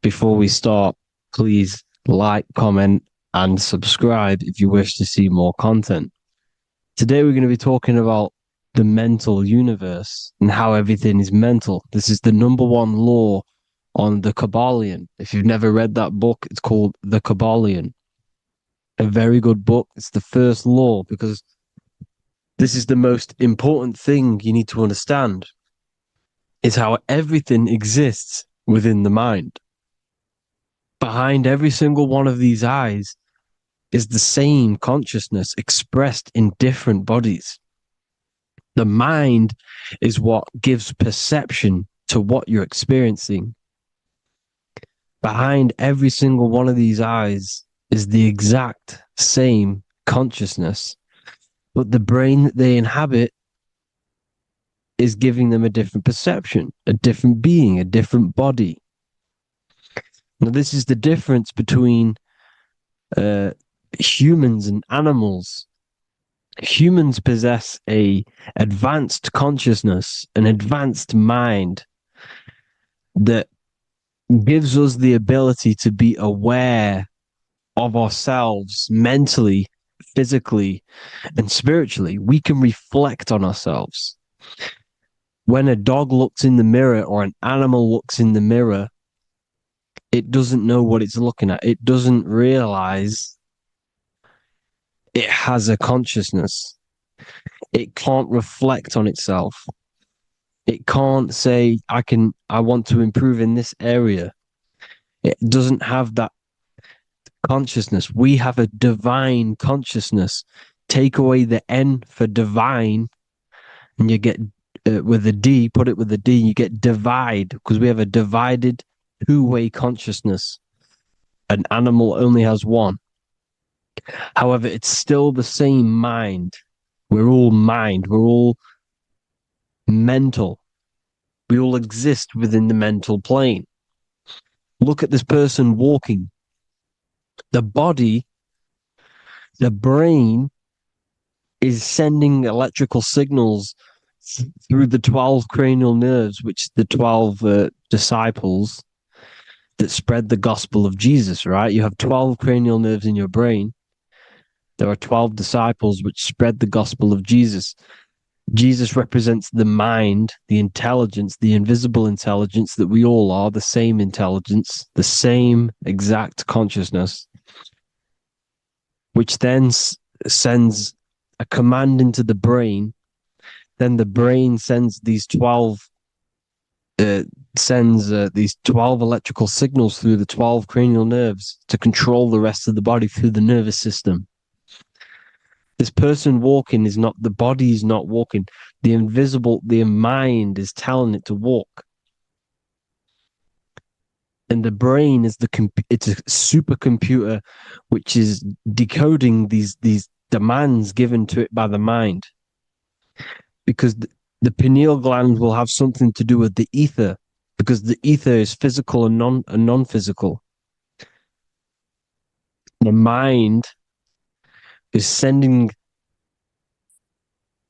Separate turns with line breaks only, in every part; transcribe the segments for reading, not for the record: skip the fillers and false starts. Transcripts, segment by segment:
Before we start, please like, comment, and subscribe if you wish to see more content. Today, we're going to be talking about the mental universe and how everything is mental. This is the number one law on the Kabbalion. If you've never read that book, it's called The Kabbalion. A very good book. It's the first law because this is the most important thing you need to understand is how everything exists within the mind. Behind every single one of these eyes is the same consciousness expressed in different bodies. The mind is what gives perception to what you're experiencing. Behind every single one of these eyes is the exact same consciousness, but the brain that they inhabit is giving them a different perception, a different being, a different body. Now, this is the difference between humans and animals. Humans possess a advanced consciousness, an advanced mind that gives us the ability to be aware of ourselves mentally, physically, and spiritually. We can reflect on ourselves. When a dog looks in the mirror or an animal looks in the mirror, it doesn't know what it's looking at. It doesn't realize it has a consciousness. It can't reflect on itself. It can't say, I want to improve in this area. It doesn't have that consciousness. We have a divine consciousness. Take away the N for divine, and you get with a D, put it with a D, you get divide, because we have a divided two-way consciousness. An animal only has one. However, it's still the same mind. We're all mind. We're all mental. We all exist within the mental plane. Look at this person walking. The body, the brain is sending electrical signals through the 12 cranial nerves, which the 12 disciples that spread the gospel of Jesus, right? You have 12 cranial nerves in your brain. There are 12 disciples which spread the gospel of Jesus. Jesus represents the mind, the intelligence, the invisible intelligence that we all are, the same intelligence, the same exact consciousness, which then sends a command into the brain. Then the brain sends these 12 electrical signals through the 12 cranial nerves to control the rest of the body through the nervous system. This person walking is not, the body is not walking. The mind is telling it to walk. And the brain is it's a supercomputer which is decoding these demands given to it by the mind. Because the pineal gland will have something to do with the ether, because the ether is physical and non-physical. The mind is sending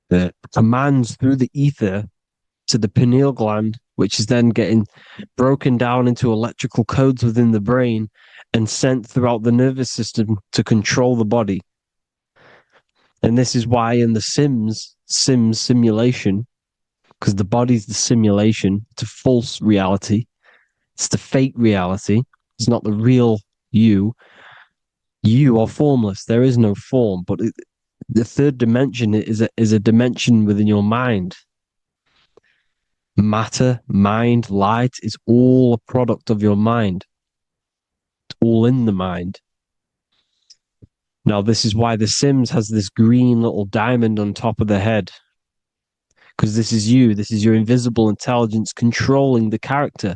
the commands through the ether to the pineal gland, which is then getting broken down into electrical codes within the brain and sent throughout the nervous system to control the body. And this is why in the Sims simulation, because the body's the simulation, it's a false reality. It's the fake reality. It's not the real you. You are formless. There is no form, but the third dimension is a dimension within your mind. Matter, mind, light is all a product of your mind. It's all in the mind. Now, this is why The Sims has this green little diamond on top of the head. Because this is you. This is your invisible intelligence controlling the character.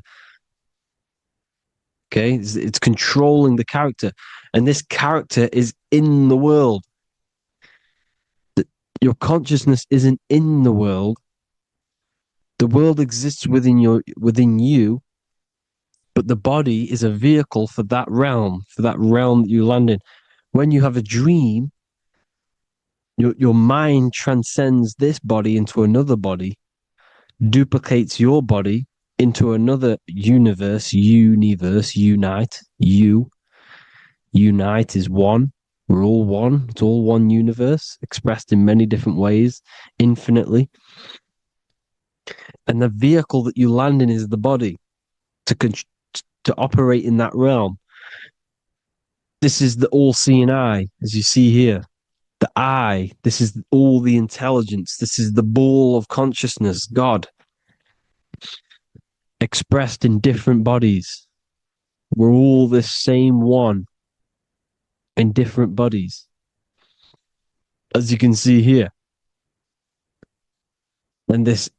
Okay? It's controlling the character. And this character is in the world. Your consciousness isn't in the world. The world exists within you, but the body is a vehicle for that realm that you land in. When you have a dream, your mind transcends this body into another body, duplicates your body into another universe, unite. Unite is one. We're all one. It's all one universe, expressed in many different ways, infinitely. And the vehicle that you land in is the body to operate in that realm. This is the all-seeing eye, as you see here. The eye, this is all the intelligence. This is the ball of consciousness, God, expressed in different bodies. We're all this same one in different bodies, as you can see here. And this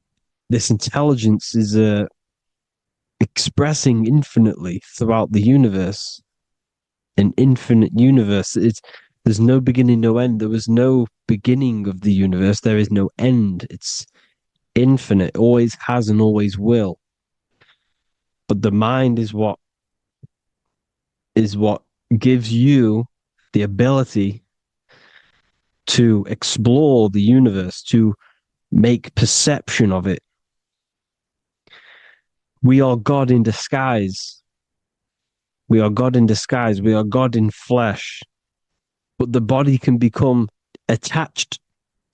intelligence is expressing infinitely throughout the universe. An infinite universe. There's no beginning, no end. There was no beginning of the universe. There is no end. It's infinite. Always has and always will. But the mind is what gives you the ability to explore the universe, to make perception of it. We are God in disguise. We are God in disguise. We are God in flesh. But the body can become attached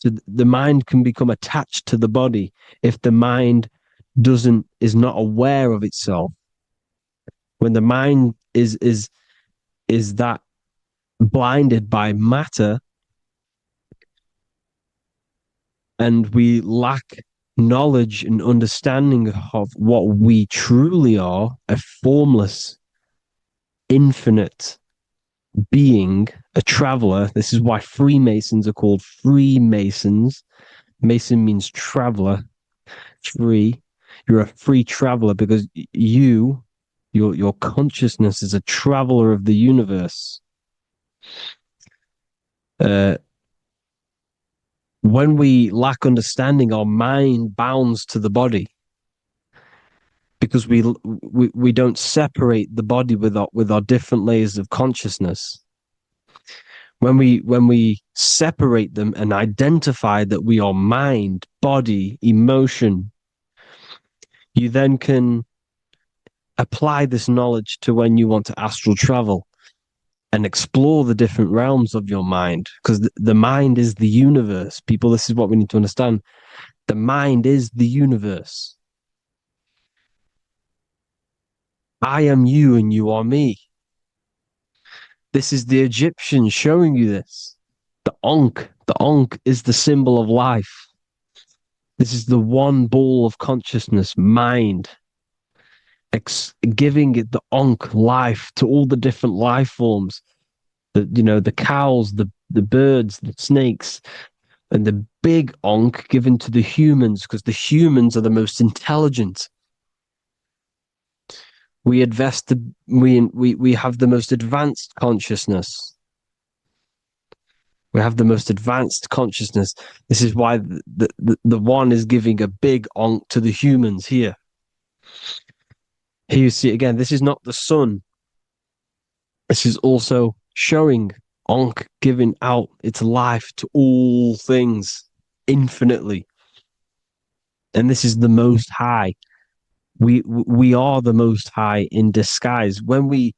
to the mind can become attached to the body if the mind is not aware of itself. When the mind is that blinded by matter, and we lack knowledge and understanding of what we truly are, a formless, infinite being, a traveler. This is why Freemasons are called Freemasons. Mason means traveler. Free. You're a free traveler because your consciousness is a traveler of the universe. When we lack understanding, our mind bounds to the body because we don't separate the body with our different layers of consciousness. When we separate them and identify that we are mind, body, emotion, you then can apply this knowledge to when you want to astral travel and explore the different realms of your mind, because the mind is the universe. People, this is what we need to understand. The mind is the universe. I am you and you are me. This is the Egyptians showing you this. The Ankh is the symbol of life. This is the one ball of consciousness, mind, giving it the Ankh life to all the different life forms. The cows, the birds, the snakes, and the big Ankh given to the humans, because the humans are the most intelligent. We have the most advanced consciousness. We have the most advanced consciousness. This is why the one is giving a big Ankh to the humans here. Here you see again, this is not the sun. This is also showing Ankh giving out its life to all things infinitely. And this is the Most High. We are the Most High in disguise. When we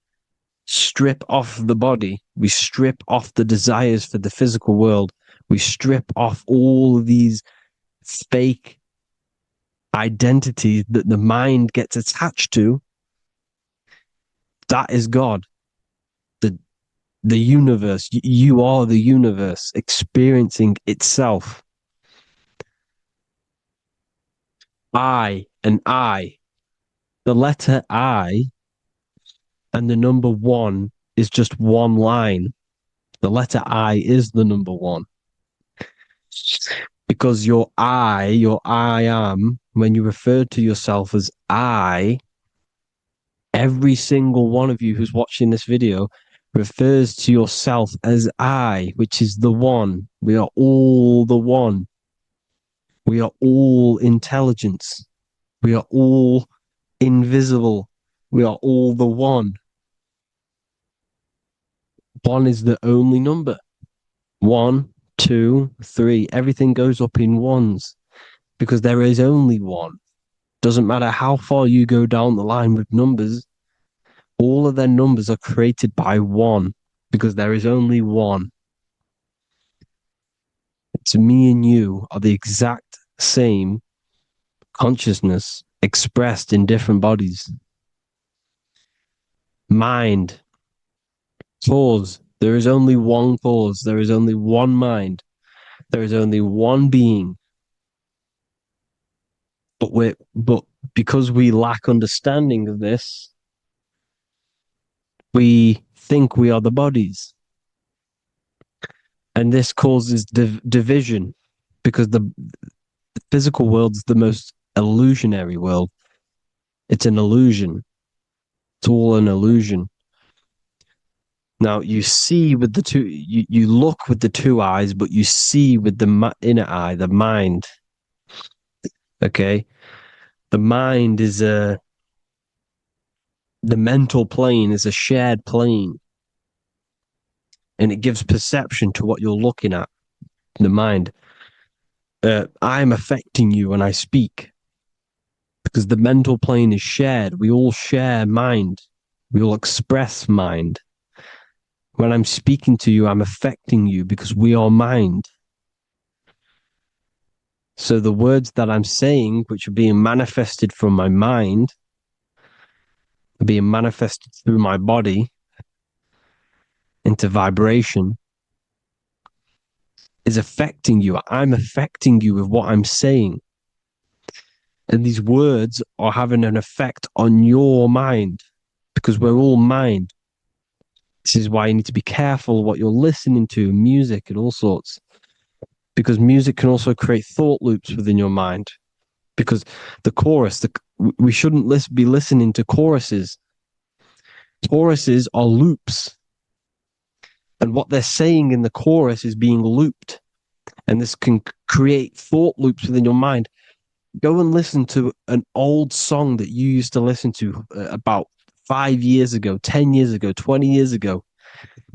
strip off the body, we strip off the desires for the physical world, we strip off all of these fake identities that the mind gets attached to. That is God. The universe. You are the universe experiencing itself. I and I. The letter I and the number one is just one line. The letter I is the number one. Because your I am, when you refer to yourself as I, every single one of you who's watching this video refers to yourself as I, which is the one. We are all the one. We are all intelligence. We are all invisible. We are all the one. One is the only number. 1, 2, 3. Everything goes up in ones because there is only one. Doesn't matter how far you go down the line with numbers, all of their numbers are created by one because there is only one. It's me and you are the exact same consciousness expressed in different bodies. Mind, cause. There is only one cause. There is only one mind. There is only one being. But because we lack understanding of this, we think we are the bodies. And this causes division because the physical world's the most illusionary world. It's an illusion. It's all an illusion. Now you see with the two, you look with the two eyes, but you see with the inner eye, the mind. Okay, the mind is the mental plane is a shared plane, and it gives perception to what you're looking at. The mind. I'm affecting you when I speak because the mental plane is shared. We all share mind. We all express mind. When I'm speaking to you, I'm affecting you because we are mind. So the words that I'm saying, which are being manifested from my mind, are being manifested through my body into vibration, is affecting you. I'm affecting you with what I'm saying. And these words are having an effect on your mind because we're all mind. This is why you need to be careful what you're listening to, music and all sorts. Because music can also create thought loops within your mind. Because the chorus, we shouldn't be listening to choruses. Choruses are loops. And what they're saying in the chorus is being looped. And this can create thought loops within your mind. Go and listen to an old song that you used to listen to about 5 years ago, 10 years ago, 20 years ago.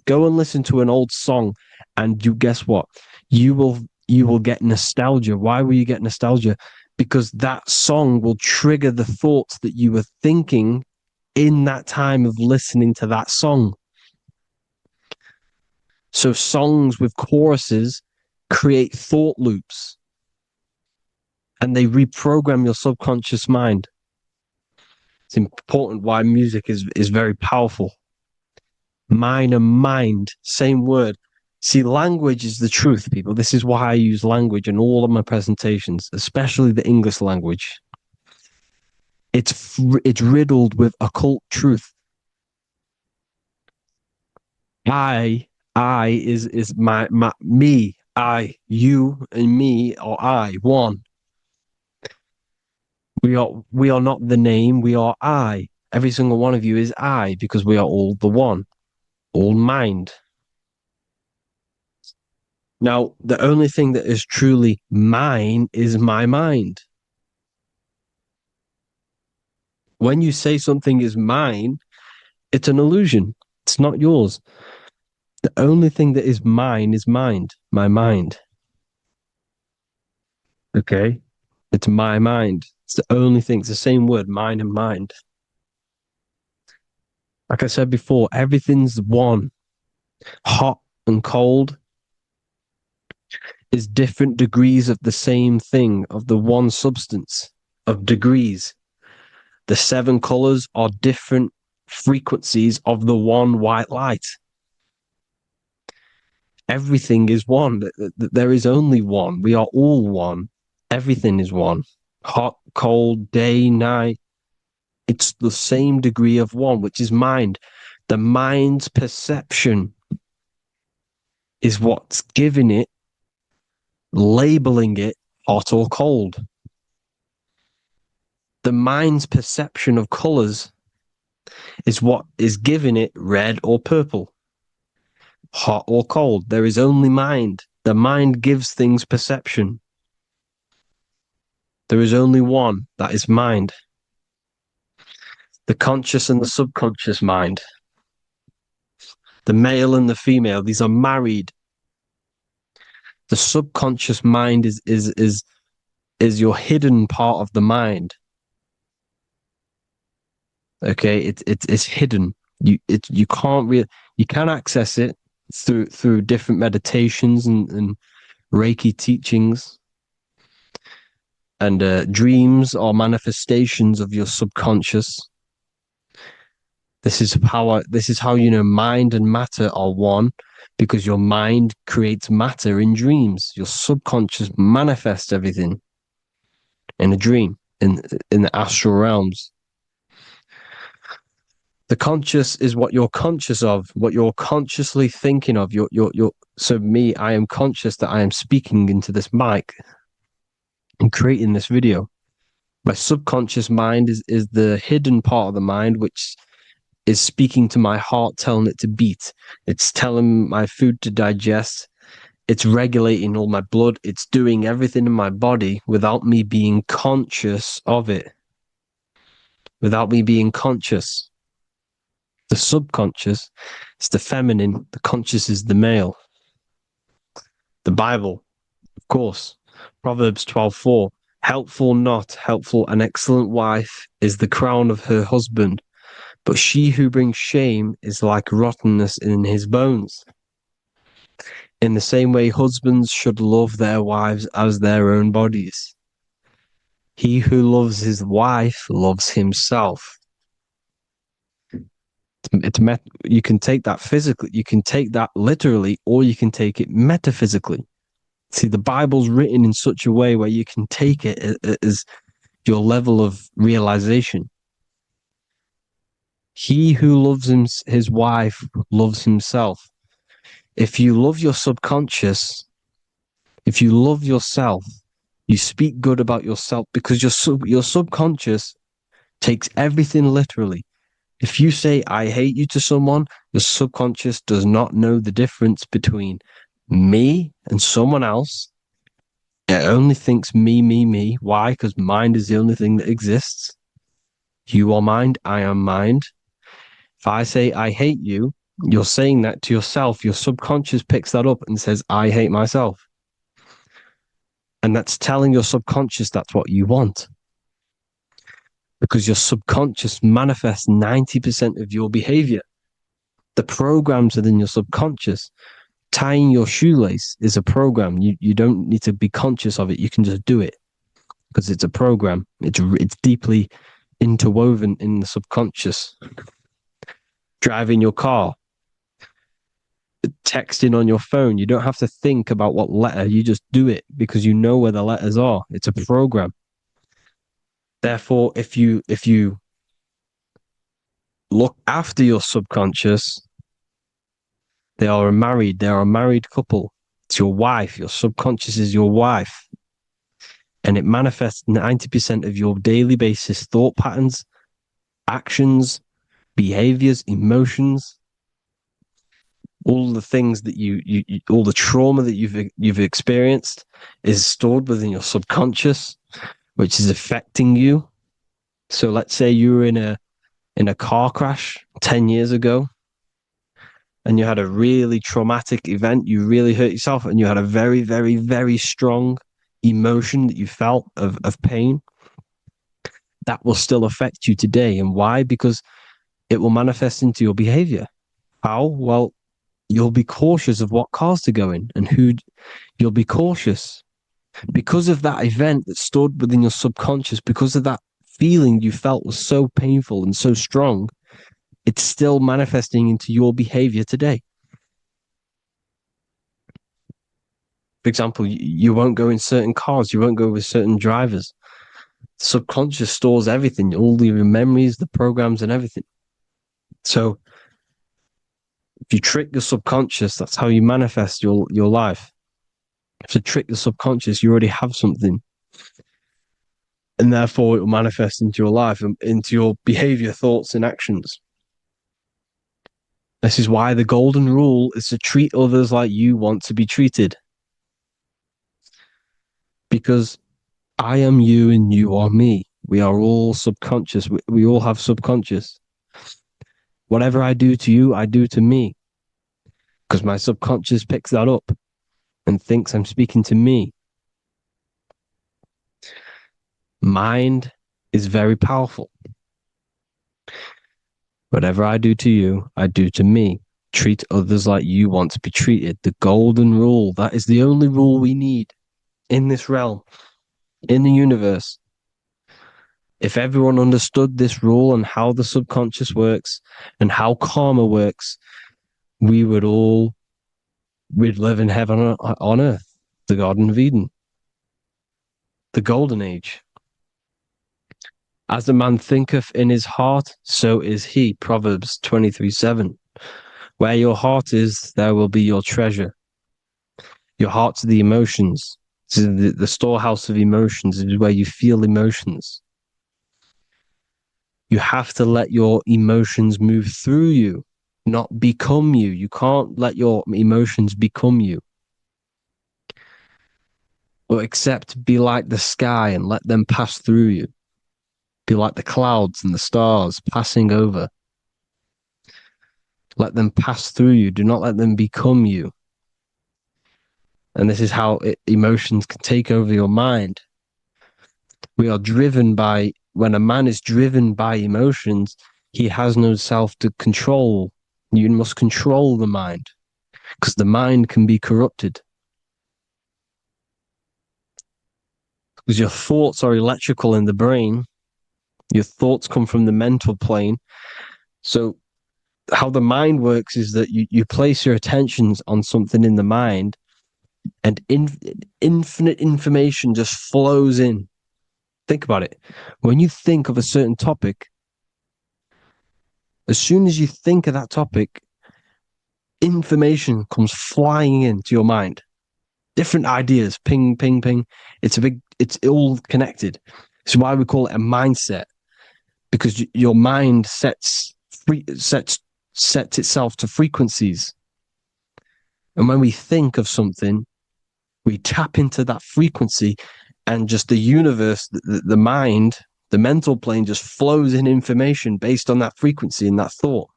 Go and listen to an old song, and you guess what? You will get nostalgia. Why will you get nostalgia? Because that song will trigger the thoughts that you were thinking in that time of listening to that song. So songs with choruses create thought loops, and they reprogram your subconscious mind. It's important why music is very powerful. Mind and mind, same word. See, language is the truth, people. This is why I use language in all of my presentations, especially the English language. It's riddled with occult truth. I is my me. I, you, and me, or I, one. We are not the name. We are I. Every single one of you is I because we are all the one, all mind. Now, the only thing that is truly mine is my mind. When you say something is mine, it's an illusion. It's not yours. The only thing that is mine is mind, my mind. Okay? It's my mind. It's the only thing. It's the same word, mind and mind. Like I said before, everything's one. Hot and cold is different degrees of the same thing, of the one substance, of degrees. The 7 colors are different frequencies of the one white light. Everything is one. There is only one. We are all one. Everything is one. Hot, cold, day, night. It's the same degree of one, which is mind. The mind's perception is what's giving it, labeling it hot or cold. The mind's perception of colors is what is giving it red or purple, hot or cold. There is only mind. The mind gives things perception. There is only one, that is mind. The conscious and the subconscious mind. The male and the female, these are married. The subconscious mind is your hidden part of the mind. Okay, it's hidden. You can't really, you can access it through different meditations and Reiki teachings, and dreams are manifestations of your subconscious. This is how you know mind and matter are one, because your mind creates matter in dreams. Your subconscious manifests everything in a dream, in the astral realms. The conscious is what you're conscious of, what you're consciously thinking of. So me, I am conscious that I am speaking into this mic and creating this video. My subconscious mind is the hidden part of the mind, which is speaking to my heart, telling it to beat. It's telling my food to digest. It's regulating all my blood. It's doing everything in my body without me being conscious of it, without me being conscious. The subconscious is the feminine, the conscious is the male. The Bible, of course, Proverbs 12:4. Helpful, not helpful, an excellent wife is the crown of her husband, but she who brings shame is like rottenness in his bones. In the same way, husbands should love their wives as their own bodies. He who loves his wife loves himself. You can take that physically, you can take that literally, or you can take it metaphysically. See, the Bible's written in such a way where you can take it as your level of realization. He who loves his wife loves himself. If you love your subconscious, if you love yourself, you speak good about yourself, because your subconscious takes everything literally. If you say, I hate you to someone, your subconscious does not know the difference between me and someone else. It only thinks me, me, me. Why? Because mind is the only thing that exists. You are mind, I am mind. If I say, I hate you, you're saying that to yourself. Your subconscious picks that up and says, I hate myself. And that's telling your subconscious that's what you want. Because your subconscious manifests 90% of your behavior. The programs within your subconscious. Tying your shoelace is a program. You don't need to be conscious of it. You can just do it because it's a program. It's deeply interwoven in the subconscious. Driving your car, texting on your phone. You don't have to think about what letter. You just do it because you know where the letters are. It's a program. Therefore, if you look after your subconscious, they are a married couple. It's your wife. Your subconscious is your wife. And it manifests 90% of your daily basis thought patterns, actions, behaviors, emotions, all the things that all the trauma that you've experienced is stored within your subconscious, which is affecting you. So let's say you were in a car crash 10 years ago and you had a really traumatic event, you really hurt yourself, and you had a very, very, very strong emotion that you felt of pain. That will still affect you today. And why? Because it will manifest into your behavior. How? Well, you'll be cautious of what cars to go in and who. You'll be cautious because of that event that stored within your subconscious, because of that feeling you felt was so painful and so strong. It's still manifesting into your behavior today. For example, you won't go in certain cars, you won't go with certain drivers. Subconscious stores everything, all your memories, the programs, and everything. So if you trick your subconscious, that's how you manifest your life. If you trick the subconscious, you already have something. And therefore it will manifest into your life and into your behavior, thoughts, and actions. This is why the golden rule is to treat others like you want to be treated. Because I am you and you are me. We are all subconscious. We all have subconscious. Whatever I do to you, I do to me. Because my subconscious picks that up and thinks I'm speaking to me. Mind is very powerful. Whatever I do to you, I do to me. Treat others like you want to be treated. The golden rule. That is the only rule we need in this realm, in the universe. If everyone understood this rule and how the subconscious works and how karma works, we'd live in heaven on earth, the Garden of Eden, the golden age. As a man thinketh in his heart, so is he. Proverbs 23:7. Where your heart is, there will be your treasure. Your heart's the emotions. The storehouse of emotions is where you feel emotions. You have to let your emotions move through you, not become you. You can't let your emotions become you. Or accept, be like the sky and let them pass through you. Be like the clouds and the stars passing over. Let them pass through you. Do not let them become you. And this is how emotions can take over your mind. We are driven by, when a man is driven by emotions, he has no self to control. You must control the mind because the mind can be corrupted. Because your thoughts are electrical in the brain. Your thoughts come from the mental plane. So how the mind works is that you place your attentions on something in the mind and infinite information just flows in. Think about it. When you think of a certain topic, as soon as you think of that topic, information comes flying into your mind. Different ideas, ping, ping, ping. It's all connected. It's why we call it a mindset, because your mind sets itself to frequencies. And when we think of something, we tap into that frequency, and just the universe, the mind, the mental plane just flows in information based on that frequency and that thought.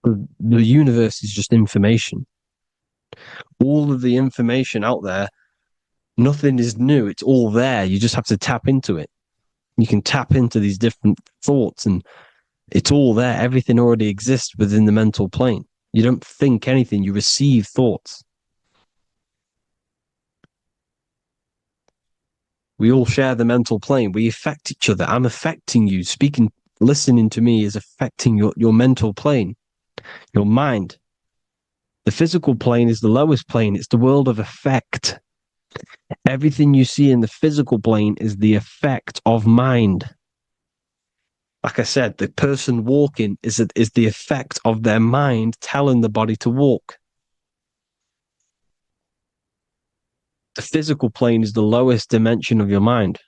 The universe is just information. All of the information out there, nothing is new. It's all there. You just have to tap into it. You can tap into these different thoughts and it's all there. Everything already exists within the mental plane. You don't think anything, you receive thoughts. We all share the mental plane. We affect each other. I'm affecting you. Speaking, listening to me is affecting your mental plane, your mind. The physical plane is the lowest plane. It's the world of effect. Everything you see in the physical plane is the effect of mind. Like I said, the person walking is the effect of their mind telling the body to walk. The physical plane is the lowest dimension of your mind.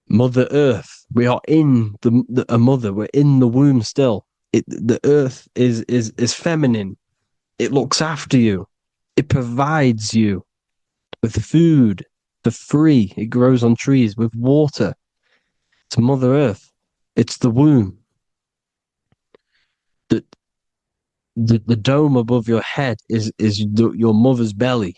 Mother Earth, we are in a mother. We're in the womb still. The Earth is feminine. It looks after you. It provides you with food for free. It grows on trees with water. It's Mother Earth. It's the womb. The dome above your head is your mother's belly.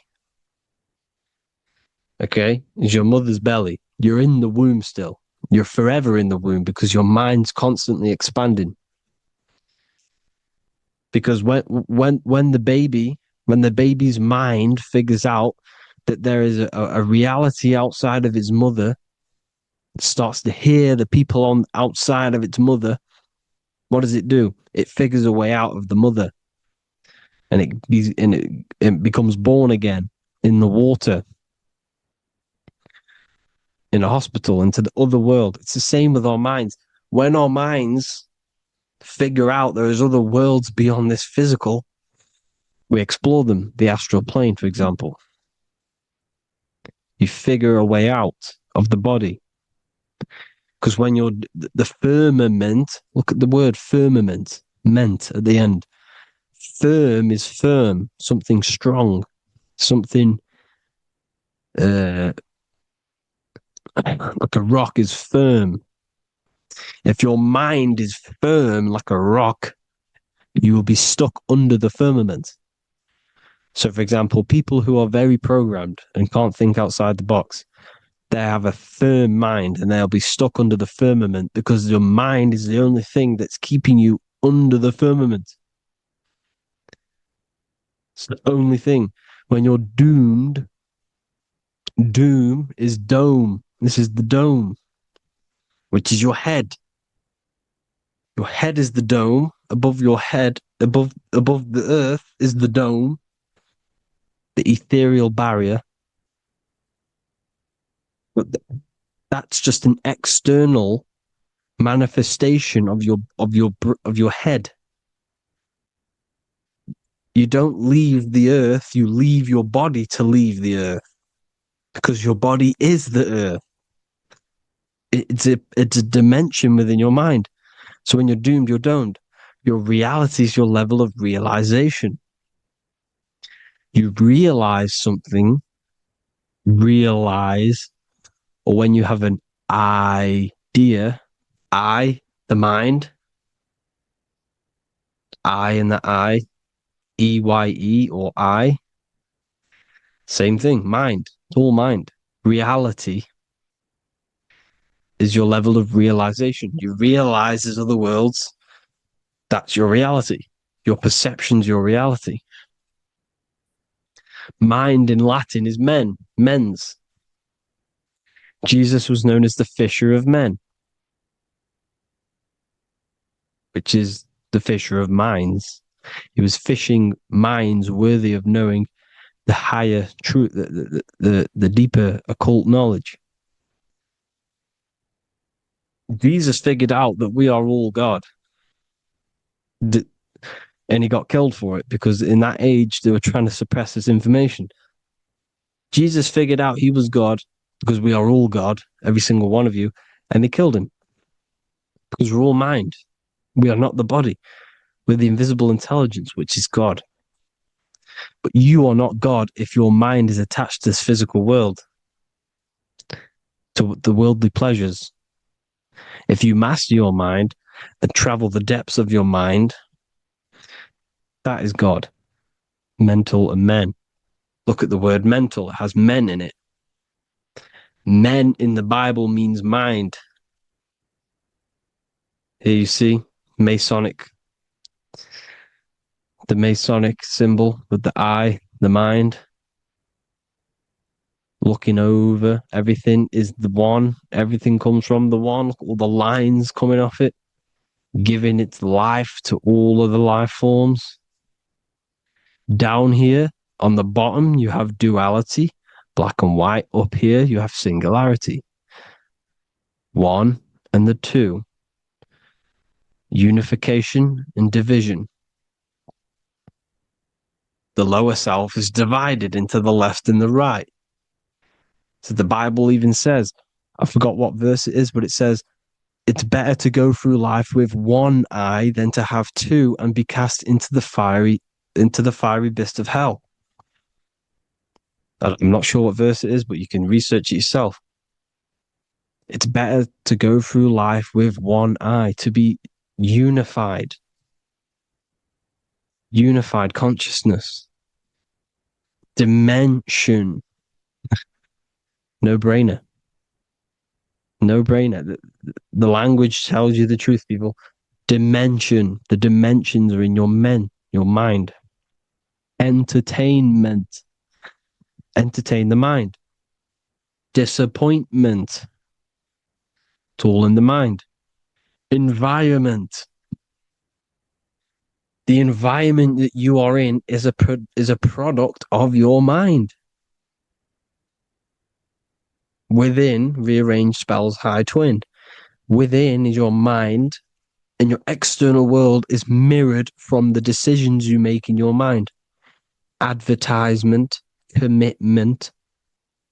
Okay? Is your mother's belly. You're in the womb still. You're forever in the womb because your mind's constantly expanding. Because when the baby's mind figures out that there is a reality outside of its mother, it starts to hear the people on outside of its mother, what does it do? It figures a way out of the mother, and it becomes born again in the water, in a hospital, into the other world. It's the same with our minds. When our minds figure out there is other worlds beyond this physical, we explore them. The astral plane, for example. You figure a way out of the body. Because when you're the firmament, look at the word firmament, meant at the end. Firm is firm, something strong, something like a rock is firm. If your mind is firm like a rock, you will be stuck under the firmament. So, for example, people who are very programmed and can't think outside the box, They have a firm mind and they'll be stuck under the firmament because your mind is the only thing that's keeping you under the firmament. It's the only thing. When you're doomed, doom is dome. This is the dome, which is your head. Your head is the dome. Above your head, above the earth is the dome, the ethereal barrier. But that's just an external manifestation of your head. You don't leave the earth, you leave your body to leave the earth because your body is the earth. It's a dimension within your mind. So when you're doomed, you're domed. Your reality is your level of realization. You realize something, or when you have an idea, the mind, in the EYE or I. Same thing, mind. It's all mind. Reality is your level of realization. You realize there's other worlds. That's your reality. Your perception's your reality. Mind in Latin is mens. Jesus was known as the fisher of men, which is the fisher of minds. He was fishing minds worthy of knowing the higher truth, the deeper occult knowledge. Jesus figured out that we are all God. And he got killed for it because in that age they were trying to suppress this information. Jesus figured out he was God because we are all God, every single one of you, and they killed him because we're all mind. We are not the body. We're the invisible intelligence, which is God. But you are not God if your mind is attached to this physical world, to the worldly pleasures. If you master your mind and travel the depths of your mind, that is God. Mental and men. Look at the word mental. It has men in it. Men in the Bible means mind. Here you see the Masonic symbol with the eye, the mind. Looking over, everything is the one. Everything comes from the one. All the lines coming off it, giving its life to all of the life forms. Down here on the bottom, you have duality, black and white. Up here, you have singularity. One and the two. Unification and division. The lower self is divided into the left and the right. So the Bible even says, I forgot what verse it is, but it says, it's better to go through life with one eye than to have two and be cast into the fiery abyss of hell. I'm not sure what verse it is, but you can research it yourself. It's better to go through life with one eye, to be unified consciousness, dimension. No brainer. The language tells you the truth, people. Dimension. The dimensions are in your mind. Entertainment. Entertain the mind. Disappointment. It's all in the mind. Environment. The environment that you are in is a product of your mind. Within, rearrange spells high twin. Within is your mind, and your external world is mirrored from the decisions you make in your mind. Advertisement, commitment,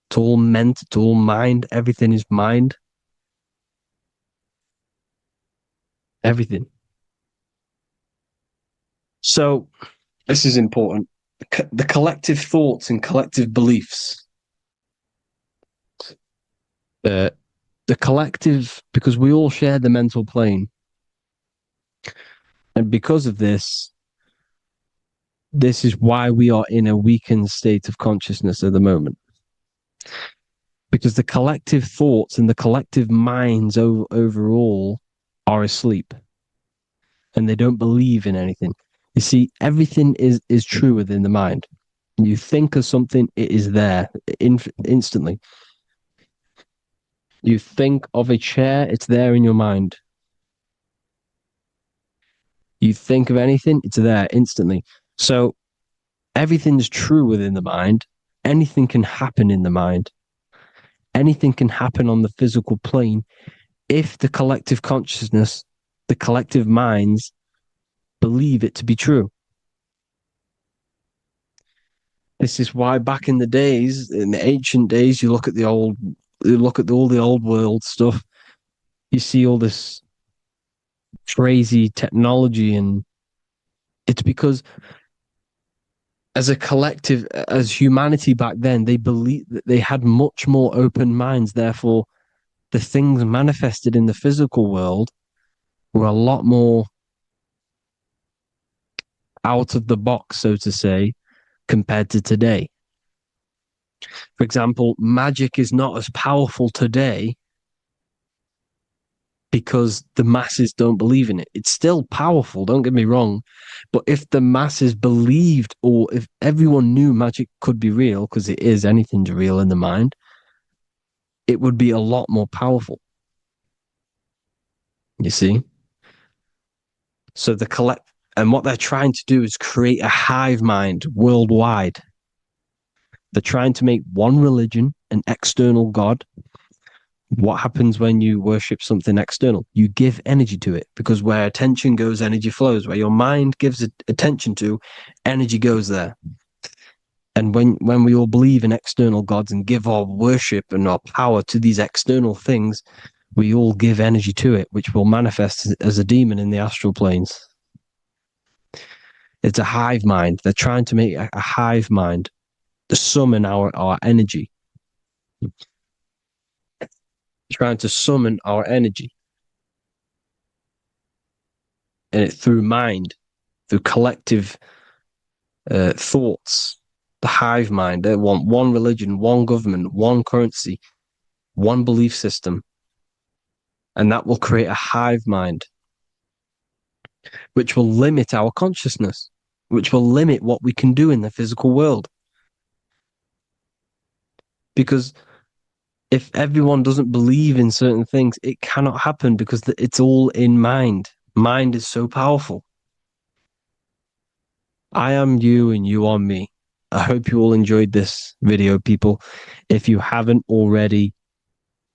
it's all mind. Everything is mind. Everything. So, this is important. The collective thoughts and collective beliefs. The collective, because we all share the mental plane. And because of this is why we are in a weakened state of consciousness at the moment. because the collective thoughts and the collective minds overall are asleep and they don't believe in anything. You see, everything is true within the mind. You think of something, it is there instantly. You think of a chair, it's there in your mind. You think of anything, it's there instantly. So everything's true within the mind. Anything can happen in the mind. Anything can happen on the physical plane if the collective consciousness, the collective minds believe it to be true. This is why back in the days, in the ancient days, you look at all the old world stuff, you see all this crazy technology, and it's because as a collective, as humanity back then, they believe that they had much more open minds. Therefore, the things manifested in the physical world were a lot more out of the box, so to say, compared to today. For example, magic is not as powerful today because the masses don't believe in it. It's still powerful, don't get me wrong. But if the masses believed, or if everyone knew magic could be real, because it is, anything's real in the mind, it would be a lot more powerful. You see? So and what they're trying to do is create a hive mind worldwide. They're trying to make one religion, an external God. What happens when you worship something external? You give energy to it, because where attention goes, energy flows. Where your mind gives attention to, energy goes there. And when we all believe in external gods and give our worship and our power to these external things, we all give energy to it, which will manifest as a demon in the astral planes. It's a hive mind. They're trying to make a hive mind to summon our energy. Trying to summon our energy. And it through mind, through collective thoughts, the hive mind. They want one religion, one government, one currency, one belief system. And that will create a hive mind, which will limit our consciousness, which will limit what we can do in the physical world. Because if everyone doesn't believe in certain things, it cannot happen, because it's all in mind. Mind is so powerful. I am you and you are me. I hope you all enjoyed this video, people. If you haven't already,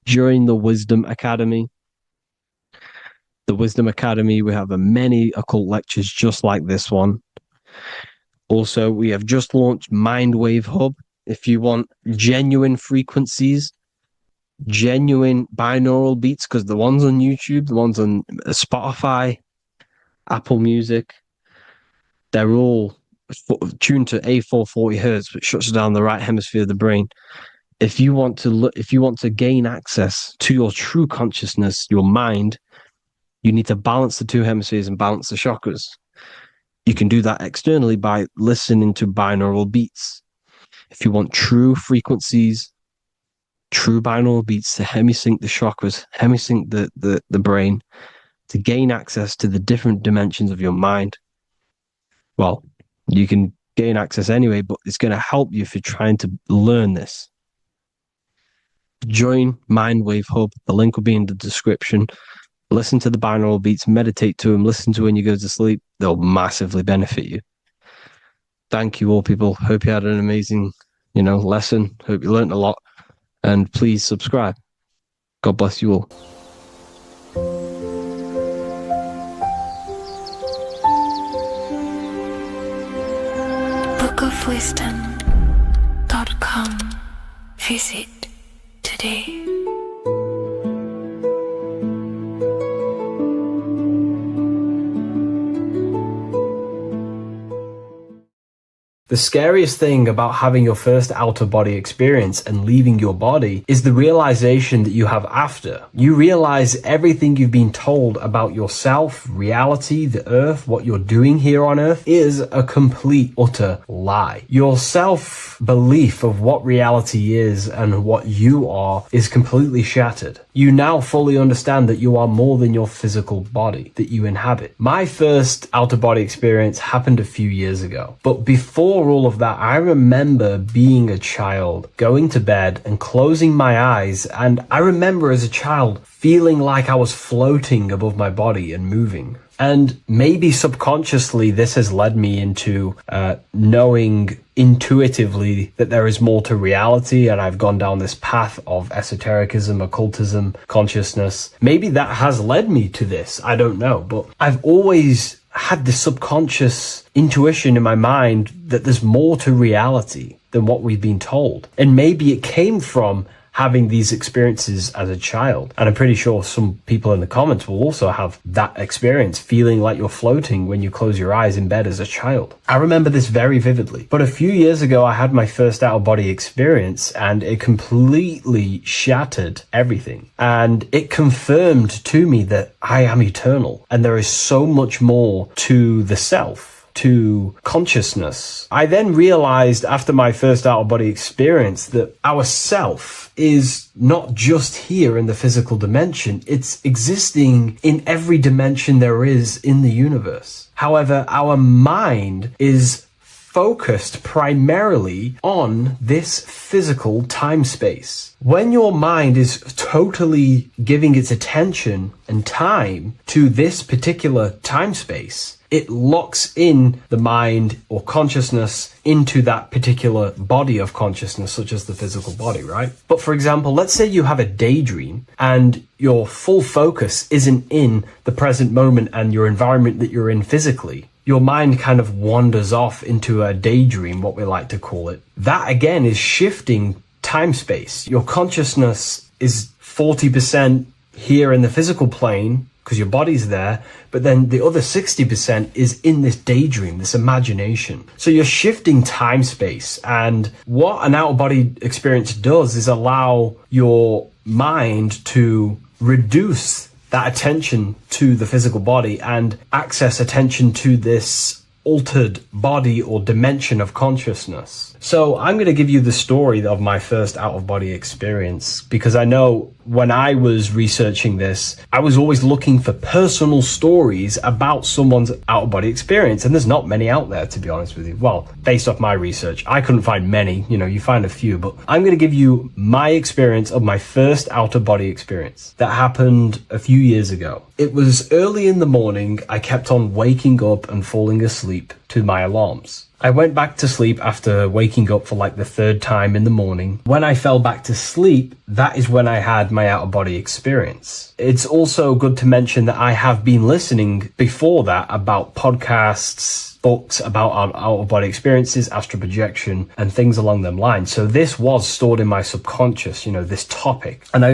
join the Wisdom Academy. The Wisdom Academy, we have many occult lectures just like this one. Also, we have just launched Mindwave Hub. If you want genuine frequencies, genuine binaural beats, because the ones on YouTube, the ones on Spotify, Apple Music, they're all tuned to A440 hertz, which shuts down the right hemisphere of the brain. If you want to gain access to your true consciousness, your mind, you need to balance the two hemispheres and balance the chakras. You can do that externally by listening to binaural beats. If you want true frequencies, true binaural beats to hemisync the chakras, hemisync the brain, to gain access to the different dimensions of your mind, well, you can gain access anyway, but it's going to help you if you're trying to learn this. Join Mindwave Hub. The link will be in the description. Listen to the binaural beats, meditate to them, listen to when you go to sleep. They'll massively benefit you. Thank you all, people. Hope you had an amazing, lesson. Hope you learned a lot. And please subscribe. God bless you all.
bookofwisdom.com. Visit today.
The scariest thing about having your first out-of-body experience and leaving your body is the realization that you have after. You realize everything you've been told about yourself, reality, the earth, what you're doing here on earth is a complete, utter lie. Your self-belief of what reality is and what you are is completely shattered. You now fully understand that you are more than your physical body that you inhabit. My first out-of-body experience happened a few years ago, but before all of that, I remember being a child, going to bed and closing my eyes, and I remember as a child feeling like I was floating above my body and moving. And maybe subconsciously this has led me into knowing intuitively that there is more to reality, and I've gone down this path of esotericism, occultism, consciousness. Maybe that has led me to this, I don't know, but I've always had this subconscious intuition in my mind that there's more to reality than what we've been told. And maybe it came from having these experiences as a child. And I'm pretty sure some people in the comments will also have that experience, feeling like you're floating when you close your eyes in bed as a child. I remember this very vividly. But a few years ago, I had my first out-of-body experience, and it completely shattered everything. And it confirmed to me that I am eternal, and there is so much more to the self, to consciousness. I then realized after my first out-of-body experience that our self is not just here in the physical dimension, it's existing in every dimension there is in the universe. However, our mind is focused primarily on this physical time space. When your mind is totally giving its attention and time to this particular time space, it locks in the mind or consciousness into that particular body of consciousness, such as the physical body, right? But for example, let's say you have a daydream and your full focus isn't in the present moment and your environment that you're in physically. Your mind kind of wanders off into a daydream, what we like to call it. That again is shifting time space. Your consciousness is 40% here in the physical plane because your body's there, but then the other 60% is in this daydream, this imagination. So you're shifting time space, and what an out-of-body experience does is allow your mind to reduce that attention to the physical body and access attention to this altered body or dimension of consciousness. So I'm going to give you the story of my first out-of-body experience, because I know when I was researching this, I was always looking for personal stories about someone's out-of-body experience, and there's not many out there, to be honest with you. Well, based off my research, I couldn't find many. You find a few, but I'm going to give you my experience of my first out-of-body experience that happened a few years ago. It was early in the morning. I kept on waking up and falling asleep to my alarms. I went back to sleep after waking up for like the third time in the morning. When I fell back to sleep, that is when I had my out-of-body experience. It's also good to mention that I have been listening before that about podcasts, books about our out-of-body experiences, astral projection, and things along them lines. So this was stored in my subconscious, this topic. And I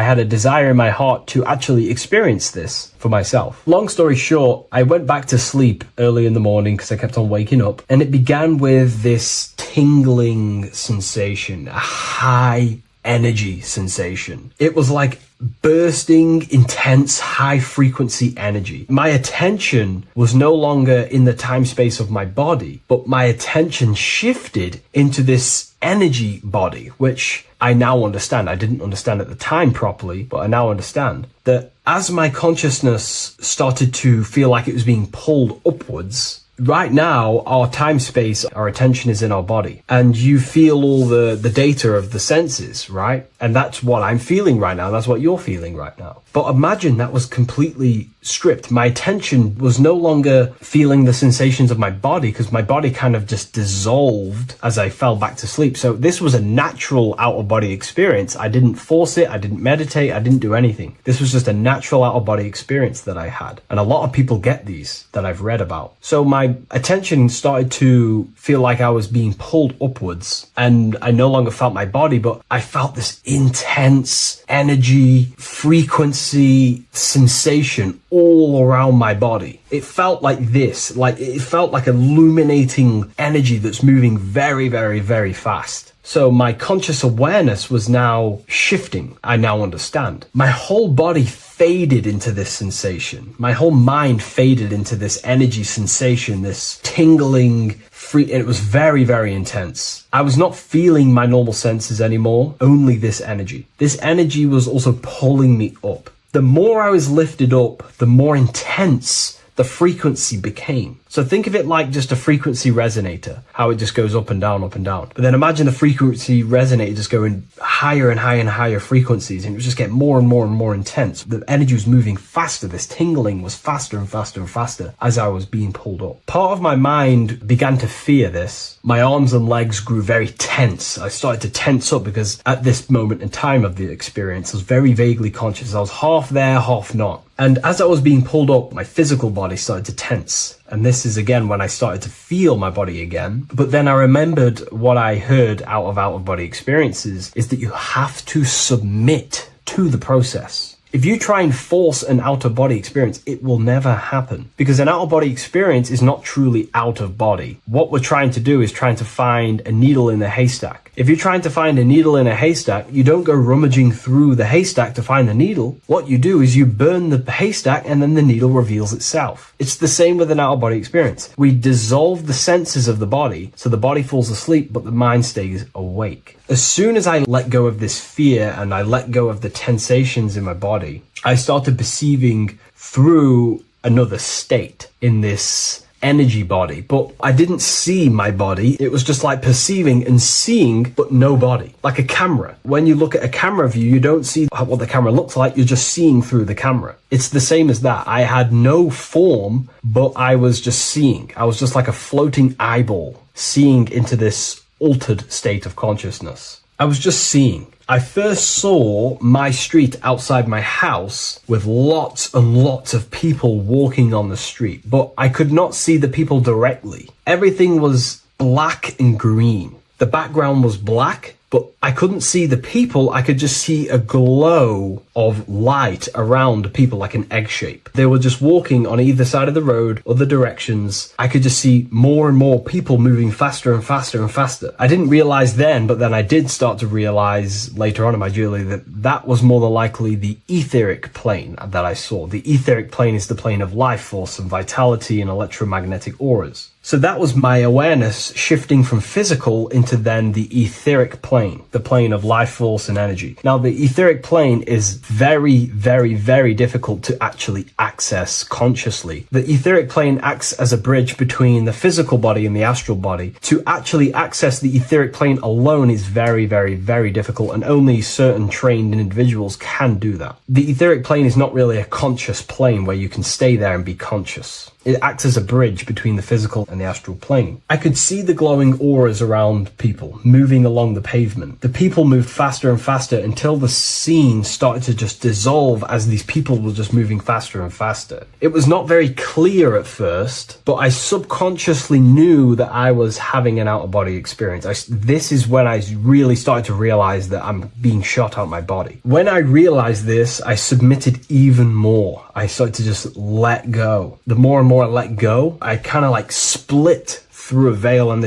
had a desire in my heart to actually experience this for myself. Long story short, I went back to sleep early in the morning because I kept on waking up, and it began with this tingling sensation, a high energy sensation. It was like bursting, intense, high frequency energy. My attention was no longer in the time space of my body, but my attention shifted into this energy body, which I now understand. I didn't understand at the time properly, but I now understand that as my consciousness started to feel like it was being pulled upwards, right now, our time space, our attention is in our body, and you feel all the data of the senses, right? And that's what I'm feeling right now. That's what you're feeling right now. But imagine that was completely stripped. My attention was no longer feeling the sensations of my body, because my body kind of just dissolved as I fell back to sleep. So this was a natural out-of-body experience. I didn't force it. I didn't meditate. I didn't do anything. This was just a natural out-of-body experience that I had. And a lot of people get these that I've read about. So my my attention started to feel like I was being pulled upwards, and I no longer felt my body, but I felt this intense energy, frequency, sensation all around my body. It felt like this, like it felt like illuminating energy that's moving very, very, very fast. So my conscious awareness was now shifting. I now understand. My whole body faded into this sensation. My whole mind faded into this energy sensation, this tingling, free, and it was very, very intense. I was not feeling my normal senses anymore, only this energy. This energy was also pulling me up. The more I was lifted up, the more intense the frequency became. So think of it like just a frequency resonator, how it just goes up and down, up and down. But then imagine the frequency resonator just going higher and higher and higher frequencies, and it was just getting more and more and more intense. The energy was moving faster. This tingling was faster and faster and faster as I was being pulled up. Part of my mind began to fear this. My arms and legs grew very tense. I started to tense up because at this moment in time of the experience, I was very vaguely conscious. I was half there, half not. And as I was being pulled up, my physical body started to tense. And this is again when I started to feel my body again. But then I remembered what I heard out of body experiences is that you have to submit to the process. If you try and force an out-of-body experience, it will never happen, because an out-of-body experience is not truly out of body. What we're trying to do is trying to find a needle in a haystack. If you're trying to find a needle in a haystack, you don't go rummaging through the haystack to find the needle. What you do is you burn the haystack and then the needle reveals itself. It's the same with an out-of-body experience. We dissolve the senses of the body, so the body falls asleep, but the mind stays awake. As soon as I let go of this fear and I let go of the tensations in my body, I started perceiving through another state in this energy body, but I didn't see my body. It was just like perceiving and seeing, but no body, like a camera. When you look at a camera view, you don't see what the camera looks like. You're just seeing through the camera. It's the same as that. I had no form, but I was just seeing. I was just like a floating eyeball, seeing into this altered state of consciousness. I was just seeing. I first saw my street outside my house with lots and lots of people walking on the street, but I could not see the people directly. Everything was black and green. The background was black, but I couldn't see the people. I could just see a glow of light around the people, like an egg shape. They were just walking on either side of the road, other directions. I could just see more and more people moving faster and faster and faster. I didn't realize then, but then I did start to realize later on in my journey that that was more than likely the etheric plane that I saw. The etheric plane is the plane of life force and vitality and electromagnetic auras. So that was my awareness shifting from physical into then the etheric plane, the plane of life force and energy. Now, the etheric plane is very, very, very difficult to actually access consciously. The etheric plane acts as a bridge between the physical body and the astral body. To actually access the etheric plane alone is very, very, very difficult, and only certain trained individuals can do that. The etheric plane is not really a conscious plane where you can stay there and be conscious. It acts as a bridge between the physical and the astral plane. I could see the glowing auras around people moving along the pavement. The people moved faster and faster until the scene started to just dissolve as these people were just moving faster and faster. It was not very clear at first, but I subconsciously knew that I was having an out-of-body experience. This is when I really started to realize that I'm being shot out my body. When I realized this, I submitted even more. I started to just let go. The more and more I let go, I kind of like split through a veil, and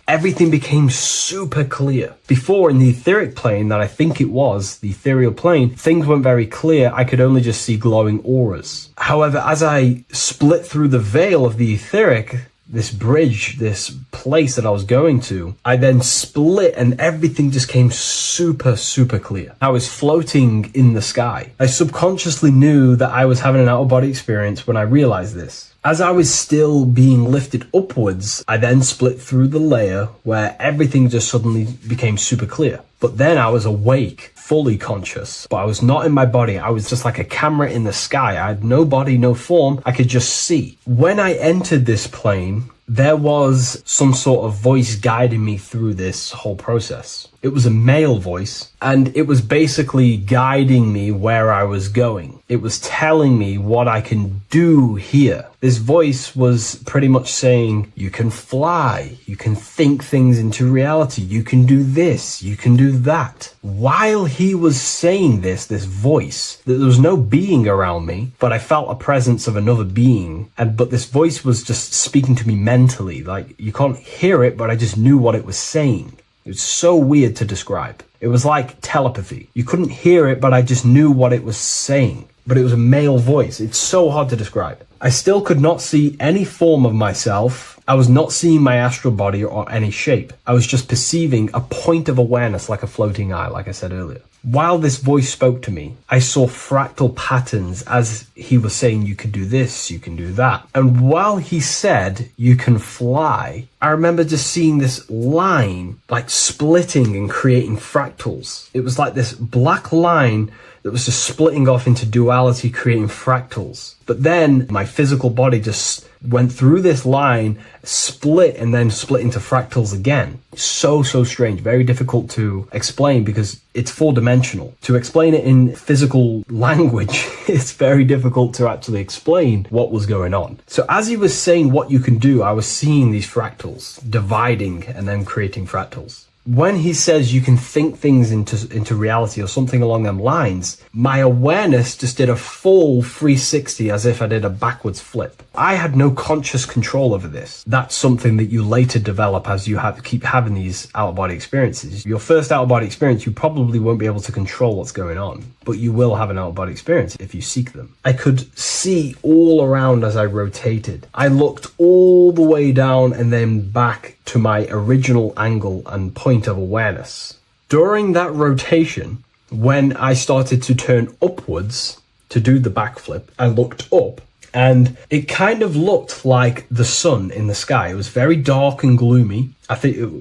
everything became super clear. Before, in the etheric plane that I think it was, the ethereal plane, things weren't very clear. I could only just see glowing auras. However, as I split through the veil of the etheric, this bridge, this place that I was going to, I then split and everything just came super, super clear. I was floating in the sky. I subconsciously knew that I was having an out-of-body experience when I realized this. As I was still being lifted upwards, I then split through the layer where everything just suddenly became super clear. But then I was awake, fully conscious, but I was not in my body. I was just like a camera in the sky. I had no body, no form. I could just see. When I entered this plane, there was some sort of voice guiding me through this whole process. It was a male voice, and it was basically guiding me where I was going. It was telling me what I can do here. This voice was pretty much saying, you can fly, you can think things into reality, you can do this, you can do that. While he was saying this voice, there was no being around me, but I felt a presence of another being. But this voice was just speaking to me mentally. Like, you can't hear it, but I just knew what it was saying. It was so weird to describe. It was like telepathy. You couldn't hear it, but I just knew what it was saying. But it was a male voice. It's so hard to describe. I still could not see any form of myself. I was not seeing my astral body or any shape. I was just perceiving a point of awareness like a floating eye, like I said earlier. While this voice spoke to me, I saw fractal patterns as he was saying, you can do this, you can do that. And while he said, you can fly, I remember just seeing this line like splitting and creating fractals. It was like this black line that was just splitting off into duality, creating fractals. But then my physical body just went through this line, split, and then split into fractals again. So strange, very difficult to explain because it's four-dimensional. To explain it in physical language, it's very difficult to actually explain what was going on. So as he was saying what you can do, I was seeing these fractals dividing and then creating fractals. When he says you can think things into reality or something along them lines, my awareness just did a full 360 as if I did a backwards flip. I had no conscious control over this. That's something that you later develop as you keep having these out-of-body experiences. Your first out-of-body experience, you probably won't be able to control what's going on, but you will have an out-of-body experience if you seek them. I could see all around as I rotated. I looked all the way down and then back to my original angle and point of awareness. During that rotation, when I started to turn upwards to do the backflip, I looked up and it kind of looked like the sun in the sky. It was very dark and gloomy.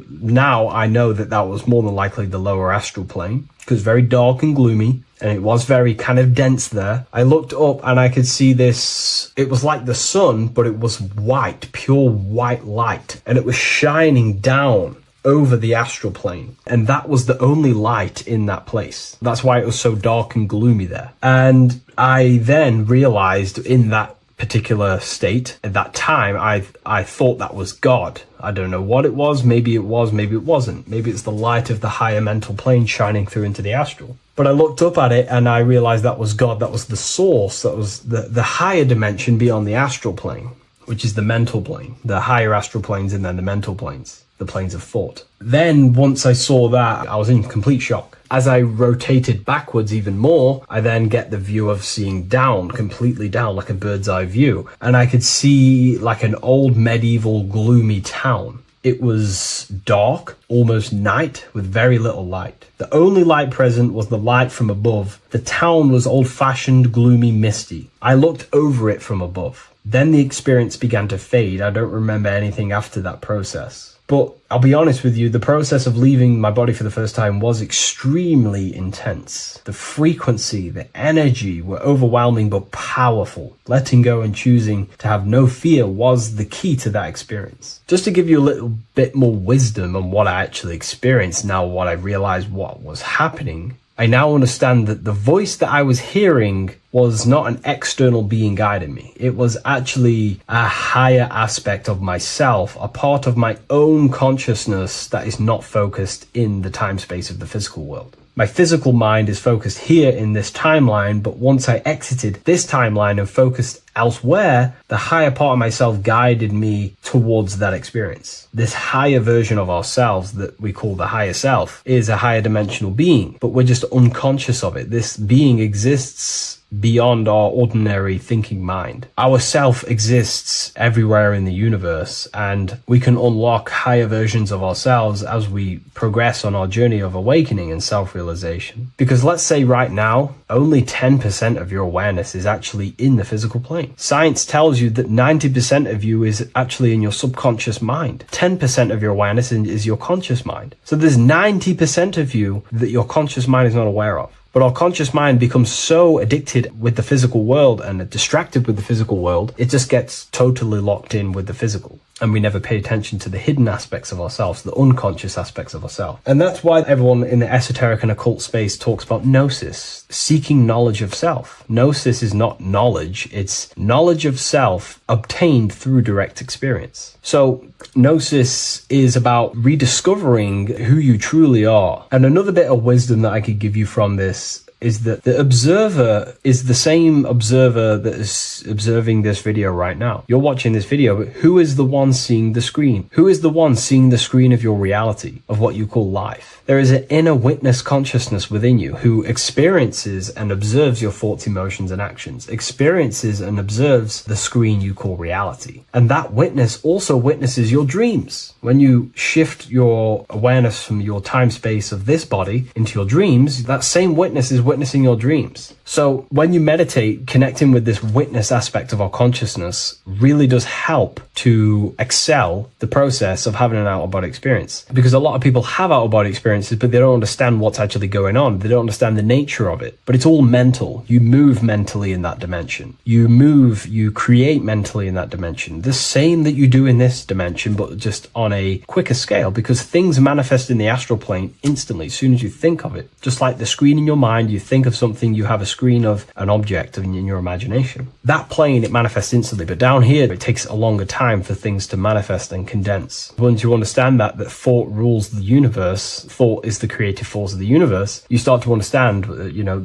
Now I know that was more than likely the lower astral plane because very dark and gloomy. And it was very kind of dense there. I looked up and I could see this. It was like the sun, but it was white, pure white light. And it was shining down over the astral plane. And that was the only light in that place. That's why it was so dark and gloomy there. And I then realized in that particular state, at that time, I thought that was God. I don't know what it was. Maybe it was, maybe it wasn't. Maybe it's the light of the higher mental plane shining through into the astral. But I looked up at it and I realized that was God. That was the source. That was the higher dimension beyond the astral plane, which is the mental plane, the higher astral planes and then the mental planes, the planes of thought. Then once I saw that, I was in complete shock. As I rotated backwards even more, I then get the view of seeing down, completely down, like a bird's eye view. And I could see like an old medieval gloomy town. It was dark, almost night, with very little light. The only light present was the light from above. The town was old-fashioned, gloomy, misty. I looked over it from above. Then the experience began to fade. I don't remember anything after that process. But I'll be honest with you, the process of leaving my body for the first time was extremely intense. The frequency, the energy were overwhelming but powerful. Letting go and choosing to have no fear was the key to that experience. Just to give you a little bit more wisdom on what I actually experienced now, what I realized what was happening, I now understand that the voice that I was hearing was not an external being guiding me. It was actually a higher aspect of myself, a part of my own consciousness that is not focused in the time space of the physical world. My physical mind is focused here in this timeline, but once I exited this timeline and focused elsewhere, the higher part of myself guided me towards that experience. This higher version of ourselves that we call the higher self is a higher dimensional being, but we're just unconscious of it. This being exists beyond our ordinary thinking mind. Our self exists everywhere in the universe, and we can unlock higher versions of ourselves as we progress on our journey of awakening and self-realization. Because let's say right now, only 10% of your awareness is actually in the physical plane. Science tells you that 90% of you is actually in your subconscious mind. 10% of your awareness is your conscious mind. So there's 90% of you that your conscious mind is not aware of. But our conscious mind becomes so addicted with the physical world and distracted with the physical world, it just gets totally locked in with the physical.
and we never pay attention to the hidden aspects of ourselves, the unconscious aspects of ourselves. And that's why everyone in the esoteric and occult space talks about gnosis, seeking knowledge of self. Gnosis is not knowledge, it's knowledge of self obtained through direct experience. So gnosis is about rediscovering who you truly are. And another bit of wisdom that I could give you from this is that the observer is the same observer that is observing this video right now. You're watching this video, but who is the one seeing the screen? Who is the one seeing the screen of your reality, of what you call life? There is an inner witness consciousness within you who experiences and observes your thoughts, emotions, and actions, experiences and observes the screen you call reality. And that witness also witnesses your dreams. When you shift your awareness from your time space of this body into your dreams, that same witness is witnessing your dreams. So when you meditate, connecting with this witness aspect of our consciousness really does help to excel the process of having an out-of-body experience. Because a lot of people have out-of-body experiences, but they don't understand what's actually going on. They don't understand the nature of it. But it's all mental. You move mentally in that dimension. You create mentally in that dimension. The same that you do in this dimension, but just on a quicker scale, because things manifest in the astral plane instantly as soon as you think of it. Just like the screen in your mind, you think of something, you have a screen of an object in your imagination. That plane, it manifests instantly, but down here, it takes a longer time for things to manifest and condense. Once you understand that thought rules the universe, thought is the creative force of the universe, you start to understand,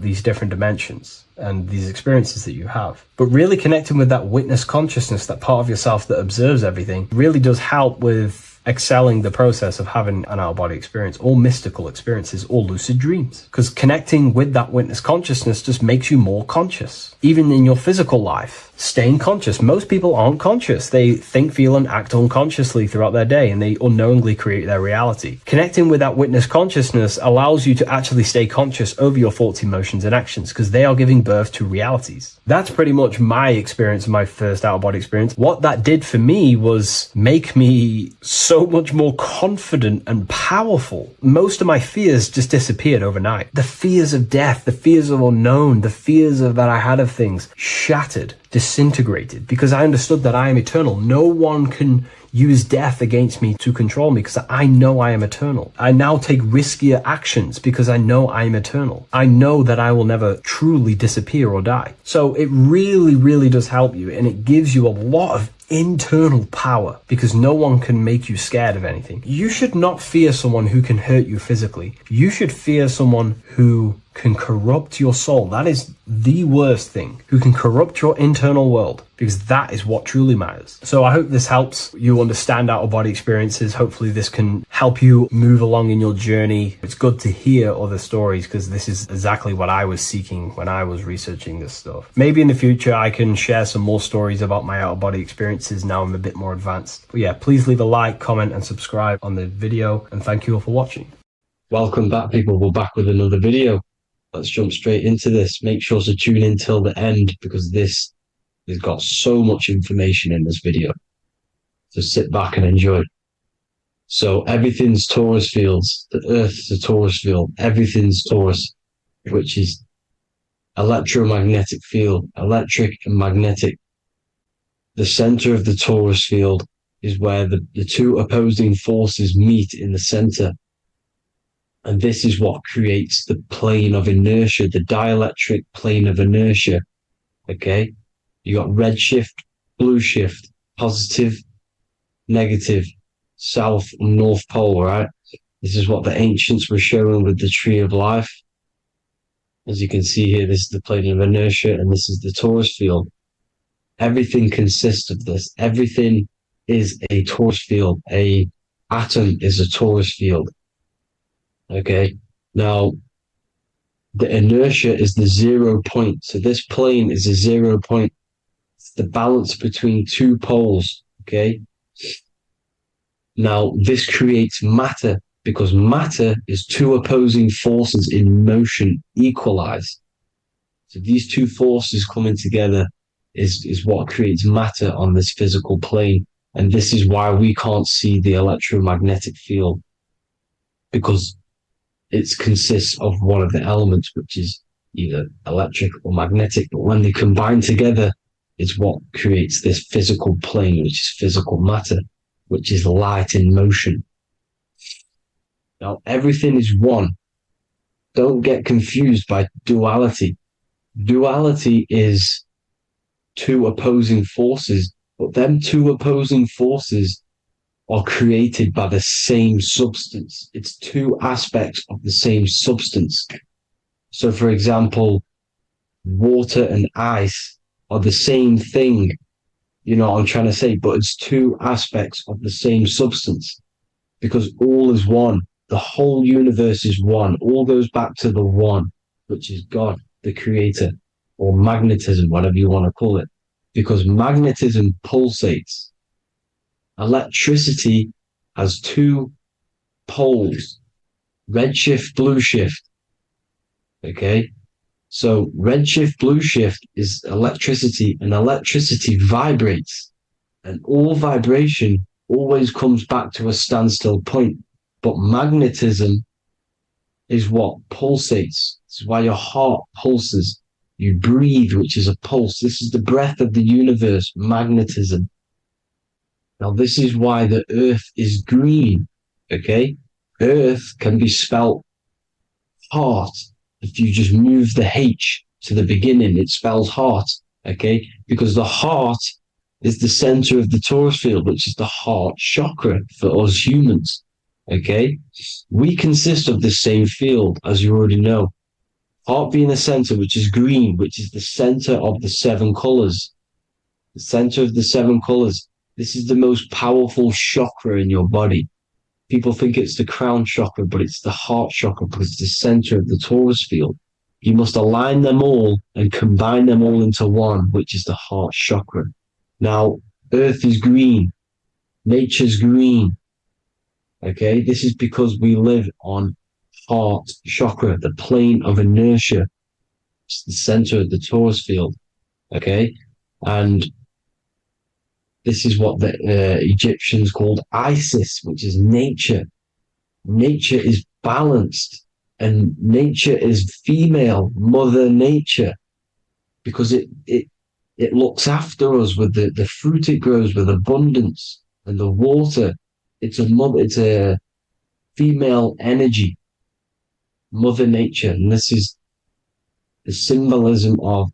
these different dimensions and these experiences that you have. But really connecting with that witness consciousness, that part of yourself that observes everything, really does help with excelling the process of having an out-of-body experience, or mystical experiences, or lucid dreams. Because connecting with that witness consciousness just makes you more conscious. Even in your physical life, staying conscious. Most people aren't conscious. They think, feel, and act unconsciously throughout their day, and they unknowingly create their reality. Connecting with that witness consciousness allows you to actually stay conscious over your thoughts, emotions, and actions, because they are giving birth to realities. That's pretty much my experience, my first out-of-body experience. What that did for me was make me so much more confident and powerful. Most of my fears just disappeared overnight. The fears of death, the fears of unknown, the fears that I had of things shattered, disintegrated, because I understood that I am eternal. No one can use death against me to control me, because I know I am eternal. I now take riskier actions because I know I am eternal. I know that I will never truly disappear or die. So it really, really does help you, and it gives you a lot of internal power, because no one can make you scared of anything. You should not fear someone who can hurt you physically. You should fear someone who can corrupt your soul. That is the worst thing, who can corrupt your internal world, because that is what truly matters. So I hope this helps you understand out-of-body experiences. Hopefully this can help you move along in your journey. It's good to hear other stories, because this is exactly what I was seeking when I was researching this stuff. Maybe in the future I can share some more stories about my out-of-body experiences now I'm a bit more advanced. But yeah, please leave a like, comment, and subscribe on the video, and thank you all for watching.
Welcome back, people. We're back with another video. Let's jump straight into this. Make sure to tune in till the end, because this has got so much information in this video. So sit back and enjoy. So everything's torus fields. The Earth's a torus field. Everything's torus, which is electromagnetic field, electric and magnetic. The center of the torus field is where the two opposing forces meet in the center. And this is what creates the plane of inertia, the dielectric plane of inertia. Okay? You got red shift, blue shift, positive, negative, south and north pole, right? This is what the ancients were showing with the tree of life. As you can see here, this is the plane of inertia, and this is the torus field. Everything consists of this. Everything is a torus field. A atom is a torus field. Okay, now the inertia is the 0 point. So this plane is a 0 point. It's the balance between two poles. Okay, now this creates matter, because matter is two opposing forces in motion equalized. So these two forces coming together is what creates matter on this physical plane. And this is why we can't see the electromagnetic field, because it consists of one of the elements, which is either electric or magnetic. But when they combine together, it's what creates this physical plane, which is physical matter. which is light in motion. Now, everything is one. Don't get confused by duality. Duality is two opposing forces, but them two opposing forces are created by the same substance. It's two aspects of the same substance. So, for example, water and ice are the same thing, you know what I'm trying to say, but it's two aspects of the same substance because all is one. The whole universe is one. All goes back to the one, which is God, the creator, or magnetism, whatever you want to call it, because magnetism pulsates. Electricity has two poles, red shift, blue shift. Okay. So red shift, blue shift is electricity, and electricity vibrates, and all vibration always comes back to a standstill point. But magnetism is what pulsates. This is why your heart pulses. You breathe, which is a pulse. This is the breath of the universe, magnetism. Now, this is why the earth is green, okay? Earth can be spelt heart. If you just move the H to the beginning, it spells heart, okay? Because the heart is the center of the torus field, which is the heart chakra for us humans, okay? We consist of the same field, as you already know. Heart being the center, which is green, which is the center of the seven colors. The center of the seven colors. This is the most powerful chakra in your body. People think it's the crown chakra, but it's the heart chakra because it's the center of the torus field. You must align them all and combine them all into one, which is the heart chakra. Now, earth is green. Nature's green. Okay, this is because we live on heart chakra, the plane of inertia. It's the center of the torus field. Okay, and this is what the Egyptians called Isis, which is nature. Nature is balanced, and nature is female, Mother Nature, because it looks after us with the fruit it grows with abundance and the water. It's a female energy, Mother Nature, and this is the symbolism of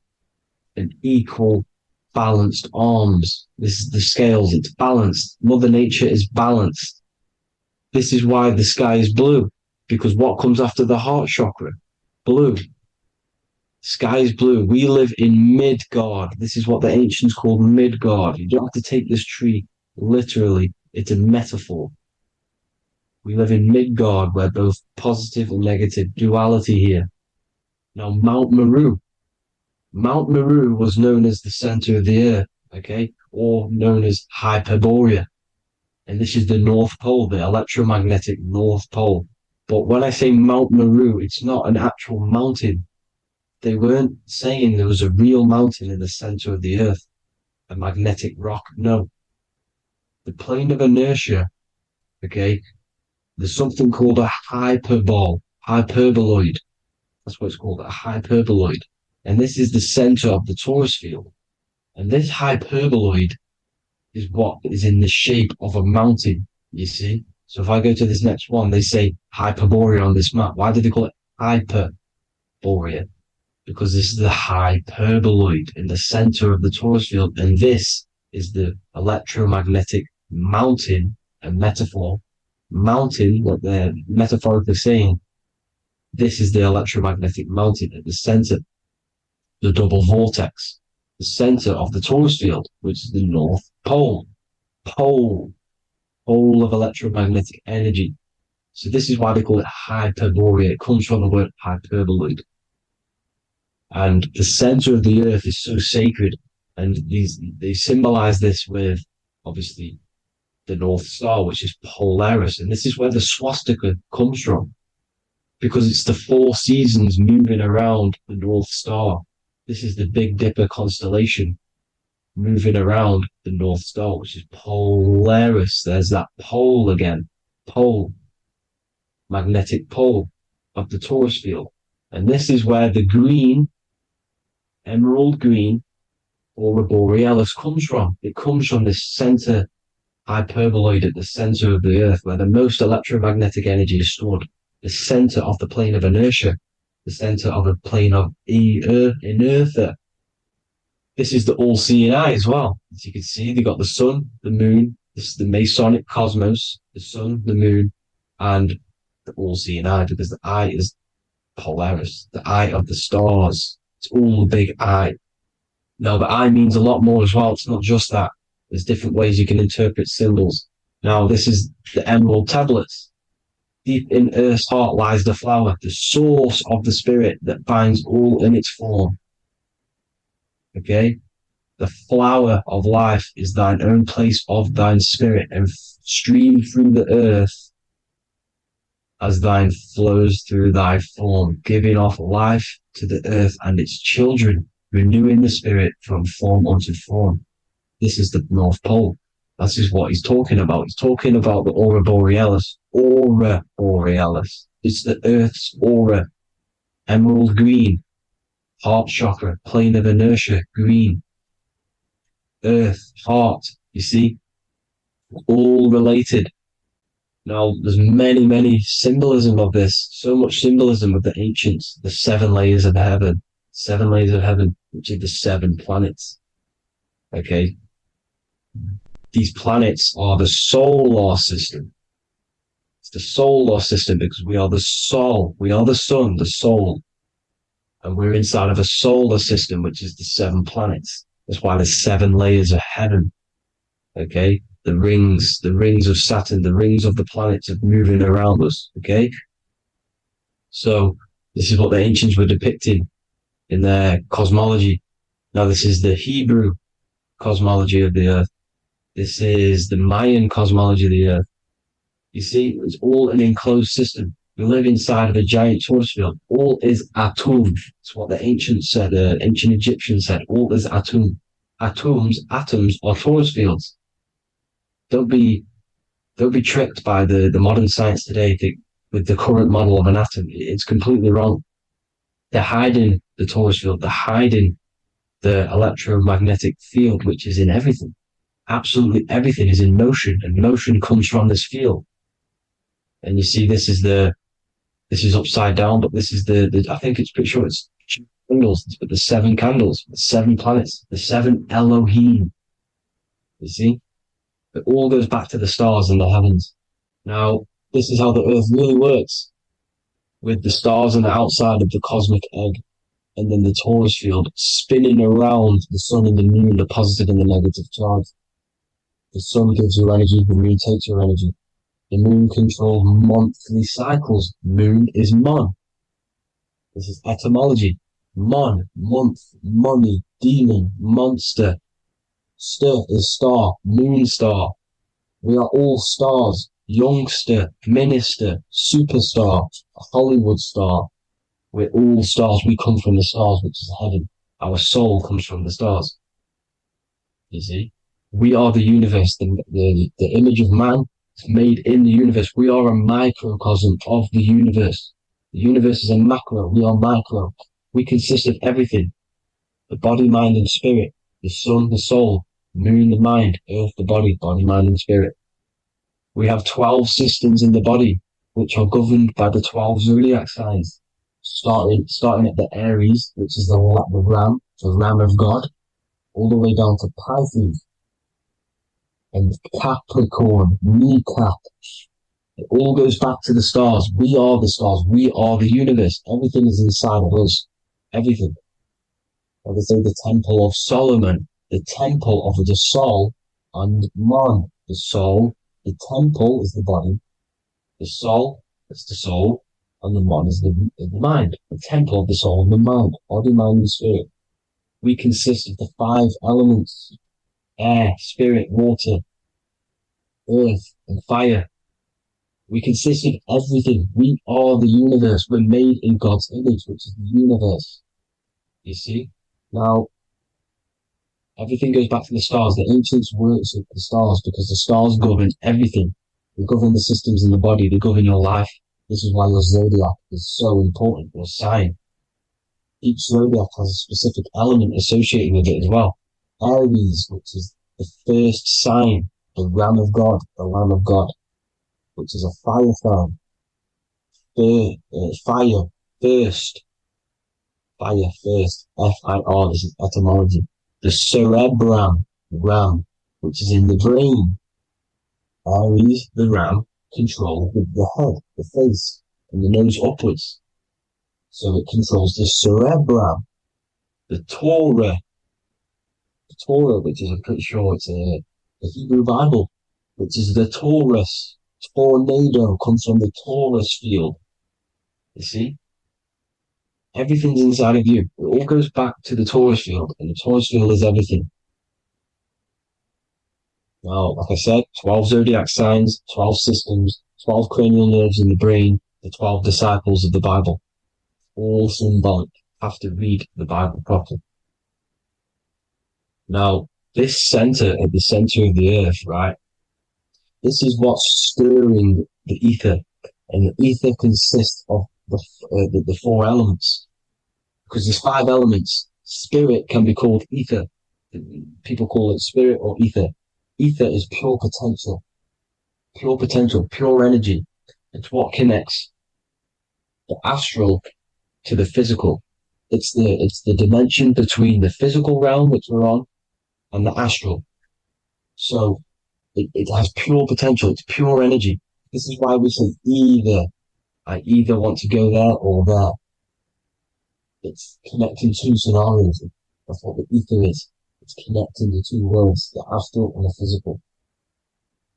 an equal balanced arms. This is the scales, it's balanced. Mother Nature is balanced. This is why the sky is blue, because what comes after the heart chakra? Blue. Sky is blue. We live in Midgard. This is what the ancients called Midgard. You don't have to take this tree literally. It's a metaphor. We live in Midgard, where both positive and negative duality here. Now, Mount Meru. Mount Meru was known as the center of the earth, okay, or known as Hyperborea. And this is the North Pole, the electromagnetic North Pole. But when I say Mount Meru, it's not an actual mountain. They weren't saying there was a real mountain in the center of the earth, a magnetic rock. No. The plane of inertia, okay, there's something called a hyperboloid. That's what it's called, a hyperboloid. And this is the center of the torus field. And this hyperboloid is what is in the shape of a mountain, you see? So if I go to this next one, they say Hyperborea on this map. Why did they call it Hyperborea? Because this is the hyperboloid in the center of the torus field. And this is the electromagnetic mountain, a metaphor. Mountain, what they're metaphorically saying, this is the electromagnetic mountain at the center, the double vortex, the center of the torus field, which is the North Pole. Pole of electromagnetic energy. So this is why they call it Hyperborea. It comes from the word hyperboloid. And the center of the earth is so sacred. And they symbolize this with, obviously, the North Star, which is Polaris. And this is where the swastika comes from, because it's the four seasons moving around the North Star. This is the Big Dipper constellation moving around the North Star, which is Polaris. There's that pole again. Pole. Magnetic pole of the torus field. And this is where the green, emerald green, aurora borealis comes from. It comes from this center hyperboloid at the center of the Earth, where the most electromagnetic energy is stored, the center of the plane of inertia, the center of the plane of inertia. This is the all-seeing eye as well. As you can see, they've got the sun, the moon, this is the Masonic cosmos, the sun, the moon, and the all-seeing eye, because the eye is Polaris, the eye of the stars. It's all a big eye. Now, the eye means a lot more as well. It's not just that. There's different ways you can interpret symbols. Now, this is the emerald tablets. Deep in Earth's heart lies the flower, the source of the spirit that binds all in its form. Okay? The flower of life is thine own place of thine spirit, and stream through the earth as thine flows through thy form, giving off life to the earth and its children, renewing the spirit from form unto form. This is the North Pole. That is what he's talking about. He's talking about the aura borealis. Aura borealis. It's the earth's aura. Emerald green. Heart chakra. Plane of inertia. Green. Earth. Heart. You see? All related. Now, there's many symbolism of this. So much symbolism of the ancients. The 7 layers of heaven. 7 layers of heaven, which are the 7 planets. Okay? These planets are the solar system. It's the solar system because we are the soul. We are the sun, the soul. And we're inside of a solar system, which is the 7 planets. That's why there's 7 layers of heaven. Okay? The rings of Saturn, the rings of the planets are moving around us. Okay? So this is what the ancients were depicting in their cosmology. Now this is the Hebrew cosmology of the earth. This is the Mayan cosmology of the earth. You see, it's all an enclosed system. We live inside of a giant torus field. All is atum. It's what the ancients said, ancient Egyptians said. All is atum. Atoms are torus fields. Don't be tricked by the modern science today with the current model of an atom. It's completely wrong. They're hiding the torus field. They're hiding the electromagnetic field, which is in everything. Absolutely everything is in motion, and motion comes from this field. And you see, this is upside down, but this is the I think it's pretty sure it's candles, but the 7 candles, the 7 planets, the 7 Elohim. You see, it all goes back to the stars and the heavens. Now, this is how the earth really works, with the stars on the outside of the cosmic egg, and then the torus field spinning around the sun and the moon, the positive and the negative charge. The sun gives you energy, the moon takes your energy. The moon controls monthly cycles. Moon is mon. This is etymology. Mon, month, money, demon, monster. Stir is star, moon star. We are all stars. Youngster, minister, superstar, Hollywood star. We're all stars. We come from the stars, which is heaven. Our soul comes from the stars. You see? We are the universe, the image of man is made in the universe. We are a microcosm of the universe. The universe is a macro, we are micro. We consist of everything. The body, mind, and spirit. The sun, the soul. Moon, the mind. Earth, the body, mind, and spirit. We have 12 systems in the body, which are governed by the 12 zodiac signs. Starting at the Aries, which is the ram, the ram of God, all the way down to Pisces. And Capricorn, kneecap. It all goes back to the stars. We are the stars. We are the universe. Everything is inside of us. Everything. Like I say, the Temple of Solomon, the Temple of the Soul, and man, the soul. The temple is the body. The soul is the soul, and the man is the mind. The temple of the soul and the mind. Body, mind, and spirit. We consist of the 5 elements. Air, spirit, water, earth, and fire. We consist of everything. We are the universe. We're made in God's image, which is the universe. You see? Now, everything goes back to the stars. The ancients worship the stars because the stars govern everything. They govern the systems in the body. They govern your life. This is why your zodiac is so important, your sign. Each zodiac has a specific element associated with it as well. Aries, which is the first sign
the Ram of God, the Lamb of God, which is a fire sign, fire first, fire first, F-I-R, this is etymology. The cerebrum, ram, which is in the brain. Aries, the ram, control the head, the face, and the nose upwards. So it controls the cerebrum. The Torah, which is, I'm pretty sure it's the Hebrew Bible, which is the Taurus. Tornado comes from the Taurus field. You see? Everything's inside of you. It all goes back to the Taurus field, and the Taurus field is everything. Now, like I said, 12 zodiac signs, 12 systems, 12 cranial nerves in the brain, the 12 disciples of the Bible. All symbolic. Have to read the Bible properly. Now, this center at the center of the earth, right? This is what's stirring the ether. And the ether consists of the four elements. Because there's 5 elements. Spirit can be called ether. People call it spirit or ether. Ether is pure potential, pure energy. It's what connects the astral to the physical. It's the dimension between the physical realm, which we're on, and the astral. So it has pure potential. It's pure energy. This is why we say either. I either want to go there or there. It's connecting 2 scenarios. That's what the ether is. It's connecting the 2 worlds, the astral and the physical.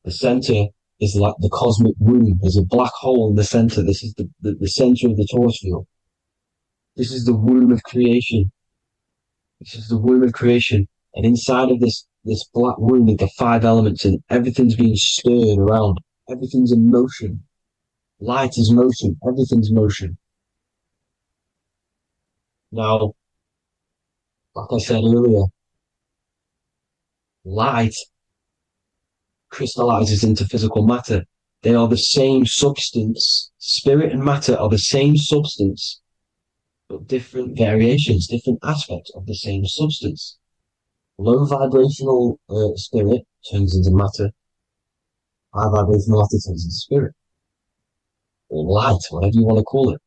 The center is like the cosmic womb. There's a black hole in the center. This is the center of the Taurus field. This is the womb of creation. This is the womb of creation. And inside of this black womb with the 5 elements, and everything's being stirred around. Everything's in motion. Light is motion. Everything's motion. Now, like I said earlier, light crystallizes into physical matter. They are the same substance. Spirit and matter are the same substance, but different variations, different aspects of the same substance. Low vibrational spirit turns into matter. High vibrational matter turns into spirit. Or light, whatever you want to call it.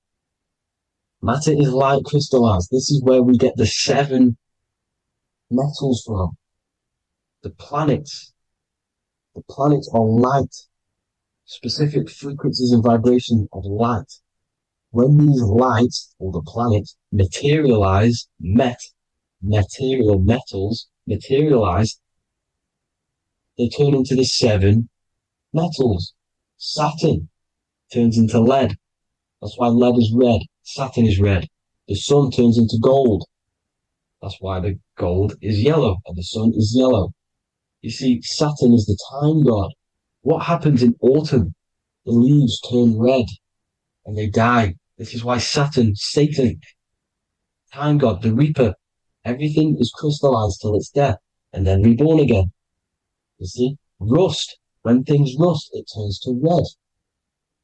Matter is light crystallized. This is where we get the 7 metals from. The planets. The planets are light. Specific frequencies and vibrations of light. When these lights, or the planets, materialize, material metals materialize, they turn into the 7 metals. Saturn turns into lead. That's why lead is red. Saturn is red. The sun turns into gold. That's why the gold is yellow and the sun is yellow. You see, Saturn is the time god. What happens in autumn? The leaves turn red and they die. This is why Satan, time god, the reaper, everything is crystallized till it's death and then reborn again. You see, rust. When things rust, it turns to red.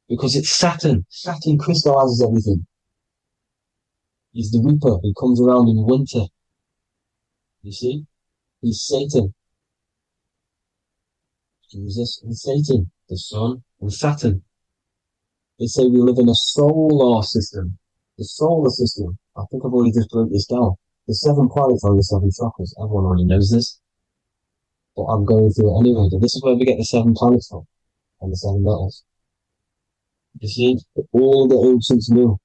Because it's Saturn. Saturn crystallizes everything. He's the reaper who comes around in winter. You see? He's Satan. Jesus and Satan, the sun and Saturn. They say we live in a solar system. The solar system. I think I've already just broke this down. The 7 planets are the 7 chakras. Everyone already knows this. But I'm going through it anyway. But this is where we get the 7 planets from. And the 7 metals. You see, all the ancients knew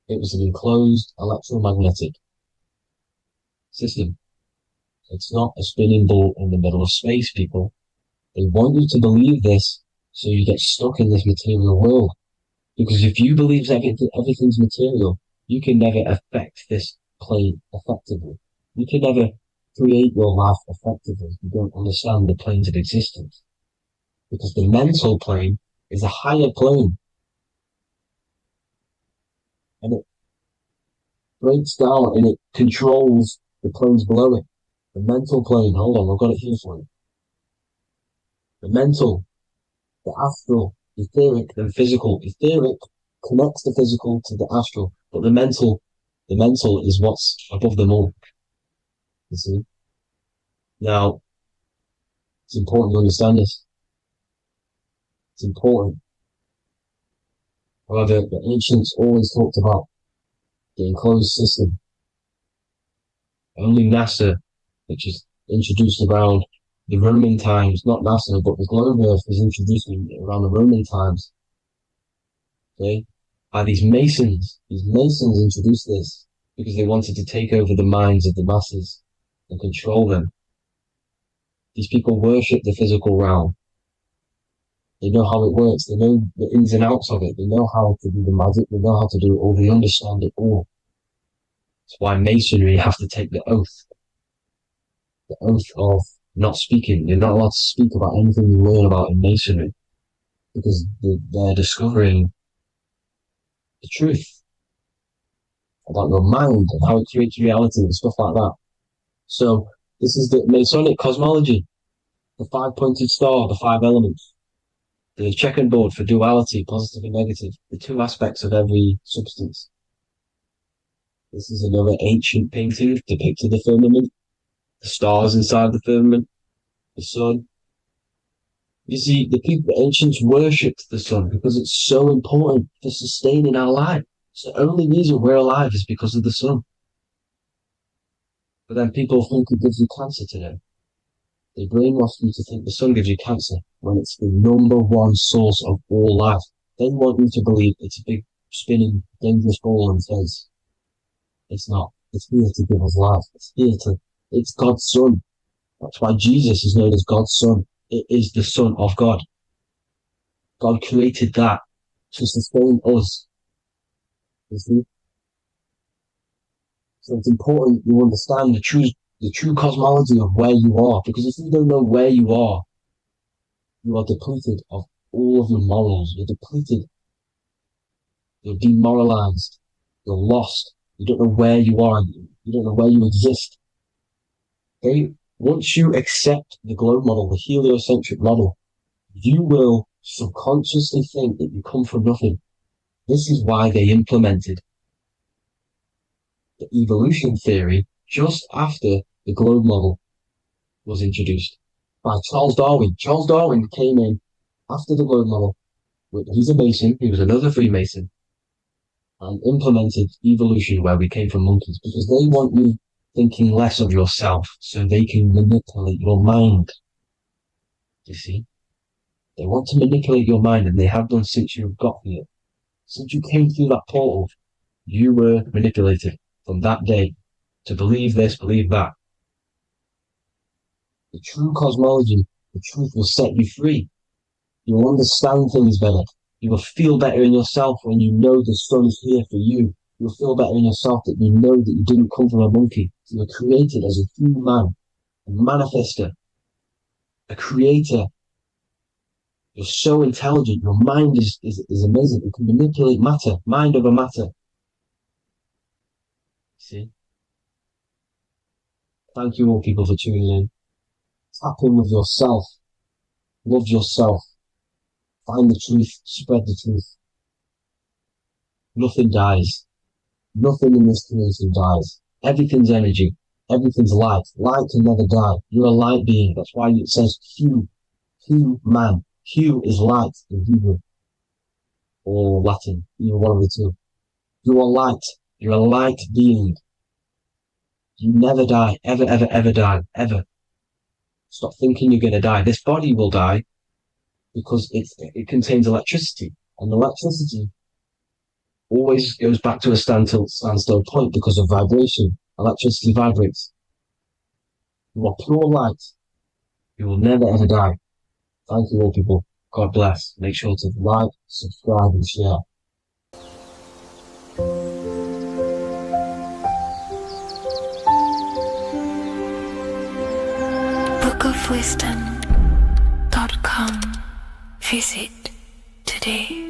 it was an enclosed electromagnetic system. It's not a spinning ball in the middle of space, people. They want you to believe this so you get stuck in this material world. Because if you believe everything's material, you can never affect this plane effectively. You can never create your life effectively if you don't understand the planes of existence. Because the mental plane is a higher plane. And it breaks down and it controls the planes below it. The mental plane, hold on, I've got it here for you. The mental, the astral, etheric, and physical. Etheric connects the physical to the astral, but the mental is what's above them all. You see? Now, It's important to understand this. It's important. However, the ancients always talked about the enclosed system. Only NASA, which is introduced around the Roman times, not NASA, but the globe Earth was introduced around the Roman times. Okay? By these Masons. These Masons introduced this because they wanted to take over the minds of the masses and control them. These people worship the physical realm. They know how it works. They know the ins and outs of it. They know how to do the magic. They know how to do it all. They understand it all. That's why Masonry have to take the oath of not speaking. You're not allowed to speak about anything you learn about in Masonry because they're discovering the truth about your mind and how it creates reality and stuff like that. So this is the Masonic cosmology, the five-pointed star, the five elements, the checkerboard for duality, positive and negative, the two aspects of every substance. This is another ancient painting depicting the firmament, the stars inside the firmament, the sun. You see, the ancients worshipped the sun because it's so important for sustaining our life. It's the only reason we're alive is because of the sun. But then people think it gives you cancer today. They brainwash you to think the sun gives you cancer when it's the number one source of all life. They want you to believe it's a big, spinning, dangerous ball and says, it's not. It's here to give us life. It's God's son. That's why Jesus is known as God's son. It is the Son of God. God created that to sustain us. You see? So it's important you understand the true cosmology of where you are, because if you don't know where you are depleted of all of your morals. You're depleted. You're demoralized. You're lost. You don't know where you are. You don't know where you exist. Okay? Once you accept the globe model, the heliocentric model, you will subconsciously think that you come from nothing. This is why they implemented the evolution theory just after the globe model was introduced by Charles Darwin. Charles Darwin came in after the globe model. He's a Mason, he was another Freemason, and implemented evolution where we came from monkeys because they want you thinking less of yourself so they can manipulate your mind. You see? They want to manipulate your mind, and they have done since you got here. Since you came through that portal, you were manipulated from that day to believe this, believe that. The true cosmology, the truth will set you free. You'll understand things better. You will feel better in yourself when you know the sun is here for you. You'll feel better in yourself that you know that you didn't come from a monkey. You were created as a human, a manifester, a creator. You're so intelligent. Your mind is amazing. You can manipulate matter, mind over matter. See? Thank you all people for tuning in. Tap in with yourself. Love yourself. Find the truth. Spread the truth. Nothing dies. Nothing in this creation dies. Everything's energy. Everything's light. Light can never die. You're a light being. That's why it says Hu. Hu man. Hu is light in Hebrew. Or Latin. Either one of the two. You are light. You're a light being. You never die. Ever, ever, ever die. Ever. Stop thinking you're going to die. This body will die because it contains electricity. And electricity always goes back to a standstill point because of vibration. Electricity vibrates. You are pure light. You will never ever die. Thank you all people. God bless. Make sure to like, subscribe and share.
bookofwisdom.com. Visit today.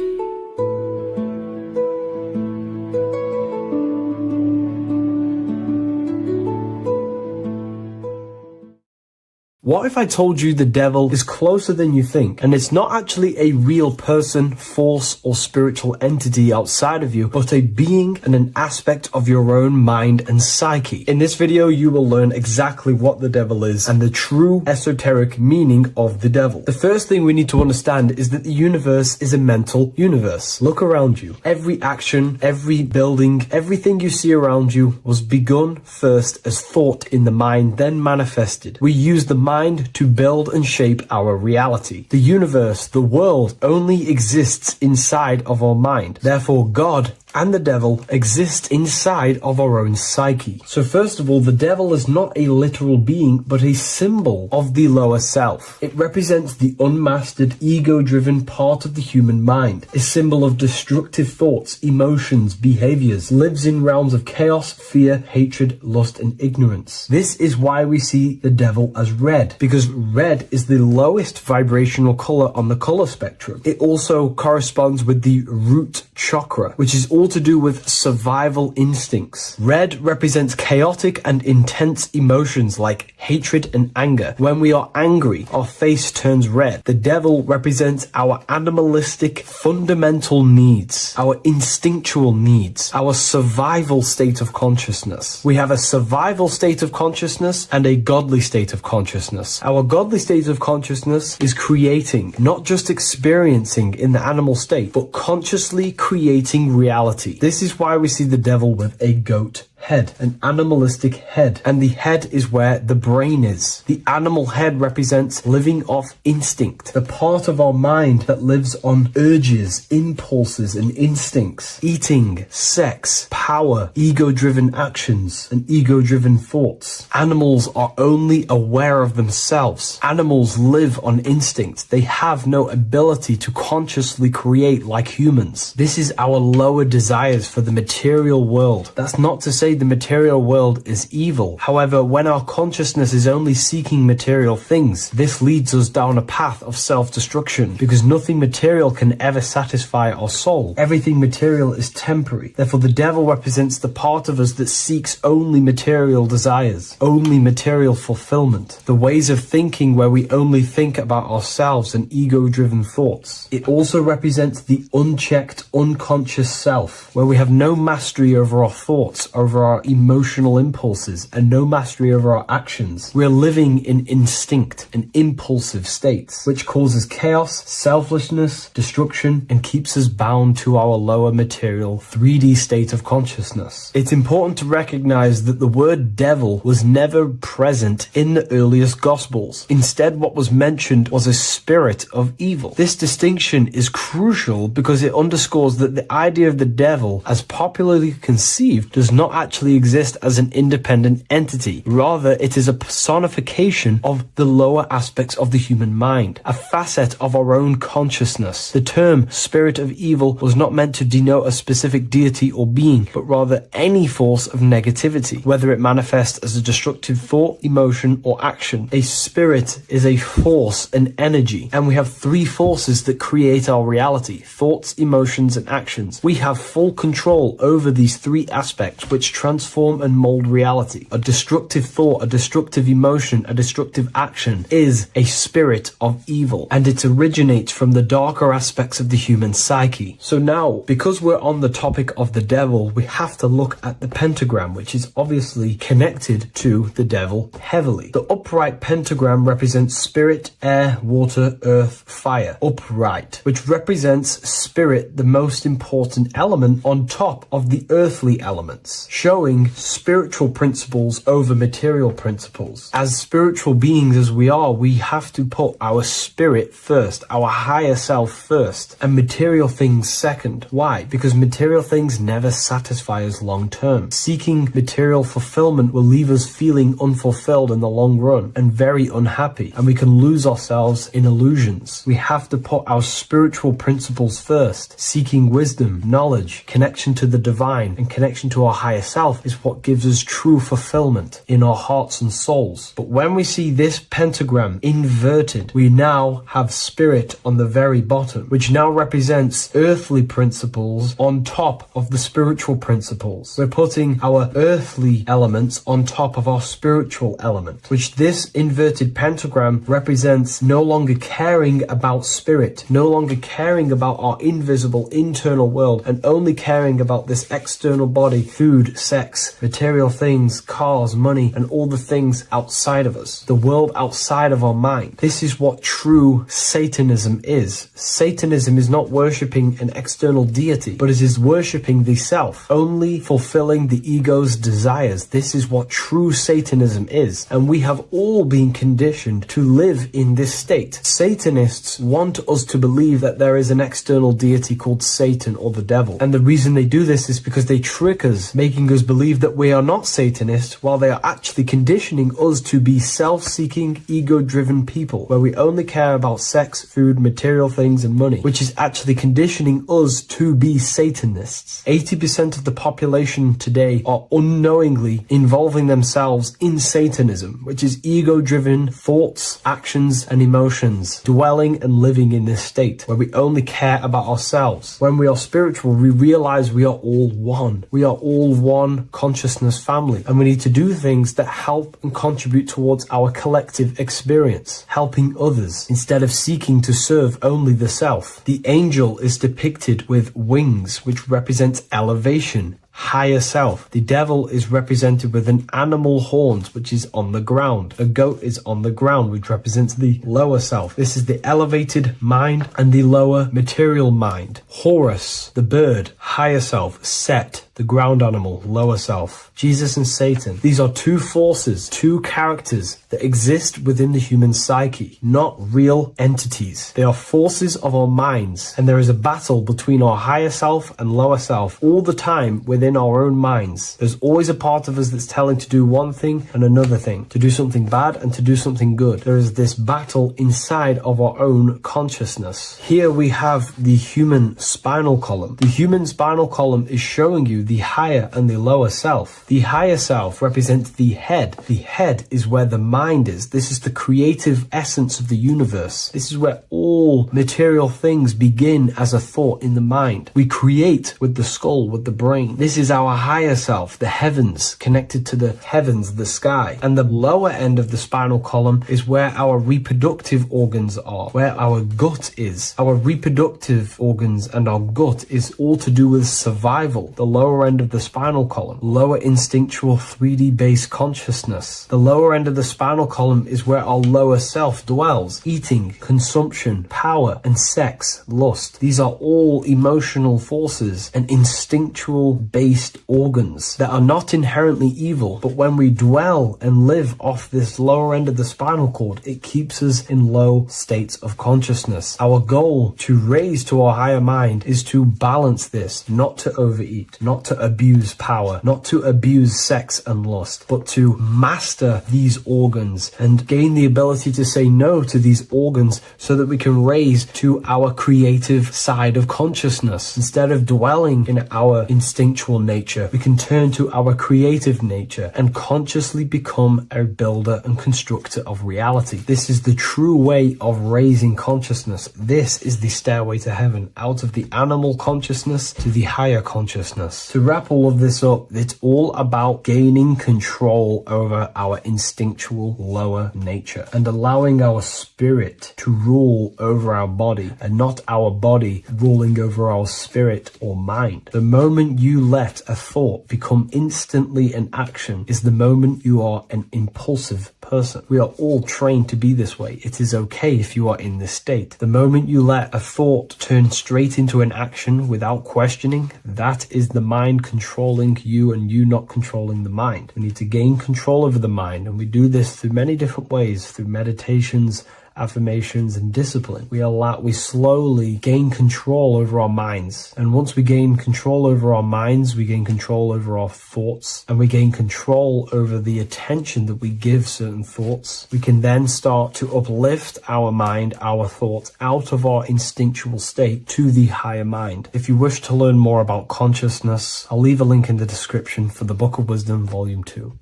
What if I told you the devil is closer than you think, and it's not actually a real person, force, or spiritual entity outside of you, but a being and an aspect of your own mind and psyche? In this video, you will learn exactly what the devil is and the true esoteric meaning of the devil. The first thing we need to understand is that the universe is a mental universe. Look around you. Every action, every building, everything you see around you was begun first as thought in the mind, then manifested. We use the mind to build and shape our reality. The universe, the world, only exists inside of our mind. Therefore, God and the devil exist inside of our own psyche. So first of all, the devil is not a literal being, but a symbol of the lower self. It represents the unmastered, ego-driven part of the human mind, a symbol of destructive thoughts, emotions, behaviors, lives in realms of chaos, fear, hatred, lust, and ignorance. This is why we see the devil as red, because red is the lowest vibrational color on the color spectrum. It also corresponds with the root chakra, which is all to do with survival instincts. Red represents chaotic and intense emotions like hatred and anger. When we are angry, our face turns red. The devil represents our animalistic fundamental needs, our instinctual needs, our survival state of consciousness. We have a survival state of consciousness and a godly state of consciousness. Our godly state of consciousness is creating, not just experiencing in the animal state, but consciously creating reality. This is why we see the devil with a goat head, an animalistic head, and the head is where the brain is. The animal head represents living off instinct, the part of our mind that lives on urges, impulses, and instincts, eating, sex, power, ego-driven actions, and ego-driven thoughts. Animals are only aware of themselves. Animals live on instinct. They have no ability to consciously create like humans. This is our lower desires for the material world. That's not to say the material world is evil. However, when our consciousness is only seeking material things, this leads us down a path of self-destruction, because nothing material can ever satisfy our soul. Everything material is temporary. Therefore, the devil represents the part of us that seeks only material desires, only material fulfillment, the ways of thinking where we only think about ourselves and ego-driven thoughts. It also represents the unchecked, unconscious self, where we have no mastery over our thoughts, over our emotional impulses, and no mastery over our actions. We're living in instinct and impulsive states, which causes chaos, selflessness, destruction, and keeps us bound to our lower material 3D state of consciousness. It's important to recognize that the word devil was never present in the earliest Gospels. Instead, what was mentioned was a spirit of evil. This distinction is crucial because it underscores that the idea of the devil, as popularly conceived, does not actually exist as an independent entity. Rather, it is a personification of the lower aspects of the human mind, a facet of our own consciousness. The term spirit of evil was not meant to denote a specific deity or being, but rather any force of negativity, whether it manifests as a destructive thought, emotion, or action. A spirit is a force, an energy, and we have three forces that create our reality: thoughts, emotions, and actions. We have full control over these three aspects, which transform and mold reality. A destructive thought, a destructive emotion, a destructive action is a spirit of evil, and it originates from the darker aspects of the human psyche. So now, because we're on the topic of the devil, we have to look at the pentagram, which is obviously connected to the devil heavily. The upright pentagram represents spirit, air, water, earth, fire. Upright, which represents spirit, the most important element on top of the earthly elements, showing spiritual principles over material principles. As spiritual beings as we are, we have to put our spirit first, our higher self first, and material things second. Why? Because material things never satisfy us long term. Seeking material fulfillment will leave us feeling unfulfilled in the long run and very unhappy, and we can lose ourselves in illusions. We have to put our spiritual principles first, seeking wisdom, knowledge, connection to the divine, and connection to our higher self self is what gives us true fulfillment in our hearts and souls. But when we see this pentagram inverted, we now have spirit on the very bottom, which now represents earthly principles on top of the spiritual principles. We're putting our earthly elements on top of our spiritual element, which this inverted pentagram represents no longer caring about spirit, no longer caring about our invisible internal world, and only caring about this external body, food, sex, material things, cars, money, and all the things outside of us, the world outside of our mind. This is what true Satanism is. Satanism is not worshipping an external deity, but it is worshipping the self, only fulfilling the ego's desires. This is what true Satanism is, and we have all been conditioned to live in this state. Satanists want us to believe that there is an external deity called Satan or the devil, and the reason they do this is because they trick us, making us believe that we are not Satanists, while they are actually conditioning us to be self-seeking, ego-driven people, where we only care about sex, food, material things, and money, which is actually conditioning us to be Satanists. 80% of the population today are unknowingly involving themselves in Satanism, which is ego-driven thoughts, actions, and emotions, dwelling and living in this state, where we only care about ourselves. When we are spiritual, we realize we are all one. We are all one consciousness family, and we need to do things that help and contribute towards our collective experience, helping others, instead of seeking to serve only the self. The angel is depicted with wings, which represents elevation, higher self. The devil is represented with an animal horns, which is on the ground. A goat is on the ground, which represents the lower self. This is the elevated mind and the lower material mind. Horus, the bird, higher self. Set, the ground animal, lower self. Jesus and Satan. These are two forces, two characters that exist within the human psyche, not real entities. They are forces of our minds, and there is a battle between our higher self and lower self all the time within our own minds. There's always a part of us that's telling to do one thing and another thing, to do something bad and to do something good. There is this battle inside of our own consciousness. Here we have the human spinal column. The human spinal column is showing you the higher and the lower self. The higher self represents the head. The head is where the mind is. This is the creative essence of the universe. This is where all material things begin as a thought in the mind. We create with the skull, with the brain. This is our higher self, the heavens, connected to the heavens, the sky. And the lower end of the spinal column is where our reproductive organs are, where our gut is. Our reproductive organs and our gut is all to do with survival. The lower end of the spinal column, lower instinctual 3D based consciousness. The lower end of the spinal column is where our lower self dwells. Eating, consumption, power, and sex, lust. These are all emotional forces and instinctual based organs that are not inherently evil, but when we dwell and live off this lower end of the spinal cord, it keeps us in low states of consciousness. Our goal to raise to our higher mind is to balance this, not to overeat, not to abuse power, not to abuse sex and lust, but to master these organs and gain the ability to say no to these organs so that we can raise to our creative side of consciousness. Instead of dwelling in our instinctual nature, we can turn to our creative nature and consciously become a builder and constructor of reality. This is the true way of raising consciousness. This is the stairway to heaven, out of the animal consciousness to the higher consciousness. To wrap all of this up, it's all about gaining control over our instinctual lower nature and allowing our spirit to rule over our body and not our body ruling over our spirit or mind. The moment you let a thought become instantly an action is the moment you are an impulsive person. We are all trained to be this way. It is okay if you are in this state. The moment you let a thought turn straight into an action without questioning, that is the mind controlling you and you not controlling the mind. We need to gain control over the mind, and we do this through many different ways, through meditations, affirmations, and discipline, we slowly gain control over our minds. And once we gain control over our minds, we gain control over our thoughts, and we gain control over the attention that we give certain thoughts. We can then start to uplift our mind, our thoughts, out of our instinctual state to the higher mind. If you wish to learn more about consciousness, I'll leave a link in the description for the Book of Wisdom, Volume 2.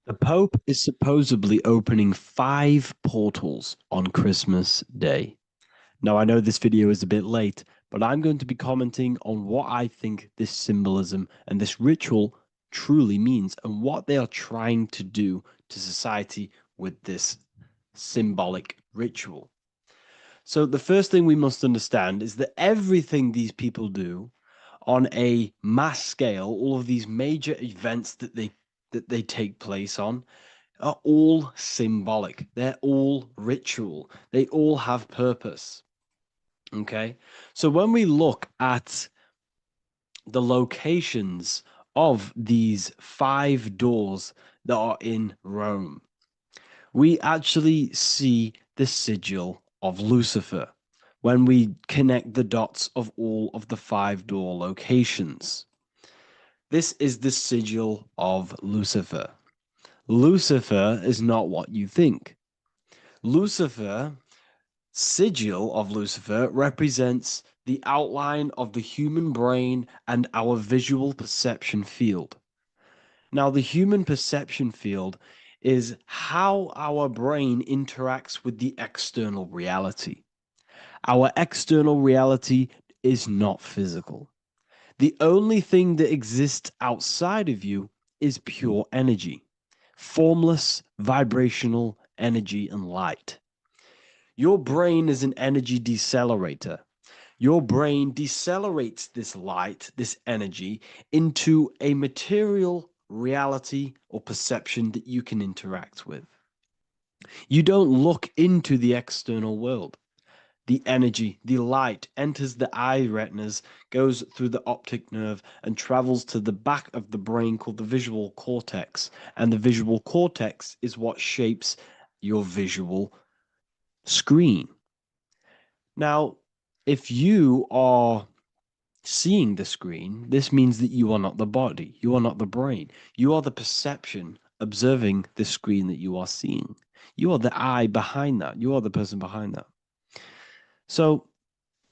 The Pope is supposedly opening 5 portals on Christmas Day. Now, I know this video is a bit late, but I'm going to be commenting on what I think this symbolism and this ritual truly means and what they are trying to do to society with this symbolic ritual. So the first thing we must understand is that everything these people do on a mass scale, all of these major events that they take place on, are all symbolic. They're all ritual. They all have purpose. Okay? So when we look at the locations of these 5 doors that are in Rome, we actually see the sigil of Lucifer when we connect the dots of all of the 5 door locations. This is the sigil of Lucifer. Lucifer is not what you think. Sigil of Lucifer represents the outline of the human brain and our visual perception field. Now, the human perception field is how our brain interacts with the external reality. Our external reality is not physical. The only thing that exists outside of you is pure energy, formless, vibrational energy and light. Your brain is an energy decelerator. Your brain decelerates this light, this energy, into a material reality or perception that you can interact with. You don't look into the external world. The energy, the light, enters the eye retinas, goes through the optic nerve, and travels to the back of the brain called the visual cortex. And the visual cortex is what shapes your visual screen. Now, if you are seeing the screen, this means that you are not the body, you are not the brain, you are the perception observing the screen that you are seeing. You are the eye behind that, you are the person behind that. So,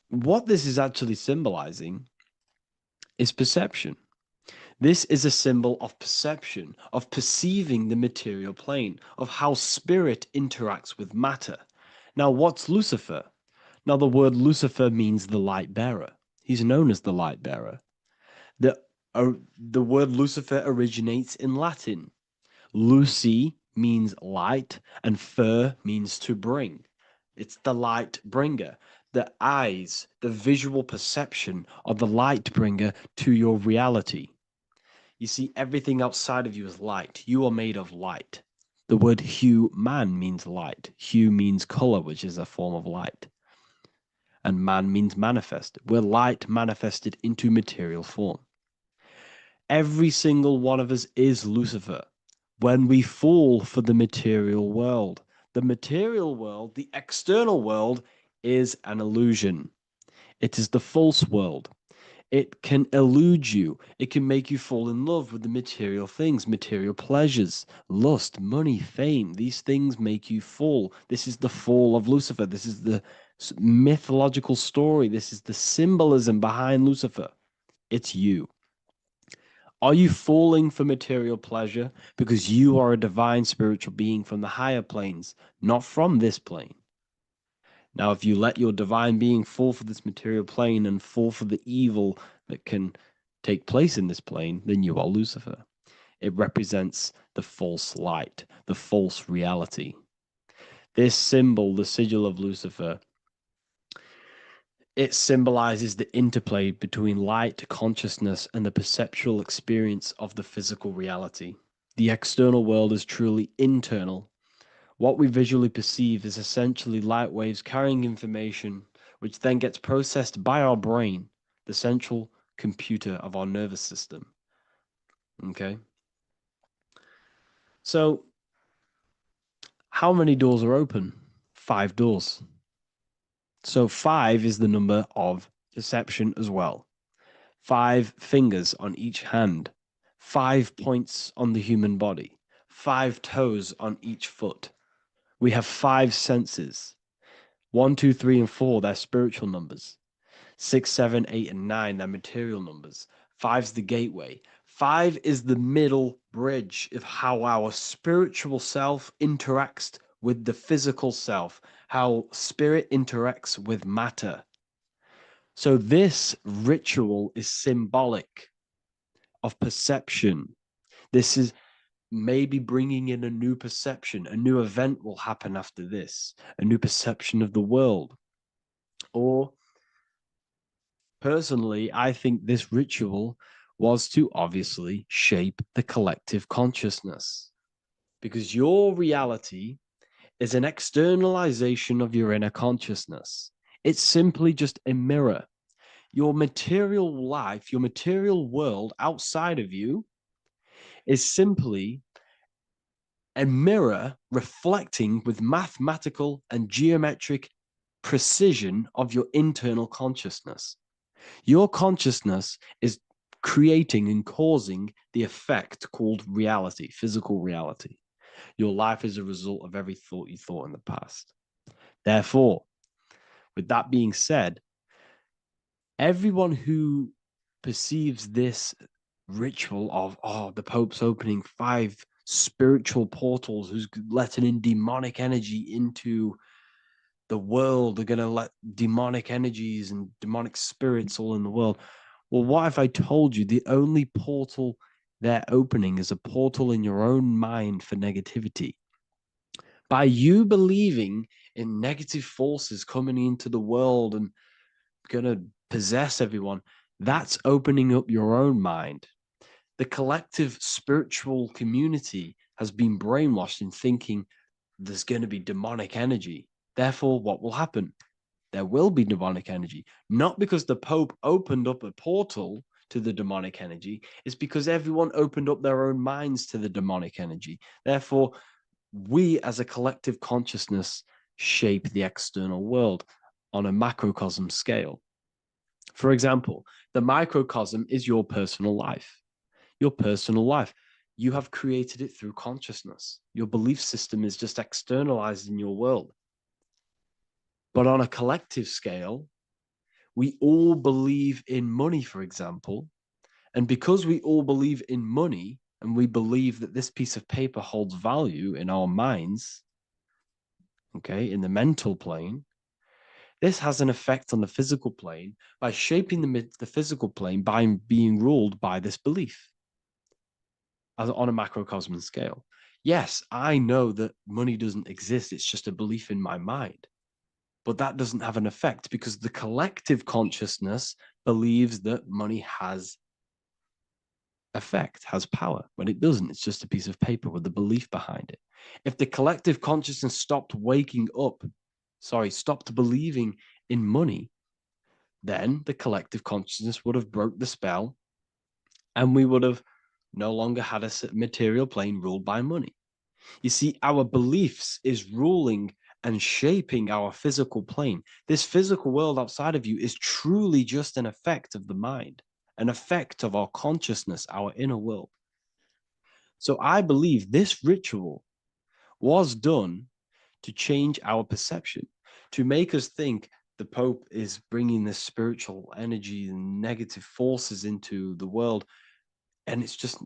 what this is actually symbolizing is perception. This is a symbol of perception, of perceiving the material plane, of how spirit interacts with matter. Now, what's Lucifer? Now, the word Lucifer means the light bearer. He's known as the light bearer. The word Lucifer originates in Latin. Luci means light, and fer means to bring. It's the light bringer. The eyes, the visual perception of the light bringer to your reality. You see, everything outside of you is light. You are made of light. The word hue man means light. Hue means color, which is a form of light. And man means manifest. We're light manifested into material form. Every single one of us is Lucifer. When we fall for the material world, the external world, is an illusion. It is the false world. It can elude you. It can make you fall in love with the material things, material pleasures, lust, money, fame. These things make you fall. This is the fall of Lucifer. This is the mythological story. This is the symbolism behind Lucifer. It's you. Are you falling for material pleasure because you are a divine spiritual being from the higher planes, not from this plane? Now, if you let your divine being fall for this material plane and fall for the evil that can take place in this plane, then you are Lucifer. It represents the false light, the false reality. This symbol, the sigil of Lucifer, it symbolizes the interplay between light, consciousness, and the perceptual experience of the physical reality. The external world is truly internal. What we visually perceive is essentially light waves carrying information, which then gets processed by our brain, the central computer of our nervous system. Okay? So, how many doors are open? 5 doors. So 5 is the number of perception as well. 5 fingers on each hand, 5 points on the human body, 5 toes on each foot. We have 5 senses. 1, 2, 3, and 4, they're spiritual numbers. 6, 7, 8, and 9, they're material numbers. 5's the gateway. 5 is the middle bridge of how our spiritual self interacts with the physical self, how spirit interacts with matter. So this ritual is symbolic of perception. This is maybe bringing in a new perception. A new event will happen after this, a new perception of the world. Or personally, I think this ritual was to obviously shape the collective consciousness because your reality is an externalization of your inner consciousness. It's simply just a mirror. Your material life, your material world outside of you is simply a mirror reflecting with mathematical and geometric precision of your internal consciousness. Your consciousness is creating and causing the effect called reality, physical reality. Your life is a result of every thought you thought in the past. Therefore, with that being said, everyone who perceives this ritual of, oh, the Pope's opening 5 spiritual portals, who's letting in demonic energy into the world, they're going to let demonic energies and demonic spirits all in the world. Well, what if I told you the only portal they're opening is a portal in your own mind for negativity? By you believing in negative forces coming into the world and going to possess everyone, that's opening up your own mind. The collective spiritual community has been brainwashed in thinking there's going to be demonic energy. Therefore, what will happen? There will be demonic energy. Not because the Pope opened up a portal to the demonic energy, it's because everyone opened up their own minds to the demonic energy. Therefore, we as a collective consciousness shape the external world on a macrocosm scale. For example, the microcosm is your personal life. Your personal life. You have created it through consciousness. Your belief system is just externalized in your world. But on a collective scale, we all believe in money, for example. And because we all believe in money and we believe that this piece of paper holds value in our minds, okay, in the mental plane, this has an effect on the physical plane by shaping the physical plane by being ruled by this belief on a macrocosm scale. Yes, I know that money doesn't exist. It's just a belief in my mind. But that doesn't have an effect because the collective consciousness believes that money has effect, has power. When it doesn't, it's just a piece of paper with the belief behind it. If the collective consciousness stopped stopped believing in money, then the collective consciousness would have broke the spell and we would have no longer had a material plane ruled by money. You see, our beliefs is ruling and shaping our physical plane. This physical world outside of you is truly just an effect of the mind, an effect of our consciousness, our inner world. So I believe this ritual was done to change our perception, to make us think the Pope is bringing this spiritual energy and negative forces into the world. And it's just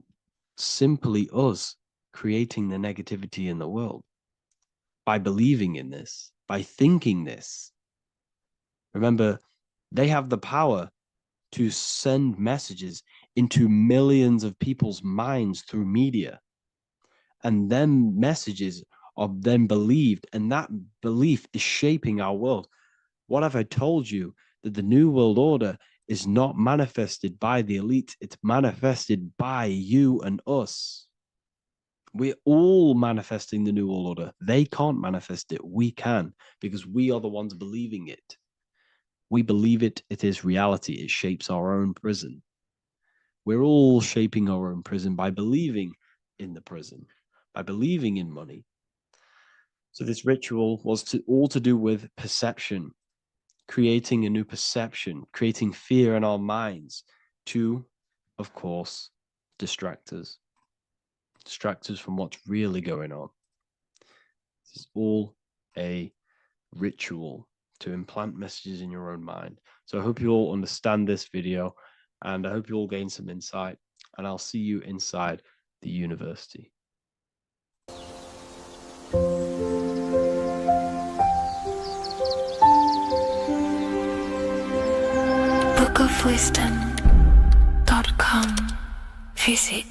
simply us creating the negativity in the world by believing in this, by thinking this. Remember, they have the power to send messages into millions of people's minds through media. And then messages are then believed, and that belief is shaping our world. What have I told you? That the New World Order is not manifested by the elite, it's manifested by you and us. We're all manifesting the New World Order. They can't manifest it. We can, because we are the ones believing it. We believe it. It is reality. It shapes our own prison. We're all shaping our own prison by believing in the prison, by believing in money. So this ritual was all to do with perception, creating a new perception, creating fear in our minds to, of course, distractors from what's really going on. This is all a ritual to implant messages in your own mind. So I hope you all understand this video, and I hope you all gain some insight, and I'll see you inside the university.
bookofwisdom.com. Visit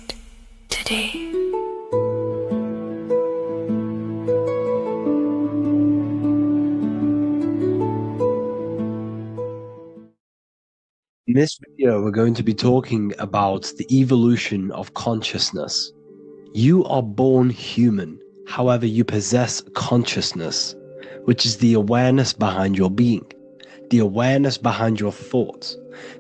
today.
In this video, we're going to be talking about the evolution of consciousness. You are born human, however, you possess consciousness, which is the awareness behind your being, the awareness behind your thoughts,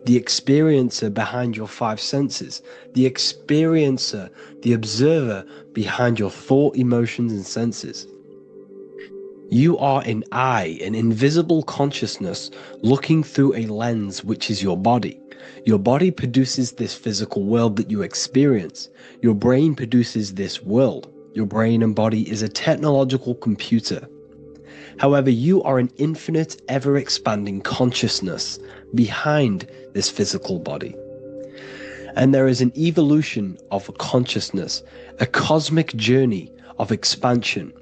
the experiencer behind your five senses, the experiencer, the observer behind your thought, emotions, and senses. You are an eye, an invisible consciousness looking through a lens, which is your body. Your body produces this physical world that you experience. Your brain produces this world. Your brain and body is a technological computer. However, you are an infinite, ever-expanding consciousness behind this physical body. And there is an evolution of consciousness, a cosmic journey of expansion.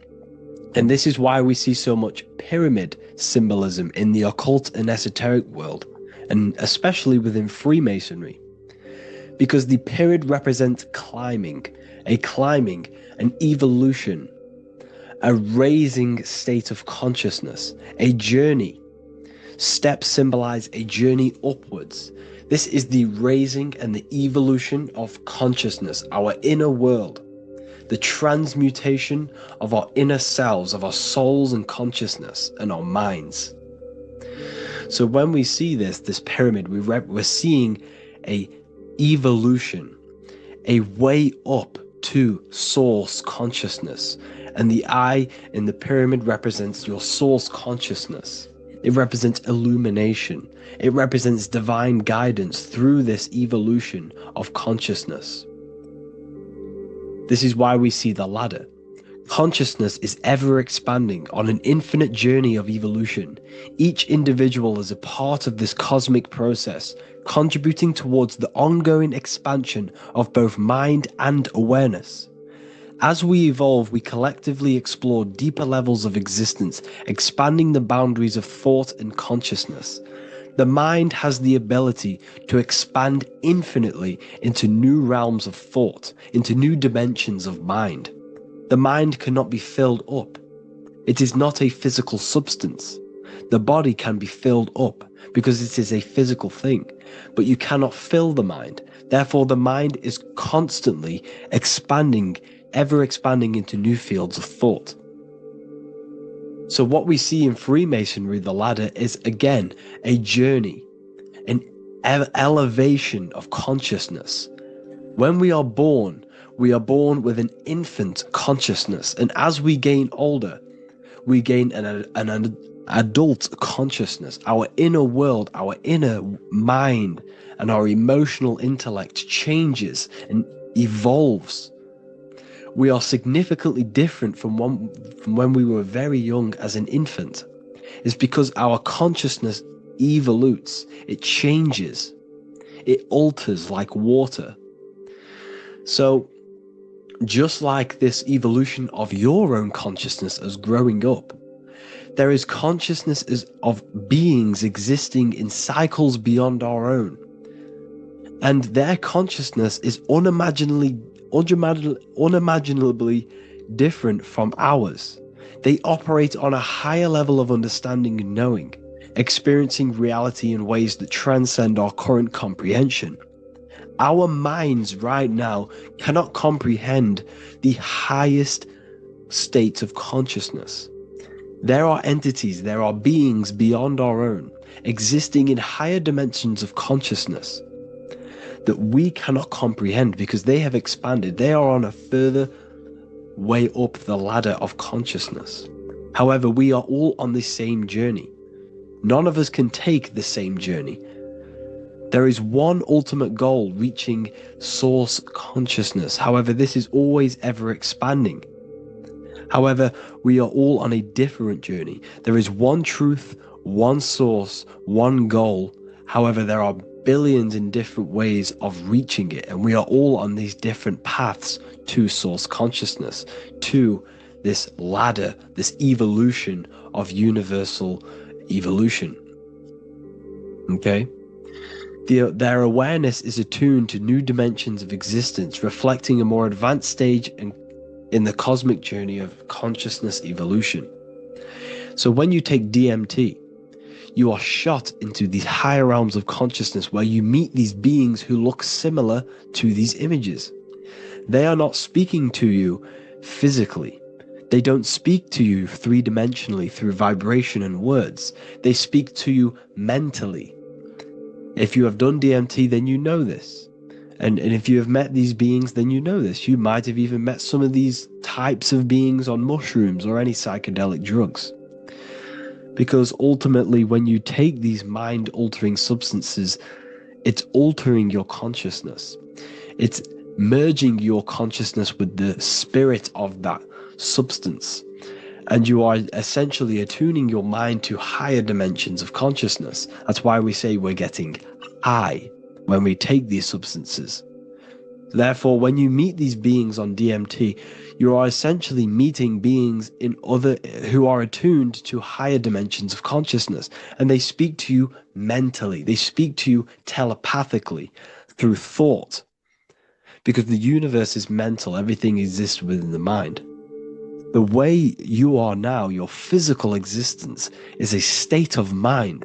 And this is why we see so much pyramid symbolism in the occult and esoteric world, and especially within Freemasonry. Because the pyramid represents climbing, an evolution, a raising state of consciousness, a journey. Steps symbolize a journey upwards. This is the raising and the evolution of consciousness, our inner world. The transmutation of our inner selves, of our souls and consciousness and our minds. So when we see this pyramid, we're seeing a evolution, a way up to source consciousness. And the eye in the pyramid represents your source consciousness. It represents illumination. It represents divine guidance through this evolution of consciousness. This is why we see the ladder. Consciousness is ever expanding on an infinite journey of evolution. Each individual is a part of this cosmic process, contributing towards the ongoing expansion of both mind and awareness. As we evolve, we collectively explore deeper levels of existence, expanding the boundaries of thought and consciousness. The mind has the ability to expand infinitely into new realms of thought, into new dimensions of mind. The mind cannot be filled up. It is not a physical substance. The body can be filled up because it is a physical thing, but you cannot fill the mind. Therefore, the mind is constantly expanding, ever expanding into new fields of thought. So what we see in Freemasonry, the ladder, is again a journey, an elevation of consciousness. When we are born with an infant consciousness, and as we gain older, we gain an adult consciousness. Our inner world, our inner mind, and our emotional intellect changes and evolves. We are significantly different from when we were very young as an infant. It's because our consciousness evolutes, it changes, it alters like water. So just like this evolution of your own consciousness as growing up, there is consciousness of beings existing in cycles beyond our own. And their consciousness is unimaginably different from ours. They operate on a higher level of understanding and knowing, experiencing reality in ways that transcend our current comprehension. Our minds right now cannot comprehend the highest states of consciousness. There are entities, there are beings beyond our own, existing in higher dimensions of consciousness that we cannot comprehend because they have expanded. They are on a further way up the ladder of consciousness. However, we are all on the same journey. None of us can take the same journey. There is one ultimate goal, reaching source consciousness. However, this is always ever expanding. However, we are all on a different journey. There is one truth, one source, one goal. However, there are billions in different ways of reaching it, and we are all on these different paths to source consciousness, to this ladder, this evolution of universal evolution. Okay? Their awareness is attuned to new dimensions of existence, reflecting a more advanced stage in the cosmic journey of consciousness evolution. So when you take DMT, you are shot into these higher realms of consciousness where you meet these beings who look similar to these images. They are not speaking to you physically. They don't speak to you three-dimensionally through vibration and words. They speak to you mentally. If you have done DMT, then you know this. And if you have met these beings, then you know this. You might have even met some of these types of beings on mushrooms or any psychedelic drugs. Because ultimately, when you take these mind-altering substances, it's altering your consciousness. It's merging your consciousness with the spirit of that substance. And you are essentially attuning your mind to higher dimensions of consciousness. That's why we say we're getting high when we take these substances. Therefore, when you meet these beings on DMT, you are essentially meeting beings who are attuned to higher dimensions of consciousness, and they speak to you mentally. They speak to you telepathically through thought, because the universe is mental. Everything exists within the mind. The way you are now, your physical existence, is a state of mind.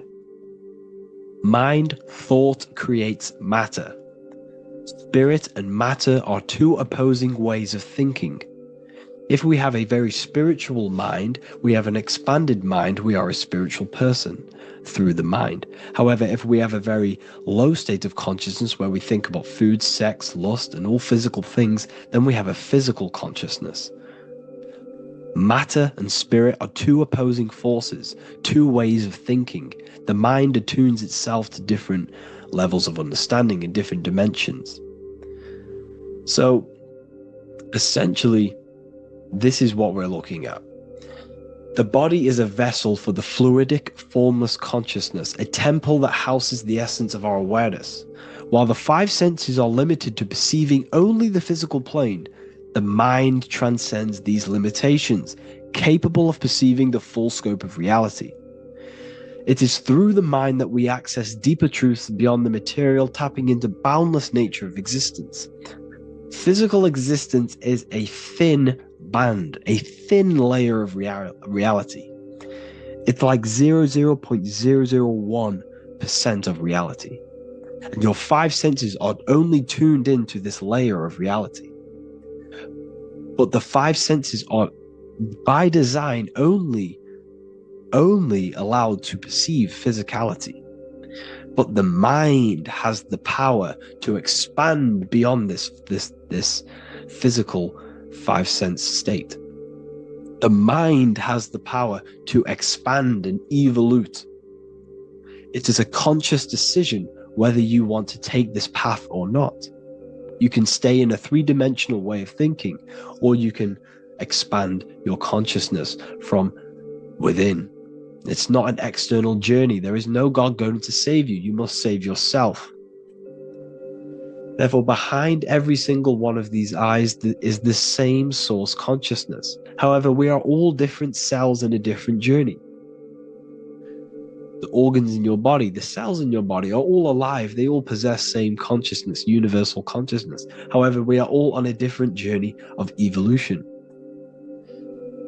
Mind, thought creates matter. Spirit and matter are two opposing ways of thinking. If we have a very spiritual mind, we have an expanded mind, we are a spiritual person through the mind. However, if we have a very low state of consciousness where we think about food, sex, lust, and all physical things, then we have a physical consciousness. Matter and spirit are two opposing forces, two ways of thinking. The mind attunes itself to different levels of understanding in different dimensions. So, essentially, this is what we're looking at. The body is a vessel for the fluidic, formless consciousness, a temple that houses the essence of our awareness. While the five senses are limited to perceiving only the physical plane, the mind transcends these limitations, capable of perceiving the full scope of reality. It is through the mind that we access deeper truths beyond the material, tapping into boundless nature of existence. Physical existence is a thin band, a thin layer of reality. It's like 0.001% of reality. And your five senses are only tuned into this layer of reality. But the five senses are, by design, only allowed to perceive physicality. But the mind has the power to expand beyond this physical five sense state. The mind has the power to expand and evolute. It is a conscious decision whether you want to take this path or not. You can stay in a three-dimensional way of thinking, or you can expand your consciousness from within. It's not an external journey. There is no God going to save you. You must save yourself. Therefore, behind every single one of these eyes is the same source consciousness. However, we are all different cells in a different journey. The organs in your body, the cells in your body are all alive. They all possess same consciousness, universal consciousness. However, we are all on a different journey of evolution.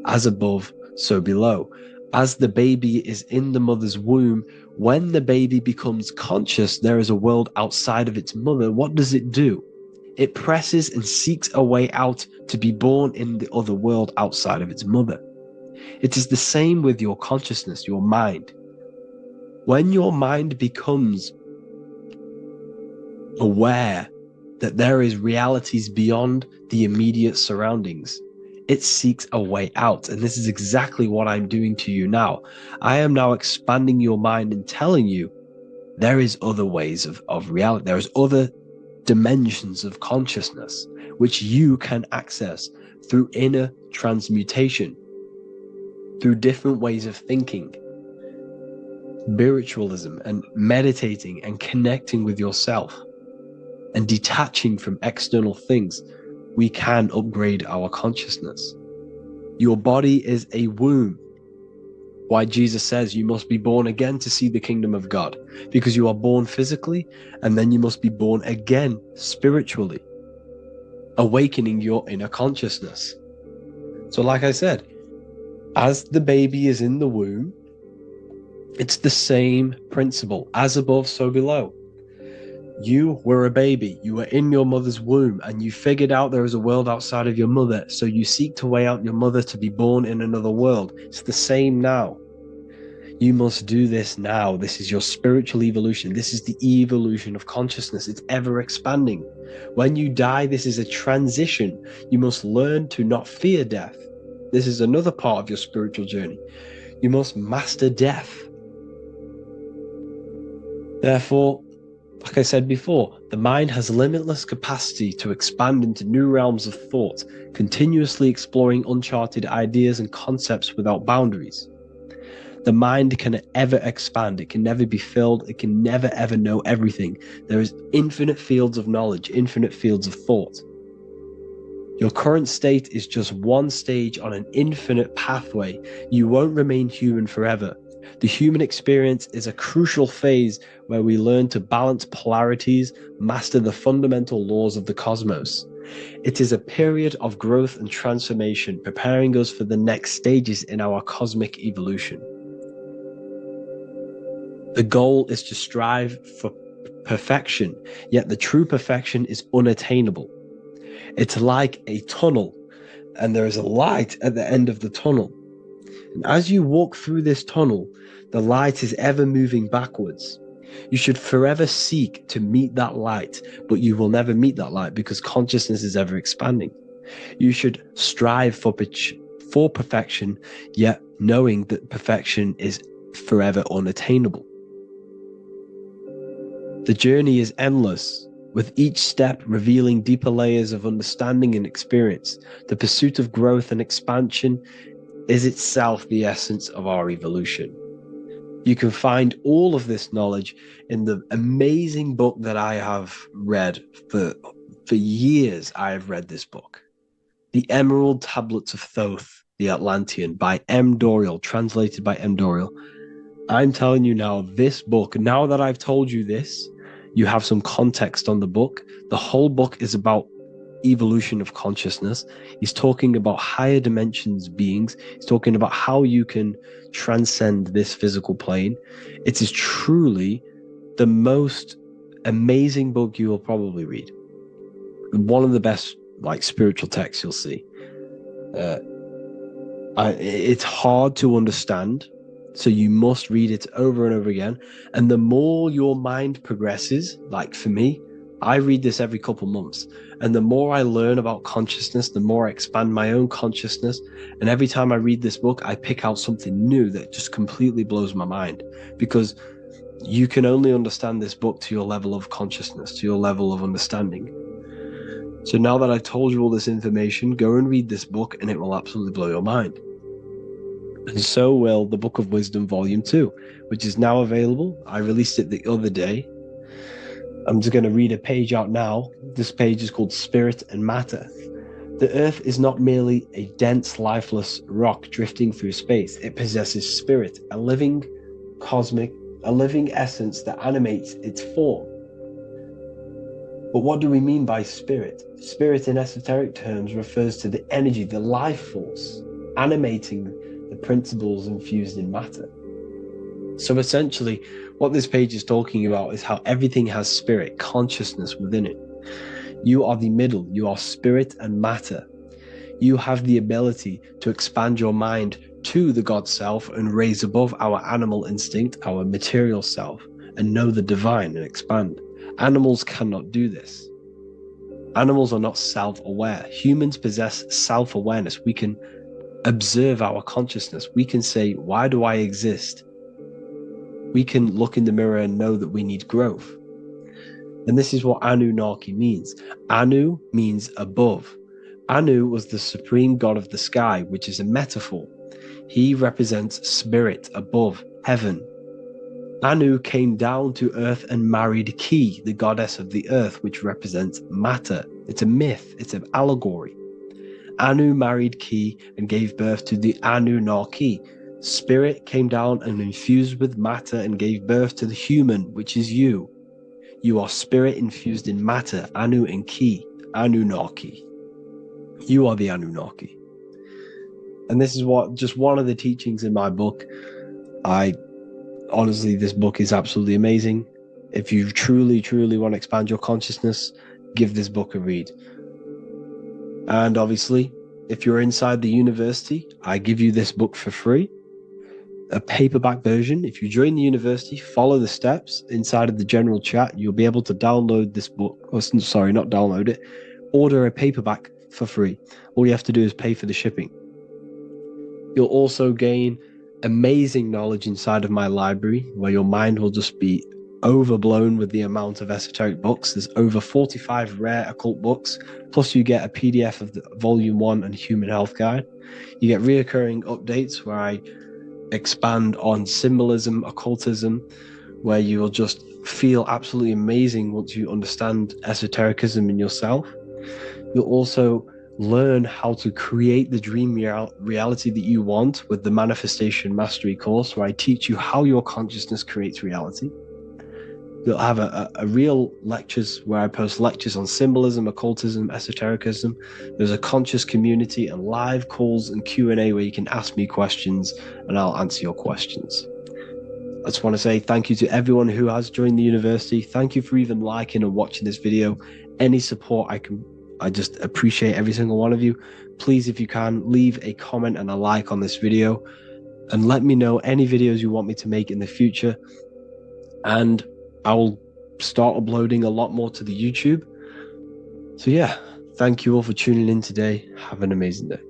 As above, so below. As the baby is in the mother's womb, when the baby becomes conscious, there is a world outside of its mother. What does it do? It presses and seeks a way out to be born in the other world outside of its mother. It is the same with your consciousness, your mind. When your mind becomes aware that there is realities beyond the immediate surroundings, It seeks a way out. And this is exactly what I'm doing to you now. I am now expanding your mind and telling you there is other ways of reality. There is other dimensions of consciousness which you can access through inner transmutation, through different ways of thinking, spiritualism, and meditating and connecting with yourself and detaching from external things. We can upgrade our consciousness. Your body is a womb. Why Jesus says you must be born again to see the kingdom of God, because you are born physically and then you must be born again spiritually, awakening your inner consciousness. So like I said, as the baby is in the womb, it's the same principle. As above, so below. You were a baby, you were in your mother's womb, and you figured out there is a world outside of your mother, so you seek to weigh out your mother to be born in another world. It's the same now. You must do this now. This is your spiritual evolution. This is the evolution of consciousness. It's ever expanding. When you die, this is a transition. You must learn to not fear death. This is another part of your spiritual journey. You must master death. Therefore, like I said before, the mind has limitless capacity to expand into new realms of thought, continuously exploring uncharted ideas and concepts without boundaries. The mind can ever expand. It can never be filled. It can never ever know everything. There is infinite fields of knowledge, infinite fields of thought. Your current state is just one stage on an infinite pathway. You won't remain human forever. The human experience is a crucial phase where we learn to balance polarities, master the fundamental laws of the cosmos. It is a period of growth and transformation, preparing us for the next stages in our cosmic evolution. The goal is to strive for perfection, yet the true perfection is unattainable. It's like a tunnel, and there is a light at the end of the tunnel. And as you walk through this tunnel, the light is ever moving backwards. You should forever seek to meet that light, but you will never meet that light because consciousness is ever expanding. You should strive for perfection, yet knowing that perfection is forever unattainable. The journey is endless, with each step revealing deeper layers of understanding and experience. The pursuit of growth and expansion is itself the essence of our evolution. You can find all of this knowledge in the amazing book that I have read for years. I have read this book, The Emerald Tablets of Thoth, the Atlantean, by M. Dorial, translated by M. Dorial. I'm telling you now, this book, now that I've told you this, you have some context on the book. The whole book is about evolution of consciousness. He's talking about higher dimensions beings. He's talking about how you can transcend this physical plane. It is truly the most amazing book you will probably read. One of the best spiritual texts you'll see. It's hard to understand, so you must read it over and over again. And the more your mind progresses, like for me, I read this every couple months. And the more I learn about consciousness, the more I expand my own consciousness. And every time I read this book, I pick out something new that just completely blows my mind. Because you can only understand this book to your level of consciousness, to your level of understanding. So now that I've told you all this information, go and read this book and it will absolutely blow your mind. And so will the Book of Wisdom Volume 2, which is now available. I released it the other day. I'm just going to read a page out now. This page is called Spirit and Matter. The Earth is not merely a dense, lifeless rock drifting through space. It possesses spirit, a living essence that animates its form. But what do we mean by spirit? Spirit in esoteric terms refers to the energy, the life force, animating the principles infused in matter. So essentially, what this page is talking about is how everything has spirit, consciousness within it. You are the middle, you are spirit and matter. You have the ability to expand your mind to the God self and raise above our animal instinct, our material self, and know the divine and expand. Animals cannot do this. Animals are not self-aware. Humans possess self-awareness. We can observe our consciousness. We can say, why do I exist? We can look in the mirror and know that we need growth. And this is what Anunnaki means. Anu means above. Anu was the supreme god of the sky, which is a metaphor. He represents spirit above, heaven. Anu came down to earth and married Ki, the goddess of the earth, which represents matter. It's a myth, it's an allegory. Anu married Ki and gave birth to the Anunnaki. Spirit came down and infused with matter and gave birth to the human, which is you. You are spirit infused in matter, Anu and Ki, Anunnaki. You are the Anunnaki. And this is what just one of the teachings in my book. Honestly, this book is absolutely amazing. If you truly, truly want to expand your consciousness, give this book a read. And obviously, if you're inside the university, I give you this book for free, a paperback version. If you join the university, follow the steps inside of the general chat, you'll be able to download this book, or sorry, not download it, order a paperback for free. All you have to do is pay for the shipping. You'll also gain amazing knowledge inside of my library, where your mind will just be overblown with the amount of esoteric books. There's over 45 rare occult books, plus you get a PDF of the Volume 1 and Human Health Guide. You get reoccurring updates where I expand on symbolism, occultism, where you will just feel absolutely amazing once you understand esotericism in yourself. You'll also learn how to create the dream reality that you want with the Manifestation Mastery course, where I teach you how your consciousness creates reality. You'll have a real lectures where I post lectures on symbolism, occultism, esotericism. There's a conscious community and live calls and Q&A where you can ask me questions and I'll answer your questions. I just want to say thank you to everyone who has joined the university. Thank you for even liking and watching this video. Any support I just appreciate every single one of you. Please, if you can, leave a comment and a like on this video and let me know any videos you want me to make in the future. And I will start uploading a lot more to the YouTube. So yeah, thank you all for tuning in today. Have an amazing day.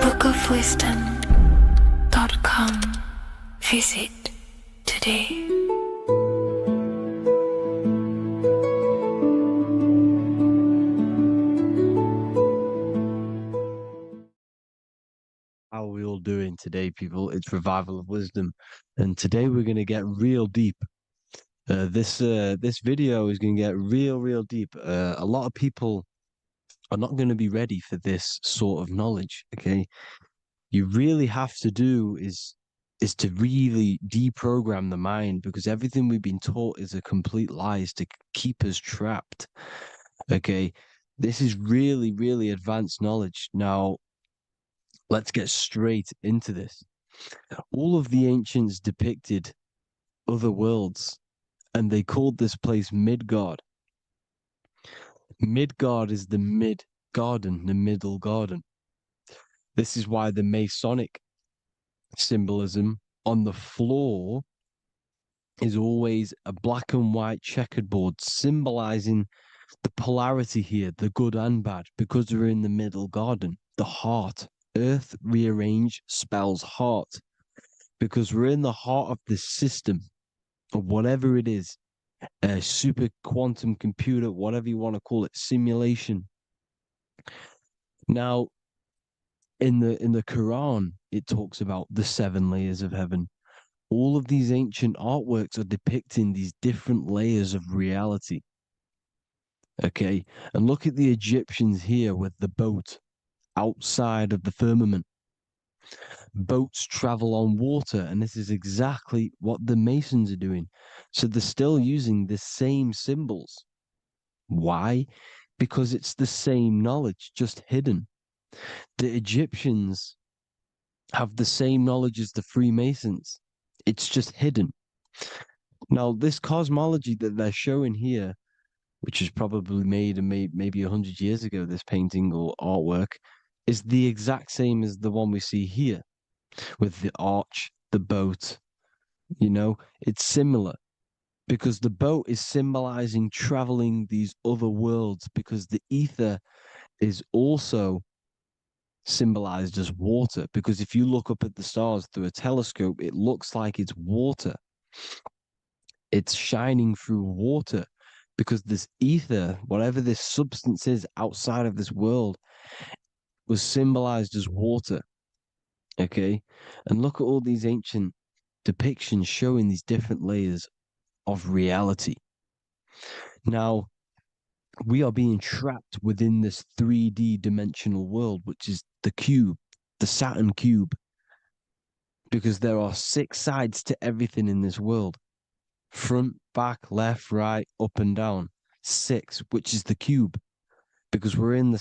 bookofwisdom.com. Visit today.
How are we all doing today, people? It's Revival of Wisdom, and today we're going to get real deep. This video is going to get real deep. A lot of people are not going to be ready for this sort of knowledge. Okay, you really have to do is to really deprogram the mind, because everything we've been taught is a complete lie, is to keep us trapped. Okay, this is really advanced knowledge. Now, let's get straight into this. All of the ancients depicted other worlds, and they called this place Midgard. Midgard is the mid-garden, the middle garden. This is why the Masonic symbolism on the floor is always a black and white checkered board, symbolizing the polarity here, the good and bad, because we're in the middle garden, the heart. Earth rearranged spells heart, because we're in the heart of the system of whatever it is, a super quantum computer, whatever you want to call it, simulation. Now, in the Quran, it talks about the 7 layers of heaven. All of these ancient artworks are depicting these different layers of reality. Okay, and look at the Egyptians here with the boat outside of the firmament. Boats travel on water, and this is exactly what the Masons are doing. So they're still using the same symbols. Why? Because it's the same knowledge, just hidden. The Egyptians have the same knowledge as the Freemasons. It's just hidden. Now, this cosmology that they're showing here, which is probably made maybe 100 years ago, this painting or artwork, is the exact same as the one we see here, with the arch, the boat, it's similar because the boat is symbolizing traveling these other worlds because the ether is also symbolized as water. Because if you look up at the stars through a telescope, it looks like it's water. It's shining through water because this ether, whatever this substance is outside of this world, was symbolized as water. Okay. And look at all these ancient depictions showing these different layers of reality. Now, we are being trapped within this 3D dimensional world, which is the cube, the Saturn cube, because there are 6 sides to everything in this world: front, back, left, right, up, and down. 6, which is the cube, because we're in the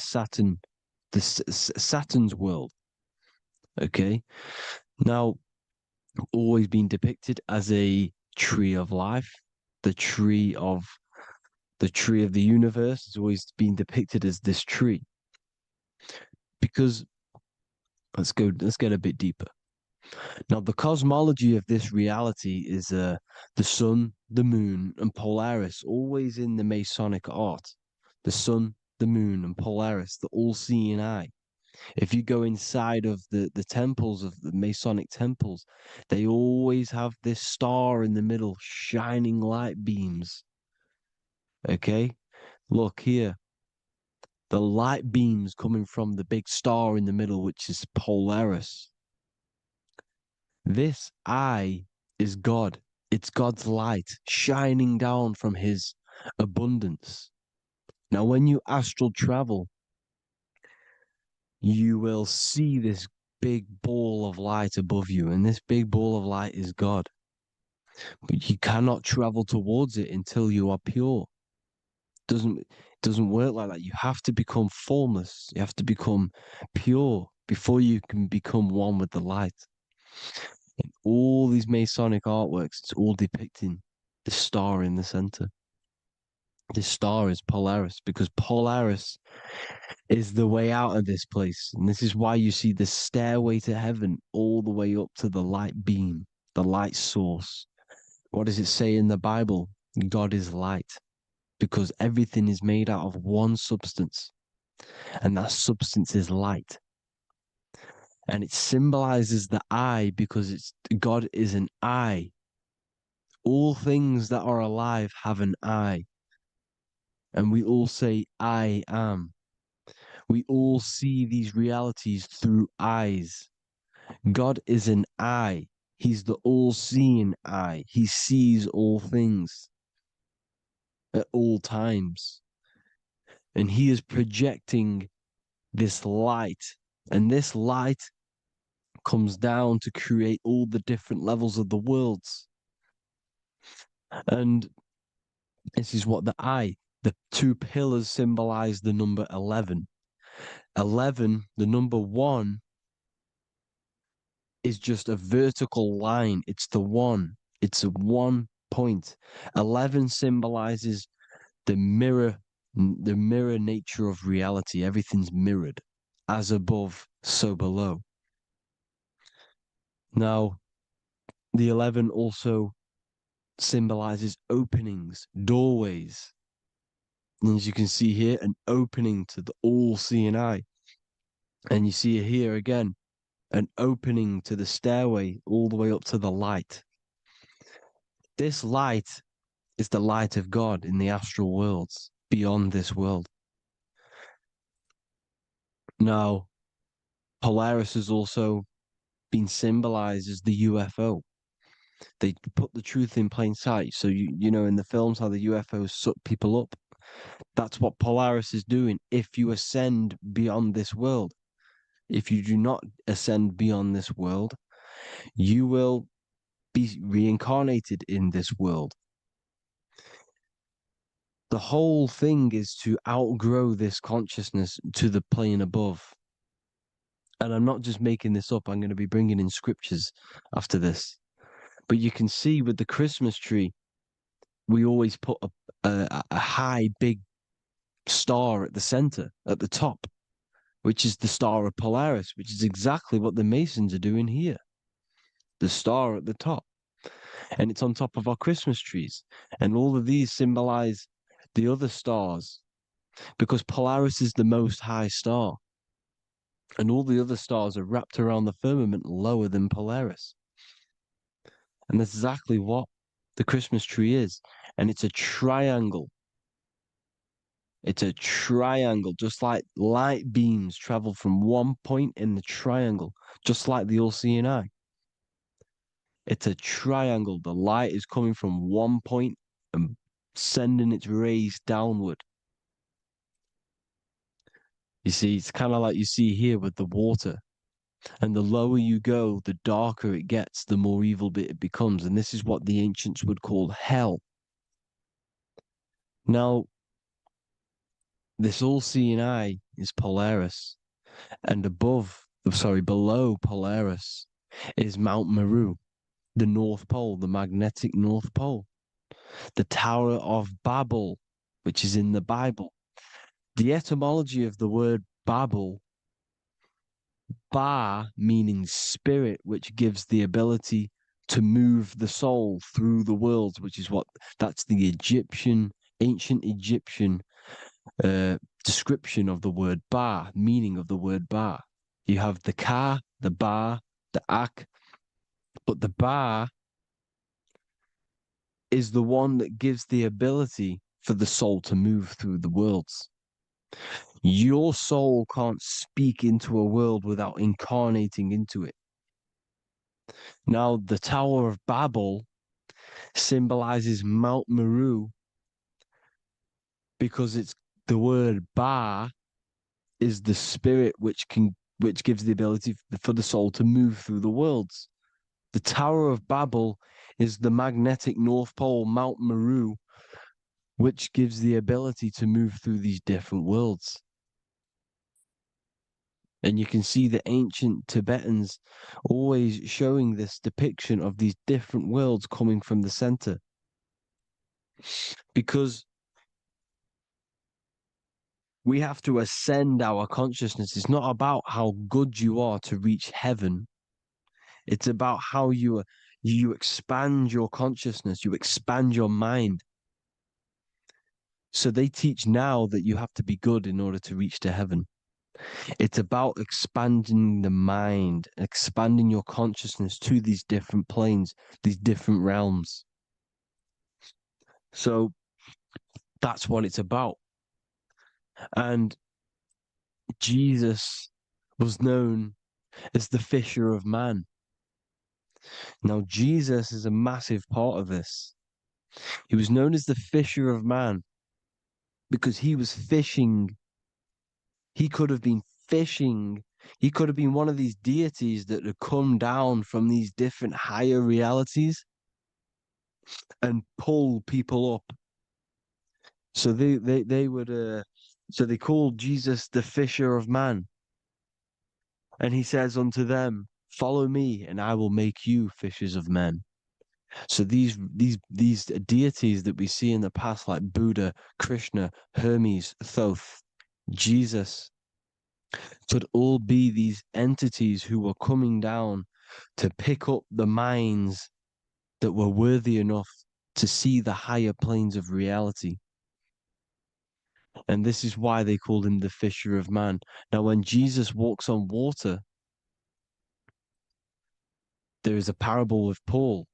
Saturn's world. Okay. Now, always been depicted as a tree of life, the tree of the universe has always been depicted as this tree. Because let's get a bit deeper. Now, the cosmology of this reality is the sun, the moon, and Polaris, always in the Masonic art. The sun, the moon, and Polaris, the all-seeing eye. If you go inside of the temples, of the Masonic temples, they always have this star in the middle, shining light beams. Okay? Look here. The light beams coming from the big star in the middle, which is Polaris. This eye is God. It's God's light shining down from his abundance. Now, when you astral travel, you will see this big ball of light above you, and this big ball of light is God. But you cannot travel towards it until you are pure. It doesn't work like that. You have to become formless. You have to become pure before you can become one with the light. In all these Masonic artworks, it's all depicting the star in the center. This star is Polaris, because Polaris is the way out of this place. And this is why you see the stairway to heaven all the way up to the light beam, the light source. What does it say in the Bible? God is light, because everything is made out of one substance, and that substance is light. And it symbolizes the eye because God is an eye. All things that are alive have an eye. And we all say, I am. We all see these realities through eyes. God is an eye. He's the all-seeing eye. He sees all things at all times. And he is projecting this light. And this light comes down to create all the different levels of the worlds. And this is what the 2 pillars symbolize the number 11. 11, the number 1, is just a vertical line. It's the 1. It's a 1 point. 11 symbolizes the mirror nature of reality. Everything's mirrored. As above, so below. Now, the 11 also symbolizes openings, doorways. And as you can see here, an opening to the all-seeing eye. And you see here again, an opening to the stairway all the way up to the light. This light is the light of God in the astral worlds, beyond this world. Now, Polaris has also been symbolized as the UFO. They put the truth in plain sight. So, you know, in the films, how the UFOs suck people up. That's what Polaris is doing. If you ascend beyond this world, if you do not ascend beyond this world, you will be reincarnated in this world. The whole thing is to outgrow this consciousness to the plane above. And I'm not just making this up. I'm going to be bringing in scriptures after this. But you can see with the Christmas tree, we always put a high, big star at the center, at the top, which is the star of Polaris, which is exactly what the Masons are doing here. the star at the top, and it's on top of our Christmas trees. And all of these symbolize the other stars because Polaris is the most high star, and all the other stars are wrapped around the firmament lower than Polaris. And that's exactly what the Christmas tree is. And it's a triangle. It's a triangle, just like light beams travel from one point in the triangle, just like the all-seeing eye. It's a triangle. The light is coming from one point and sending its rays downward. You see, it's kind of like you see here with the water. And the lower you go, the darker it gets, the more evil it becomes. And this is what the ancients would call hell. Now, this all-seeing eye is Polaris. And below Polaris is Mount Meru, the North Pole, the magnetic North Pole. The Tower of Babel, which is in the Bible. The etymology of the word Babel, Ba meaning spirit, which gives the ability to move the soul through the worlds, which is that's the ancient Egyptian description of the word Ba, meaning of the word Ba. You have the Ka, the Ba, the Ak, but the Ba is the one that gives the ability for the soul to move through the worlds. Your soul can't speak into a world without incarnating into it. Now, the Tower of Babel symbolizes Mount Meru because it's the word Ba is the spirit which gives the ability for the soul to move through the worlds. The Tower of Babel is the magnetic North Pole, Mount Meru, which gives the ability to move through these different worlds. And you can see the ancient Tibetans always showing this depiction of these different worlds coming from the center. Because we have to ascend our consciousness. It's not about how good you are to reach heaven. It's about how you expand your consciousness, you expand your mind. So they teach now that you have to be good in order to reach to heaven. It's about expanding the mind, expanding your consciousness to these different planes, these different realms. So that's what it's about. And Jesus was known as the fisher of man. Now, Jesus is a massive part of this. He was known as the fisher of man because he was fishing. He could have been fishing. He could have been one of these deities that had come down from these different higher realities and pull people up. So they called Jesus the fisher of man. And he says unto them, follow me and I will make you fishers of men. So these deities that we see in the past, like Buddha, Krishna, Hermes, Thoth, Jesus, could all be these entities who were coming down to pick up the minds that were worthy enough to see the higher planes of reality. And this is why they called him the fisher of man. Now, when Jesus walks on water, there is a parable with Paul.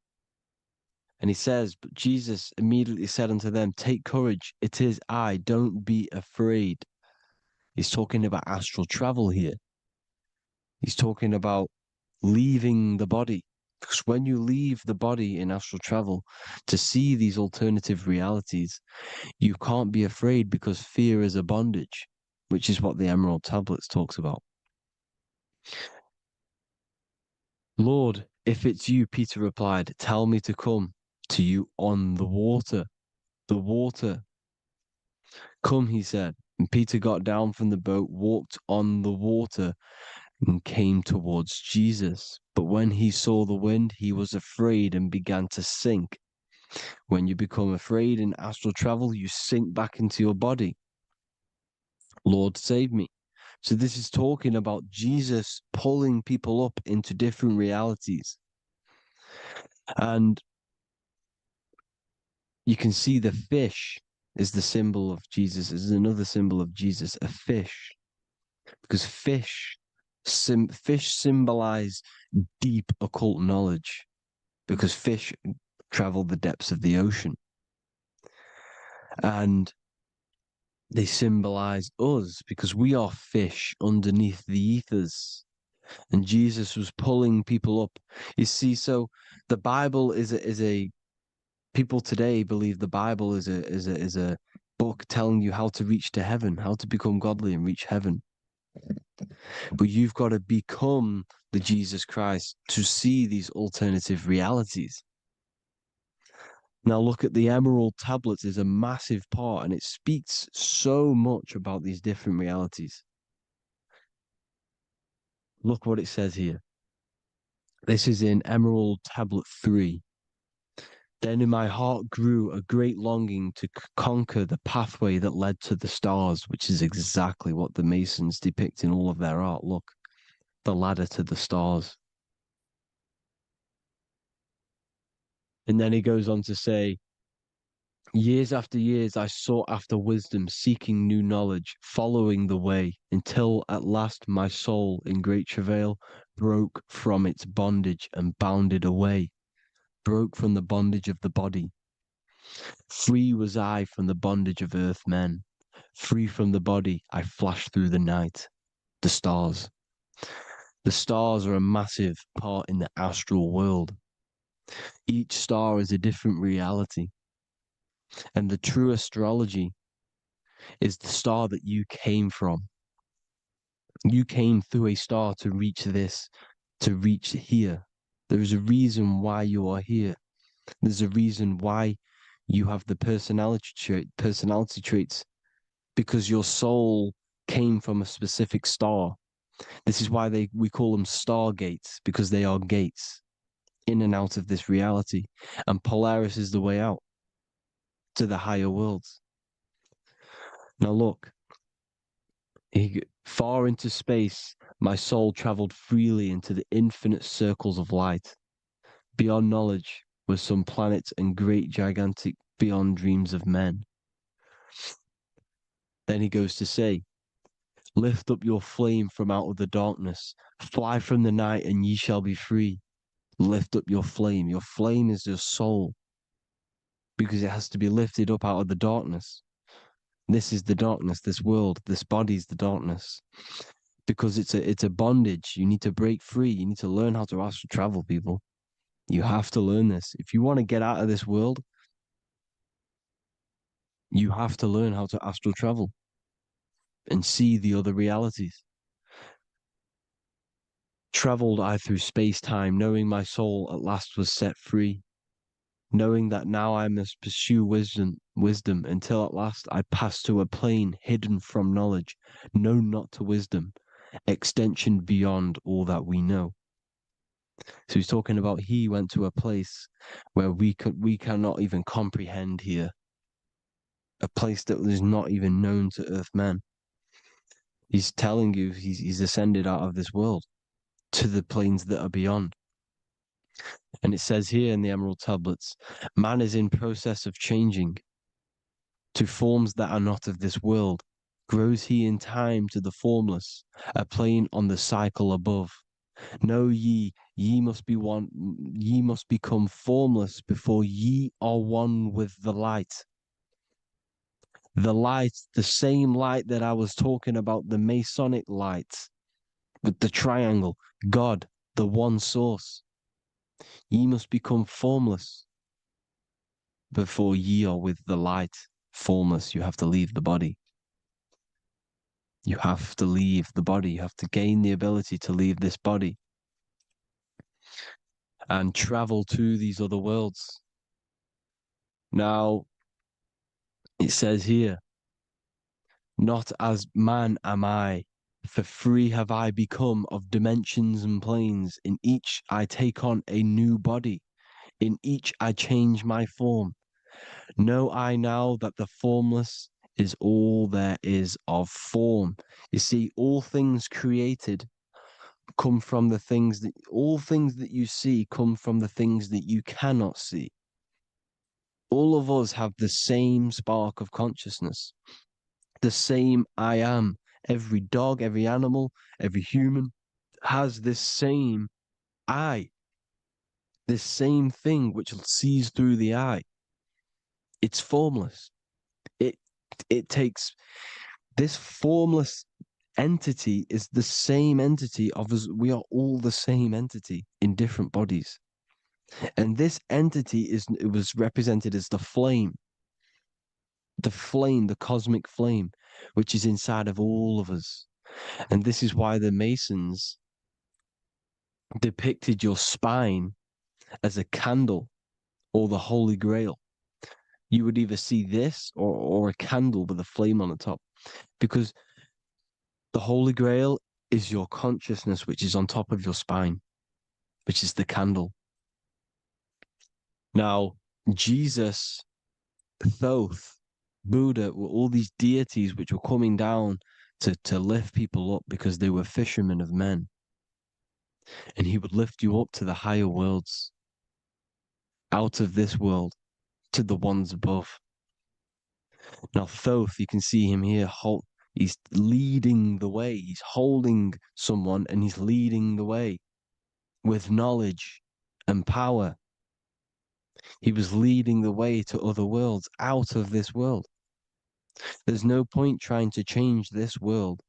And he says, but Jesus immediately said unto them, take courage, it is I, don't be afraid. He's talking about astral travel here. He's talking about leaving the body. Because when you leave the body in astral travel to see these alternative realities, you can't be afraid because fear is a bondage, which is what the Emerald Tablets talks about. Lord, if it's you, Peter replied, tell me to come to you on the water. The water. Come, he said. And Peter got down from the boat, walked on the water, and came towards Jesus. But when he saw the wind, he was afraid and began to sink. When you become afraid in astral travel, you sink back into your body. Lord, save me. So this is talking about Jesus pulling people up into different realities. And you can see the fish is the symbol of Jesus, is another symbol of Jesus, a fish. Because fish symbolize deep occult knowledge, because fish travel the depths of the ocean. And they symbolize us because we are fish underneath the ethers. And Jesus was pulling people up. You see, so the Bible is a people today believe the Bible is a book telling you how to reach to heaven, how to become godly and reach heaven. But you've got to become the Jesus Christ to see these alternative realities. Now look at the Emerald tablets is a massive part, and it speaks so much about these different realities. Look what it says here. This is in Emerald Tablet 3. Then in my heart grew a great longing to conquer the pathway that led to the stars, which is exactly what the Masons depict in all of their art. Look, the ladder to the stars. And then he goes on to say, years after years, I sought after wisdom, seeking new knowledge, following the way, until at last my soul, in great travail, broke from its bondage and bounded away, broke from the bondage of the body. Free was I from the bondage of earth men. Free from the body, I flashed through the night. The stars. The stars are a massive part in the astral world. Each star is a different reality. And the true astrology is the star that you came from. You came through a star to reach this, to reach here. There is a reason why you are here. There's a reason why you have the personality traits, because your soul came from a specific star. This is why we call them stargates, because they are gates in and out of this reality. And Polaris is the way out to the higher worlds. Now look, far into space, my soul traveled freely into the infinite circles of light. Beyond knowledge were some planets and great gigantic beyond dreams of men. Then he goes to say, lift up your flame from out of the darkness, fly from the night and ye shall be free. Lift up your flame. Your flame is your soul, because it has to be lifted up out of the darkness. This is the darkness, this world, this body's the darkness. Because it's a bondage. You need to break free. You need to learn how to astral travel, people. You have to learn this. If you want to get out of this world, you have to learn how to astral travel and see the other realities. Traveled I through space-time, knowing my soul at last was set free, knowing that now I must pursue wisdom until at last I pass to a plane hidden from knowledge, known not to wisdom, extension beyond all that we know. So he's talking about he went to a place where we cannot even comprehend here, a place that is not even known to Earthmen. He's telling you he's ascended out of this world to the planes that are beyond. And it says here in the Emerald Tablets, man is in process of changing to forms that are not of this world. Grows he in time to the formless, a plane on the cycle above. Know ye must be one, ye must become formless before ye are one with the light. The light, the same light that I was talking about, the Masonic light, with the triangle, God, the one source. Ye must become formless before ye are with the light. Formless, you have to leave the body. You have to leave the body. You have to gain the ability to leave this body and travel to these other worlds. Now, it says here, not as man am I, for free have I become of dimensions and planes. In each I take on a new body. In each I change my form. Know I now that the formless is all there is of form. You see, all things created come from the things that all things that you see come from the things that you cannot see. All of us have the same spark of consciousness, the same I am. Every dog, every animal, every human has this same I, this same thing which sees through the eye. It's formless. It it takes this formless entity is the same entity of us. We are all the same entity in different bodies. And this entity it was represented as the flame, the cosmic flame, which is inside of all of us. And this is why the Masons depicted your spine as a candle or the Holy Grail. You would either see this or a candle with a flame on the top, because the Holy Grail is your consciousness, which is on top of your spine, which is the candle. Now, Jesus, Thoth, Buddha were all these deities which were coming down to lift people up because they were fishermen of men. And he would lift you up to the higher worlds, out of this world, to the ones above. Now, Thoth, you can see him here, he's leading the way. He's holding someone and he's leading the way with knowledge and power. He was leading the way to other worlds, out of this world. There's no point trying to change this world.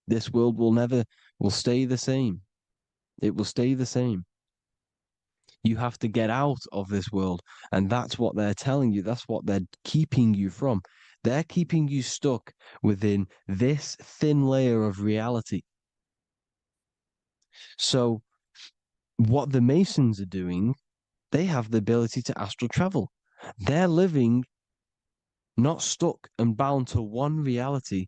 This world will stay the same. It will stay the same. You have to get out of this world. And that's what they're telling you. That's what they're keeping you from. They're keeping you stuck within this thin layer of reality. So what the Masons are doing, they have the ability to astral travel. They're living not stuck and bound to one reality,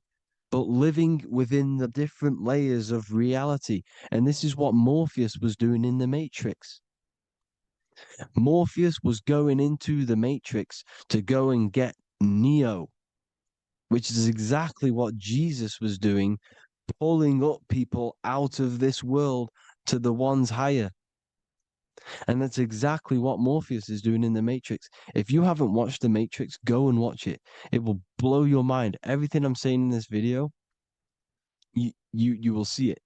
but living within the different layers of reality. And this is what Morpheus was doing in the Matrix. Morpheus was going into the Matrix to go and get Neo, which is exactly what Jesus was doing, pulling up people out of this world to the ones higher. And that's exactly what Morpheus is doing in the Matrix. If you haven't watched the Matrix, go and watch it. It will blow your mind. Everything I'm saying in this video, you will see it.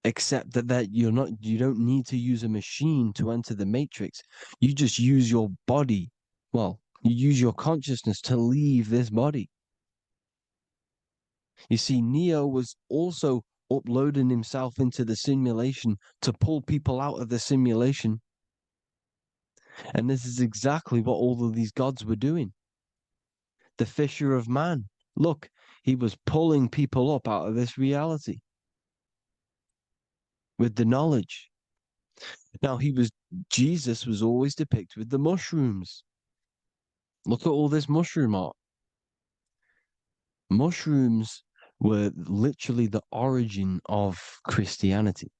Except that you don't need to use a machine to enter the Matrix. You just use your body. Well, you use your consciousness to leave this body. You see, Neo was also uploading himself into the simulation to pull people out of the simulation. And this is exactly what all of these gods were doing. The fisher of man. Look, he was pulling people up out of this reality with the knowledge. Now, Jesus was always depicted with the mushrooms. Look at all this mushroom art. Mushrooms were literally the origin of Christianity.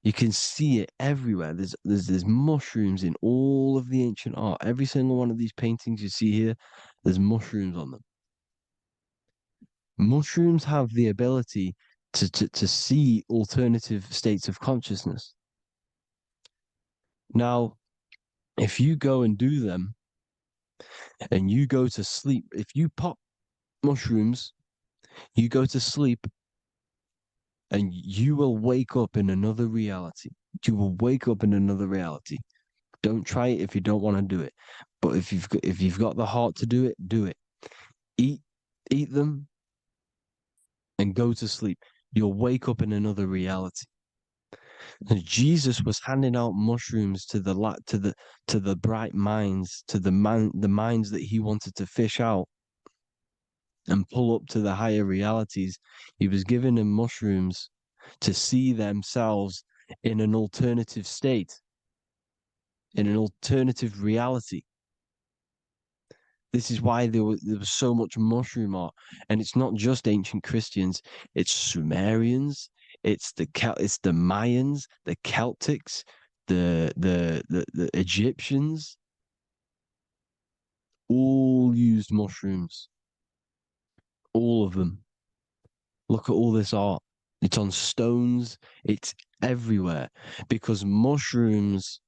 You can see it everywhere. There's mushrooms in all of the ancient art. Every single one of these paintings you see here, there's mushrooms on them. Mushrooms have the ability to see alternative states of consciousness. Now, if you go and do them and you go to sleep, if you pop mushrooms, you go to sleep and you will wake up in another reality. You will wake up in another reality. Don't try it if you don't want to do it. But if you've got the heart to do it, do it. Eat them and go to sleep. You'll wake up in another reality. And Jesus was handing out mushrooms to the bright minds, to the minds that he wanted to fish out and pull up to the higher realities. He was giving them mushrooms to see themselves in an alternative state, in an alternative reality. This is why there was so much mushroom art, and it's not just ancient Christians; it's Sumerians, it's the Mayans, the Celtics, the Egyptians, all used mushrooms. All of them. Look at all this art. It's on stones. It's everywhere because mushrooms.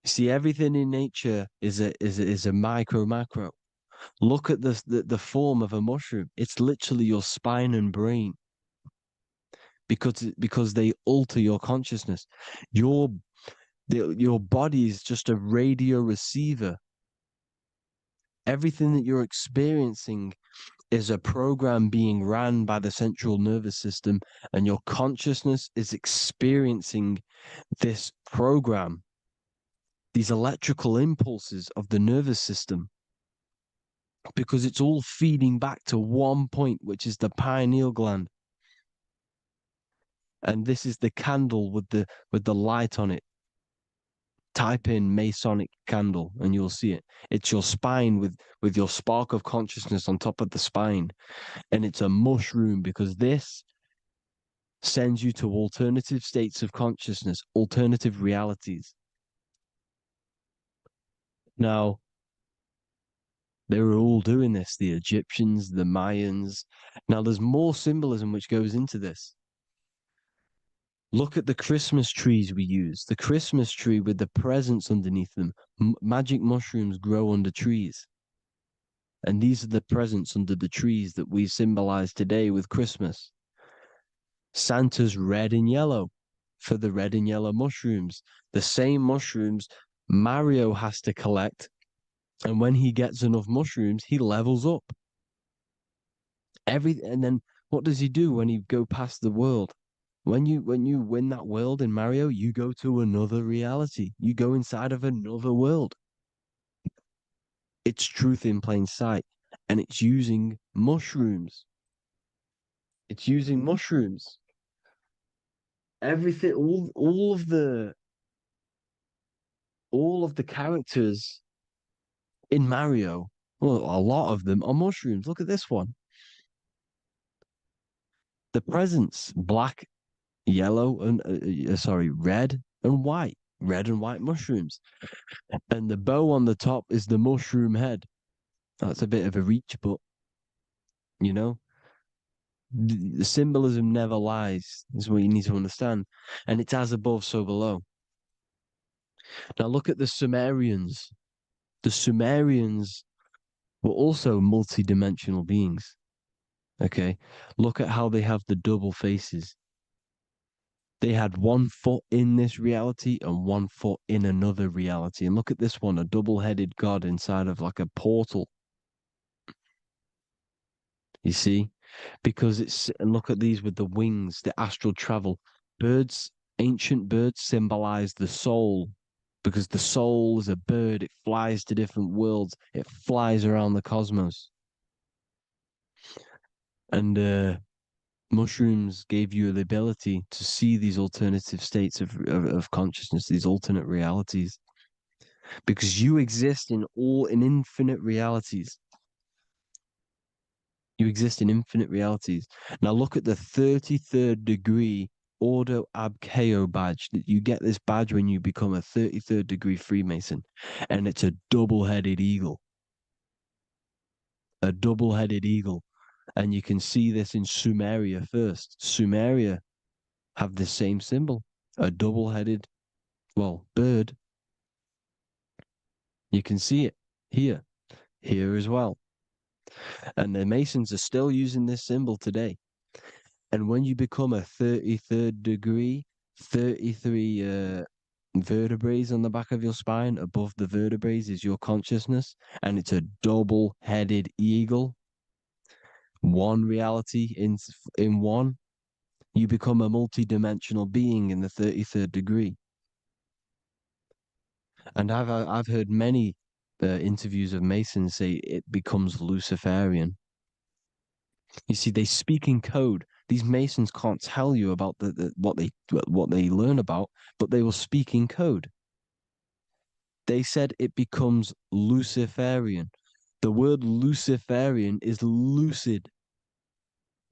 See, everything in nature is a micro macro. Look at the form of a mushroom. It's literally your spine and brain because they alter your consciousness. Your body is just a radio receiver. Everything that you're experiencing is a program being ran by the central nervous system, and your consciousness is experiencing this program, these electrical impulses of the nervous system, because it's all feeding back to one point, which is the pineal gland. And this is the candle with the light on it. Type in Masonic candle and you'll see it. It's your spine with your spark of consciousness on top of the spine. And it's a mushroom because this sends you to alternative states of consciousness, alternative realities. Now, they were all doing this, the Egyptians, the Mayans. Now, there's more symbolism which goes into this. Look at the Christmas trees we use. The Christmas tree with the presents underneath them. Magic mushrooms grow under trees. And these are the presents under the trees that we symbolize today with Christmas. Santa's red and yellow for the red and yellow mushrooms. The same mushrooms Mario has to collect. And when he gets enough mushrooms, he levels up. And then what does he do when he go past the world? When you win that world in Mario, you go to another reality. You go inside of another world. It's truth in plain sight. And it's using mushrooms. It's using mushrooms. Everything, all of the characters in Mario, well, a lot of them are mushrooms. Look at this one. The presents, black, yellow, and red and white. Red and white mushrooms. And the bow on the top is the mushroom head. That's a bit of a reach, but you know, the symbolism never lies, is what you need to understand. And it's as above, so below. Now look at the Sumerians. The Sumerians were also multi-dimensional beings. Okay, look at how they have the double faces. They had 1 foot in this reality and 1 foot in another reality. And look at this one, a double-headed god inside of like a portal. You see? Because and look at these with the wings, the astral travel. Birds, ancient birds symbolize the soul because the soul is a bird. It flies to different worlds. It flies around the cosmos. And mushrooms gave you the ability to see these alternative states of consciousness, these alternate realities, because you exist in infinite realities. You exist in infinite realities. Now look at the 33rd degree Ordo Ab Chao badge. You get this badge when you become a 33rd degree Freemason, and it's a double-headed eagle. A double-headed eagle. And you can see this in Sumeria first. Sumeria have the same symbol, a double-headed, bird. You can see it here as well. And the Masons are still using this symbol today. And when you become a 33rd degree, 33 vertebrae on the back of your spine, above the vertebrae is your consciousness, and it's a double-headed eagle. One reality in one. You become a multi-dimensional being in the 33rd degree. And I've heard many interviews of Masons say it becomes Luciferian. You see, they speak in code. These Masons can't tell you about what they learn about, but they will speak in code. They said it becomes Luciferian. The word Luciferian is lucid.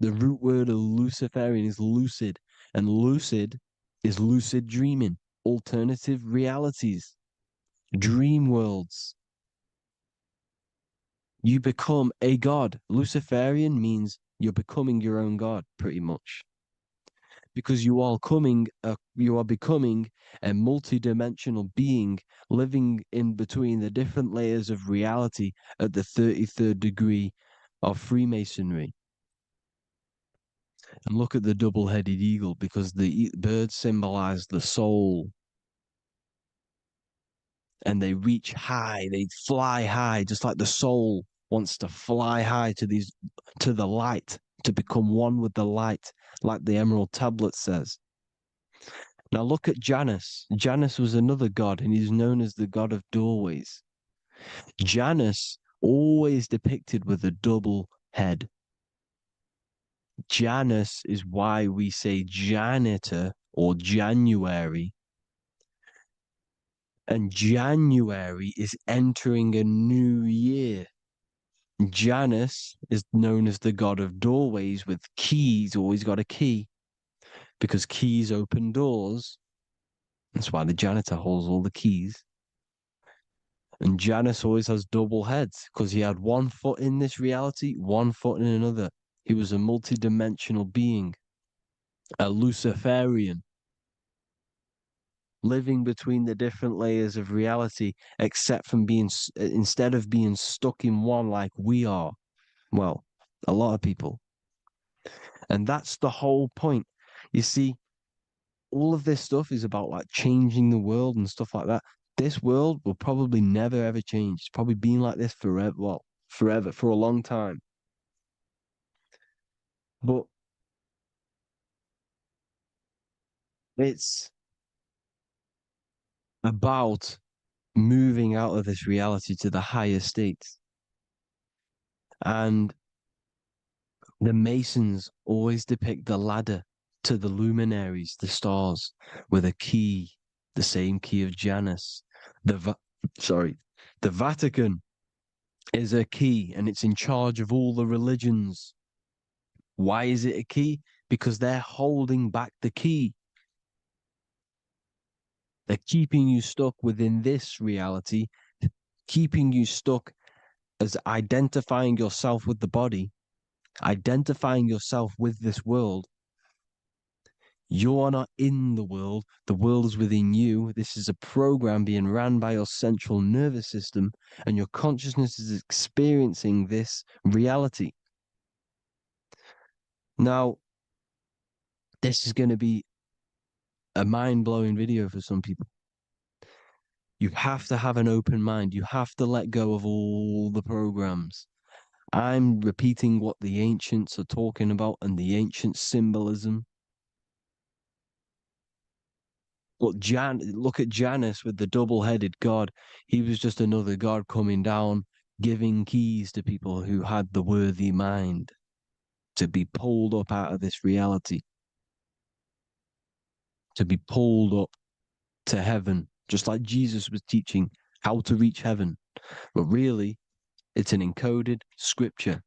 The root word of Luciferian is lucid, and lucid is lucid dreaming, alternative realities, dream worlds. You become a god. Luciferian means you're becoming your own god, pretty much. because you are becoming a multi-dimensional being living in between the different layers of reality at the 33rd degree of Freemasonry. And look at the double-headed eagle, because the birds symbolize the soul. And they reach high, they fly high, just like the soul wants to fly high to the light, to become one with the light, like the Emerald Tablet says. Now look at Janus. Janus was another god, and he's known as the god of doorways. Janus always depicted with a double head. Janus is why we say janitor or January. And January is entering a new year. Janus is known as the god of doorways with keys, always got a key, because keys open doors. That's why the janitor holds all the keys. And Janus always has double heads, because he had one foot in this reality, one foot in another. He was a multi-dimensional being, a Luciferian, living between the different layers of reality, instead of being stuck in one like we are. Well, a lot of people. And that's the whole point. You see, all of this stuff is about like changing the world and stuff like that. This world will probably never ever change. It's probably been like this forever. Well, forever, for a long time. But it's about moving out of this reality to the higher states. And the Masons always depict the ladder to the luminaries, the stars, with a key, the same key of Janus. The Vatican is a key, and it's in charge of all the religions. Why is it a key? Because they're holding back the key. They're keeping you stuck within this reality, keeping you stuck as identifying yourself with the body, identifying yourself with this world. You are not in the world is within you. This is a program being ran by your central nervous system, and your consciousness is experiencing this reality. Now, this is going to be a mind-blowing video for some people. You have to have an open mind. You have to let go of all the programs. I'm repeating what the ancients are talking about and the ancient symbolism. Look at Janus with the double-headed god. He was just another god coming down, giving keys to people who had the worthy mind to be pulled up out of this reality, to be pulled up to heaven, just like Jesus was teaching how to reach heaven. But really, it's an encoded scripture.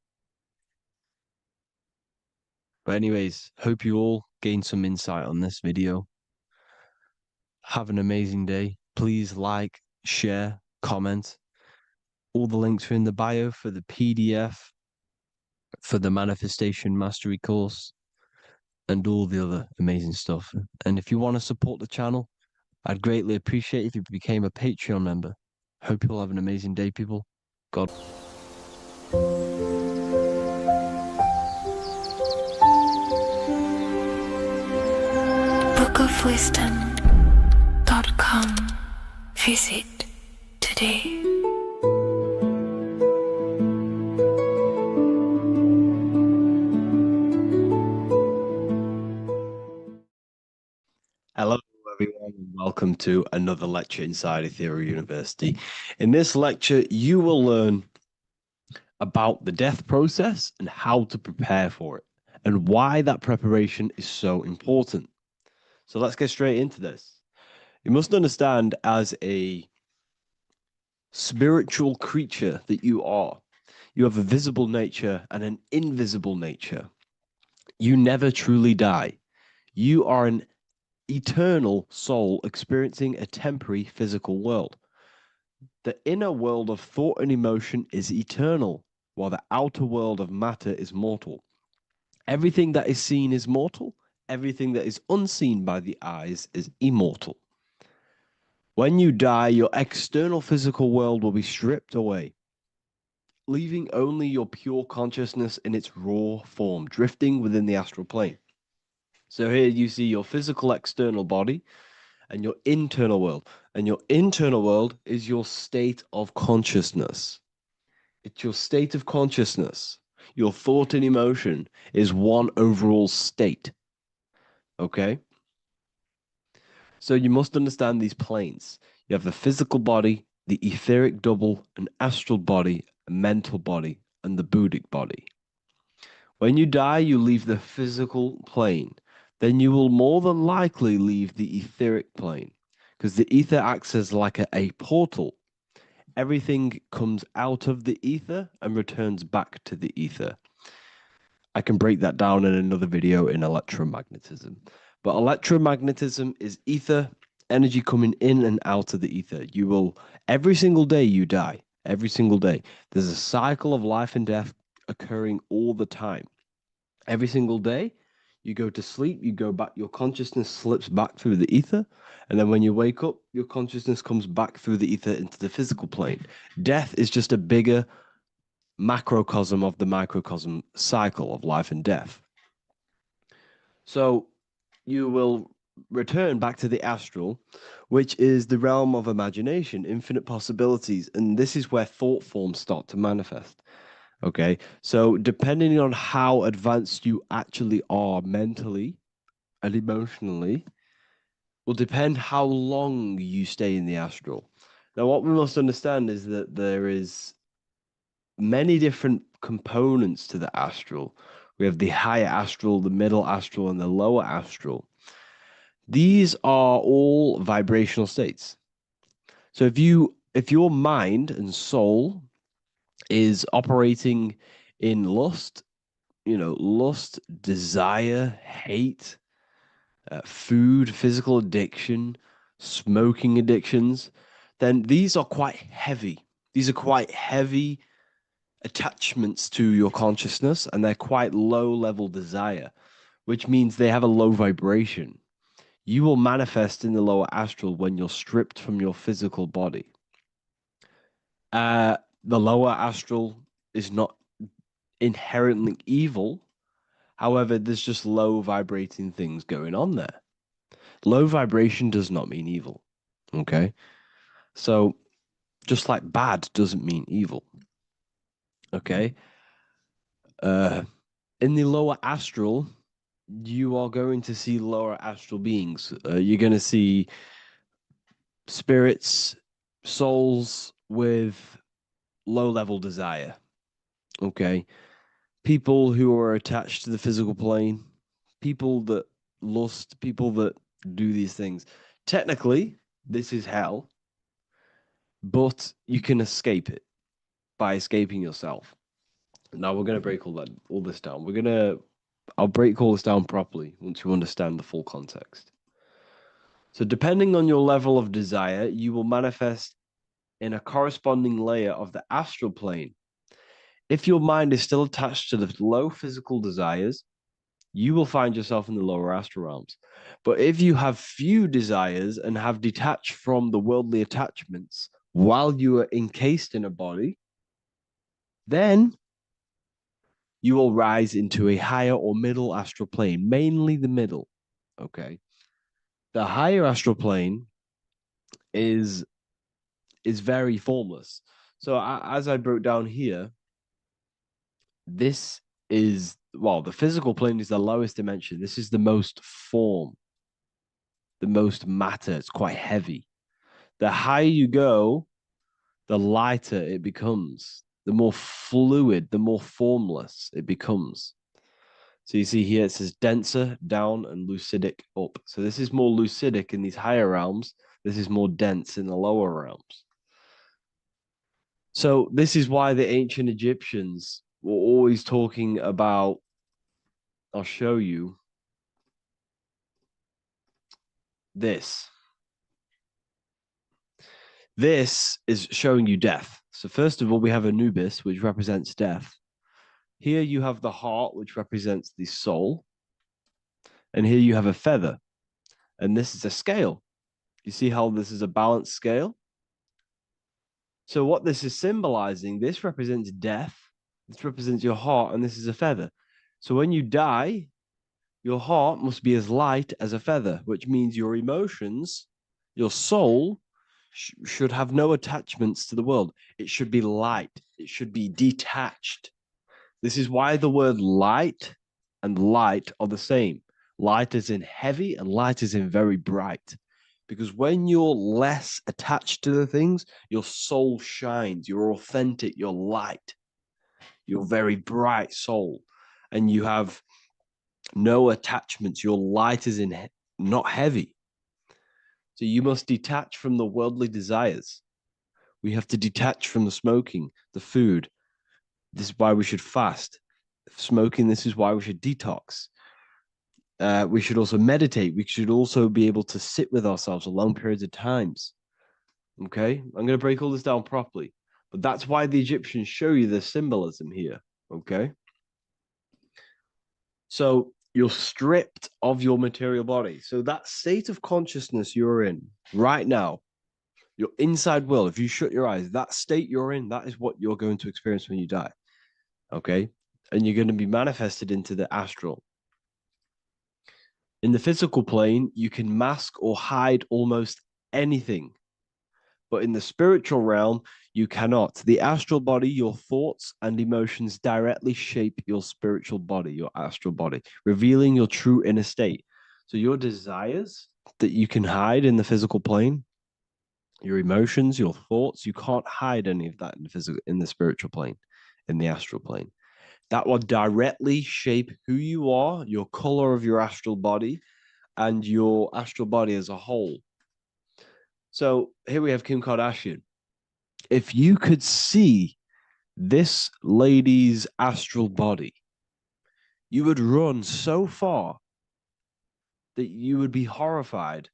But anyways, hope you all gained some insight on this video. Have an amazing day. Please like, share, comment. All the links are in the bio for the PDF, for the Manifestation Mastery course, and all the other amazing stuff. And if you want to support the channel, I'd greatly appreciate if you became a Patreon member. Hope you'll have an amazing day, people. God.
bookofwisdom.com. Visit today.
Hello, everyone, and welcome to another lecture inside Ethereal University. In this lecture, you will learn about the death process and how to prepare for it, and why that preparation is so important. So let's get straight into this. You must understand, as a spiritual creature that you are, you have a visible nature and an invisible nature. You never truly die. You are an eternal soul experiencing a temporary physical world. The inner world of thought and emotion is eternal, while the outer world of matter is mortal. Everything that is seen is mortal. Everything that is unseen by the eyes is immortal. When you die, your external physical world will be stripped away, leaving only your pure consciousness in its raw form, drifting within the astral plane. So here you see your physical external body and your internal world. And your internal world is your state of consciousness. It's your state of consciousness. Your thought and emotion is one overall state. Okay? So you must understand these planes. You have the physical body, the etheric double, an astral body, a mental body, and the Buddhic body. When you die, you leave the physical plane. Then you will more than likely leave the etheric plane because the ether acts as like a portal. Everything comes out of the ether and returns back to the ether. I can break that down in another video in electromagnetism. But electromagnetism is ether, energy coming in and out of the ether. You will, every single day you die, every single day. There's a cycle of life and death occurring all the time. Every single day, you go to sleep, you go back, your consciousness slips back through the ether. And then when you wake up, your consciousness comes back through the ether into the physical plane. Death is just a bigger macrocosm of the microcosm cycle of life and death. So you will return back to the astral, which is the realm of imagination, infinite possibilities. And this is where thought forms start to manifest. Okay. So depending on how advanced you actually are mentally and emotionally, will depend how long you stay in the astral. Now, what we must understand is that there is many different components to the astral. We have the higher astral, the middle astral, and the lower astral. These are all vibrational states. So if your mind and soul is operating in lust, lust, desire, hate, food, physical addiction, smoking addictions, then these are quite heavy. These are quite heavy attachments to your consciousness, and they're quite low level desire, which means they have a low vibration. You will manifest in the lower astral when you're stripped from your physical body. The lower astral is not inherently evil. However, there's just low vibrating things going on there. Low vibration does not mean evil. Okay. So just like bad doesn't mean evil. Okay. In the lower astral, you are going to see lower astral beings. You're going to see spirits, souls with low level desire. Okay. People who are attached to the physical plane, people that lust, people that do these things. Technically, this is hell, but you can escape it by escaping yourself. Now we're going to break all this down. I'll break all this down properly once you understand the full context. So depending on your level of desire, you will manifest in a corresponding layer of the astral plane. If your mind is still attached to the low physical desires, you will find yourself in the lower astral realms. But if you have few desires and have detached from the worldly attachments while you are encased in a body, then you will rise into a higher or middle astral plane, mainly the middle. Okay. The higher astral plane is very formless. So as I broke down here, this is, well, the physical plane is the lowest dimension. This is the most form, the most matter. It's quite heavy. The higher you go, the lighter it becomes, the more fluid, the more formless it becomes. So you see here it says denser down and lucidic up. So this is more lucidic in these higher realms. This is more dense in the lower realms. So this is why the ancient Egyptians were always talking about, I'll show you this. This is showing you death. So first of all, we have Anubis, which represents death. Here you have the heart, which represents the soul. and here you have a feather, and this is a scale. You see how this is a balanced scale? So what this is symbolizing, this represents death, this represents your heart, and this is a feather. So when you die, your heart must be as light as a feather, which means your emotions, your soul, should have no attachments to the world. It should be light. It should be detached. This is why the word light and light are the same. Light is in heavy and light is in very bright. Because when you're less attached to the things, your soul shines. You're authentic. You're light. You're very bright soul. And you have no attachments. Your light is in not heavy. So you must detach from the worldly desires. We have to detach from the smoking, the food. This is why we should fast. Smoking, this is why we should detox. We should also meditate. We should also be able to sit with ourselves for long periods of times. Okay, I'm going to break all this down properly. But that's why the Egyptians show you the symbolism here. Okay. So you're stripped of your material body. So that state of consciousness you're in right now, your inside world, if you shut your eyes, that state you're in, that is what you're going to experience when you die. Okay. And you're going to be manifested into the astral. In the physical plane, you can mask or hide almost anything. But in the spiritual realm, you cannot. The astral body, your thoughts and emotions directly shape your spiritual body, your astral body, revealing your true inner state. So your desires that you can hide in the physical plane, your emotions, your thoughts, you can't hide any of that in the physical, in the spiritual plane, in the astral plane. That will directly shape who you are, your color of your astral body, and your astral body as a whole. So here we have Kim Kardashian. If you could see this lady's astral body, you would run so far that you would be horrified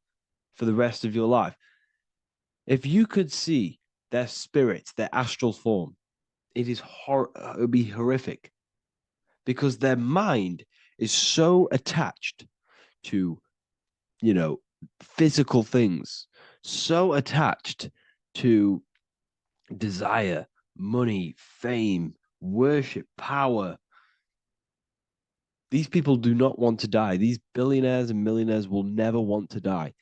for the rest of your life. If you could see their spirit, their astral form, it would be horrific because their mind is so attached to, you know, physical things, so attached to desire, money, fame, worship, power. These people do not want to die. These billionaires and millionaires will never want to die.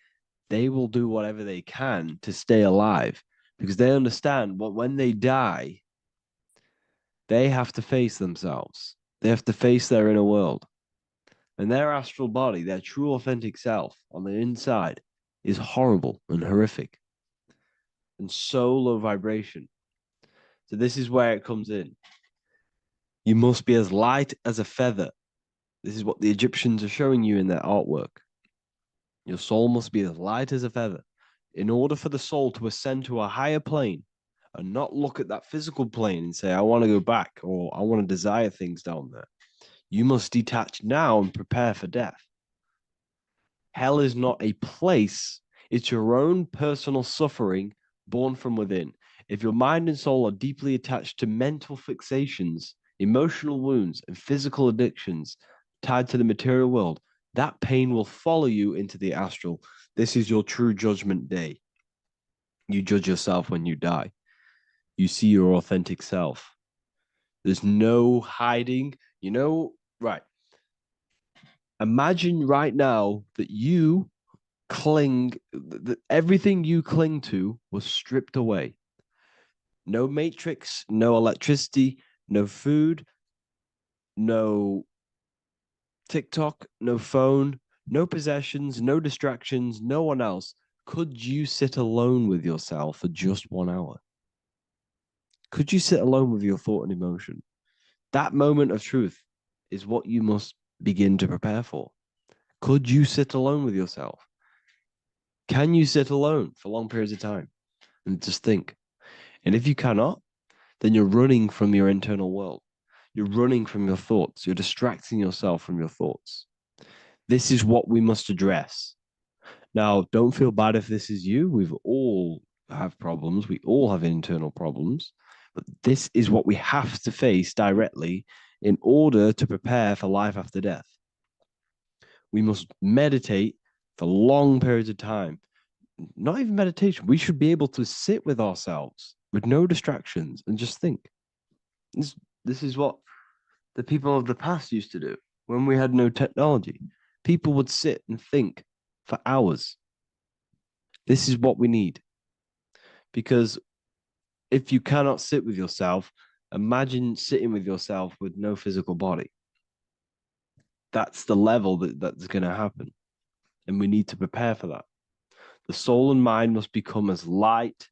They will do whatever they can to stay alive because they understand what when they die, they have to face themselves. They have to face their inner world. And their astral body, their true authentic self on the inside is horrible and horrific and so low vibration. So this is where it comes in. You must be as light as a feather. This is what the Egyptians are showing you in their artwork. Your soul must be as light as a feather. In order for the soul to ascend to a higher plane and not look at that physical plane and say, I want to go back or I want to desire things down there, you must detach now and prepare for death. Hell is not a place, it's your own personal suffering born from within. If your mind and soul are deeply attached to mental fixations, emotional wounds, and physical addictions tied to the material world, that pain will follow you into the astral. This is your true judgment day. You judge yourself when you die. You see your authentic self. There's no hiding. Right. Imagine right now that you that everything you cling to was stripped away. No matrix, no electricity, no food, no TikTok, no phone, no possessions, no distractions, no one else. Could you sit alone with yourself for just 1 hour? Could you sit alone with your thought and emotion? That moment of truth is what you must begin to prepare for. Could you sit alone with yourself? Can you sit alone for long periods of time and just think? And if you cannot, then you're running from your internal world. You're running from your thoughts. You're distracting yourself from your thoughts. This is what we must address. Now, don't feel bad if this is you. We've all have problems. We all have internal problems. But this is what we have to face directly in order to prepare for life after death. We must meditate for long periods of time. Not even meditation. We should be able to sit with ourselves with no distractions and just think. This, this is what the people of the past used to do when we had no technology. People would sit and think for hours. This is what we need. Because if you cannot sit with yourself, imagine sitting with yourself with no physical body. That's the level that's going to happen. And we need to prepare for that. The soul and mind must become as light,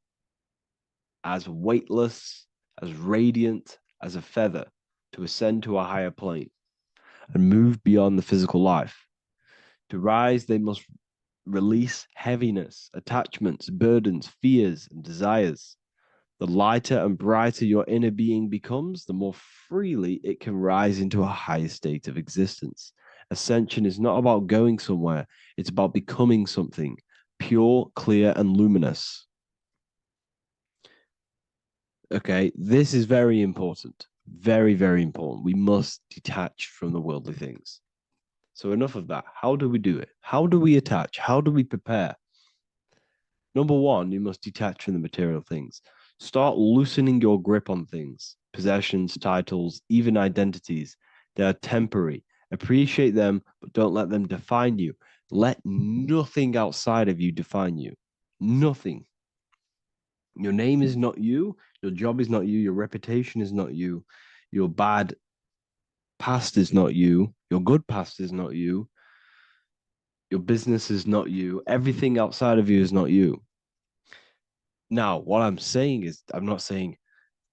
as weightless, as radiant as a feather to ascend to a higher plane and move beyond the physical life. To rise, they must release heaviness, attachments, burdens, fears, and desires. The lighter and brighter your inner being becomes, the more freely it can rise into a higher state of existence. Ascension is not about going somewhere, it's about becoming something pure, clear, and luminous. Okay, this is very important. Very, very important. We must detach from the worldly things. So, enough of that. How do we do it? How do we attach? How do we prepare? Number one, you must detach from the material things. Start loosening your grip on things, possessions, titles, even identities. They are temporary. Appreciate them, but don't let them define you. Let nothing outside of you define you. Nothing. Your name is not you. Your job is not you. Your reputation is not you. Your bad past is not you. Your good past is not you. Your business is not you. Everything outside of you is not you. Now, what I'm saying is, I'm not saying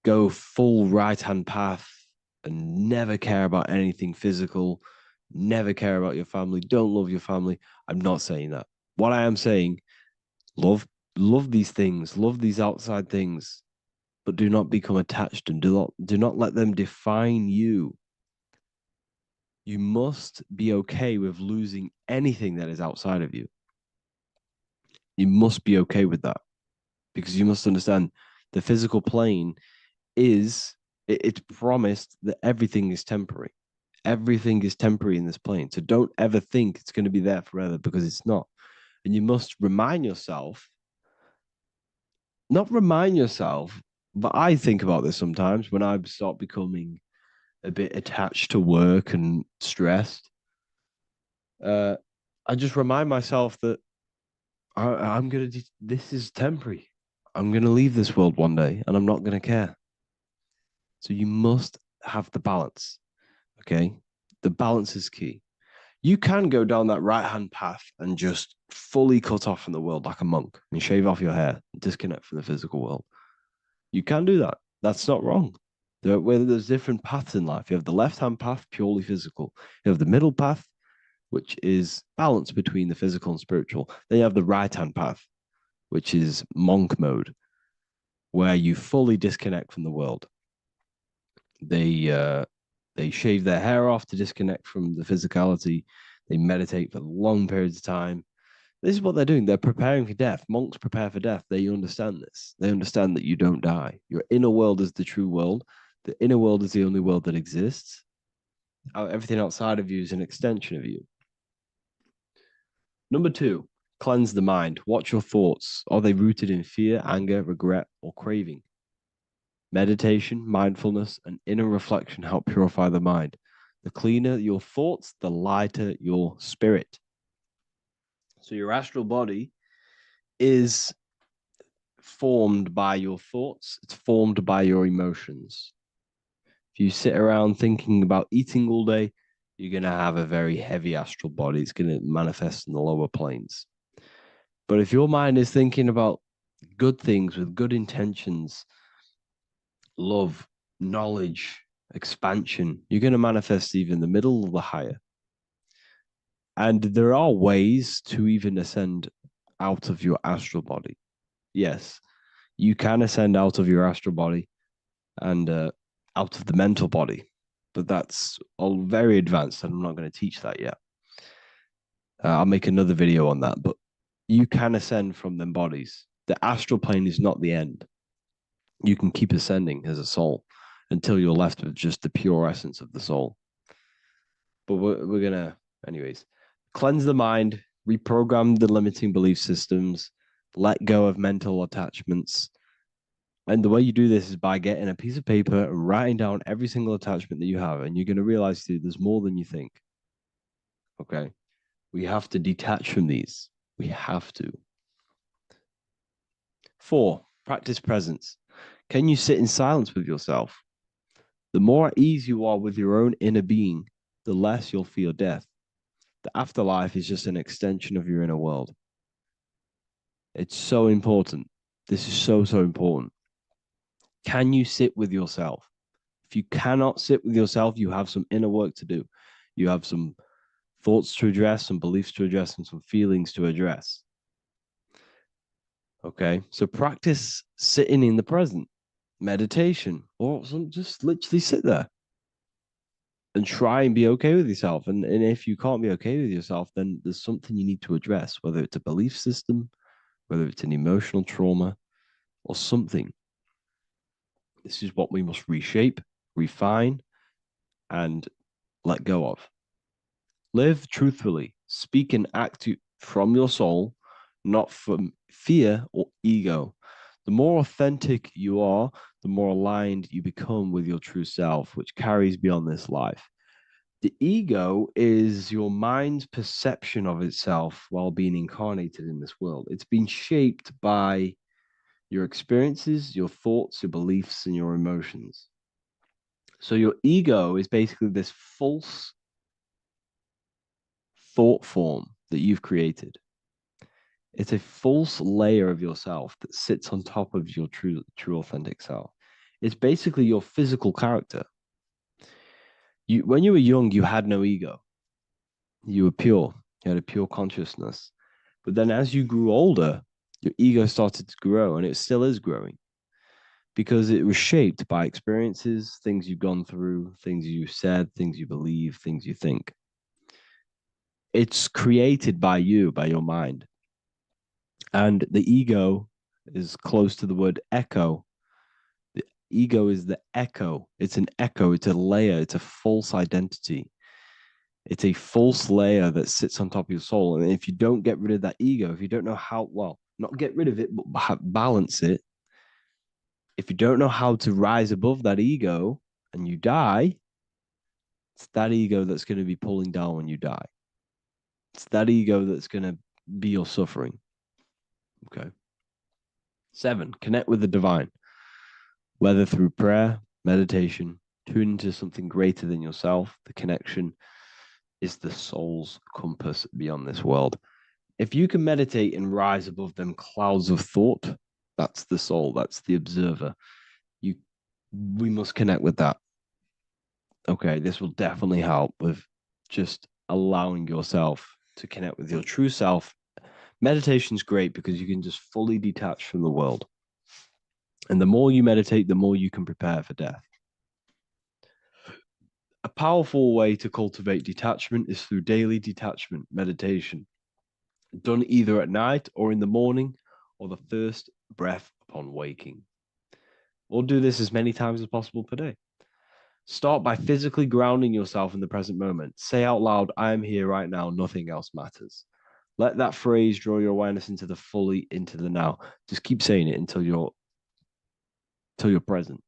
go full right hand path and never care about anything physical, never care about your family, don't love your family. I'm not saying that. What I am saying, love these things, love these outside things, but do not become attached and do not let them define you. You must be okay with losing anything that is outside of you. You must be okay with that because you must understand the physical plane it's promised that everything is temporary. Everything is temporary in this plane. So don't ever think it's going to be there forever because it's not. And you must remind yourself, not remind yourself, but I think about this sometimes when I start becoming a bit attached to work and stressed. Uh, I just remind myself that I'm going to, this is temporary. I'm going to leave this world one day and I'm not going to care. So you must have the balance. Okay. The balance is key. You can go down that right hand path and just fully cut off from the world like a monk and shave off your hair, and disconnect from the physical world. You can do that. That's not wrong. There's different paths in life. You have the left hand path, purely physical. You have the middle path, which is balance between the physical and spiritual. Then you have the right hand path, which is monk mode, where you fully disconnect from the world. They shave their hair off to disconnect from the physicality. They meditate for long periods of time. This is what they're doing. They're preparing for death. Monks prepare for death. They understand this. They understand that you don't die. Your inner world is the true world. The inner world is the only world that exists. Everything outside of you is an extension of you. Number two, cleanse the mind. Watch your thoughts. Are they rooted in fear, anger, regret, or craving? Meditation, mindfulness, and inner reflection help purify the mind. The cleaner your thoughts, the lighter your spirit. So your astral body is formed by your thoughts, it's formed by your emotions. If you sit around thinking about eating all day, you're going to have a very heavy astral body. It's going to manifest in the lower planes. But if your mind is thinking about good things with good intentions, love, knowledge, expansion, you're going to manifest even the middle or the higher. And there are ways to even ascend out of your astral body. Yes, you can ascend out of your astral body and out of the mental body, but that's all very advanced, and I'm not going to teach that yet. I'll make another video on that, but you can ascend from them bodies. The astral plane is not the end. You can keep ascending as a soul until you're left with just the pure essence of the soul. But we're gonna, anyways. cleanse the mind, reprogram the limiting belief systems, let go of mental attachments. And the way you do this is by getting a piece of paper and writing down every single attachment that you have. And you're going to realize, dude, there's more than you think. Okay. We have to detach from these. We have to. 4, practice presence. Can you sit in silence with yourself? The more at ease you are with your own inner being, the less you'll fear death. The afterlife is just an extension of your inner world. It's so important. This is so, so important. Can you sit with yourself? If you cannot sit with yourself, you have some inner work to do. You have some thoughts to address, some beliefs to address, and some feelings to address. Okay, so practice sitting in the present, meditation, or just literally sit there and try and be okay with yourself. And if you can't be okay with yourself, then there's something you need to address, whether it's a belief system, whether it's an emotional trauma, or something. This is what we must reshape, refine, and let go of. Live truthfully, speak and act from your soul, not from fear or ego. The more authentic you are, the more aligned you become with your true self, which carries beyond this life. The ego is your mind's perception of itself while being incarnated in this world. It's been shaped by your experiences, your thoughts, your beliefs, and your emotions. So your ego is basically this false thought form that you've created. It's a false layer of yourself that sits on top of your true authentic self. It's basically your physical character. When you were young, you had no ego. You were pure. You had a pure consciousness. But then as you grew older, your ego started to grow, and it still is growing because it was shaped by experiences, things you've gone through, things you said, things you believe, things you think. It's created by you, by your mind. And the ego is close to the word echo. The ego is the echo. It's an echo. It's a layer. It's a false identity. It's a false layer that sits on top of your soul. And if you don't get rid of that ego, if you don't know how, well, not get rid of it, but balance it, if you don't know how to rise above that ego and you die, it's that ego that's going to be pulling down when you die. It's that ego that's going to be your suffering. Okay. 7, connect with the divine, whether through prayer, meditation, tune into something greater than yourself. The connection is the soul's compass beyond this world. If you can meditate and rise above them clouds of thought, that's the soul, that's the observer. We must connect with that. Okay, this will definitely help with just allowing yourself to connect with your true self. Meditation's great because you can just fully detach from the world. And the more you meditate, the more you can prepare for death. A powerful way to cultivate detachment is through daily detachment meditation, done either at night or in the morning or the first breath upon waking. Or do this as many times as possible per day. Start by physically grounding yourself in the present moment. Say out loud, I am here right now, nothing else matters. Let that phrase draw your awareness into the now. Just keep saying it until you're present.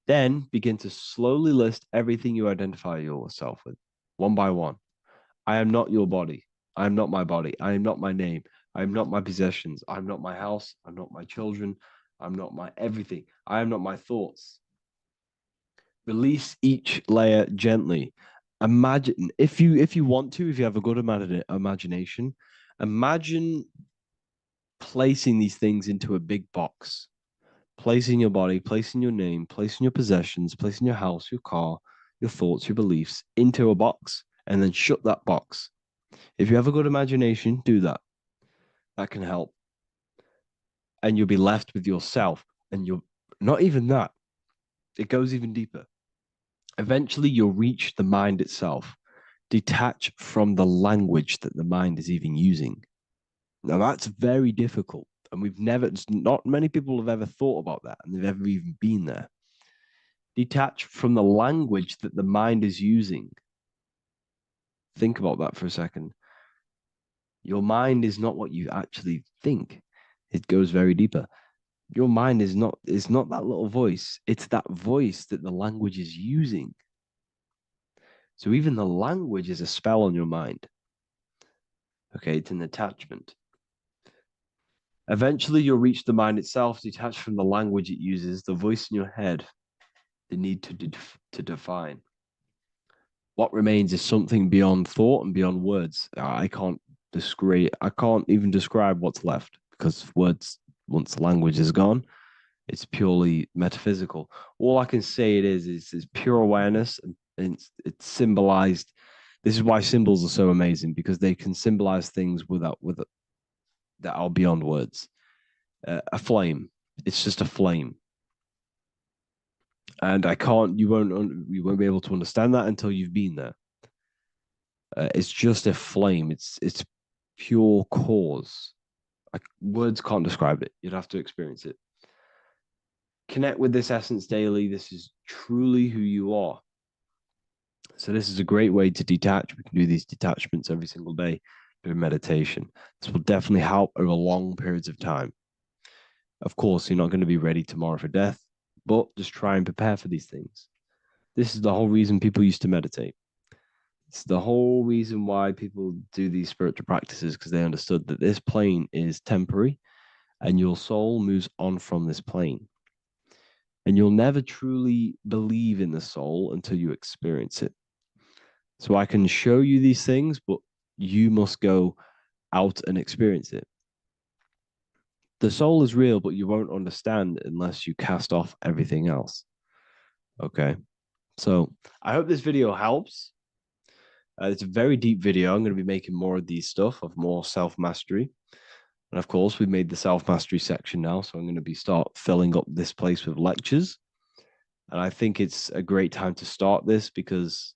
Then begin to slowly list everything you identify yourself with, one by one. I am not your body. I am not my body. I am not my name. I am not my possessions. I'm not my house. I'm not my children. I'm not my everything. I am not my thoughts. Release each layer gently. Imagine if you want to, if you have a good imagination, imagine placing these things into a big box. Placing your body, placing your name, placing your possessions, placing your house, your car, your thoughts, your beliefs into a box, and then shut that box. If you have a good imagination, do that. That can help. And you'll be left with yourself. And you're not even that. It goes even deeper. Eventually, you'll reach the mind itself. Detach from the language that the mind is even using. Now, that's very difficult. And not many people have ever thought about that, and they've ever even been there. Detach from the language that the mind is using. Think about that for a second. Your mind is not what you actually think. It goes very deeper. Your mind is not that little voice. It's that voice that the language is using. So even the language is a spell on your mind. Okay, it's an attachment. Eventually, you'll reach the mind itself, detached from the language it uses, the voice in your head, the need to define. What remains is something beyond thought and beyond words. I can't even describe what's left, because words, once the language is gone, it's purely metaphysical. All I can say it is pure awareness, and it's symbolized. This is why symbols are so amazing, because they can symbolize things that are beyond words. A flame, it's just a flame, and you won't be able to understand that until you've been there. It's just a flame. It's pure cause. Words can't describe it. You'd have to experience it. Connect with this essence daily. This is truly who you are. So this is a great way to detach. We can do these detachments every single day through meditation. This will definitely help over long periods of time. Of course, you're not going to be ready tomorrow for death, but just try and prepare for these things. This is the whole reason people used to meditate. It's the whole reason why people do these spiritual practices, because they understood that this plane is temporary and your soul moves on from this plane. And you'll never truly believe in the soul until you experience it. So I can show you these things, but you must go out and experience it. The soul is real, but you won't understand unless you cast off everything else. Okay. So I hope this video helps. It's a very deep video. I'm going to be making more of these stuff, of more self-mastery. And of course, we've made the self-mastery section now. So I'm going to start filling up this place with lectures. And I think it's a great time to start this, because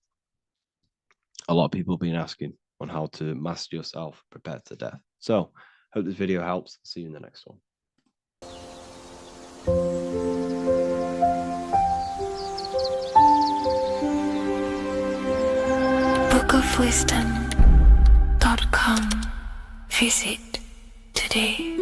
a lot of people have been asking on how to master yourself, prepare to death. So hope this video helps. See you in the next one.
bookofwisdom.com. Visit today.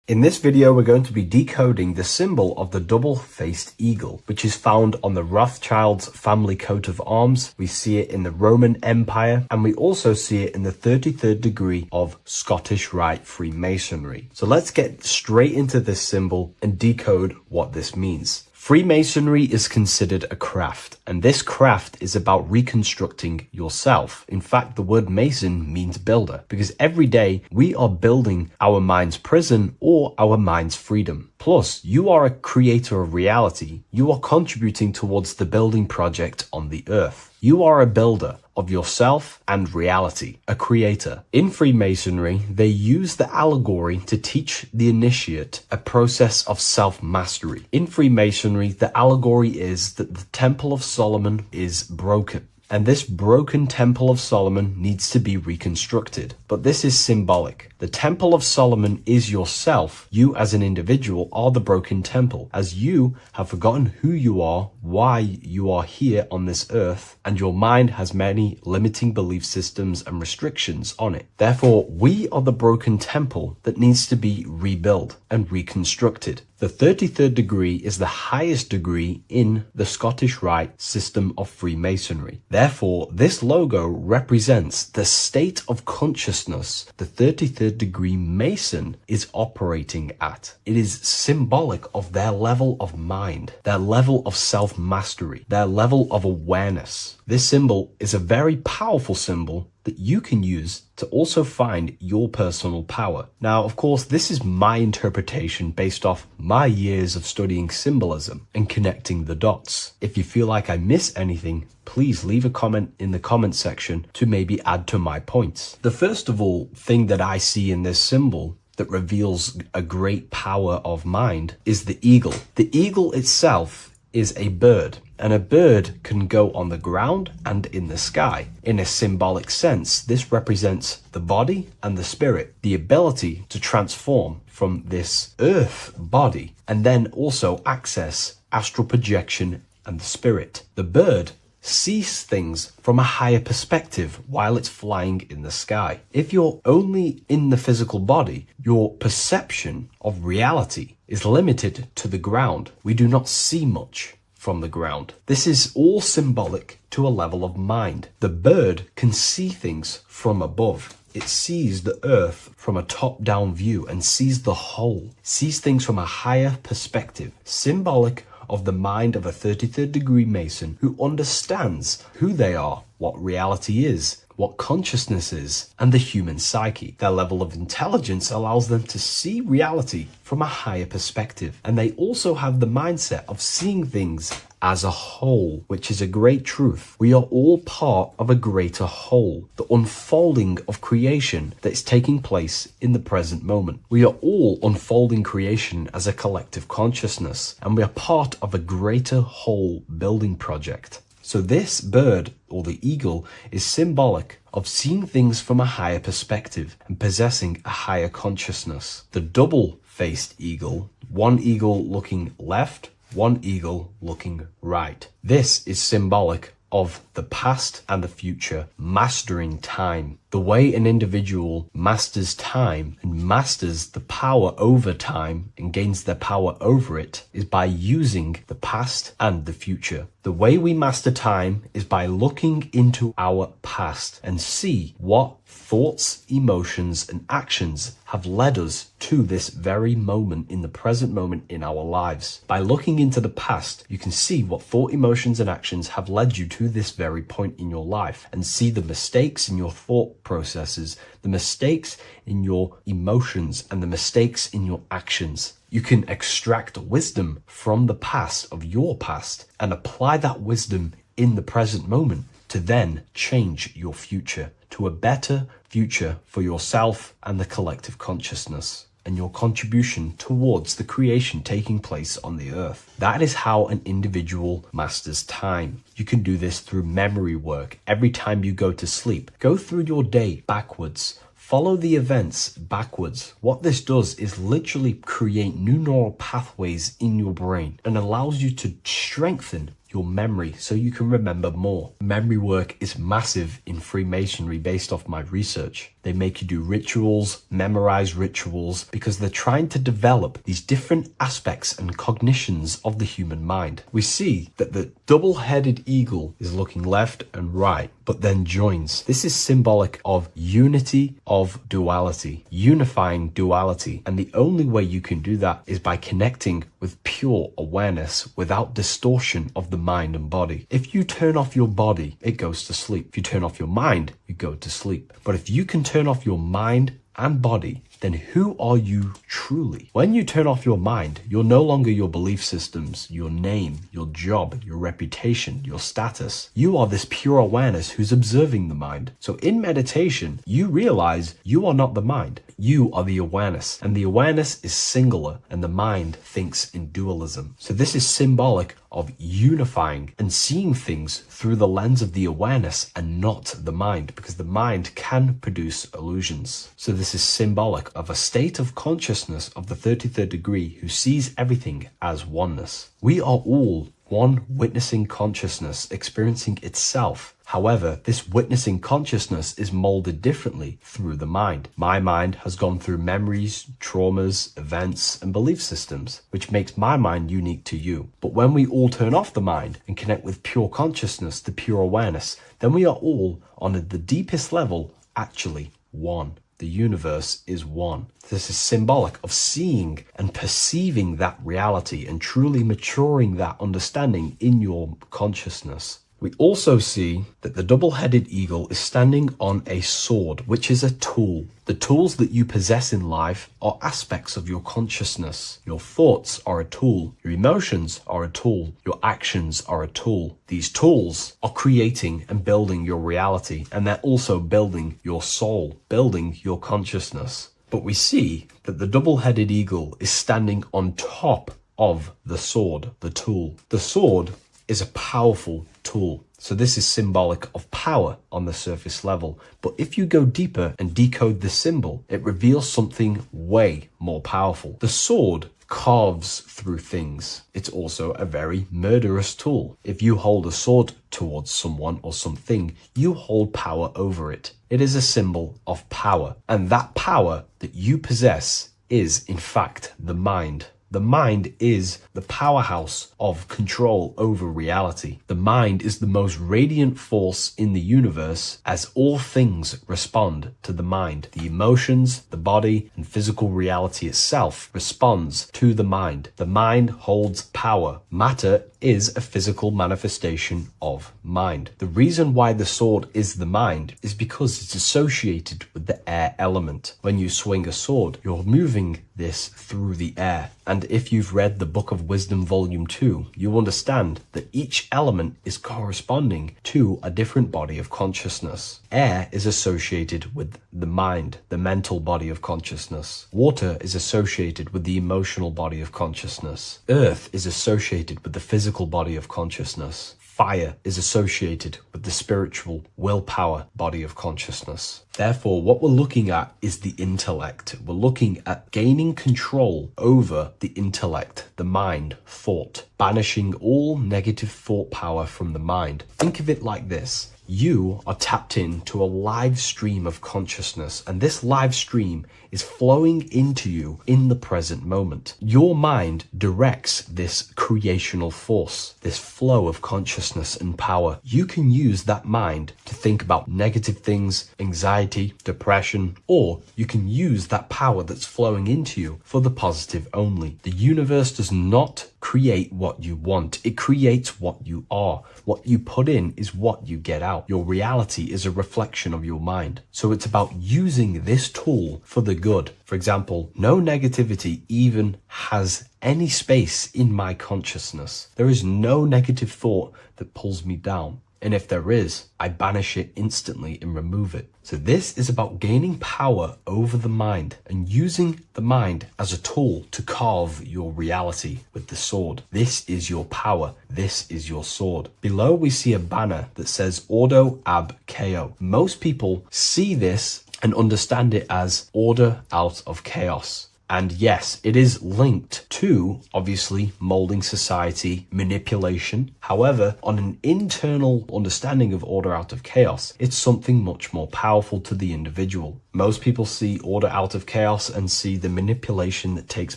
In this video, we're going to be decoding the symbol of the double-faced eagle, which is found on the Rothschild's family coat of arms. We see it in the Roman Empire, and we also see it in the 33rd degree of Scottish Rite Freemasonry. So let's get straight into this symbol and decode what this means. Freemasonry is considered a craft, and this craft is about reconstructing yourself. In fact, the word mason means builder, because every day we are building our mind's prison or our mind's freedom. Plus, you are a creator of reality. You are contributing towards the building project on the earth. You are a builder of yourself and reality, a creator. In Freemasonry, they use the allegory to teach the initiate a process of self-mastery. In Freemasonry, the allegory is that the Temple of Solomon is broken, and this broken Temple of Solomon needs to be reconstructed. But this is symbolic. The Temple of Solomon is yourself. You as an individual are the broken temple, as you have forgotten who you are, why you are here on this earth, and your mind has many limiting belief systems and restrictions on it. Therefore, we are the broken temple that needs to be rebuilt and reconstructed. The 33rd degree is the highest degree in the Scottish Rite system of Freemasonry. Therefore, this logo represents the state of consciousness the 33rd degree Mason is operating at. It is symbolic of their level of mind, their level of self-mastery, their level of awareness. This symbol is a very powerful symbol that you can use to also find your personal power. Now, of course, this is my interpretation based off my years of studying symbolism and connecting the dots. If you feel like I miss anything, please leave a comment in the comment section to maybe add to my points. The first of all thing that I see in this symbol that reveals a great power of mind is the eagle. The eagle itself is a bird. And a bird can go on the ground and in the sky. In a symbolic sense, this represents the body and the spirit, the ability to transform from this earth body and then also access astral projection and the spirit. The bird sees things from a higher perspective while it's flying in the sky. If you're only in the physical body, your perception of reality is limited to the ground. We do not see much from the ground. This is all symbolic to a level of mind. The bird can see things from above. It sees the earth from a top-down view and sees the whole, sees things from a higher perspective, symbolic of the mind of a 33rd degree Mason who understands who they are, what reality is, what consciousness is, and the human psyche. Their level of intelligence allows them to see reality from a higher perspective, and they also have the mindset of seeing things as a whole, which is a great truth. We are all part of a greater whole, the unfolding of creation that is taking place in the present moment. We are all unfolding creation as a collective consciousness, and we are part of a greater whole building project. So this bird, or the eagle, is symbolic of seeing things from a higher perspective and possessing a higher consciousness. The double-faced eagle, one eagle looking left, one eagle looking right. This is symbolic of the past and the future, mastering time. The way an individual masters time and masters the power over time and gains their power over it is by using the past and the future. The way we master time is by looking into our past and see what thoughts, emotions, and actions have led us to this very moment in the present moment in our lives. By looking into the past, you can see what thought, emotions, and actions have led you to this very point in your life and see the mistakes in your thought processes, the mistakes in your emotions, and the mistakes in your actions. You can extract wisdom from the past of your past and apply that wisdom in the present moment to then change your future to a better future for yourself and the collective consciousness and your contribution towards the creation taking place on the earth. That is how an individual masters time. You can do this through memory work. Every time you go to sleep, go through your day backwards. Follow the events backwards. What this does is literally create new neural pathways in your brain and allows you to strengthen your memory so you can remember more. Memory work is massive in Freemasonry based off my research. They make you do rituals, memorize rituals, because they're trying to develop these different aspects and cognitions of the human mind. We see that the double-headed eagle is looking left and right, but then joins. This is symbolic of unity of duality, unifying duality. And the only way you can do that is by connecting with pure awareness without distortion of the mind and body. If you turn off your body, it goes to sleep. If you turn off your mind, you go to sleep. But if you can turn off your mind and body, then who are you truly? When you turn off your mind, you're no longer your belief systems, your name, your job, your reputation, your status. You are this pure awareness who's observing the mind. So in meditation, you realize you are not the mind. You are the awareness, and the awareness is singular, and the mind thinks in dualism. So this is symbolic of unifying and seeing things through the lens of the awareness and not the mind, because the mind can produce illusions. So this is symbolic of a state of consciousness of the 33rd degree who sees everything as oneness. We are all one witnessing consciousness experiencing itself. However, this witnessing consciousness is molded differently through the mind. My mind has gone through memories, traumas, events, and belief systems, which makes my mind unique to you. But when we all turn off the mind and connect with pure consciousness, the pure awareness, then we are all, on the deepest level, actually one. The universe is one. This is symbolic of seeing and perceiving that reality and truly maturing that understanding in your consciousness. We also see that the double-headed eagle is standing on a sword, which is a tool. The tools that you possess in life are aspects of your consciousness. Your thoughts are a tool. Your emotions are a tool. Your actions are a tool. These tools are creating and building your reality, and they're also building your soul, building your consciousness. But we see that the double-headed eagle is standing on top of the sword, the tool. The sword is a powerful tool. So this is symbolic of power on the surface level. But if you go deeper and decode the symbol, it reveals something way more powerful. The sword carves through things. It's also a very murderous tool. If you hold a sword towards someone or something, you hold power over it. It is a symbol of power. And that power that you possess is, in fact, the mind. The mind is the powerhouse of control over reality. The mind is the most radiant force in the universe, as all things respond to the mind. The emotions, the body, and physical reality itself responds to the mind. The mind holds power. Matter is a physical manifestation of mind. The reason why the sword is the mind is because it's associated with the air element. When you swing a sword, you're moving this through the air. And if you've read the Book of Wisdom Volume 2, you understand that each element is corresponding to a different body of consciousness. Air is associated with the mind, the mental body of consciousness. Water is associated with the emotional body of consciousness. Earth is associated with the physical body of consciousness. Fire is associated with the spiritual willpower body of consciousness. Therefore, what we're looking at is the intellect. We're looking at gaining control over the intellect, the mind, thought, banishing all negative thought power from the mind. Think of it like this. You are tapped into a live stream of consciousness, and this live stream is flowing into you in the present moment. Your mind directs this creational force, this flow of consciousness and power. You can use that mind to think about negative things, anxiety, depression, or you can use that power that's flowing into you for the positive only. The universe does not create what you want. It creates what you are. What you put in is what you get out. Your reality is a reflection of your mind. So it's about using this tool for the good. For example, no negativity even has any space in my consciousness. There is no negative thought that pulls me down. And if there is, I banish it instantly and remove it. So this is about gaining power over the mind and using the mind as a tool to carve your reality with the sword. This is your power. This is your sword. Below we see a banner that says Ordo ab Chaos. Most people see this and understand it as order out of chaos. And yes, it is linked to, obviously, molding society, manipulation. However, on an internal understanding of order out of chaos, it's something much more powerful to the individual. Most people see order out of chaos and see the manipulation that takes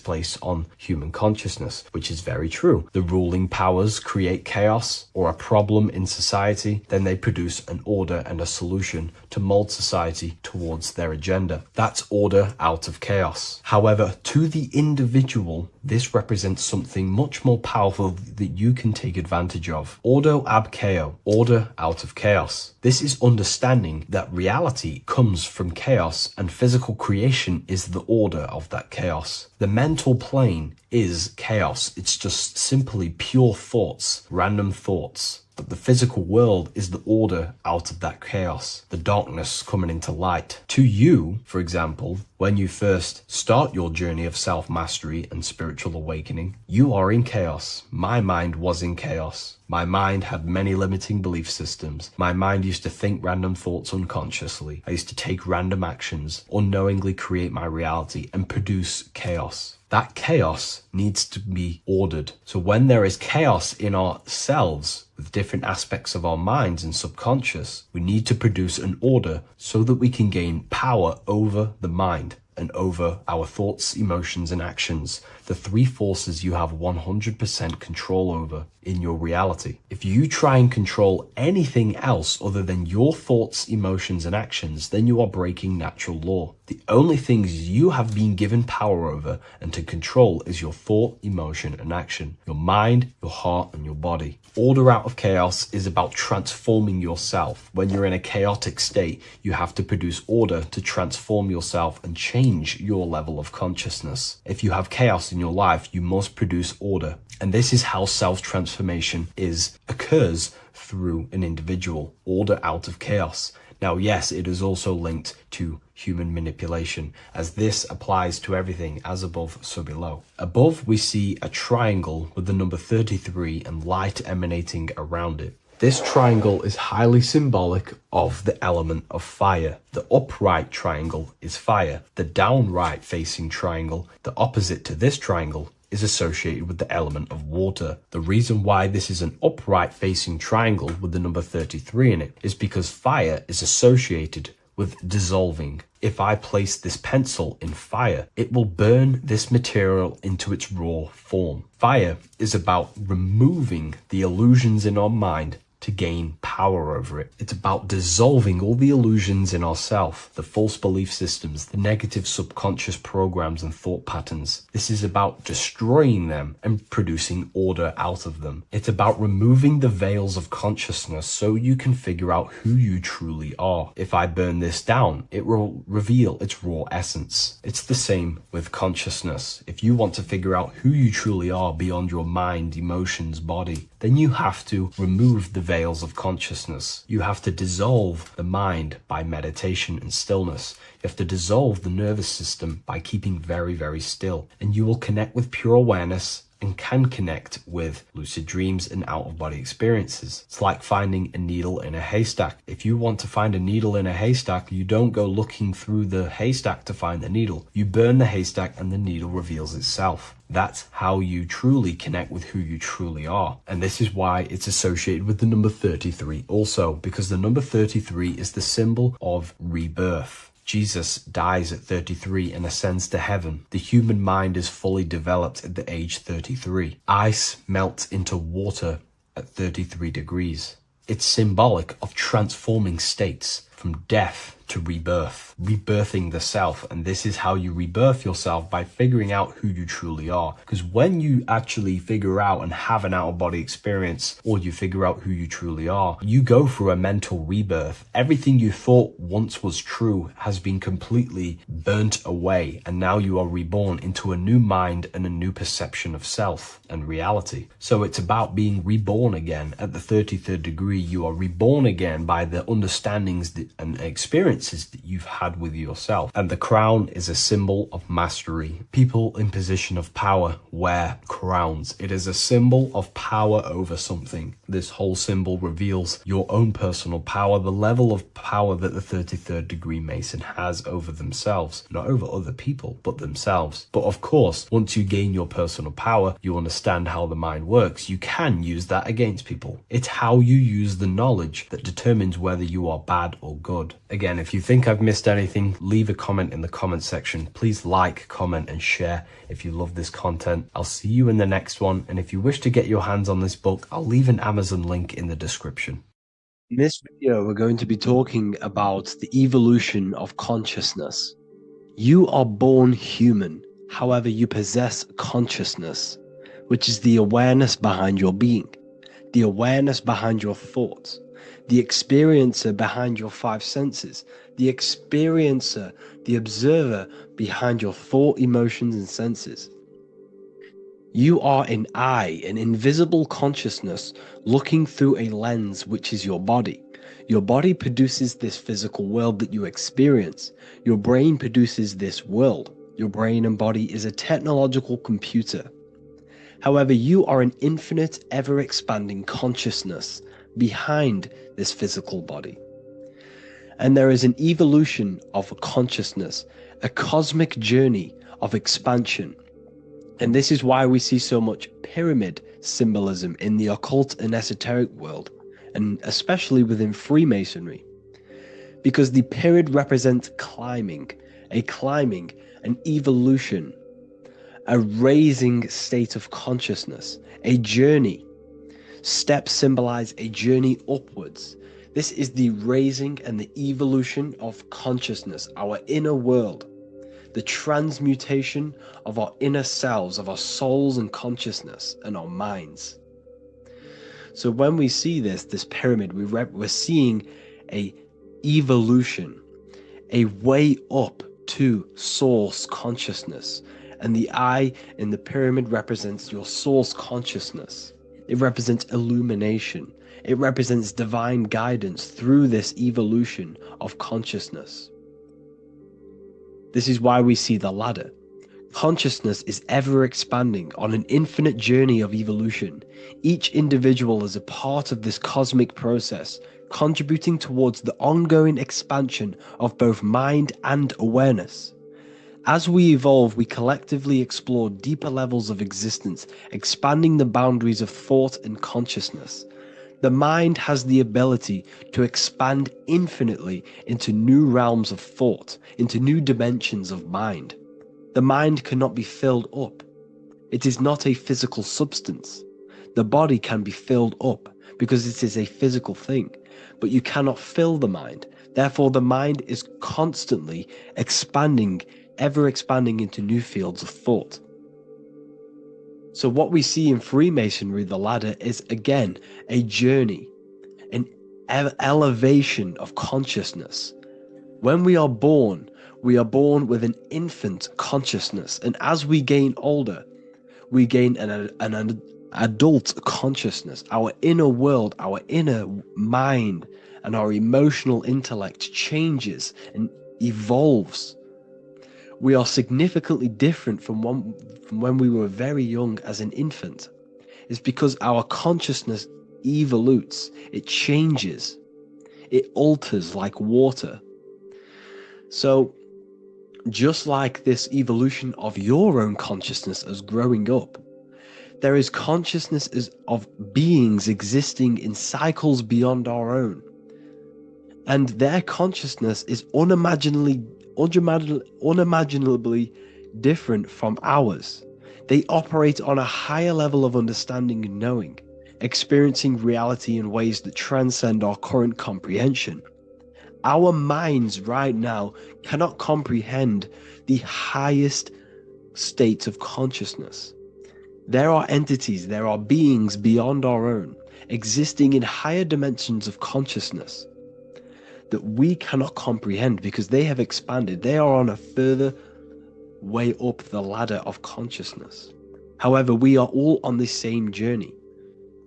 place on human consciousness, which is very true. The ruling powers create chaos or a problem in society, then they produce an order and a solution to mold society towards their agenda. That's order out of chaos. However, to the individual, this represents something much more powerful that you can take advantage of. Ordo ab chaos, order out of chaos. This is understanding that reality comes from chaos and physical creation is the order of that chaos. The mental plane is chaos. It's just simply pure thoughts, random thoughts. But the physical world is the order out of that chaos, the darkness coming into light. To you, for example, when you first start your journey of self-mastery and spiritual awakening, you are in chaos. My mind was in chaos. My mind had many limiting belief systems. My mind used to think random thoughts unconsciously. I used to take random actions, unknowingly create my reality and produce chaos. That chaos needs to be ordered. So when there is chaos in ourselves, with different aspects of our minds and subconscious, we need to produce an order so that we can gain power over the mind and over our thoughts, emotions, and actions, the three forces you have 100% control over in your reality. If you try and control anything else other than your thoughts, emotions, and actions, then you are breaking natural law. The only things you have been given power over and to control is your thought, emotion, and action, your mind, your heart, and your body. Order out of chaos is about transforming yourself. When you're in a chaotic state, you have to produce order to transform yourself and change your level of consciousness. If you have chaos in your life, you must produce order. And this is how self-transformation occurs through an individual. Order out of chaos. Now, yes, it is also linked to human manipulation, as this applies to everything as above, so below. Above, we see a triangle with the number 33 and light emanating around it. This triangle is highly symbolic of the element of fire. The upright triangle is fire. The downright facing triangle, the opposite to this triangle, is associated with the element of water. The reason why this is an upright facing triangle with the number 33 in it is because fire is associated with dissolving. If I place this pencil in fire, it will burn this material into its raw form. Fire is about removing the illusions in our mind to gain power over it. It's about dissolving all the illusions in ourself, the false belief systems, the negative subconscious programs and thought patterns. This is about destroying them and producing order out of them. It's about removing the veils of consciousness so you can figure out who you truly are. If I burn this down, it will reveal its raw essence. It's the same with consciousness. If you want to figure out who you truly are beyond your mind, emotions, body, then you have to remove the veils of consciousness. You have to dissolve the mind by meditation and stillness. You have to dissolve the nervous system by keeping very, very still. And you will connect with pure awareness and can connect with lucid dreams and out-of-body experiences. It's like finding a needle in a haystack. If you want to find a needle in a haystack, you don't go looking through the haystack to find the needle. You burn the haystack and the needle reveals itself. That's how you truly connect with who you truly are. And this is why it's associated with the number 33 also, because the number 33 is the symbol of rebirth. Jesus dies at 33 and ascends to heaven. The human mind is fully developed at the age 33. Ice melts into water at 33 degrees. It's symbolic of transforming states from death to rebirth, rebirthing the self. And this is how you rebirth yourself, by figuring out who you truly are. Because when you actually figure out and have an out-of-body experience, or you figure out who you truly are, you go through a mental rebirth. Everything you thought once was true has been completely burnt away, and now you are reborn into a new mind and a new perception of self and reality. So it's about being reborn again. At the 33rd degree, you are reborn again by the understandings and experiences that you've had with yourself. And the crown is a symbol of mastery. People in position of power wear crowns. It is a symbol of power over something. This whole symbol reveals your own personal power, the level of power that the 33rd degree Mason has over themselves, not over other people, but themselves. But of course, once you gain your personal power, you understand how the mind works. You can use that against people. It's how you use the knowledge that determines whether you are bad or good. Again, if you think I've missed anything, leave a comment in the comment section. Please like, comment, and share if you love this content. I'll see you in the next one. And if you wish to get your hands on this book, I'll leave an Amazon link in the description.
In this video, we're going to be talking about the evolution of consciousness. You are born human, however, you possess consciousness, which is the awareness behind your being, the awareness behind your thoughts, the experiencer behind your five senses, the experiencer, the observer behind your thought, emotions, and senses. You are an eye, an invisible consciousness looking through a lens, which is your body. Your body produces this physical world that you experience. Your brain produces this world. Your brain and body is a technological computer. However, you are an infinite, ever-expanding consciousness behind this physical body. And there is an evolution of consciousness, a cosmic journey of expansion. And this is why we see so much pyramid symbolism in the occult and esoteric world, and especially within Freemasonry. Because the pyramid represents climbing, an evolution, a raising state of consciousness, a journey. Steps symbolize a journey upwards. This is the raising and the evolution of consciousness, our inner world, the transmutation of our inner selves, of our souls and consciousness and our minds. So when we see this pyramid, we're seeing a evolution, a way up to source consciousness. And the eye in the pyramid represents your source consciousness. It represents illumination. It represents divine guidance through this evolution of consciousness. This is why we see the ladder. Consciousness is ever expanding on an infinite journey of evolution. Each individual is a part of this cosmic process, contributing towards the ongoing expansion of both mind and awareness. As we evolve, we collectively explore deeper levels of existence, expanding the boundaries of thought and consciousness. The mind has the ability to expand infinitely into new realms of thought, into new dimensions of mind. The mind cannot be filled up. It is not a physical substance. The body can be filled up because it is a physical thing, but you cannot fill the mind. Therefore, the mind is constantly expanding, ever expanding into new fields of thought. So what we see in Freemasonry, the ladder, is again a journey, an elevation of consciousness. When we are born with an infant consciousness, and as we gain older, we gain an adult consciousness. Our inner world, our inner mind, and our emotional intellect changes and evolves. We are significantly different from when we were very young as an infant. It's because our consciousness evolutes, it changes, it alters like water. So, just like this evolution of your own consciousness as growing up, there is consciousness of beings existing in cycles beyond our own. And their consciousness is unimaginably different from ours. They operate on a higher level of understanding and knowing, experiencing reality in ways that transcend our current comprehension. Our minds right now cannot comprehend the highest states of consciousness. There are entities, there are beings beyond our own, existing in higher dimensions of consciousness that we cannot comprehend because they have expanded. They are on a further way up the ladder of consciousness. However, we are all on this same journey.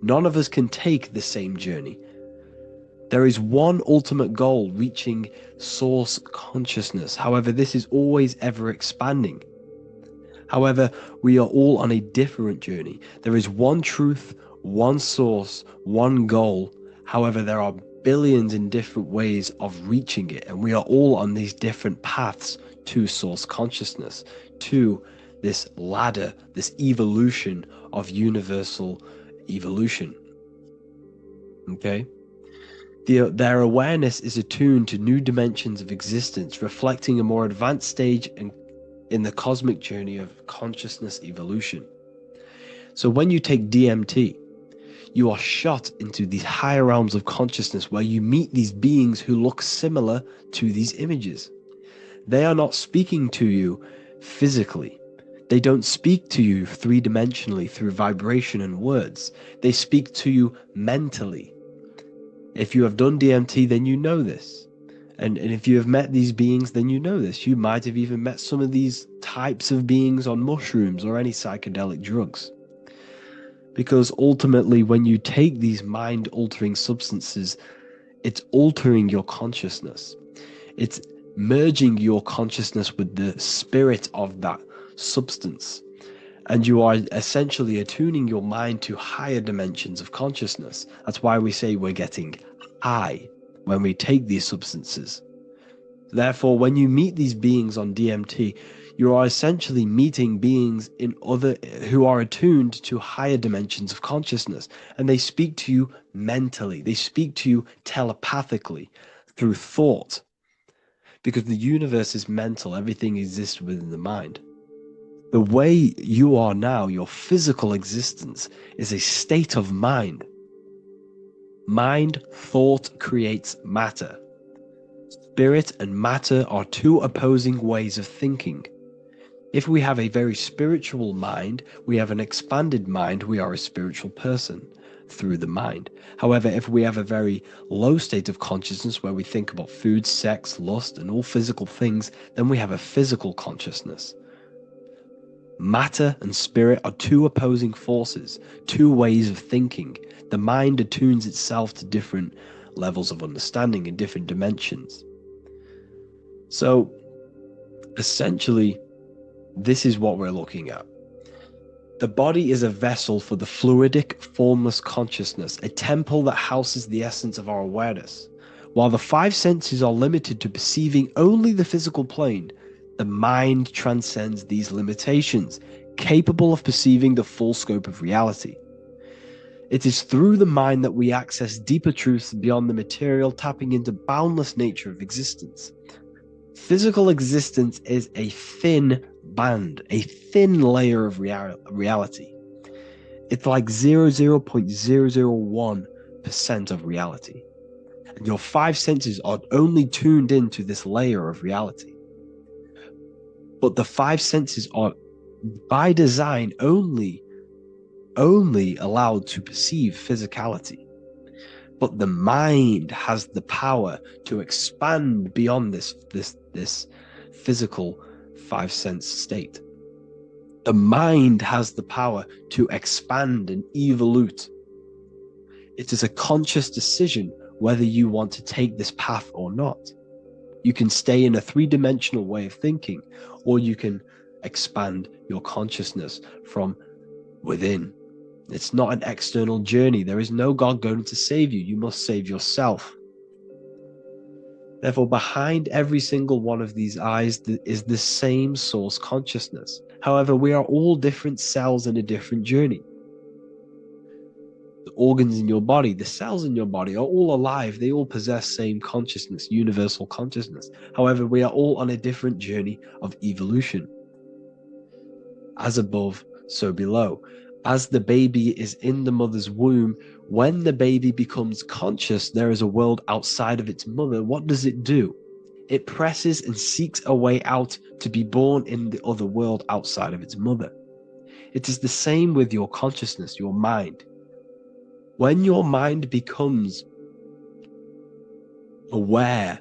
None of us can take the same journey. There is one ultimate goal, reaching source consciousness. However, this is always ever expanding. However, we are all on a different journey. There is one truth, one source, one goal. However, there are billions in different ways of reaching it, and we are all on these different paths to source consciousness, to this ladder, this evolution of universal evolution. Okay? Their awareness is attuned to new dimensions of existence, reflecting a more advanced stage in the cosmic journey of consciousness evolution. So when you take DMT, you are shot into these higher realms of consciousness where you meet these beings who look similar to these images. They are not speaking to you physically. They don't speak to you three-dimensionally through vibration and words. They speak to you mentally. If you have done DMT, then you know this. And if you have met these beings, then you know this. You might have even met some of these types of beings on mushrooms or any psychedelic drugs. Because ultimately, when you take these mind-altering substances, it's altering your consciousness. It's merging your consciousness with the spirit of that substance. And you are essentially attuning your mind to higher dimensions of consciousness. That's why we say we're getting high when we take these substances. Therefore, when you meet these beings on DMT, you are essentially meeting beings who are attuned to higher dimensions of consciousness, and they speak to you mentally. They speak to you telepathically through thought, because the universe is mental. Everything exists within the mind. The way you are now, your physical existence, is a state of mind. Mind, thought creates matter. Spirit and matter are two opposing ways of thinking. If we have a very spiritual mind, we have an expanded mind, we are a spiritual person through the mind. However, if we have a very low state of consciousness where we think about food, sex, lust, and all physical things, then we have a physical consciousness. Matter and spirit are two opposing forces, two ways of thinking. The mind attunes itself to different levels of understanding in different dimensions. So, essentially, this is what we're looking at. The body is a vessel for the fluidic, formless consciousness, a temple that houses the essence of our awareness. While the five senses are limited to perceiving only the physical plane, the mind transcends these limitations, capable of perceiving the full scope of reality. It is through the mind that we access deeper truths beyond the material, tapping into boundless nature of existence. Physical existence is a thin band, a thin layer of reality. It's like 0.001% of reality. And your five senses are only tuned into this layer of reality. But the five senses are, by design, only allowed to perceive physicality. But the mind has the power to expand beyond this physical five sense state. The mind has the power to expand and evolute. It is a conscious decision whether you want to take this path or not. You can stay in a three-dimensional way of thinking, or you can expand your consciousness from within. It's not an external journey. There is no God going to save you. You must save yourself. Therefore, behind every single one of these eyes is the same source consciousness. However, we are all different cells in a different journey. The organs in your body, the cells in your body are all alive. They all possess same consciousness, universal consciousness. However, we are all on a different journey of evolution. As above, so below. As the baby is in the mother's womb, when the baby becomes conscious, there is a world outside of its mother. What does it do? It presses and seeks a way out to be born in the other world outside of its mother. It is the same with your consciousness, your mind. When your mind becomes aware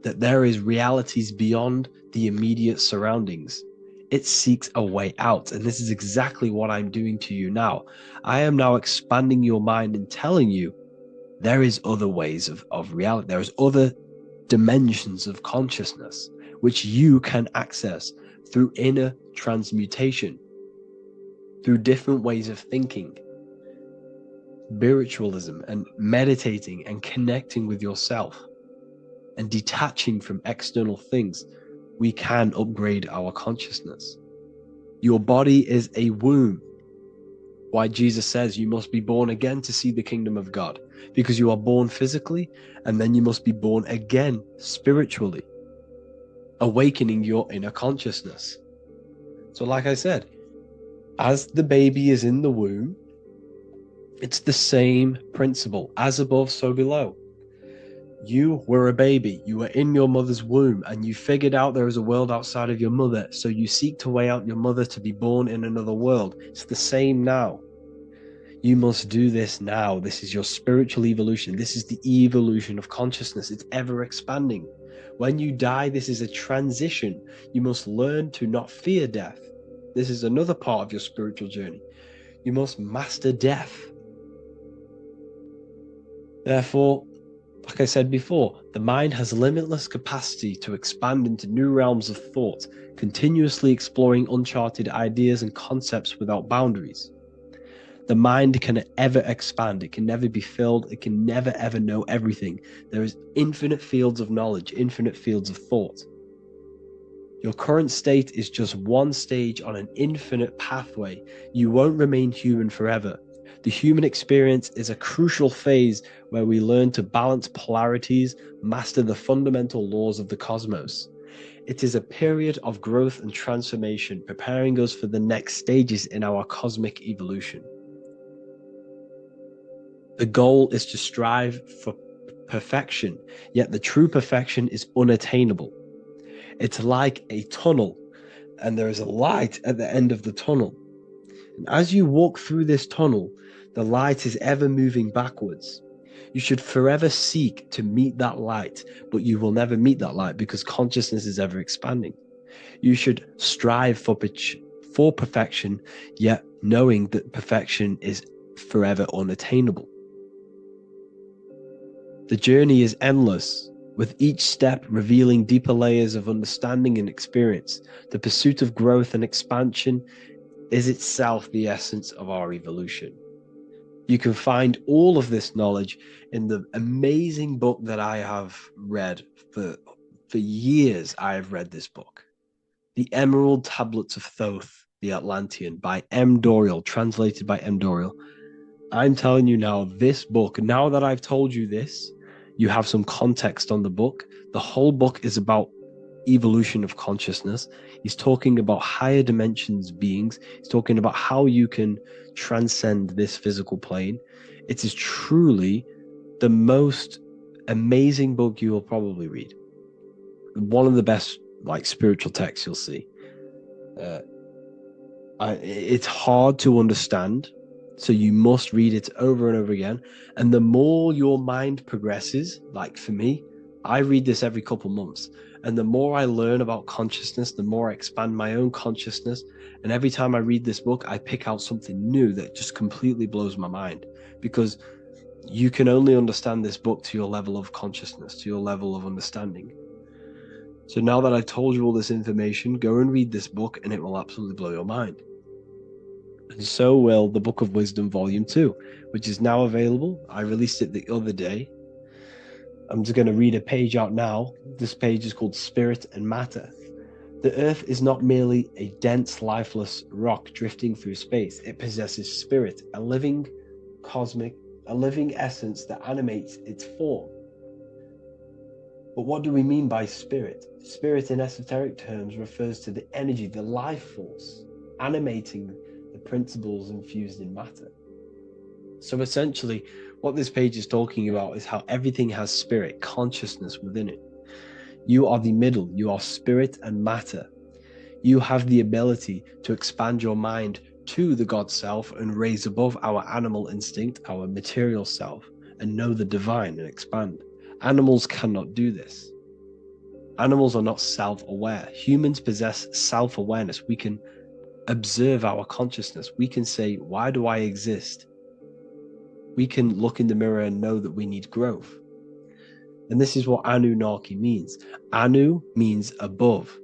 that there is realities beyond the immediate surroundings, it seeks a way out. And this is exactly what I'm doing to you now. I am now expanding your mind and telling you there is other ways of reality. There is other dimensions of consciousness which you can access through inner transmutation, through different ways of thinking, spiritualism, and meditating and connecting with yourself and detaching from external things. We can upgrade our consciousness. Your body is a womb. Why Jesus says you must be born again to see the kingdom of God, because you are born physically and then you must be born again spiritually, awakening your inner consciousness. So like I said, as the baby is in the womb, it's the same principle. As above, so below. You were a baby, you were in your mother's womb, and you figured out there is a world outside of your mother, so you seek to way out your mother to be born in another world. It's the same now. You must do this now. This is your spiritual evolution. This is the evolution of consciousness. It's ever expanding. When you die, this is a transition. You must learn to not fear death. This is another part of your spiritual journey. You must master death. Therefore, like I said before, the mind has limitless capacity to expand into new realms of thought, continuously exploring uncharted ideas and concepts without boundaries. The mind can ever expand. It can never be filled. It can never ever know everything. There is infinite fields of knowledge, infinite fields of thought. Your current state is just one stage on an infinite pathway. You won't remain human forever. The human experience is a crucial phase where we learn to balance polarities, master the fundamental laws of the cosmos. It is a period of growth and transformation, preparing us for the next stages in our cosmic evolution. The goal is to strive for perfection, yet the true perfection is unattainable. It's like a tunnel, and there is a light at the end of the tunnel. And as you walk through this tunnel, the light is ever moving backwards. You should forever seek to meet that light, but you will never meet that light because consciousness is ever expanding. You should strive for for perfection, yet knowing that perfection is forever unattainable. The journey is endless, with each step revealing deeper layers of understanding and experience. The pursuit of growth and expansion is itself the essence of our evolution. You can find all of this knowledge in the amazing book that I have read for years. I have read this book, The Emerald Tablets of Thoth, the Atlantean, by M. Dorial, translated by M. Dorial. I'm telling you now, this book, now that I've told you this, you have some context on the book. The whole book is about evolution of consciousness. He's talking about higher dimensions beings. He's talking about how you can transcend this physical plane. It is truly the most amazing book you will probably read. One of the best spiritual texts you'll see. It's hard to understand, so you must read it over and over again. And the more your mind progresses, like for me, I read this every couple months. And the more I learn about consciousness, the more I expand my own consciousness. And every time I read this book, I pick out something new that just completely blows my mind, because you can only understand this book to your level of consciousness, to your level of understanding. So now that I've told you all this information, go and read this book and it will absolutely blow your mind. And so will the Book of Wisdom Volume 2, which is now available. I released it the other day. I'm just going to read a page out now. This page is called Spirit and Matter. The Earth is not merely a dense, lifeless rock drifting through space. It possesses spirit, a living essence that animates its form. But what do we mean by spirit? Spirit in esoteric terms refers to the energy, the life force, animating the principles infused in matter. So essentially, what this page is talking about is how everything has spirit, consciousness within it. You are the middle, you are spirit and matter. You have the ability to expand your mind to the God self and raise above our animal instinct, our material self, and know the divine and expand. Animals cannot do this. Animals are not self-aware. Humans possess self-awareness. We can observe our consciousness. We can say, why do I exist? We can look in the mirror and know that we need growth. And this is what Anunnaki means. Anu means above.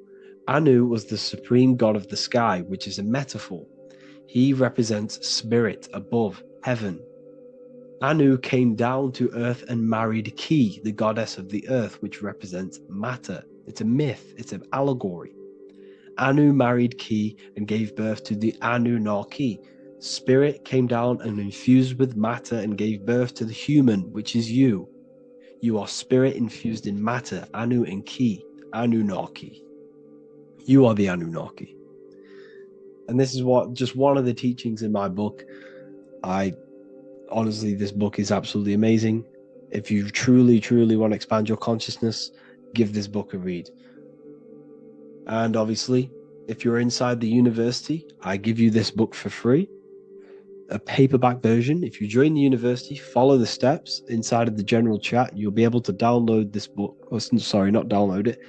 Anu was the supreme god of the sky, which is a metaphor. He represents spirit above, heaven. Anu came down to earth and married Ki, the goddess of the earth, which represents matter. It's a myth, it's an allegory. Anu married Ki and gave birth to the Anunnaki. Spirit came down and infused with matter and gave birth to the human, which is you. You are spirit infused in matter, Anu and Ki, Anunnaki. You are the Anunnaki. And this is just one of the teachings in my book. Honestly, this book is absolutely amazing. If you truly, truly want to expand your consciousness, give this book a read. And obviously, if you're inside the university, I give you this book for free. A paperback version. If you join the university, follow the steps inside of the general chat. You'll be able to download this book. Sorry, not download it.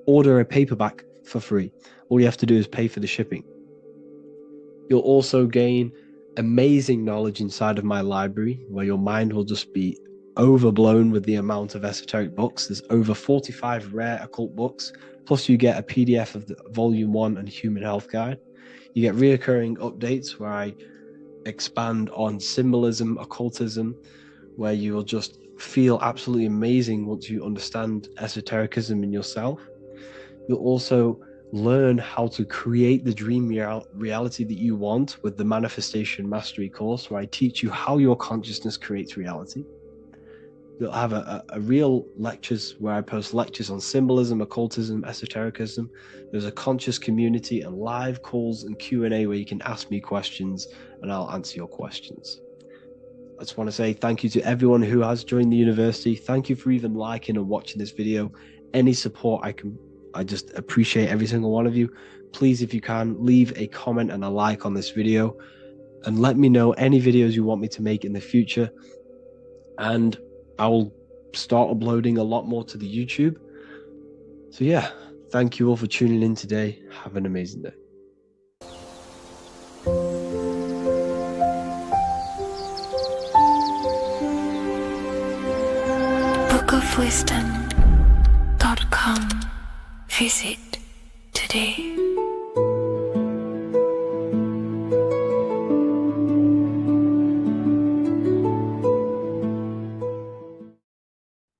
Order a paperback for free. All you have to do is pay for the shipping. You'll also gain amazing knowledge inside of my library, where your mind will just be overblown with the amount of esoteric books. There's over 45 rare occult books, plus you get a PDF of the Volume 1 and Human Health Guide. You get reoccurring updates where I expand on symbolism, occultism, where you will just feel absolutely amazing once you understand esotericism in yourself. You'll also learn how to create the dream reality that you want with the Manifestation Mastery course, where I teach you how your consciousness creates reality. You'll have a real lectures where I post lectures on symbolism, occultism, esotericism. There's a conscious community and live calls and Q&A where you can ask me questions and I'll answer your questions. I just want to say thank you to everyone who has joined the university. Thank you for even liking and watching this video. Any support I just appreciate every single one of you. Please, if you can, leave a comment and a like on this video and let me know any videos you want me to make in the future. And I will start uploading a lot more to the YouTube. So yeah, thank you all for tuning in today. Have an amazing day.
www.sourceofwisdom.com. Visit today.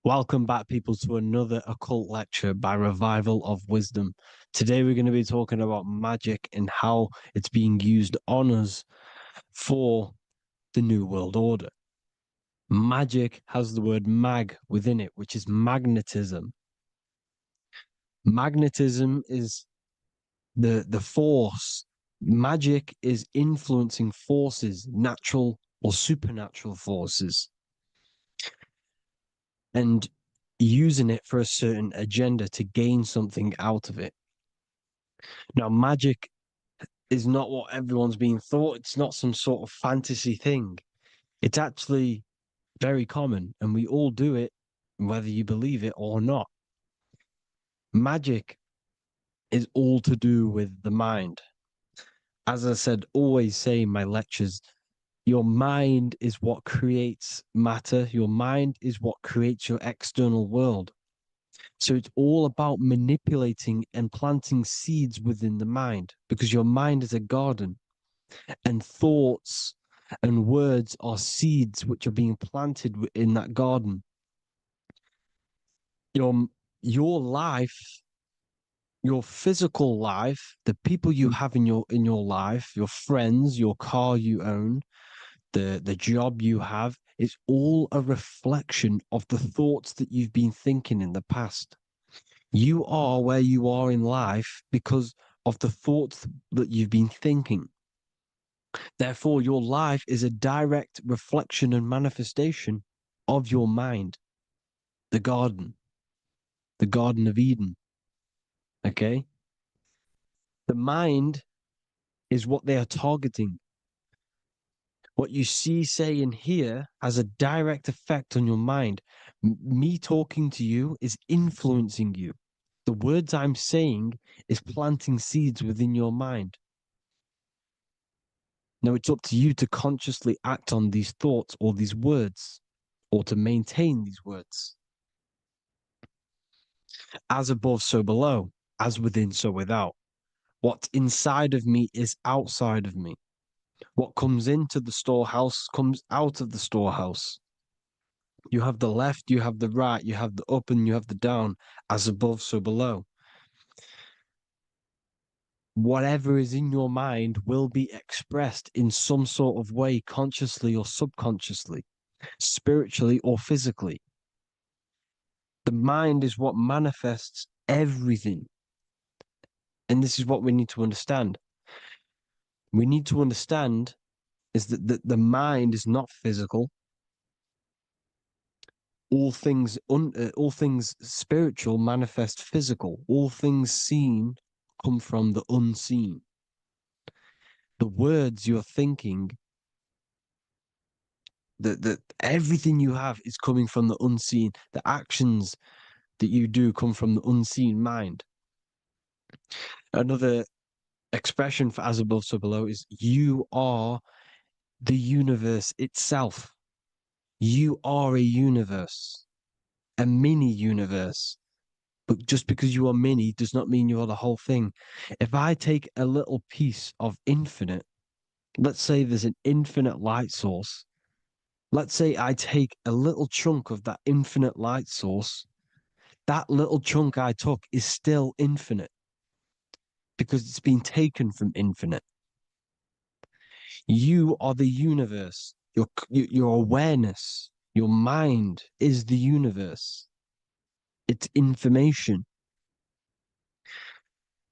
Welcome back, people, to another occult lecture by Revival of Wisdom. Today, we're going to be talking about magic and how it's being used on us for the New World Order. Magic has the word mag within it, which is magnetism. Magnetism is the force. Magic is influencing forces, natural or supernatural forces, and using it for a certain agenda to gain something out of it. Now, magic is not what everyone's being thought. It's not some sort of fantasy thing. It's actually very common, and we all do it, whether you believe it or not. Magic is all to do with the mind. As I said, always say in my lectures, your mind is what creates matter. Your mind is what creates your external world. So it's all about manipulating and planting seeds within the mind, because your mind is a garden, and thoughts and words are seeds which are being planted in that garden. Your life, your physical life, the people you have in your life, your friends, your car you own, the job you have, is all a reflection of the thoughts that you've been thinking in the past. You are where you are in life because of the thoughts that you've been thinking. Therefore, your life is a direct reflection and manifestation of your mind, the Garden of Eden. Okay? The mind is what they are targeting. What you see, say, and hear has a direct effect on your mind. Me talking to you is influencing you. The words I'm saying is planting seeds within your mind. Now, it's up to you to consciously act on these thoughts or these words, or to maintain these words. As above, so below. As within, so without. What's inside of me is outside of me. What comes into the storehouse comes out of the storehouse. You have the left, you have the right, you have the up, and you have the down. As above, so below. Whatever is in your mind will be expressed in some sort of way, consciously or subconsciously, spiritually or physically. The mind is what manifests everything. And this is what we need to understand. We need to understand is that the mind is not physical. All things spiritual manifest physical. All things seen come from the unseen. The words you're thinking, that everything you have is coming from the unseen. The actions that you do come from the unseen mind. Another expression for as above, so below is you are the universe itself. You are a universe, a mini universe. But just because you are mini does not mean you are the whole thing. If I take a little piece of infinite, let's say there's an infinite light source. Let's say I take a little chunk of that infinite light source. That little chunk I took is still infinite because it's been taken from infinite. You are the universe. Your awareness, your mind is the universe. It's information.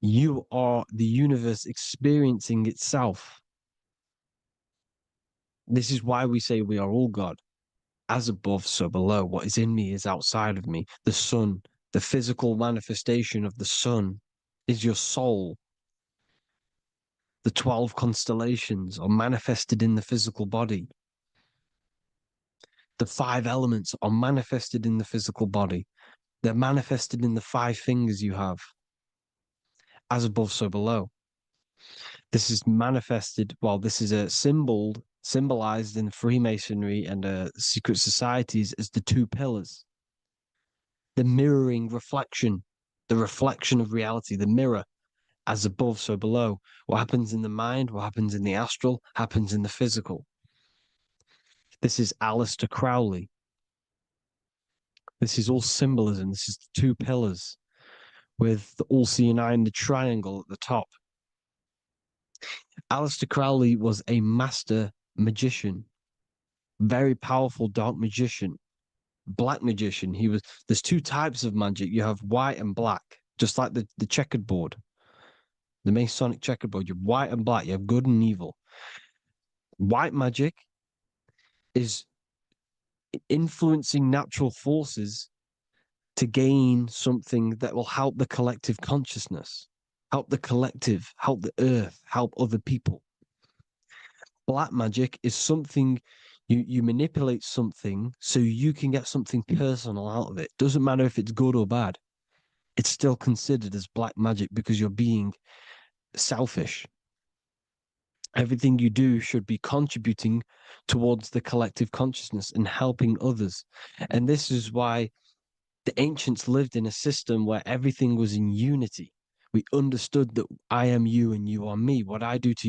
You are the universe experiencing itself. This is why we say we are all God. As above, so below. What is in me is outside of me. The sun, the physical manifestation of the sun, is your soul. The 12 constellations are manifested in the physical body. The 5 elements are manifested in the physical body. They're manifested in the 5 fingers you have. As above, so below. This is manifested, well, this is a symbolized in Freemasonry and secret societies as the 2 pillars. the mirroring reflection, the reflection of reality, the mirror, as above, so below. What happens in the mind, what happens in the astral, happens in the physical. This is Aleister Crowley. This is all symbolism. This is the two pillars with the all-seeing eye and the triangle at the top. Aleister Crowley was a master magician, very powerful dark magician, black magician. There's two types of magic. You have white and black, just like the checkered board, the Masonic checkered board. You have white and black. You have good and evil. White magic is influencing natural forces to gain something that will help the collective consciousness, help the collective, help the earth, help other people. Black magic is something you manipulate something so you can get something personal out of it. Doesn't matter if it's good or bad. It's still considered as black magic because you're being selfish. Everything you do should be contributing towards the collective consciousness and helping others. And this is why the ancients lived in a system where everything was in unity. We understood that I am you and you are me. What I do to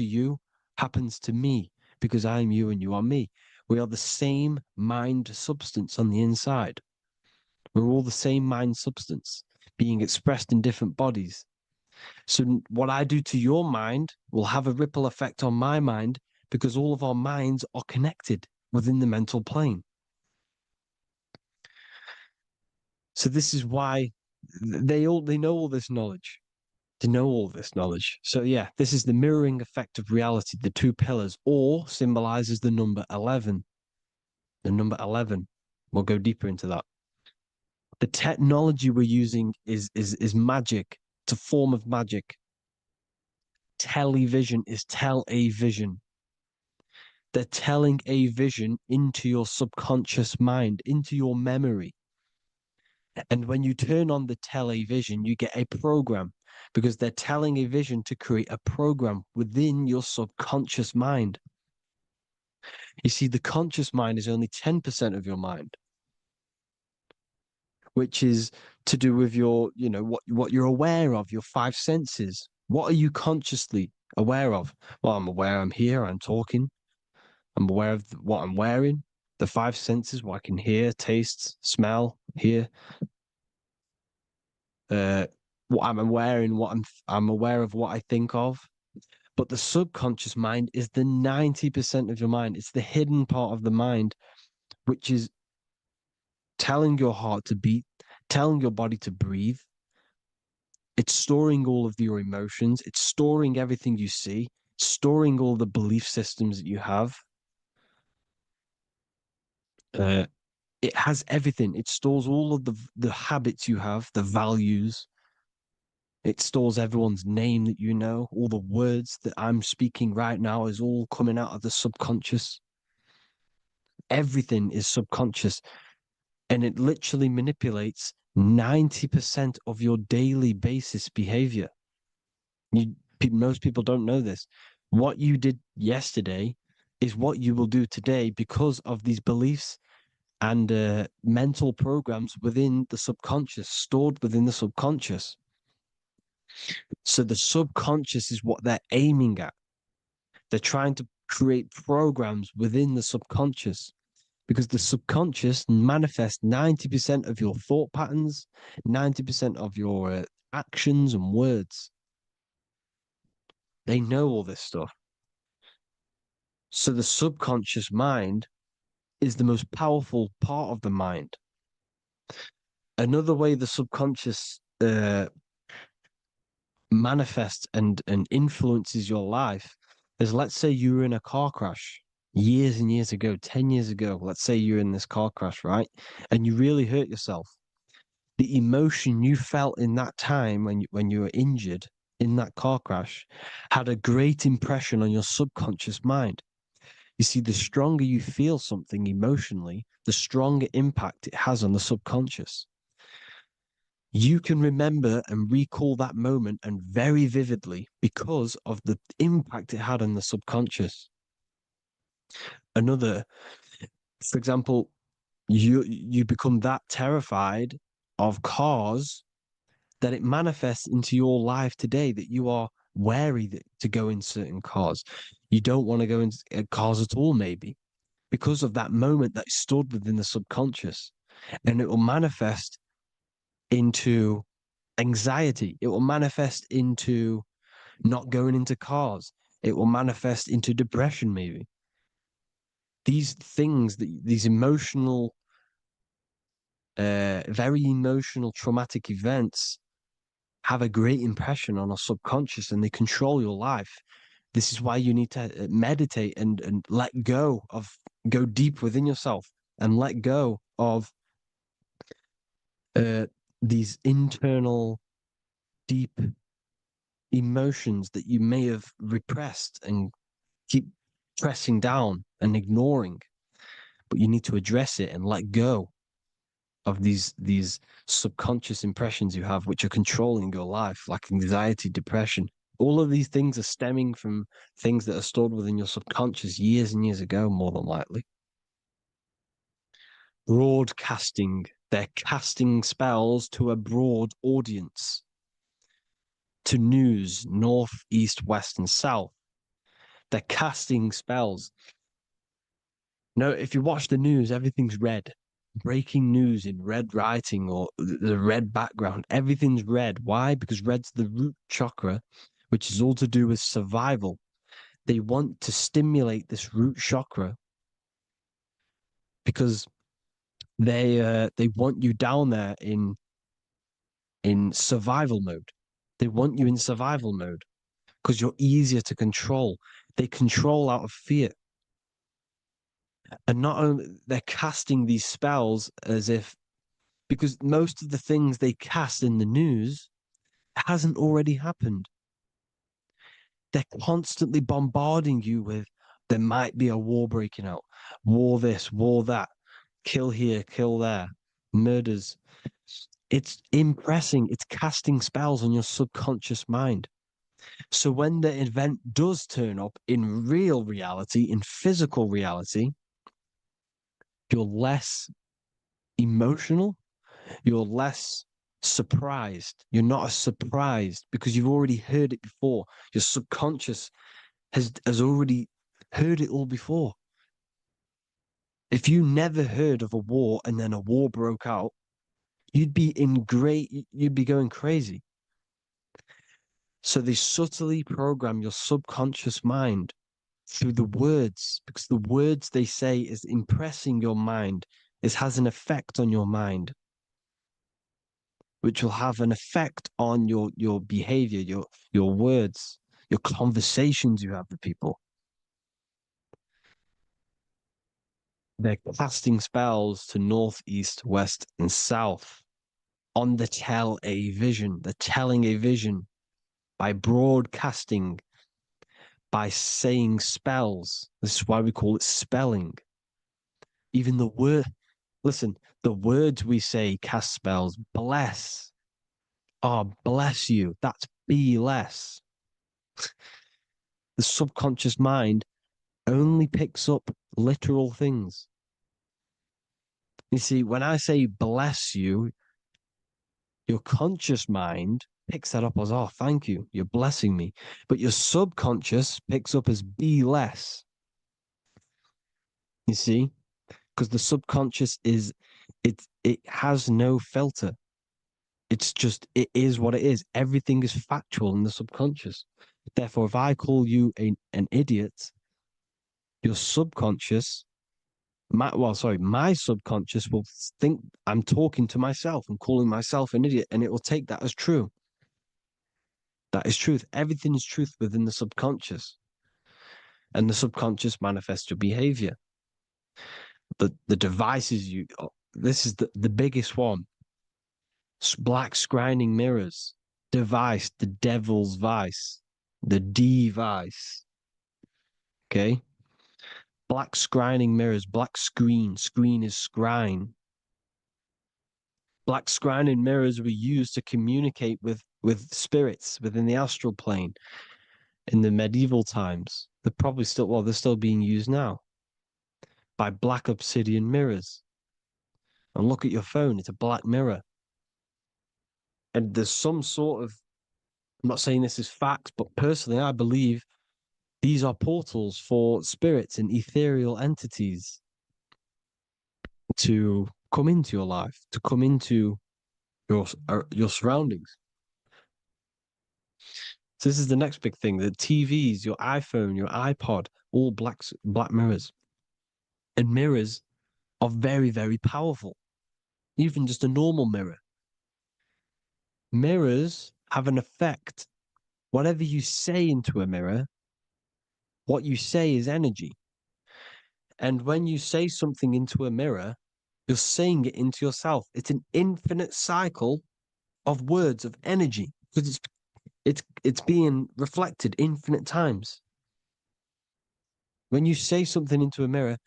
you happens to me because I am you and you are me. We are the same mind substance on the inside. We're all the same mind substance being expressed in different bodies. So what I do to your mind will have a ripple effect on my mind because all of our minds are connected within the mental plane. So this is why they know all this knowledge. They know all this knowledge. So yeah, this is the mirroring effect of reality, the two pillars, or symbolizes the number 11. The number 11. We'll go deeper into that. The technology we're using is magic. It's a form of magic. Television is tell a vision. They're telling a vision into your subconscious mind, into your memory. And when you turn on the television, you get a program because they're telling a vision to create a program within your subconscious mind. You see, the conscious mind is only 10% of your mind, which is to do with your, what you're aware of, your five senses. What are you consciously aware of? Well, I'm aware I'm here, I'm talking. I'm aware of what I'm wearing, the five senses, what I can hear, taste, smell, hear. What I'm wearing, I'm aware of what I think of. But the subconscious mind is the 90% of your mind. It's the hidden part of the mind, which is telling your heart to beat, telling your body to breathe. It's storing all of your emotions. It's storing everything you see, storing all the belief systems that you have. It has everything. It stores all of the habits you have, the values. It stores everyone's name that you know. All the words that I'm speaking right now is all coming out of the subconscious. Everything is subconscious. And it literally manipulates 90% of your daily basis behavior. Most people don't know this. What you did yesterday is what you will do today because of these beliefs and mental programs within the subconscious, stored within the subconscious. So the subconscious is what they're aiming at. They're trying to create programs within the subconscious because the subconscious manifests 90% of your thought patterns, 90% of your actions and words. They know all this stuff. So the subconscious mind is the most powerful part of the mind. Another way the subconscious manifests and influences your life is, let's say you were in a car crash years and years ago, 10 years ago. Let's say you're in this car crash, right? And you really hurt yourself. The emotion you felt in that time when you were injured in that car crash had a great impression on your subconscious mind. You see, the stronger you feel something emotionally, the stronger impact it has on the subconscious. You can remember and recall that moment and very vividly because of the impact it had on the subconscious. For example, you become that terrified of cars that it manifests into your life today, that you are wary to go in certain cars. You don't want to go in cars at all, maybe, because of that moment that stood within the subconscious. And it will manifest into anxiety. It will manifest into not going into cars. It will manifest into depression, maybe. These things, these emotional, very emotional, traumatic events have a great impression on our subconscious and they control your life. This is why you need to meditate and let go deep within yourself and let go of uh, these internal, deep emotions that you may have repressed and keep pressing down and ignoring. But you need to address it and let go of these subconscious impressions you have, which are controlling your life, like anxiety, depression. All of these things are stemming from things that are stored within your subconscious years and years ago, more than likely. Broadcasting. They're casting spells to a broad audience, to news, north, east, west, and south. They're casting spells. No, if you watch the news, everything's red. Breaking news in red writing or the red background, everything's red. Why? Because red's the root chakra, which is all to do with survival. They want to stimulate this root chakra because they want you down there in survival mode. They want you in survival mode because you're easier to control. They control out of fear. And not only they're casting these spells as if because most of the things they cast in the news hasn't already happened. They're constantly bombarding you with there might be a war breaking out, war this, war that, kill here, kill there, murders. It's impressing, it's casting spells on your subconscious mind. So when the event does turn up in real reality, in physical reality, you're less emotional, you're less surprised. You're not as surprised because you've already heard it before. Your subconscious has already heard it all before. If you never heard of a war and then a war broke out, you'd be going crazy. So they subtly program your subconscious mind through the words because the words they say is impressing your mind. It has an effect on your mind, which will have an effect on your behavior, your words, your conversations you have with people. They're casting spells to north, east, west, and south on the tell a vision. They're telling a vision by broadcasting, by saying spells. This is why we call it spelling. Even the word, listen, the words we say cast spells. Bless. Oh, bless you. That's be less. The subconscious mind only picks up literal things. You see, when I say bless you, your conscious mind picks that up as, oh, thank you, you're blessing me. But your subconscious picks up as be less. You see? Because the subconscious it has no filter. It's just, it is what it is. Everything is factual in the subconscious. Therefore, if I call you an idiot, your subconscious my subconscious will think I'm talking to myself and calling myself an idiot, and it will take that as true. That is truth. Everything is truth within the subconscious, and the subconscious manifests your behavior. The devices you. This is the biggest one. Black scrying mirrors, device, the devil's vice, the device. Okay. Black scrying mirrors, black screen is scrying. Black scrying mirrors were used to communicate with spirits within the astral plane in the medieval times. They're still being used now by black obsidian mirrors. and look at your phone. It's a black mirror. And there's some sort of, I'm not saying this is facts, but personally, I believe these are portals for spirits and ethereal entities to come into your life, to come into your surroundings. So this is the next big thing: the TVs, your iPhone, your iPod, all black mirrors, and mirrors are very, very powerful. Even just a normal mirror. Mirrors have an effect. Whatever you say into a mirror, what you say is energy. And when you say something into a mirror, you're saying it into yourself. It's an infinite cycle of words of energy because it's being reflected infinite times. When you say something into a mirror,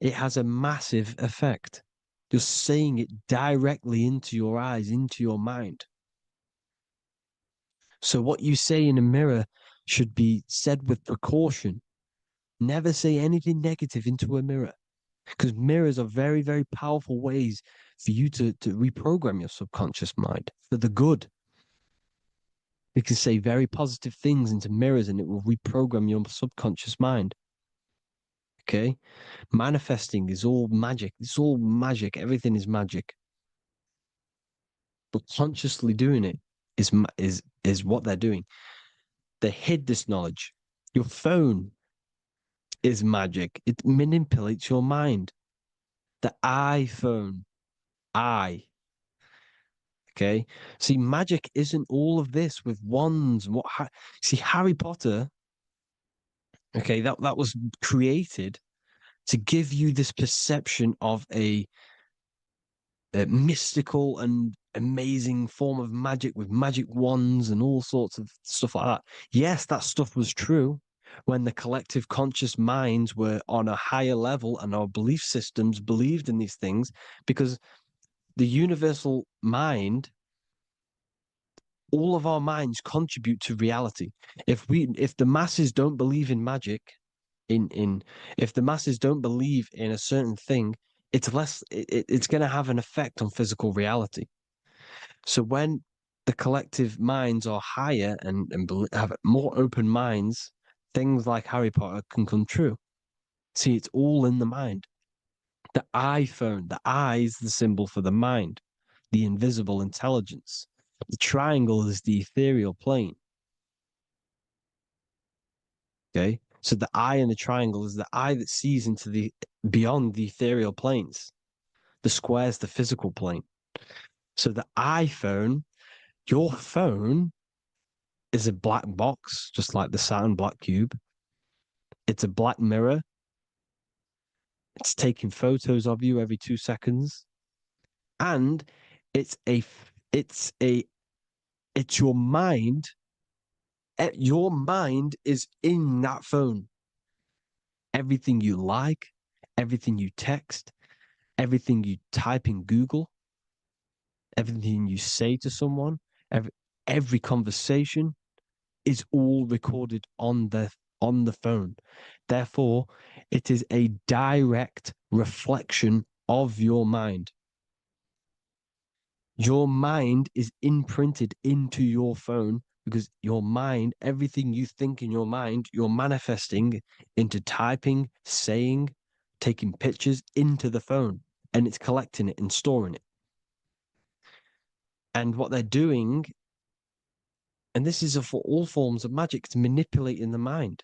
it has a massive effect. You're saying it directly into your eyes, into your mind. So what you say in a mirror should be said with precaution. Never say anything negative into a mirror because mirrors are very, very powerful ways for you to reprogram your subconscious mind for the good. You can say very positive things into mirrors and it will reprogram your subconscious mind. Okay? Manifesting is all magic. It's all magic. Everything is magic. But consciously doing it is what they're doing. They hid this knowledge. Your phone is magic. It manipulates your mind. The iPhone, I. Okay. See, magic isn't all of this with wands. See, Harry Potter, okay, that was created to give you this perception of a mystical and amazing form of magic with magic wands and all sorts of stuff like that. Yes, that stuff was true when the collective conscious minds were on a higher level and our belief systems believed in these things because the universal mind, all of our minds contribute to reality. If the masses don't believe in magic, in if the masses don't believe in a certain thing, it's going to have an effect on physical reality. So when the collective minds are higher and have more open minds, things like Harry Potter can come true. See, it's all in the mind. The iPhone, the I is the symbol for the mind, the invisible intelligence. The triangle is the ethereal plane. Okay. So the eye in the triangle is the eye that sees into the beyond the ethereal planes. The square is the physical plane. So the iPhone, your phone is a black box, just like the Saturn black cube. It's a black mirror. It's taking photos of you every 2 seconds. And it's a it's a it's your mind. Your mind is in that phone. Everything you like, everything you text, everything you type in Google, everything you say to someone, every conversation is all recorded on the phone. Therefore, it is a direct reflection of your mind. Your mind is imprinted into your phone because your mind, everything you think in your mind, you're manifesting into typing, saying, taking pictures into the phone, and it's collecting it and storing it. And what they're doing, and this is for all forms of magic, it's manipulating the mind.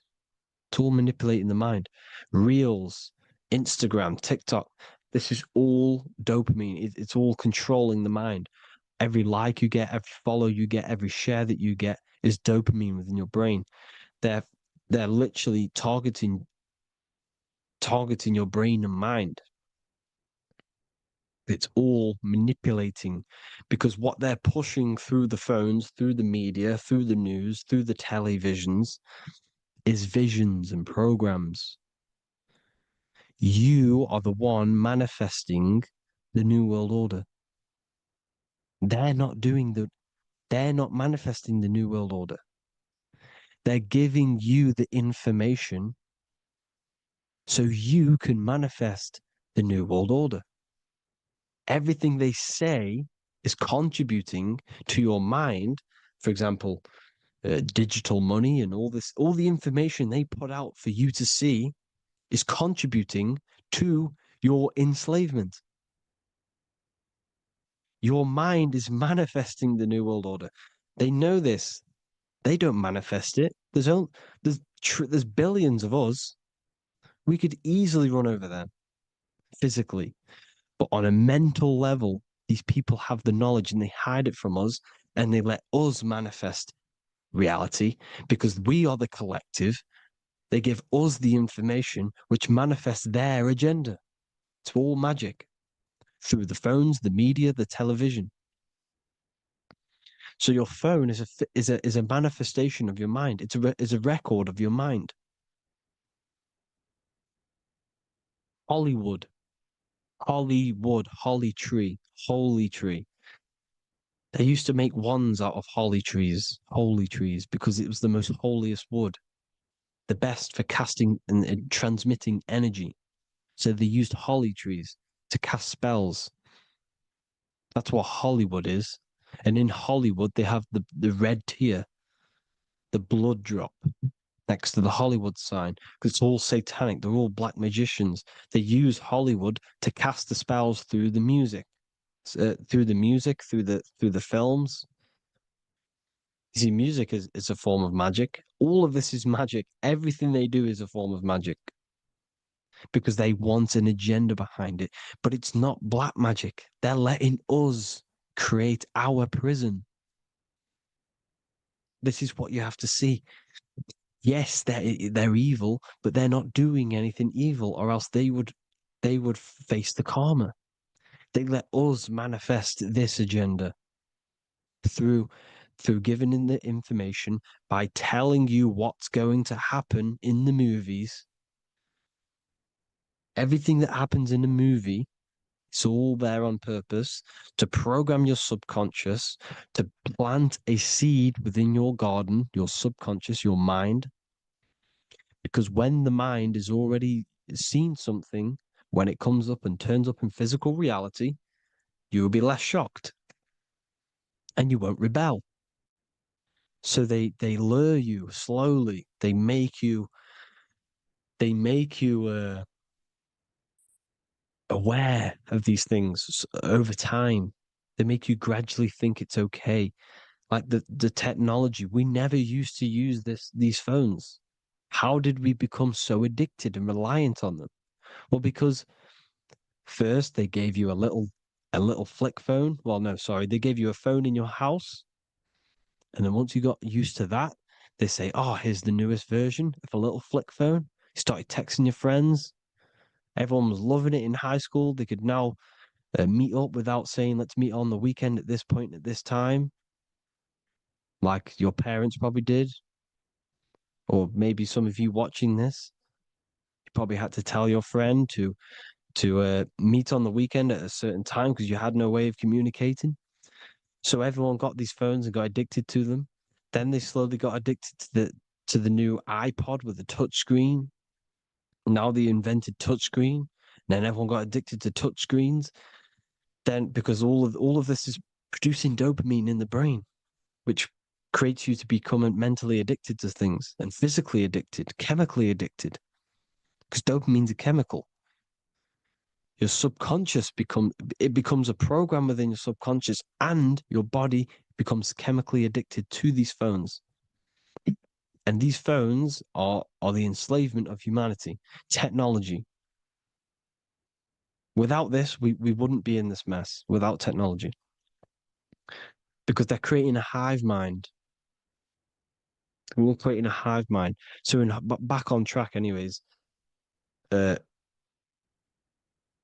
It's all manipulating the mind. Reels, Instagram, TikTok, this is all dopamine. It's all controlling the mind. Every like you get, every follow you get, every share that you get is dopamine within your brain. They're they're literally targeting your brain and mind. It's all manipulating because what they're pushing through the phones, through the media, through the news, through the televisions is visions and programs. You are the one manifesting the New World Order. They're not doing they're not manifesting the New World Order. They're giving you the information so you can manifest the New World Order. everything they say is contributing to your mind. For example, digital money and all the information they put out for you to see is contributing to your enslavement. Your mind is manifesting the New World Order. They know this. They don't manifest it. There's billions of us. We could easily run over them physically, but on a mental level, these people have the knowledge and they hide it from us, and they let us manifest reality because we are the collective. They give us the information which manifests their agenda. It's all magic through the phones, the media, the television. So your phone is a manifestation of your mind. It's a record of your mind. Hollywood, Hollywood, holly tree, holy tree. They used to make wands out of holly trees, holy trees, because it was the most holiest wood, the best for casting and transmitting energy. So they used holly trees to cast spells. That's what Hollywood is. And in Hollywood, they have the red tear, the blood drop next to the Hollywood sign, because it's all satanic. They're all black magicians. They use Hollywood to cast the spells through the music, through the films. You see, music is a form of magic. All of this is magic. Everything they do is a form of magic because they want an agenda behind it. But it's not black magic. They're letting us create our prison. This is what you have to see. Yes, they're evil, but they're not doing anything evil, or else they would face the karma. They let us manifest this agenda through giving in the information by telling you what's going to happen in the movies. Everything that happens in a movie, it's all there on purpose to program your subconscious, to plant a seed within your garden, your subconscious, your mind. Because when the mind is already seen something, when it comes up and turns up in physical reality, you will be less shocked and you won't rebel. So they lure you slowly. They make you aware of these things over time. They make you gradually think it's okay. Like the technology, we never used to use these phones. How did we become so addicted and reliant on them? Well, because first they gave you a little flick phone. Well, no, sorry, they gave you a phone in your house, and then once you got used to that, they say, "Oh, here's the newest version of a little flick phone." You started texting your friends. Everyone was loving it in high school. They could now meet up without saying, "Let's meet on the weekend at this point at this time," like your parents probably did, or maybe some of you watching this, you probably had to tell your friend to meet on the weekend at a certain time because you had no way of communicating. So everyone got these phones and got addicted to them. Then they slowly got addicted to the new iPod with the touch screen. Now they invented touch screen. Then everyone got addicted to touch screens. Then because all of this is producing dopamine in the brain, which creates you to become mentally addicted to things and physically addicted, chemically addicted. Because dopamine's a chemical. Your subconscious becomes a program within your subconscious, and your body becomes chemically addicted to these phones. And these phones are the enslavement of humanity, technology. Without this, we wouldn't be in this mess without technology. Because they're creating a hive mind. We're creating a hive mind. So back on track anyways, uh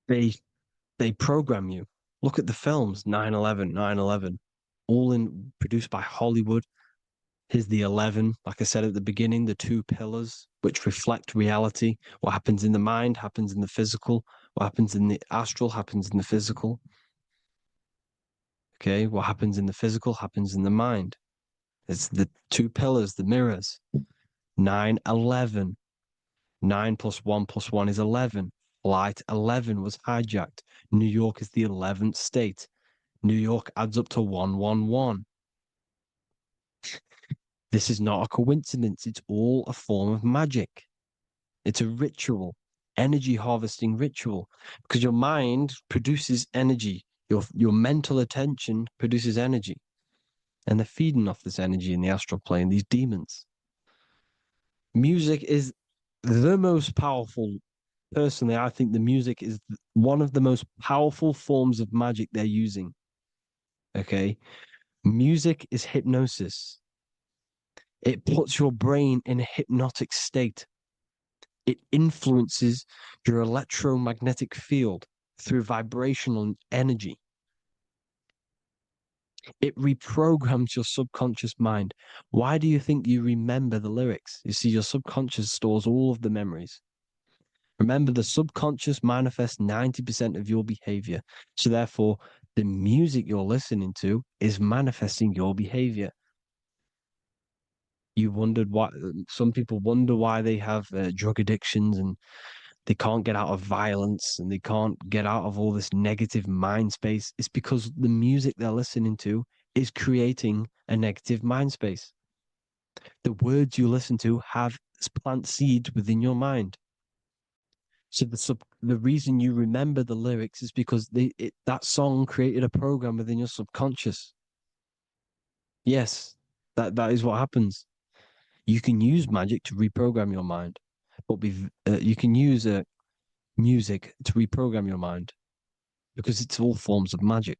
they they program you. Look at the films, 9/11, 9/11, all in produced by Hollywood. Here's the 11, like I said at the beginning, the two pillars which reflect reality. What happens in the mind happens in the physical. What happens in the astral happens in the physical. Okay, what happens in the physical happens in the mind. It's the two pillars, the mirrors. 9/11. 9 plus 1 plus 1 is 11. Flight 11 was hijacked. New York is the 11th state. New York adds up to 111. This is not a coincidence. It's all a form of magic. It's a ritual, energy harvesting ritual, because your mind produces energy. Your mental attention produces energy, and they're feeding off this energy in the astral plane, these demons. Music is the most powerful. Personally, I think the music is one of the most powerful forms of magic they're using. Okay. Music is hypnosis. It puts your brain in a hypnotic state. It influences your electromagnetic field through vibrational energy. It reprograms your subconscious mind. Why do you think you remember the lyrics? You see, your subconscious stores all of the memories. Remember, the subconscious manifests 90% of your behavior. So, therefore, the music you're listening to is manifesting your behavior. You wondered why some people wonder why they have drug addictions and they can't get out of violence and they can't get out of all this negative mind space. It's because the music they're listening to is creating a negative mind space. The words you listen to have plant seeds within your mind. So the reason you remember the lyrics is because that song created a program within your subconscious. Yes, that is what happens. You can use magic to reprogram your mind, but you can use music to reprogram your mind because it's all forms of magic.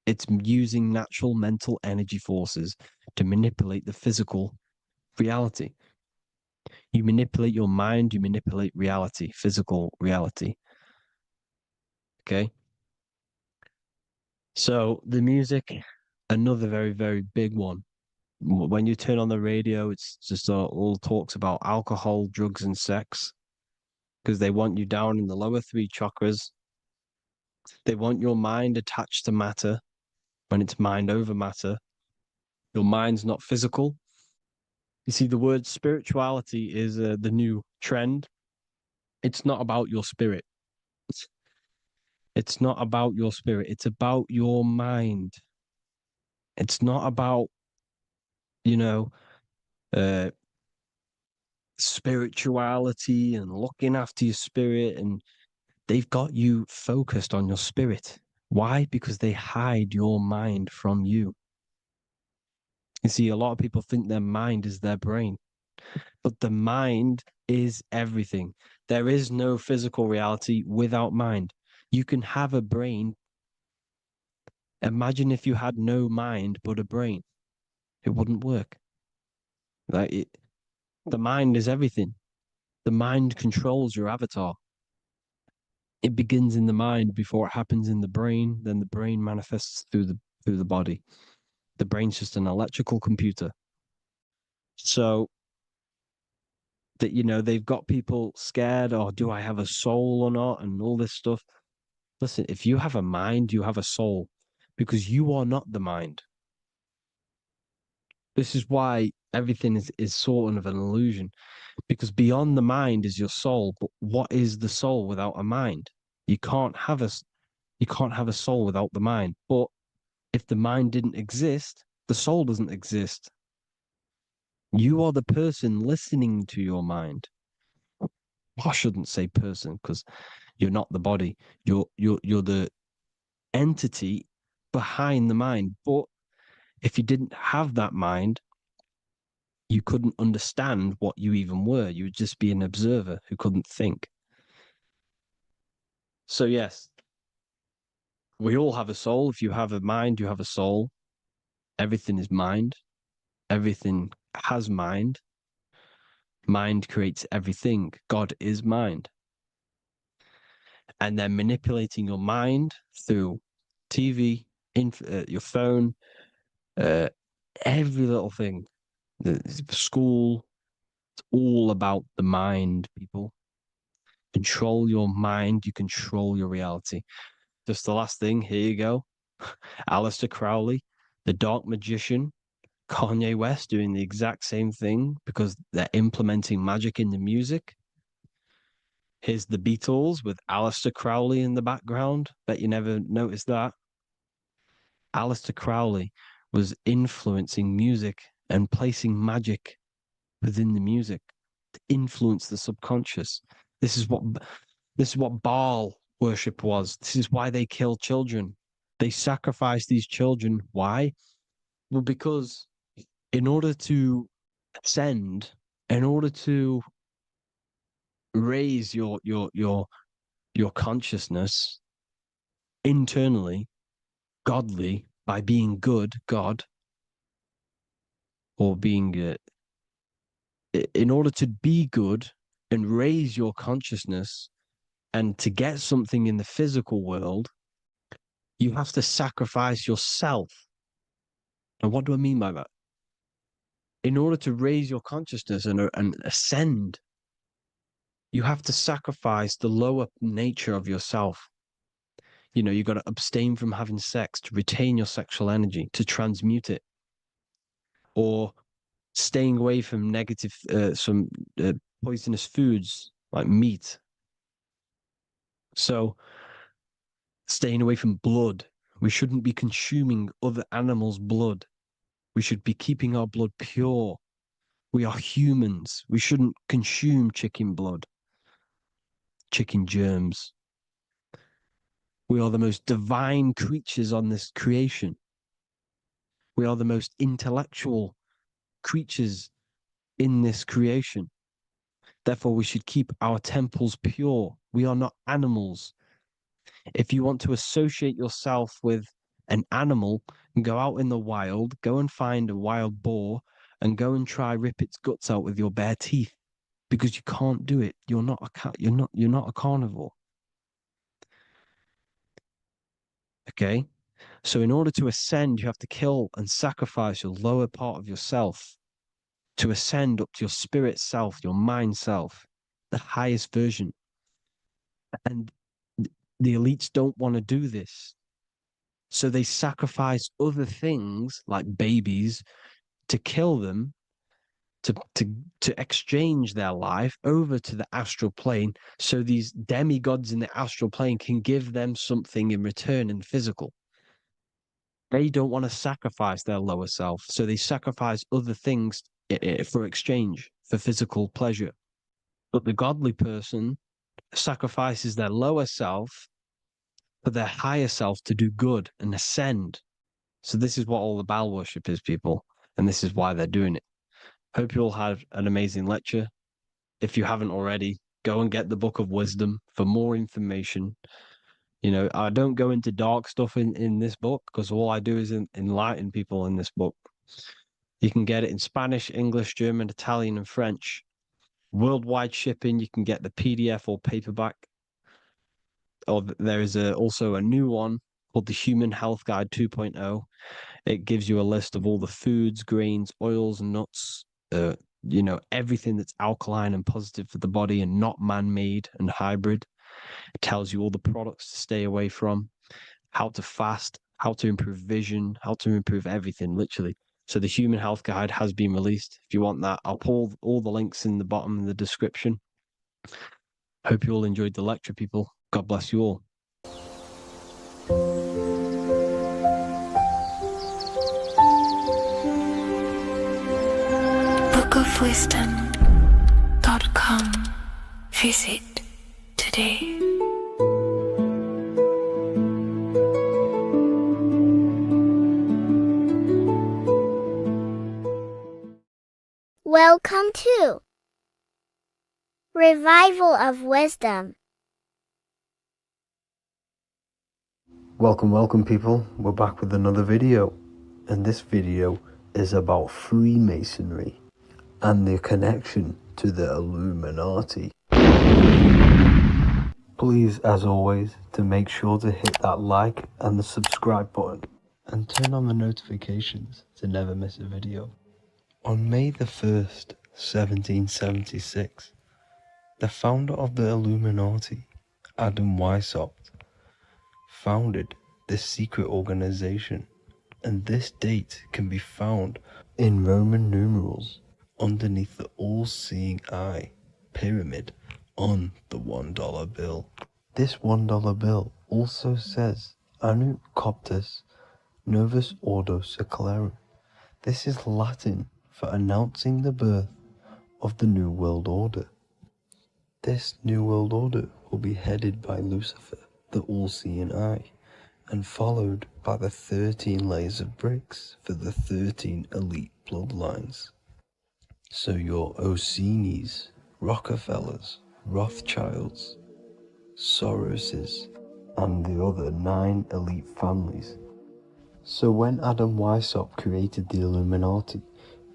It's using natural mental energy forces to manipulate the physical reality. You manipulate your mind, you manipulate reality, physical reality. Okay. So the music, another very, very big one. When you turn on the radio, it's just all talks about alcohol, drugs, and sex because they want you down in the lower three chakras. They want your mind attached to matter when it's mind over matter. Your mind's not physical. You see, the word spirituality is the new trend. It's not about your spirit. It's not about your spirit. It's about your mind. It's not about, you know, uh, spirituality and looking after your spirit. And they've got you focused on your spirit. Why? Because they hide your mind from you. You see, a lot of people think their mind is their brain, but the mind is everything. There is no physical reality without mind. You can have a brain. Imagine if you had no mind but a brain. It wouldn't work. The mind is everything. The mind controls your avatar. It begins in the mind before it happens in the brain. Then the brain manifests through the body. The brain's just an electrical computer. So that they've got people scared, or do I have a soul or not, and all this stuff. Listen, if you have a mind, you have a soul, because you are not the mind. This is why everything is sort of an illusion, because beyond the mind is your soul. But what is the soul without a mind? You can't have a soul without the mind. But if the mind didn't exist, the soul doesn't exist. You are the person listening to your mind. I shouldn't say person because you're not the body. You're the entity behind the mind. But if you didn't have that mind, you couldn't understand what you even were. You would just be an observer who couldn't think. So yes, we all have a soul. If you have a mind, you have a soul. Everything is mind. Everything has mind. Mind creates everything. God is mind. And then manipulating your mind through TV, your phone, uh, every little thing. The school, it's all about the mind, people. Control your mind, you control your reality. Just the last thing, here you go. Aleister Crowley, the dark magician, Kanye West doing the exact same thing because they're implementing magic in the music. Here's the Beatles with Aleister Crowley in the background. Bet you never noticed that. Aleister Crowley was influencing music and placing magic within the music to influence the subconscious. This is what Baal worship was. This is why they kill children. They sacrifice these children. Why? Well, because in order to ascend, in order to raise your consciousness internally, godly, by being good, God, or being in order to be good and raise your consciousness and to get something in the physical world, you have to sacrifice yourself. And what do I mean by that? In order to raise your consciousness and ascend, you have to sacrifice the lower nature of yourself. You know, you've got to abstain from having sex to retain your sexual energy, to transmute it, or staying away from some poisonous foods like meat. So, staying away from blood. We shouldn't be consuming other animals' blood. We should be keeping our blood pure. We are humans. We shouldn't consume chicken blood, chicken germs. We are the most divine creatures on this creation. We are the most intellectual creatures in this creation. Therefore, we should keep our temples pure. We are not animals. If you want to associate yourself with an animal, go out in the wild, go and find a wild boar and go and try rip its guts out with your bare teeth, because you can't do it. You're not a cat. You're not a carnivore. Okay? So in order to ascend, you have to kill and sacrifice your lower part of yourself to ascend up to your spirit self, your mind self, the highest version. And the elites don't want to do this. So they sacrifice other things like babies to kill them, to exchange their life over to the astral plane, so these demigods in the astral plane can give them something in return in physical. They don't want to sacrifice their lower self, so they sacrifice other things for exchange, for physical pleasure. But the godly person sacrifices their lower self for their higher self to do good and ascend. So this is what all the Baal worship is, people, and this is why they're doing it. Hope you all had an amazing lecture. If you haven't already, go and get the Book of Wisdom for more information. You know, I don't go into dark stuff in this book, because all I do is enlighten people in this book. You can get it in Spanish, English, German, Italian, and French. Worldwide shipping. You can get the PDF or paperback. Or there is also a new one called the Human Health Guide 2.0. It gives you a list of all the foods, grains, oils, nuts, you know, everything that's alkaline and positive for the body and not man-made and hybrid. It tells you all the products to stay away from, how to fast, how to improve vision, how to improve everything, literally. So the Human Health Guide has been released. If you want that, I'll pull all the links in the bottom of the description. Hope you all enjoyed the lecture, people. God bless you all.
bookofwisdom.com. Visit today.
Welcome to Revival of Wisdom.
Welcome, people. We're back with another video. And this video is about Freemasonry and the connection to the Illuminati. Please, as always, to make sure to hit that like and the subscribe button and turn on the notifications to never miss a video. On May the 1st, 1776, the founder of the Illuminati, Adam Weishaupt, founded this secret organization, and this date can be found in Roman numerals underneath the all-seeing eye pyramid
on the $1 bill. This $1 bill also says Anu Coptus Novus Ordo Secularum. This is Latin for announcing the birth of the New World Order. This New World Order will be headed by Lucifer, the all-seeing eye, and followed by the 13 layers of bricks for the 13 elite bloodlines. So your Orsini's, Rockefellers, Rothschilds, Soroses, and the other 9 elite families. So when Adam Weishaupt created the Illuminati,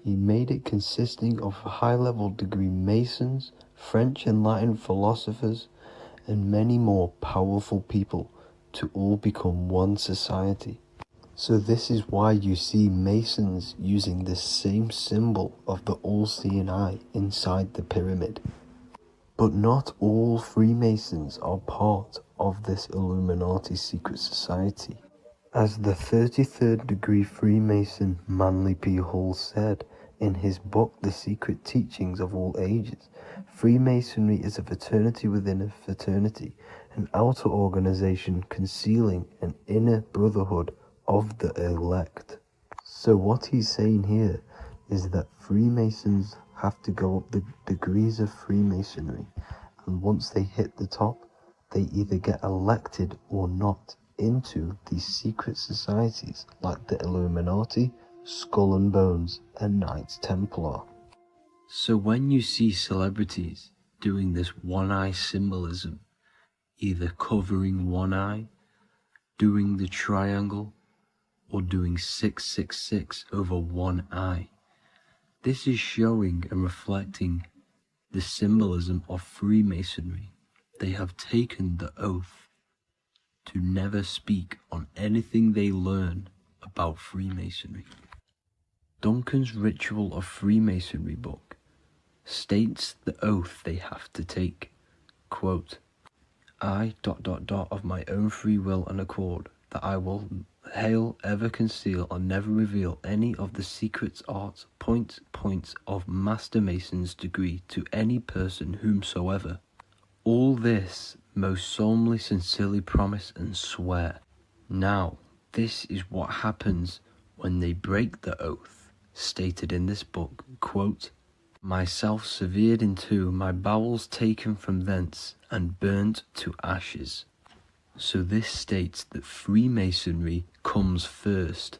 he made it consisting of high-level degree Masons, French and Latin philosophers, and many more powerful people to all become one society. So this is why you see Masons using the same symbol of the all-seeing eye inside the pyramid. But not all Freemasons are part of this Illuminati secret society. As the 33rd degree Freemason Manly P. Hall said in his book The Secret Teachings of All Ages, Freemasonry is a fraternity within a fraternity, an outer organization concealing an inner brotherhood of the elect. So what he's saying here is that Freemasons have to go up the degrees of Freemasonry, and once they hit the top, they either get elected or not into these secret societies like the Illuminati, Skull and Bones, and Knights Templar. So when you see celebrities doing this one-eye symbolism, either covering one eye, doing the triangle, or doing 666 over one eye, this is showing and reflecting the symbolism of Freemasonry. They have taken the oath to never speak on anything they learn about Freemasonry. Duncan's Ritual of Freemasonry book states the oath they have to take. Quote, I ... of my own free will and accord, that I will hail, ever conceal, or never reveal any of the secrets, arts, points of Master Mason's degree to any person whomsoever. All this most solemnly, sincerely promise and swear. Now, this is what happens when they break the oath, stated in this book, quote, myself severed in two, my bowels taken from thence, and burnt to ashes. So this states that Freemasonry comes first,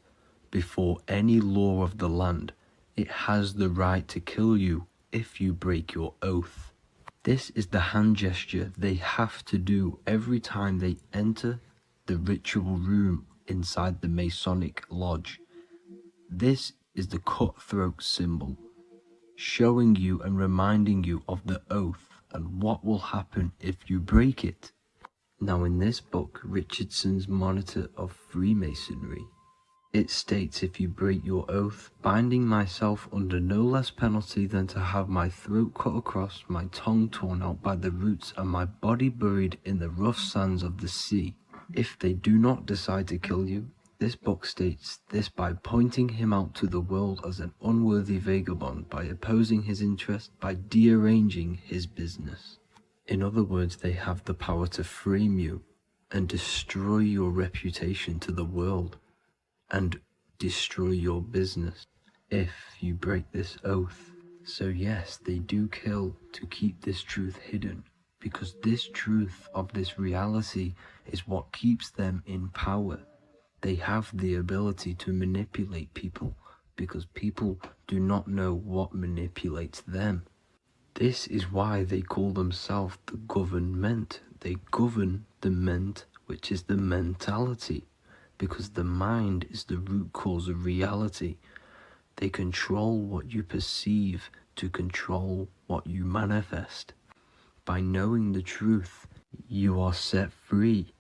before any law of the land. It has the right to kill you if you break your oath. This is the hand gesture they have to do every time they enter the ritual room inside the Masonic lodge. This is the cutthroat symbol, showing you and reminding you of the oath and what will happen if you break it. Now in this book, Richardson's Monitor of Freemasonry, it states, if you break your oath, binding myself under no less penalty than to have my throat cut across, my tongue torn out by the roots, and my body buried in the rough sands of the sea. If they do not decide to kill you, this book states this by pointing him out to the world as an unworthy vagabond, by opposing his interest, by dearranging his business. In other words, they have the power to frame you and destroy your reputation to the world, and destroy your business if you break this oath. So yes, they do kill to keep this truth hidden, because this truth of this reality is what keeps them in power. They have the ability to manipulate people, because people do not know what manipulates them. This is why they call themselves the government. They govern the ment, which is the mentality, because the mind is the root cause of reality. They control what you perceive to control what you manifest. By knowing the truth, you are set free,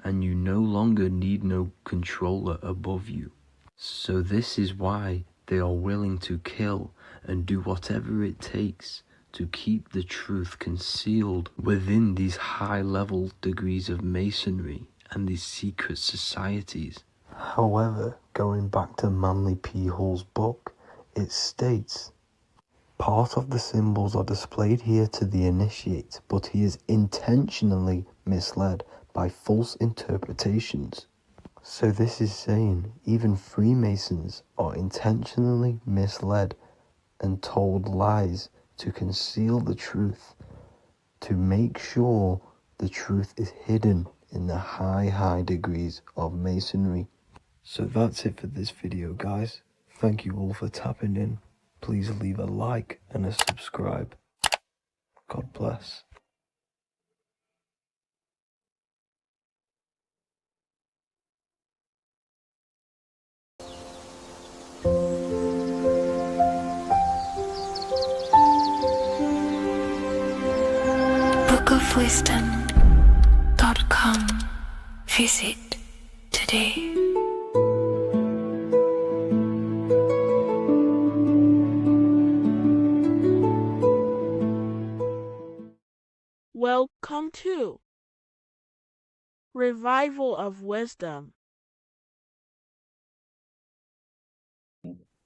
and you no longer need no controller above you. So this is why they are willing to kill and do whatever it takes to keep the truth concealed within these high-level degrees of masonry and these secret societies. However, going back to Manly P. Hall's book, it states, Part of the symbols are displayed here to the initiate, but he is intentionally misled by false interpretations. So this is saying even Freemasons are intentionally misled and told lies to conceal the truth, to make sure the truth is hidden in the high degrees of Masonry. So that's it for this video, guys. Thank you all for tapping in. Please leave a like and a subscribe. God bless.
bookofwisdom.com. Visit today.
Welcome to Revival of Wisdom.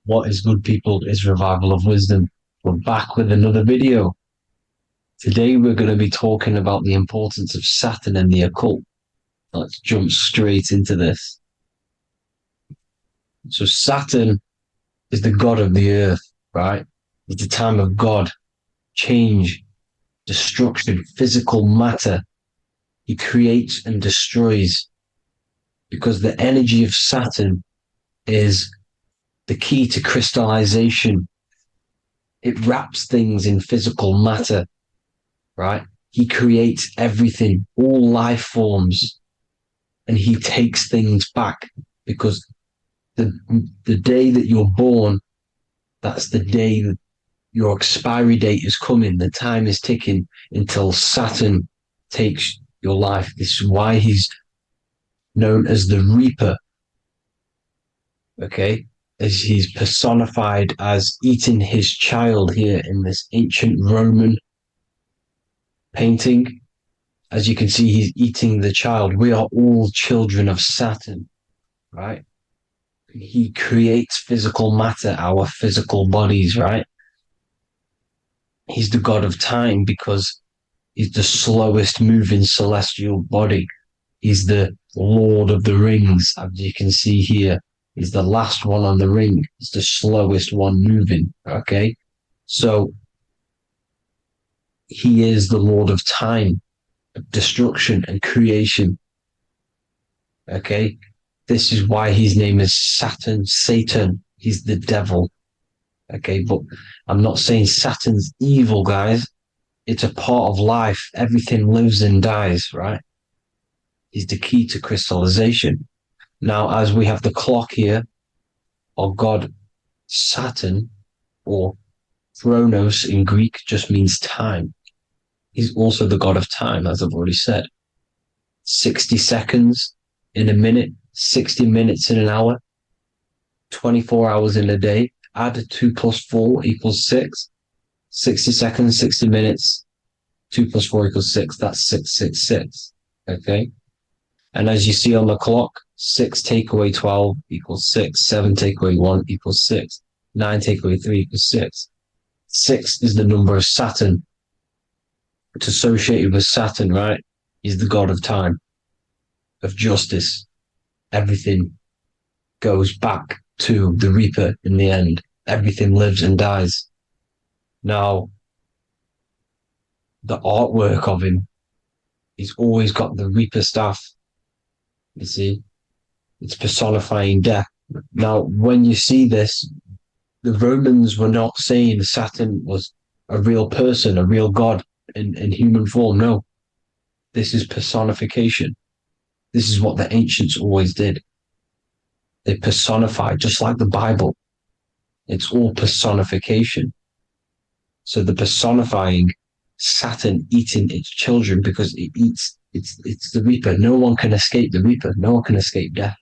What is good, people, is Revival of Wisdom. We're back with another video. Today we're going to be talking about the importance of Saturn and the occult. Let's jump straight into this. So Saturn is the god of the earth, right? It's the time of God, change, destruction, physical matter. He creates and destroys because the energy of Saturn is the key to crystallization. It wraps things in physical matter, right? He creates everything, all life forms, and he takes things back because the day that you're born, that's the day that your expiry date is coming. The time is ticking until Saturn takes your life. This is why he's known as the Reaper. Okay? As he's personified as eating his child here in this ancient Roman painting. As you can see, he's eating the child. We are all children of Saturn, right? He creates physical matter, our physical bodies, right? He's the god of time because he's the slowest moving celestial body. He's the Lord of the Rings, as you can see here. He's the last one on the ring. He's the slowest one moving, okay? So he is the Lord of time, destruction and creation, okay? This is why his name is Saturn, Satan. He's the devil, okay? But I'm not saying Saturn's evil, guys. It's a part of life. Everything lives and dies, right? He's the key to crystallization. Now, as we have the clock here, our god Saturn, or Chronos in Greek, just means time. He's also the god of time, as I've already said. 60 seconds in a minute, 60 minutes in an hour, 24 hours in a day. Add 2 plus 4 equals 6. 60 seconds, 60 minutes, 2 plus 4 equals 6. That's 666. Okay? And as you see on the clock, 6 take away 12 equals 6. 7 take away 1 equals 6. 9 take away 3 equals 6. 6 is the number of Saturn. It's associated with Saturn, right? He's the god of time, of justice. Everything goes back to the Reaper in the end. Everything lives and dies. Now, the artwork of him, he's always got the Reaper staff. You see, it's personifying death. Now, when you see this, the Romans were not saying Saturn was a real person, a real god in human form. No, this is personification. This is what the ancients always did. They personified, just like the Bible. It's all personification. So the personifying Saturn eating its children because it eats, it's the Reaper. No one can escape the Reaper. No one can escape death.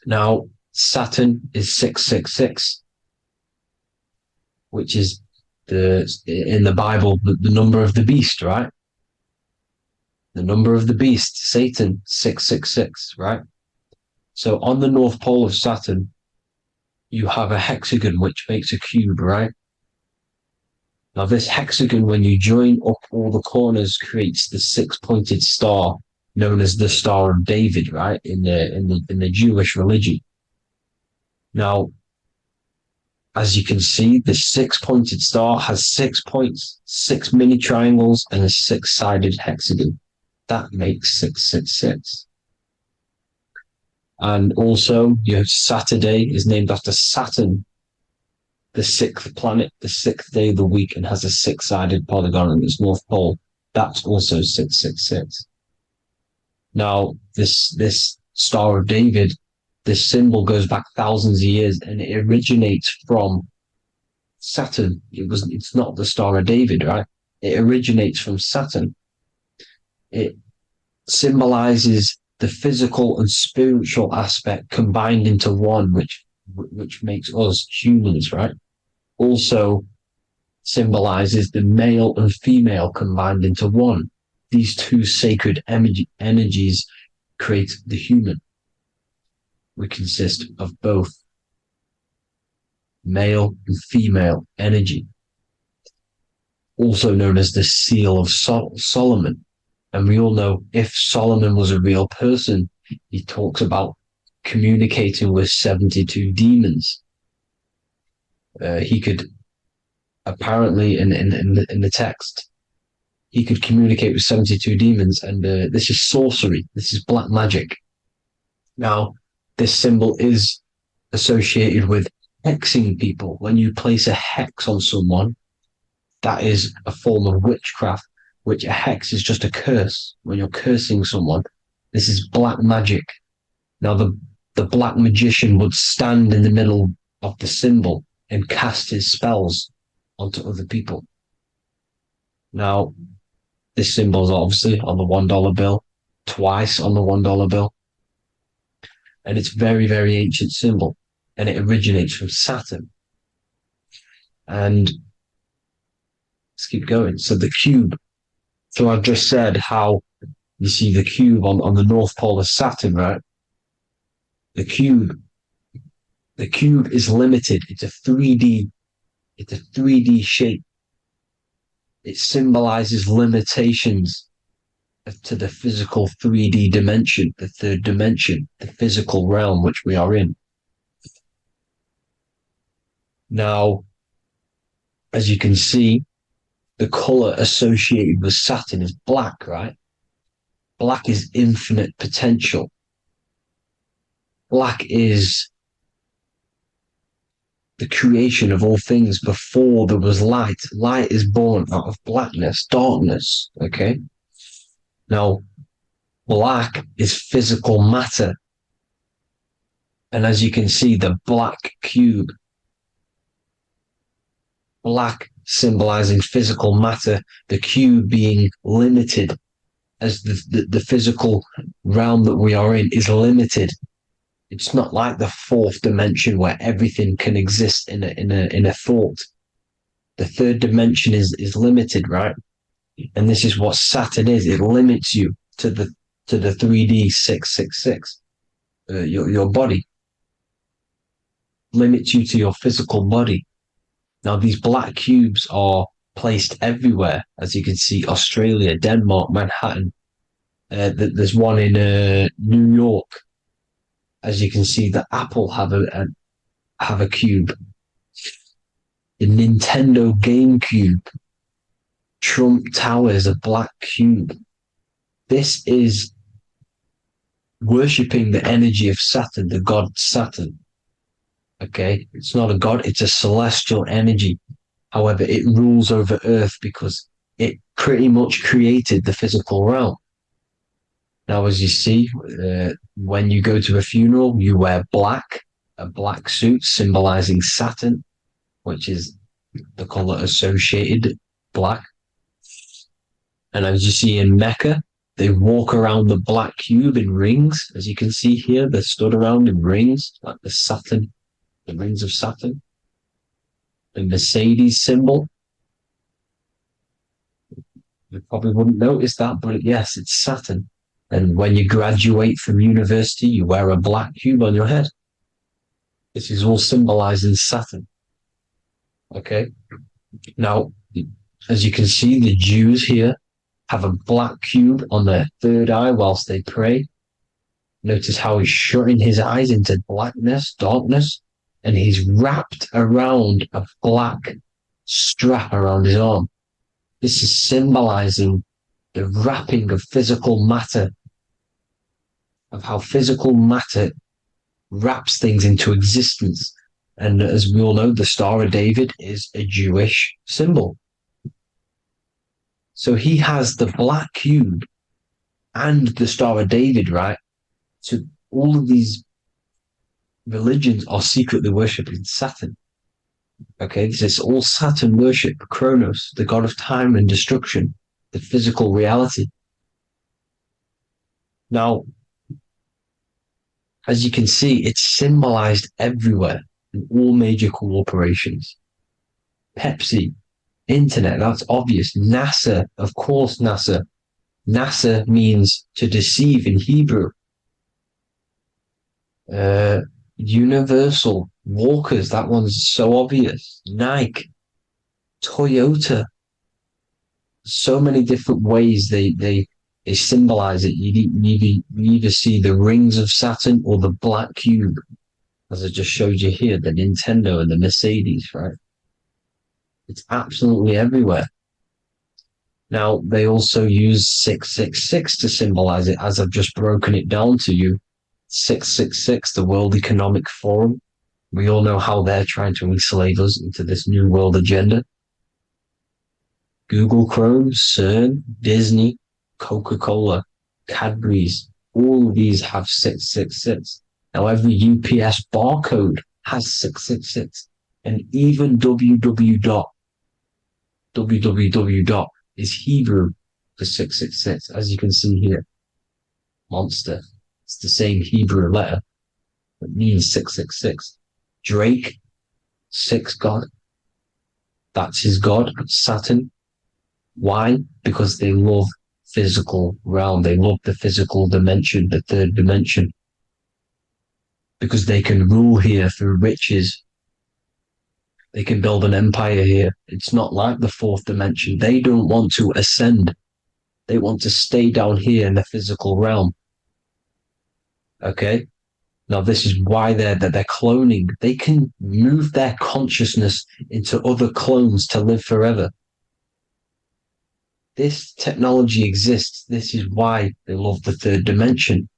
Now, Saturn is 666, which is in the Bible, the number of the beast, right? The number of the beast, Satan, 666, right? So on the North Pole of Saturn, you have a hexagon which makes a cube, right? Now this hexagon, when you join up all the corners, creates the six-pointed star known as the Star of David, right? In the Jewish religion. Now, as you can see, the six-pointed star has 6 points, 6 mini triangles, and a six-sided hexagon. That makes 666. And also, you have Saturday is named after Saturn, the sixth planet, the sixth day of the week, and has a six-sided polygon in its north pole. That's also 666. Now, this Star of David, this symbol goes back thousands of years, and it originates from Saturn. It's not the Star of David, right? It originates from Saturn. It symbolizes the physical and spiritual aspect combined into one, which makes us humans, right? Also symbolizes the male and female combined into one. These two sacred energies create the human. We consist of both male and female energy, also known as the Seal of Solomon. And we all know if Solomon was a real person, he talks about communicating with 72 demons. He could apparently, in the text, he could communicate with 72 demons, and this is sorcery. This is black magic. Now, this symbol is associated with hexing people. When you place a hex on someone, that is a form of witchcraft, which a hex is just a curse. When you're cursing someone, this is black magic. Now, the black magician would stand in the middle of the symbol and cast his spells onto other people. Now, this symbol is obviously on the $1 bill, twice on the $1 bill. And it's very, very ancient symbol. And it originates from Saturn. And let's keep going. So the cube. So I've just said how you see the cube on the North Pole of Saturn, right? The cube is limited. It's a 3D shape. It symbolizes limitations to the physical 3D dimension, the third dimension, the physical realm which we are in. Now, as you can see, the color associated with Saturn is black, right? Black is infinite potential. Black is the creation of all things. Before there was light. Light is born out of blackness, darkness, okay? Now, black is physical matter. And as you can see, the black cube, black symbolizing physical matter, the cube being limited, as the physical realm that we are in is limited. It's not like the fourth dimension where everything can exist in a thought. The third dimension is limited, right? And this is what Saturn is. It limits you to the 3D 666. Your body limits you to your physical body. Now, these black cubes are placed everywhere. As you can see, Australia, Denmark, Manhattan. There's one in New York. As you can see, the Apple have a cube. The Nintendo GameCube. Trump Tower is a black cube. This is worshipping the energy of Saturn, the god Saturn. Okay, it's not a god, it's a celestial energy. However, it rules over Earth because it pretty much created the physical realm. Now, as you see, when you go to a funeral, you wear black, a black suit symbolizing Saturn, which is the color associated, black. And as you see in Mecca, they walk around the black cube in rings. As you can see here, they're stood around in rings, like the rings of Saturn. The Mercedes symbol. You probably wouldn't notice that, but yes, it's Saturn. And when you graduate from university, you wear a black cube on your head. This is all symbolizing Saturn. Okay. Now, as you can see, the Jews here have a black cube on their third eye whilst they pray. Notice how he's shutting his eyes into blackness, darkness, and he's wrapped around a black strap around his arm. This is symbolizing the wrapping of physical matter, of how physical matter wraps things into existence. And as we all know, the Star of David is a Jewish symbol. So he has the black cube and the Star of David, right? So all of these religions are secretly worshipping Saturn. Okay, this is all Saturn worship, Kronos, the god of time and destruction, the physical reality. Now, as you can see, it's symbolized everywhere in all major corporations. Pepsi, internet, that's obvious. NASA, of course, NASA. NASA means to deceive in Hebrew. Universal, Walkers, that one's so obvious. Nike, Toyota. So many different ways they symbolize it. You either see the rings of Saturn or the black cube, as I just showed you here, the Nintendo and the Mercedes, right? It's absolutely everywhere. Now, they also use 666 to symbolize it, as I've just broken it down to you. 666, the World Economic Forum. We all know how they're trying to enslave us into this new world agenda. Google Chrome, CERN, Disney, Coca-Cola, Cadbury's, all of these have 666. Now, every UPS barcode has 666. And even www. Is Hebrew for 666, as you can see here. Monster. It's the same Hebrew letter. It means 666. Drake, 6 God. That's his God, Saturn. Why? Because they love physical realm. They love the physical dimension, the third dimension. Because they can rule here through riches. They can build an empire here. It's not like the fourth dimension. They don't want to ascend. They want to stay down here in the physical realm. Okay? Now, this is why they're cloning. They can move their consciousness into other clones to live forever. This technology exists. This is why they love the third dimension.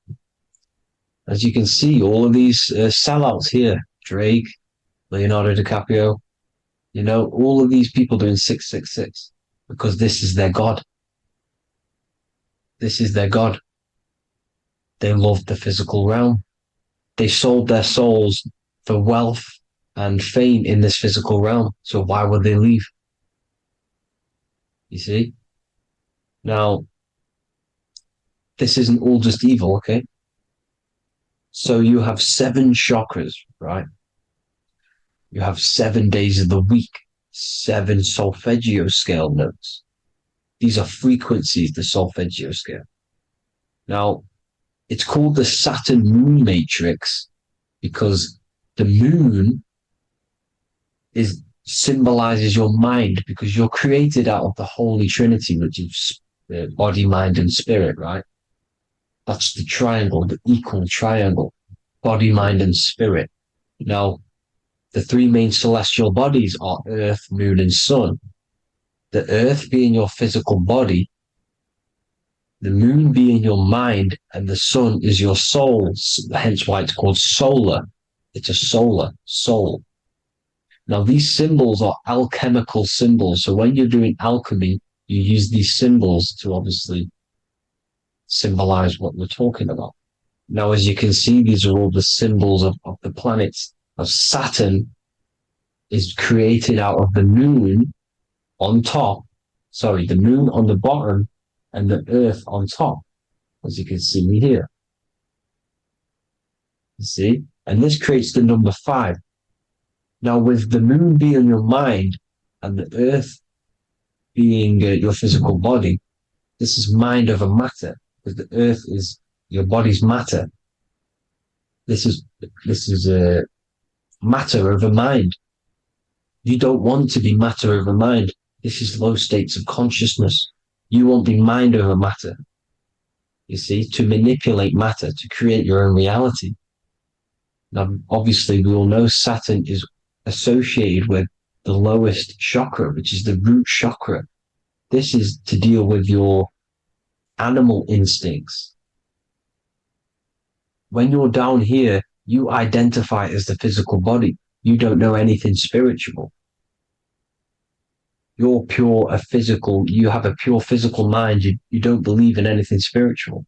As you can see, all of these sellouts here, Drake, Leonardo DiCaprio, you know, all of these people doing 666 because this is their God. This is their God. They love the physical realm. They sold their souls for wealth and fame in this physical realm. So why would they leave? You see? Now, this isn't all just evil, okay? So you have 7 chakras, right? You have 7 days of the week, 7 solfeggio scale notes. These are frequencies, the solfeggio scale. Now, it's called the Saturn Moon Matrix because the moon symbolizes your mind because you're created out of the Holy Trinity, which is body, mind, and spirit, right? That's the triangle, the equal triangle, body, mind, and spirit. Now, the 3 main celestial bodies are Earth, Moon, and Sun. The Earth being your physical body, the Moon being your mind, and the Sun is your soul, hence why it's called solar. It's a solar, soul. Now, these symbols are alchemical symbols. So when you're doing alchemy, you use these symbols to obviously symbolize what we're talking about. Now, as you can see, these are all the symbols of the planets. Of Saturn is created out of the moon on top, the moon on the bottom and the earth on top, as you can see here. You see? And this creates the number 5. Now, with the moon being your mind and the earth being your physical body, this is mind over matter, because the earth is your body's matter. This is matter over mind. You don't want to be matter over mind. This is low states of consciousness. You want to be mind over matter. You see, to manipulate matter, to create your own reality. Now, obviously, we all know Saturn is associated with the lowest chakra, which is the root chakra. This is to deal with your animal instincts. When you're down here, you identify as the physical body. You don't know anything spiritual. You're pure a physical, you have a pure physical mind. You don't believe in anything spiritual.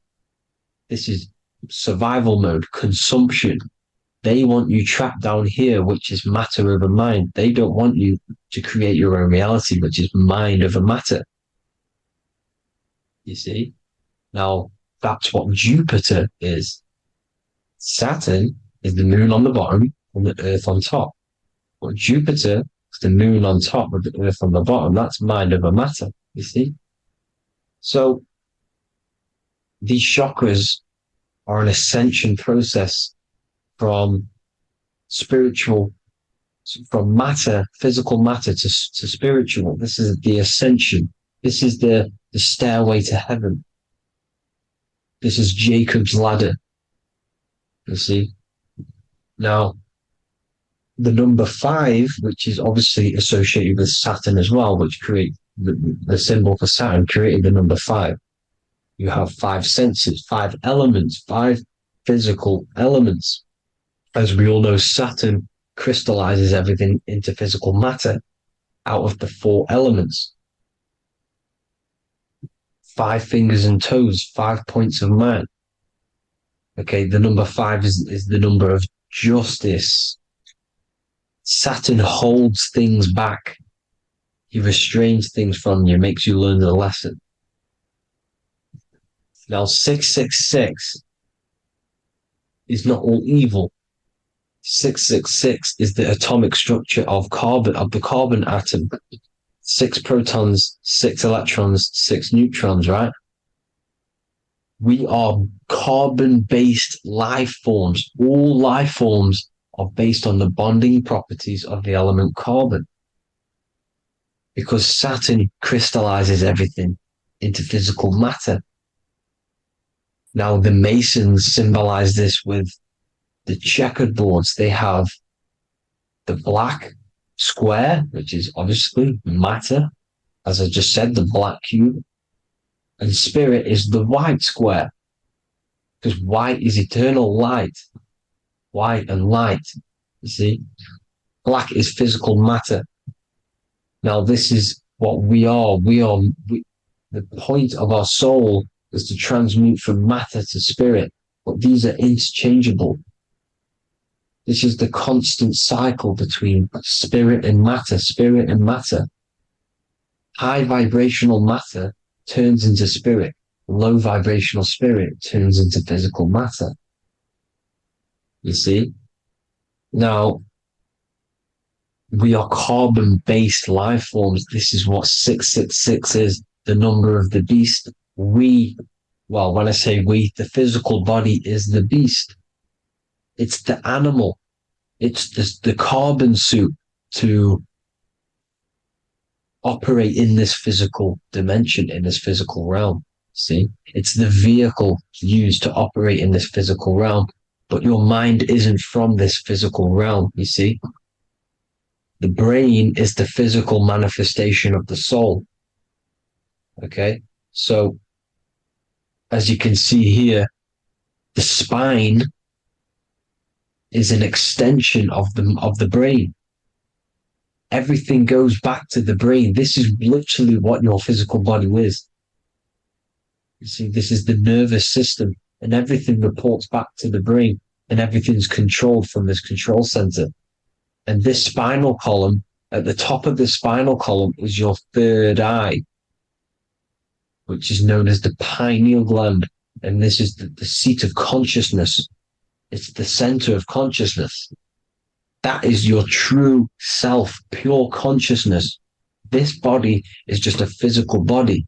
This is survival mode, consumption. They want you trapped down here, which is matter over mind. They don't want you to create your own reality, which is mind over matter. You see? Now, that's what Jupiter is. Saturn is the moon on the bottom and the earth on top. But Jupiter is the moon on top with the earth on the bottom. That's mind over matter, you see? So, these chakras are an ascension process from spiritual, from matter, physical matter to spiritual. This is the ascension. This is the stairway to heaven. This is Jacob's ladder. You see? Now, the number 5, which is obviously associated with Saturn as well, which create the symbol for Saturn, created the number 5. You have 5 senses, 5 elements, 5 physical elements. As we all know, Saturn crystallizes everything into physical matter out of the 4 elements. 5 fingers and toes, 5 points of man. Okay, the number 5 is the number of justice. Saturn holds things back. He restrains things from you, makes you learn the lesson. Now, 666 is not all evil. 666 is the atomic structure of the carbon atom. 6 protons, 6 electrons, 6 neutrons, right? We are carbon-based life forms. All life forms are based on the bonding properties of the element carbon. Because Saturn crystallizes everything into physical matter. Now, the Masons symbolize this with the checkered boards. They have the black square, which is obviously matter. As I just said, the black cube. And spirit is the white square. Because white is eternal light. White and light. You see? Black is physical matter. Now, this is what we are. The point of our soul is to transmute from matter to spirit. But these are interchangeable. This is the constant cycle between spirit and matter, spirit and matter. High vibrational matter turns into spirit. Low vibrational spirit turns into physical matter. You see? Now, we are carbon-based life forms. This is what 666 is, the number of the beast. When I say we, the physical body is the beast. It's the animal. It's the carbon suit to operate in this physical dimension, in this physical realm. See? It's the vehicle used to operate in this physical realm. But your mind isn't from this physical realm, you see? The brain is the physical manifestation of the soul. Okay? So, as you can see here, the spine is an extension of the brain. Everything goes back to the brain. This is literally what your physical body is. You see, this is the nervous system, and everything reports back to the brain, and everything's controlled from this control center. And this spinal column, at the top of the spinal column, is your third eye, which is known as the pineal gland. And this is the seat of consciousness. It's the center of consciousness. That is your true self, pure consciousness. This body is just a physical body.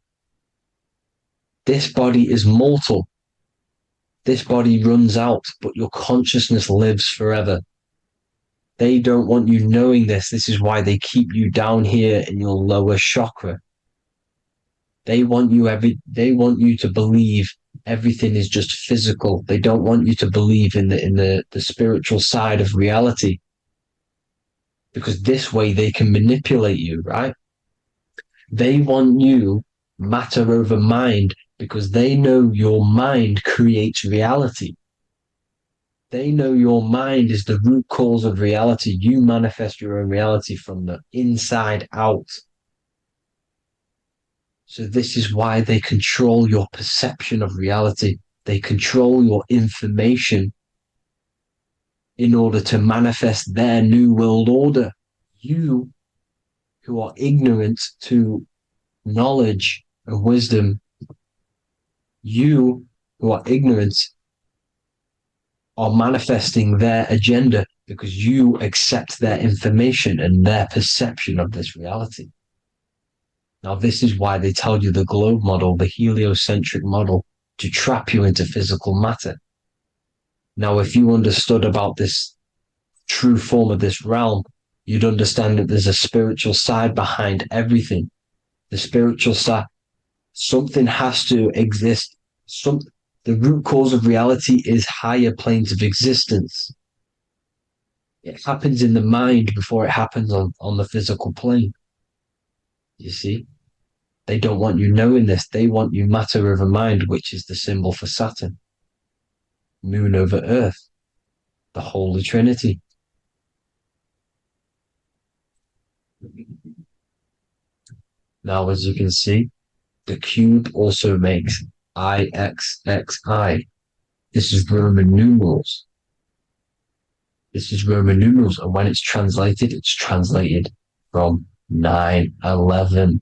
This body is mortal. This body runs out, but your consciousness lives forever. They don't want you knowing this. This is why they keep you down here in your lower chakra. They want you to believe everything is just physical. They don't want you to believe in the spiritual side of reality. Because this way they can manipulate you, right? They want you matter over mind because they know your mind creates reality. They know your mind is the root cause of reality. You manifest your own reality from the inside out. So this is why they control your perception of reality. They control your information in order to manifest their new world order. You, who are ignorant to knowledge and wisdom, you who are ignorant are manifesting their agenda because you accept their information and their perception of this reality. Now, this is why they tell you the globe model, the heliocentric model, to trap you into physical matter. Now, if you understood about this true form of this realm, you'd understand that there's a spiritual side behind everything. The spiritual side, something has to exist. The root cause of reality is higher planes of existence. It happens in the mind before it happens on the physical plane. You see? They don't want you knowing this. They want you matter over mind, which is the symbol for Saturn. Moon over Earth. The Holy Trinity. Now, as you can see, the cube also makes IXXI. This is Roman numerals. This is Roman numerals, and when it's translated from 911.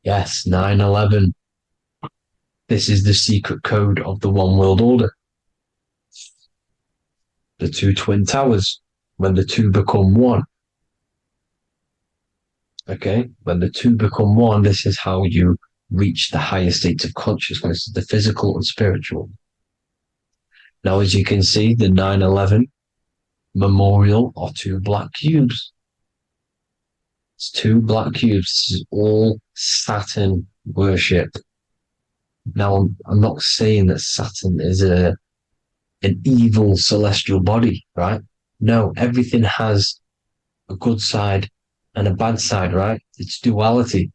Yes, 911. This is the secret code of the One World Order. The two twin towers, when the two become one. Okay, when the two become one, this is how you reach the higher states of consciousness, the physical and spiritual. Now, as you can see, the 9/11 memorial are two black cubes. It's two black cubes. This is all Saturn worship. Now, I'm not saying that Saturn is an evil celestial body, right? No, everything has a good side and a bad side, right? It's duality.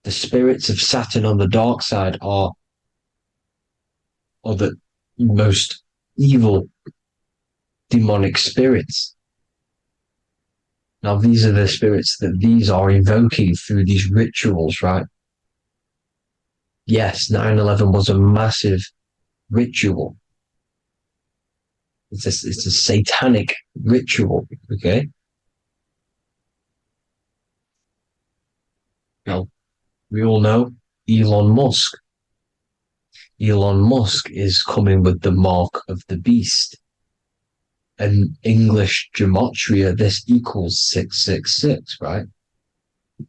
The spirits of Saturn on the dark side are the most evil demonic spirits. Now, these are the spirits that these are invoking through these rituals, right? Yes, 9/11 was a massive ritual. It's a satanic ritual, okay? Now, we all know Elon Musk. Elon Musk is coming with the mark of the beast. In English gematria, this equals 666, right?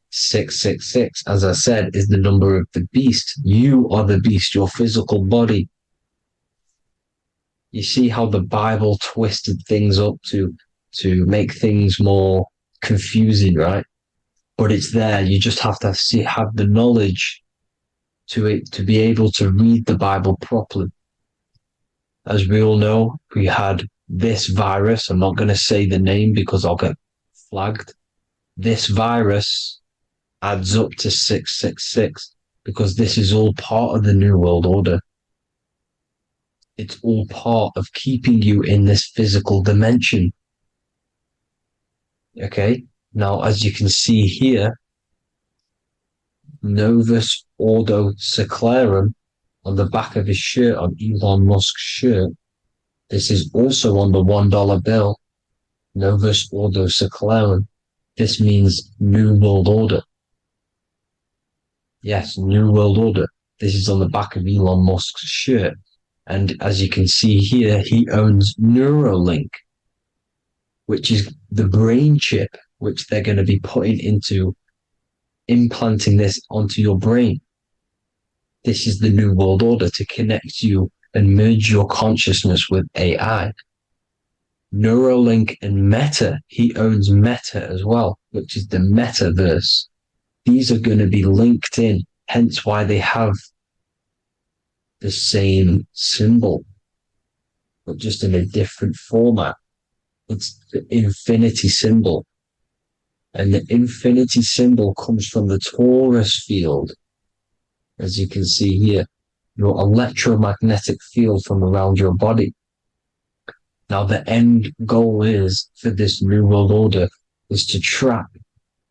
666, as I said, is the number of the beast. You are the beast, your physical body. You see how the Bible twisted things up to make things more confusing, right? But it's there. You just have to have the knowledge to be able to read the Bible properly. As we all know, we had this virus. I'm not going to say the name because I'll get flagged. This virus adds up to 666 because this is all part of the New World Order. It's all part of keeping you in this physical dimension. Okay? Now, as you can see here, Novus Ordo Seclorum on the back of his shirt, on Elon Musk's shirt, this is also on the $1 bill, Novus Ordo Seclorum. This means New World Order. Yes, New World Order. This is on the back of Elon Musk's shirt. And as you can see here, he owns Neuralink, which is the brain chip, which they're going to be putting into implanting this onto your brain. This is the New World Order to connect you and merge your consciousness with AI. Neuralink and Meta, he owns Meta as well, which is the metaverse. These are going to be linked in, hence why they have the same symbol, but just in a different format. It's the infinity symbol. And the infinity symbol comes from the torus field, as you can see here, your electromagnetic field from around your body. Now, the end goal is for this New World Order is to trap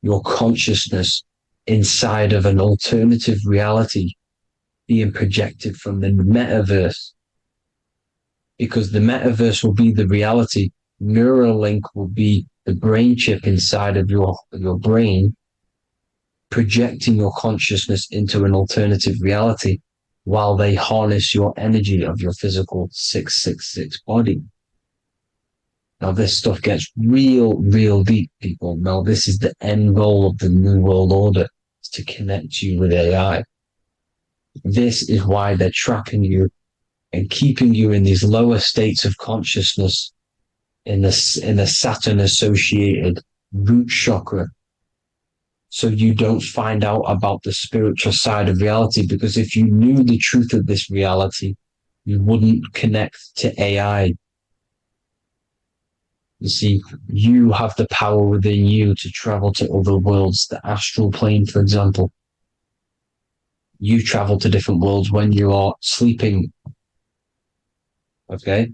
your consciousness inside of an alternative reality being projected from the metaverse. Because the metaverse will be the reality. Neuralink will be the brain chip inside of your brain, projecting your consciousness into an alternative reality while they harness your energy of your physical 666 body. Now, this stuff gets real deep, people. Now, this is the end goal of the New World Order, is to connect you with AI. This is why they're trapping you and keeping you in these lower states of consciousness in the Saturn-associated root chakra, so you don't find out about the spiritual side of reality. Because if you knew the truth of this reality, you wouldn't connect to AI. You see, you have the power within you to travel to other worlds, the astral plane, for example. You travel to different worlds when you are sleeping. Okay?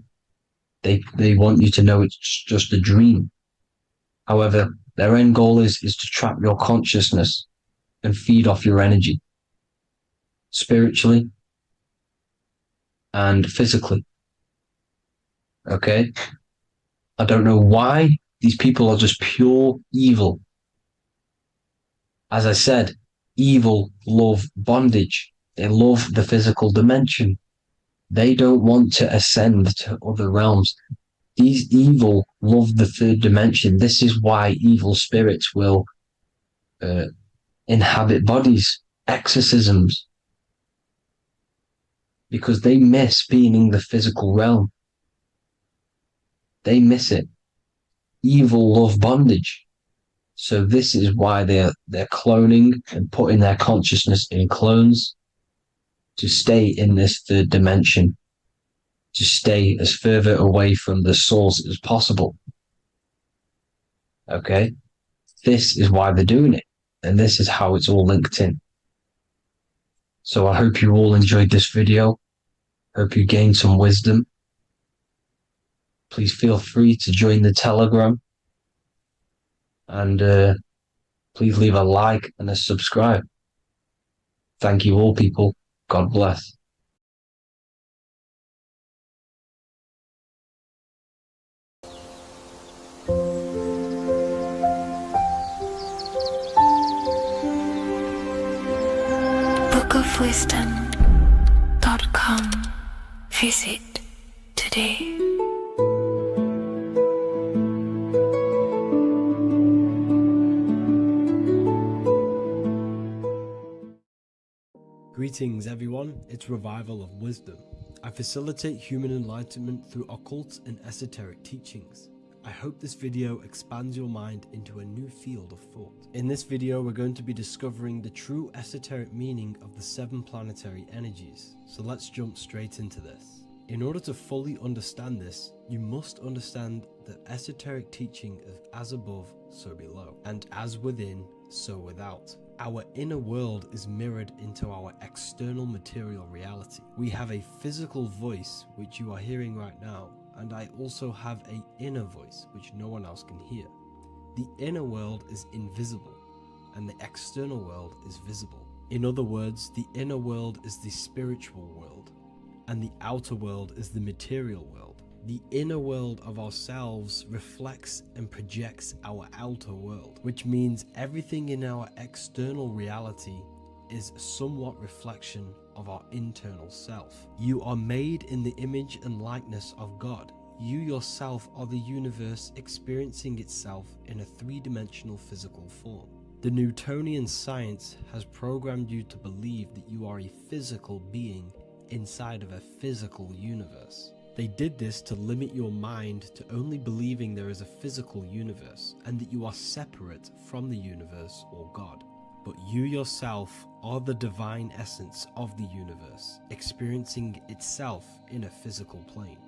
They want you to know it's just a dream. However, their end goal is to trap your consciousness and feed off your energy, spiritually and physically. Okay? I don't know why these people are just pure evil. As I said, evil love bondage. They love the physical dimension. They don't want to ascend to other realms. These evil love the third dimension. This is why evil spirits will inhabit bodies, exorcisms, because they miss being in the physical realm. They miss it. Evil love bondage. So this is why they're cloning and putting their consciousness in clones to stay in this third dimension, to stay as further away from the source as possible. Okay? This is why they're doing it. And this is how it's all linked in. So I hope you all enjoyed this video. Hope you gained some wisdom. Please feel free to join the Telegram. And please leave a like and a subscribe. Thank you all, people. God bless.
bookofwisdom.com. Visit today.
Greetings everyone, it's Revival of Wisdom. I facilitate human enlightenment through occult and esoteric teachings. I hope this video expands your mind into a new field of thought. In this video, we're going to be discovering the true esoteric meaning of the 7 planetary energies. So let's jump straight into this. In order to fully understand this, you must understand the esoteric teaching of as above, so below, and as within, so without. Our inner world is mirrored into our external material reality. We have a physical voice, which you are hearing right now, and I also have an inner voice, which no one else can hear. The inner world is invisible, and the external world is visible. In other words, the inner world is the spiritual world, and the outer world is the material world. The inner world of ourselves reflects and projects our outer world, which means everything in our external reality is somewhat reflection of our internal self. You are made in the image and likeness of God. You yourself are the universe experiencing itself in a 3-dimensional physical form. The Newtonian science has programmed you to believe that you are a physical being inside of a physical universe. They did this to limit your mind to only believing there is a physical universe and that you are separate from the universe or God. But you yourself are the divine essence of the universe, experiencing itself in a physical plane,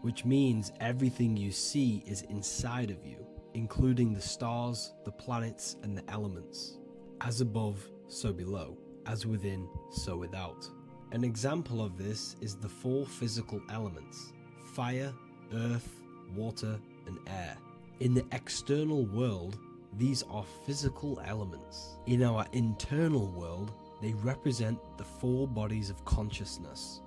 which means everything you see is inside of you, including the stars, the planets, and the elements. As above, so below. As within, so without. An example of this is the four physical elements: fire, earth, water, and air. In the external world, these are physical elements. In our internal world, they represent the four bodies of consciousness.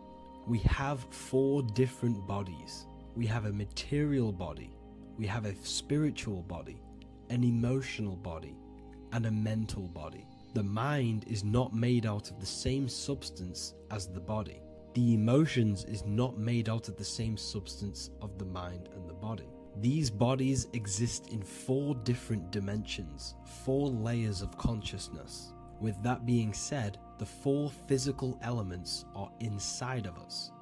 We have four different bodies. We have a material body, we have a spiritual body, an emotional body, and a mental body. The mind is not made out of the same substance as the body. The emotions is not made out of the same substance of the mind and the body. These bodies exist in four different dimensions, four layers of consciousness. With that being said, the four physical elements are inside of us.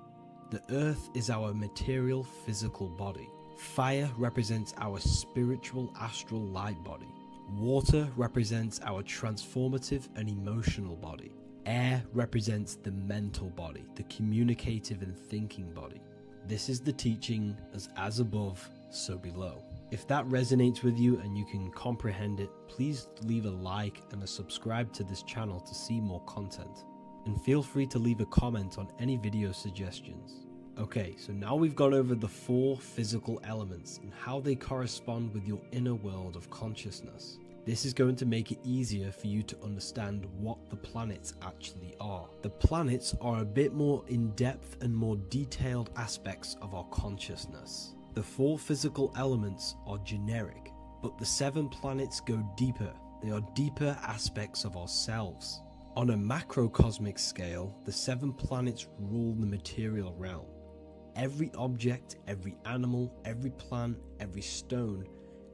The earth is our material physical body. Fire represents our spiritual astral light body. Water represents our transformative and emotional body. Air represents the mental body, the communicative and thinking body. This is the teaching as above, so below. If that resonates with you and you can comprehend it, please leave a like and a subscribe to this channel to see more content. And feel free to leave a comment on any video suggestions. Okay, so now we've gone over the four physical elements and how they correspond with your inner world of consciousness. This is going to make it easier for you to understand what the planets actually are. The planets are a bit more in-depth and more detailed aspects of our consciousness. The four physical elements are generic, but the 7 planets go deeper. They are deeper aspects of ourselves. On a macrocosmic scale, the 7 planets rule the material realm. Every object, every animal, every plant, every stone,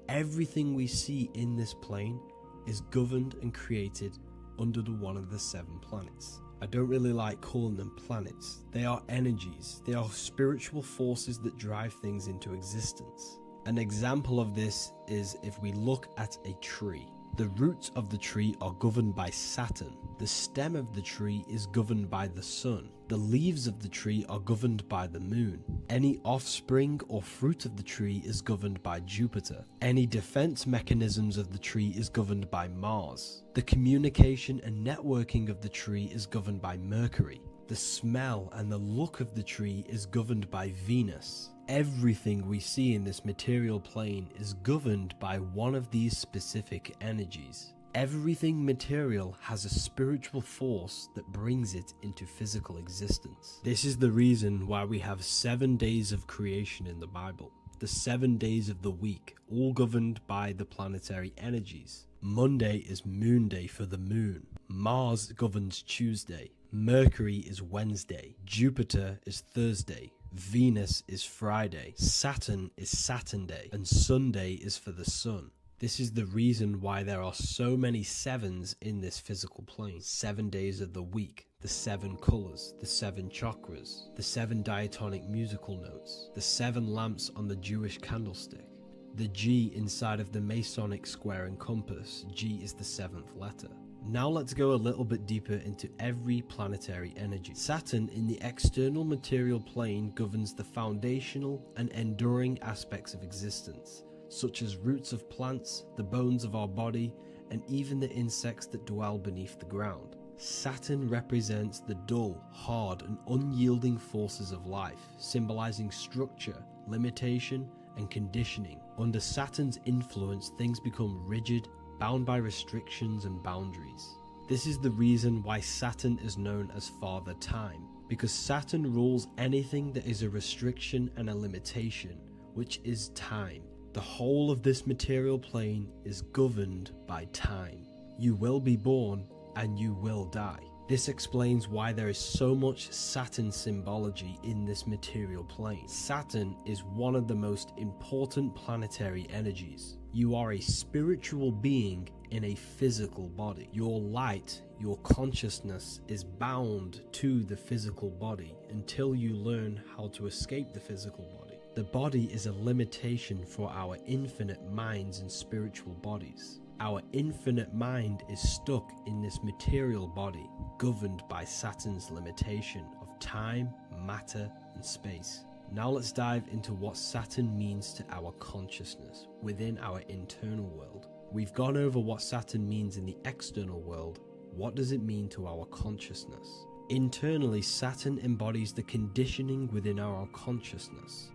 everything we see in this plane is governed and created under one of the 7 planets. I don't really like calling them planets. They are energies. They are spiritual forces that drive things into existence. An example of this is if we look at a tree. The roots of the tree are governed by Saturn. The stem of the tree is governed by the sun. The leaves of the tree are governed by the moon. Any offspring or fruit of the tree is governed by Jupiter. Any defense mechanisms of the tree is governed by Mars. The communication and networking of the tree is governed by Mercury. The smell and the look of the tree is governed by Venus. Everything we see in this material plane is governed by one of these specific energies. Everything material has a spiritual force that brings it into physical existence. This is the reason why we have 7 days of creation in the Bible. The 7 days of the week, all governed by the planetary energies. Monday is moon day for the moon. Mars governs Tuesday. Mercury is Wednesday. Jupiter is Thursday. Venus is Friday. Saturn is Saturn day. And Sunday is for the sun. This is the reason why there are so many 7s in this physical plane. 7 days of the week, the 7 colors, the 7 chakras, the 7 diatonic musical notes, the 7 lamps on the Jewish candlestick, the G inside of the Masonic square and compass. G is the 7th letter. Now let's go a little bit deeper into every planetary energy. Saturn in the external material plane governs the foundational and enduring aspects of existence, such as roots of plants, the bones of our body, and even the insects that dwell beneath the ground. Saturn represents the dull, hard, and unyielding forces of life, symbolizing structure, limitation, and conditioning. Under Saturn's influence, things become rigid, bound by restrictions and boundaries. This is the reason why Saturn is known as Father Time, because Saturn rules anything that is a restriction and a limitation, which is time. The whole of this material plane is governed by time. You will be born and you will die. This explains why there is so much Saturn symbology in this material plane. Saturn is one of the most important planetary energies. You are a spiritual being in a physical body. Your light, your consciousness is bound to the physical body until you learn how to escape the physical body. The body is a limitation for our infinite minds and spiritual bodies. Our infinite mind is stuck in this material body, governed by Saturn's limitation of time, matter, and space. Now let's dive into what Saturn means to our consciousness within our internal world. We've gone over what Saturn means in the external world. What does it mean to our consciousness? Internally, Saturn embodies the conditioning within our consciousness.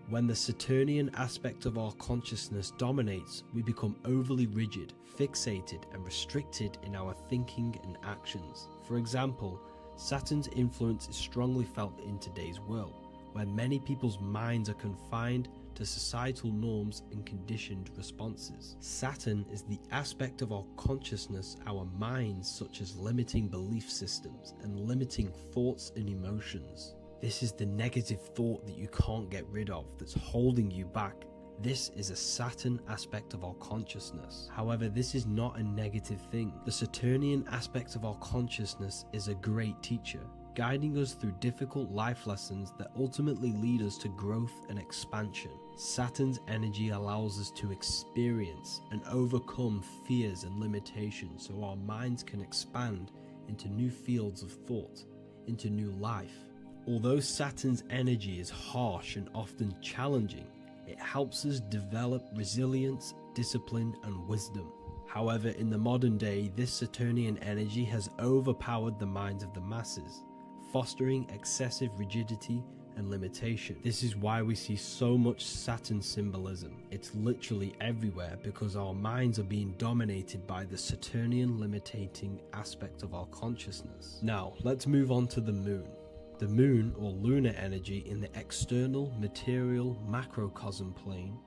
When the Saturnian aspect of our consciousness dominates, we become overly rigid, fixated, and restricted in our thinking and actions. For example, Saturn's influence is strongly felt in today's world, where many people's minds are confined to societal norms and conditioned responses. Saturn is the aspect of our consciousness, our minds, such as limiting belief systems and limiting thoughts and emotions. This is the negative thought that you can't get rid of, that's holding you back. This is a Saturn aspect of our consciousness. However, this is not a negative thing. The Saturnian aspect of our consciousness is a great teacher, guiding us through difficult life lessons that ultimately lead us to growth and expansion. Saturn's energy allows us to experience and overcome fears and limitations so our minds can expand into new fields of thought, into new life. Although Saturn's energy is harsh and often challenging, it helps us develop resilience, discipline, and wisdom. However, in the modern day, this Saturnian energy has overpowered the minds of the masses, fostering excessive rigidity and limitation. This is why we see so much Saturn symbolism. It's literally everywhere because our minds are being dominated by the Saturnian limiting aspect of our consciousness. Now, let's move on to the moon. The moon, or lunar energy, in the external material macrocosm plane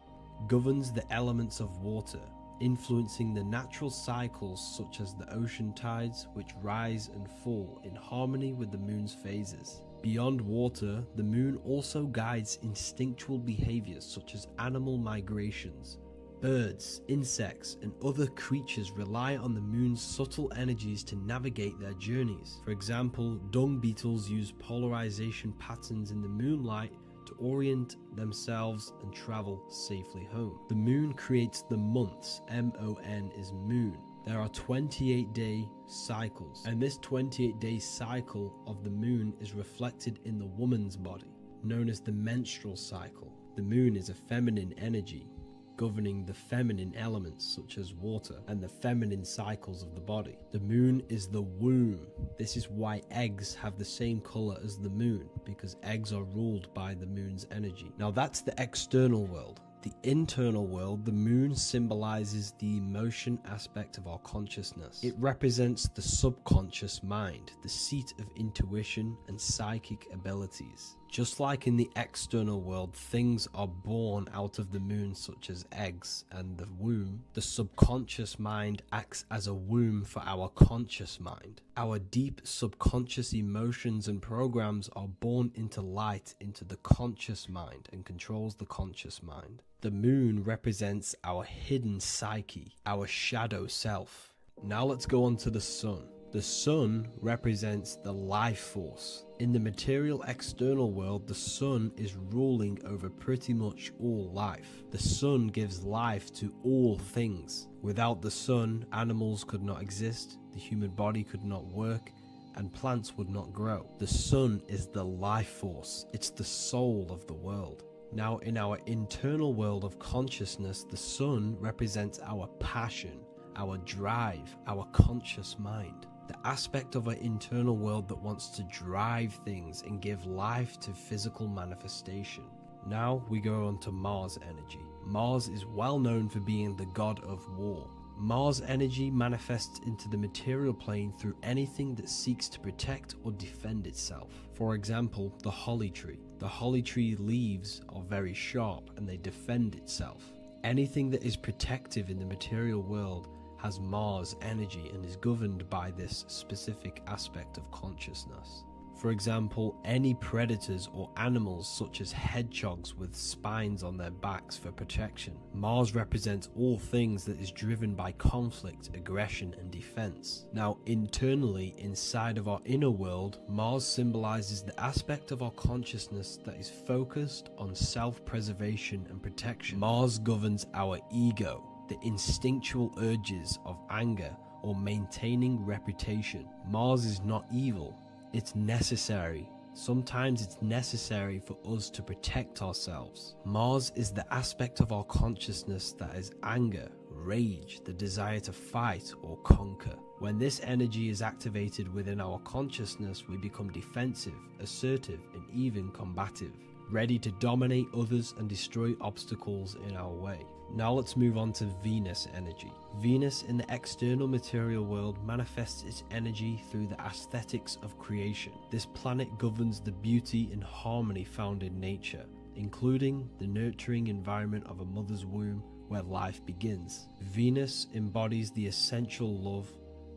governs the elements of water, influencing the natural cycles such as the ocean tides, which rise and fall in harmony with the moon's phases. Beyond water, the moon also guides instinctual behaviors such as animal migrations. Birds, insects, and other creatures rely on the moon's subtle energies to navigate their journeys. For example, dung beetles use polarization patterns in the moonlight to orient themselves and travel safely home. The moon creates the months. M-O-N is moon. There are 28-day cycles, and this 28-day cycle of the moon is reflected in the woman's body, known as the menstrual cycle. The moon is a feminine energy, governing the feminine elements such as water and the feminine cycles of the body. The moon is the womb. This is why eggs have the same color as the moon, because eggs are ruled by the moon's energy. Now that's the external world. The internal world, the moon symbolizes the emotion aspect of our consciousness. It represents the subconscious mind, the seat of intuition and psychic abilities. Just like in the external world, things are born out of the moon, such as eggs and the womb. The subconscious mind acts as a womb for our conscious mind. Our deep subconscious emotions and programs are born into light into the conscious mind and controls the conscious mind. The moon represents our hidden psyche, our shadow self. Now let's go on to the sun. The sun represents the life force. In the material external world, the sun is ruling over pretty much all life. The sun gives life to all things. Without the sun, animals could not exist, the human body could not work, and plants would not grow. The sun is the life force. It's the soul of the world. Now, in our internal world of consciousness, the sun represents our passion, our drive, our conscious mind. The aspect of our internal world that wants to drive things and give life to physical manifestation. Now we go on to Mars energy. Mars is well known for being the god of war. Mars energy manifests into the material plane through anything that seeks to protect or defend itself. For example, the holly tree. The holly tree leaves are very sharp and they defend itself. Anything that is protective in the material world has Mars energy and is governed by this specific aspect of consciousness. For example, any predators or animals such as hedgehogs with spines on their backs for protection. Mars represents all things that is driven by conflict, aggression and defense. Now, internally, inside of our inner world, Mars symbolizes the aspect of our consciousness that is focused on self-preservation and protection. Mars governs our ego, the instinctual urges of anger or maintaining reputation. Mars is not evil. It's necessary. Sometimes it's necessary for us to protect ourselves. Mars is the aspect of our consciousness that is anger, rage, the desire to fight or conquer. When this energy is activated within our consciousness, we become defensive, assertive, and even combative, ready to dominate others and destroy obstacles in our way. Now let's move on to Venus energy. Venus in the external material world manifests its energy through the aesthetics of creation. This planet governs the beauty and harmony found in nature, including the nurturing environment of a mother's womb where life begins. Venus embodies the essential love,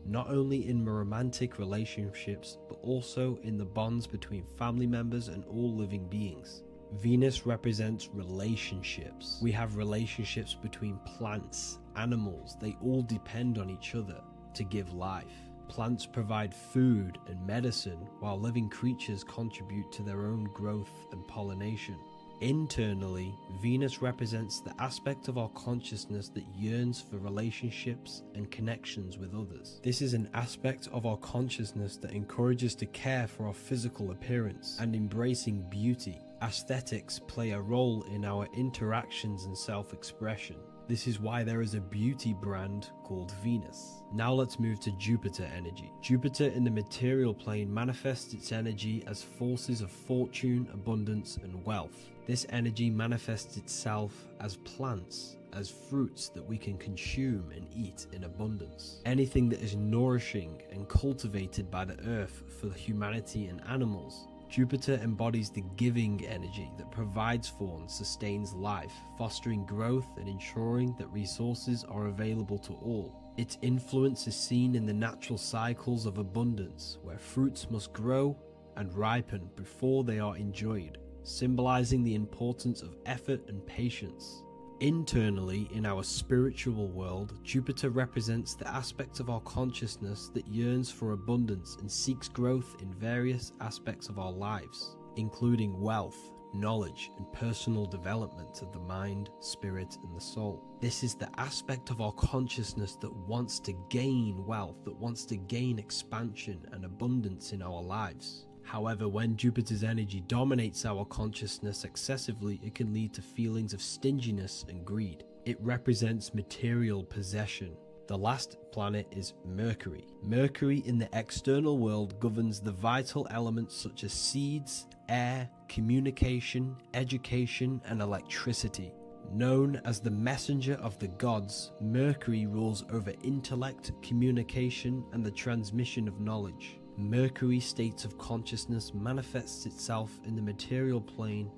not only in romantic relationships, but also in the bonds between family members and all living beings. Venus represents relationships. We have relationships between plants, animals. They all depend on each other to give life. Plants provide food and medicine, while living creatures contribute to their own growth and pollination. Internally, Venus represents the aspect of our consciousness that yearns for relationships and connections with others. This is an aspect of our consciousness that encourages to care for our physical appearance and embracing beauty. Aesthetics play a role in our interactions and self-expression. This is why there is a beauty brand called Venus. Now let's move to Jupiter energy. Jupiter in the material plane manifests its energy as forces of fortune, abundance, and wealth. This energy manifests itself as plants, as fruits that we can consume and eat in abundance. Anything that is nourishing and cultivated by the earth for humanity and animals. Jupiter embodies the giving energy that provides for and sustains life, fostering growth and ensuring that resources are available to all. Its influence is seen in the natural cycles of abundance, where fruits must grow and ripen before they are enjoyed, symbolizing the importance of effort and patience. Internally, in our spiritual world, Jupiter represents the aspect of our consciousness that yearns for abundance and seeks growth in various aspects of our lives, including wealth, knowledge, and personal development of the mind, spirit, and the soul. This is the aspect of our consciousness that wants to gain wealth, that wants to gain expansion and abundance in our lives. However, when Jupiter's energy dominates our consciousness excessively, it can lead to feelings of stinginess and greed. It represents material possession. The last planet is Mercury. Mercury in the external world governs the vital elements such as seeds, air, communication, education, and electricity. Known as the messenger of the gods, Mercury rules over intellect, communication, and the transmission of knowledge. Mercury's states of consciousness manifests itself in the material plane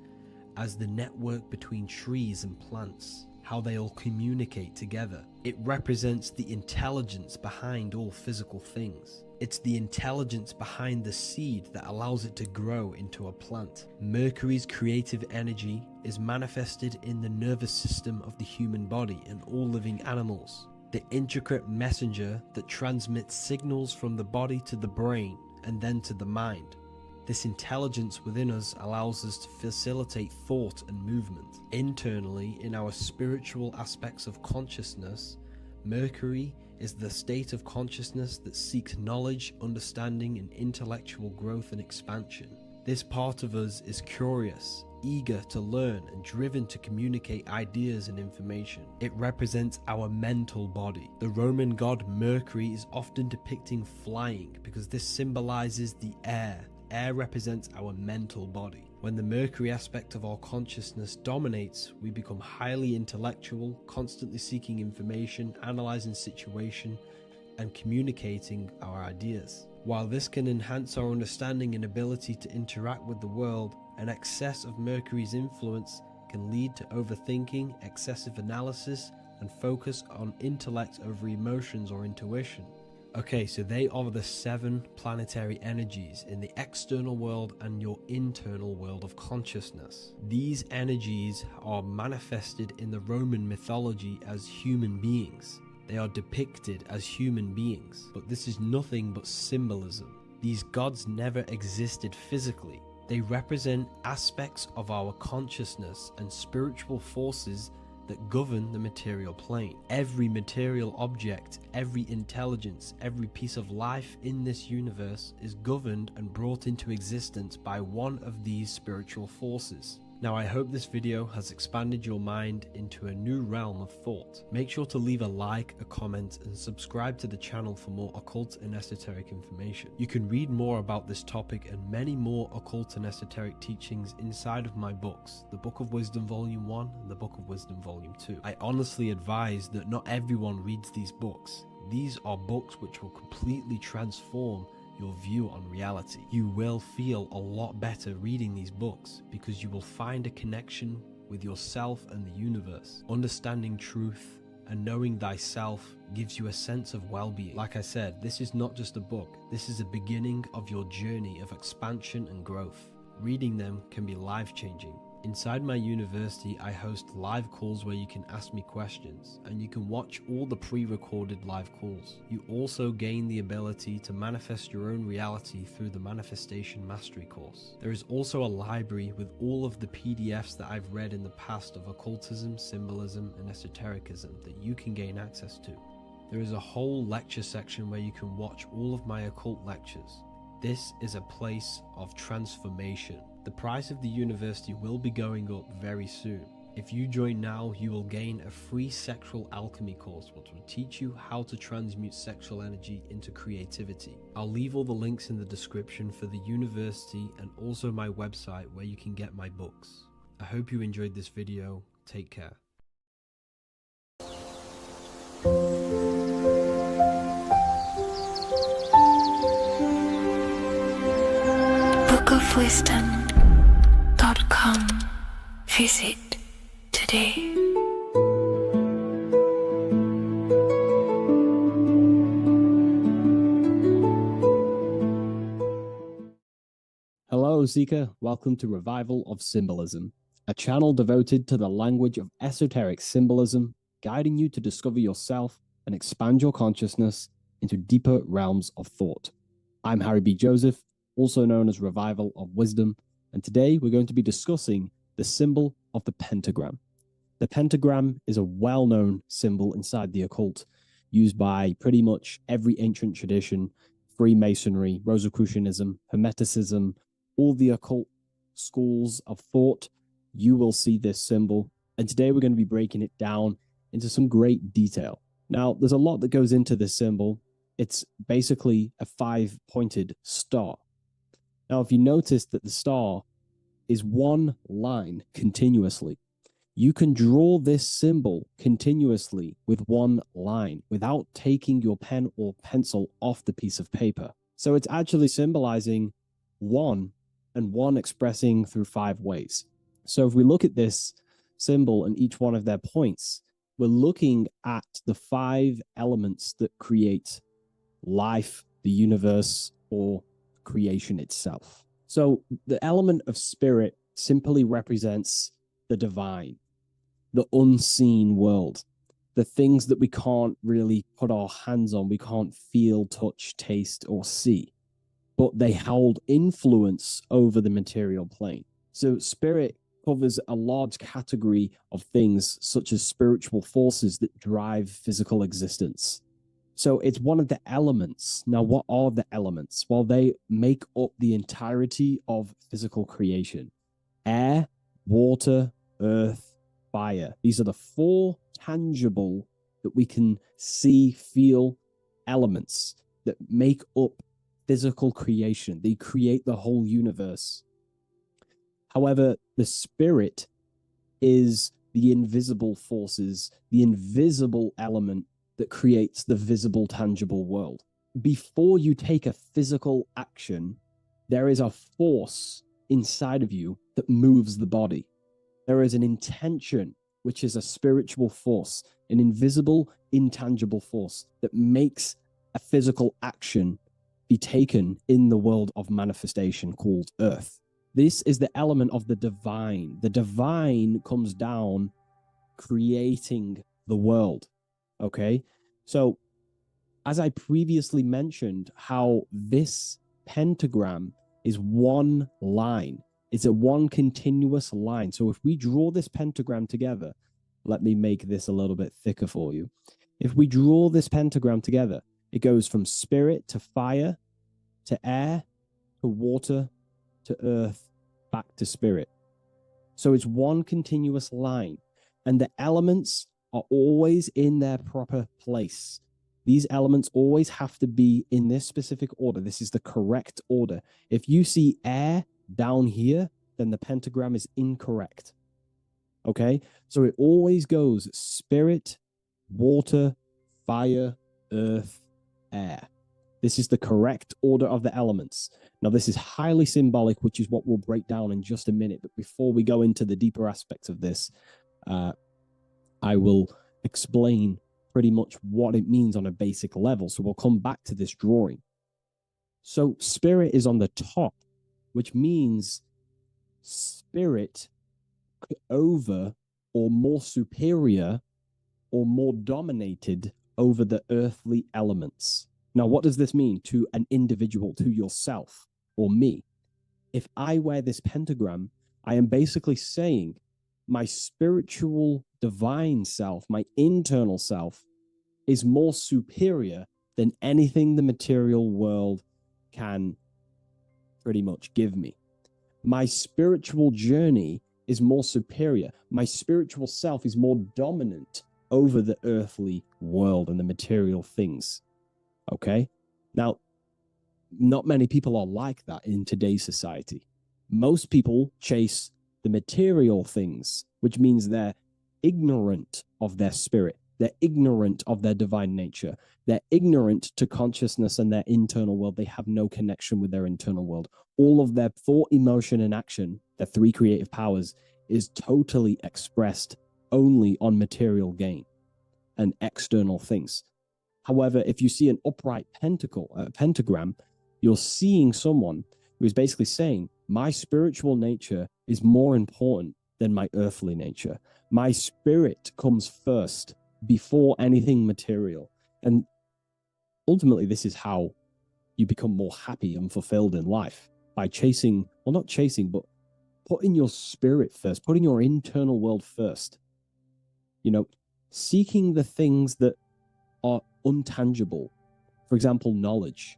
as the network between trees and plants, how they all communicate together. It represents the intelligence behind all physical things. It's the intelligence behind the seed that allows it to grow into a plant. Mercury's creative energy is manifested in the nervous system of the human body and all living animals. The intricate messenger that transmits signals from the body to the brain and then to the mind. This intelligence within us allows us to facilitate thought and movement. Internally, in our spiritual aspects of consciousness, Mercury is the state of consciousness that seeks knowledge, understanding, and intellectual growth and expansion. This part of us is curious, eager to learn, and driven to communicate ideas and information. It represents our mental body. The Roman god Mercury is often depicting flying because this symbolizes the air. Air represents our mental body. When the Mercury aspect of our consciousness dominates, we become highly intellectual, constantly seeking information, analyzing situation, and communicating our ideas. While this can enhance our understanding and ability to interact with the world, an excess of Mercury's influence can lead to overthinking, excessive analysis, and focus on intellect over emotions or intuition. Okay, so they are the 7 planetary energies in the external world and your internal world of consciousness. These energies are manifested in the Roman mythology as human beings. They are depicted as human beings, but this is nothing but symbolism. These gods never existed physically. They represent aspects of our consciousness and spiritual forces that govern the material plane. Every material object, every intelligence, every piece of life in this universe is governed and brought into existence by one of these spiritual forces. Now, I hope this video has expanded your mind into a new realm of thought. Make sure to leave a like, a comment, and subscribe to the channel for more occult and esoteric information. You can read more about this topic and many more occult and esoteric teachings inside of my books, the Book of Wisdom Volume 1 and the Book of Wisdom Volume 2. I honestly advise that not everyone reads these books. These are books which will completely transform your view on reality. You will feel a lot better reading these books because you will find a connection with yourself and the universe. Understanding truth and knowing thyself gives you a sense of well-being. Like I said, this is not just a book. This is a beginning of your journey of expansion and growth. Reading them can be life-changing. Inside my university, I host live calls where you can ask me questions, and you can watch all the pre-recorded live calls. You also gain the ability to manifest your own reality through the Manifestation Mastery course. There is also a library with all of the PDFs that I've read in the past of occultism, symbolism, and esotericism that you can gain access to. There is a whole lecture section where you can watch all of my occult lectures. This is a place of transformation. The price of the university will be going up very soon. If you join now, you will gain a free sexual alchemy course which will teach you how to transmute sexual energy into creativity. I'll leave all the links in the description for the university and also my website where you can get my books. I hope you enjoyed this video. Take care.
bookofwisdom.com. Visit today.
Hello, Seeker. Welcome to Revival of Symbolism, a channel devoted to the language of esoteric symbolism, guiding you to discover yourself and expand your consciousness into deeper realms of thought. I'm Harry B. Joseph, also known as Revival of Wisdom, and today we're going to be discussing the symbol of the pentagram. The pentagram is a well-known symbol inside the occult, used by pretty much every ancient tradition, Freemasonry, Rosicrucianism, Hermeticism, all the occult schools of thought. You will see this symbol, and today we're going to be breaking it down into some great detail. Now, there's a lot that goes into this symbol. It's basically a 5-pointed star. Now, if you notice that the star is one line continuously, you can draw this symbol continuously with one line without taking your pen or pencil off the piece of paper. So it's actually symbolizing one, and one expressing through 5 ways. So if we look at this symbol and each one of their points, we're looking at the 5 elements that create life, the universe, or creation itself. So the element of spirit simply represents the divine, the unseen world, the things that we can't really put our hands on, we can't feel, touch, taste, or see, but they hold influence over the material plane. So spirit covers a large category of things such as spiritual forces that drive physical existence. So it's one of the elements. Now, what are the elements? Well, they make up the entirety of physical creation. Air, water, earth, fire. These are the 4 tangible that we can see, feel elements that make up physical creation. They create the whole universe. However, the spirit is the invisible forces, the invisible element that creates the visible, tangible world. Before you take a physical action, there is a force inside of you that moves the body. There is an intention which is a spiritual force, an invisible, intangible force that makes a physical action be taken in the world of manifestation called Earth. This is the element of the divine. The divine comes down creating the world. Okay? So, as I previously mentioned, how this pentagram is one line. It's a one continuous line. So if we draw this pentagram together, let me make this a little bit thicker for you. If we draw this pentagram together, it goes from spirit to fire to air to water to earth back to spirit. So it's one continuous line, and the elements are always in their proper place. These elements always have to be in this specific order. This is the correct order. If you see air down here, then the pentagram is incorrect. Okay? So it always goes spirit, water, fire, earth, air. This is the correct order of the elements. Now, this is highly symbolic, which is what we'll break down in just a minute. But before we go into the deeper aspects of this, I will explain pretty much what it means on a basic level. So we'll come back to this drawing. So spirit is on the top, which means spirit over or more superior or more dominated over the earthly elements. Now, what does this mean to an individual, to yourself or me? If I wear this pentagram, I am basically saying my spiritual divine self, my internal self, is more superior than anything the material world can pretty much give me. My spiritual journey is more superior. My spiritual self is more dominant over the earthly world and the material things. Okay? Now, not many people are like that in today's society. Most people chase the material things, which means they're ignorant of their spirit. They're ignorant of their divine nature. They're ignorant to consciousness and their internal world. They have no connection with their internal world. All of their thought, emotion, and action, their three creative powers, is totally expressed only on material gain and external things. However, if you see an upright pentagram, you're seeing someone who is basically saying, my spiritual nature is more important than my earthly nature. My spirit comes first before anything material. And ultimately, this is how you become more happy and fulfilled in life, by chasing, well, not chasing, but putting your spirit first, putting your internal world first. You know, seeking the things that are untangible. For example, knowledge.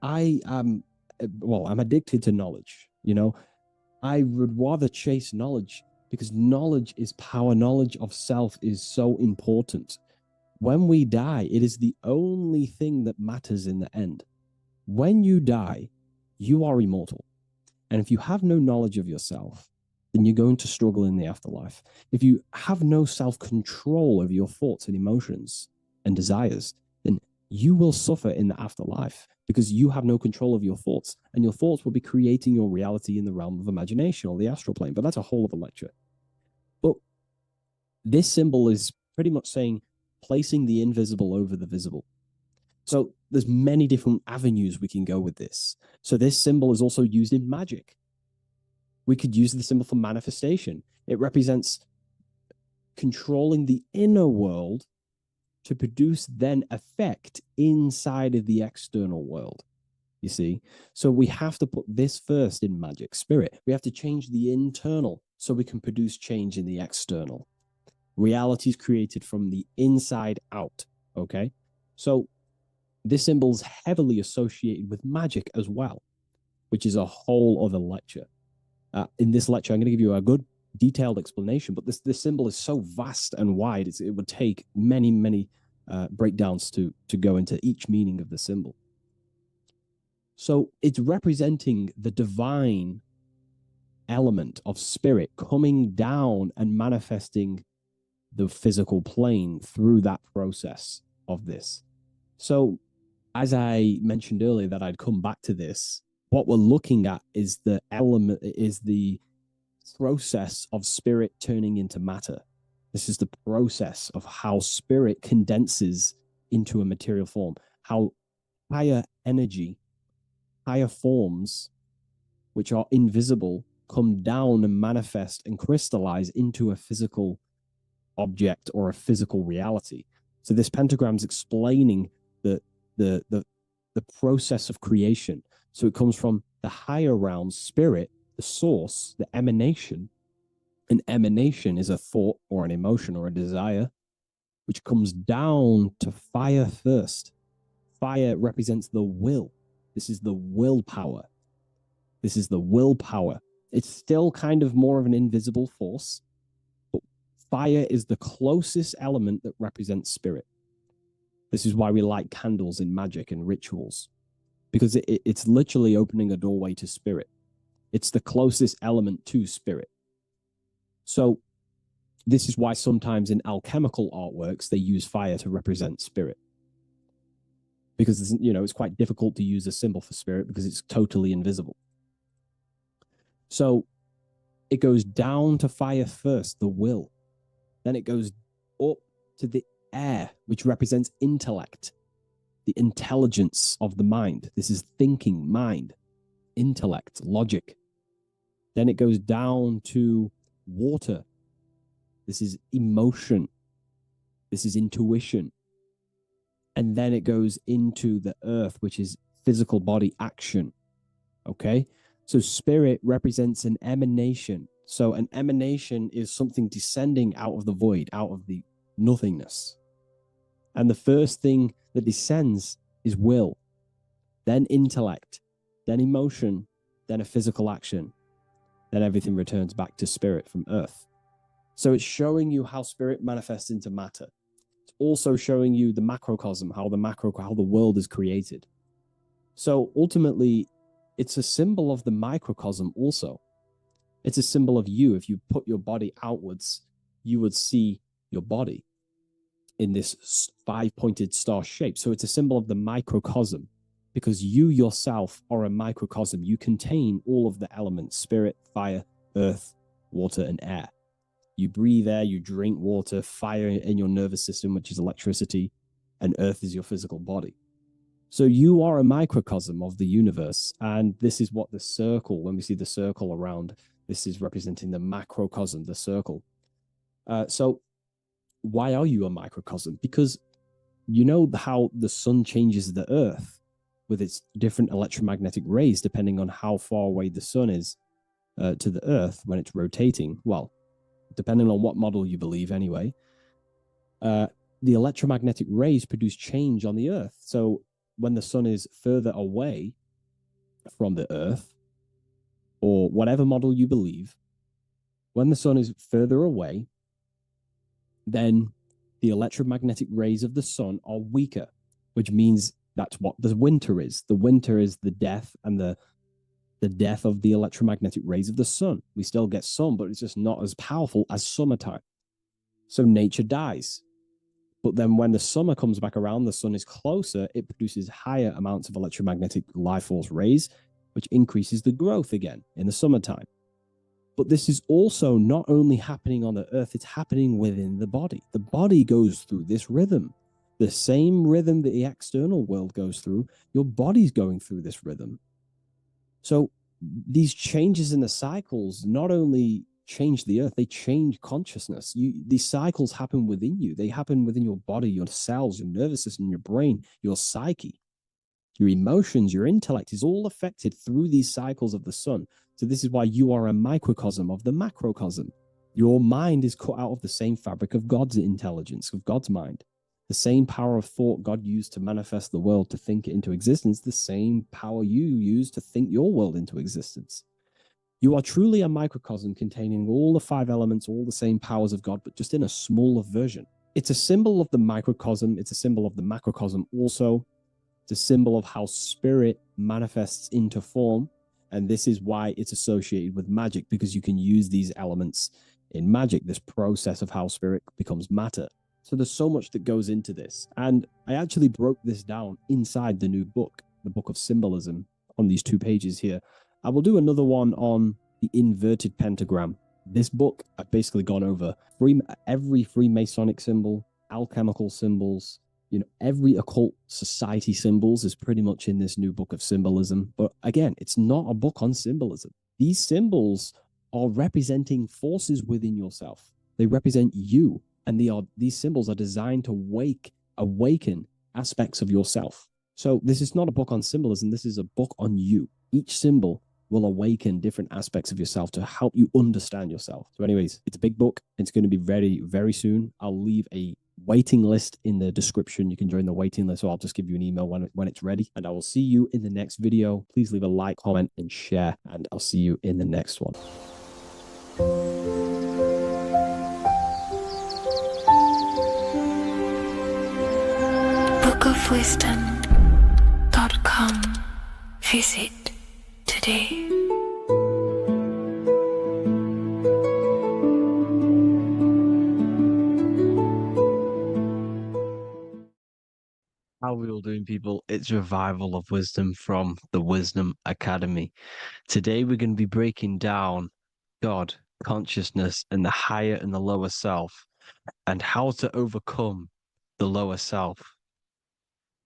I'm addicted to knowledge. You know, I would rather chase knowledge because knowledge is power. Knowledge of self is so important. When we die, it is the only thing that matters in the end. When you die, you are immortal. And if you have no knowledge of yourself, then you're going to struggle in the afterlife. If you have no self-control over your thoughts and emotions and desires, then you will suffer in the afterlife because you have no control of your thoughts, and your thoughts will be creating your reality in the realm of imagination or the astral plane. But that's a whole other lecture. But this symbol is pretty much saying placing the invisible over the visible. So there's many different avenues we can go with this. So this symbol is also used in magic. We could use the symbol for manifestation. It represents controlling the inner world to produce then effect inside of the external world. You see? So we have to put this first in magic spirit. We have to change the internal so we can produce change in the external. Reality is created from the inside out. Okay? So this symbol is heavily associated with magic as well, which is a whole other lecture. In this lecture, I'm going to give you a good detailed explanation, but this symbol is so vast and wide, it would take many breakdowns to go into each meaning of the symbol. So it's representing the divine element of spirit coming down and manifesting the physical plane through that process of this. So as I mentioned earlier that I'd come back to this, what we're looking at is the process of spirit turning into matter. This is the process of how spirit condenses into a material form, how higher energy, higher forms, which are invisible, come down and manifest and crystallize into a physical object or a physical reality. So this pentagram is explaining the process of creation. So it comes from the higher realms, spirit, the source, the emanation. An emanation is a thought or an emotion or a desire, which comes down to fire first. Fire represents the will. This is the willpower. This is the willpower. It's still kind of more of an invisible force, but fire is the closest element that represents spirit. This is why we light candles in magic and rituals, because it's literally opening a doorway to spirit. It's the closest element to spirit. So this is why sometimes in alchemical artworks, they use fire to represent spirit. Because, it's quite difficult to use a symbol for spirit because it's totally invisible. So it goes down to fire first, the will. Then it goes up to the air, which represents intellect, the intelligence of the mind. This is thinking, mind, intellect, logic. Then it goes down to water. This is emotion. This is intuition. And then it goes into the earth, which is physical body action. Okay? So spirit represents an emanation. So an emanation is something descending out of the void, out of the nothingness. And the first thing that descends is will, then intellect, then emotion, then a physical action. Then everything returns back to spirit from earth. So it's showing you how spirit manifests into matter. It's also showing you the macrocosm, how the world is created. So ultimately, it's a symbol of the microcosm also. It's a symbol of you. If you put your body outwards, you would see your body in this 5-pointed star shape. So it's a symbol of the microcosm, because you yourself are a microcosm. You contain all of the elements: spirit, fire, earth, water, and air. You breathe air, you drink water, fire in your nervous system, which is electricity, and earth is your physical body. So you are a microcosm of the universe. And this is what the circle, when we see the circle around, this is representing the macrocosm, the circle. So why are you a microcosm? Because you know how the sun changes the earth with its different electromagnetic rays, depending on how far away the sun is to the earth when it's rotating. Well, depending on what model you believe anyway, the electromagnetic rays produce change on the earth. So when the sun is further away from the earth, or whatever model you believe, when the sun is further away, then the electromagnetic rays of the sun are weaker, which means that's what the winter is. The winter is the death and the death of the electromagnetic rays of the sun. We still get sun, but it's just not as powerful as summertime. So nature dies. But then when the summer comes back around, the sun is closer, it produces higher amounts of electromagnetic life force rays, which increases the growth again in the summertime. But this is also not only happening on the earth, it's happening within the body. The body goes through this rhythm. The same rhythm that the external world goes through, your body's going through this rhythm. So these changes in the cycles not only change the earth, they change consciousness. These cycles happen within you. They happen within your body, your cells, your nervous system, your brain, your psyche, your emotions, your intellect is all affected through these cycles of the sun. So this is why you are a microcosm of the macrocosm. Your mind is cut out of the same fabric of God's intelligence, of God's mind. The same power of thought God used to manifest the world, to think it into existence, the same power you use to think your world into existence. You are truly a microcosm containing all the 5 elements, all the same powers of God, but just in a smaller version. It's a symbol of the microcosm. It's a symbol of the macrocosm also. It's a symbol of how spirit manifests into form. And this is why it's associated with magic, because you can use these elements in magic, this process of how spirit becomes matter. So there's so much that goes into this. And I actually broke this down inside the new book, the Book of Symbolism, on these 2 pages here. I will do another one on the inverted pentagram
This book, I've basically gone over every Freemasonic symbol, alchemical symbols, every occult society symbols is pretty much in this new book of symbolism. But again, it's not a book on symbolism. These symbols are representing forces within yourself. They represent you, and these symbols are designed to awaken aspects of yourself. So this is not a book on symbolism. This is a book on you. Each symbol will awaken different aspects of yourself to help you understand yourself. So anyways, it's a big book. It's going to be ready very soon. I'll leave a waiting list in the description. You can join the waiting list, or I'll just give you an email when it's ready. And I will see you in the next video. Please leave a like, comment, and share. And I'll see you in the next one.
bookofwisdom.com. Visit today.
How are we all doing, people? It's Revival of Wisdom from the Wisdom Academy. Today we're going to be breaking down God, consciousness, and the higher and the lower self, and how to overcome the lower self.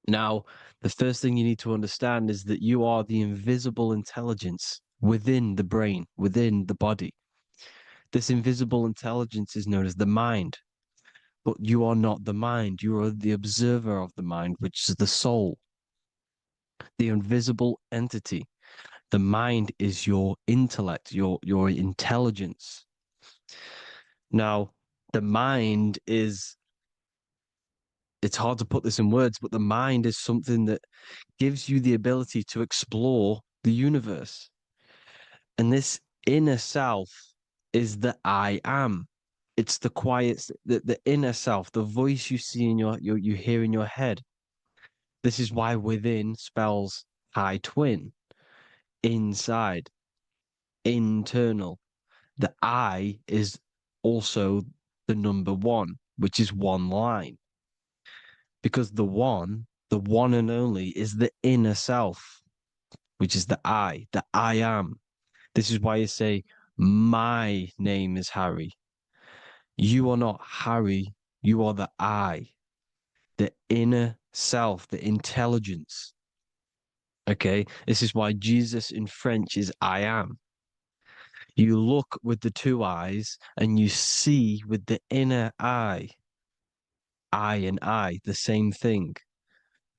Now, the first thing you need to understand is that you are the invisible intelligence within the brain, within the body. This invisible intelligence is known as the mind. But you are not the mind. You are the observer of the mind, which is the soul, the invisible entity. The mind is your intellect, your intelligence. Now, the mind is, it's hard to put this in words, but the mind is something that gives you the ability to explore the universe. And this inner self is the I am. It's the quiet, the inner self, the voice you see in you hear in your head. This is why within spells high twin, inside, internal. The I is also the number one, which is one line. Because the one and only, is the inner self, which is the I am. This is why you say, my name is Harry. You are not Harry, you are the I, the inner self, the intelligence. Okay, this is why Jesus in French is I am. You look with the two eyes and you see with the inner eye. I and I, the same thing.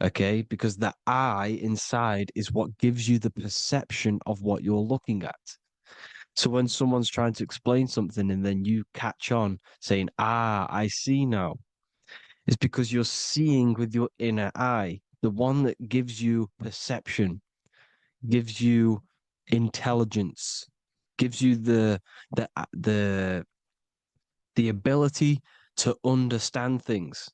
Okay, because the I inside is what gives you the perception of what you're looking at. So when someone's trying to explain something and then you catch on saying, I see now, it's because you're seeing with your inner eye, the one that gives you perception, gives you intelligence, gives you the ability to understand things.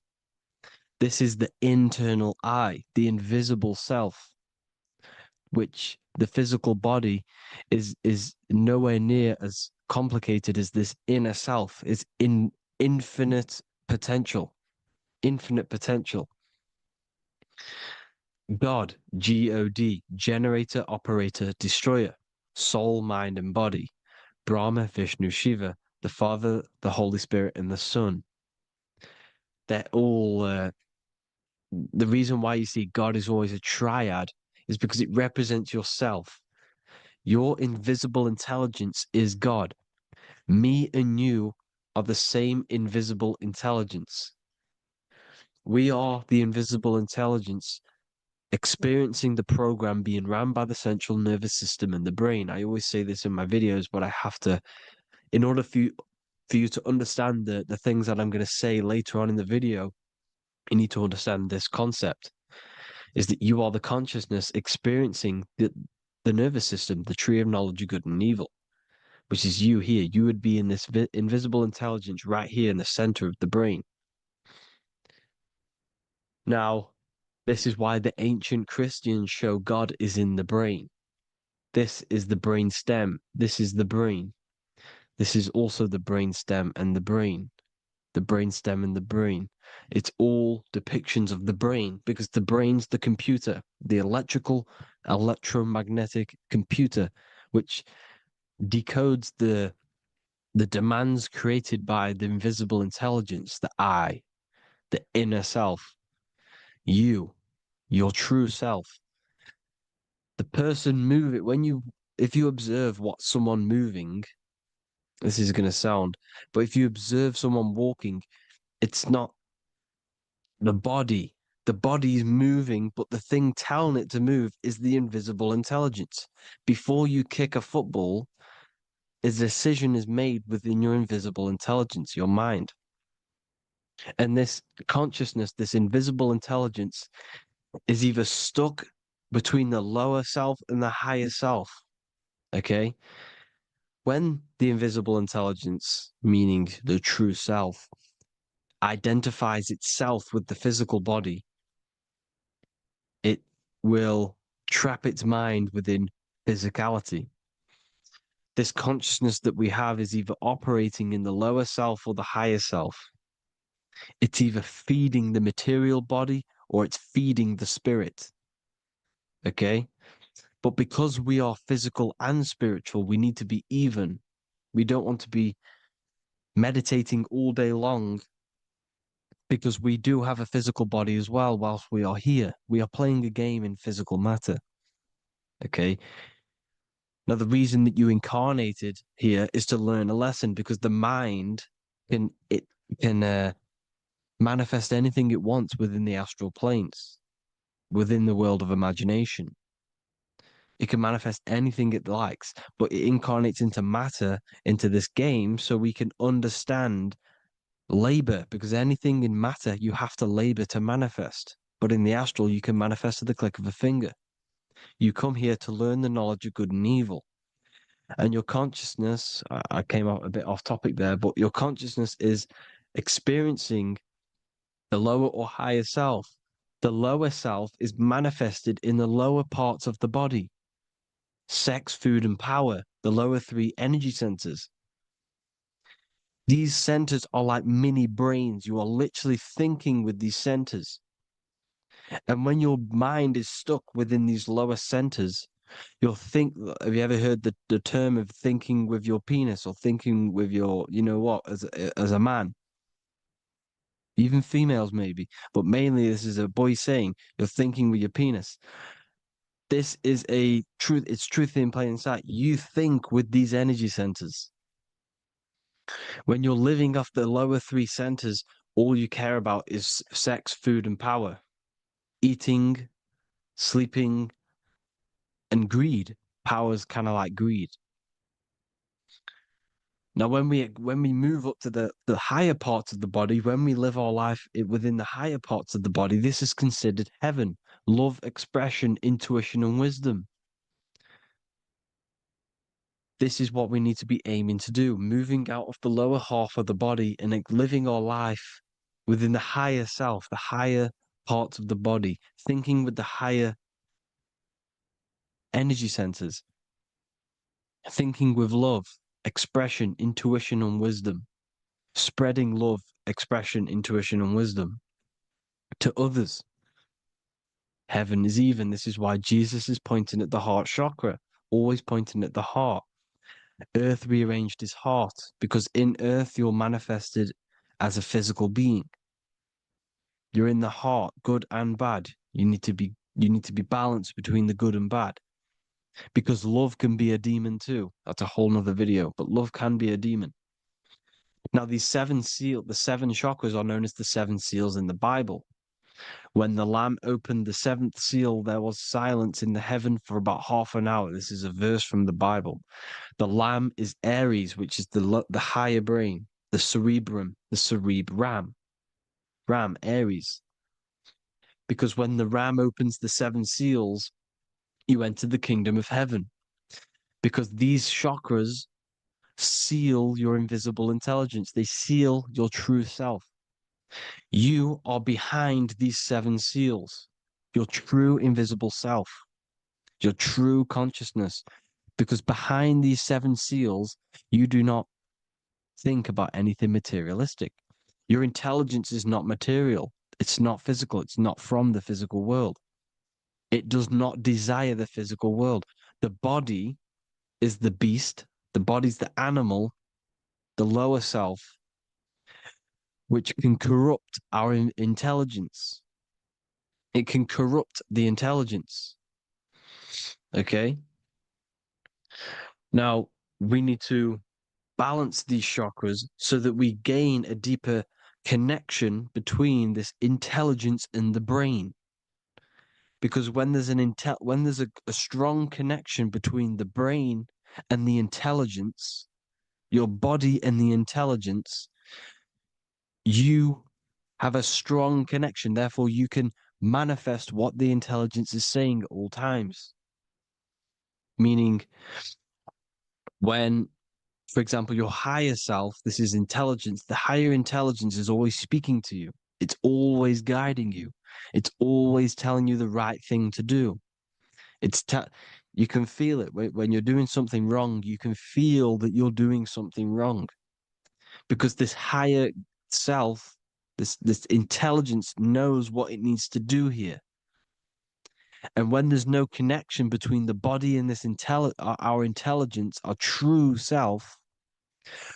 This is the internal I, the invisible self, which the physical body is nowhere near as complicated as this inner self. Is in infinite potential, infinite potential. God, God, generator, operator, destroyer, soul, mind, and body. Brahma, Vishnu, Shiva, the Father, the Holy Spirit, and the Son. They're all, the reason why you see God is always a triad is because it represents yourself. Your invisible intelligence is God. Me and you are the same invisible intelligence. We are the invisible intelligence experiencing the program being ran by the central nervous system and the brain. I always say this in my videos, but I have to, in order for you to understand the things that I'm going to say later on in the video, you need to understand this concept, is that you are the consciousness experiencing the nervous system, the tree of knowledge of good and evil, which is you here. You would be in this invisible intelligence right here in the center of the brain. Now, this is why the ancient Christians show God is in the brain. This is the brain stem. This is the brain. This is also the brain stem and the brain. The brain stem and the brain. It's all depictions of the brain because the brain's the computer, the electromagnetic computer, which decodes the the demands created by the invisible intelligence, the I, the inner self, you, your true self. The person moving, if you observe what someone moving, this is going to sound, but if you observe someone walking, it's not the body. The body is moving, but the thing telling it to move is the invisible intelligence. Before you kick a football, a decision is made within your invisible intelligence, your mind. And this consciousness, this invisible intelligence, is either stuck between the lower self and the higher self. Okay? When the invisible intelligence, meaning the true self, identifies itself with the physical body, it will trap its mind within physicality. This consciousness that we have is either operating in the lower self or the higher self. It's either feeding the material body or it's feeding the spirit. Okay? But because we are physical and spiritual, we need to be even. We don't want to be meditating all day long because we do have a physical body as well whilst we are here. We are playing a game in physical matter. Okay? Now, the reason that you incarnated here is to learn a lesson because the mind can manifest anything it wants within the astral planes, within the world of imagination. It can manifest anything it likes, but it incarnates into matter, into this game, so we can understand labor, because anything in matter, you have to labor to manifest. But in the astral, you can manifest at the click of a finger. You come here to learn the knowledge of good and evil. And your consciousness, I came out a bit off topic there, but your consciousness is experiencing the lower or higher self. The lower self is manifested in the lower parts of the body. Sex, food, and power, the lower three energy centers. These centers are like mini brains. You are literally thinking with these centers. And when your mind is stuck within these lower centers, you'll think, have you ever heard the term of thinking with your penis or thinking with your, you know what, as a man? Even females maybe, but mainly this is a boy saying, you're thinking with your penis. This is a truth. It's truth in plain sight. You think with these energy centers. When you're living off the lower three centers, all you care about is sex, food, and power, eating, sleeping, and greed. Power's kind of like greed. Now, when we move up to the higher parts of the body, when we live our life within the higher parts of the body, this is considered heaven, love, expression, intuition, and wisdom. This is what we need to be aiming to do, moving out of the lower half of the body and living our life within the higher self, the higher parts of the body, thinking with the higher energy centers, thinking with love, expression, intuition, and wisdom, spreading love, expression, intuition, and wisdom to others. Heaven is even. This is why Jesus is pointing at the heart chakra, always pointing at the heart. Earth rearranged his heart because in earth you're manifested as a physical being. You're in the heart, good and bad. You need to be balanced between the good and bad. Because love can be a demon too. That's a whole nother video, but love can be a demon. Now, the seven chakras are known as the seven seals in the Bible. When the Lamb opened the seventh seal, there was silence in the heaven for about half an hour. This is a verse from the Bible. The Lamb is Aries, which is the higher brain, the cerebrum, Ram, Aries. Because when the Ram opens the seven seals, you enter the kingdom of heaven. Because these chakras seal your invisible intelligence. They seal your true self. You are behind these seven seals, your true invisible self, your true consciousness. Because behind these seven seals, you do not think about anything materialistic. Your intelligence is not material. It's not physical. It's not from the physical world. It does not desire the physical world. The body is the beast. The body's the animal. the lower self, which can corrupt our intelligence. It can corrupt the intelligence. Okay? Now, we need to balance these chakras so that we gain a deeper connection between this intelligence and the brain. Because when there's a strong connection between the brain and the intelligence, your body and the intelligence, you have a strong connection. Therefore, you can manifest what the intelligence is saying at all times. Meaning, when, for example, your higher self, this is intelligence, the higher intelligence is always speaking to you. It's always guiding you. It's always telling you the right thing to do. You can feel it when you're doing something wrong. You can feel that you're doing something wrong because this higher self, this intelligence knows what it needs to do here. And when there's no connection between the body and our intelligence, our true self,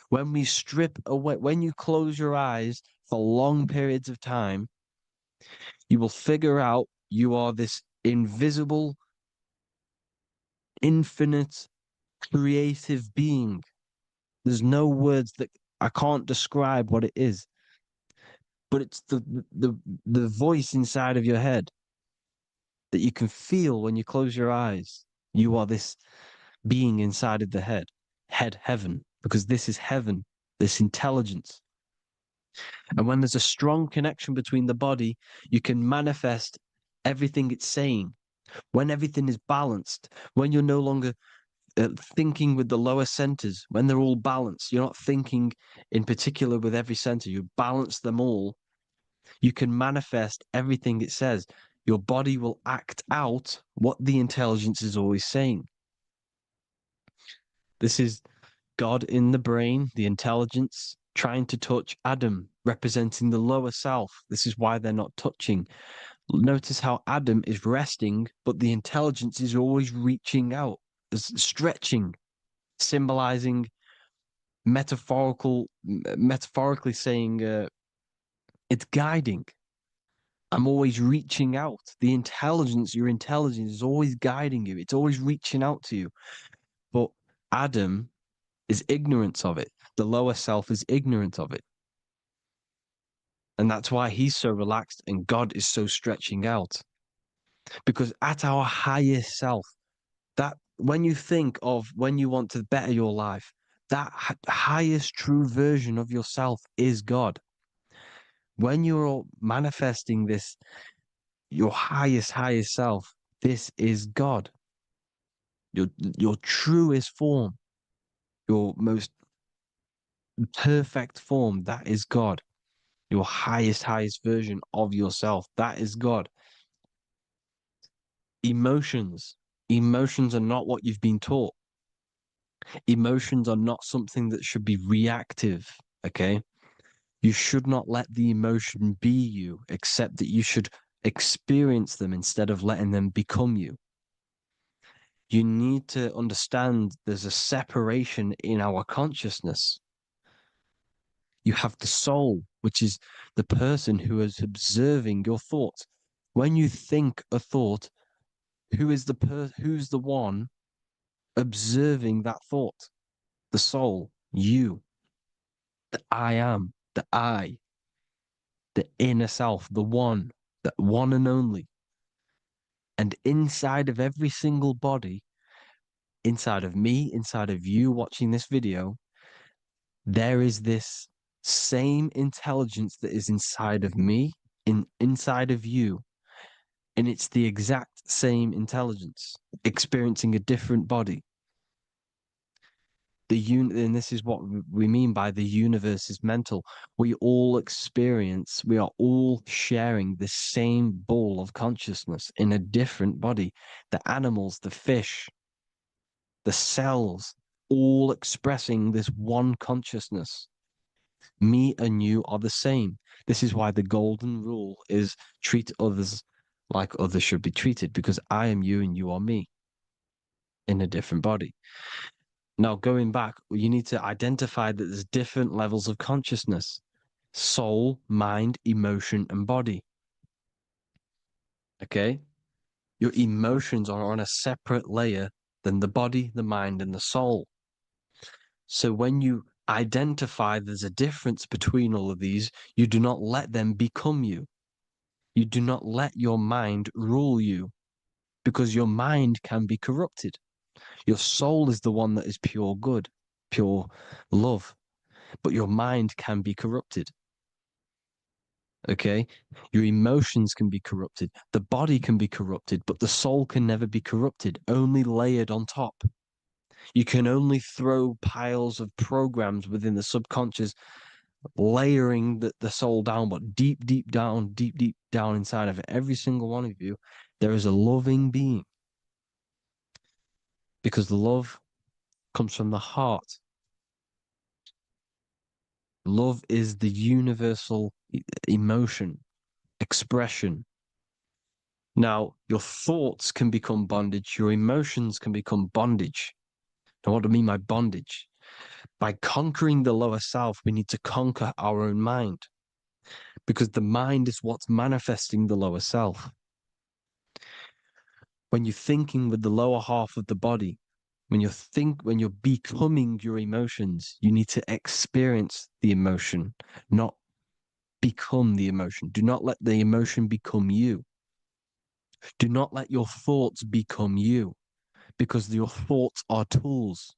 when we strip away, when you close your eyes for long periods of time, you will figure out you are this invisible, infinite, creative being. There's no words that I can't describe what it is, but it's the voice inside of your head that you can feel when you close your eyes. You are this being inside of the heaven, because this is heaven, this intelligence. And when there's a strong connection between the body, you can manifest everything it's saying. When everything is balanced, when you're no longer thinking with the lower centers, when they're all balanced, you're not thinking in particular with every center, you balance them all, you can manifest everything it says. Your body will act out what the intelligence is always saying. This is God in the brain, the intelligence, trying to touch Adam, representing the lower self. This is why they're not touching. Notice how Adam is resting, but the intelligence is always reaching out, stretching, symbolizing metaphorically saying it's guiding. I'm always reaching out. The intelligence, your intelligence is always guiding you. It's always reaching out to you. But Adam is ignorant of it. The lower self is ignorant of it. And that's why he's so relaxed and God is so stretching out. Because at our highest self, that when you think of when you want to better your life, that highest true version of yourself is God. When you're manifesting this, your highest self, this is God. Your truest form, your most perfect form, that is God. Your highest version of yourself, that is God. Emotions are not what you've been taught. Emotions are not something that should be reactive, okay? You should not let the emotion be you, except that you should experience them instead of letting them become you. You need to understand there's a separation in our consciousness. You have the soul, which is the person who is observing your thoughts. When you think a thought, who's the one observing that thought? The soul, you, the I am, the I, the inner self, the one, that one and only. And inside of every single body, inside of me, inside of you watching this video, there is this same intelligence that is inside of me, inside of you. And it's the exact same intelligence, experiencing a different body. And this is what we mean by the universe is mental. We are all sharing the same ball of consciousness in a different body. The animals, the fish, the cells, all expressing this one consciousness. Me and you are the same. This is why the golden rule is treat others like others should be treated, because I am you and you are me in a different body. Now, going back, you need to identify that there's different levels of consciousness: soul, mind, emotion, and body. Okay? Your emotions are on a separate layer than the body, the mind, and the soul. So when you identify there's a difference between all of these, you do not let them become you. You do not let your mind rule you, because your mind can be corrupted. Your soul is the one that is pure good, pure love, but your mind can be corrupted. Okay? Your emotions can be corrupted. The body can be corrupted, but the soul can never be corrupted, only layered on top. You can only throw piles of programs within the subconscious, layering the soul down, but deep, deep down inside of it, every single one of you, there is a loving being. Because love comes from the heart. Love is the universal emotion, expression. Now, your thoughts can become bondage, your emotions can become bondage. Now, what do I mean by bondage? By conquering the lower self, we need to conquer our own mind, because the mind is what's manifesting the lower self. When you're thinking with the lower half of the body, when you're becoming your emotions, you need to experience the emotion, not become the emotion. Do not let the emotion become you. Do not let your thoughts become you, because your thoughts are tools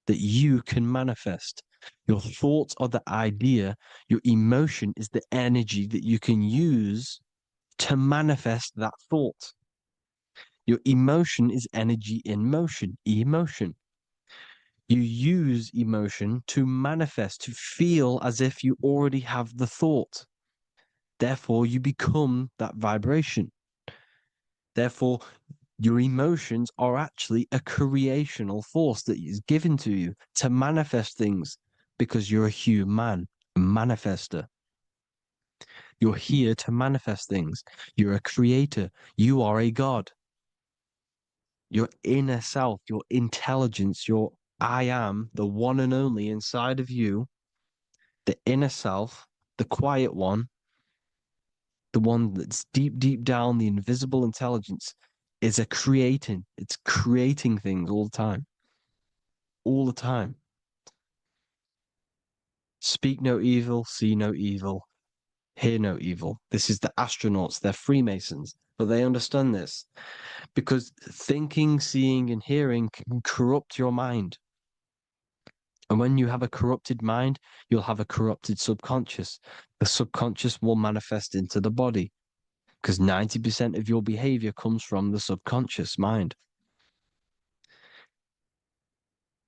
that you can manifest. Your thoughts are the idea. Your emotion is the energy that you can use to manifest that thought. Your emotion is energy in motion, emotion. You use emotion to manifest, to feel as if you already have the thought. Therefore, you become that vibration. Therefore, your emotions are actually a creational force that is given to you to manifest things, because you're a human, a manifester. You're here to manifest things. You're a creator. You are a god. Your inner self, your intelligence, your I am, the one and only inside of you, the inner self, the quiet one, the one that's deep down, the invisible intelligence, is it's creating things all the time. All the time. Speak no evil, see no evil, hear no evil. This is the astronauts, they're Freemasons, but they understand this, because thinking, seeing, and hearing can corrupt your mind. And when you have a corrupted mind, you'll have a corrupted subconscious. The subconscious will manifest into the body, because 90% of your behavior comes from the subconscious mind.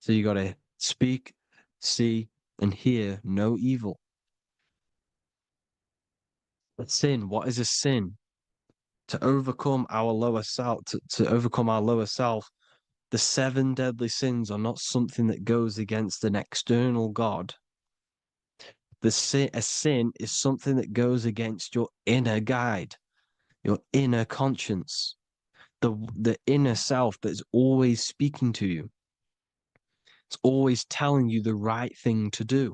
So you got to speak, see, and hear no evil. But sin, what is a sin? To overcome our lower self, to overcome our lower self, the 7 deadly sins are not something that goes against an external God. A sin is something that goes against your inner guide, your inner conscience, the inner self that is always speaking to you. It's always telling you the right thing to do.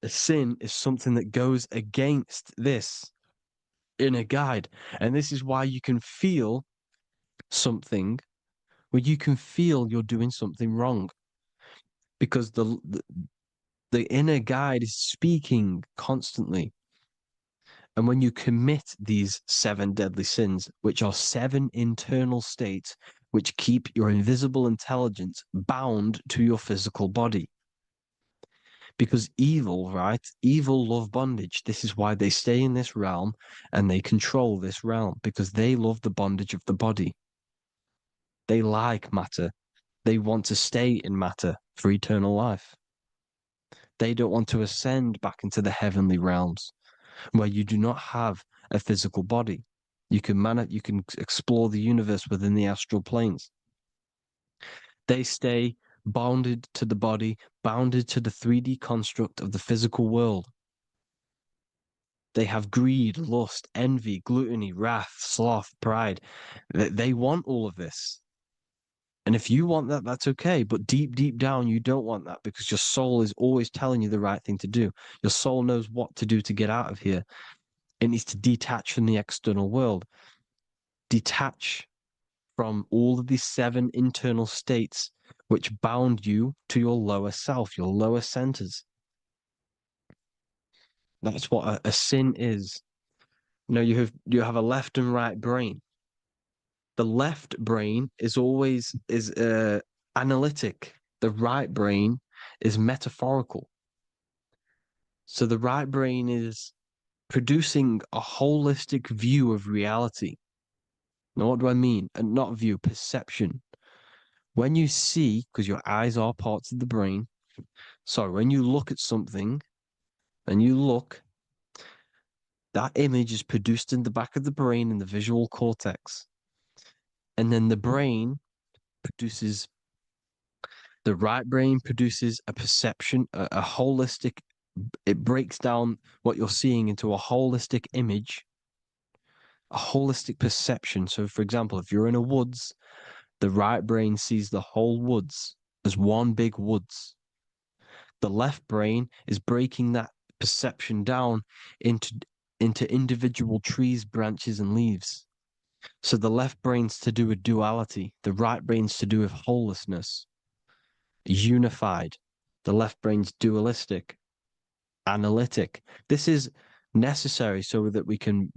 A sin is something that goes against this inner guide. And this is why you can feel something where you can feel you're doing something wrong, because the inner guide is speaking constantly. And when you commit these 7 deadly sins, which are 7 internal states which keep your invisible intelligence bound to your physical body. Because evil, right? Evil love bondage. This is why they stay in this realm and they control this realm, because they love the bondage of the body. They like matter. They want to stay in matter for eternal life. They don't want to ascend back into the heavenly realms where you do not have a physical body. You can explore the universe within the astral planes. They stay bounded to the body, bounded to the 3D construct of the physical world. They have greed, lust, envy, gluttony, wrath, sloth, pride. They want all of this. And if you want that, that's okay. But deep, deep down, you don't want that because your soul is always telling you the right thing to do. Your soul knows what to do to get out of here. It needs to detach from the external world, detach from all of these 7 internal states which bound you to your lower self, your lower centers. That's what a sin is. You have a left and right brain. The left brain is always analytic. The right brain is metaphorical. So the right brain is producing a holistic view of reality. Now, what do I mean? And not view, perception. When you see, because your eyes are parts of the brain, so when you look at something and you look, that image is produced in the back of the brain in the visual cortex. And then produces, the right brain produces a perception, a holistic, it breaks down what you're seeing into a holistic image, a holistic perception. So, for example, if you're in a woods, the right brain sees the whole woods as one big woods. The left brain is breaking that perception down into individual trees, branches, and leaves. So the left brain's to do with duality, the right brain's to do with wholeness, unified. The left brain's dualistic, analytic. This is necessary so that we can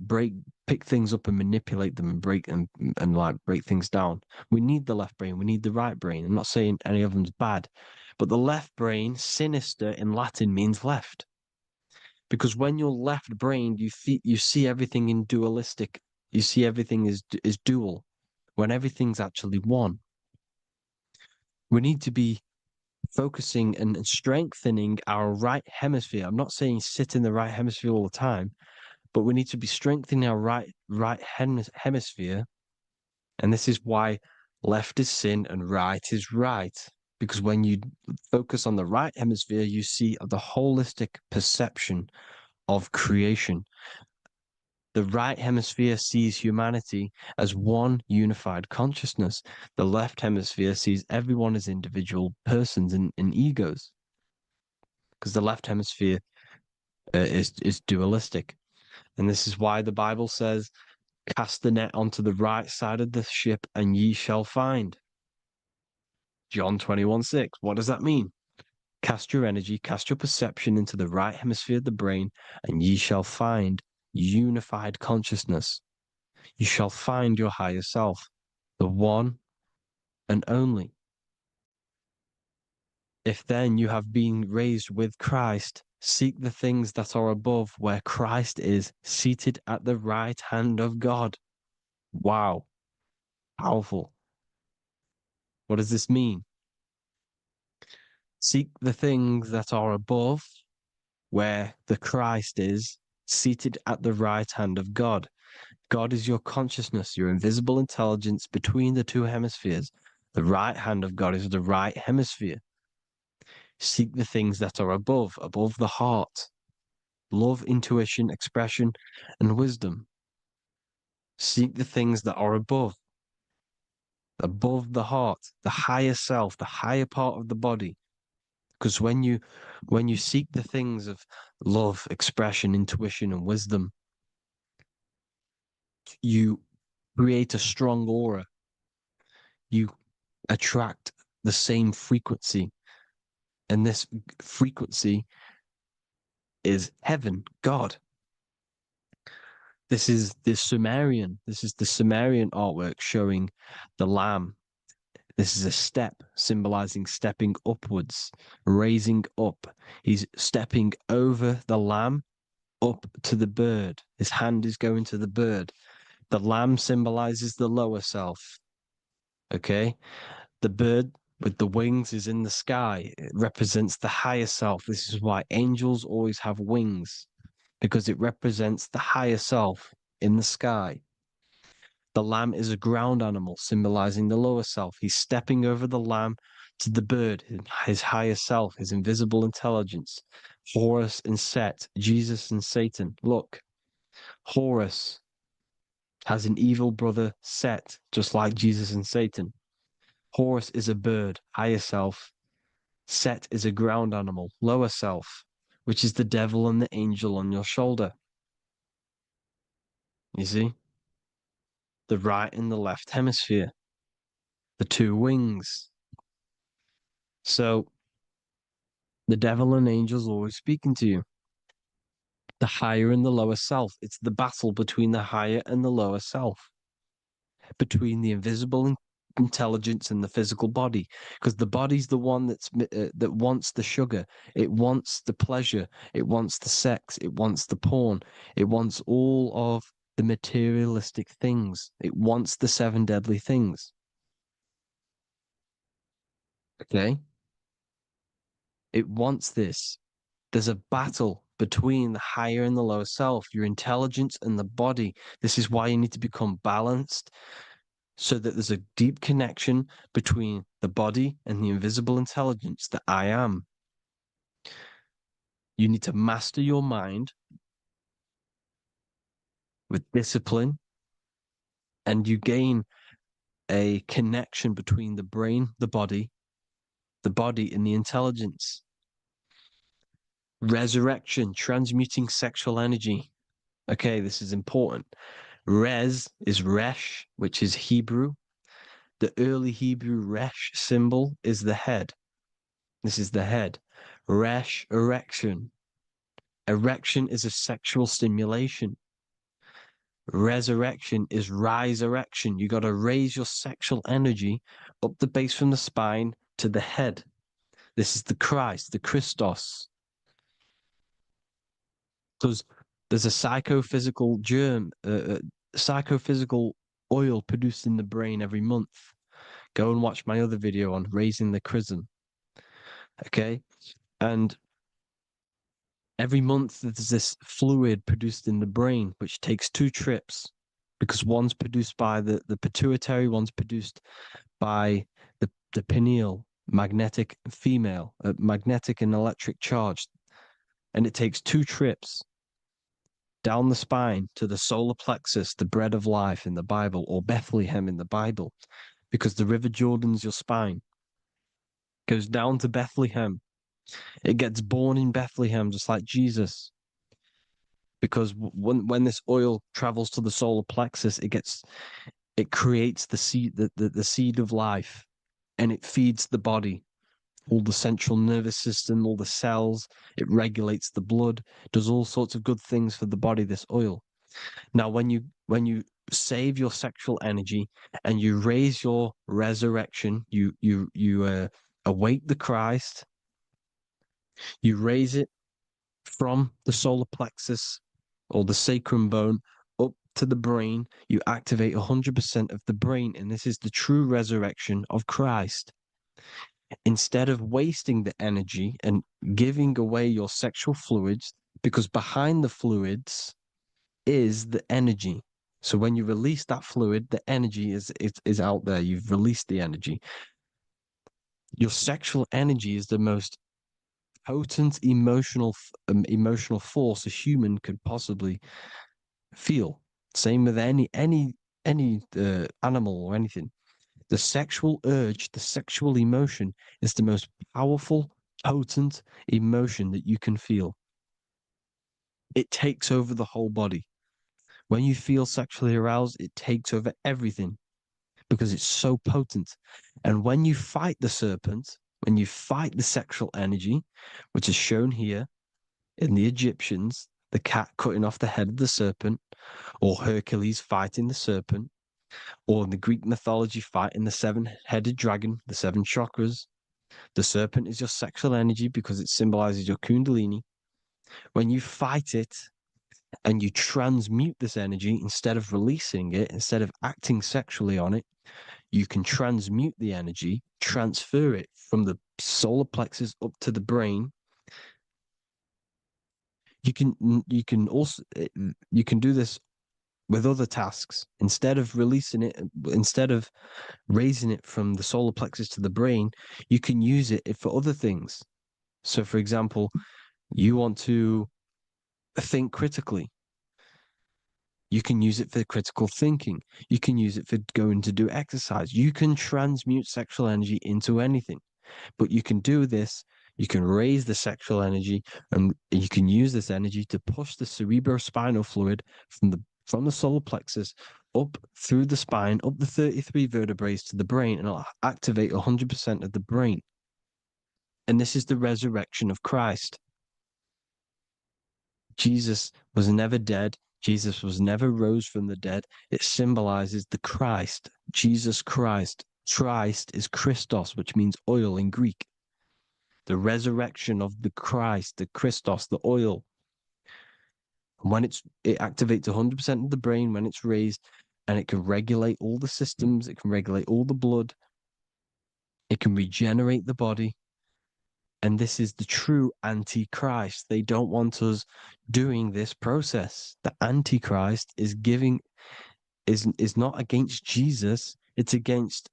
pick things up and manipulate them and break things down. We need the left brain, we need the right brain. I'm not saying any of them's bad, but the left brain, sinister in Latin, means left. Because when you're left brained, you see everything in dualistic. You see everything is dual, when everything's actually one. We need to be focusing and strengthening our right hemisphere. I'm not saying sit in the right hemisphere all the time, but we need to be strengthening our right hemisphere. And this is why left is sin and right is right. Because when you focus on the right hemisphere, you see the holistic perception of creation. The right hemisphere sees humanity as one unified consciousness. The left hemisphere sees everyone as individual persons and egos. Because the left hemisphere is dualistic. And this is why the Bible says, cast the net onto the right side of the ship and ye shall find. John 21:6. What does that mean? Cast your energy, cast your perception into the right hemisphere of the brain, and ye shall find unified consciousness. You shall find your higher self, the one and only. If then you have been raised with Christ, seek the things that are above, where Christ is seated at the right hand of God. Wow. Powerful. What does this mean? Seek the things that are above, where the Christ is seated at the right hand of God. God is your consciousness, your invisible intelligence between the 2 hemispheres. The right hand of God is the right hemisphere. Seek the things that are above the heart. Love, intuition, expression, and wisdom. Seek the things that are above the heart, the higher self, the higher part of the body. Because when you seek the things of love, expression, intuition, and wisdom, you create a strong aura. You attract the same frequency. And this frequency is heaven, God. This is the Sumerian artwork showing the lamb. This is a step symbolizing stepping upwards, raising up. He's stepping over the lamb up to the bird. His hand is going to the bird. The lamb symbolizes the lower self. Okay? The bird with the wings is in the sky. It represents the higher self. This is why angels always have wings, because it represents the higher self in the sky. The lamb is a ground animal, symbolizing the lower self. He's stepping over the lamb to the bird, his higher self, his invisible intelligence. Horus and Set, Jesus and Satan. Look, Horus has an evil brother, Set, just like Jesus and Satan. Horus is a bird, higher self. Set is a ground animal, lower self, which is the devil and the angel on your shoulder. You see? The right and the left hemisphere, the two wings. So the devil and angels always speaking to you. The higher and the lower self. It's the battle between the higher and the lower self, between the invisible intelligence and the physical body, because the body's the one that wants the sugar, it wants the pleasure, it wants the sex, it wants the porn, it wants all of the materialistic things, it wants the seven deadly things. Okay, it wants this. There's a battle between the higher and the lower self, your intelligence and the body. This is why you need to become balanced, so that there's a deep connection between the body and the invisible intelligence that I am. You need to master your mind with discipline, and you gain a connection between the brain, the body and the intelligence. Resurrection, transmuting sexual energy. Okay, this is important. Res is Resh, which is Hebrew. The early Hebrew Resh symbol is the head. This is the head. Resh, erection. Erection is a sexual stimulation. Resurrection is rise erection. You got to raise your sexual energy up the base from the spine to the head. This is the Christ, the Christos. Because there's a psychophysical germ, psychophysical oil produced in the brain every month. Go and watch my other video on raising the chrism. Okay? And every month there's this fluid produced in the brain, which takes 2 trips, because one's produced by the pituitary, one's produced by the pineal, magnetic female, magnetic and electric charge. And it takes 2 trips down the spine to the solar plexus, the bread of life in the Bible, or Bethlehem in the Bible, because the River Jordan's your spine. Goes down to Bethlehem. It gets born in Bethlehem, just like Jesus. Because when this oil travels to the solar plexus, it creates the seed, the seed of life, and it feeds the body, all the central nervous system, all the cells. It regulates the blood, does all sorts of good things for the body, this oil. Now, when you save your sexual energy and you raise your resurrection, you awake the Christ, you raise it from the solar plexus or the sacrum bone up to the brain, you activate 100% of the brain, and this is the true resurrection of Christ. Instead of wasting the energy and giving away your sexual fluids, because behind the fluids is the energy. So when you release that fluid, the energy is out there. You've released the energy. Your sexual energy is the most potent emotional force a human could possibly feel. Same with any animal or anything. The sexual urge, the sexual emotion is the most powerful, potent emotion that you can feel. It takes over the whole body. When you feel sexually aroused, it takes over everything because it's so potent. And when you fight the serpent, when you fight the sexual energy, which is shown here in the Egyptians, the cat cutting off the head of the serpent, or Hercules fighting the serpent, or in the Greek mythology fighting the 7-headed dragon, the 7 chakras. The serpent is your sexual energy because it symbolizes your kundalini. When you fight it and you transmute this energy, instead of releasing it, instead of acting sexually on it, you can transmute the energy, transfer it from the solar plexus up to the brain. You can also do this with other tasks. Instead of releasing it, instead of raising it from the solar plexus to the brain, you can use it for other things. So, for example, you want to think critically. You can use it for critical thinking. You can use it for going to do exercise. You can transmute sexual energy into anything. But you can do this. You can raise the sexual energy, and you can use this energy to push the cerebrospinal fluid from the solar plexus up through the spine, up the 33 vertebrae to the brain, and it'll activate 100% of the brain. And this is the resurrection of Christ. Jesus was never dead. Jesus was never rose from the dead. It symbolizes the Christ, Jesus Christ. Christ is Christos, which means oil in Greek. The resurrection of the Christ, the Christos, the oil. When it activates 100% of the brain when it's raised, and it can regulate all the systems, it can regulate all the blood, it can regenerate the body. And this is the true antichrist. They don't want us doing this process. The antichrist is not against Jesus, it's against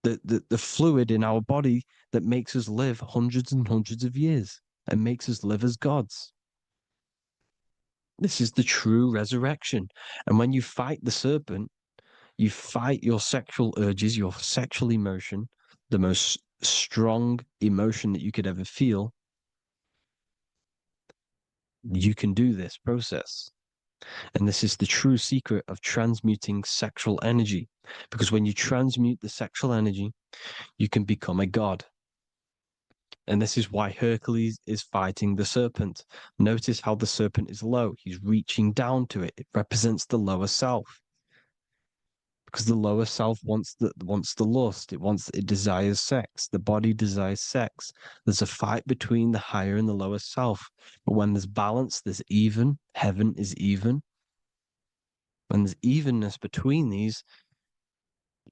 the fluid in our body that makes us live hundreds and hundreds of years and makes us live as gods. This is the true resurrection. And when you fight the serpent, you fight your sexual urges, your sexual emotion, the most strong emotion that you could ever feel. You can do this process. And this is the true secret of transmuting sexual energy. Because when you transmute the sexual energy, you can become a god. And this is why Hercules is fighting the serpent. Notice how the serpent is low. He's reaching down to it. It represents the lower self. Because the lower self wants the lust. It desires sex. The body desires sex. There's a fight between the higher and the lower self. But when there's balance, there's even. Heaven is even. When there's evenness between these,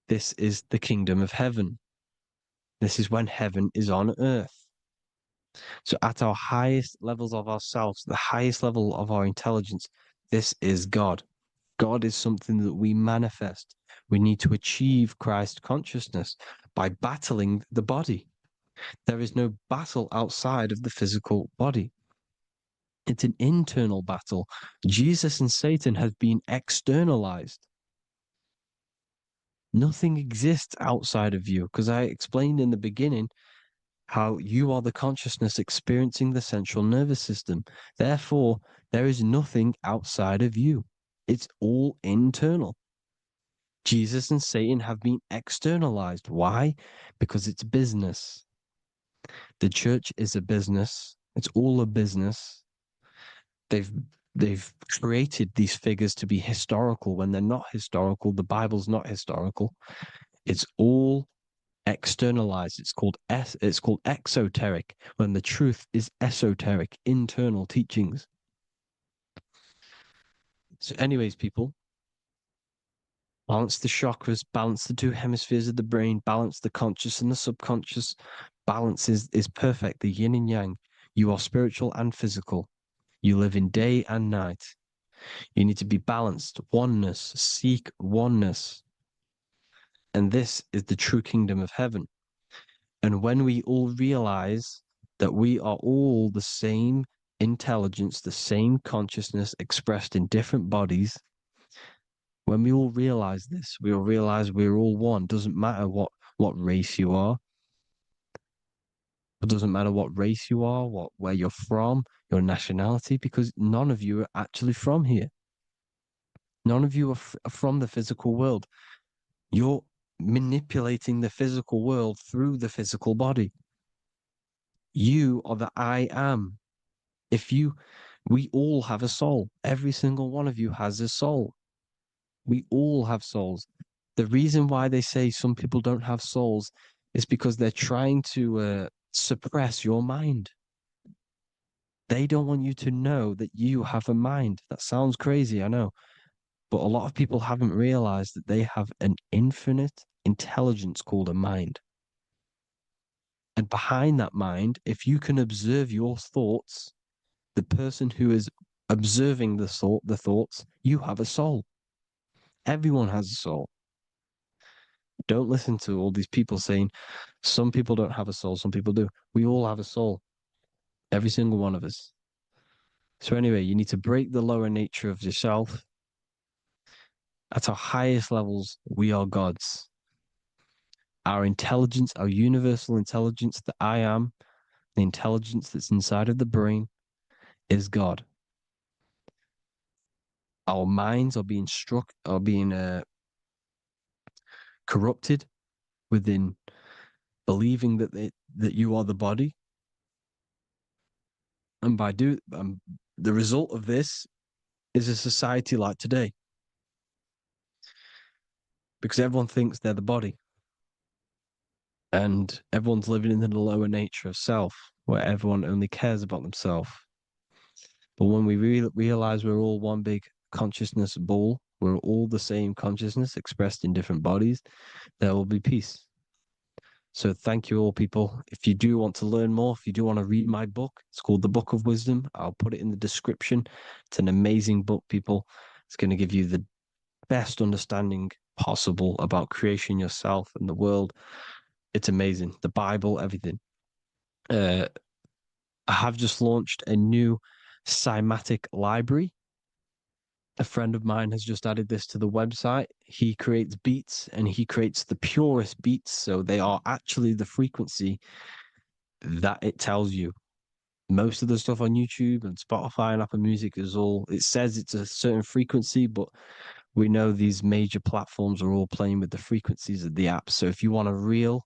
this is the kingdom of heaven. This is when heaven is on earth. So at our highest levels of ourselves, the highest level of our intelligence, this is God. God is something that we manifest. We need to achieve Christ consciousness by battling the body. There is no battle outside of the physical body. It's an internal battle. Jesus and Satan have been externalized. Nothing exists outside of you, because I explained in the beginning how you are the consciousness experiencing the central nervous system. Therefore, there is nothing outside of you. It's all internal. Jesus and Satan have been externalized. Why? Because it's business. The church is a business. It's all a business. They've created these figures to be historical when they're not historical. The Bible's not historical. It's all externalized. It's called exoteric, when the truth is esoteric, internal teachings. So anyways, people, balance the chakras, balance the two hemispheres of the brain, balance the conscious and the subconscious. Balance is perfect, the yin and yang. You are spiritual and physical. You live in day and night. You need to be balanced. Oneness. Seek oneness. And this is the true kingdom of heaven. And when we all realize that we are all the same intelligence, the same consciousness expressed in different bodies, when we all realize this, we all realize we're all one. Doesn't matter what race you are. It doesn't matter what race you are, where you're from, your nationality, because none of you are actually from here. None of you are from the physical world. You're manipulating the physical world through the physical body. You are the I am. We all have a soul. Every single one of you has a soul. We all have souls. The reason why they say some people don't have souls is because they're trying to suppress your mind. They don't want you to know that you have a mind. That sounds crazy, I know. But a lot of people haven't realized that they have an infinite intelligence called a mind. And behind that mind, if you can observe your thoughts, the person who is observing the thoughts, you have a soul. Everyone has a soul. Don't listen to all these people saying some people don't have a soul, some people do. We all have a soul. Every single one of us. So anyway, you need to break the lower nature of yourself At our highest levels, we are gods. Our intelligence, our universal intelligence, the I am, the intelligence that's inside of the brain, is God. Our minds are being corrupted within believing that you are the body, and the result of this is a society like today, because everyone thinks they're the body, and everyone's living in the lower nature of self, where everyone only cares about themselves. But when we realize we're all one big consciousness ball, we're all the same consciousness expressed in different bodies, there will be peace. So thank you all, people. If you do want to learn more, if you do want to read my book, it's called The Book of Wisdom. I'll put it in the description. It's an amazing book, people. It's going to give you the best understanding possible about creation, yourself, and the world. It's amazing. The Bible, everything. I have just launched a new cymatic library. A friend of mine has just added this to the website. He creates beats, and he creates the purest beats. So they are actually the frequency that it tells you. Most of the stuff on YouTube and Spotify and Apple Music it says it's a certain frequency, but we know these major platforms are all playing with the frequencies of the apps. So if you want a real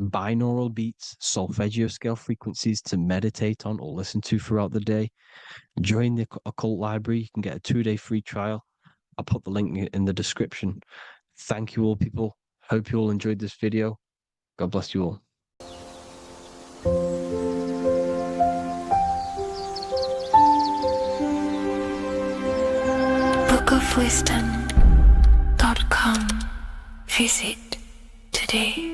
binaural beats, solfeggio scale frequencies to meditate on or listen to throughout the day, join the Occult Library. You can get a 2-day free trial. I'll put the link in the description. Thank you all, people. Hope you all enjoyed this video. God bless you all.
bookofwisdom.com. Visit today.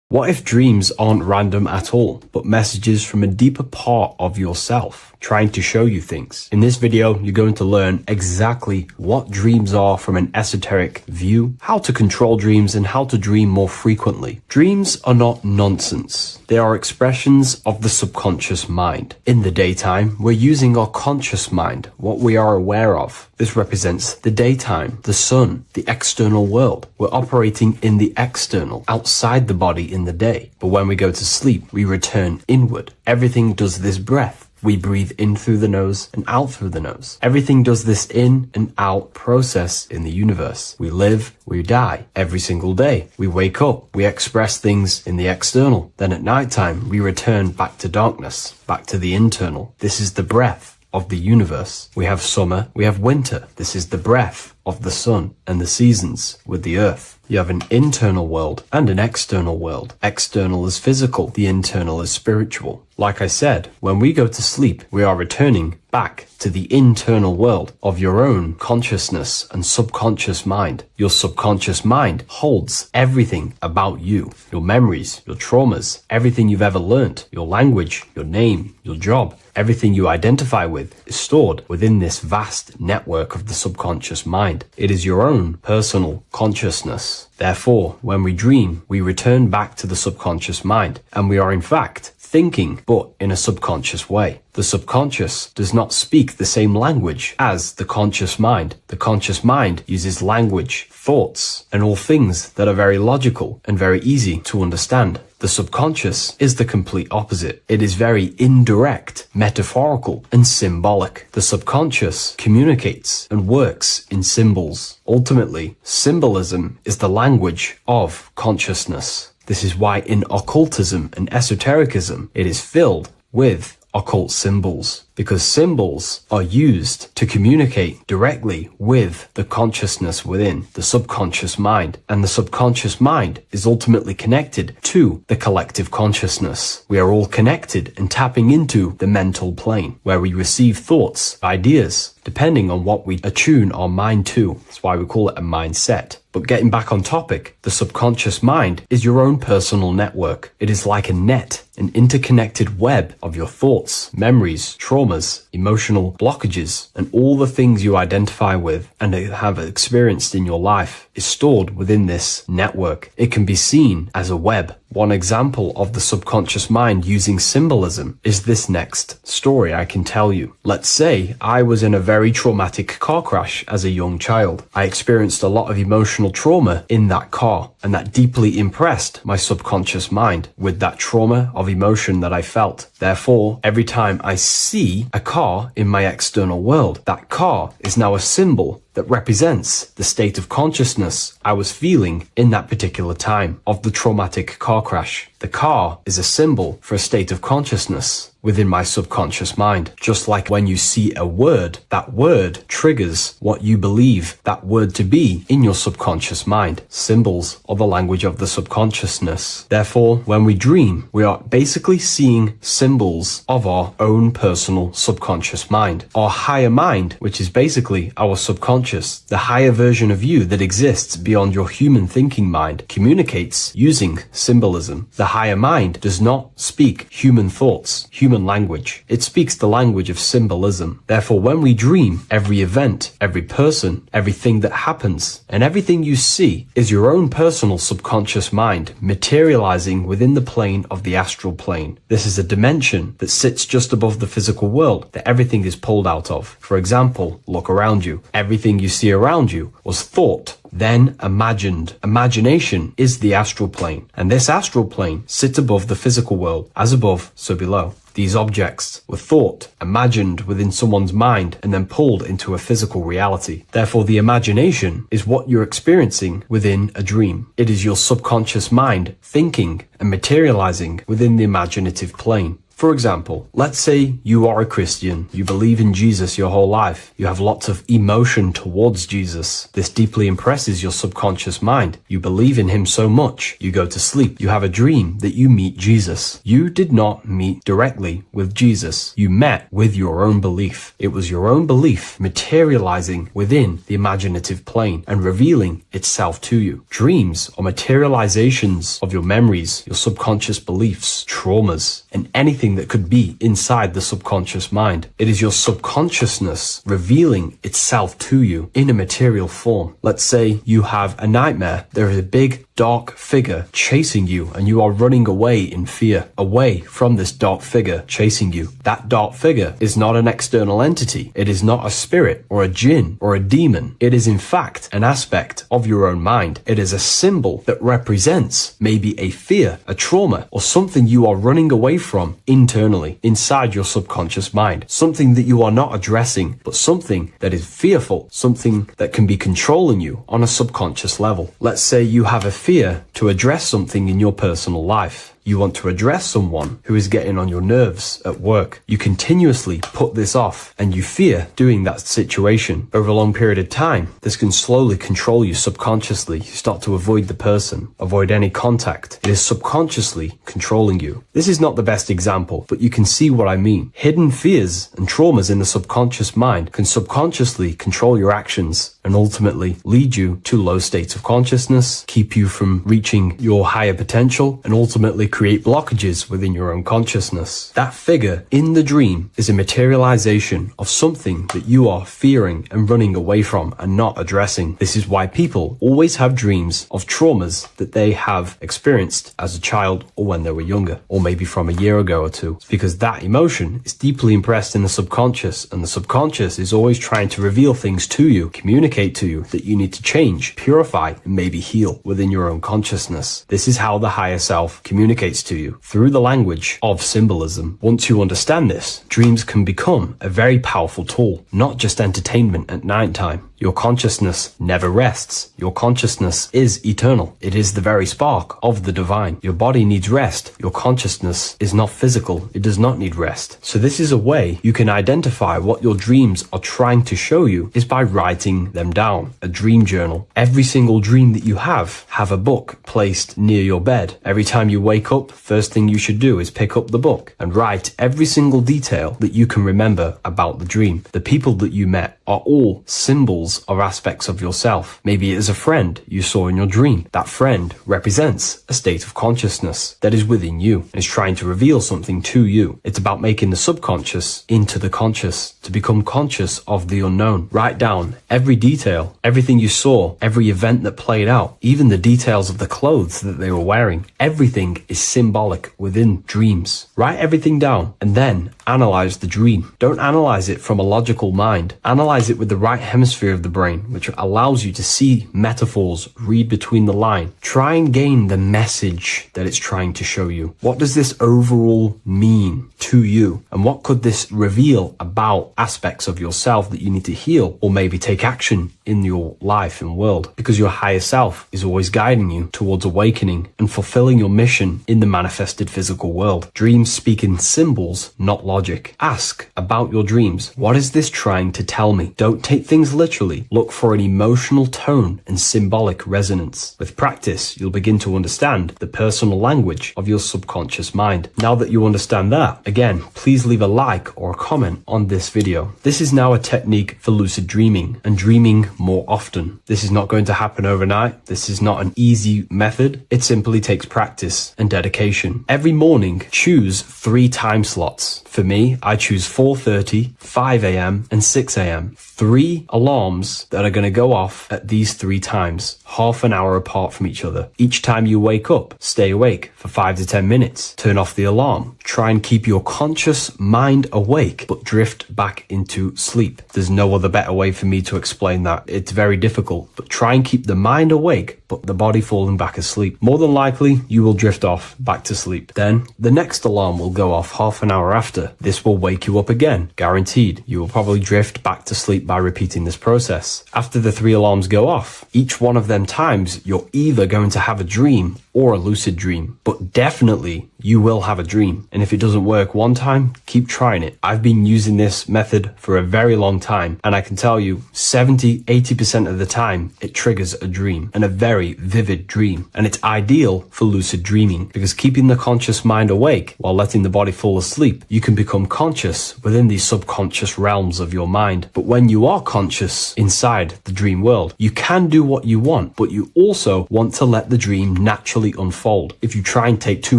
What if dreams aren't random at all, but messages from a deeper part of yourself, trying to show you things? In this video, you're going to learn exactly what dreams are from an esoteric view, how to control dreams, and how to dream more frequently. Dreams are not nonsense. They are expressions of the subconscious mind. In the daytime, we're using our conscious mind, what we are aware of. This represents the daytime, the sun, the external world. We're operating in the external, outside the body in the day. But when we go to sleep, we return inward. Everything does this breath. We breathe in through the nose and out through the nose. Everything does this in and out process in the universe. We live, we die every single day. We wake up, we express things in the external. Then at nighttime, we return back to darkness, back to the internal. This is the breath of the universe. We have summer, we have winter. This is the breath of the sun and the seasons with the earth. You have an internal world and an external world. External is physical, the internal is spiritual. Like I said, when we go to sleep, we are returning back to the internal world of your own consciousness and subconscious mind. Your subconscious mind holds everything about you, your memories, your traumas, everything you've ever learnt, your language, your name, your job. Everything you identify with is stored within this vast network of the subconscious mind. It is your own personal consciousness. Therefore, when we dream, we return back to the subconscious mind, and we are in fact thinking, but in a subconscious way. The subconscious does not speak the same language as the conscious mind. The conscious mind uses language, thoughts, and all things that are very logical and very easy to understand. The subconscious is the complete opposite. It is very indirect, metaphorical, and symbolic. The subconscious communicates and works in symbols. Ultimately, symbolism is the language of consciousness. This is why in occultism and esotericism, it is filled with occult symbols, because symbols are used to communicate directly with the consciousness within, the subconscious mind. And the subconscious mind is ultimately connected to the collective consciousness. We are all connected and tapping into the mental plane, where we receive thoughts, ideas, depending on what we attune our mind to. That's why we call it a mindset. But getting back on topic, the subconscious mind is your own personal network. It is like a net, an interconnected web of your thoughts, memories, traumas, emotional blockages, and all the things you identify with and have experienced in your life is stored within this network. It can be seen as a web, One example of the subconscious mind using symbolism is this next story I can tell you. Let's say I was in a very traumatic car crash as a young child. I experienced a lot of emotional trauma in that car, and that deeply impressed my subconscious mind with that trauma of emotion that I felt. Therefore, every time I see a car in my external world, that car is now a symbol that represents the state of consciousness I was feeling in that particular time of the traumatic car crash. The car is a symbol for a state of consciousness within my subconscious mind. Just like when you see a word, that word triggers what you believe that word to be in your subconscious mind. Symbols are the language of the subconsciousness. Therefore, when we dream, we are basically seeing symbols of our own personal subconscious mind. Our higher mind, which is basically our subconscious, the higher version of you that exists beyond your human thinking mind, communicates using symbolism. The higher mind does not speak human thoughts, human language. It speaks the language of symbolism. Therefore, when we dream, every event, every person, everything that happens, and everything you see is your own personal subconscious mind materializing within the plane of the astral plane. This is a dimension that sits just above the physical world that everything is pulled out of. For example, look around you. Everything you see around you was thought, then imagined. Imagination is the astral plane, and this astral plane sits above the physical world. As above, so below. These objects were thought, imagined within someone's mind, and then pulled into a physical reality. Therefore, the imagination is what you're experiencing within a dream. It is your subconscious mind thinking and materializing within the imaginative plane. For example, let's say you are a Christian, you believe in Jesus your whole life, you have lots of emotion towards Jesus. This deeply impresses your subconscious mind. You believe in him so much, you go to sleep, you have a dream that you meet Jesus. You did not meet directly with Jesus, you met with your own belief. It was your own belief materializing within the imaginative plane and revealing itself to you. Dreams are materializations of your memories, your subconscious beliefs, traumas, and anything that could be inside the subconscious mind. It is your subconsciousness revealing itself to you in a material form. Let's say you have a nightmare. There is a big dark figure chasing you and you are running away in fear, away from this dark figure chasing you. That dark figure is not an external entity. It is not a spirit or a jinn or a demon. It is in fact an aspect of your own mind. It is a symbol that represents maybe a fear, a trauma, or something you are running away from internally, inside your subconscious mind. Something that you are not addressing, but something that is fearful, something that can be controlling you on a subconscious level. Let's say you have a fear to address something in your personal life. You want to address someone who is getting on your nerves at work. You continuously put this off and you fear doing that situation. Over a long period of time, this can slowly control you subconsciously. You start to avoid the person, avoid any contact. It is subconsciously controlling you. This is not the best example, but you can see what I mean. Hidden fears and traumas in the subconscious mind can subconsciously control your actions and ultimately lead you to low states of consciousness, keep you from reaching your higher potential, and ultimately create blockages within your own consciousness. That figure in the dream is a materialization of something that you are fearing and running away from and not addressing. This is why people always have dreams of traumas that they have experienced as a child or when they were younger, or maybe from a year ago or two. It's because that emotion is deeply impressed in the subconscious, and the subconscious is always trying to reveal things to you, communicate to you that you need to change, purify, and maybe heal within your own consciousness. This is how the higher self communicates to you through the language of symbolism. Once you understand this, dreams can become a very powerful tool, not just entertainment at night time. Your consciousness never rests. Your consciousness is eternal. It is the very spark of the divine. Your body needs rest. Your consciousness is not physical. It does not need rest. So this is a way you can identify what your dreams are trying to show you is by writing them down. A dream journal. Every single dream that you have a book placed near your bed. Every time you wake up, first thing you should do is pick up the book and write every single detail that you can remember about the dream. The people that you met are all symbols symbols are aspects of yourself. Maybe it is a friend you saw in your dream. That friend represents a state of consciousness that is within you and is trying to reveal something to you. It's about making the subconscious into the conscious, to become conscious of the unknown. Write down every detail, everything you saw, every event that played out, even the details of the clothes that they were wearing. Everything is symbolic within dreams. Write everything down and then analyze the dream. Don't analyze it from a logical mind. Analyze it with the right hemisphere of the brain, which allows you to see metaphors, read between the line. Try and gain the message that it's trying to show you. What does this overall mean to you? And what could this reveal about aspects of yourself that you need to heal or maybe take action in your life and world? Because your higher self is always guiding you towards awakening and fulfilling your mission in the manifested physical world. Dreams speak in symbols, not logic. Ask about your dreams. What is this trying to tell me? Don't take things literally. Look for an emotional tone and symbolic resonance. With practice, you'll begin to understand the personal language of your subconscious mind. Now that you understand that, again, please leave a like or a comment on this video. This is now a technique for lucid dreaming and dreaming more often. This is not going to happen overnight. This is not an easy method. It simply takes practice and dedication. Every morning, choose 3 time slots. For me, I choose 4:30, 5 a.m. and 6 a.m. 3 alarms that are going to go off at these 3 times, half an hour apart from each other. Each time you wake up, stay awake for 5 to 10 minutes. Turn off the alarm. Try and keep your conscious mind awake, but drift back into sleep. There's no other better way for me to explain that. It's very difficult, but try and keep the mind awake, but the body falling back asleep. More than likely, you will drift off back to sleep. Then the next alarm will go off half an hour after. This will wake you up again, guaranteed. You will probably drift back to sleep by repeating this process. After the 3 alarms go off, each one of them times, you're either going to have a dream or a lucid dream, but definitely you will have a dream. And if it doesn't work one time, keep trying it. I've been using this method for a very long time, and I can tell you 70-80% of the time it triggers a dream, and a very vivid dream. And it's ideal for lucid dreaming because keeping the conscious mind awake while letting the body fall asleep, you can become conscious within these subconscious realms of your mind. But when you are conscious inside the dream world, you can do what you want, but you also want to let the dream naturally unfold. If you try and take too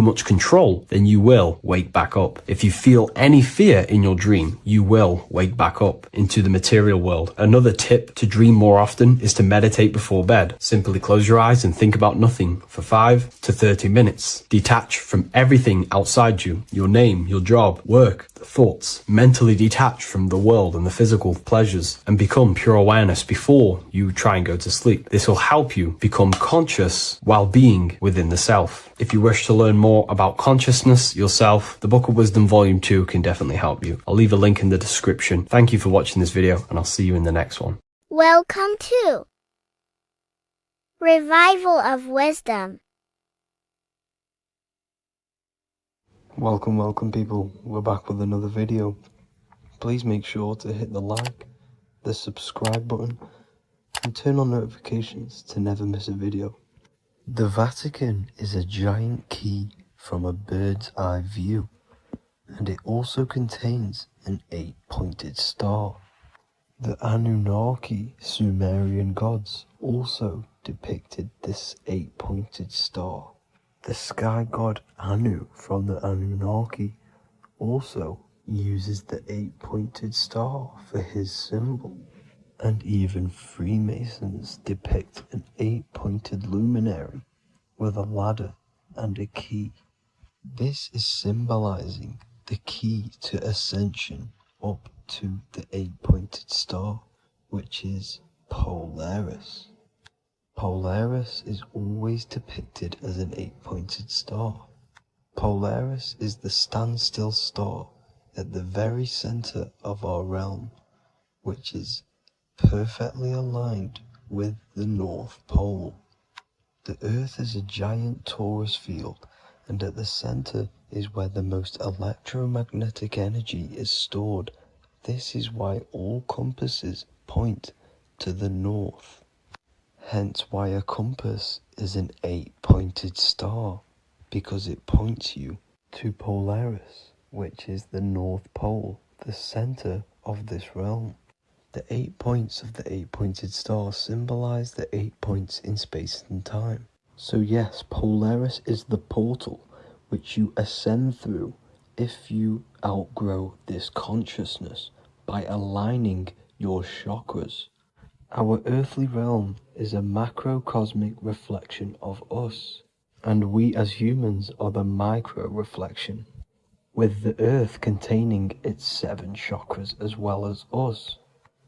much control, then you will wake back up. If you feel any fear in your dream, you will wake back up into the material world. Another tip to dream more often is to meditate before bed. Simply close your eyes and think about nothing for 5 to 30 minutes. Detach from everything outside you, your name, your job, work, thoughts. Mentally detach from the world and the physical pleasures and become pure awareness before you try and go to sleep. This will help you become conscious while being within the self. If you wish to learn more about consciousness, yourself, the Book of Wisdom Volume 2 can definitely help you. I'll leave a link in the description. Thank you for watching this video, and I'll see you in the next one.
Welcome to Revival of Wisdom.
Welcome people, we're back with another video. Please make sure to hit the like, the subscribe button, and turn on notifications to never miss a video. The Vatican is a giant key from a bird's eye view, and it also contains an 8-pointed star. The Anunnaki Sumerian gods also depicted this 8-pointed star. The sky god Anu from the Anunnaki also uses the 8-pointed star for his symbol. And even Freemasons depict an 8-pointed luminary with a ladder and a key. This is symbolizing the key to ascension up to the 8-pointed star, which is Polaris. Polaris is always depicted as an 8-pointed star. Polaris is the standstill star at the very center of our realm, which is perfectly aligned with the North Pole. The Earth is a giant torus field, and at the center is where the most electromagnetic energy is stored. This is why all compasses point to the north. Hence why a compass is an 8-pointed star, because it points you to Polaris, which is the North Pole, the center of this realm. The 8 points of the 8-pointed star symbolize the 8 points in space and time. So yes, Polaris is the portal which you ascend through if you outgrow this consciousness by aligning your chakras. Our earthly realm is a macrocosmic reflection of us, and we as humans are the micro reflection, with the earth containing its 7 chakras as well as us.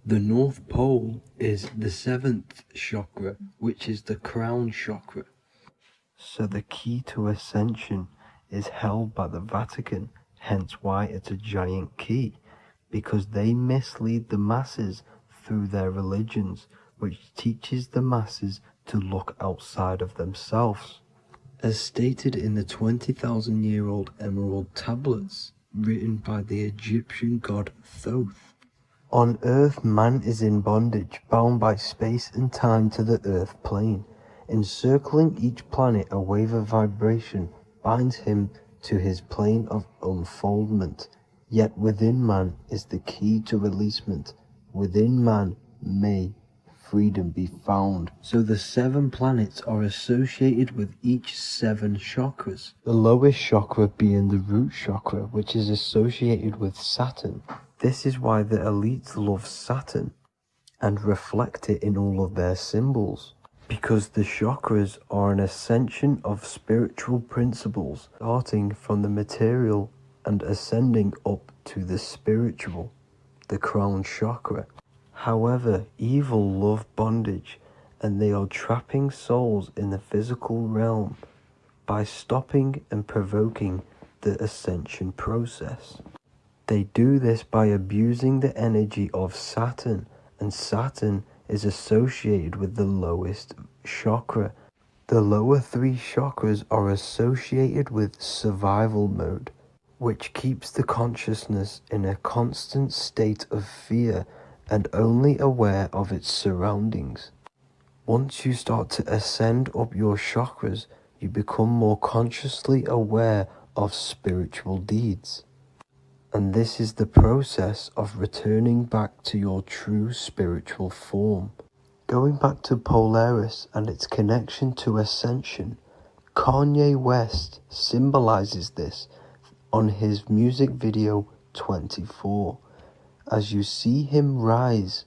The North Pole is the 7th chakra, which is the crown chakra. So the key to ascension is held by the Vatican, hence why it's a giant key, because they mislead the masses through their religions, which teaches the masses to look outside of themselves. As stated in the 20,000-year-old emerald tablets, written by the Egyptian god Thoth. On Earth, man is in bondage, bound by space and time to the Earth plane. Encircling each planet, a wave of vibration binds him to his plane of unfoldment. Yet within man is the key to releasement. Within man may freedom be found. So the 7 planets are associated with each 7 chakras. The lowest chakra being the root chakra, which is associated with Saturn. This is why the elites love Saturn and reflect it in all of their symbols. Because the chakras are an ascension of spiritual principles, starting from the material and ascending up to the spiritual, the crown chakra. However, evil love bondage, and they are trapping souls in the physical realm by stopping and provoking the ascension process. They do this by abusing the energy of Saturn, and Saturn is associated with the lowest chakra. The lower 3 chakras are associated with survival mode, which keeps the consciousness in a constant state of fear and only aware of its surroundings. Once you start to ascend up your chakras, you become more consciously aware of spiritual deeds. And this is the process of returning back to your true spiritual form. Going back to Polaris and its connection to ascension, Kanye West symbolizes this on his music video 24. As you see him rise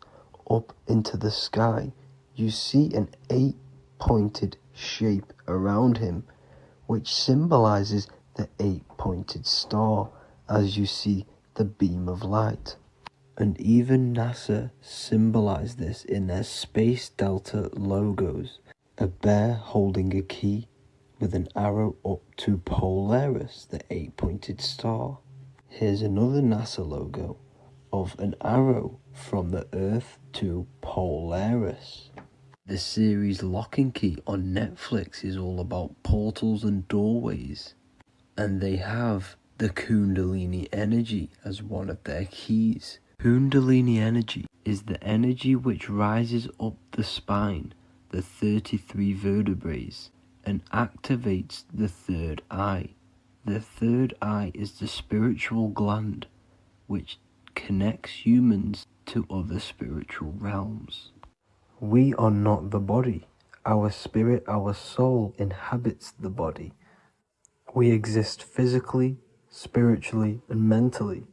up into the sky, you see an 8-pointed shape around him, which symbolizes the 8-pointed star, as you see the beam of light. And even NASA symbolize this in their Space Delta logos, a bear holding a key with an arrow up to Polaris, the 8-pointed star. Here's another NASA logo of an arrow from the Earth to Polaris. The series Lock and Key on Netflix is all about portals and doorways, and they have the Kundalini energy as one of their keys. Kundalini energy is the energy which rises up the spine, the 33 vertebrae, and activates the third eye. The third eye is the spiritual gland which connects humans to other spiritual realms. We are not the body. Our spirit, our soul inhabits the body. We exist physically, spiritually, and mentally.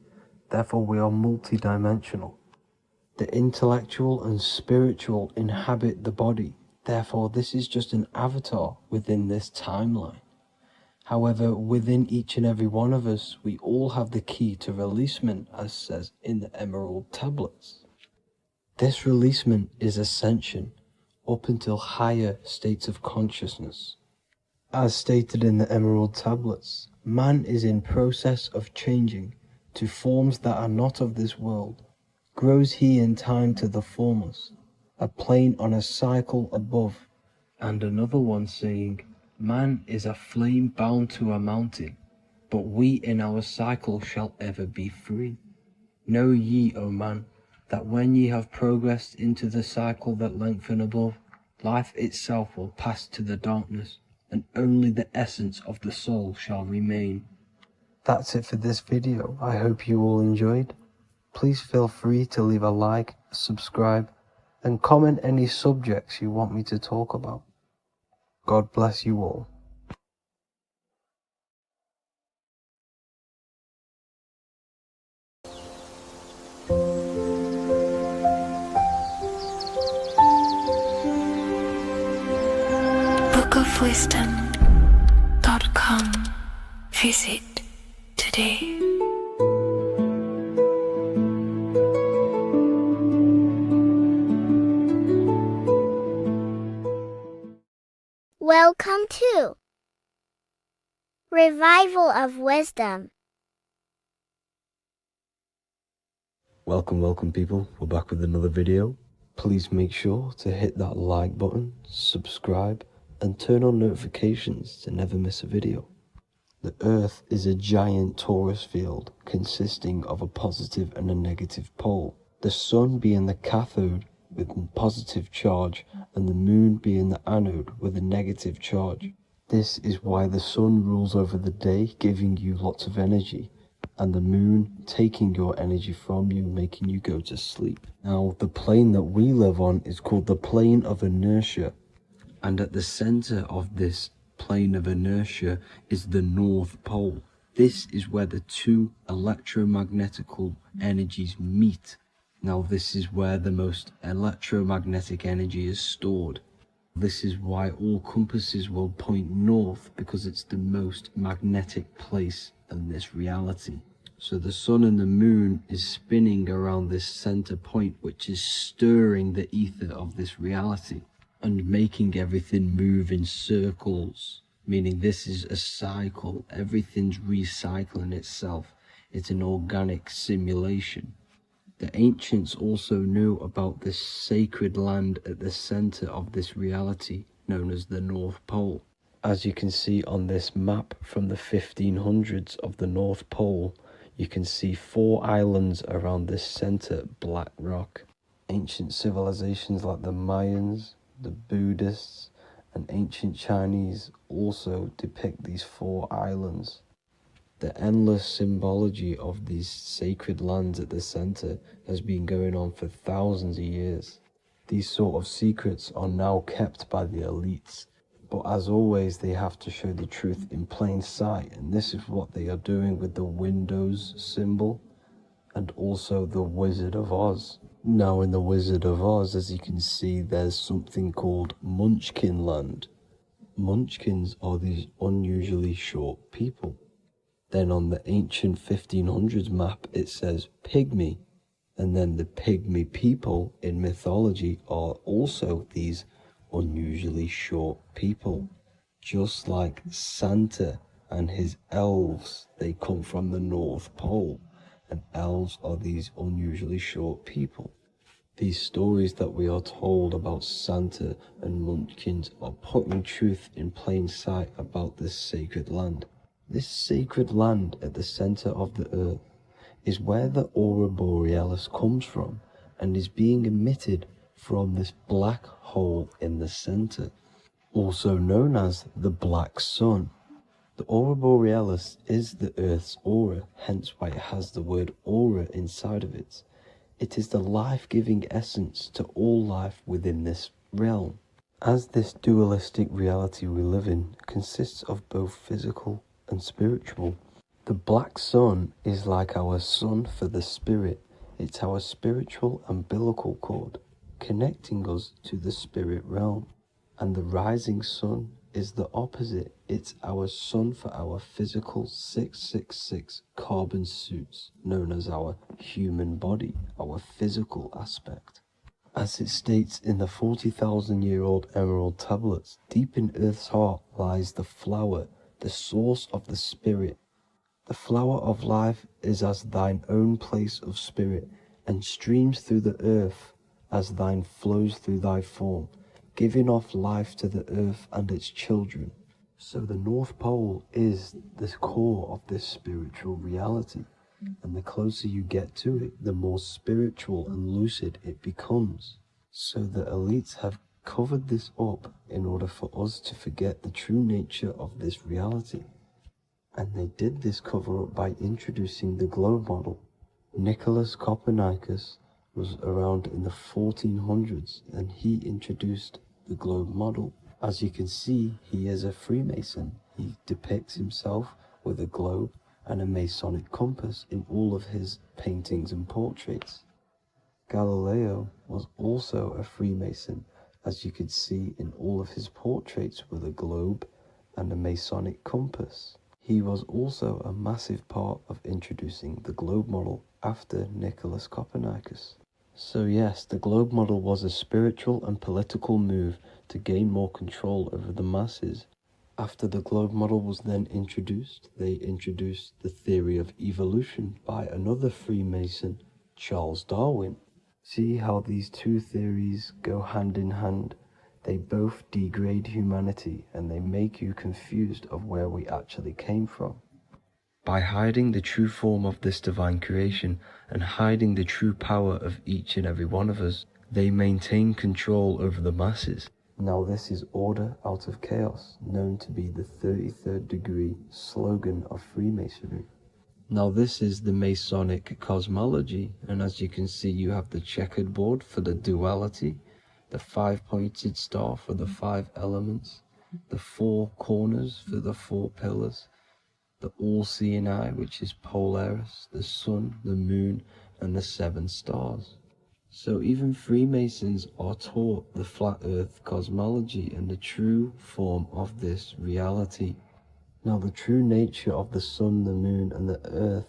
Therefore, we are multidimensional. The intellectual and spiritual inhabit the body. Therefore, this is just an avatar within this timeline. However, within each and every one of us, we all have the key to releasement, as says in the Emerald Tablets. This releasement is ascension up until higher states of consciousness. As stated in the Emerald Tablets, man is in process of changing to forms that are not of this world. Grows he in time to the formless, a plane on a cycle above. And another one saying, man is a flame bound to a mountain, but we in our cycle shall ever be free. Know ye, O man, that when ye have progressed into the cycle that lengthen above, life itself will pass to the darkness, and only the essence of the soul shall remain. That's it for this video. I hope you all enjoyed. Please feel free to leave a like subscribe, and comment any subjects you want me to talk about. God bless you all.
bookofwisdom.com. Visit today.
Welcome to Revival of Wisdom.
Welcome people, we're back with another video. Please make sure to hit that like button, subscribe, and turn on notifications to never miss a video. The Earth is a giant torus field consisting of a positive and a negative pole. The Sun being the cathode with a positive charge and the Moon being the anode with a negative charge. This is why the Sun rules over the day, giving you lots of energy, and the Moon taking your energy from you, making you go to sleep. Now, the plane that we live on is called the plane of inertia, and at the center of this plane of inertia is the North Pole. This is where the two electromagnetical energies meet. Now, this is where the most electromagnetic energy is stored. This is why all compasses will point north, because it's the most magnetic place in this reality. So the Sun and the Moon is spinning around this center point, which is stirring the ether of this reality and making everything move in circles, meaning this is a cycle. Everything's recycling itself. It's an organic simulation. The ancients also knew about this sacred land at the center of this reality, known as the North Pole. As you can see on this map from the 1500s of the North Pole, you can see 4 islands around this center black rock. Ancient civilizations like the Mayans, the Buddhists, and ancient Chinese also depict these 4 islands. The endless symbology of these sacred lands at the center has been going on for thousands of years. These sort of secrets are now kept by the elites, but as always they have to show the truth in plain sight, and this is what they are doing with the Windows symbol and also the Wizard of Oz. Now in the Wizard of Oz, as you can see, there's something called Munchkin Land. Munchkins are these unusually short people. Then on the ancient 1500s map, it says pygmy. And then the pygmy people in mythology are also these unusually short people. Just like Santa and his elves, they come from the North Pole. And elves are these unusually short people. These stories that we are told about Santa and Munchkins are putting truth in plain sight about this sacred land. This sacred land at the center of the earth is where the aurora borealis comes from and is being emitted from this black hole in the center, also known as the black sun. The aurora borealis is the earth's aura, hence why it has the word aura inside of it. It is the life-giving essence to all life within this realm. As this dualistic reality we live in consists of both physical and spiritual, the black sun is like our sun for the spirit. It's our spiritual umbilical cord, connecting us to the spirit realm. And the rising sun is the opposite. It's our sun for our physical 666 carbon suits, known as our human body, our physical aspect. As it states in the 40,000-year-old emerald tablets, deep in Earth's heart lies the flower, the source of the spirit. The flower of life is as thine own place of spirit, and streams through the earth as thine flows through thy form, giving off life to the earth and its children. So the North Pole is the core of this spiritual reality, and the closer you get to it, the more spiritual and lucid it becomes. So the elites have covered this up in order for us to forget the true nature of this reality. And they did this cover up by introducing the globe model. Nicholas Copernicus was around in the 1400s, and he introduced the globe model. As you can see, he is a Freemason. He depicts himself with a globe and a Masonic compass in all of his paintings and portraits. Galileo was also a Freemason, as you could see in all of his portraits with a globe and a Masonic compass. He was also a massive part of introducing the globe model after Nicholas Copernicus. So yes, the globe model was a spiritual and political move to gain more control over the masses. After the globe model was then introduced, they introduced the theory of evolution by another Freemason, Charles Darwin. See how these two theories go hand in hand? They both degrade humanity and they make you confused of where we actually came from. By hiding the true form of this divine creation and hiding the true power of each and every one of us, they maintain control over the masses. Now this is order out of chaos, known to be the 33rd degree slogan of Freemasonry. Now this is the Masonic cosmology, and as you can see you have the checkered board for the duality, the 5-pointed star for the 5 elements, the 4 corners for the 4 pillars, the all-seeing eye, which is Polaris, the sun, the moon, and the 7 stars. So even Freemasons are taught the flat earth cosmology and the true form of this reality. Now the true nature of the sun, the moon, and the earth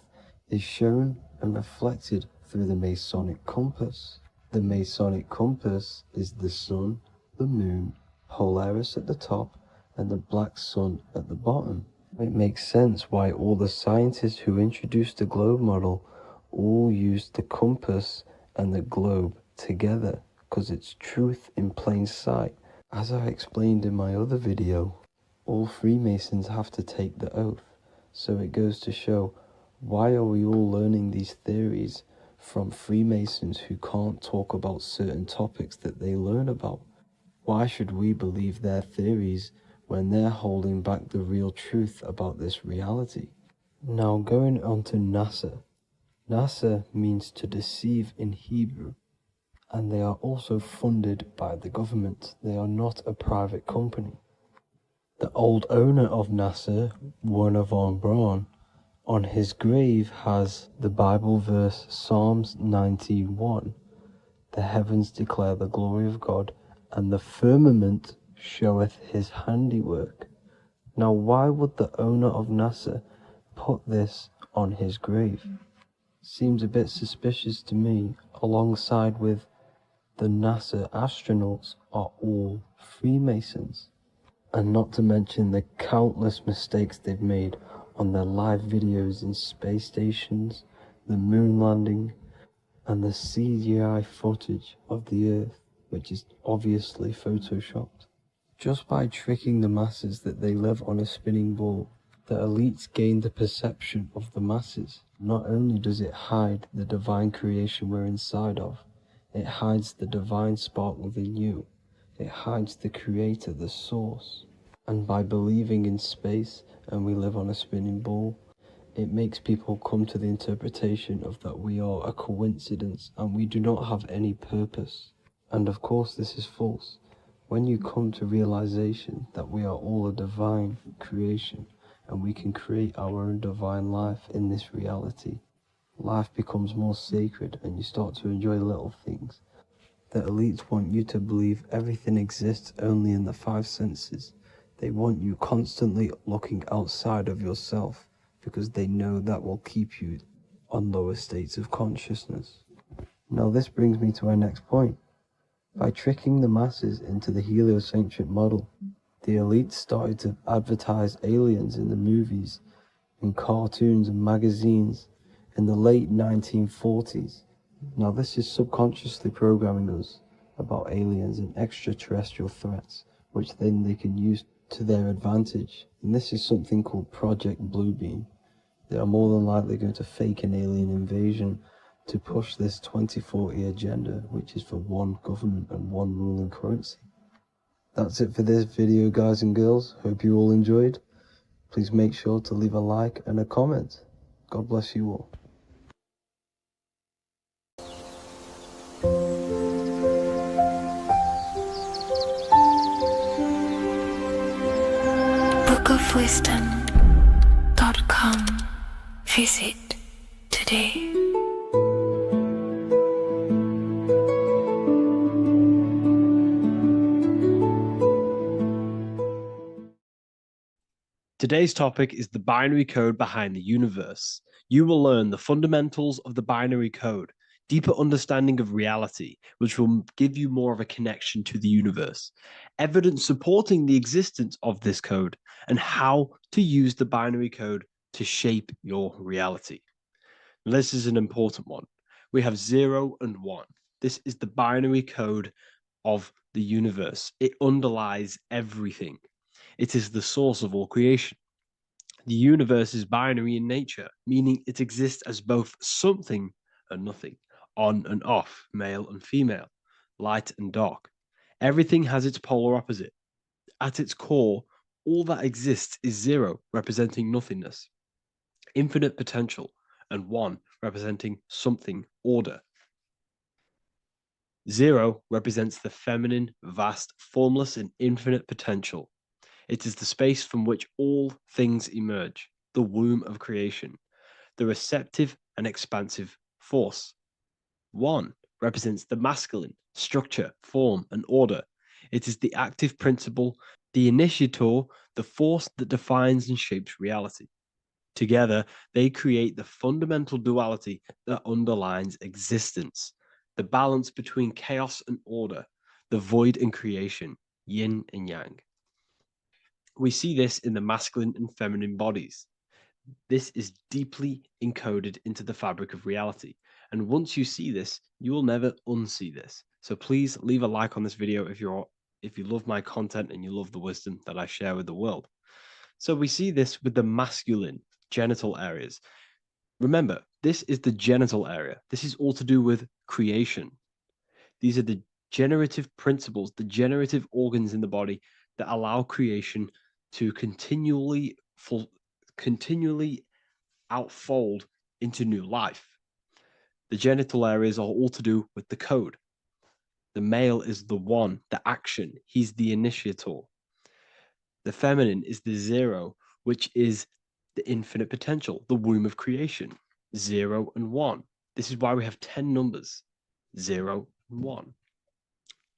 is shown and reflected through the Masonic compass. The Masonic compass is the sun, the moon, Polaris at the top, and the black sun at the bottom. It makes sense why all the scientists who introduced the globe model all used the compass and the globe together, because it's truth in plain sight. As I explained in my other video, all Freemasons have to take the oath, so it goes to show, why are we all learning these theories from Freemasons who can't talk about certain topics that they learn about? Why should we believe their theories when they're holding back the real truth about this reality? Now going on to NASA. NASA means to deceive in Hebrew, and they are also funded by the government. They are not a private company. The old owner of NASA, Werner von Braun, on his grave has the Bible verse Psalms 19:1. The heavens declare the glory of God, and the firmament showeth his handiwork. Now why would the owner of NASA put this on his grave? Seems a bit suspicious to me, alongside with the NASA astronauts are all Freemasons. And not to mention the countless mistakes they've made on their live videos in space stations, the moon landing, and the CGI footage of the Earth, which is obviously photoshopped. Just by tricking the masses that they live on a spinning ball, the elites gain the perception of the masses. Not only does it hide the divine creation we're inside of, it hides the divine spark within you. It hides the creator, the source. And by believing in space and we live on a spinning ball, it makes people come to the interpretation of that we are a coincidence and we do not have any purpose. And of course this is false. When you come to realization that we are all a divine creation and we can create our own divine life in this reality, life becomes more sacred and you start to enjoy little things. The elites want you to believe everything exists only in the 5 senses. They want you constantly looking outside of yourself because they know that will keep you on lower states of consciousness. Now this brings me to our next point. By tricking the masses into the heliocentric model, the elites started to advertise aliens in the movies, in cartoons and magazines in the late 1940s. Now this is subconsciously programming us about aliens and extraterrestrial threats, which then they can use to their advantage. And this is something called Project Bluebeam. They are more than likely going to fake an alien invasion to push this 2040 agenda, which is for one government and one ruling currency. That's it for this video, guys and girls. Hope you all enjoyed. Please make sure to leave a like and a comment. God bless you all.
worldofwisdom.com. Visit today.
Today's topic is the binary code behind the universe. You will learn the fundamentals of the binary code, deeper understanding of reality, which will give you more of a connection to the universe, evidence supporting the existence of this code, and how to use the binary code to shape your reality. This is an important one. We have 0 and 1. This is the binary code of the universe. It underlies everything. It is the source of all creation. The universe is binary in nature, meaning it exists as both something and nothing, on and off, male and female, light and dark. Everything has its polar opposite. At its core, all that exists is 0, representing nothingness, infinite potential, and 1, representing something, order. 0 represents the feminine, vast, formless, and infinite potential. It is the space from which all things emerge, the womb of creation, the receptive and expansive force. 1 represents the masculine, structure, form, and order. It is the active principle, the initiator, the force that defines and shapes reality. Together, they create the fundamental duality that underlines existence, the balance between chaos and order, the void and creation, yin and yang. We see this in the masculine and feminine bodies. This is deeply encoded into the fabric of reality. And once you see this, you will never unsee this. So please leave a like on this video if you love my content and you love the wisdom that I share with the world. So we see this with the masculine genital areas. Remember, this is the genital area. This is all to do with creation. These are the generative principles, the generative organs in the body that allow creation to continually outfold into new life. The genital areas are all to do with the code. The male is the 1, the action. He's the initiator. The feminine is the 0, which is the infinite potential, the womb of creation. 0 and 1. This is why we have 10 numbers. 0 and 1.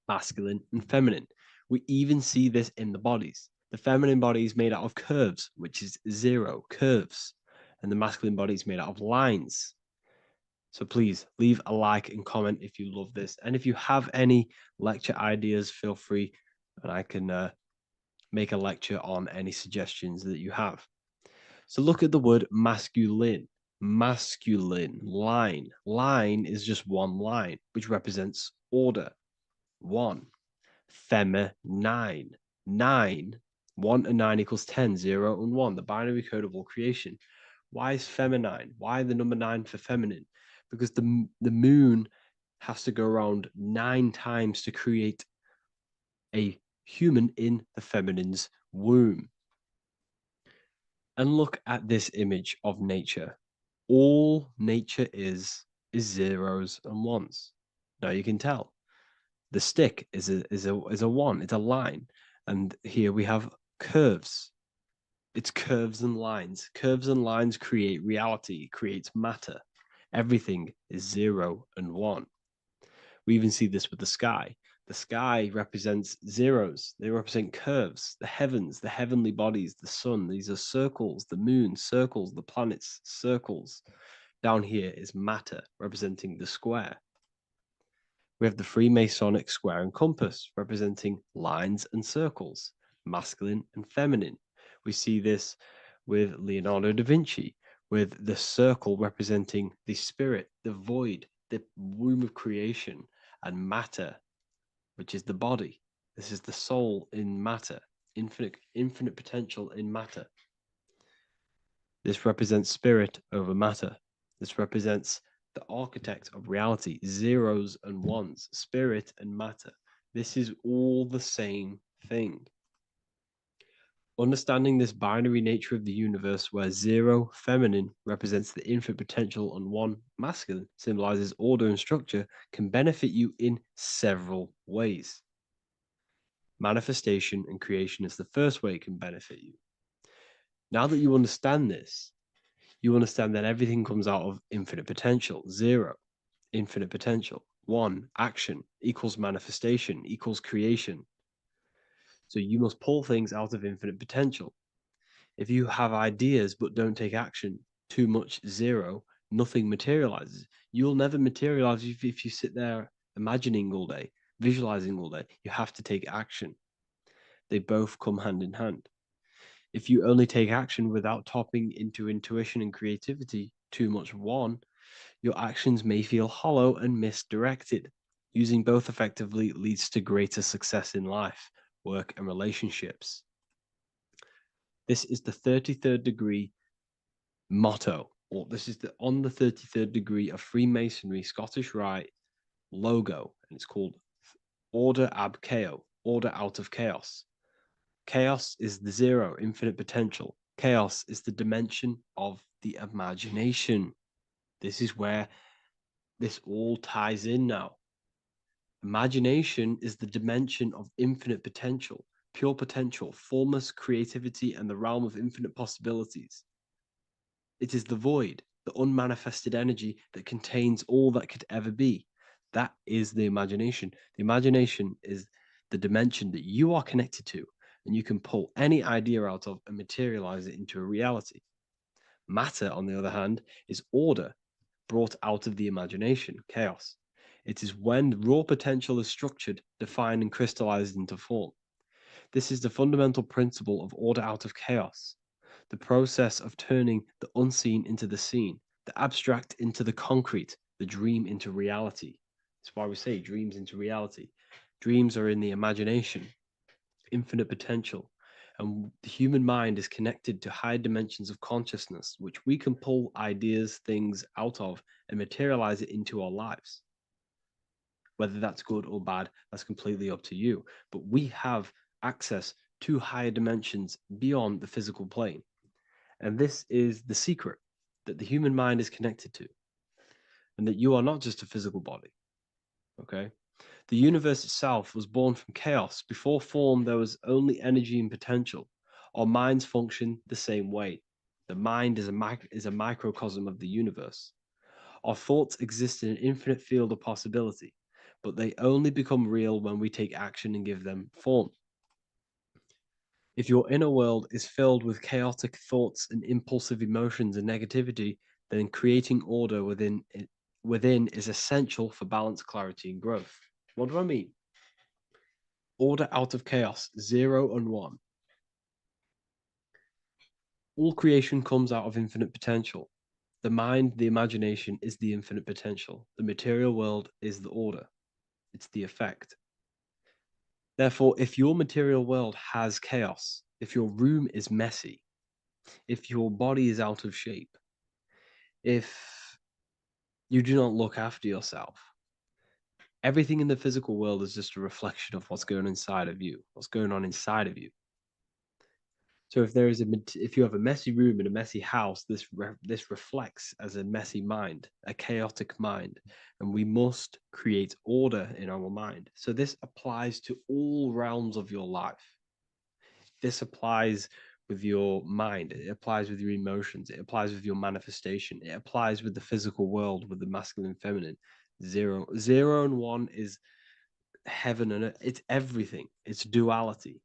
Masculine and feminine. We even see this in the bodies. The feminine body is made out of curves, which is 0, curves. And the masculine body is made out of lines. So please leave a like and comment if you love this. And if you have any lecture ideas, feel free and I can make a lecture on any suggestions that you have. So look at the word masculine. Masculine, line. Line is just one line, which represents order. 1. Feminine. 9. 1 and 9 equals 10. 0 and 1. The binary code of all creation. Why is feminine? Why the number 9 for feminine? Because the moon has to go around 9 times to create a human in the feminine's womb. And look at this image of nature. All nature is zeros and ones. Now you can tell. The stick is a 1. It's a line, and here we have curves. It's curves and lines. Curves and lines create reality, creates matter. Everything is 0 and 1. We even see this with the sky. The sky represents zeros. They represent curves, the heavens, the heavenly bodies, the sun. These are circles, the moon, circles, the planets, circles. Down here is matter, representing the square. We have the Freemasonic square and compass, representing lines and circles, masculine and feminine. We see this with Leonardo da Vinci, with the circle representing the spirit, the void, the womb of creation, and matter, which is the body. This is the soul in matter, infinite potential in matter. This represents spirit over matter. This represents the architect of reality, zeros and ones, spirit and matter. This is all the same thing. Understanding this binary nature of the universe, where 0 feminine represents the infinite potential and 1 masculine symbolizes order and structure, can benefit you in several ways. Manifestation and creation is the first way it can benefit you. Now that you understand this, you understand that everything comes out of infinite potential. 0, infinite potential. 1, action equals manifestation equals creation. So you must pull things out of infinite potential. If you have ideas but don't take action, too much. 0, nothing materializes. You'll never materialize if you sit there imagining all day, visualizing all day. You have to take action. They both come hand in hand. If you only take action without tapping into intuition and creativity, too much. 1, your actions may feel hollow and misdirected. Using both effectively leads to greater success in life, work, and relationships. This is the 33rd degree motto, or this is on the 33rd degree of Freemasonry Scottish Rite logo, and it's called Order Ab Chaos, order out of chaos. Chaos is the 0, infinite potential. Chaos is the dimension of the imagination. This is where this all ties in now. Imagination is the dimension of infinite potential, pure potential, formless creativity, and the realm of infinite possibilities. It is the void, the unmanifested energy that contains all that could ever be. That is the imagination. The imagination is the dimension that you are connected to, and you can pull any idea out of and materialize it into a reality. Matter, on the other hand, is order brought out of the imagination, chaos. It is when raw potential is structured, defined, and crystallized into form. This is the fundamental principle of order out of chaos, the process of turning the unseen into the seen, the abstract into the concrete, the dream into reality. That's why we say dreams into reality. Dreams are in the imagination, infinite potential, and the human mind is connected to high dimensions of consciousness, which we can pull ideas, things out of, and materialize it into our lives. Whether that's good or bad, that's completely up to you. But we have access to higher dimensions beyond the physical plane. And this is the secret that the human mind is connected to, and that you are not just a physical body. Okay? The universe itself was born from chaos. Before form, there was only energy and potential. Our minds function the same way. The mind is a microcosm of the universe. Our thoughts exist in an infinite field of possibility, but they only become real when we take action and give them form. If your inner world is filled with chaotic thoughts and impulsive emotions and negativity, then creating order within is essential for balance, clarity, and growth. What do I mean? Order out of chaos, 0 and 1. All creation comes out of infinite potential. The mind, the imagination, is the infinite potential. The material world is the order. It's the effect. Therefore, if your material world has chaos, if your room is messy, if your body is out of shape, if you do not look after yourself, everything in the physical world is just a reflection of what's going on inside of you, what's going on inside of you. So if you have a messy room in a messy house, this reflects as a messy mind, a chaotic mind, and we must create order in our mind. So this applies to all realms of your life. This applies with your mind, it applies with your emotions, it applies with your manifestation, it applies with the physical world, with the masculine and feminine. 0 and 1 is heaven and earth. It's everything. It's duality.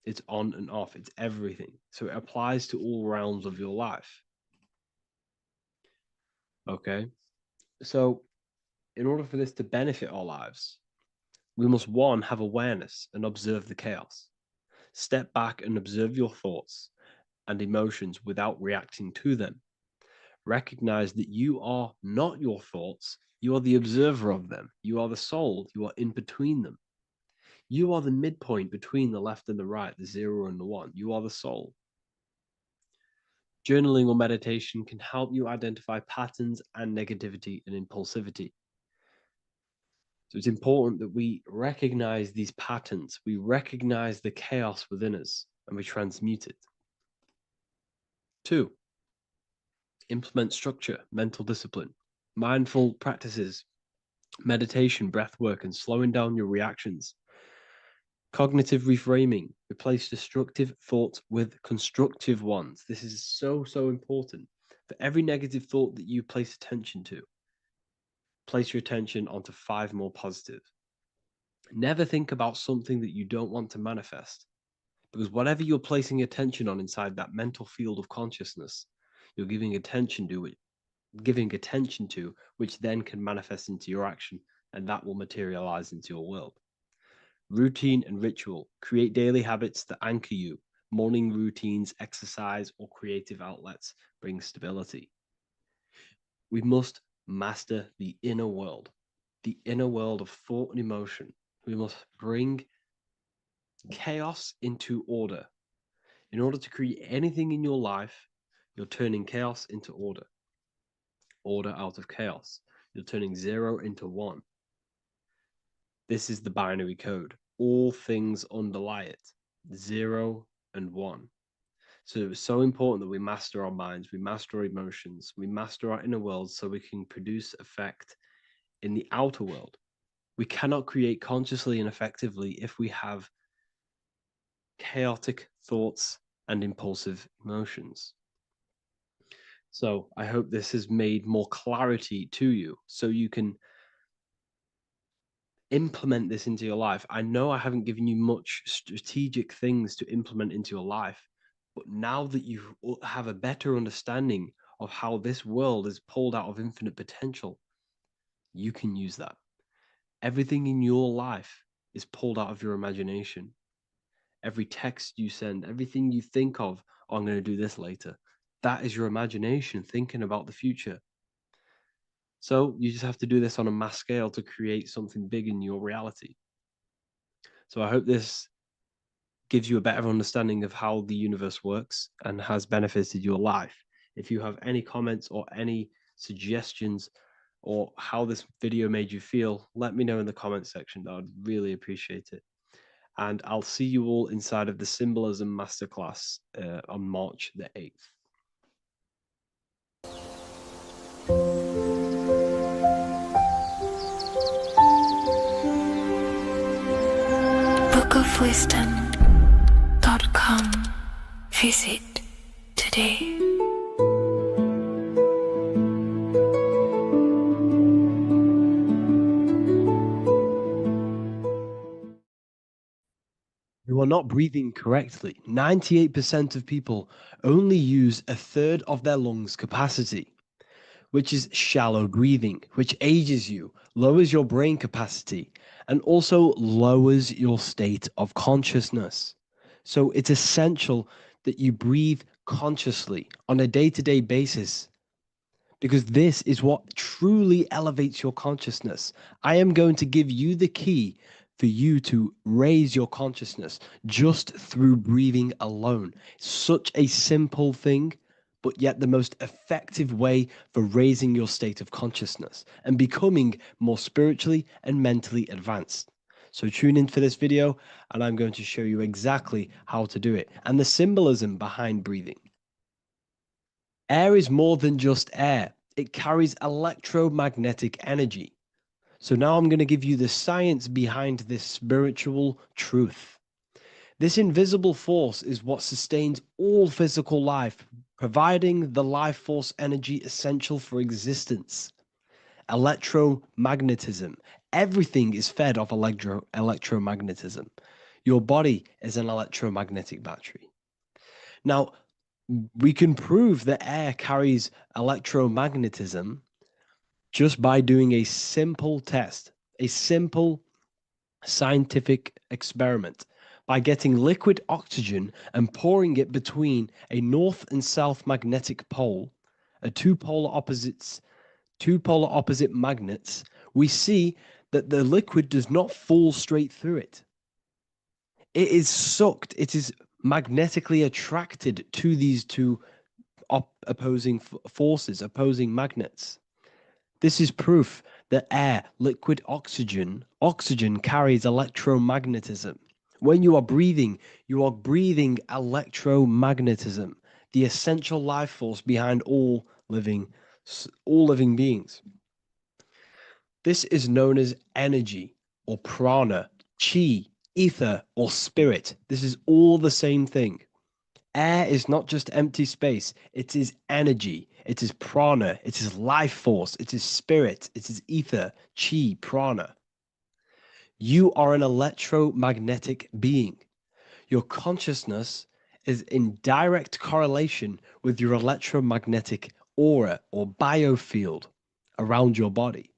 It's on and off. It's everything. So it applies to all realms of your life. Okay. So in order for this to benefit our lives, we must, 1, have awareness and observe the chaos. Step back and observe your thoughts and emotions without reacting to them. Recognize that you are not your thoughts. You are the observer of them. You are the soul. You are in between them. You are the midpoint between the left and the right, the 0 and the 1. You are the soul. Journaling or meditation can help you identify patterns and negativity and impulsivity. So it's important that we recognize these patterns, we recognize the chaos within us, and we transmute it. 2, implement structure, mental discipline, mindful practices, meditation, breath work, and slowing down your reactions Cognitive reframing. Replace destructive thoughts with constructive ones. This is so, so important. For every negative thought that you place attention to, place your attention onto 5 more positive. Never think about something that you don't want to manifest, because whatever you're placing attention on inside that mental field of consciousness, you're giving attention to it, which then can manifest into your action, and that will materialize into your world. Routine and ritual. Create daily habits that anchor you. Morning routines, exercise, or creative outlets bring stability. We must master the inner world of thought and emotion. We must bring chaos into order. In order to create anything in your life, you're turning chaos into order. Order out of chaos. You're turning 0 into 1. This is the binary code. All things underlie it. 0 and 1. So it's so important that we master our minds, we master our emotions, we master our inner world so we can produce effect in the outer world. We cannot create consciously and effectively if we have chaotic thoughts and impulsive emotions. So I hope this has made more clarity to you so you can implement this into your life. I know I haven't given you much strategic things to implement into your life, but now that you have a better understanding of how this world is pulled out of infinite potential, you can use that. Everything in your life is pulled out of your imagination. Every text you send, everything you think of, oh, I'm going to do this later, that is your imagination thinking about the future. So you just have to do this on a mass scale to create something big in your reality. So I hope this gives you a better understanding of how the universe works and has benefited your life. If you have any comments or any suggestions or how this video made you feel, let me know in the comment section. I would really appreciate it. And I'll see you all inside of the Symbolism Masterclass on March the 8th.
bookofwisdom.com. Visit today.
You are not breathing correctly. 98% of people only use a third of their lungs capacity, which is shallow breathing, which ages you, lowers your brain capacity, and also lowers your state of consciousness. So it's essential that you breathe consciously on a day-to-day basis, because this is what truly elevates your consciousness. I am going to give you the key for you to raise your consciousness just through breathing alone. Such a simple thing, but yet the most effective way for raising your state of consciousness and becoming more spiritually and mentally advanced. So tune in for this video and I'm going to show you exactly how to do it and the symbolism behind breathing. Air is more than just air. It carries electromagnetic energy. So now I'm going to give you the science behind this spiritual truth. This invisible force is what sustains all physical life, providing the life force energy essential for existence. Electromagnetism. Everything is fed off electromagnetism. Your body is an electromagnetic battery. Now, we can prove that air carries electromagnetism just by doing a simple test, a simple scientific experiment, by getting liquid oxygen and pouring it between a north and south magnetic pole, two polar opposite magnets. We see that the liquid does not fall straight through it. It is sucked, it is magnetically attracted to these two opposing forces, opposing magnets. This is proof that air, liquid oxygen carries electromagnetism. When you are breathing electromagnetism, the essential life force behind all living beings. This is known as energy or prana, chi, ether, or spirit. This is all the same thing. Air is not just empty space. It is energy. It is prana. It is life force. It is spirit. It is ether, chi, prana. You are an electromagnetic being. Your consciousness is in direct correlation with your electromagnetic aura or biofield around your body.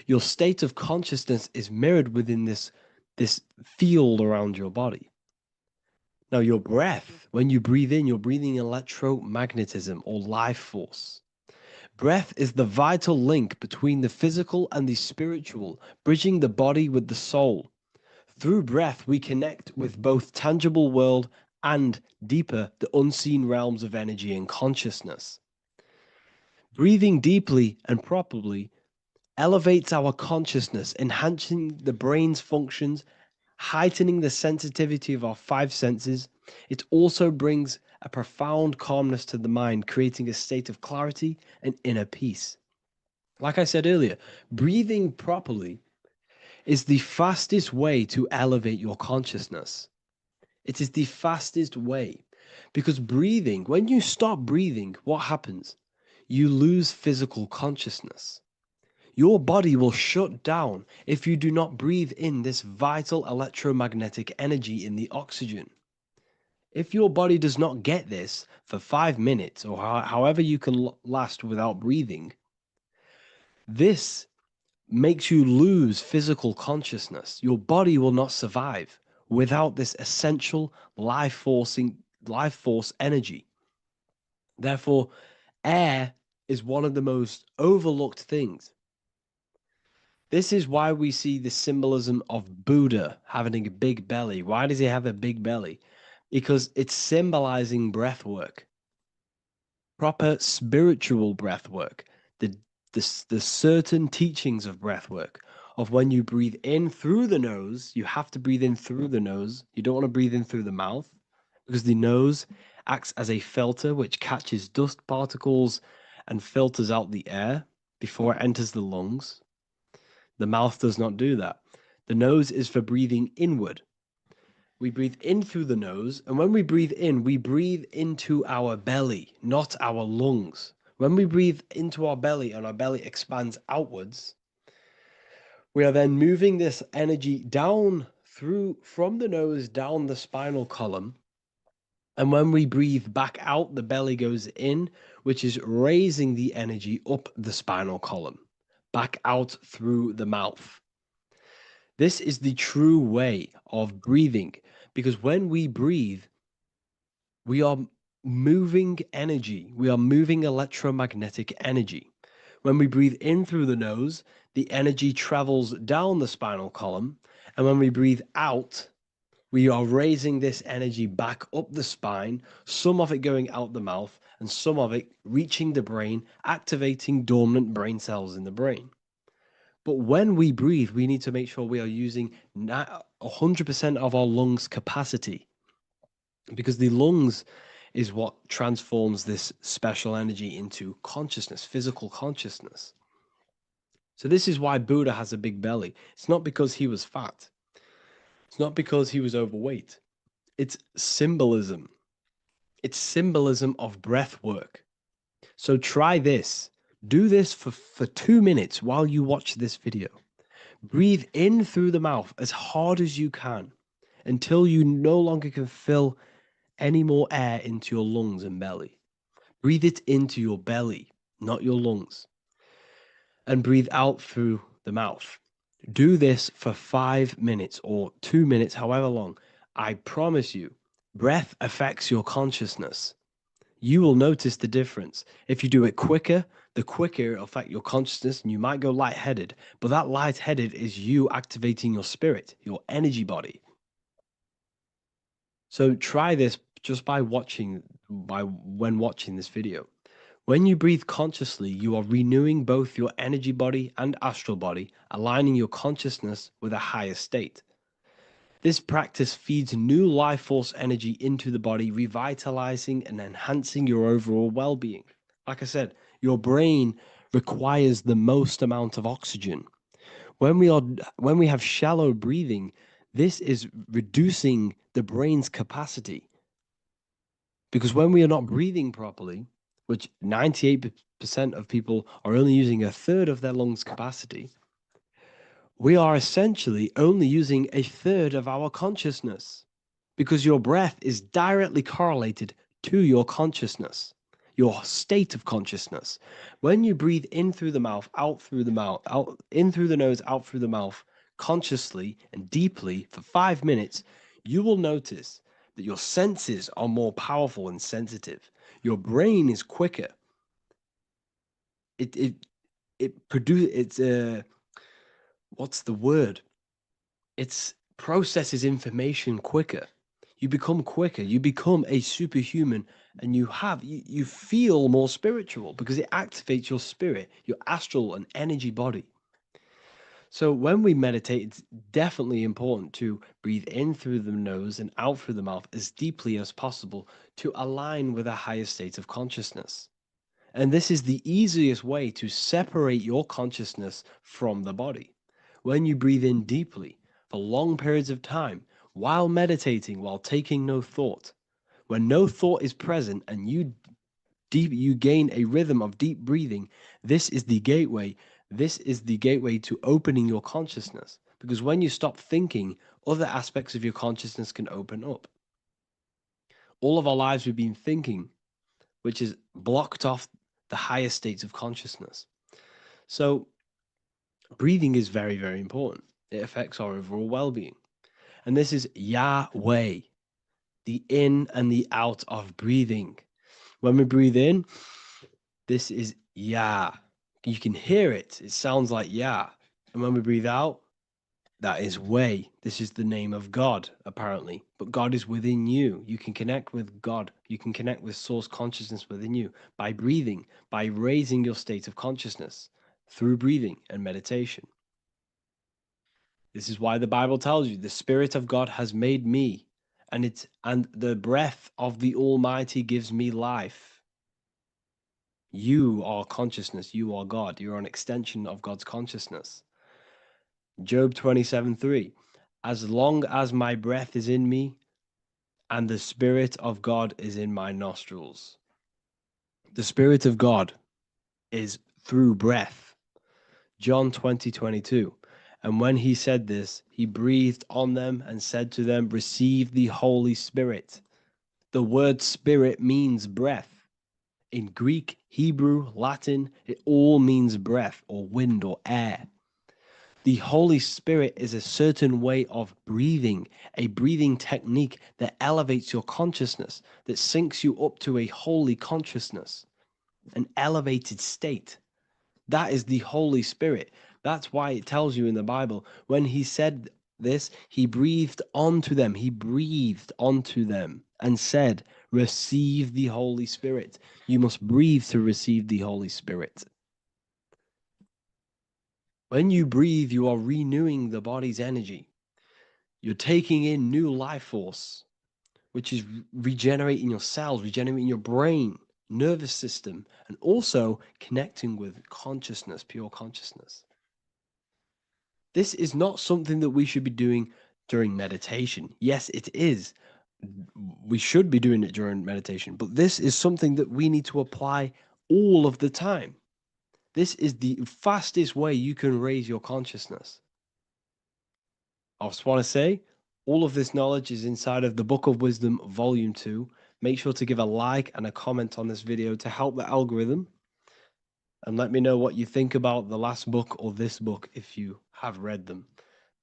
Your state of consciousness is mirrored within this field around your body. Now, your breath, when you breathe in, you're breathing electromagnetism or life force. Breath is the vital link between the physical and the spiritual, bridging the body with the soul. Through breath, we connect with both tangible world and deeper, the unseen realms of energy and consciousness. Breathing deeply and properly elevates our consciousness, enhancing the brain's functions, heightening the sensitivity of our five senses. It also brings a profound calmness to the mind, creating a state of clarity and inner peace. Like I said earlier, breathing properly is the fastest way to elevate your consciousness. It is the fastest way because breathing, when you stop breathing, what happens? You lose physical consciousness. Your body will shut down if you do not breathe in this vital electromagnetic energy in the oxygen. If your body does not get this for 5 minutes or however you can last without breathing, this makes you lose physical consciousness. Your body will not survive without this essential life force energy. Therefore, air is one of the most overlooked things. This is why we see the symbolism of Buddha having a big belly. Why does he have a big belly? Because it's symbolizing breath work, proper spiritual breath work, the certain teachings of breath work, of when you breathe in through the nose, you have to breathe in through the nose. You don't want to breathe in through the mouth because the nose acts as a filter which catches dust particles and filters out the air before it enters the lungs. The mouth does not do that. The nose is for breathing inward. We breathe in through the nose, and when we breathe in, we breathe into our belly, not our lungs. When we breathe into our belly and our belly expands outwards, we are then moving this energy down from the nose down the spinal column. And when we breathe back out, the belly goes in, which is raising the energy up the spinal column, back out through the mouth. This is the true way of breathing, because when we breathe, we are moving energy. We are moving electromagnetic energy. When we breathe in through the nose, the energy travels down the spinal column. And when we breathe out, we are raising this energy back up the spine, some of it going out the mouth, and some of it reaching the brain, activating dormant brain cells in the brain. But when we breathe, we need to make sure we are using 100% of our lungs' capacity, because the lungs is what transforms this special energy into consciousness, physical consciousness. So this is why Buddha has a big belly. It's not because he was fat. It's not because he was overweight. It's symbolism. It's symbolism of breath work. So try this. Do this for 2 minutes while you watch this video. Breathe in through the mouth as hard as you can until you no longer can fill any more air into your lungs and belly. Breathe it into your belly, not your lungs. And breathe out through the mouth. Do this for 5 minutes or 2 minutes, however long. I promise you, breath affects your consciousness. You will notice the difference. If you do it quicker, the quicker it'll affect your consciousness and you might go lightheaded. But that lightheaded is you activating your spirit, your energy body. So try this just when watching this video. When you breathe consciously, you are renewing both your energy body and astral body, aligning your consciousness with a higher state. This practice feeds new life force energy into the body, revitalizing and enhancing your overall well-being. Like I said, your brain requires the most amount of oxygen. When we have shallow breathing, This is reducing the brain's capacity. Because when we are not breathing properly, which 98% of people are only using a third of their lungs' capacity, we are essentially only using a third of our consciousness, because your breath is directly correlated to your consciousness, your state of consciousness. When you breathe in through the mouth, out through the mouth, out in through the nose, out through the mouth, consciously and deeply for 5 minutes, you will notice that your senses are more powerful and sensitive. Your brain is quicker. What's the word? It processes information quicker. You become quicker. You become a superhuman, and you feel more spiritual because it activates your spirit, your astral and energy body. So when we meditate, it's definitely important to breathe in through the nose and out through the mouth as deeply as possible to align with a higher state of consciousness. And this is the easiest way to separate your consciousness from the body. When you breathe in deeply for long periods of time, while meditating, while taking no thought, when no thought is present and you gain a rhythm of deep breathing, this is the gateway. This is the gateway to opening your consciousness. Because when you stop thinking, other aspects of your consciousness can open up. All of our lives we've been thinking, which is blocked off the higher states of consciousness. So breathing is very, very important. It affects our overall well-being. And this is Yahweh, the in and the out of breathing. When we breathe in, this is Yah. You can hear it. It sounds like Yah. And when we breathe out, that is Way. This is the name of God, apparently. But God is within you. You can connect with God. You can connect with source consciousness within you by breathing, by raising your state of consciousness through breathing and meditation. This is why the Bible tells you the Spirit of God has made me, and the breath of the Almighty gives me life. You are consciousness. You are God. You're an extension of God's consciousness. Job 27:3. As long as my breath is in me and the Spirit of God is in my nostrils. The Spirit of God is through breath. John 20:22. And when he said this, he breathed on them and said to them, receive the Holy Spirit. The word spirit means breath. In Greek, Hebrew, Latin, it all means breath or wind or air. The Holy Spirit is a certain way of breathing, a breathing technique that elevates your consciousness, that syncs you up to a holy consciousness, an elevated state. That is the Holy Spirit. That's why it tells you in the Bible, when he said this, he breathed onto them. He breathed onto them and said, receive the Holy Spirit. You must breathe to receive the Holy Spirit. When you breathe, you are renewing the body's energy. You're taking in new life force, which is regenerating your cells, regenerating your brain, nervous system, and also connecting with consciousness, pure consciousness. This is not something that we should be doing during meditation. Yes, it is. We should be doing it during meditation, but this is something that we need to apply all of the time. This is the fastest way you can raise your consciousness. I just want to say, all of this knowledge is inside of the Book of Wisdom, Volume 2. Make sure to give a like and a comment on this video to help the algorithm. And let me know what you think about the last book or this book if you have read them,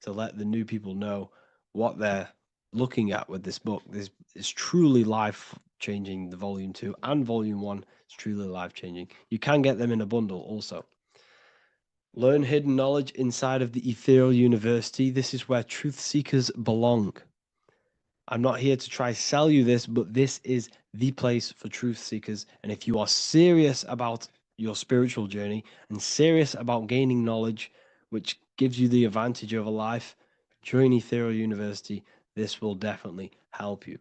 to let the new people know what they're looking at with this book. This is truly life-changing, the Volume 2 and Volume 1 is truly life-changing. You can get them in a bundle also. Learn hidden knowledge inside of the Ethereal University. This is where truth seekers belong. I'm not here to try sell you this, but this is the place for truth seekers. And if you are serious about your spiritual journey and serious about gaining knowledge, which gives you the advantage over life, join Ethereal University. This will definitely help you.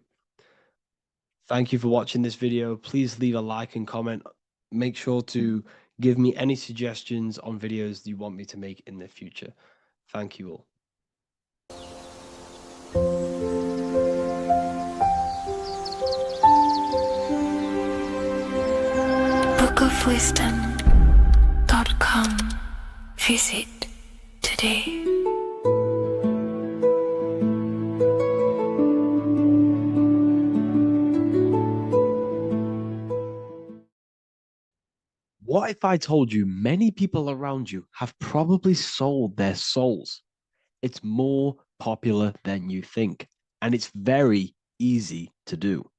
Thank you for watching this video. Please leave a like and comment. Make sure to give me any suggestions on videos you want me to make in the future. Thank you all.
www.wellofwisdom.com. Visit today.
What if I told you many people around you have probably sold their souls? It's more popular than you think, and it's very easy to do.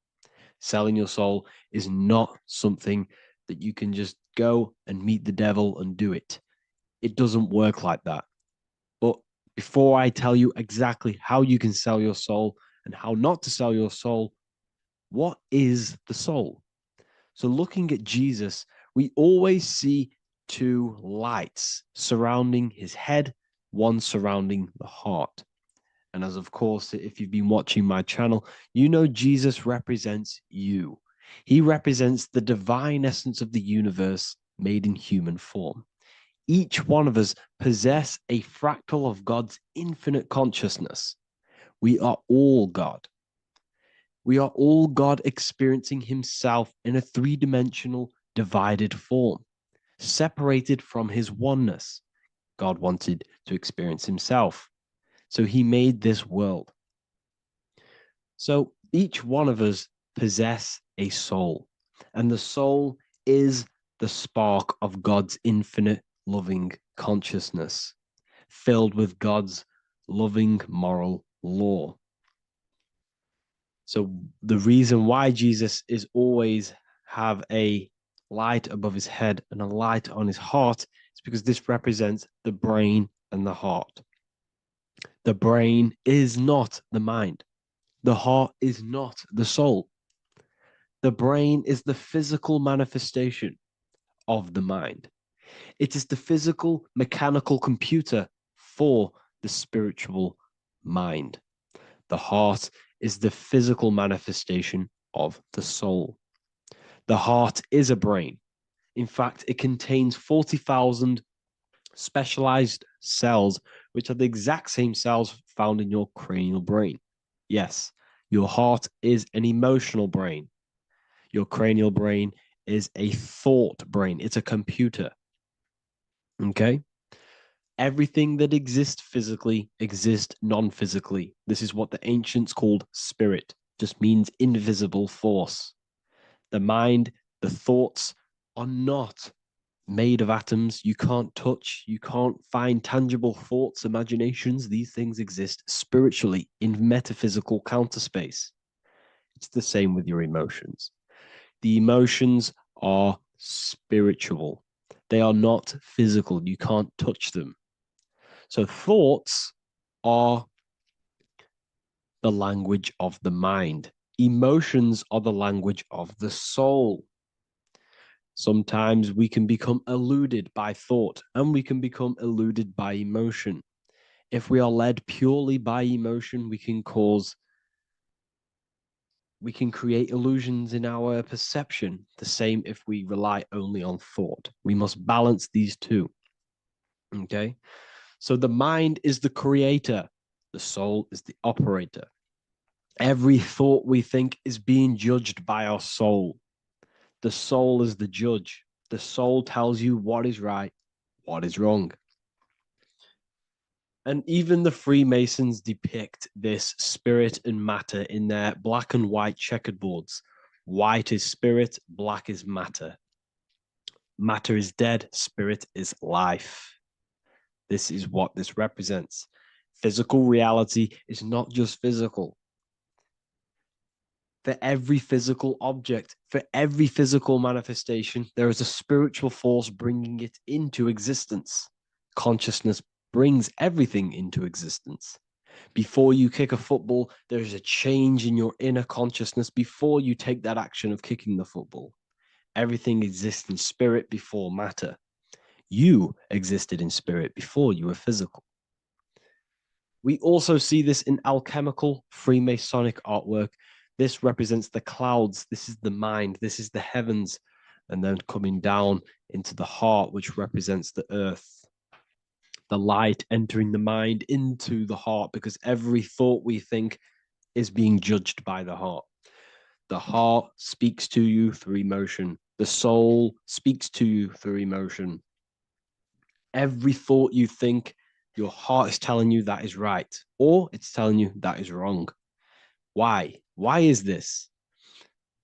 Selling your soul is not something that you can just go and meet the devil and do it. It doesn't work like that. But before I tell you exactly how you can sell your soul and how not to sell your soul, what is the soul? So, looking at Jesus, we always see two lights surrounding his head, one surrounding the heart. And as of course, if you've been watching my channel, you know Jesus represents you. He represents the divine essence of the universe made in human form. Each one of us possess a fractal of God's infinite consciousness. We are all God. We are all God experiencing himself in a three-dimensional divided form, separated from his oneness. God wanted to experience himself, so he made this world. So each one of us possess a soul, and the soul is the spark of God's infinite loving consciousness, filled with God's loving moral law. So the reason why Jesus is always have a light above his head and a light on his heart is because this represents the brain and the heart. The brain is not the mind. The heart is not the soul. The brain is the physical manifestation of the mind. It is the physical mechanical computer for the spiritual mind. The heart is the physical manifestation of the soul. The heart is a brain. In fact, it contains 40,000 specialized cells, which are the exact same cells found in your cranial brain. Yes, your heart is an emotional brain. Your cranial brain is a thought brain. It's a computer. Okay? Everything that exists physically exists non-physically. This is what the ancients called spirit, just means invisible force. The mind, the thoughts are not made of atoms. You can't touch, you can't find tangible thoughts, imaginations. These things exist spiritually in metaphysical counterspace. It's the same with your emotions. The emotions are spiritual. They are not physical. You can't touch them. So thoughts are the language of the mind. Emotions are the language of the soul. Sometimes we can become eluded by thought and we can become eluded by emotion. If we are led purely by emotion, we can create illusions in our perception. The same if we rely only on thought. We must balance these two. Okay? So the mind is the creator. The soul is the operator. Every thought we think is being judged by our soul. The soul is the judge. The soul tells you what is right, what is wrong. And even the Freemasons depict this spirit and matter in their black and white checkerboards. White is spirit, black is matter. Matter is dead, spirit is life. This is what this represents. Physical reality is not just physical. For every physical object, for every physical manifestation, there is a spiritual force bringing it into existence. Consciousness brings everything into existence. Before you kick a football, there is a change in your inner consciousness before you take that action of kicking the football. Everything exists in spirit before matter. You existed in spirit before you were physical. We also see this in alchemical Freemasonic artwork. This represents the clouds. This is the mind. This is the heavens. And then coming down into the heart, which represents the earth. The light entering the mind into the heart, because every thought we think is being judged by the heart. The heart speaks to you through emotion. The soul speaks to you through emotion. Every thought you think, your heart is telling you that is right, or it's telling you that is wrong. Why? Why is this?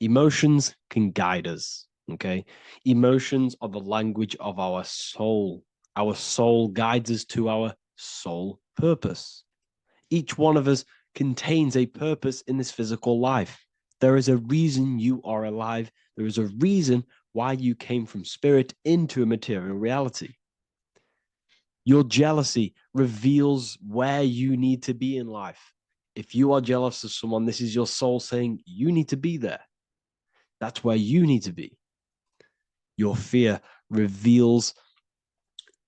Emotions can guide us, okay? Emotions are the language of our soul. Our soul guides us to our soul purpose. Each one of us contains a purpose in this physical life. There is a reason you are alive. There is a reason why you came from spirit into a material reality. Your jealousy reveals where you need to be in life. If you are jealous of someone, this is your soul saying you need to be there. That's where you need to be. Your fear reveals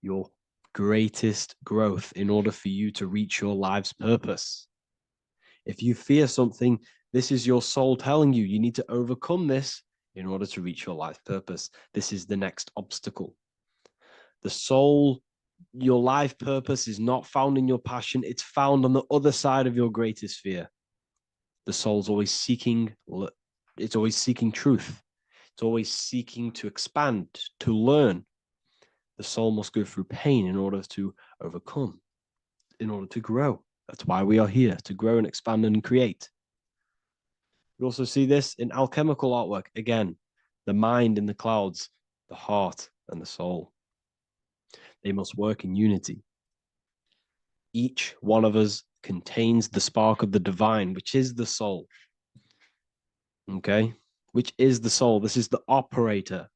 your greatest growth in order for you to reach your life's purpose. If you fear something, this is your soul telling you you need to overcome this in order to reach your life purpose. This is the next obstacle. The soul, your life purpose is not found in your passion. It's found on the other side of your greatest fear. The soul's always seeking, it's always seeking truth. It's always seeking to expand, to learn. The soul must go through pain in order to overcome, in order to grow. That's why we are here, to grow and expand and create. You also see this in alchemical artwork. Again, the mind in the clouds, the heart and the soul. They must work in unity. Each one of us contains the spark of the divine, which is the soul. Okay? Which is the soul. This is the operator.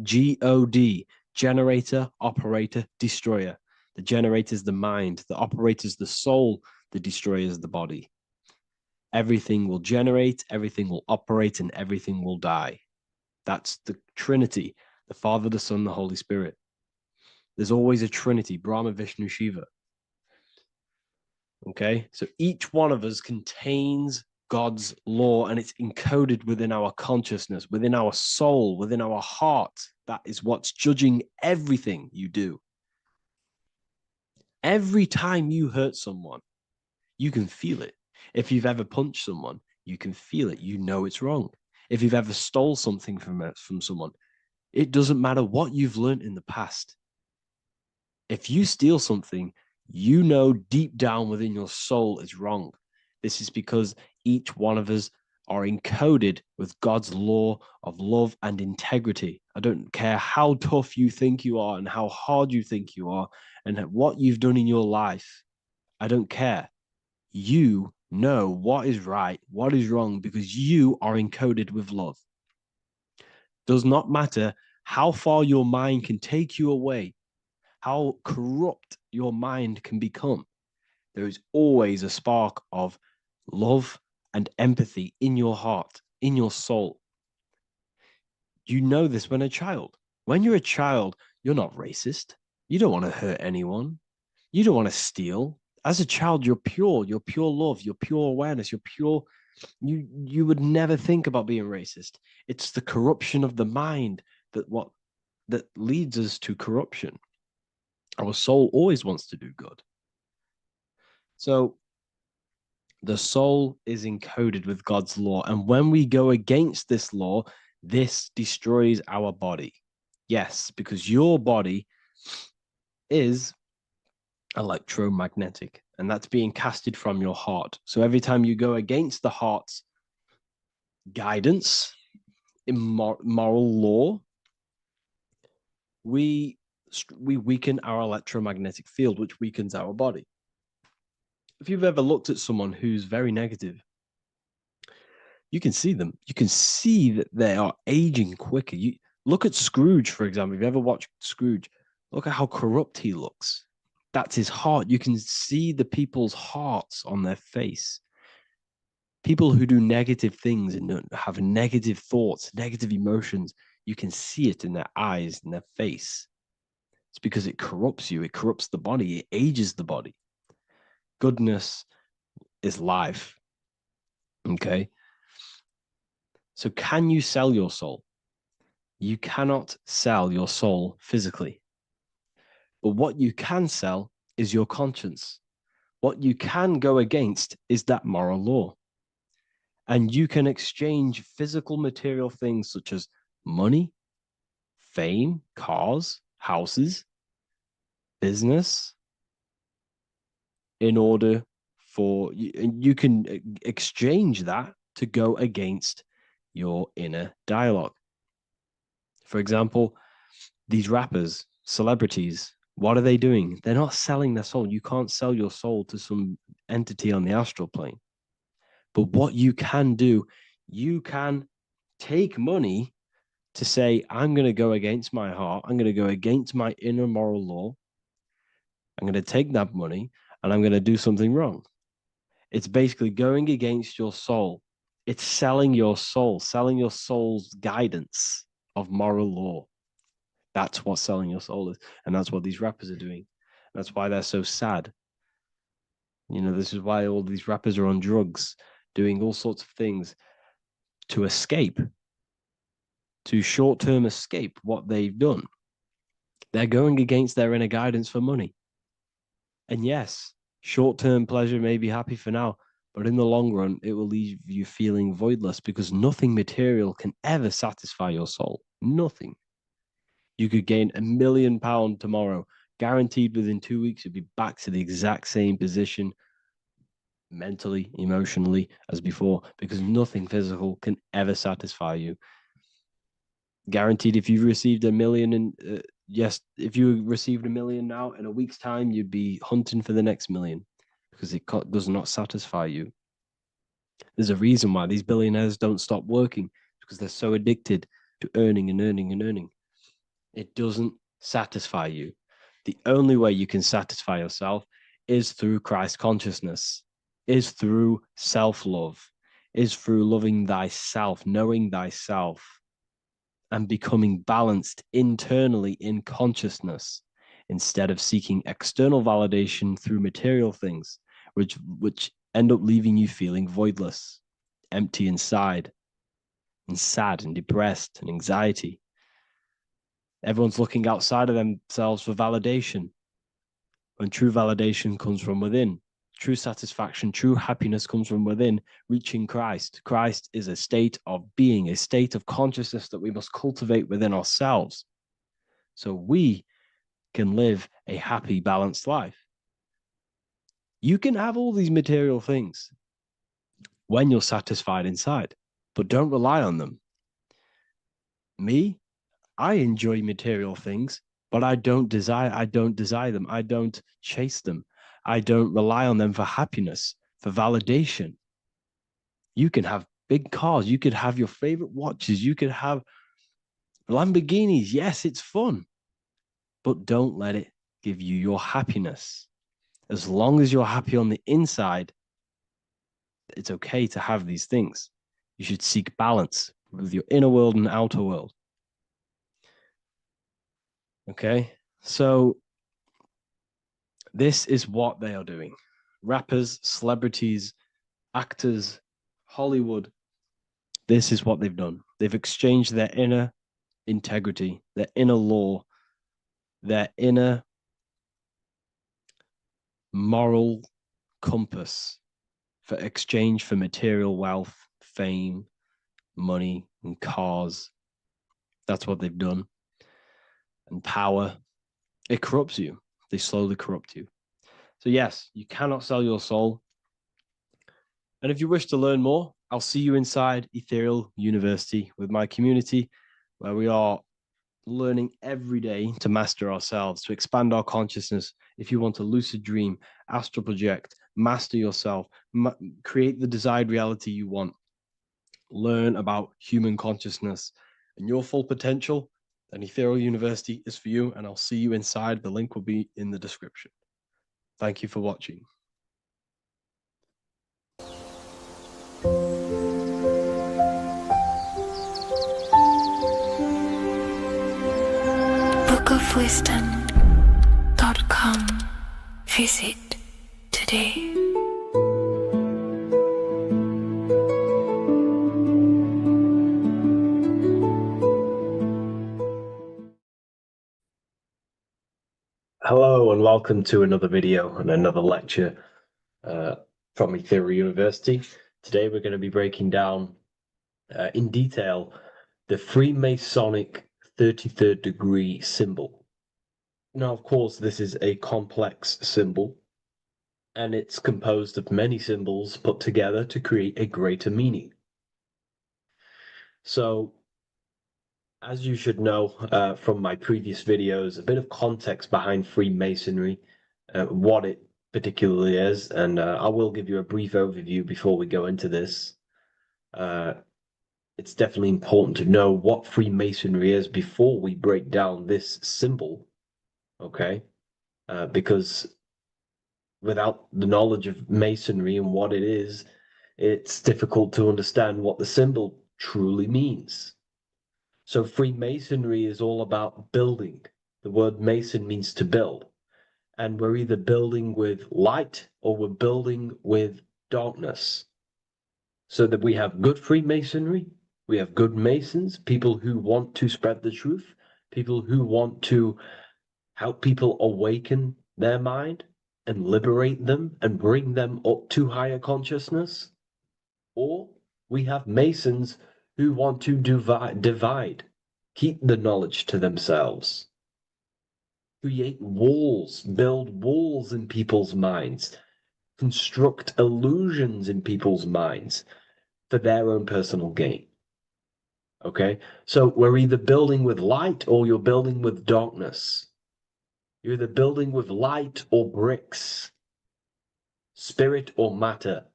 God, generator, operator, destroyer. The generator is the mind. The operator is the soul. The destroyer is the body. Everything will generate, everything will operate, and everything will die. That's the Trinity, the Father, the Son, the Holy Spirit. There's always a Trinity, Brahma, Vishnu, Shiva. Okay, so each one of us contains God's law, and it's encoded within our consciousness, within our soul, within our heart. That is what's judging everything you do. Every time you hurt someone, you can feel it. If you've ever punched someone, you can feel it. You know it's wrong. If you've ever stole something from someone, it doesn't matter what you've learned in the past. If you steal something, you know deep down within your soul is wrong. This is because each one of us are encoded with God's law of love and integrity. I don't care how tough you think you are and how hard you think you are and what you've done in your life. I don't care. You know what is right, what is wrong, because you are encoded with love. Does not matter how far your mind can take you away, how corrupt your mind can become. There is always a spark of love and empathy in your heart, in your soul. You know this when a child. When you're a child, you're not racist. You don't want to hurt anyone. You don't want to steal. As a child, you're pure love, you're pure awareness, you're pure. You would never think about being racist. It's the corruption of the mind that leads us to corruption. Our soul always wants to do good. So the soul is encoded with God's law. And when we go against this law, this destroys our body. Yes, because your body is electromagnetic, and that's being casted from your heart. So every time you go against the heart's guidance in moral law, we weaken our electromagnetic field, which weakens our body. If you've ever looked at someone who's very negative, you can see them. You can see that they are aging quicker. You look at Scrooge, for example. If you ever watched Scrooge, look at how corrupt he looks. That's his heart. You can see the people's hearts on their face. People who do negative things and have negative thoughts, negative emotions, you can see it in their eyes, in their face. It's because it corrupts you. It corrupts the body. It ages the body. Goodness is life. Okay? So can you sell your soul? You cannot sell your soul physically. But what you can sell is your conscience. What you can go against is that moral law. And you can exchange physical material things such as money, fame, cars, houses, business, in order for you can exchange that to go against your inner dialogue. For example, these rappers, celebrities, what are they doing? They're not selling their soul. You can't sell your soul to some entity on the astral plane. But what you can do, you can take money to say, I'm going to go against my heart. I'm going to go against my inner moral law. I'm going to take that money and I'm going to do something wrong. It's basically going against your soul. It's selling your soul's guidance of moral law. That's what selling your soul is. And that's what these rappers are doing. That's why they're so sad. You know, this is why all these rappers are on drugs, doing all sorts of things to escape, to short-term escape what they've done. They're going against their inner guidance for money. And yes, short-term pleasure may be happy for now, but in the long run, it will leave you feeling voidless because nothing material can ever satisfy your soul. Nothing. You could gain £1 million tomorrow, guaranteed within 2 weeks, you'd be back to the exact same position mentally, emotionally as before, because nothing physical can ever satisfy you. Guaranteed, if you received $1 million yes, if you received $1 million now, in a week's time, you'd be hunting for the next million because it does not satisfy you. There's a reason why these billionaires don't stop working, because they're so addicted to earning and earning and earning. It doesn't satisfy you. The only way you can satisfy yourself is through Christ consciousness, is through self-love, is through loving thyself, knowing thyself, and becoming balanced internally in consciousness instead of seeking external validation through material things, which end up leaving you feeling voidless, empty inside, and sad and depressed and anxiety. Everyone's looking outside of themselves for validation, when true validation comes from within. True satisfaction, true happiness comes from within, reaching Christ. Christ is a state of being, a state of consciousness that we must cultivate within ourselves so we can live a happy, balanced life. You can have all these material things when you're satisfied inside, but don't rely on them. Me, I enjoy material things, but I don't desire them. I don't chase them. I don't rely on them for happiness, for validation. You can have big cars. You could have your favorite watches. You could have Lamborghinis. Yes, it's fun, but don't let it give you your happiness. As long as you're happy on the inside, it's okay to have these things. You should seek balance with your inner world and outer world. Okay, so this is what they are doing. Rappers, celebrities, actors, Hollywood. This is what they've done. They've exchanged their inner integrity, their inner law, their inner moral compass for exchange for material wealth, fame, money, and cars. That's what they've done. And power. It corrupts you. They slowly corrupt you. So yes, you cannot sell your soul. And if you wish to learn more, I'll see you inside Ethereal University with my community, where we are learning every day to master ourselves, to expand our consciousness. If you want to lucid dream, astral project, master yourself, create the desired reality you want, learn about human consciousness and your full potential, then Ethereal University is for you, and I'll see you inside. The link will be in the description. Thank you for watching.
bookofwisdom.com. Visit today.
Hello and welcome to another video and another lecture from Ethereal University. Today we're going to be breaking down in detail
the Freemasonic 33rd degree symbol. Now, of course, this is a complex symbol, and it's composed of many symbols put together to create a greater meaning. So, as you should know from my previous videos, a bit of context behind Freemasonry, what it particularly is, and I will give you a brief overview before we go into this. It's definitely important to know what Freemasonry is before we break down this symbol, okay? Because without the knowledge of Masonry and what it is, it's difficult to understand what the symbol truly means. So Freemasonry is all about building. The word Mason means to build. And we're either building with light or we're building with darkness. So that we have good Freemasonry, we have good Masons, people who want to spread the truth, people who want to help people awaken their mind and liberate them and bring them up to higher consciousness. Or we have Masons who want to divide, keep the knowledge to themselves, create walls, build walls in people's minds, construct illusions in people's minds for their own personal gain. Okay, so we're either building with light or you're building with darkness. You're either building with light or bricks, spirit or matter.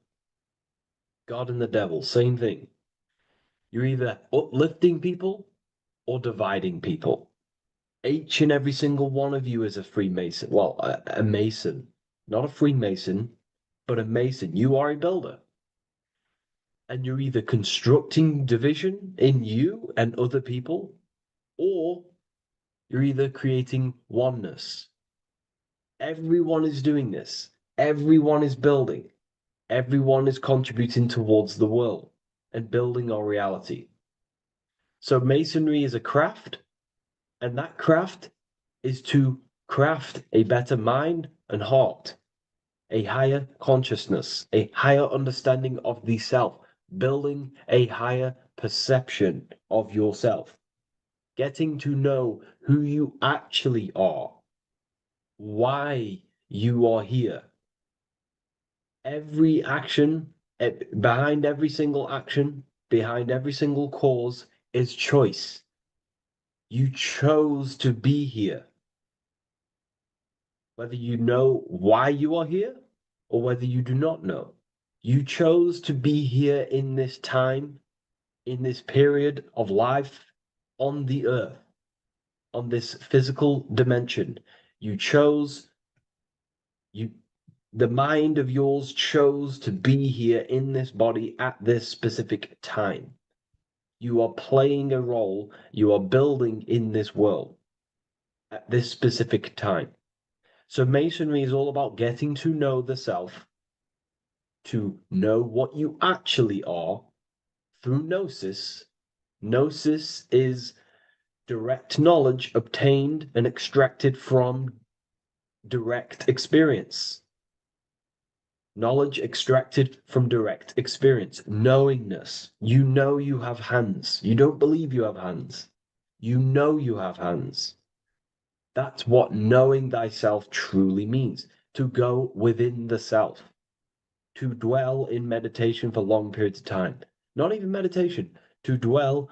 God and the devil, same thing. You're either uplifting people or dividing people. Each and every single one of you is a Freemason. Well, a Mason. Not a Freemason, but a Mason. You are a builder. And you're either constructing division in you and other people, or you're either creating oneness. Everyone is doing this. Everyone is building. Everyone is contributing towards the world and building our reality. So Masonry is a craft, and that craft is to craft a better mind and heart, a higher consciousness, a higher understanding of the self, building a higher perception of yourself, getting to know who you actually are, why you are here. Every action, behind every single action, behind every single cause is choice. You chose to be here. Whether you know why you are here or whether you do not know, you chose to be here in this time, in this period of life on the earth, on this physical dimension. You chose, the mind of yours chose to be here in this body at this specific time. You are playing a role, you are building in this world at this specific time. So Masonry is all about getting to know the self, to know what you actually are through gnosis. Gnosis is direct knowledge obtained and extracted from direct experience. Knowledge extracted from direct experience. Knowingness. You know you have hands. You don't believe you have hands. You know you have hands. That's what knowing thyself truly means. To go within the self. To dwell in meditation for long periods of time. Not even meditation. To dwell,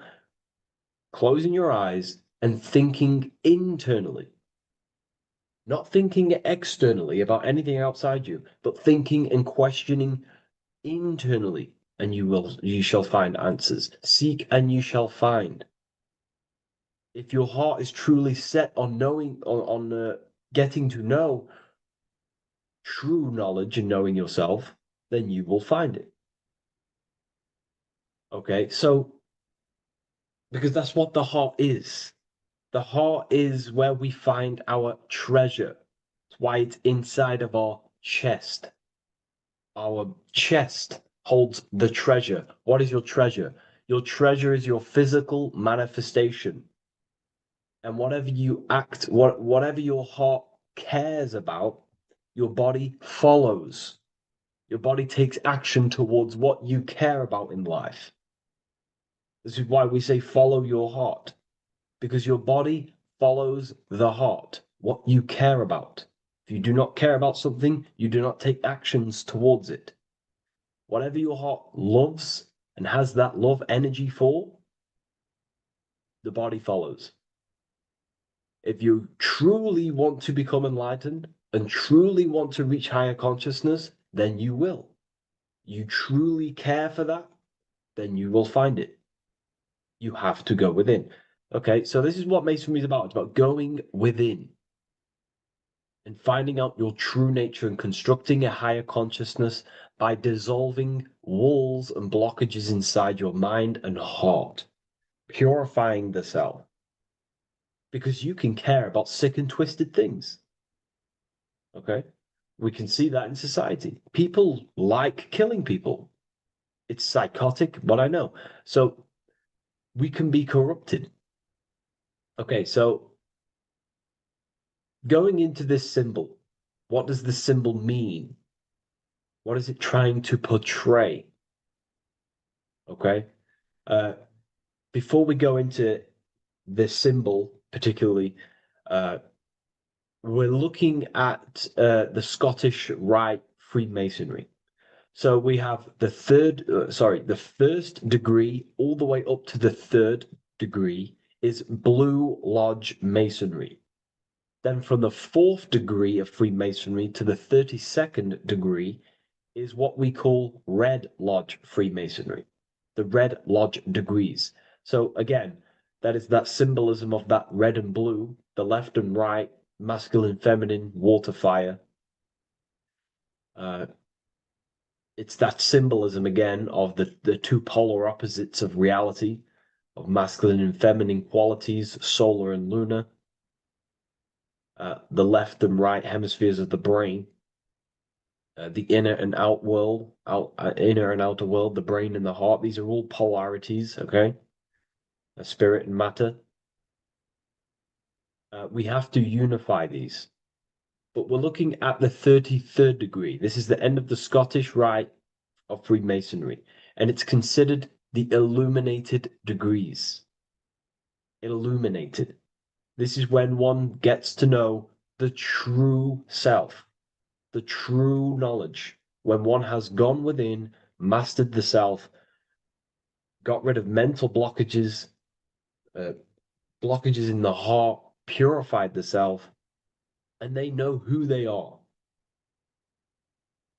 closing your eyes and thinking internally. Not thinking externally about anything outside you, but thinking and questioning internally, and you shall find answers. Seek and you shall find. If your heart is truly set on knowing, on getting to know true knowledge and knowing yourself, then you will find it. Okay, so because that's what the heart is. The heart is where we find our treasure. That's why it's inside of our chest. Our chest holds the treasure. What is your treasure? Your treasure is your physical manifestation. And whatever you act, whatever your heart cares about, your body follows. Your body takes action towards what you care about in life. This is why we say follow your heart, because your body follows the heart, what you care about. If you do not care about something, you do not take actions towards it. Whatever your heart loves and has that love energy for, the body follows. If you truly want to become enlightened and truly want to reach higher consciousness, then you will. You truly care for that, then you will find it. You have to go within. Okay, so this is what Masonry is about. It's about going within and finding out your true nature and constructing a higher consciousness by dissolving walls and blockages inside your mind and heart, purifying the self. Because you can care about sick and twisted things. Okay? We can see that in society. People like killing people. It's psychotic, but I know. So we can be corrupted. Okay, so going into this symbol, what does the symbol mean? What is it trying to portray? Okay. Before we go into this symbol, particularly, we're looking at the Scottish Rite Freemasonry. So we have the first degree all the way up to the third degree is Blue Lodge Masonry. Then from the fourth degree of Freemasonry to the 32nd degree is what we call Red Lodge Freemasonry, the Red Lodge degrees. So again, that is that symbolism of that red and blue, the left and right, masculine, feminine, water, fire. It's that symbolism again of the two polar opposites of reality, of masculine and feminine qualities, solar and lunar. The left and right hemispheres of the brain, the inner and out world, inner and outer world, the brain and the heart. These are all polarities, okay? Spirit and matter. We have to unify these. But we're looking at the 33rd degree. This is the end of the Scottish Rite of Freemasonry, and it's considered the illuminated degrees. Illuminated. This is when one gets to know the true self, the true knowledge, when one has gone within, mastered the self, got rid of mental blockages, blockages in the heart, purified the self, and they know who they are.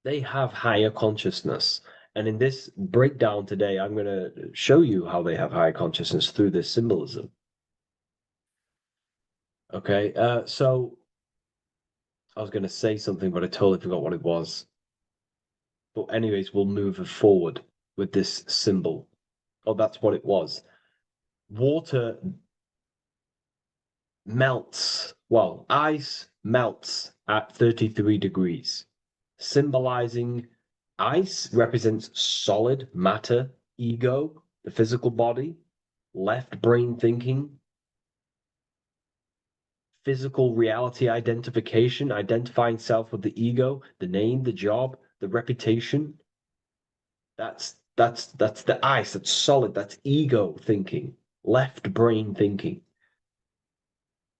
They have higher consciousness. And in this breakdown today, I'm going to show you how they have higher consciousness through this symbolism. Okay, so I was going to say something, but I totally forgot what it was. But anyways, we'll move forward with this symbol. Oh, that's what it was. Water melts, well, ice melts at 33 degrees, symbolizing ice represents solid matter, ego, the physical body, left brain thinking, physical reality identification, identifying self with the ego, the name, the job, the reputation. That's the ice, that's solid, that's ego thinking, left brain thinking.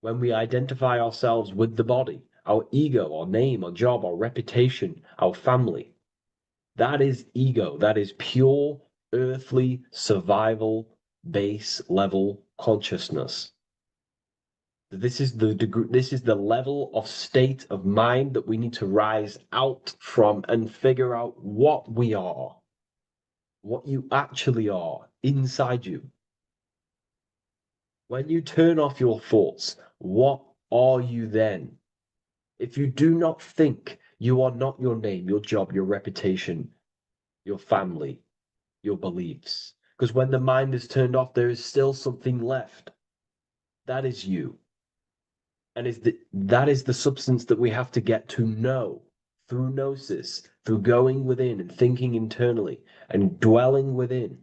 When we identify ourselves with the body, our ego, our name, our job, our reputation, our family, that is ego. That is pure earthly survival base level consciousness. This is the degree, this is the level of state of mind that we need to rise out from and figure out what we are, what you actually are inside you. When you turn off your thoughts, what are you then? If you do not think, you are not your name, your job, your reputation, your family, your beliefs. Because when the mind is turned off, there is still something left. That is you. And that is the substance that we have to get to know through gnosis, through going within and thinking internally and dwelling within.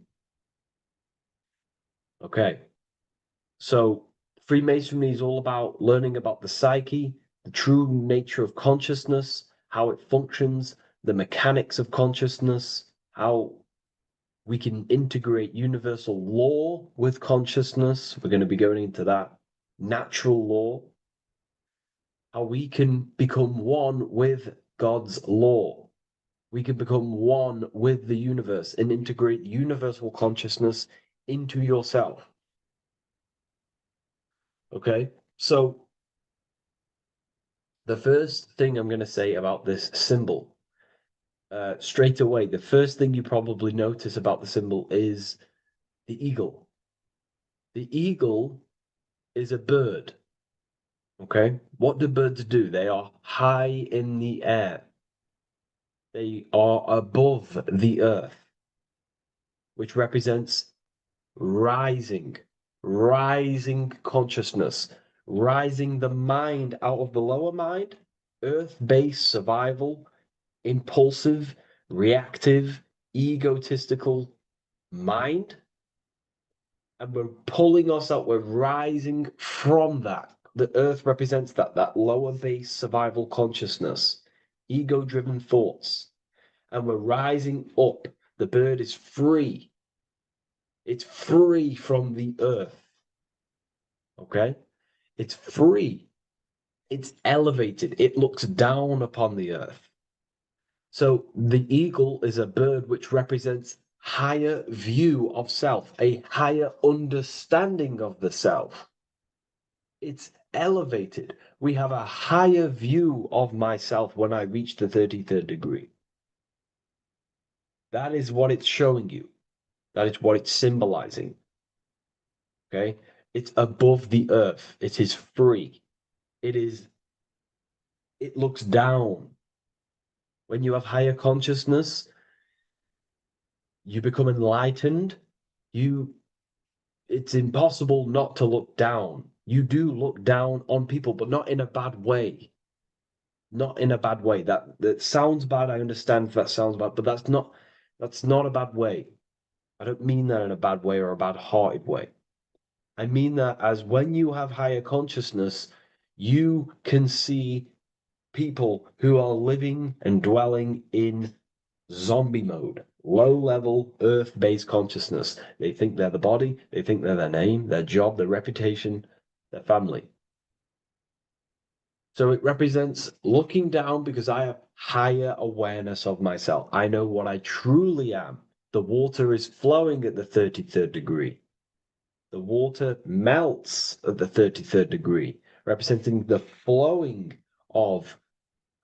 Okay. So Freemasonry is all about learning about the psyche, the true nature of consciousness, how it functions, the mechanics of consciousness, how We can integrate universal law with consciousness. We're going to be going into that. Natural law. How we can become one with God's law. We can become one with the universe and integrate universal consciousness into yourself. Okay? So, the first thing I'm going to say about this symbol, straight away, the first thing you probably notice about the symbol is the eagle. The eagle is a bird. Okay? What do birds do? They are high in the air. They are above the earth, which represents rising, rising consciousness, rising the mind out of the lower mind, earth-based survival, impulsive, reactive, egotistical mind. And we're pulling us up, we're rising from that. The earth represents that lower base survival consciousness, ego-driven thoughts. And we're rising up. The bird is free. It's free from the earth. Okay? It's free. It's elevated. It looks down upon the earth. So the eagle is a bird which represents higher view of self, a higher understanding of the self. It's elevated. We have a higher view of myself when I reach the 33rd degree. That is what it's showing you. That is what it's symbolizing. Okay? It's above the earth. It is free. It looks down. When you have higher consciousness, you become enlightened. It's impossible not to look down. You do look down on people, but not in a bad way. Not in a bad way. That sounds bad. I understand if that sounds bad, but that's not a bad way. I don't mean that in a bad way or a bad-hearted way. I mean that as when you have higher consciousness, you can see people who are living and dwelling in zombie mode, low level earth based consciousness. They think they're the body, they think they're their name, their job, their reputation, their family. So it represents looking down because I have higher awareness of myself. I know what I truly am. The water is flowing at the 33rd degree. The water melts at the 33rd degree, representing the flowing of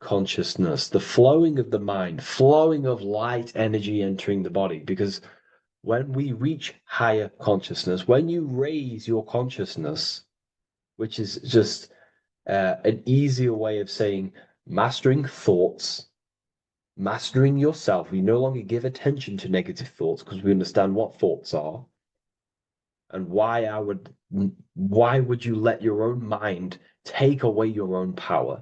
consciousness, the flowing of the mind, flowing of light energy entering the body. Because when we reach higher consciousness, when you raise your consciousness, which is just an easier way of saying mastering thoughts, mastering yourself, we no longer give attention to negative thoughts because we understand what thoughts are and why would you let your own mind take away your own power?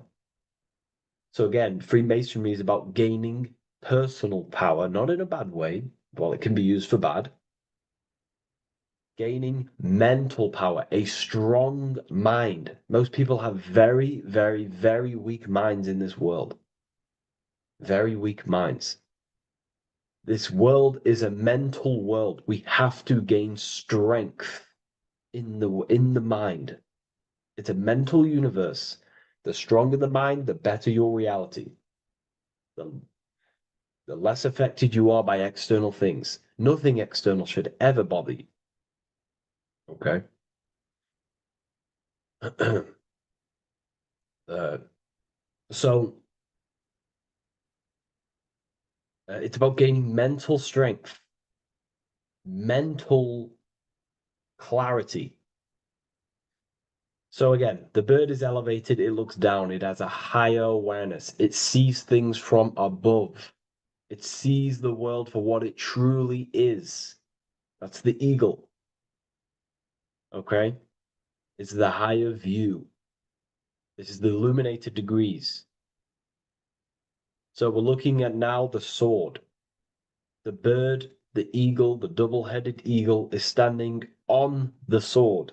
So again, Freemasonry is about gaining personal power, not in a bad way. Well, it can be used for bad. Gaining mental power, a strong mind. Most people have very, very, very weak minds in this world. Very weak minds. This world is a mental world. We have to gain strength in the mind. It's a mental universe. The stronger the mind, the better your reality. The less affected you are by external things. Nothing external should ever bother you. Okay? So it's about gaining mental strength, mental clarity. So again, the bird is elevated, it looks down, it has a higher awareness, it sees things from above, it sees the world for what it truly is. That's the eagle. Okay? It's the higher view. This is the illuminated degrees. So we're looking at now the sword. The bird, the eagle, the double-headed eagle is standing on the sword.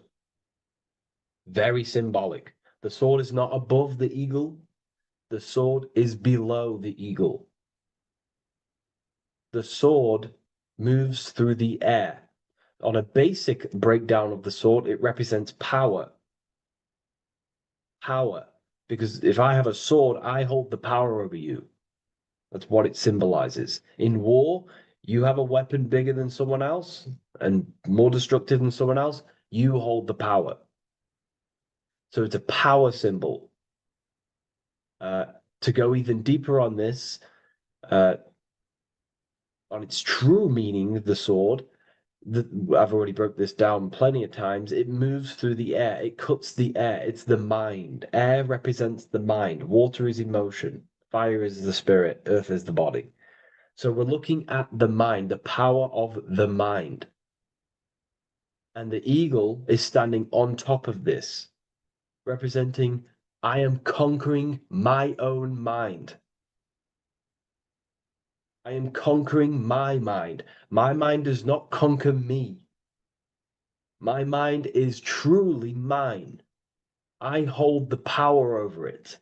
Very symbolic. The sword is not above the eagle. The sword is below the eagle. The sword moves through the air. On a basic breakdown of the sword, it represents power. Power. Because if I have a sword, I hold the power over you. That's what it symbolizes. In war, you have a weapon bigger than someone else and more destructive than someone else, you hold the power. So it's a power symbol. To go even deeper on this, on its true meaning, the sword, I've already broke this down plenty of times. It moves through the air. It cuts the air. It's the mind. Air represents the mind. Water is emotion. Fire is the spirit. Earth is the body. So we're looking at the mind, the power of the mind. And the eagle is standing on top of this, representing, I am conquering my own mind. I am conquering my mind. My mind does not conquer me. My mind is truly mine. I hold the power over it.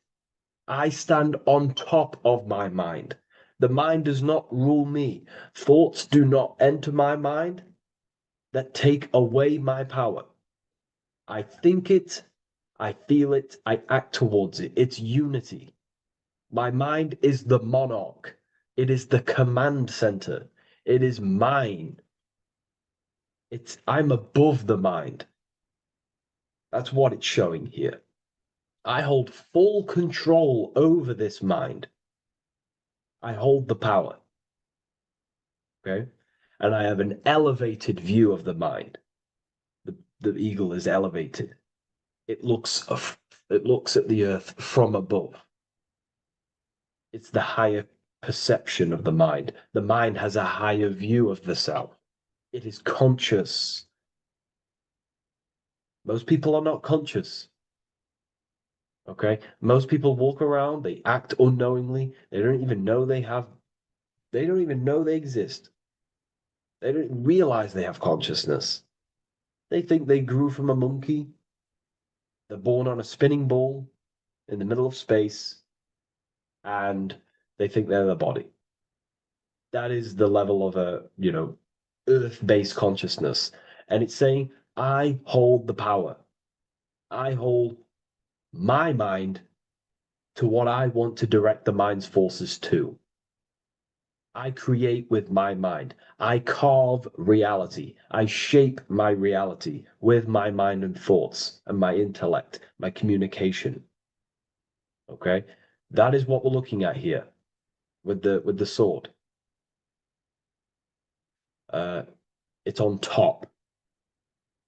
I stand on top of my mind. The mind does not rule me. Thoughts do not enter my mind that take away my power. I think it, I feel it, I act towards it. It's unity. My mind is the monarch. It is the command center. It is mine. I'm above the mind. That's what it's showing here. I hold full control over this mind. I hold the power. Okay? And I have an elevated view of the mind. The eagle is elevated. It looks at the earth from above. It's the higher perception of the mind. The mind has a higher view of the self. It is conscious. Most people are not conscious. Okay? Most people walk around, they act unknowingly, they don't even know they exist. They don't realize they have consciousness. They think they grew from a monkey. They're born on a spinning ball in the middle of space, and they think they're the body. That is the level of earth-based consciousness. And it's saying, I hold the power. I hold my mind to what I want to direct the mind's forces to. I create with my mind. I carve reality. I shape my reality with my mind and thoughts and my intellect, my communication. Okay? That is what we're looking at here with the sword. It's on top,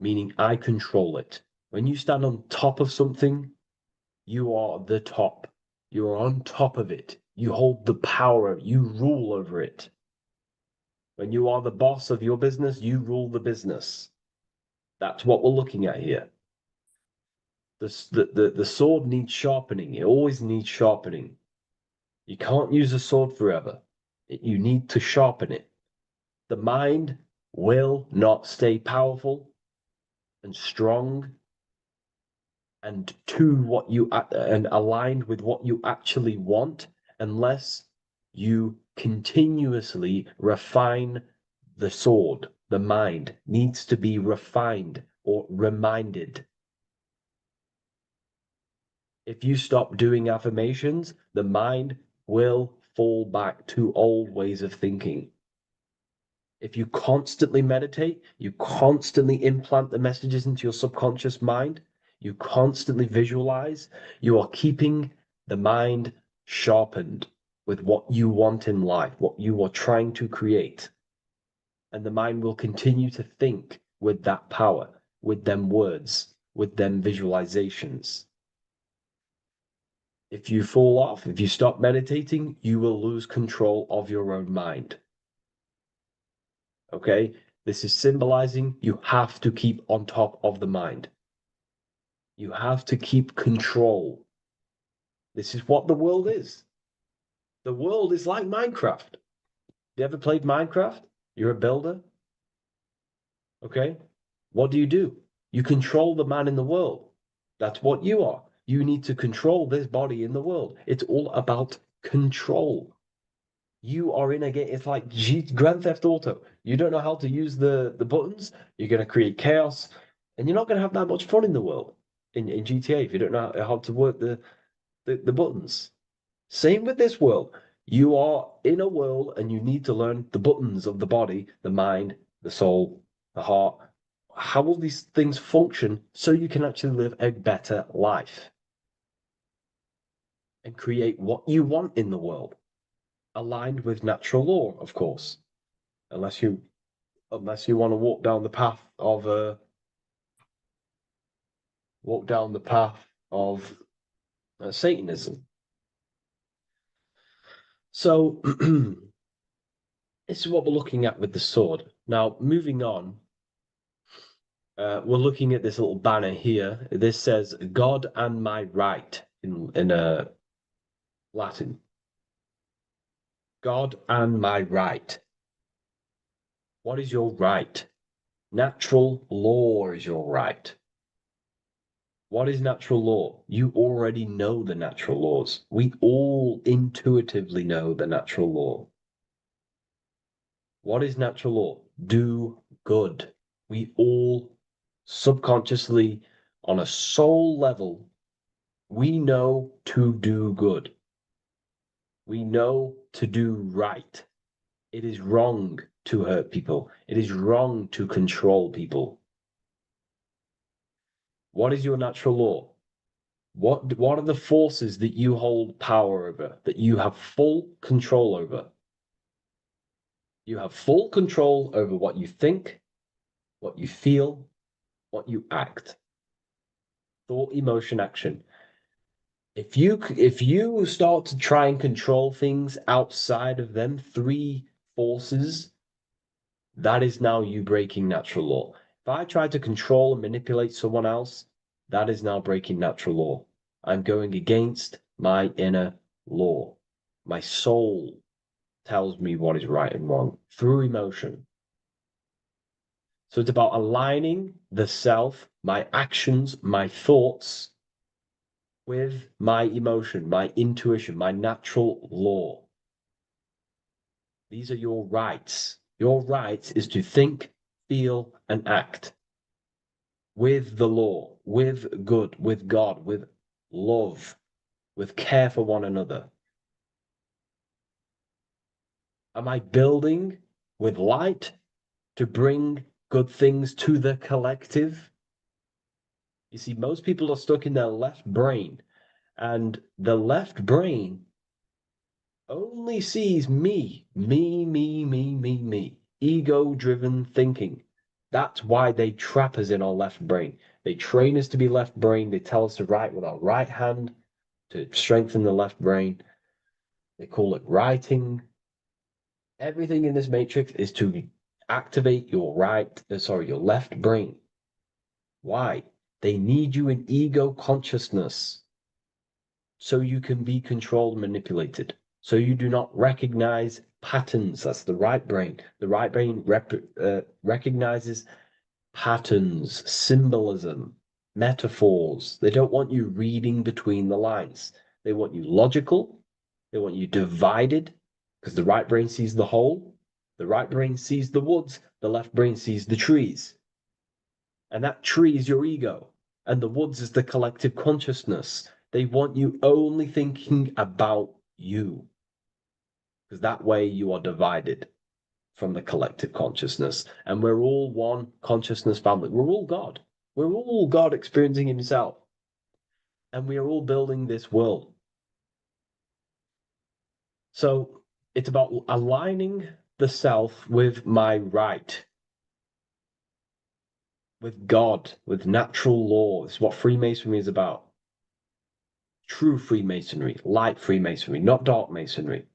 meaning I control it. When you stand on top of something, you are the top. You are on top of it. You hold the power. You rule over it. When you are the boss of your business, you rule the business. That's what we're looking at here. The sword needs sharpening. It always needs sharpening. You can't use a sword forever. You need to sharpen it. The mind will not stay powerful and strong and and aligned with what you actually want unless you continuously refine the sword. The mind needs to be refined or reminded. If you stop doing affirmations, the mind will fall back to old ways of thinking. If you constantly meditate, you constantly implant the messages into your subconscious mind, you constantly visualize, you are keeping the mind sharpened with what you want in life, what you are trying to create. And the mind will continue to think with that power, with them words, with them visualizations. If you fall off, if you stop meditating, you will lose control of your own mind. Okay? This is symbolizing you have to keep on top of the mind. You have to keep control. This is what the world is. The world is like Minecraft. You ever played Minecraft? You're a builder. Okay? What do? You control the man in the world. That's what you are. You need to control this body in the world. It's all about control. You are in a game. It's like Grand Theft Auto. You don't know how to use the buttons. You're going to create chaos, and you're not going to have that much fun in the world in GTA if you don't know how to work the buttons. Same with this world. You are in a world, and you need to learn the buttons of the body, the mind, the soul, the heart. How will these things function so you can actually live a better life and create what you want in the world, aligned with natural law, of course, unless you want to walk down the path of Satanism. So this is what we're looking at with the sword. Now, moving on, we're looking at this little banner here. This says "God and my right" in Latin. God and my right. What is your right? Natural law is your right. What is natural law? You already know the natural laws. We all intuitively know the natural law. What is natural law? Do good. We all subconsciously, on a soul level, we know to do good. We know to do right. It is wrong to hurt people. It is wrong to control people. What is your natural law? What are the forces that you hold power over, that you have full control over? You have full control over what you think, what you feel, what you act. Thought, emotion, action. If you start to try and control things outside of them three forces, that is now you breaking natural law. If I try to control and manipulate someone else, that is now breaking natural law. I'm going against my inner law. My soul tells me what is right and wrong through emotion. So it's about aligning the self, my actions, my thoughts with my emotion, my intuition, my natural law. These are your rights. Your right is to think, feel, and act with the law, with good, with God, with love, with care for one another. Am I building with light to bring good things to the collective? You see, most people are stuck in their left brain, and the left brain only sees me, me, ego-driven thinking. That's why they trap us in our left brain. They train us to be left brain. They tell us to write with our right hand to strengthen the left brain. They call it writing. Everything in this matrix is to activate your your left brain. Why? They need you in ego consciousness so you can be controlled and manipulated. So you do not recognize patterns. That's the right brain. The right brain recognizes patterns, symbolism, metaphors. They don't want you reading between the lines. They want you logical. They want you divided because the right brain sees the whole. The right brain sees the woods. The left brain sees the trees. And that tree is your ego. And the woods is the collective consciousness. They want you only thinking about you. Because that way you are divided from the collective consciousness. And we're all one consciousness family. We're all God. We're all God experiencing himself. And we are all building this world. So it's about aligning the self with my right, with God, with natural law. It's what Freemasonry is about. True Freemasonry, light Freemasonry, not dark Masonry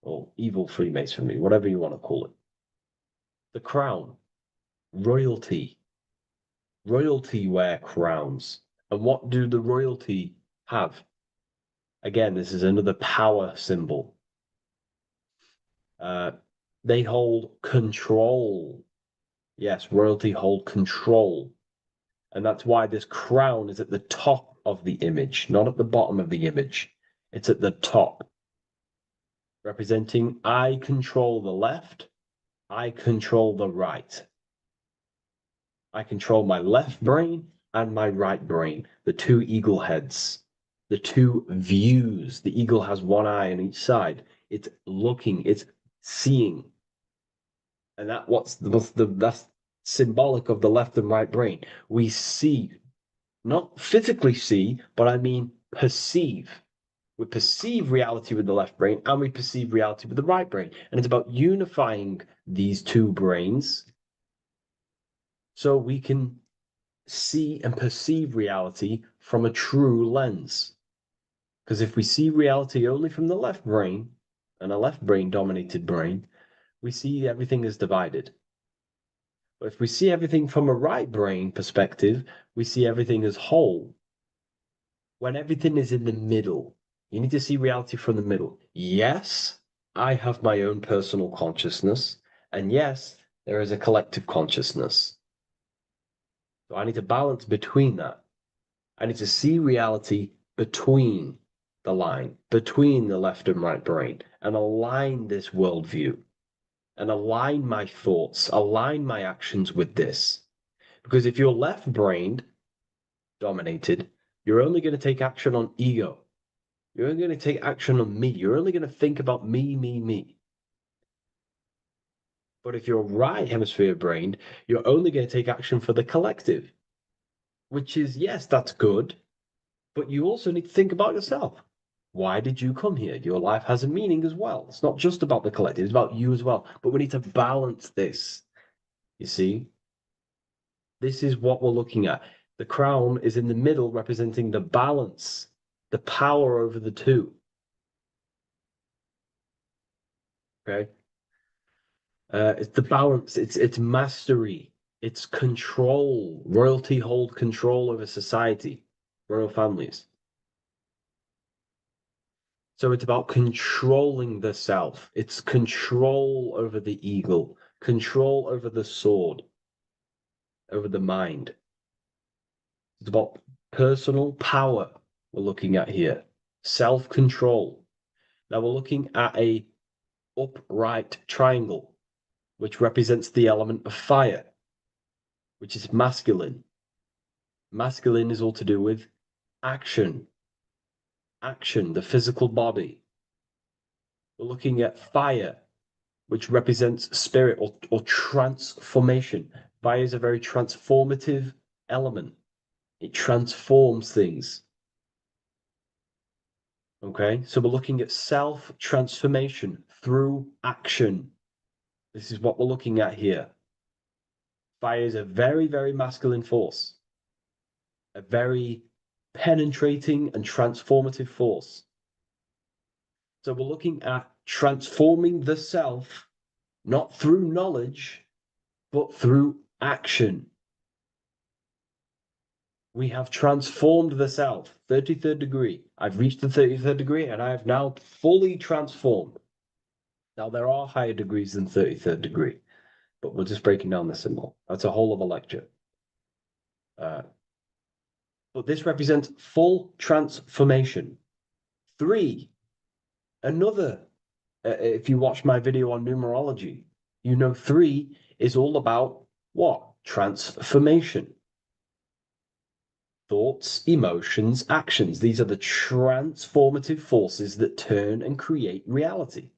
or evil Freemasonry, whatever you want to call it. The crown, royalty. Royalty wear crowns. And what do the royalty have? Again, this is another power symbol. They hold control. Yes, royalty hold control. And that's why this crown is at the top of the image, not at the bottom of the image. It's at the top, representing I control the left, I control the right. I control my left brain and my right brain, the two eagle heads, the two views. The eagle has one eye on each side. It's looking, it's seeing. And that's symbolic of the left and right brain. We see, not physically see, but I mean perceive. We perceive reality with the left brain and we perceive reality with the right brain. And it's about unifying these two brains so we can see and perceive reality from a true lens. Because if we see reality only from the left brain, and a left brain dominated brain, we see everything as divided. But if we see everything from a right brain perspective, we see everything as whole. When everything is in the middle, you need to see reality from the middle. Yes, I have my own personal consciousness, and yes, there is a collective consciousness. So I need to balance between that. I need to see reality between the line, between the left and right brain, and align this worldview, and align my thoughts, align my actions with this. Because if you're left-brained dominated, you're only going to take action on ego. You're only going to take action on me. You're only going to think about me, me, me. But if you're right hemisphere brained, you're only going to take action for the collective, which is, yes, that's good, but you also need to think about yourself. Why did you come here? Your life has a meaning as well. It's not just about the collective, it's about you as well. But we need to balance this. You see? This is what we're looking at. The crown is in the middle, representing the balance, the power over the two. Okay? It's the balance, it's mastery, it's control. Royalty hold control over society, royal families. So it's about controlling the self. It's control over the eagle, control over the sword, over the mind. It's about personal power we're looking at here, self-control. Now we're looking at a upright triangle, which represents the element of fire, which is masculine. Masculine is all to do with action, action, the physical body. We're looking at fire, which represents spirit or transformation. Fire is a very transformative element. It transforms things. Okay, so we're looking at self-transformation through action. This is what we're looking at here. Fire is a very, very masculine force, a very penetrating and transformative force. So we're looking at transforming the self, not through knowledge, but through action. We have transformed the self, 33rd degree. I've reached the 33rd degree and I have now fully transformed. Now, there are higher degrees than 33rd degree, but we're just breaking down the symbol. That's a whole of a lecture. But this represents full transformation. 3, another, if you watch my video on numerology, you know 3 is all about what? Transformation. Thoughts, emotions, actions. These are the transformative forces that turn and create reality.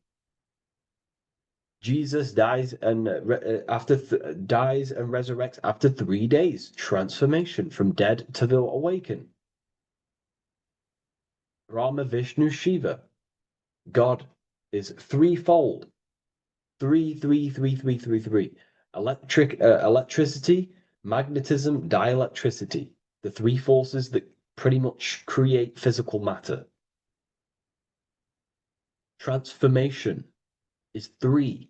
Jesus dies and dies and resurrects after 3 days. Transformation from dead to the awaken. Rama, Vishnu, Shiva. God is threefold. 3, 3, 3, 3, 3, 3. Electricity, magnetism, dielectricity. The 3 forces that pretty much create physical matter. Transformation is 3.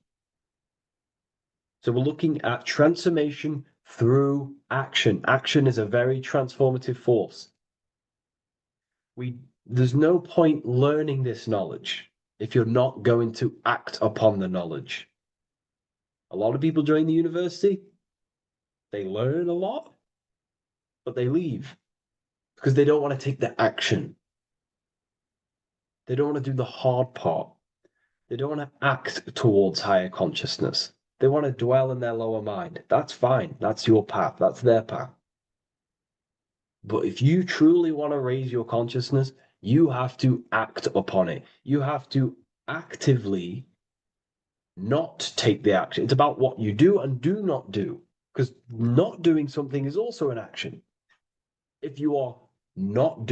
So we're looking at transformation through action. Action is a very transformative force. There's no point learning this knowledge if you're not going to act upon the knowledge. A lot of people join the university, they learn a lot, but they leave because they don't want to take the action. They don't want to do the hard part. They don't want to act towards higher consciousness. They want to dwell in their lower mind. That's fine. That's your path. That's their path. But if you truly want to raise your consciousness, you have to act upon it. You have to actively not take the action. It's about what you do and do not do, because not doing something is also an action. If you are not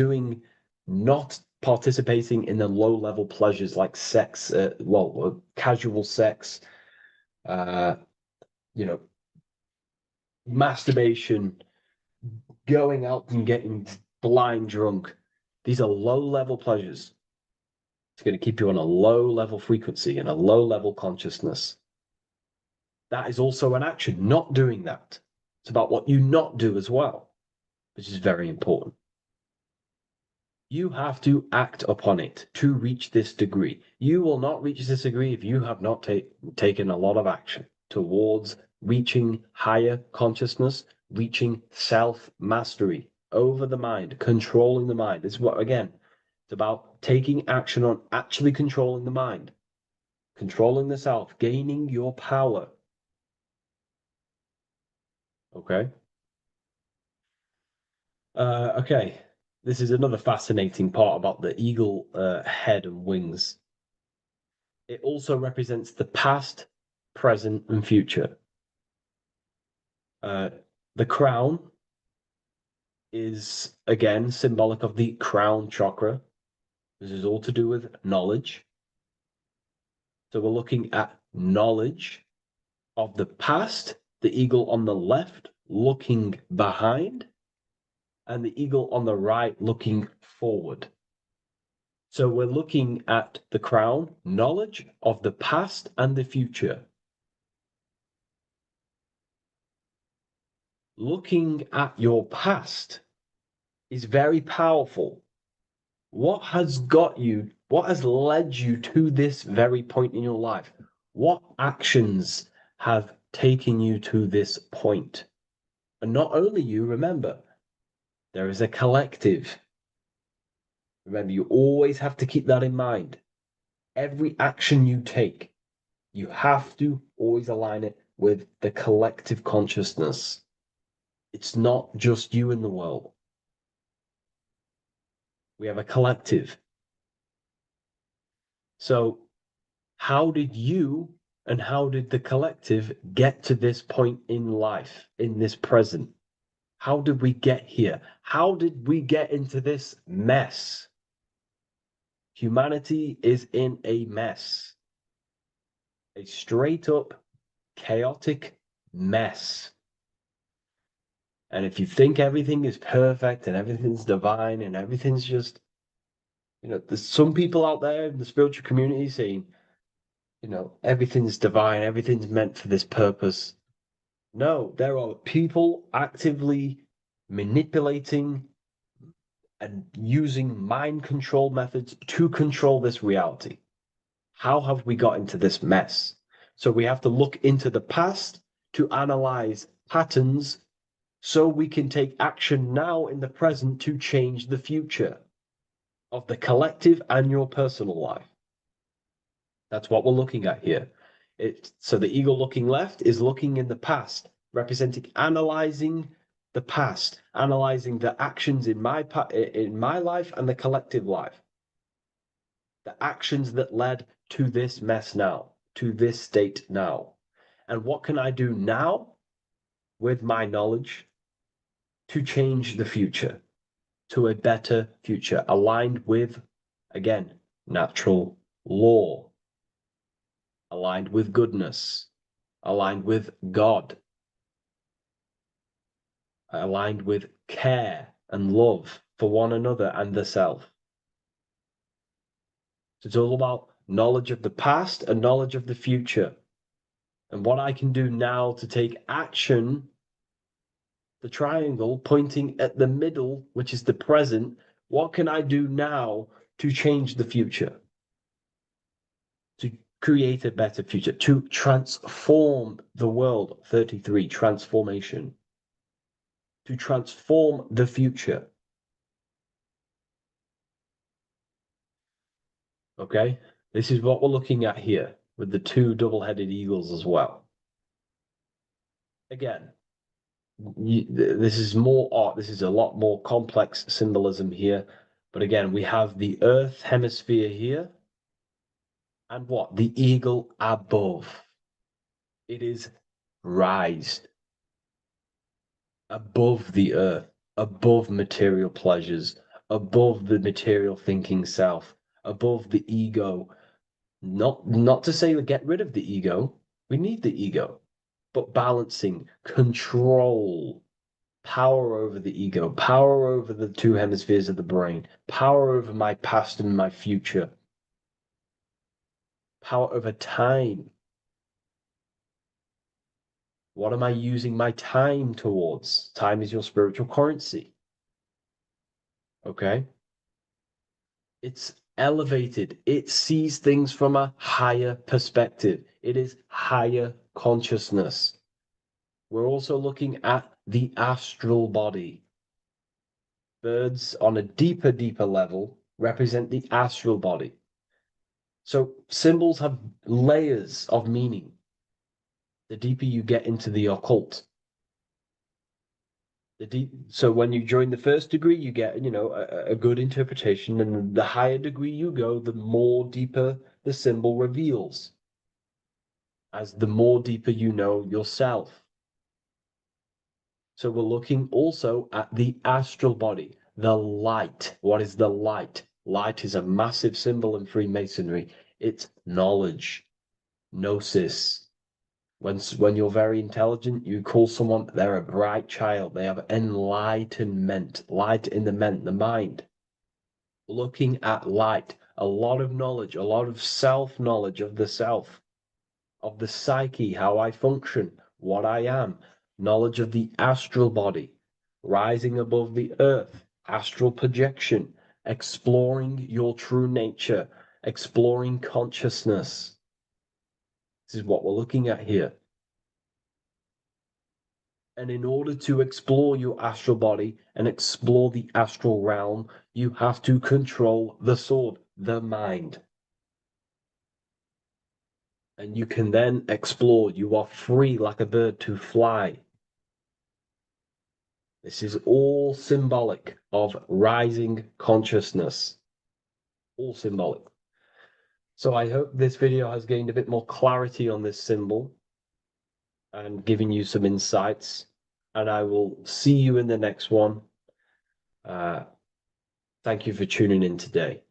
participating in the low level pleasures like sex, casual sex, you know, masturbation, going out and getting blind drunk, these are low level pleasures. It's going to keep you on a low level frequency and a low level consciousness. That is also an action, not doing that. It's about what you not do as well, which is very important. You have to act upon it to reach this degree. You will not reach this degree if you have not taken a lot of action towards reaching higher consciousness, reaching self-mastery over the mind, controlling the mind. This is what, again, it's about taking action on actually controlling the mind, controlling the self, gaining your power. Okay? Okay. This is another fascinating part about the eagle head and wings. It also represents the past, present, and future. The crown is, again, symbolic of the crown chakra. This is all to do with knowledge. So we're looking at knowledge of the past, the eagle on the left looking behind, and the eagle on the right looking forward. So we're looking at the crown, knowledge of the past and the future. Looking at your past is very powerful. What has led you to this very point in your life? What actions have taken you to this point? And not only you, remember, there is a collective. Remember, you always have to keep that in mind. Every action you take, you have to always align it with the collective consciousness. It's not just you in the world. We have a collective. So how did you and how did the collective get to this point in life, in this present? How did we get here? How did we get into this mess? Humanity is in a mess. A straight up chaotic mess. And if you think everything is perfect and everything's divine and everything's just, there's some people out there in the spiritual community saying, everything's divine, everything's meant for this purpose. No, there are people actively manipulating and using mind control methods to control this reality. How have we got into this mess? So we have to look into the past to analyze patterns so we can take action now in the present to change the future of the collective and your personal life. That's what we're looking at here. So the eagle looking left is looking in the past, representing analyzing the past, analyzing the actions in my life and the collective life. The actions that led to this mess now, to this state now. And what can I do now with my knowledge to change the future to a better future, aligned with, again, natural law, aligned with goodness, aligned with God, aligned with care and love for one another and the self. So it's all about knowledge of the past and knowledge of the future. And what I can do now to take action, the triangle pointing at the middle, which is the present, what can I do now to change the future? To create a better future, to transform the world. 33, transformation. To transform the future. Okay? This is what we're looking at here with the two double-headed eagles as well. Again, this is more art. This is a lot more complex symbolism here. But again, we have the Earth hemisphere here. And what? The eagle above. It is raised above the earth, above material pleasures, above the material thinking self, above the ego. Not to say we get rid of the ego. We need the ego, but balancing, control, power over the ego, power over the two hemispheres of the brain, power over my past and my future, power over time. What am I using my time towards? Time is your spiritual currency. Okay? It's elevated. It sees things from a higher perspective. It is higher consciousness. We're also looking at the astral body. Birds on a deeper level represent the astral body. So symbols have layers of meaning. The deeper you get into the occult. So when you join the first degree, you get, a good interpretation, and the higher degree you go, the more deeper the symbol reveals, as the more deeper you know yourself. So we're looking also at the astral body, the light. What is the light? Light is a massive symbol in Freemasonry. It's knowledge, gnosis. When you're very intelligent, you call someone, they're a bright child. They have enlightenment, light in the mind. Looking at light, a lot of knowledge, a lot of self-knowledge of the self, of the psyche, how I function, what I am, knowledge of the astral body, rising above the earth, astral projection, exploring your true nature, exploring consciousness. This is what we're looking at here. And in order to explore your astral body and explore the astral realm, you have to control the sword, the mind. And you can then explore. You are free like a bird to fly. This is all symbolic of rising consciousness. All symbolic. So I hope this video has gained a bit more clarity on this symbol and given you some insights. And I will see you in the next one. Thank you for tuning in today.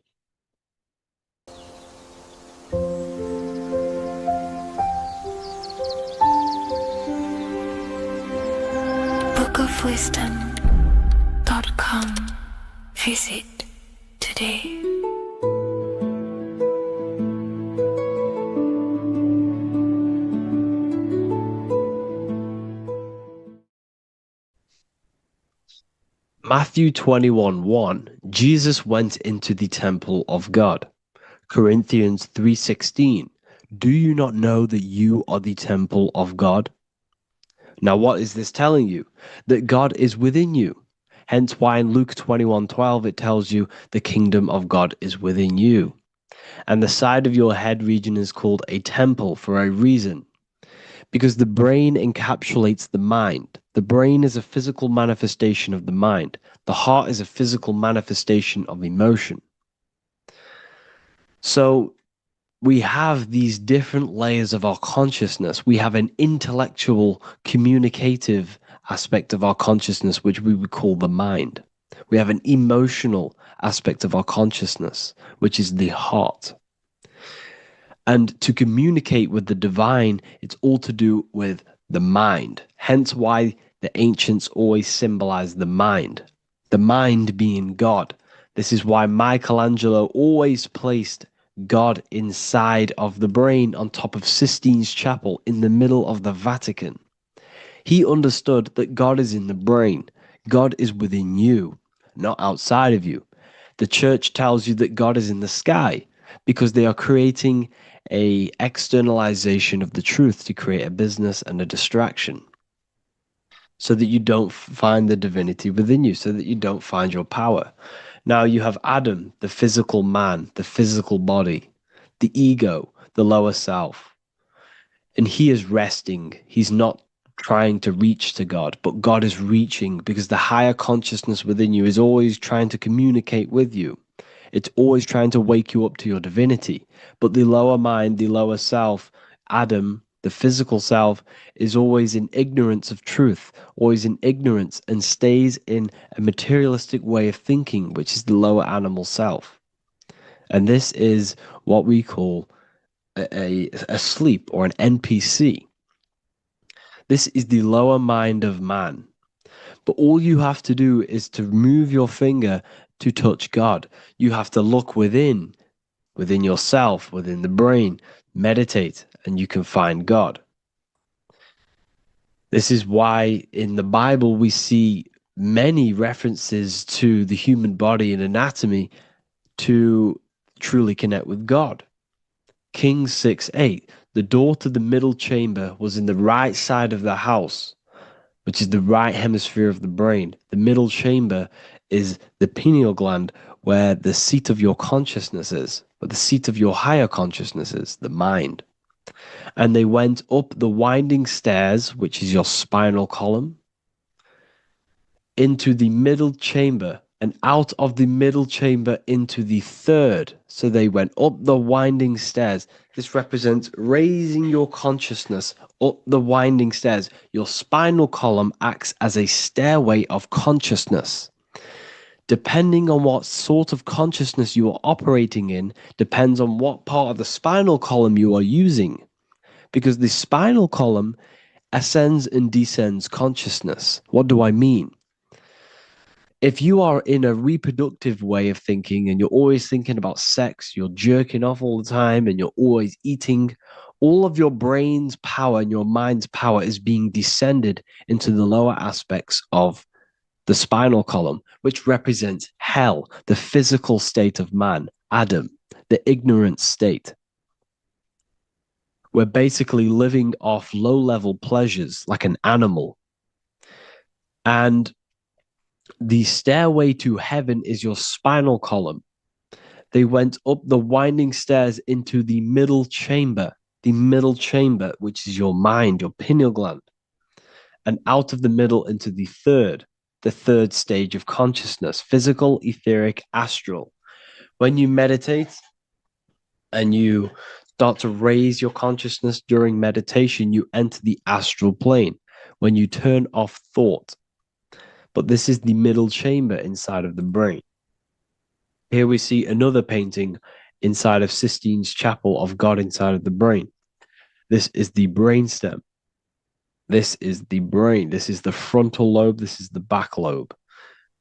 bookofwisdom.com. Visit today.
Matthew 21:1, Jesus went into the temple of God. Corinthians 3:16, do you not know that you are the temple of God? Now what is this telling you? That God is within you. Hence why in Luke 21:12 it tells you the kingdom of God is within you. And the side of your head region is called a temple for a reason. Because the brain encapsulates the mind. The brain is a physical manifestation of the mind. The heart is a physical manifestation of emotion. So we have these different layers of our consciousness. We have an intellectual, communicative aspect of our consciousness, which we would call the mind. We have an emotional aspect of our consciousness, which is the heart. And to communicate with the divine, it's all to do with the mind. Hence why the ancients always symbolize the mind being God. This is why Michelangelo always placed God inside of the brain on top of Sistine Chapel in the middle of the Vatican. He understood that God is in the brain. God is within you, not outside of you. The church tells you that God is in the sky because they are creating a externalization of the truth to create a business and a distraction so that you don't find the divinity within you, so that you don't find your power. Now you have Adam, the physical man, the physical body. the ego, the lower self. And he is resting. He's not trying to reach to God, but God is reaching because the higher consciousness within you is always trying to communicate with you. It's always trying to wake you up to your divinity. But the lower mind, the lower self, Adam, the physical self, is always in ignorance of truth, always in ignorance, and stays in a materialistic way of thinking, which is the lower animal self. And this is what we call a sleep or an NPC. This is the lower mind of man. But all you have to do is to move your finger to touch God. You have to look within yourself, within the brain, meditate, and you can find God. This is why in the Bible we see many references to the human body and anatomy to truly connect with God. Kings 6:8, the door to the middle chamber was in the right side of the house, which is the right hemisphere of the brain. The middle chamber is the pineal gland, where the seat of your consciousness is, where the seat of your higher consciousness is, the mind. And they went up the winding stairs, which is your spinal column, into the middle chamber, and out of the middle chamber into the third. So they went up the winding stairs. This represents raising your consciousness up the winding stairs. Your spinal column acts as a stairway of consciousness. Depending on what sort of consciousness you are operating in, depends on what part of the spinal column you are using. Because the spinal column ascends and descends consciousness. What do I mean? If you are in a reproductive way of thinking and you're always thinking about sex, you're jerking off all the time and you're always eating, all of your brain's power and your mind's power is being descended into the lower aspects of the spinal column, which represents hell, the physical state of man, Adam, the ignorant state. We're basically living off low-level pleasures like an animal. And the stairway to heaven is your spinal column. They went up the winding stairs into the middle chamber, which is your mind, your pineal gland, and out of the middle into the third stage of consciousness, physical, etheric, astral. When you meditate and you start to raise your consciousness during meditation, you enter the astral plane when you turn off thought. But this is the middle chamber inside of the brain. Here we see another painting inside of Sistine's chapel of God inside of the brain. This is the brainstem. This is the brain. This is the frontal lobe. This is the back lobe.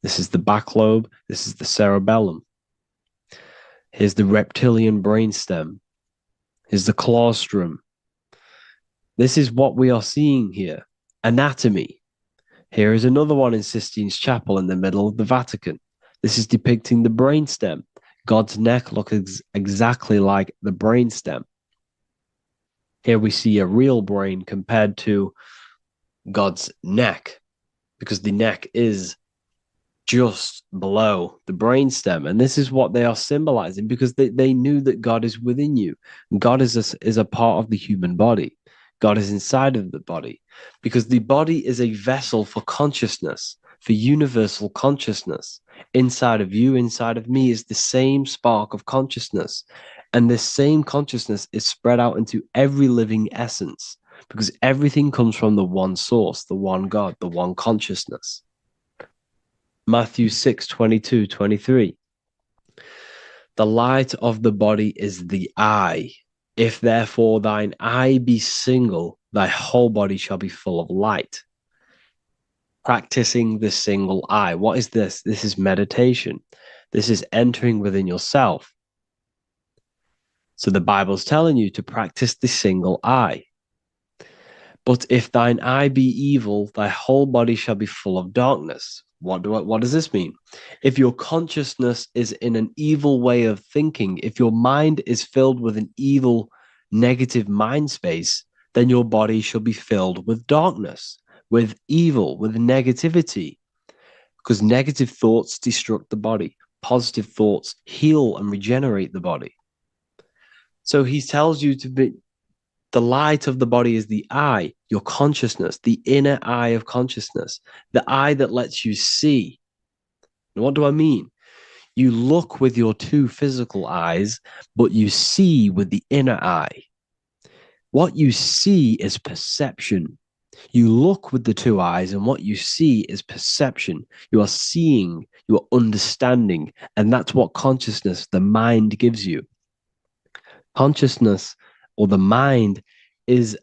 This is the back lobe. This is the cerebellum. Here's the reptilian brainstem. Here's the claustrum. This is what we are seeing here. Anatomy. Here is another one in Sistine's chapel in the middle of the Vatican. This is depicting the brainstem. God's neck looks exactly like the brainstem. Here we see a real brain compared to God's neck, because the neck is just below the brainstem. And this is what they are symbolizing, because they knew that God is within you. God is a part of the human body. God is inside of the body, because the body is a vessel for consciousness, for universal consciousness. Inside of you, inside of me is the same spark of consciousness. And this same consciousness is spread out into every living essence, because everything comes from the one source, the one God, the one consciousness. Matthew 6:22-23. The light of the body is the eye. If therefore thine eye be single, thy whole body shall be full of light. Practicing the single eye. What is this? This is meditation. This is entering within yourself. So the Bible's telling you to practice the single eye. But if thine eye be evil, thy whole body shall be full of darkness. What does this mean? If your consciousness is in an evil way of thinking, if your mind is filled with an evil, negative mind space, then your body shall be filled with darkness, with evil, with negativity. Because negative thoughts destruct the body. Positive thoughts heal and regenerate the body. So he tells you to be the light of the body is the eye, your consciousness, the inner eye of consciousness, the eye that lets you see. And what do I mean? You look with your two physical eyes, but you see with the inner eye. What you see is perception. You look with the two eyes, and what you see is perception. You are seeing, you are understanding, and that's what consciousness, the mind, gives you. Consciousness or the mind is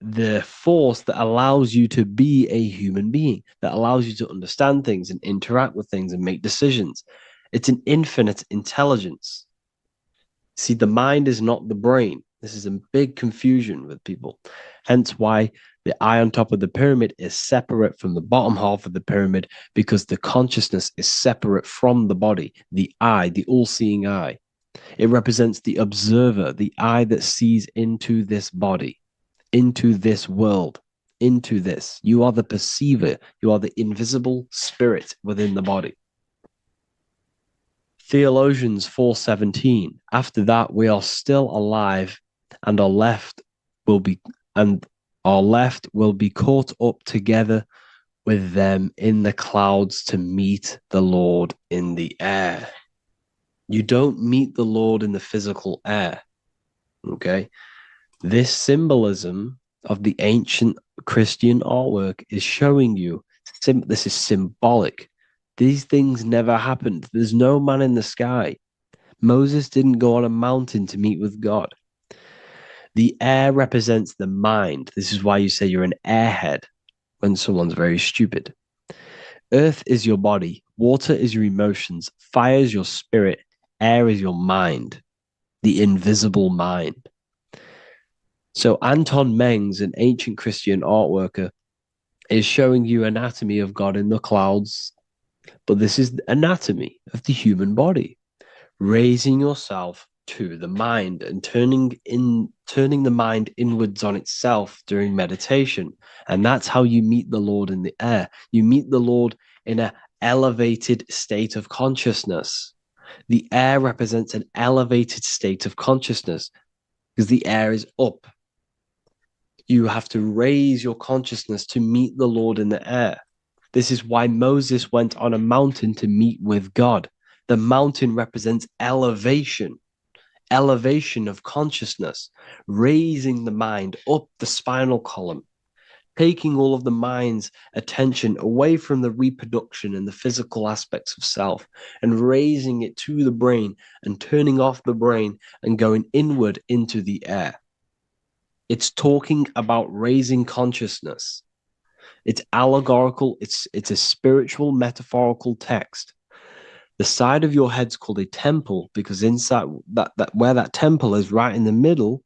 the force that allows you to be a human being, that allows you to understand things and interact with things and make decisions. It's an infinite intelligence. See, the mind is not the brain. This is a big confusion with people. Hence why the eye on top of the pyramid is separate from the bottom half of the pyramid, because the consciousness is separate from the body, the eye, the all-seeing eye. It represents the observer, the eye that sees into this body, into this world, into this. You are the perceiver. You are the invisible spirit within the body. Theologians 4:17. After that, we are still alive, and our left will be caught up together with them in the clouds to meet the Lord in the air. You don't meet the Lord in the physical air. Okay? This symbolism of the ancient Christian artwork is showing you this is symbolic. These things never happened. There's no man in the sky. Moses didn't go on a mountain to meet with God. The air represents the mind. This is why you say you're an airhead when someone's very stupid. Earth is your body. Water is your emotions. Fire is your spirit. Air is your mind, the invisible mind. So Anton Mengs, an ancient Christian art worker, is showing you anatomy of God in the clouds. But this is anatomy of the human body, raising yourself to the mind and turning the mind inwards on itself during meditation. And that's how you meet the Lord in the air. You meet the Lord in an elevated state of consciousness. The air represents an elevated state of consciousness because the air is up. You have to raise your consciousness to meet the Lord in the air. This is why Moses went on a mountain to meet with God. The mountain represents elevation of consciousness, raising the mind up the spinal column, taking all of the mind's attention away from the reproduction and the physical aspects of self and raising it to the brain and turning off the brain and going inward into the air. It's talking about raising consciousness. It's allegorical. It's a spiritual, metaphorical text. The side of your head's called a temple because inside that where that temple is, right in the middle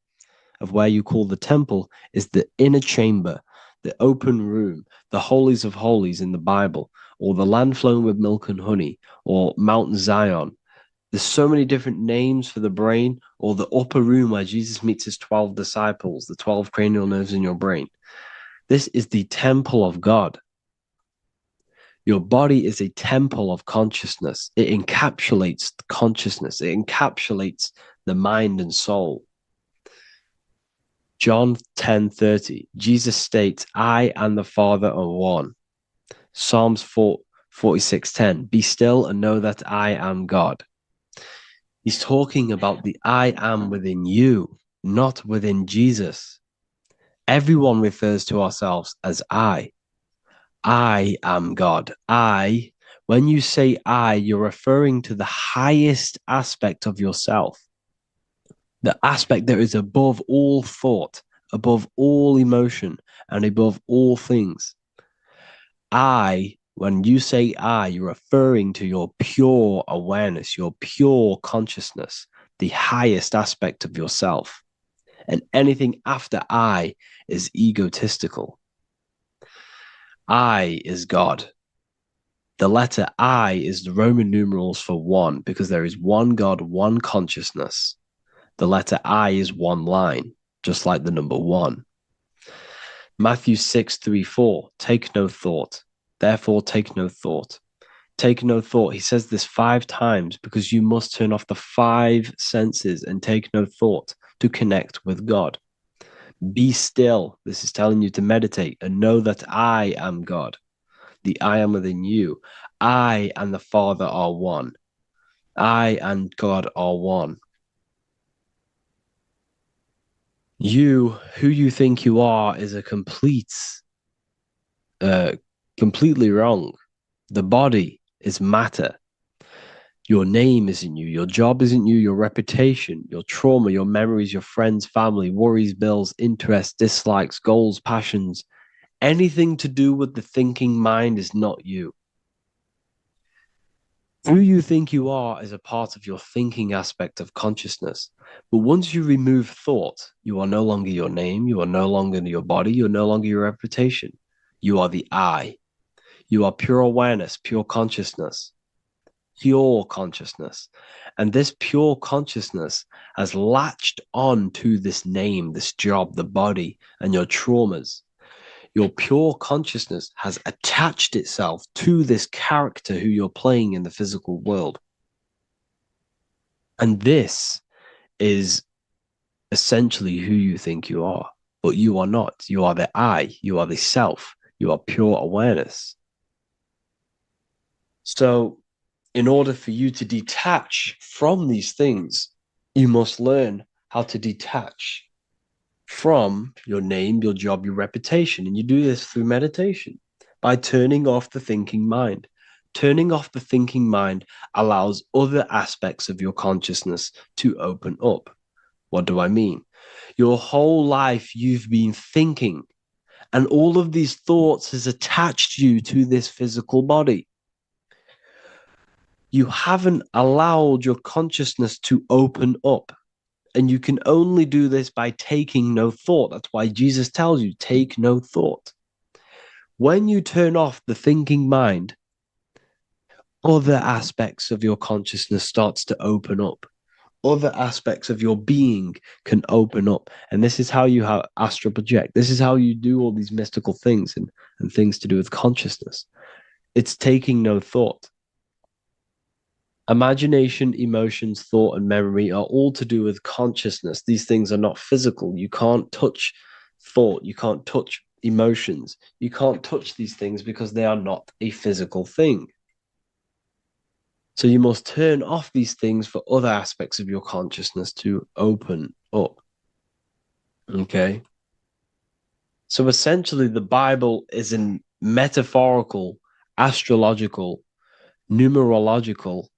of where you call the temple, is the inner chamber, the open room, the holies of holies in the Bible, or the land flowing with milk and honey, or Mount Zion. There's so many different names for the brain, or the upper room where Jesus meets his 12 disciples, the 12 cranial nerves in your brain. This is the temple of God. Your body is a temple of consciousness. It encapsulates the consciousness. It encapsulates the mind and soul. John 10:30, Jesus states, I and the Father are one. Psalms 46:10, be still and know that I am God. He's talking about the I am within you, not within Jesus. Everyone refers to ourselves as I. I am God. When you say I, you're referring to the highest aspect of yourself. The aspect that is above all thought, above all emotion, and above all things. When you say I, you're referring to your pure awareness, your pure consciousness, the highest aspect of yourself. And anything after I is egotistical. I is God. The letter I is the Roman numerals for one, because there is one God, one consciousness. The letter I is one line, just like the number one. Matthew 6:3-4, take no thought. Therefore, take no thought. Take no thought. He says this 5 times because you must turn off the 5 senses and take no thought. to connect with God. Be still. This is telling you to meditate and know that I am God. The I am within you. I and the Father are one. I and God are one. You, who you think you are, is a completely wrong. The body is matter. Your name isn't you. Your job isn't you. Your reputation, your trauma, your memories, your friends, family, worries, bills, interests, dislikes, goals, passions, anything to do with the thinking mind is not you. Who you think you are is a part of your thinking aspect of consciousness. But once you remove thought, you are no longer your name. You are no longer your body. You're no longer your reputation. You are the I. You are pure awareness, pure consciousness. Pure consciousness. And this pure consciousness has latched on to this name, this job, the body, and your traumas. Your pure consciousness has attached itself to this character who you're playing in the physical world. And this is essentially who you think you are, but you are not. You are the I, you are the self, you are pure awareness. So, in order for you to detach from these things, you must learn how to detach from your name, your job, your reputation. And you do this through meditation by turning off the thinking mind. Turning off the thinking mind allows other aspects of your consciousness to open up. What do I mean? Your whole life you've been thinking, and all of these thoughts has attached you to this physical body. You haven't allowed your consciousness to open up. And you can only do this by taking no thought. That's why Jesus tells you, take no thought. When you turn off the thinking mind, other aspects of your consciousness starts to open up. Other aspects of your being can open up. And this is how you astral project. This is how you do all these mystical things and things to do with consciousness. It's taking no thought. Imagination, emotions, thought, and memory are all to do with consciousness. These things are not physical. You can't touch thought. You can't touch emotions. You can't touch these things because they are not a physical thing. So you must turn off these things for other aspects of your consciousness to open up. Okay? So essentially, the Bible is a metaphorical, astrological, numerological,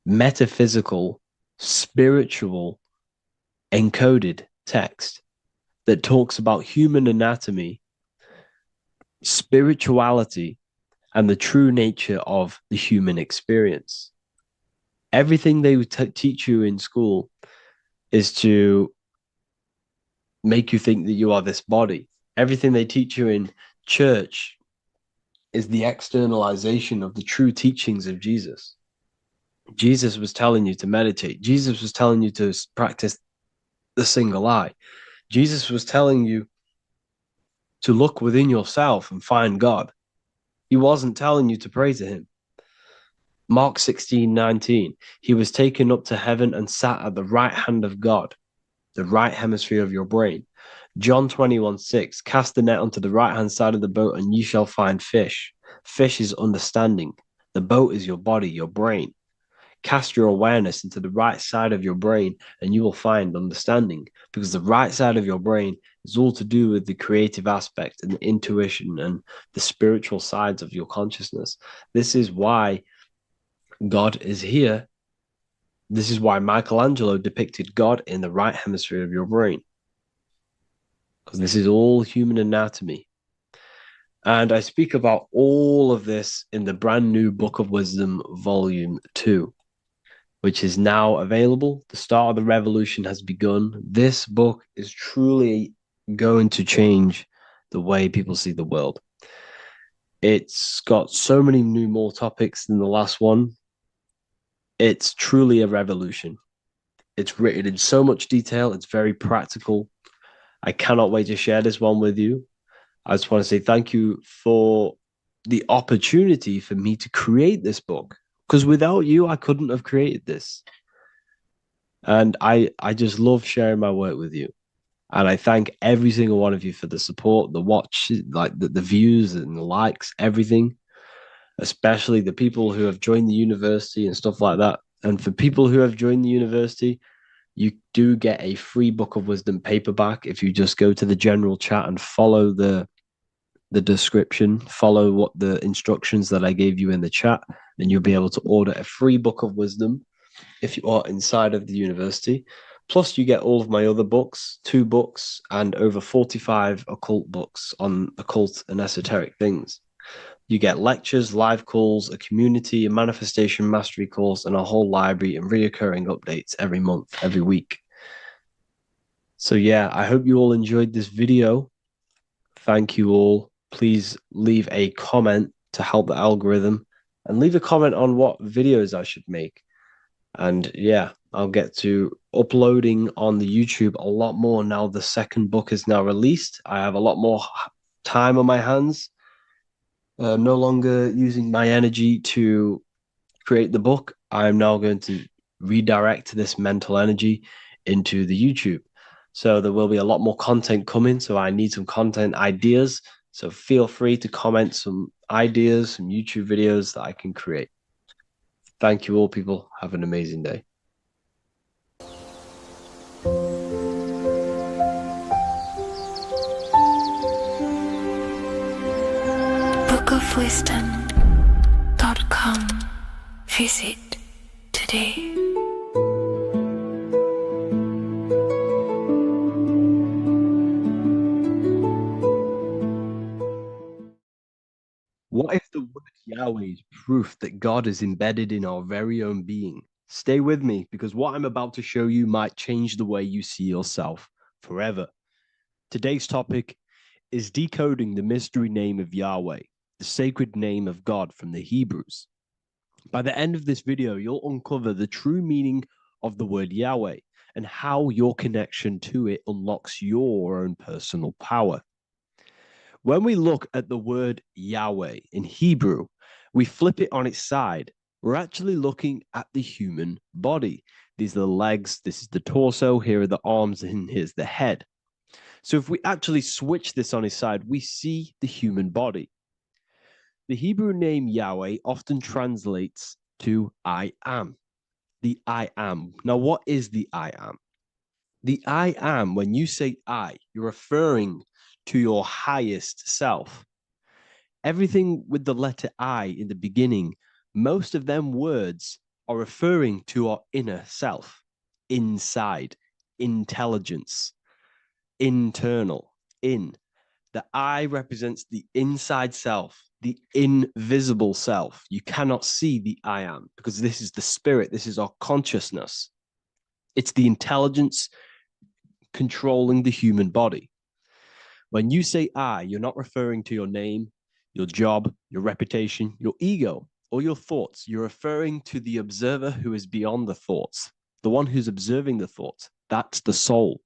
metaphysical, spiritual, encoded text that talks about human anatomy, spirituality, and the true nature of the human experience. Everything they teach you in school is to make you think that you are this body. Everything they teach you in church is the externalization of the true teachings of Jesus. Jesus was telling you to meditate. Jesus was telling you to practice the single eye. Jesus was telling you to look within yourself and find God. He wasn't telling you to pray to him. Mark 16:19, he was taken up to heaven and sat at the right hand of God, the right hemisphere of your brain. John 21:6, cast the net onto the right hand side of the boat and you shall find fish. Fish is understanding. The boat is your body, your brain. Cast your awareness into the right side of your brain and you will find understanding, because the right side of your brain is all to do with the creative aspect and the intuition and the spiritual sides of your consciousness. This is why God is here. This is why Michelangelo depicted God in the right hemisphere of your brain, because this is all human anatomy. And I speak about all of this in the brand new Book of Wisdom, Volume 2, which is now available. The start of the revolution has begun. This book is truly going to change the way people see the world. It's got so many more topics than the last one. It's truly a revolution. It's written in so much detail. It's very practical. I cannot wait to share this one with you. I just want to say thank you for the opportunity for me to create this book, because without you, I couldn't have created this. And I just love sharing my work with you. And I thank every single one of you for the support, the watch, like the views and the likes, everything, especially the people who have joined the university and stuff like that. And for people who have joined the university, you do get a free Book of Wisdom paperback if you just go to the general chat and follow the description, follow what the instructions that I gave you in the chat, and you'll be able to order a free Book of Wisdom if you are inside of the university. Plus, you get all of my other books, 2 books, and over 45 occult books on occult and esoteric things. You get lectures, live calls, a community, a manifestation mastery course, and a whole library and reoccurring updates every month, every week. So yeah, I hope you all enjoyed this video. Thank you all. Please leave a comment to help the algorithm and leave a comment on what videos I should make. And yeah, I'll get to uploading on the YouTube a lot more now. The second book is now released. I have a lot more time on my hands. No longer using my energy to create the book. I'm now going to redirect this mental energy into the YouTube. So there will be a lot more content coming. So I need some content ideas. So feel free to comment some ideas, some YouTube videos that I can create. Thank you all, people. Have an amazing day.
bookofwisdom.com. Visit today.
What if the word Yahweh is proof that God is embedded in our very own being? Stay with me, because what I'm about to show you might change the way you see yourself forever. Today's topic is decoding the mystery name of Yahweh, the sacred name of God from the Hebrews. By the end of this video, you'll uncover the true meaning of the word Yahweh and how your connection to it unlocks your own personal power. When we look at the word Yahweh in Hebrew, we flip it on its side. We're actually looking at the human body. These are the legs, this is the torso, here are the arms, and here's the head. So if we actually switch this on its side, we see the human body. The Hebrew name Yahweh often translates to I am. The I am. Now, what is the I am? The I am, when you say I, you're referring to your highest self. Everything with the letter I in the beginning, most of them words are referring to our inner self, inside, intelligence, internal, in. The I represents the inside self, the invisible self. You cannot see the I am because this is the spirit, this is our consciousness. It's the intelligence controlling the human body. When you say I, you're not referring to your name, your job, your reputation, your ego, or your thoughts. You're referring to the observer who is beyond the thoughts, the one who's observing the thoughts. That's the soul.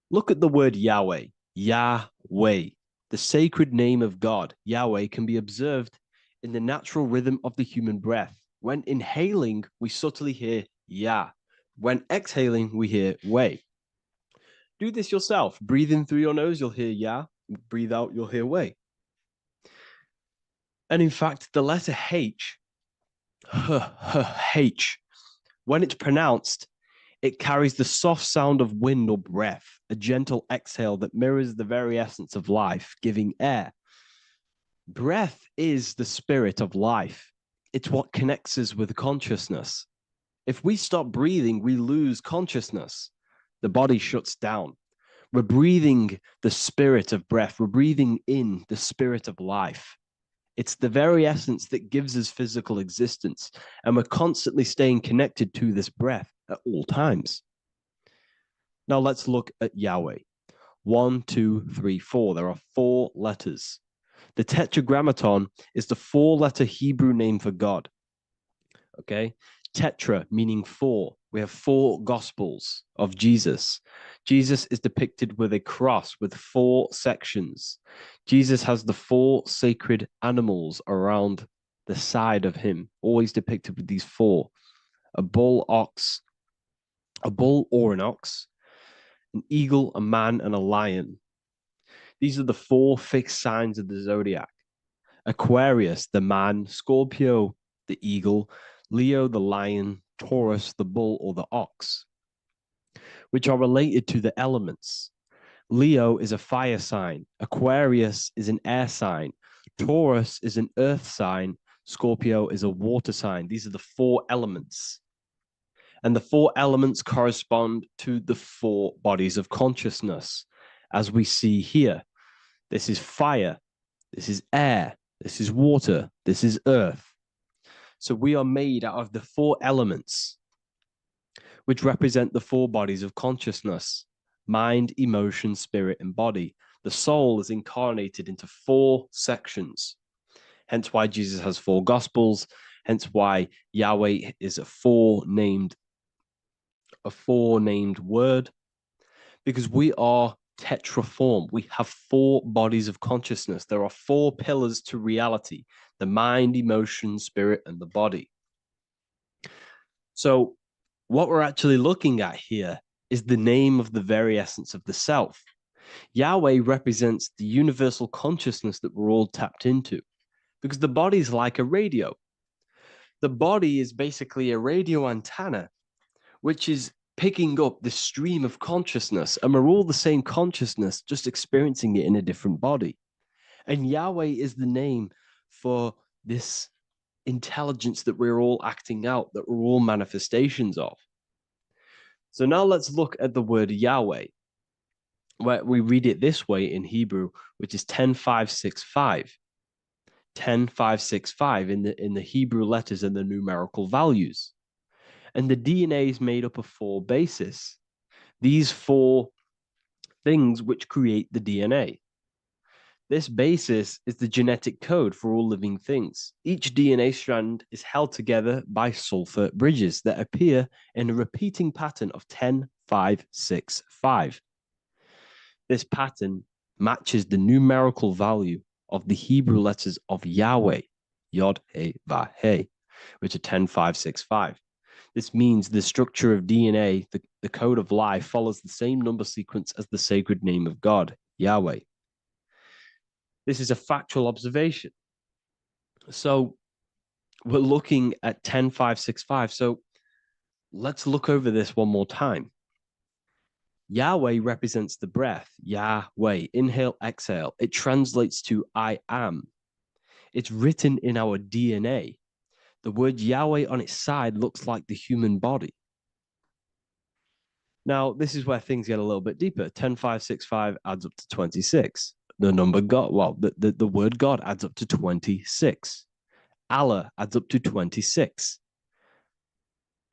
Look at the word Yahweh, Yahweh, the sacred name of God. Yahweh can be observed in the natural rhythm of the human breath. When inhaling, we subtly hear Yah. When exhaling, we hear Way. Do this yourself. Breathe in through your nose, you'll hear Yah. Breathe out, you'll hear Way. And in fact, the letter H, H, when it's pronounced, it carries the soft sound of wind or breath, a gentle exhale that mirrors the very essence of life, giving air. Breath is the spirit of life. It's what connects us with consciousness. If we stop breathing, we lose consciousness. The body shuts down. We're breathing the spirit of breath. We're breathing in the spirit of life. It's the very essence that gives us physical existence, and we're constantly staying connected to this breath at all times. Now let's look at Yahweh. 1, 2, 3, 4. There are 4 letters. The Tetragrammaton is the 4-letter Hebrew name for God. Okay? Tetra meaning 4. We have 4 gospels of Jesus. Jesus is depicted with a cross with 4 sections. Jesus has the 4 sacred animals around the side of him, always depicted with these 4. A bull, ox, a bull or an ox, an eagle, a man, and a lion. These are the 4 fixed signs of the zodiac. Aquarius, the man, Scorpio, the eagle, Leo, the lion, Taurus, the bull or the ox, which are related to the elements. Leo is a fire sign, Aquarius is an air sign, Taurus is an earth sign, Scorpio is a water sign. These are the 4 elements. And the 4 elements correspond to the 4 bodies of consciousness, as we see here. This is fire, this is air, this is water, this is earth. So we are made out of the 4 elements, which represent the 4 bodies of consciousness: mind, emotion, spirit, and body. The soul is incarnated into 4 sections. Hence why Jesus has 4 gospels. Hence why Yahweh is a four-named word, because we are tetraform. We have 4 bodies of consciousness. There are 4 pillars to reality: the mind, emotion, spirit, and the body. So what we're actually looking at here is the name of the very essence of the self. Yahweh represents the universal consciousness that we're all tapped into, because the body is like a radio. The body is basically a radio antenna, which is picking up the stream of consciousness, and we're all the same consciousness, just experiencing it in a different body. And Yahweh is the name for this intelligence that we're all acting out, that we're all manifestations of. So now let's look at the word Yahweh, where we read it this way in Hebrew, which is 10565. 10565 in the Hebrew letters and the numerical values. And the DNA is made up of 4 bases. These 4 things which create the DNA. This basis is the genetic code for all living things. Each DNA strand is held together by sulfur bridges that appear in a repeating pattern of 10565. This pattern matches the numerical value of the Hebrew letters of Yahweh, Yod, He, Vah, He, which are 10565. This means the structure of DNA, the code of life, follows the same number sequence as the sacred name of God, Yahweh. This is a factual observation. So we're looking at 10565. So let's look over this one more time. Yahweh represents the breath, Yahweh, inhale, exhale. It translates to I am. It's written in our DNA. The word Yahweh on its side looks like the human body. Now, this is where things get a little bit deeper. 10565 adds up to 26. The number God, well, the word God adds up to 26. Allah adds up to 26.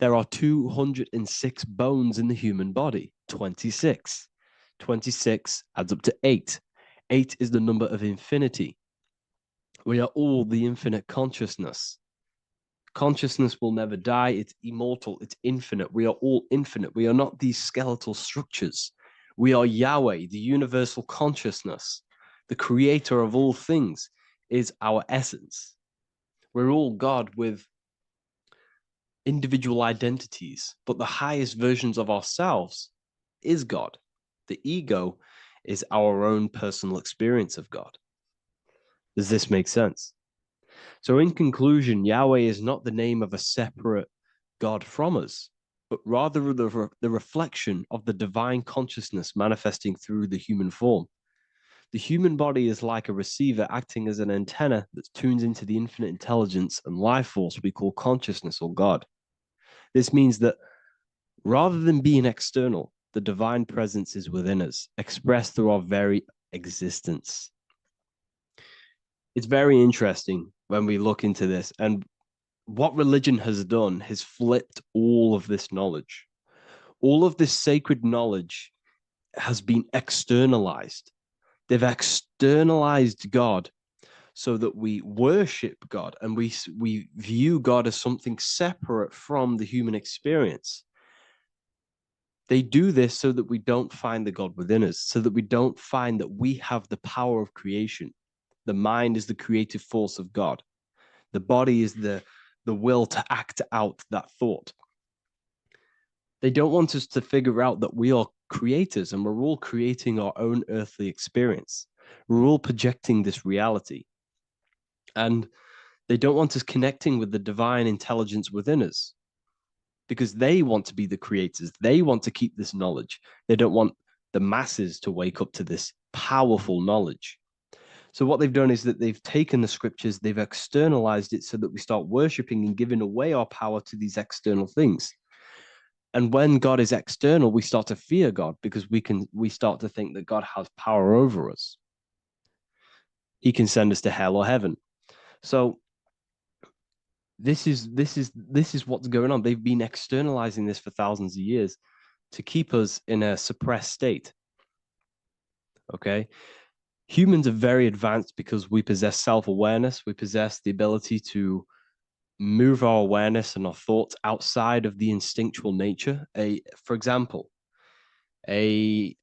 There are 206 bones in the human body, 26. 26 adds up to 8. 8 is the number of infinity. We are all the infinite consciousness. Consciousness will never die. It's immortal. It's infinite. We are all infinite. We are not these skeletal structures. We are Yahweh, the universal consciousness. The creator of all things is our essence. We're all God with individual identities, but the highest versions of ourselves is God. The ego is our own personal experience of God. Does this make sense? So in conclusion, Yahweh is not the name of a separate God from us, but rather the reflection of the divine consciousness manifesting through the human form. The human body is like a receiver acting as an antenna that tunes into the infinite intelligence and life force we call consciousness or God. This means that rather than being external, the divine presence is within us, expressed through our very existence. It's very interesting when we look into this, and what religion has done has flipped all of this knowledge. All of this sacred knowledge has been externalized. They've externalized God so that we worship God and we view God as something separate from the human experience. They do this so that we don't find the God within us, so that we don't find that we have the power of creation. The mind is the creative force of God. The body is the will to act out that thought. They don't want us to figure out that we are creators and we're all creating our own earthly experience. We're all projecting this reality. And they don't want us connecting with the divine intelligence within us because they want to be the creators. They want to keep this knowledge. They don't want the masses to wake up to this powerful knowledge. So what they've done is that they've taken the scriptures, they've externalized it so that we start worshiping and giving away our power to these external things. And when God is external, we start to fear God because we start to think that God has power over us. He can send us to hell or heaven. So this is what's going on. They've been externalizing this for thousands of years to keep us in a suppressed state. Okay. Humans are very advanced because we possess self-awareness. We possess the ability to move our awareness and our thoughts outside of the instinctual nature. For example, a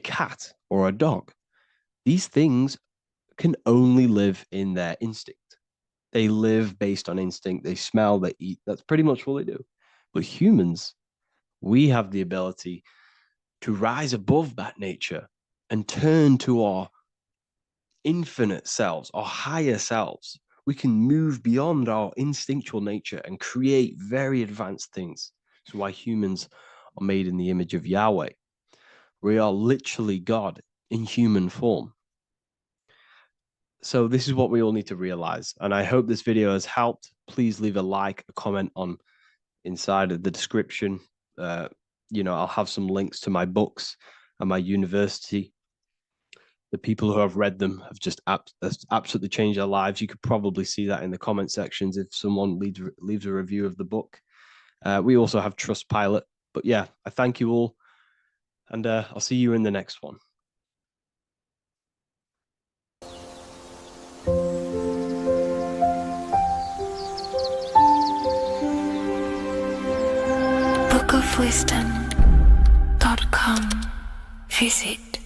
cat or a dog. These things can only live in their instinct. They live based on instinct. They smell, they eat. That's pretty much all they do. But humans, we have the ability to rise above that nature and turn to our infinite selves, our higher selves. We can move beyond our instinctual nature and create very advanced things. That's why humans are made in the image of Yahweh. We are literally God in human form. So this is what we all need to realize. And I hope this video has helped. Please leave a like, a comment on inside of the description. I'll have some links to my books and my university. The people who have read them have just absolutely changed their lives. You could probably see that in the comment sections if someone leaves a review of the book. We also have Trustpilot. But yeah, I thank you all. And I'll see you in the next one.
bookofwisdom.com. Visit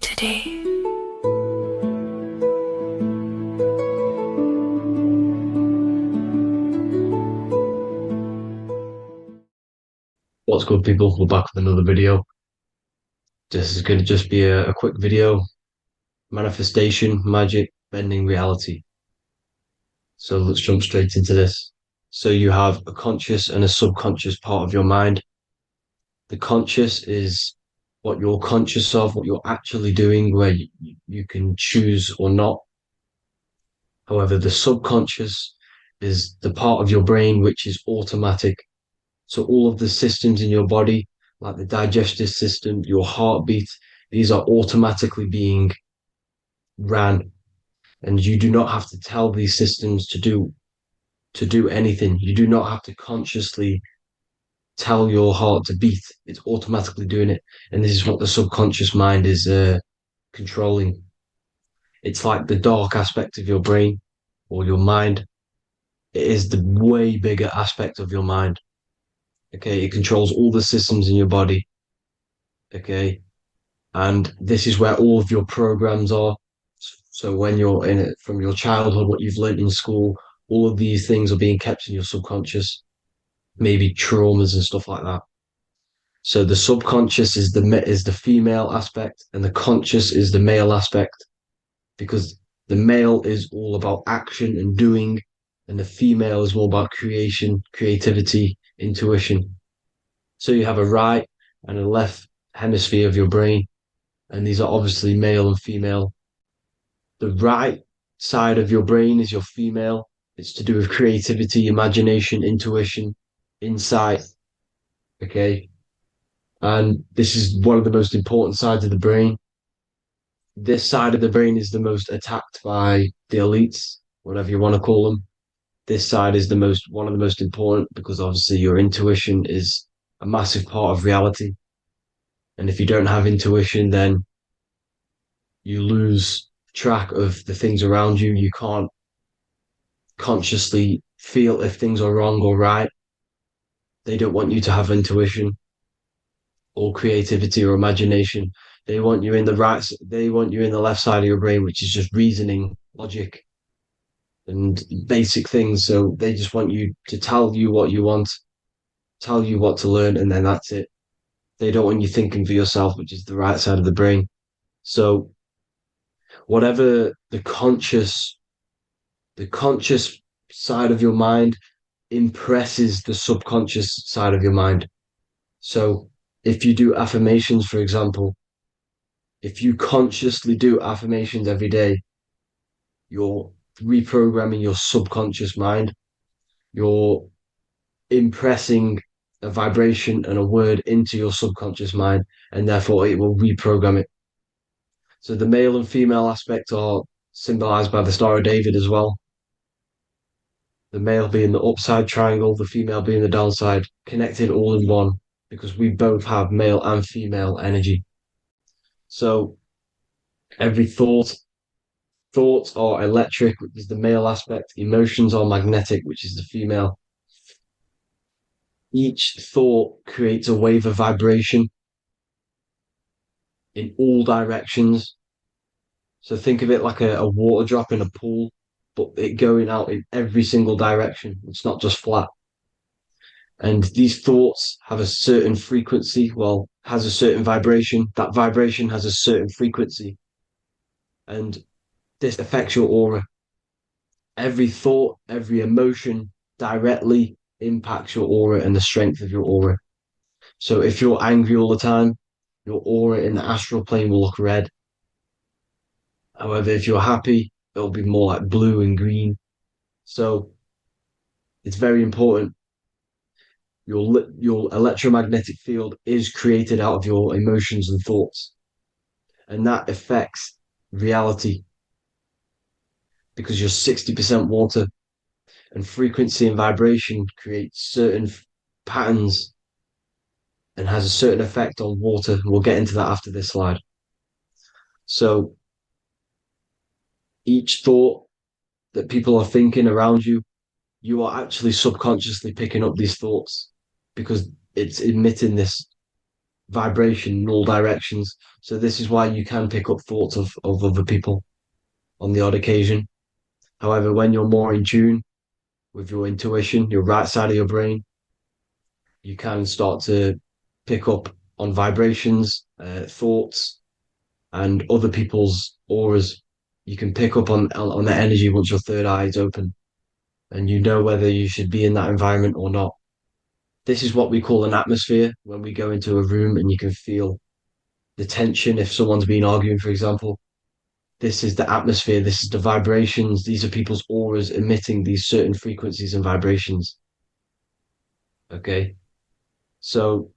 today.
What's good, people? We're back with another video. This is going to just be a quick video. Manifestation, magic, bending reality. So let's jump straight into this. So you have a conscious and a subconscious part of your mind. The conscious is what you're conscious of, what you're actually doing, where you can choose or not. However, the subconscious is the part of your brain which is automatic. So all of the systems in your body, like the digestive system, your heartbeat, these are automatically being ran. And you do not have to tell these systems to do anything. You do not have to consciously tell your heart to beat. It's automatically doing it. And this is what the subconscious mind is controlling. It's like the dark aspect of your brain or your mind. It is the way bigger aspect of your mind. Okay, it controls all the systems in your body. Okay, and this is where all of your programs are. So when you're in it from your childhood, what you've learned in school, all of these things are being kept in your subconscious, maybe traumas and stuff like that. So the subconscious is the female aspect, and the conscious is the male aspect, because the male is all about action and doing, and the female is more about creation, creativity, intuition. So you have a right and a left hemisphere of your brain, and these are obviously male and female. The right side of your brain is your female. It's to do with creativity, imagination, intuition, insight. Okay. And this is one of the most important sides of the brain. This side of the brain is the most attacked by the elites, whatever you want to call them. This side is one of the most important because obviously your intuition is a massive part of reality. And if you don't have intuition, then you lose track of the things around you. You can't consciously feel if things are wrong or right. They don't want you to have intuition or creativity or imagination. They want you in the left side of your brain, which is just reasoning, logic, and basic things. So they just want you to tell you what you want tell you what to learn, and then that's it. They don't want you thinking for yourself, which is the right side of the brain. So whatever the conscious side of your mind impresses the subconscious side of your mind. So if you do affirmations, for example, if you consciously do affirmations every day, you're reprogramming your subconscious mind. You're impressing a vibration and a word into your subconscious mind, and therefore it will reprogram it. So the male and female aspect are symbolized by the Star of David as well. The male being the upside triangle, the female being the downside, connected all in one, because we both have male and female energy. So every thoughts are electric, which is the male aspect. Emotions are magnetic, which is the female. Each thought creates a wave of vibration in all directions. So think of it like a water drop in a pool, but it going out in every single direction. It's not just flat. And these thoughts have a certain frequency, well, has a certain vibration. That vibration has a certain frequency. And this affects your aura. Every thought, every emotion directly impacts your aura and the strength of your aura. So if you're angry all the time, your aura in the astral plane will look red. However, if you're happy, it'll be more like blue and green. So it's very important. Your electromagnetic field is created out of your emotions and thoughts, and that affects reality because you're 60% water, and frequency and vibration create certain patterns and has a certain effect on water. We'll get into that after this slide. So each thought that people are thinking around you, you are actually subconsciously picking up these thoughts because it's emitting this vibration in all directions. So this is why you can pick up thoughts of other people on the odd occasion. However, when you're more in tune with your intuition, your right side of your brain, you can start to pick up on vibrations, thoughts, and other people's auras. You can pick up on the energy once your third eye is open, and you know whether you should be in that environment or not. This is what we call an atmosphere when we go into a room and you can feel the tension if someone's been arguing, for example. This is the atmosphere, this is the vibrations, these are people's auras emitting these certain frequencies and vibrations. Okay, so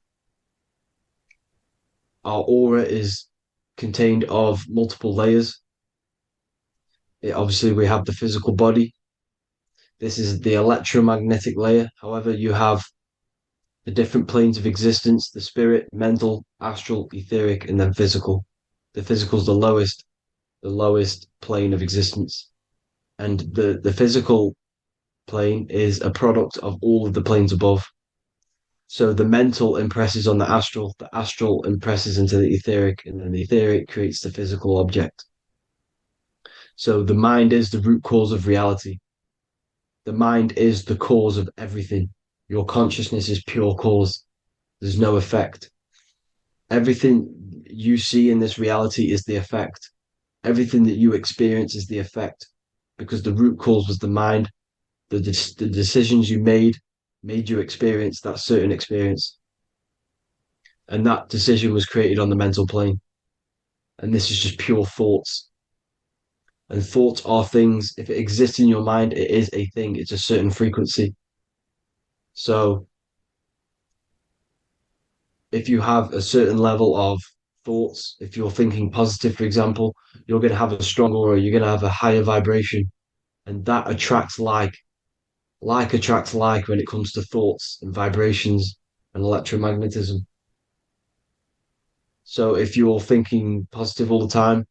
our aura is contained of multiple layers. Obviously, we have the physical body. This is the electromagnetic layer. However, you have the different planes of existence, the spirit, mental, astral, etheric, and then physical. The physical is the lowest plane of existence. And the physical plane is a product of all of the planes above. So the mental impresses on the astral impresses into the etheric, and then the etheric creates the physical object. So the mind is the root cause of reality. The mind is the cause of everything. Your consciousness is pure cause. There's no effect. Everything you see in this reality is the effect. Everything that you experience is the effect because the root cause was the mind. The decisions you made you experience that certain experience. And that decision was created on the mental plane. And this is just pure thoughts. And thoughts are things. If it exists in your mind, it is a thing. It's a certain frequency. So if you have a certain level of thoughts, if you're thinking positive, for example, you're going to have a strong aura, you're going to have a higher vibration, and that attracts like. Like attracts like when it comes to thoughts and vibrations and electromagnetism. So if you're thinking positive all the time,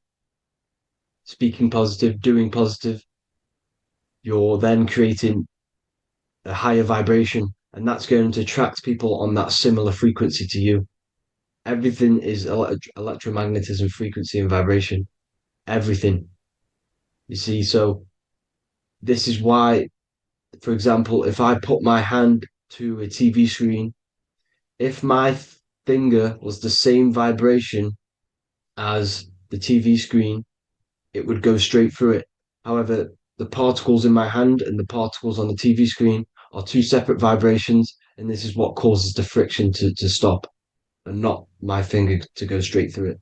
speaking positive, doing positive, you're then creating a higher vibration, and that's going to attract people on that similar frequency to you. Everything is electromagnetism, frequency, and vibration. Everything. You see, so this is why, for example, if I put my hand to a TV screen If my finger was the same vibration as the TV screen, it would go straight through it. However, the particles in my hand and the particles on the TV screen are two separate vibrations, and this is what causes the friction to stop and not my finger to go straight through it.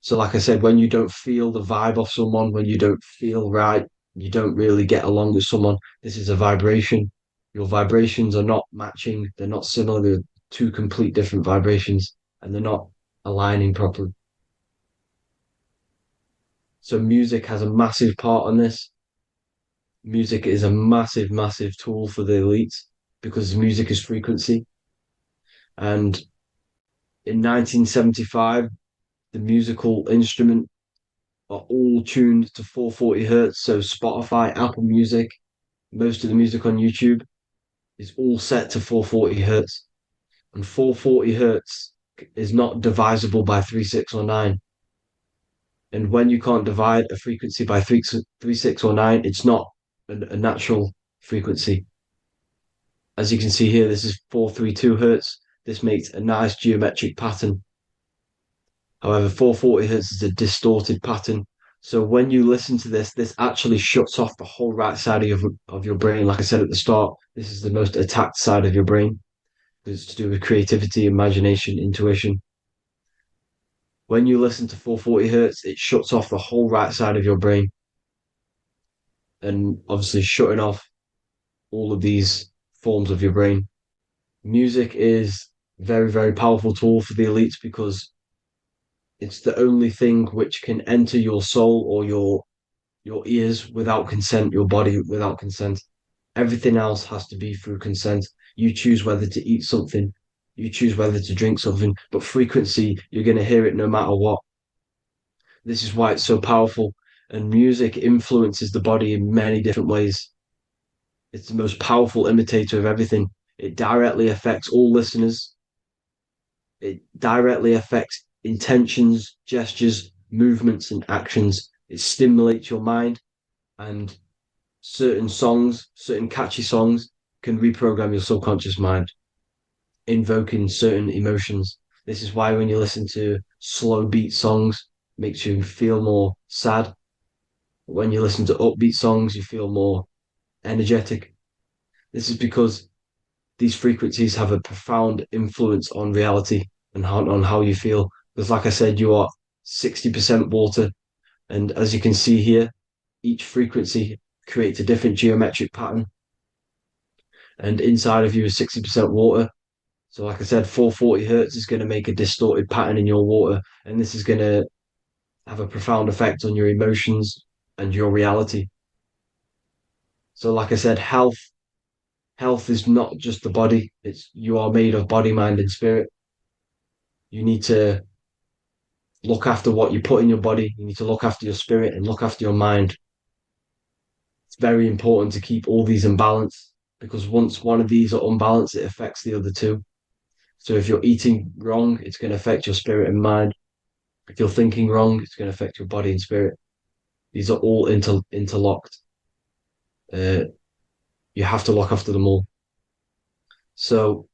So, like I said, when you don't feel the vibe of someone, when you don't feel right, you don't really get along with someone, this is a vibration. Your vibrations are not matching, they're not similar, they're two complete different vibrations, and they're not aligning properly. So, music has a massive part on this. Music is a massive, massive tool for the elites because music is frequency. And in 1975, the musical instrument are all tuned to 440 hertz. So Spotify, Apple Music, most of the music on YouTube is all set to 440 hertz. And 440 hertz is not divisible by 3, 6, or 9. And when you can't divide a frequency by 3, 6, or 9, it's not a natural frequency. As you can see here, this is 432 hertz. This makes a nice geometric pattern. However, 440 hertz is a distorted pattern. So when you listen to this, this actually shuts off the whole right side of your brain. Like I said at the start, this is the most attacked side of your brain. It's to do with creativity, imagination, intuition. When you listen to 440 hertz, it shuts off the whole right side of your brain. And obviously shutting off all of these forms of your brain. Music is a very, very powerful tool for the elites because it's the only thing which can enter your soul or your ears without consent, your body without consent. Everything else has to be through consent. You choose whether to eat something, you choose whether to drink something, but frequency, you're going to hear it no matter what. This is why it's so powerful. And music influences the body in many different ways. It's the most powerful imitator of everything. It directly affects all listeners. It directly affects intentions, gestures, movements, and actions. It stimulates your mind, and certain songs, certain catchy songs, can reprogram your subconscious mind, invoking certain emotions. This is why when you listen to slow beat songs, it makes you feel more sad. When you listen to upbeat songs, you feel more energetic. This is because these frequencies have a profound influence on reality and on how you feel. Because, like I said, you are 60% water. And as you can see here, each frequency creates a different geometric pattern. And inside of you is 60% water. So, like I said, 440 hertz is going to make a distorted pattern in your water. And this is going to have a profound effect on your emotions and your reality. So, like I said, health is not just the body. It's you are made of body, mind, and spirit. You need to look after what you put in your body. You need to look after your spirit and look after your mind. It's very important to keep all these in balance because once one of these are unbalanced, it affects the other two. So if you're eating wrong, it's going to affect your spirit and mind. If you're thinking wrong, it's going to affect your body and spirit. These are all interlocked. You have to look after them all. So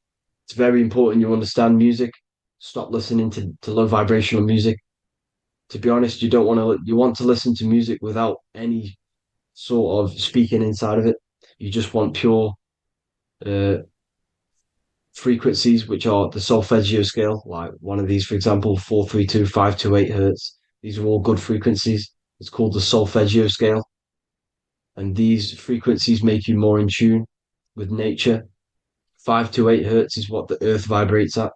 it's very important you understand music. Stop listening to low vibrational music. To be honest, you want to listen to music without any sort of speaking inside of it. You just want pure uh, frequencies, which are the solfeggio scale, like one of these, for example, 432, 528 hertz. These are all good frequencies. It's called the solfeggio scale. And these frequencies make you more in tune with nature. 528 hertz is what the earth vibrates at.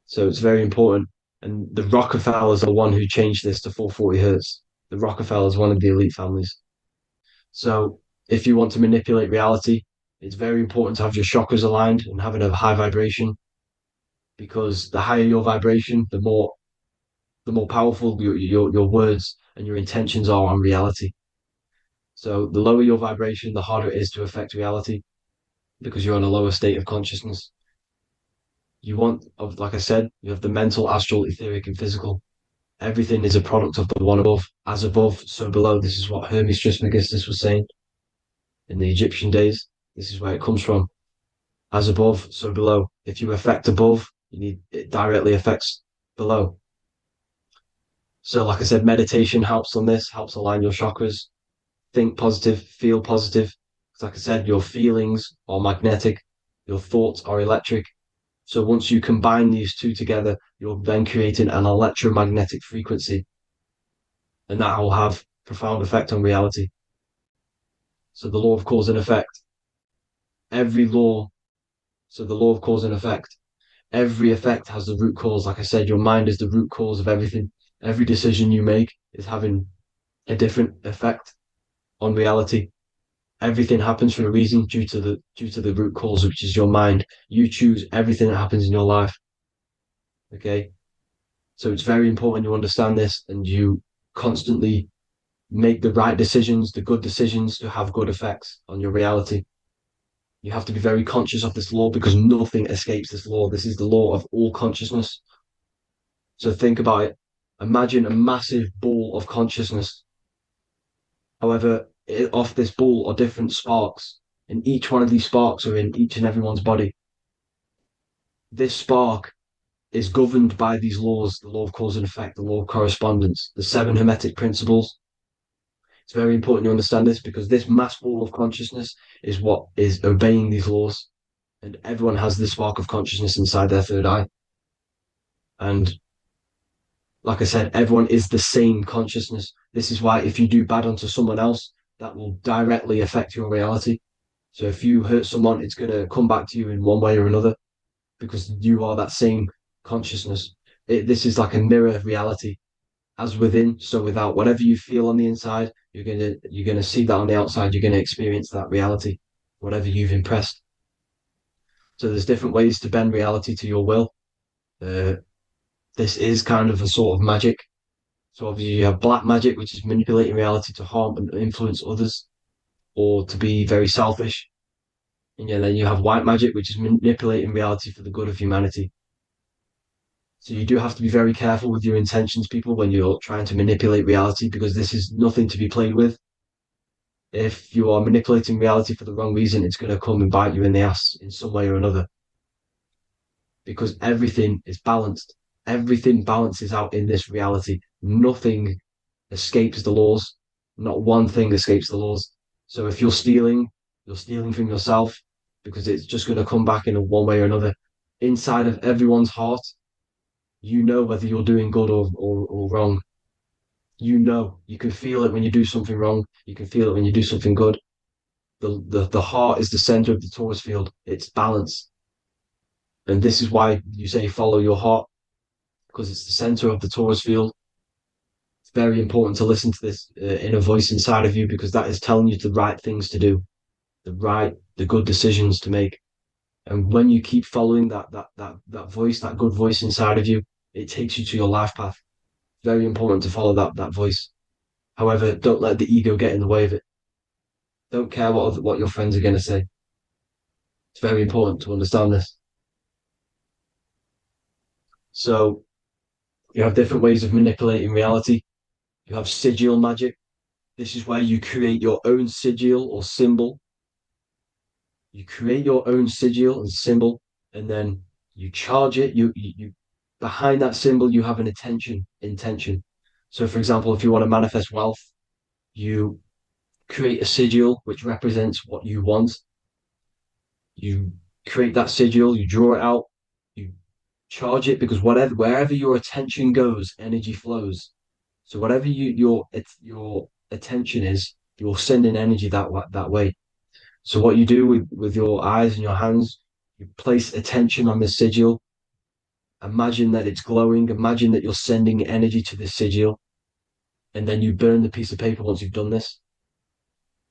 So it's very important. And the Rockefellers are the one who changed this to 440 hertz. The Rockefellers, one of the elite families. So if you want to manipulate reality, it's very important to have your chakras aligned and having a high vibration because the higher your vibration, the more powerful your words and your intentions are on reality. So the lower your vibration, the harder it is to affect reality because you're on a lower state of consciousness. Like I said, you have the mental, astral, etheric, and physical. Everything is a product of the one above. As above, so below. This is what Hermes Trismegistus was saying in the Egyptian days. This is where it comes from. As above, so below. If you affect above, it directly affects below. So, like I said, meditation helps on this, helps align your chakras. Think positive, feel positive. Like I said, your feelings are magnetic, your thoughts are electric. So once you combine these two together, you're then creating an electromagnetic frequency, and that will have profound effect on reality. So the law of cause and effect, every law, so the law of cause and effect, every effect has the root cause. Like I said, your mind is the root cause of everything. Every decision you make is having a different effect on reality. Everything happens for a reason due to the root cause, which is your mind. You choose everything that happens in your life. Okay. So it's very important you understand this and you constantly make the right decisions, the good decisions to have good effects on your reality. You have to be very conscious of this law because nothing escapes this law. This is the law of all consciousness. So think about it. Imagine a massive ball of consciousness. However, off this ball are different sparks, and each one of these sparks are in each and everyone's body. This spark is governed by these laws, the law of cause and effect, the law of correspondence, the seven hermetic principles. It's very important you understand this because this mass ball of consciousness is what is obeying these laws. And everyone has this spark of consciousness inside their third eye. And like I said, everyone is the same consciousness. This is why if you do bad unto someone else, that will directly affect your reality. So if you hurt someone, it's going to come back to you in one way or another because you are that same consciousness. This is like a mirror reality. As within, so without. Whatever you feel on the inside, you're gonna see that on the outside. You're gonna experience that reality, whatever you've impressed. So there's different ways to bend reality to your will. Uh, this is kind of a sort of magic. So obviously you have black magic, which is manipulating reality to harm and influence others, or to be very selfish. And then you have white magic, which is manipulating reality for the good of humanity. So you do have to be very careful with your intentions, people, when you're trying to manipulate reality, because this is nothing to be played with. If you are manipulating reality for the wrong reason, it's going to come and bite you in the ass in some way or another. Because everything is balanced. Everything balances out in this reality. Nothing escapes the laws. Not one thing escapes the laws. So if you're stealing from yourself because it's just going to come back in one way or another. Inside of everyone's heart, you know whether you're doing good or wrong. You can feel it when you do something wrong. You can feel it when you do something good. The heart is the center of the torus field. It's balance. And this is why you say follow your heart, because it's the center of the torus field. It's very important to listen to this inner voice inside of you because that is telling you the right things to do, the good decisions to make. And when you keep following that voice, that good voice inside of you, it takes you to your life path. Very important to follow that voice. However, don't let the ego get in the way of it. Don't care what your friends are going to say. It's very important to understand this. So you have different ways of manipulating reality. You have sigil magic. This is where you create your own sigil or symbol. You create your own sigil and symbol, and then you charge it. You behind that symbol you have an intention. So, for example, if you want to manifest wealth, you create a sigil which represents what you want. You create that sigil, you draw it out, you charge it because wherever your attention goes, energy flows. So whatever your attention is, you're sending energy that way. So what you do with your eyes and your hands, you place attention on the sigil. Imagine that it's glowing. Imagine that you're sending energy to the sigil, and then you burn the piece of paper once you've done this.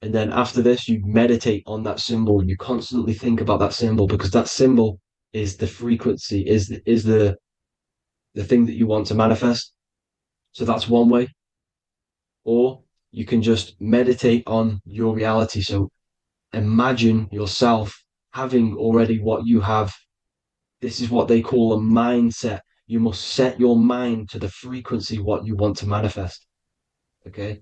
And then after this, you meditate on that symbol. You constantly think about that symbol because that symbol is the frequency, is the thing that you want to manifest. So that's one way. Or you can just meditate on your reality. So imagine yourself having already what you have. This is what they call a mindset. You must set your mind to the frequency what you want to manifest. Okay.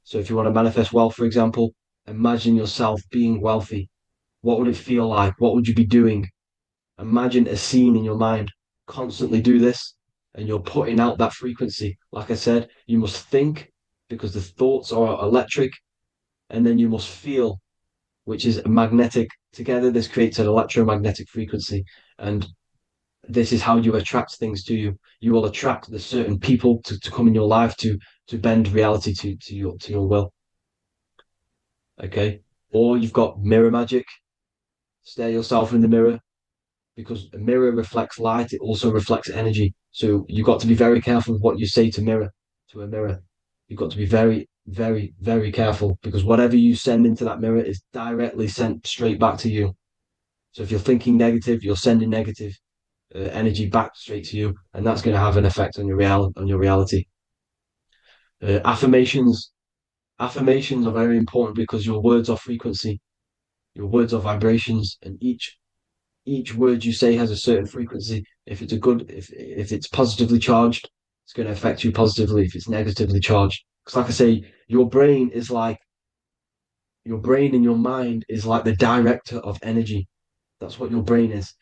So if you want to manifest wealth, for example, imagine yourself being wealthy. What would it feel like? What would you be doing? Imagine a scene in your mind. Constantly do this, and you're putting out that frequency. Like I said, you must think because the thoughts are electric, and then you must feel, which is magnetic. Together, this creates an electromagnetic frequency. And this is how you attract things to you. You will attract the certain people to come in your life to bend reality to your will. Okay. Or you've got mirror magic. Stare yourself in the mirror because a mirror reflects light, it also reflects energy. So you've got to be very careful with what you say to a mirror. You've got to be very, very, very careful because whatever you send into that mirror is directly sent straight back to you. So if you're thinking negative, you're sending negative energy back straight to you, and that's going to have an effect on your reality. Affirmations. Affirmations are very important because your words are frequency, your words are vibrations, and each word you say has a certain frequency. If it's if it's positively charged, it's going to affect you positively. If it's negatively charged, because like I say, your brain and your mind is like the director of energy. That's what your brain is,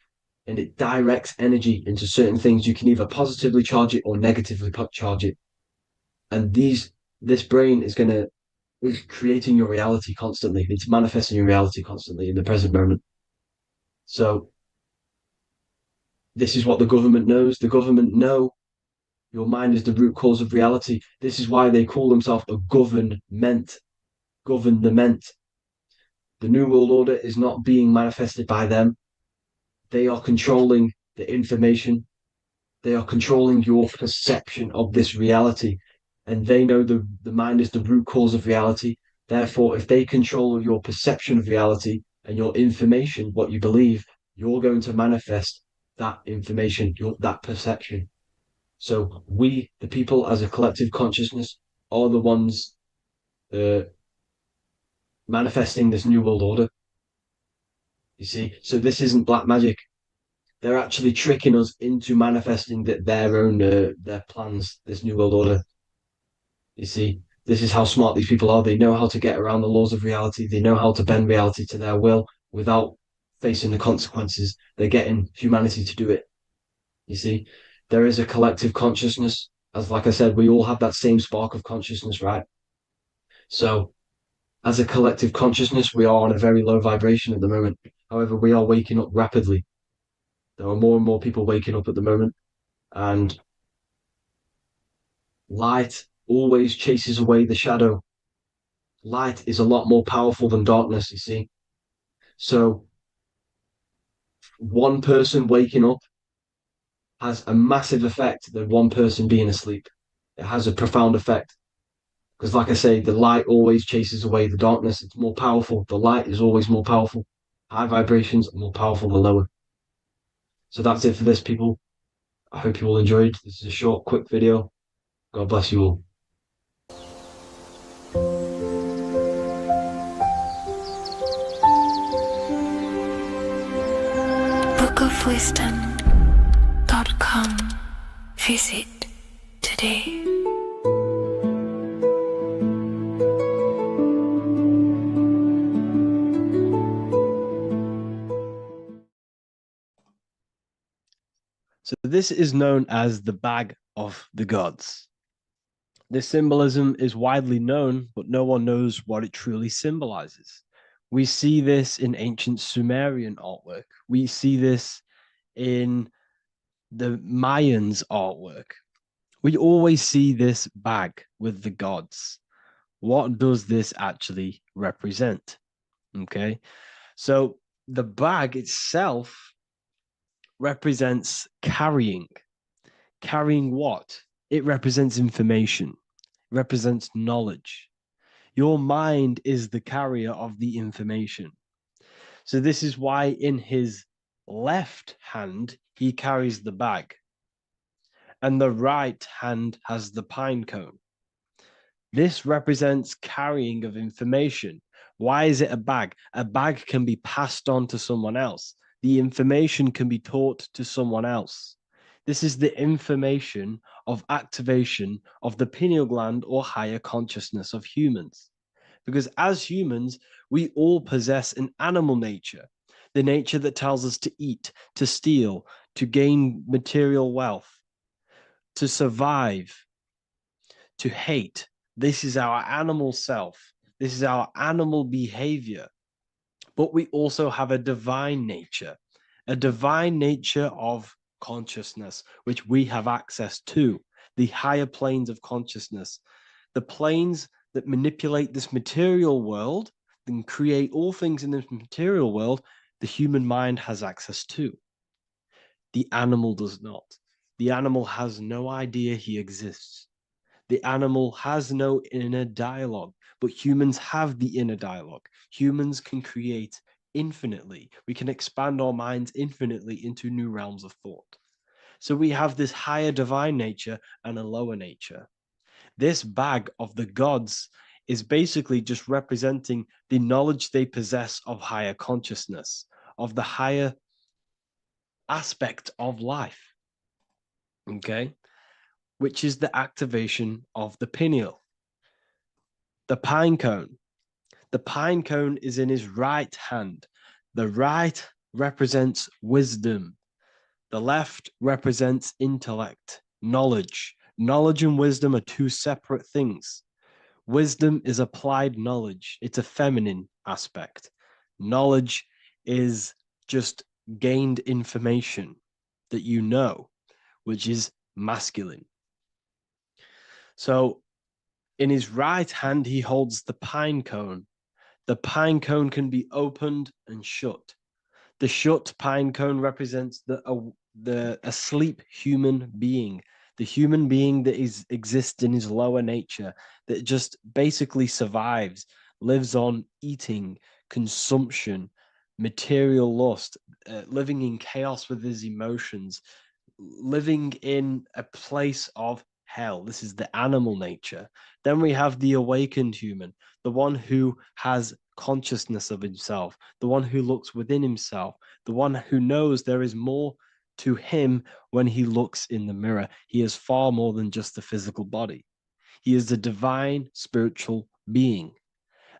and it directs energy into certain things. You can either positively charge it or negatively charge it, and this brain is creating your reality constantly. It's manifesting your reality constantly in the present moment. So this is what the government knows. The government know your mind is the root cause of reality. This is why they call themselves a government. Government. The New World Order is not being manifested by them. They are controlling the information. They are controlling your perception of this reality. And they know the mind is the root cause of reality. Therefore, if they control your perception of reality and your information, what you believe, you're going to manifest that information, that perception. So we, the people, as a collective consciousness, are the ones uh, manifesting this new world order. You see, so this isn't black magic. They're actually tricking us into manifesting their own their plans. This new world order. You see, this is how smart these people are. They know how to get around the laws of reality. They know how to bend reality to their will without facing the consequences. They're getting humanity to do it. You see, there is a collective consciousness. As like I said, we all have that same spark of consciousness, right? So as a collective consciousness, we are on a very low vibration at the moment. However, we are waking up rapidly. There are more and more people waking up at the moment, and light always chases away the shadow. Light is a lot more powerful than darkness, you see. So one person waking up has a massive effect than one person being asleep. It has a profound effect. Because, like I say, the light always chases away the darkness. It's more powerful. The light is always more powerful. High vibrations are more powerful than lower. So that's it for this, people. I hope you all enjoyed. This is a short, quick video. God bless you all.
bookofwisdom.com. Visit today.
So this is known as the bag of the gods. This symbolism is widely known, but no one knows what it truly symbolizes. We see this in ancient Sumerian artwork. We see this in the Mayans' artwork. We always see this bag with the gods. What does this actually represent? Okay, so the bag itself represents carrying. Carrying what? It represents information, it represents knowledge. Your mind is the carrier of the information. So this is why in his left hand, he carries the bag, and the right hand has the pine cone. This represents carrying of information. Why is it a bag? A bag can be passed on to someone else. The information can be taught to someone else. This is the information of activation of the pineal gland or higher consciousness of humans. Because as humans, we all possess an animal nature, the nature that tells us to eat, to steal, to gain material wealth, to survive, to hate. This is our animal self. This is our animal behavior. But we also have a divine nature of consciousness, which we have access to, the higher planes of consciousness, the planes that manipulate this material world and create all things in this material world. The human mind has access to. The animal does not. The animal has no idea he exists. The animal has no inner dialogue, but humans have the inner dialogue. Humans can create infinitely. We can expand our minds infinitely into new realms of thought. So we have this higher divine nature and a lower nature. This bag of the gods is basically just representing the knowledge they possess of higher consciousness, of the higher aspect of life. Okay? Which is the activation of the pineal. The pine cone. The pine cone is in his right hand. The right represents wisdom. The left represents intellect, knowledge. Knowledge and wisdom are two separate things. Wisdom is applied knowledge. It's a feminine aspect. Knowledge is just gained information that you know, which is masculine. So in his right hand, he holds the pine cone. The pine cone can be opened and shut. The shut pine cone represents the asleep human being, the human being that exists in his lower nature, that just basically survives, lives on eating, consumption, material lust, living in chaos with his emotions, living in a place of hell. This is the animal nature. Then we have the awakened human, the one who has consciousness of himself, the one who looks within himself, the one who knows there is more to him when he looks in the mirror. He is far more than just the physical body. He is a divine spiritual being,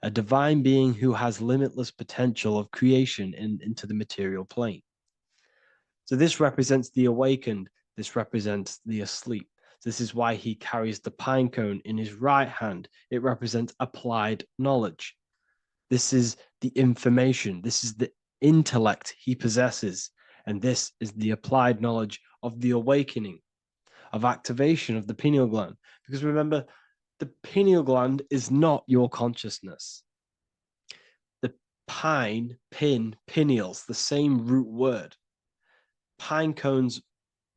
a divine being who has limitless potential of creation into the material plane. So this represents the awakened. This represents the asleep. This is why he carries the pine cone in his right hand. It represents applied knowledge. This is the information. This is the intellect he possesses. And this is the applied knowledge of the awakening, of activation of the pineal gland. Because remember, the pineal gland is not your consciousness. The pine, pin, pineals, the same root word. Pine cones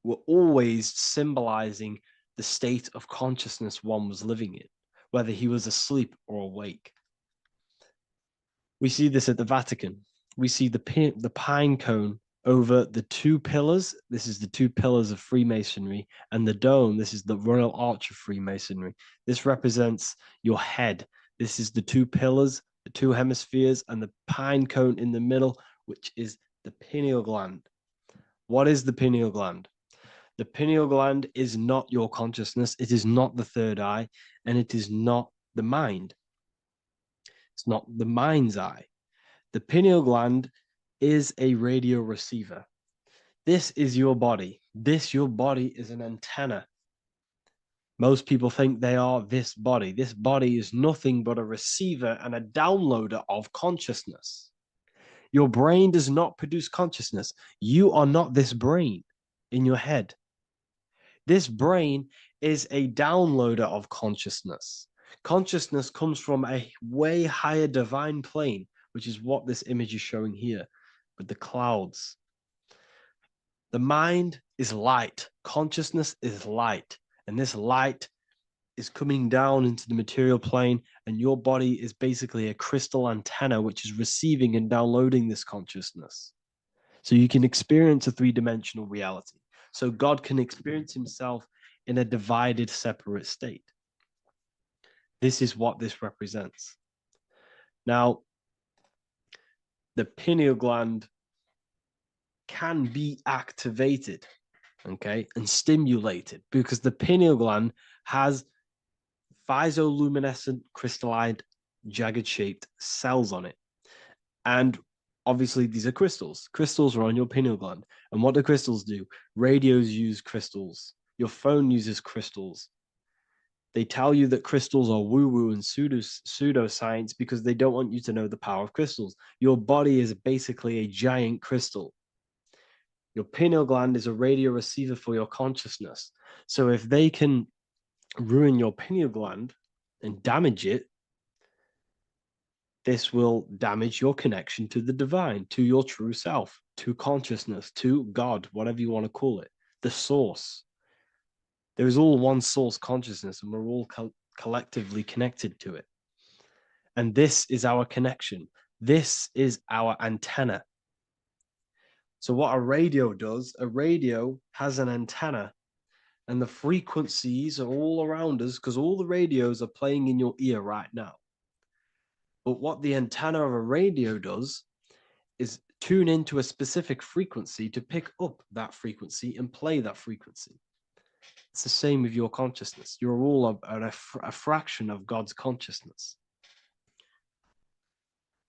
were always symbolizing the state of consciousness one was living in, whether he was asleep or awake. We see this at the Vatican. We see the pine cone over the two pillars. This is the two pillars of Freemasonry, and the dome. This is the Royal Arch of Freemasonry. This represents your head. This is the two pillars, the two hemispheres, and the pine cone in the middle, which is the pineal gland. What is the pineal gland? The pineal gland is not your consciousness. It is not the third eye, and it is not the mind. It's not the mind's eye. The pineal gland is a radio receiver. This is your body. Your body is an antenna. Most people think they are this body. This body is nothing but a receiver and a downloader of consciousness. Your brain does not produce consciousness. You are not this brain in your head. This brain is a downloader of consciousness. Consciousness comes from a way higher divine plane, which is what this image is showing here with the clouds. The mind is light. Consciousness is light. And this light is coming down into the material plane, and your body is basically a crystal antenna which is receiving and downloading this consciousness. So you can experience a three-dimensional reality. So God can experience himself in a divided, separate state. This is what this represents. Now, the pineal gland can be activated, okay, and stimulated, because the pineal gland has phytoluminescent crystalline jagged-shaped cells on it. And obviously, these are crystals. Crystals are on your pineal gland. And what do crystals do? Radios use crystals. Your phone uses crystals. They tell you that crystals are woo-woo and pseudoscience because they don't want you to know the power of crystals. Your body is basically a giant crystal. Your pineal gland is a radio receiver for your consciousness. So if they can ruin your pineal gland and damage it, this will damage your connection to the divine, to your true self, to consciousness, to God, whatever you want to call it, the source. There is all one source consciousness, and we're all collectively connected to it. And this is our connection. This is our antenna. So what a radio does, a radio has an antenna, and the frequencies are all around us because all the radios are playing in your ear right now. But what the antenna of a radio does is tune into a specific frequency to pick up that frequency and play that frequency. It's the same with your consciousness. You're all a fraction of God's consciousness.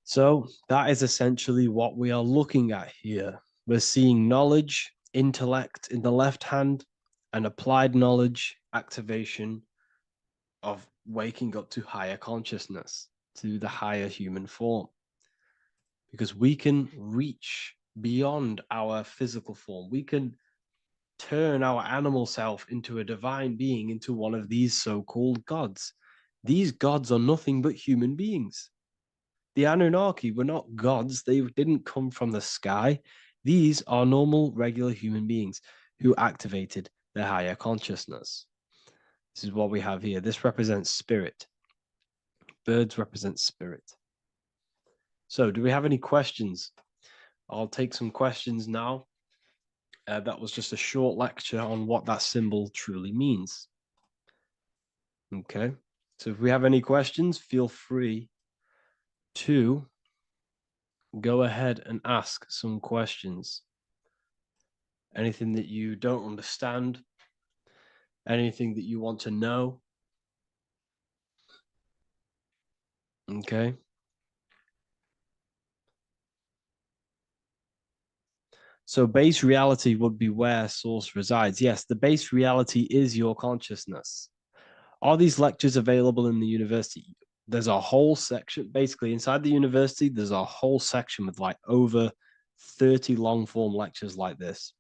So that is essentially what we are looking at here. We're seeing knowledge, intellect in the left hand, and applied knowledge, activation of waking up to higher consciousness, to the higher human form. Because we can reach beyond our physical form. We can turn our animal self into a divine being, into one of these so-called gods. These gods are nothing but human beings. The Anunnaki were not gods. They didn't come from the sky. These are normal, regular human beings who activated their higher consciousness. This is what we have here. This represents spirit. Birds represent spirit. So do we have any questions? I'll take some questions now. That was just a short lecture on what that symbol truly means. Okay, so if we have any questions, feel free to go ahead and ask some questions. Anything that you don't understand, anything that you want to know. Okay. So base reality would be where source resides. Yes, the base reality is your consciousness. Are these lectures available in the university? There's a whole section, basically inside the university, there's a whole section with like over 30 long form lectures like this.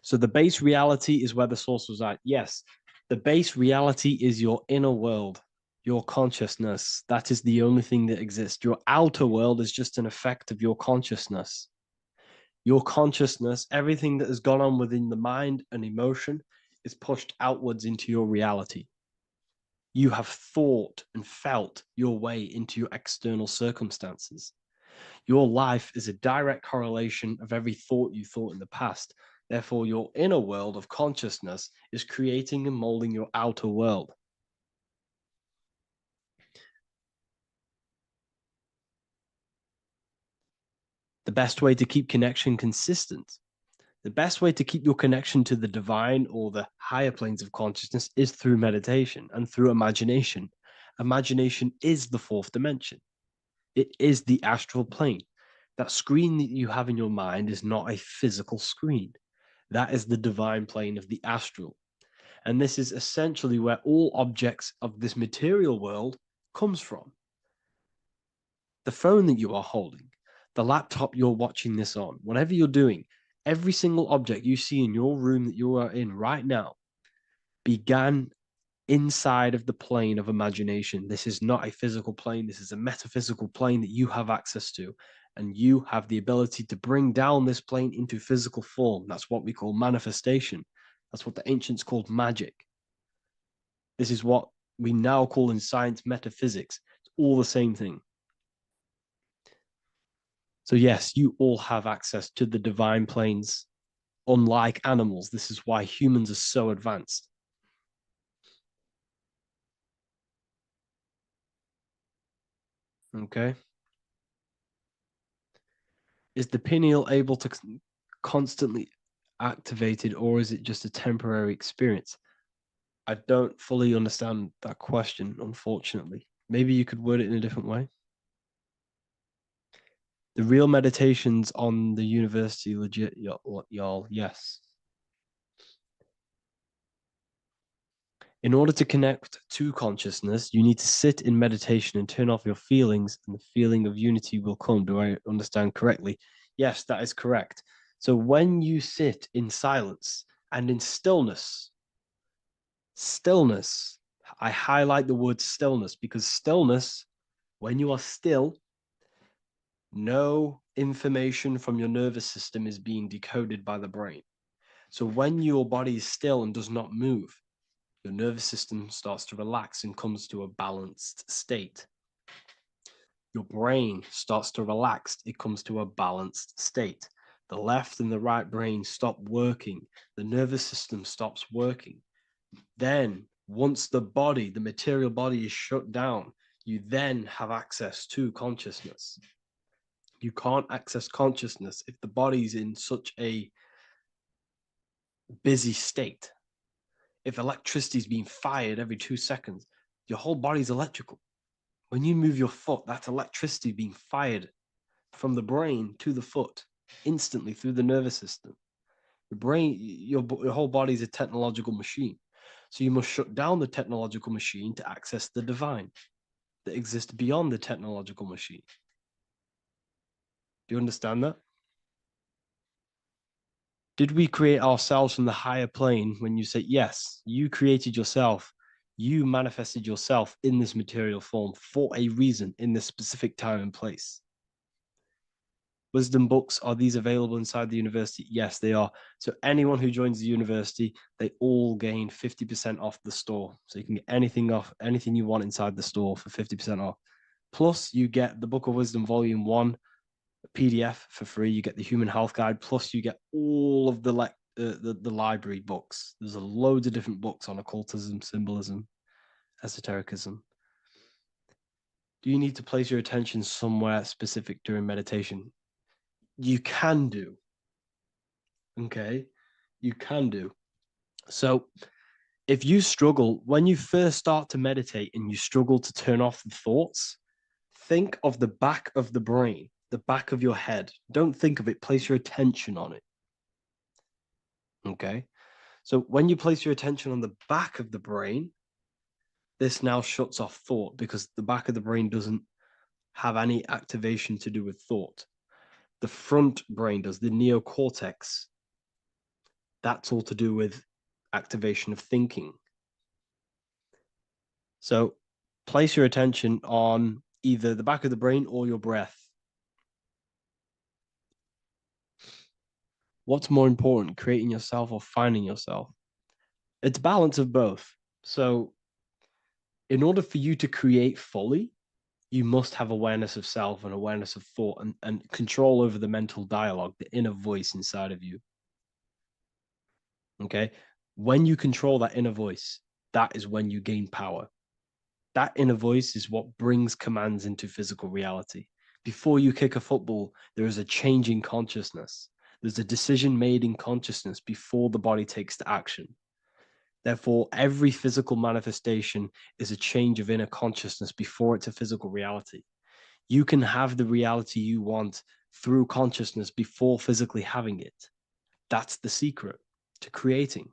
So the base reality is where the source resides. Yes, the base reality is your inner world, your consciousness. That is the only thing that exists. Your outer world is just an effect of your consciousness. Your consciousness, everything that has gone on within the mind and emotion is pushed outwards into your reality. You have thought and felt your way into your external circumstances. Your life is a direct correlation of every thought you thought in the past. Therefore, your inner world of consciousness is creating and molding your outer world. The best way to keep connection consistent, the best way to keep your connection to the divine or the higher planes of consciousness is through meditation and through imagination. Imagination is the fourth dimension. It is the astral plane. That screen that you have in your mind is not a physical screen. That is the divine plane of the astral. And this is essentially where all objects of this material world comes from. The phone that you are holding, the laptop you're watching this on, whatever you're doing, every single object you see in your room that you are in right now began inside of the plane of imagination. This is not a physical plane. This is a metaphysical plane that you have access to. And you have the ability to bring down this plane into physical form. That's what we call manifestation. That's what the ancients called magic. This is what we now call in science metaphysics. It's all the same thing. So yes, you all have access to the divine planes, unlike animals. This is why humans are so advanced. Okay. Is the pineal able to constantly activated, or is it just a temporary experience? I don't fully understand that question, unfortunately. Maybe you could word it in a different way. The real meditations on the university, legit, y'all, yes. In order to connect to consciousness, you need to sit in meditation and turn off your feelings, and the feeling of unity will come. Do I understand correctly? Yes, that is correct. So when you sit in silence and in stillness, I highlight the word stillness because stillness, when you are still, no information from your nervous system is being decoded by the brain. So when your body is still and does not move, your nervous system starts to relax and comes to a balanced state. Your brain starts to relax, it comes to a balanced state. The left and the right brain stop working, the nervous system stops working. Then, once the body, the material body is shut down, you then have access to consciousness. You can't access consciousness if the body's in such a busy state. If electricity is being fired every 2 seconds, your whole body's electrical. When you move your foot, that's electricity being fired from the brain to the foot instantly through the nervous system. Your brain, your whole body is a technological machine. So you must shut down the technological machine to access the divine that exists beyond the technological machine. Do you understand that? Did we create ourselves from the higher plane? When you say yes, you created yourself, you manifested yourself in this material form for a reason in this specific time and place. Wisdom books, are these available inside the university? Yes, they are. So anyone who joins the university, they all gain 50% off the store. So you can get anything off, anything you want inside the store for 50% off. Plus, you get the Book of Wisdom Volume 1 PDF for free. You get the Human Health Guide. Plus, you get all of the library books. There's a loads of different books on occultism, symbolism, esotericism. Do you need to place your attention somewhere specific during meditation? You can do. Okay, you can do. So if you struggle, when you first start to meditate and you struggle to turn off the thoughts, think of the back of the brain, the back of your head. Don't think of it, place your attention on it. Okay, so when you place your attention on the back of the brain, this now shuts off thought because the back of the brain doesn't have any activation to do with thought. The front brain does, the neocortex. That's all to do with activation of thinking. So place your attention on either the back of the brain or your breath. What's more important, creating yourself or finding yourself? It's balance of both. So in order for you to create fully, you must have awareness of self and awareness of thought and control over the mental dialogue, the inner voice inside of you. Okay. When you control that inner voice, that is when you gain power. That inner voice is what brings commands into physical reality. Before you kick a football, there is a change in consciousness. There's a decision made in consciousness before the body takes the action. Therefore, every physical manifestation is a change of inner consciousness before it's a physical reality. You can have the reality you want through consciousness before physically having it. That's the secret to creating.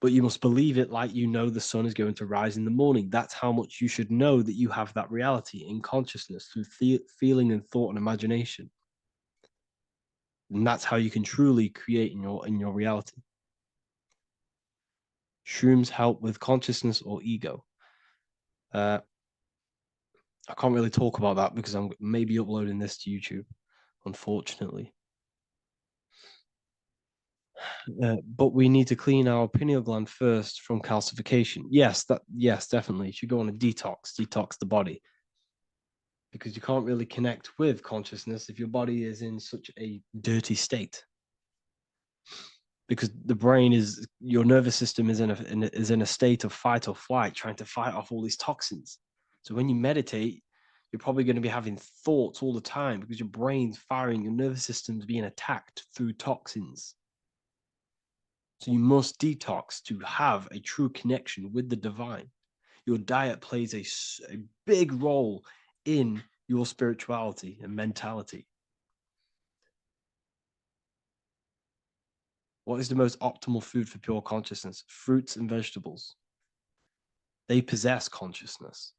But you must believe it like you know the sun is going to rise in the morning. That's how much you should know that you have that reality in consciousness through feeling and thought and imagination. And that's how you can truly create in your reality. Shrooms help with consciousness or ego. I can't really talk about that because I'm maybe uploading this to YouTube, unfortunately. But we need to clean our pineal gland first from calcification. Yes, definitely. You should go on a detox the body. Because you can't really connect with consciousness if your body is in such a dirty state. Because the brain is, your nervous system is in a state of fight or flight, trying to fight off all these toxins. So when you meditate, you're probably going to be having thoughts all the time because your brain's firing, your nervous system's being attacked through toxins. So you must detox to have a true connection with the divine. Your diet plays a big role in your spirituality and mentality. What is the most optimal food for pure consciousness? Fruits and vegetables. They possess consciousness.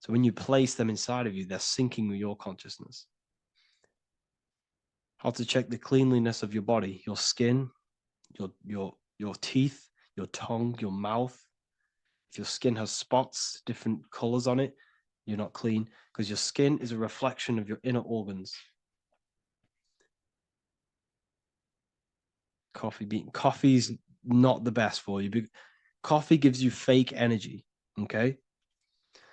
So when you place them inside of you, they're syncing with your consciousness. How to check the cleanliness of your body, your skin, your teeth, your tongue, your mouth. If your skin has spots, different colors on it, you're not clean, because your skin is a reflection of your inner organs. Coffee's not the best for you. Coffee gives you fake energy. Okay.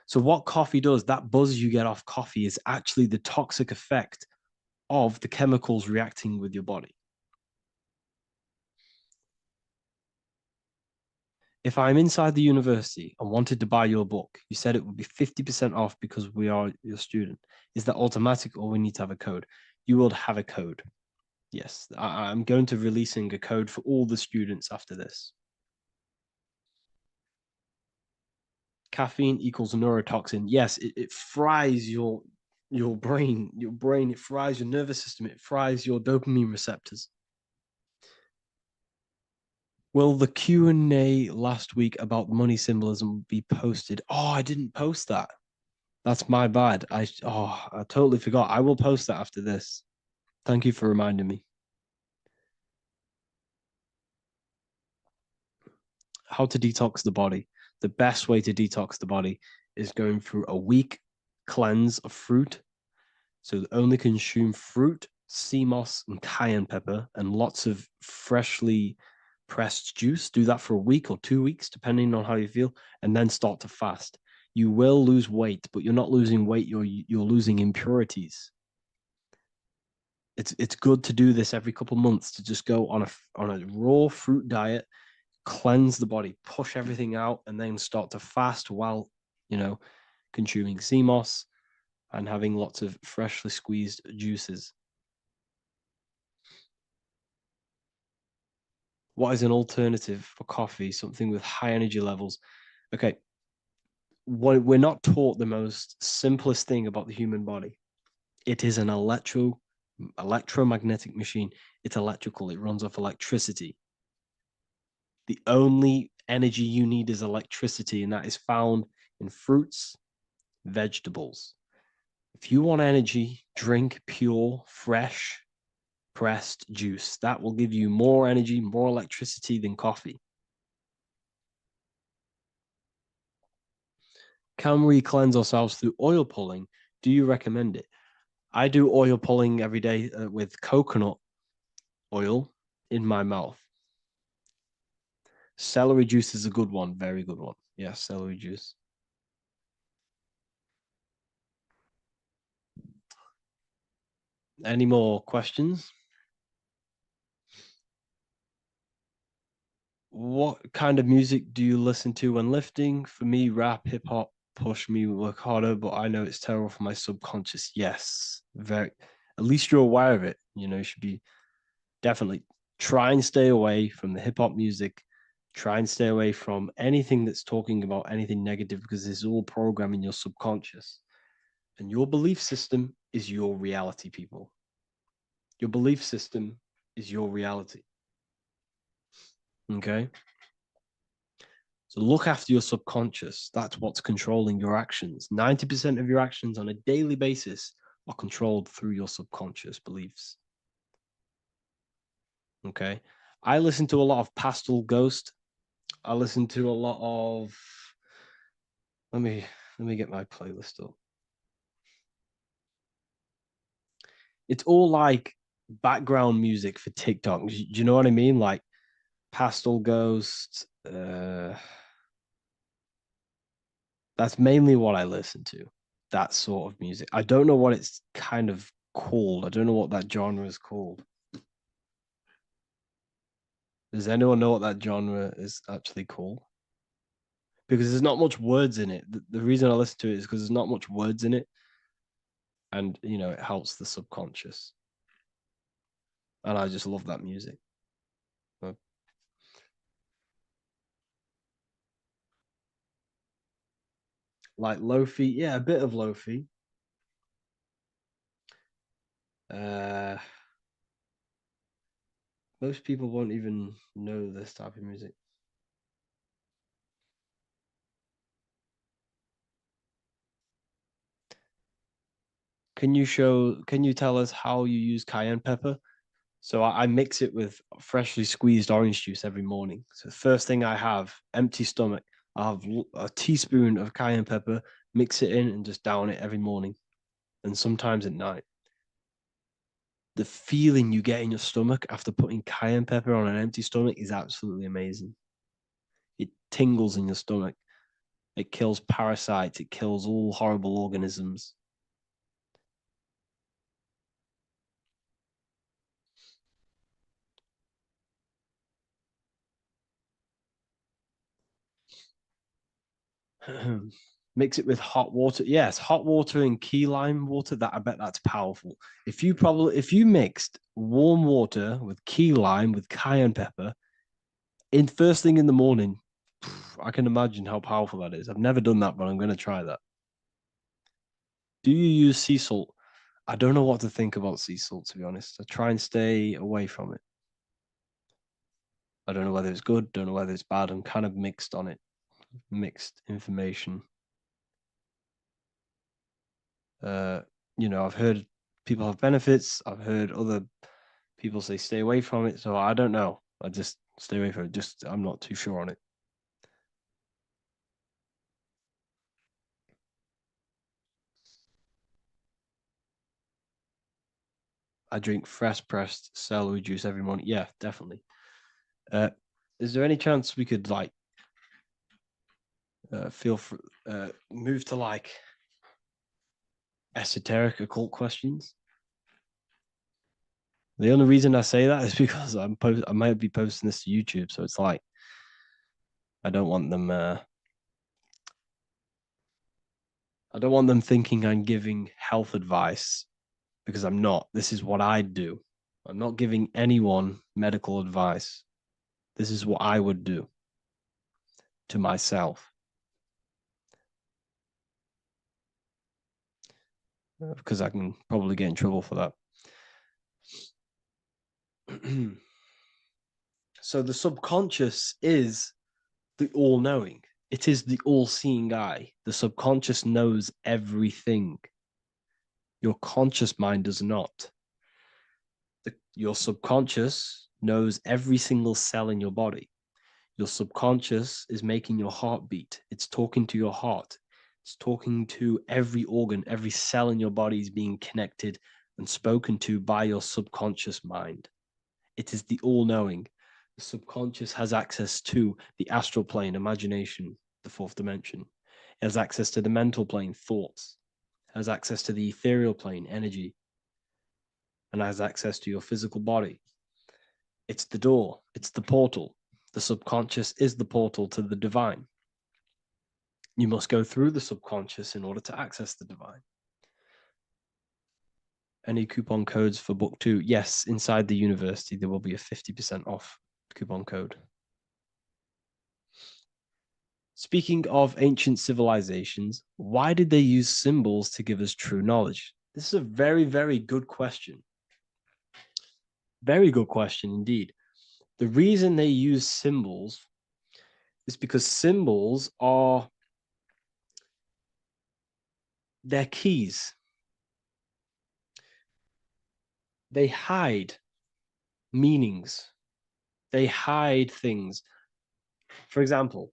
So what coffee does, that buzz you get off coffee, is actually the toxic effect of the chemicals reacting with your body. If I'm inside the university and wanted to buy your book, you said it would be 50% off because we are your student. Is that automatic or we need to have a code? You will have a code. Yes, I'm going to releasing a code for all the students after this. Caffeine equals neurotoxin. Yes, it fries your brain, it fries your nervous system, it fries your dopamine receptors. Will the Q&A last week about money symbolism be posted? Oh, I didn't post that. That's my bad. I totally forgot. I will post that after this. Thank you for reminding me. How to detox the body. The best way to detox the body is going through a week cleanse of fruit. So only consume fruit, sea moss, and cayenne pepper, and lots of freshly pressed juice. Do that for a week or 2 weeks, depending on how you feel, and then start to fast. You will lose weight, but you're not losing weight. You're losing impurities. It's good to do this every couple months, to just go on a raw fruit diet, cleanse the body, push everything out, and then start to fast while consuming sea moss and having lots of freshly squeezed juices. What is an alternative for coffee? Something with high energy levels. Okay, we're not taught the most simplest thing about the human body. It is an electromagnetic machine. It's electrical. It runs off electricity. The only energy you need is electricity, and that is found in fruits, vegetables. If you want energy, drink pure, fresh, pressed juice. That will give you more energy, more electricity than coffee. Can we cleanse ourselves through oil pulling? Do you recommend it? I do oil pulling every day with coconut oil in my mouth. Celery juice is a good one, very good one. Yes, celery juice. Any more questions? What kind of music do you listen to when lifting? For me, rap, hip hop push me work harder, but I know it's terrible for my subconscious. Yes, very. At least you're aware of it. You should be definitely try and stay away from the hip hop music. Try and stay away from anything that's talking about anything negative, because it's all programming your subconscious. And your belief system is your reality, people. Your belief system is your reality. Okay. So look after your subconscious. That's what's controlling your actions. 90% of your actions on a daily basis are controlled through your subconscious beliefs. Okay. I listen to a lot of Pastel Ghost. I listen to a lot of let me get my playlist up. It's all like background music for TikTok. Do you know what I mean? Like Pastel Ghost. That's mainly what I listen to. That sort of music. I don't know what it's kind of called. I don't know what that genre is called. Does anyone know what that genre is actually called? Because there's not much words in it. The reason I listen to it is because there's not much words in it. And, it helps the subconscious. And I just love that music. like Lofi. Yeah, a bit of Lofi. Most people won't even know this type of music. Can you tell us how you use cayenne pepper? So I mix it with freshly squeezed orange juice every morning. So first thing I have, empty stomach, I have a teaspoon of cayenne pepper, mix it in and just down it every morning. And sometimes at night. The feeling you get in your stomach after putting cayenne pepper on an empty stomach is absolutely amazing. It tingles in your stomach. It kills parasites. It kills all horrible organisms. Mix it with hot water. Yes, hot water and key lime water. That I bet that's powerful. If you mixed warm water with key lime with cayenne pepper in first thing in the morning, I can imagine how powerful that is. I've never done that, but I'm going to try that. Do you use sea salt? I don't know what to think about sea salt, to be honest. I try and stay away from it. I don't know whether it's good, don't know whether it's bad. I'm kind of mixed on it, mixed information. I've heard people have benefits. I've heard other people say stay away from it. So I don't know. I just stay away from it. Just I'm not too sure on it. I drink fresh pressed celery juice every morning. Yeah, definitely. Is there any chance we could move to esoteric occult questions? The only reason I say that is because I might be posting this to YouTube, so it's like I don't want them. I don't want them thinking I'm giving health advice because I'm not. This is what I do. I'm not giving anyone medical advice. This is what I would do to myself. Because I can probably get in trouble for that. So the subconscious is the all-knowing. It is the all-seeing eye. The subconscious knows everything. Your conscious mind does not. Your subconscious knows every single cell in your body. Your subconscious is making your heart beat. It's talking to your heart. It's talking to every organ, every cell in your body is being connected and spoken to by your subconscious mind. It is the all-knowing. The subconscious has access to the astral plane, imagination, the fourth dimension. It has access to the mental plane, thoughts. It has access to the ethereal plane, energy. And has access to your physical body. It's the door. It's the portal. The subconscious is the portal to the divine. You must go through the subconscious in order to access the divine. Any coupon codes for book 2? Yes, inside the university, there will be a 50% off coupon code. Speaking of ancient civilizations, why did they use symbols to give us true knowledge? This is a very, very good question. Very good question indeed. The reason they use symbols is because symbols are their keys. They hide meanings. They hide things. For example,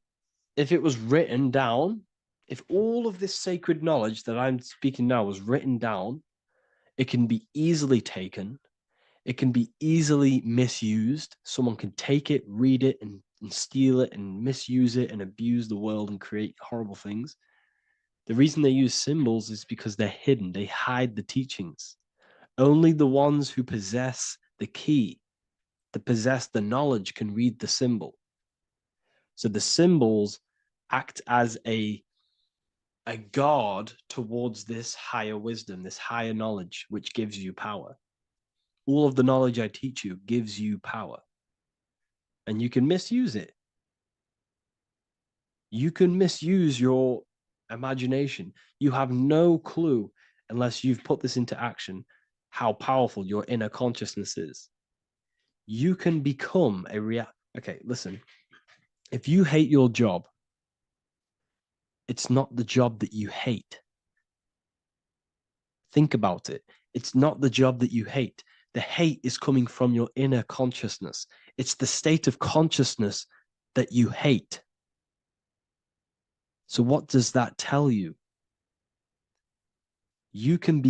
if it was written down, if all of this sacred knowledge that I'm speaking now was written down, it can be easily taken. It can be easily misused. Someone can take it, read it, and steal it and misuse it and abuse the world and create horrible things. The reason they use symbols is because they're hidden. They hide the teachings. Only the ones who possess the key, that possess the knowledge, can read the symbol. So the symbols act as a guard towards this higher wisdom, this higher knowledge, which gives you power. All of the knowledge I teach you gives you power. And you can misuse it. You can misuse your imagination. You have no clue unless you've put this into action how powerful your inner consciousness is. You can become a Okay, listen. If you hate your job, it's not the job that you hate. Think about it. It's not the job that you hate. The hate is coming from your inner consciousness. It's the state of consciousness that you hate. So what does that tell you? You can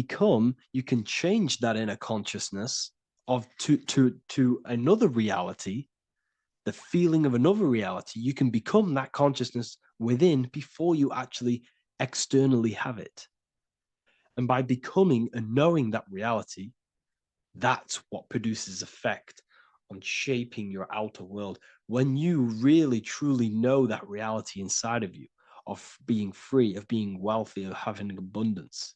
change that inner consciousness to another reality, the feeling of another reality. You can become that consciousness within before you actually externally have it. And by becoming and knowing that reality, that's what produces effect on shaping your outer world. When you really, truly know that reality inside of you, of being free, of being wealthy, of having abundance,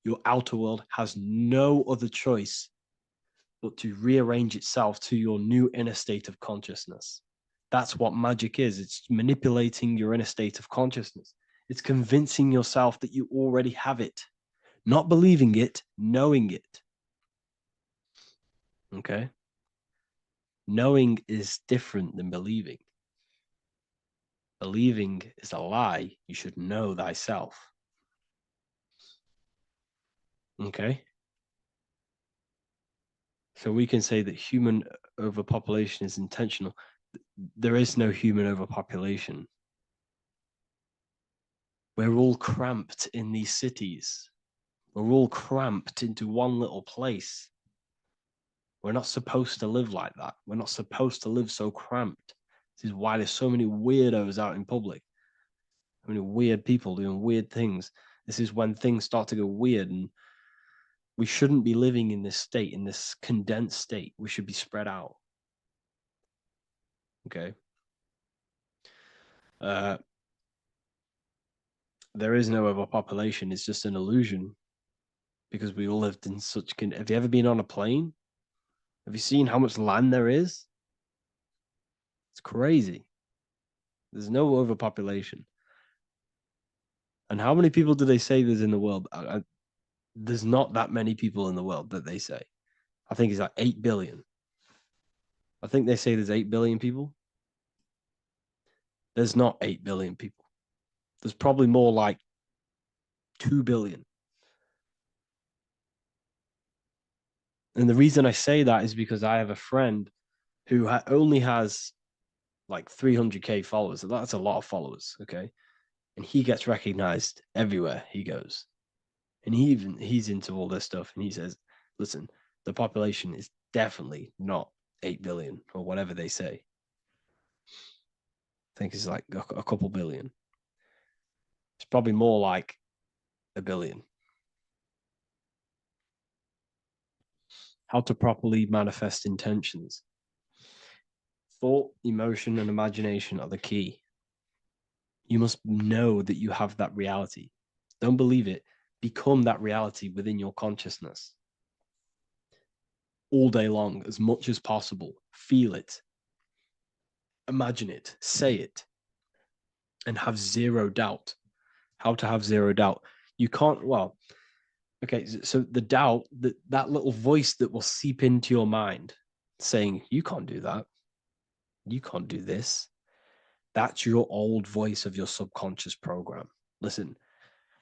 your outer world has no other choice but to rearrange itself to your new inner state of consciousness. That's what magic is. It's manipulating your inner state of consciousness. It's convincing yourself that you already have it, not believing it, knowing it. Okay? Knowing is different than believing. Believing is a lie. You should know thyself. Okay? So we can say that human overpopulation is intentional. There is no human overpopulation. We're all cramped in these cities. We're all cramped into one little place. We're not supposed to live like that. We're not supposed to live so cramped. This is why there's so many weirdos out in public. So many weird people doing weird things. This is when things start to go weird, and we shouldn't be living in this state, in this condensed state. We should be spread out. Okay? There is no overpopulation. It's just an illusion because we all lived in such... Have you ever been on a plane? Have you seen how much land there is? It's crazy. There's no overpopulation. And how many people do they say there's in the world? There's not that many people in the world that they say. I think it's like 8 billion. I think they say there's 8 billion people. There's not 8 billion people. There's probably more like 2 billion. And the reason I say that is because I have a friend who only has like 300K followers. That's a lot of followers, okay? And he gets recognized everywhere he goes. And he's into all this stuff. And he says, listen, the population is definitely not 8 billion or whatever they say. I think it's like a couple billion. It's probably more like a billion. How to properly manifest intentions. Thought, emotion, and imagination are the key. You must know that you have that reality. Don't believe it. Become that reality within your consciousness. All day long, as much as possible. Feel it. Imagine it. Say it. And have zero doubt. How to have zero doubt. You can't, well, okay, so the doubt, that little voice that will seep into your mind saying, you can't do that. You can't do this. That's your old voice of your subconscious program. Listen,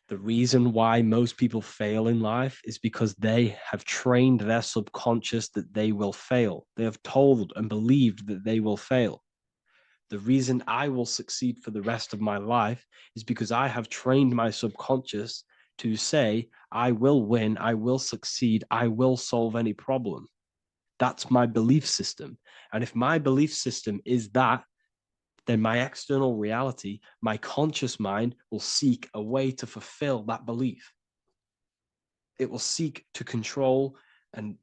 the reason why most people fail in life is because they have trained their subconscious that they will fail. They have told and believed that they will fail. The reason I will succeed for the rest of my life is because I have trained my subconscious to say, I will win, I will succeed, I will solve any problem. That's my belief system. And if my belief system is that, then my external reality, my conscious mind will seek a way to fulfill that belief. It will seek to control and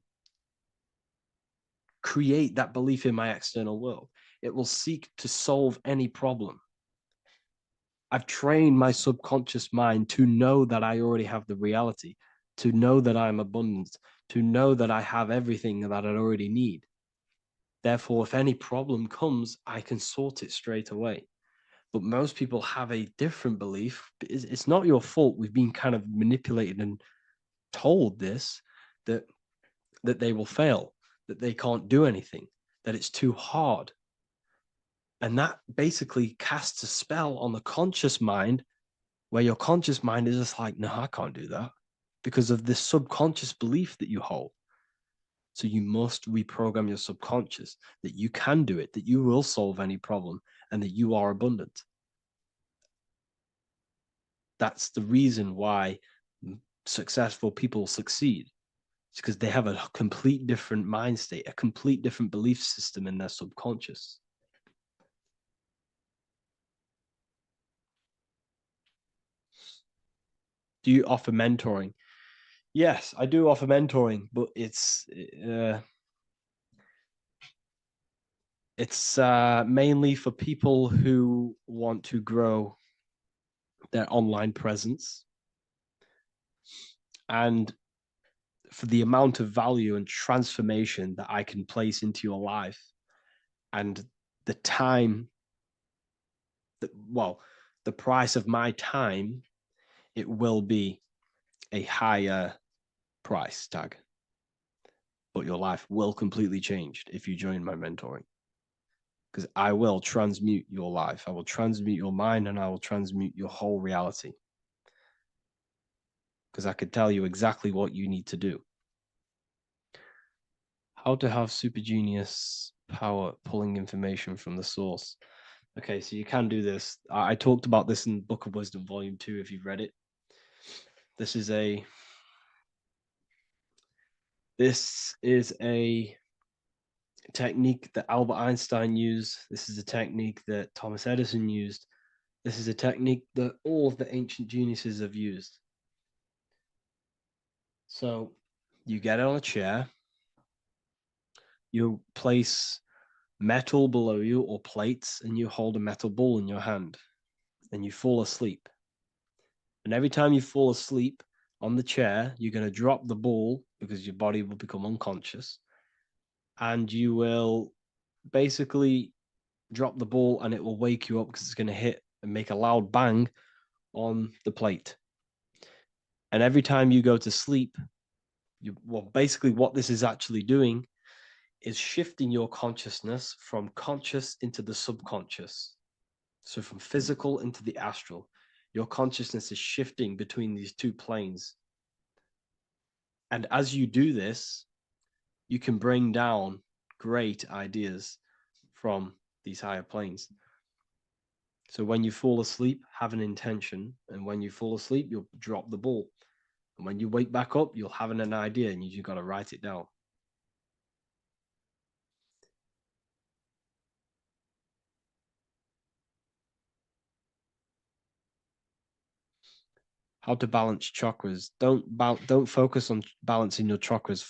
create that belief in my external world. It will seek to solve any problem. I've trained my subconscious mind to know that I already have the reality, to know that I'm abundant, to know that I have everything that I already need. Therefore, if any problem comes, I can sort it straight away. But most people have a different belief. It's not your fault. We've been kind of manipulated and told this, that they will fail, that they can't do anything, that it's too hard. And that basically casts a spell on the conscious mind, where your conscious mind is just like, no, I can't do that, because of this subconscious belief that you hold. So you must reprogram your subconscious that you can do it, that you will solve any problem, and that you are abundant. That's the reason why successful people succeed. It's because they have a complete different mind state, a complete different belief system in their subconscious. Do you offer mentoring? Yes, I do offer mentoring, but it's mainly for people who want to grow their online presence, and for the amount of value and transformation that I can place into your life, and the time that, well, the price of my time, it will be a higher price tag, but your life will completely change if you join my mentoring, because I will transmute your life. I will transmute your mind, and I will transmute your whole reality, because I could tell you exactly what you need to do. How to have super genius power pulling information from the source. Okay, so you can do this. I talked about this in Book of Wisdom, Volume 2, if you've read it. This is a technique that Albert Einstein used. This is a technique that Thomas Edison used. This is a technique that all of the ancient geniuses have used. So you get on a chair, you place metal below you or plates, and you hold a metal ball in your hand, and you fall asleep. And every time you fall asleep on the chair, you're going to drop the ball, because your body will become unconscious, and you will basically drop the ball, and it will wake you up because it's going to hit and make a loud bang on the plate. And every time you go to sleep, basically what this is actually doing is shifting your consciousness from conscious into the subconscious. So from physical into the astral. Your consciousness is shifting between these two planes. And as you do this, you can bring down great ideas from these higher planes. So when you fall asleep, have an intention. And when you fall asleep, you'll drop the ball. And when you wake back up, you'll have an idea, and you just got to write it down. How to balance chakras. Don't focus on balancing your chakras.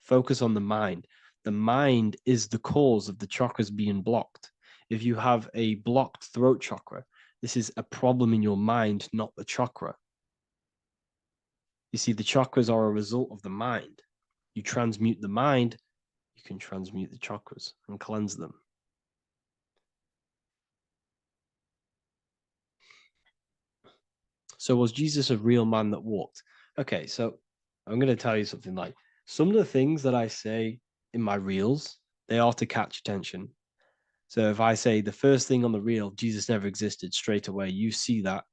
Focus on the mind. The mind is the cause of the chakras being blocked. If you have a blocked throat chakra, this is a problem in your mind, not the chakra. You see, the chakras are a result of the mind. You transmute the mind, you can transmute the chakras and cleanse them. So was Jesus a real man that walked? Okay, so I'm going to tell you something. Like, some of the things that I say in my reels, they are to catch attention. So if I say the first thing on the reel, Jesus never existed, straight away, you see that,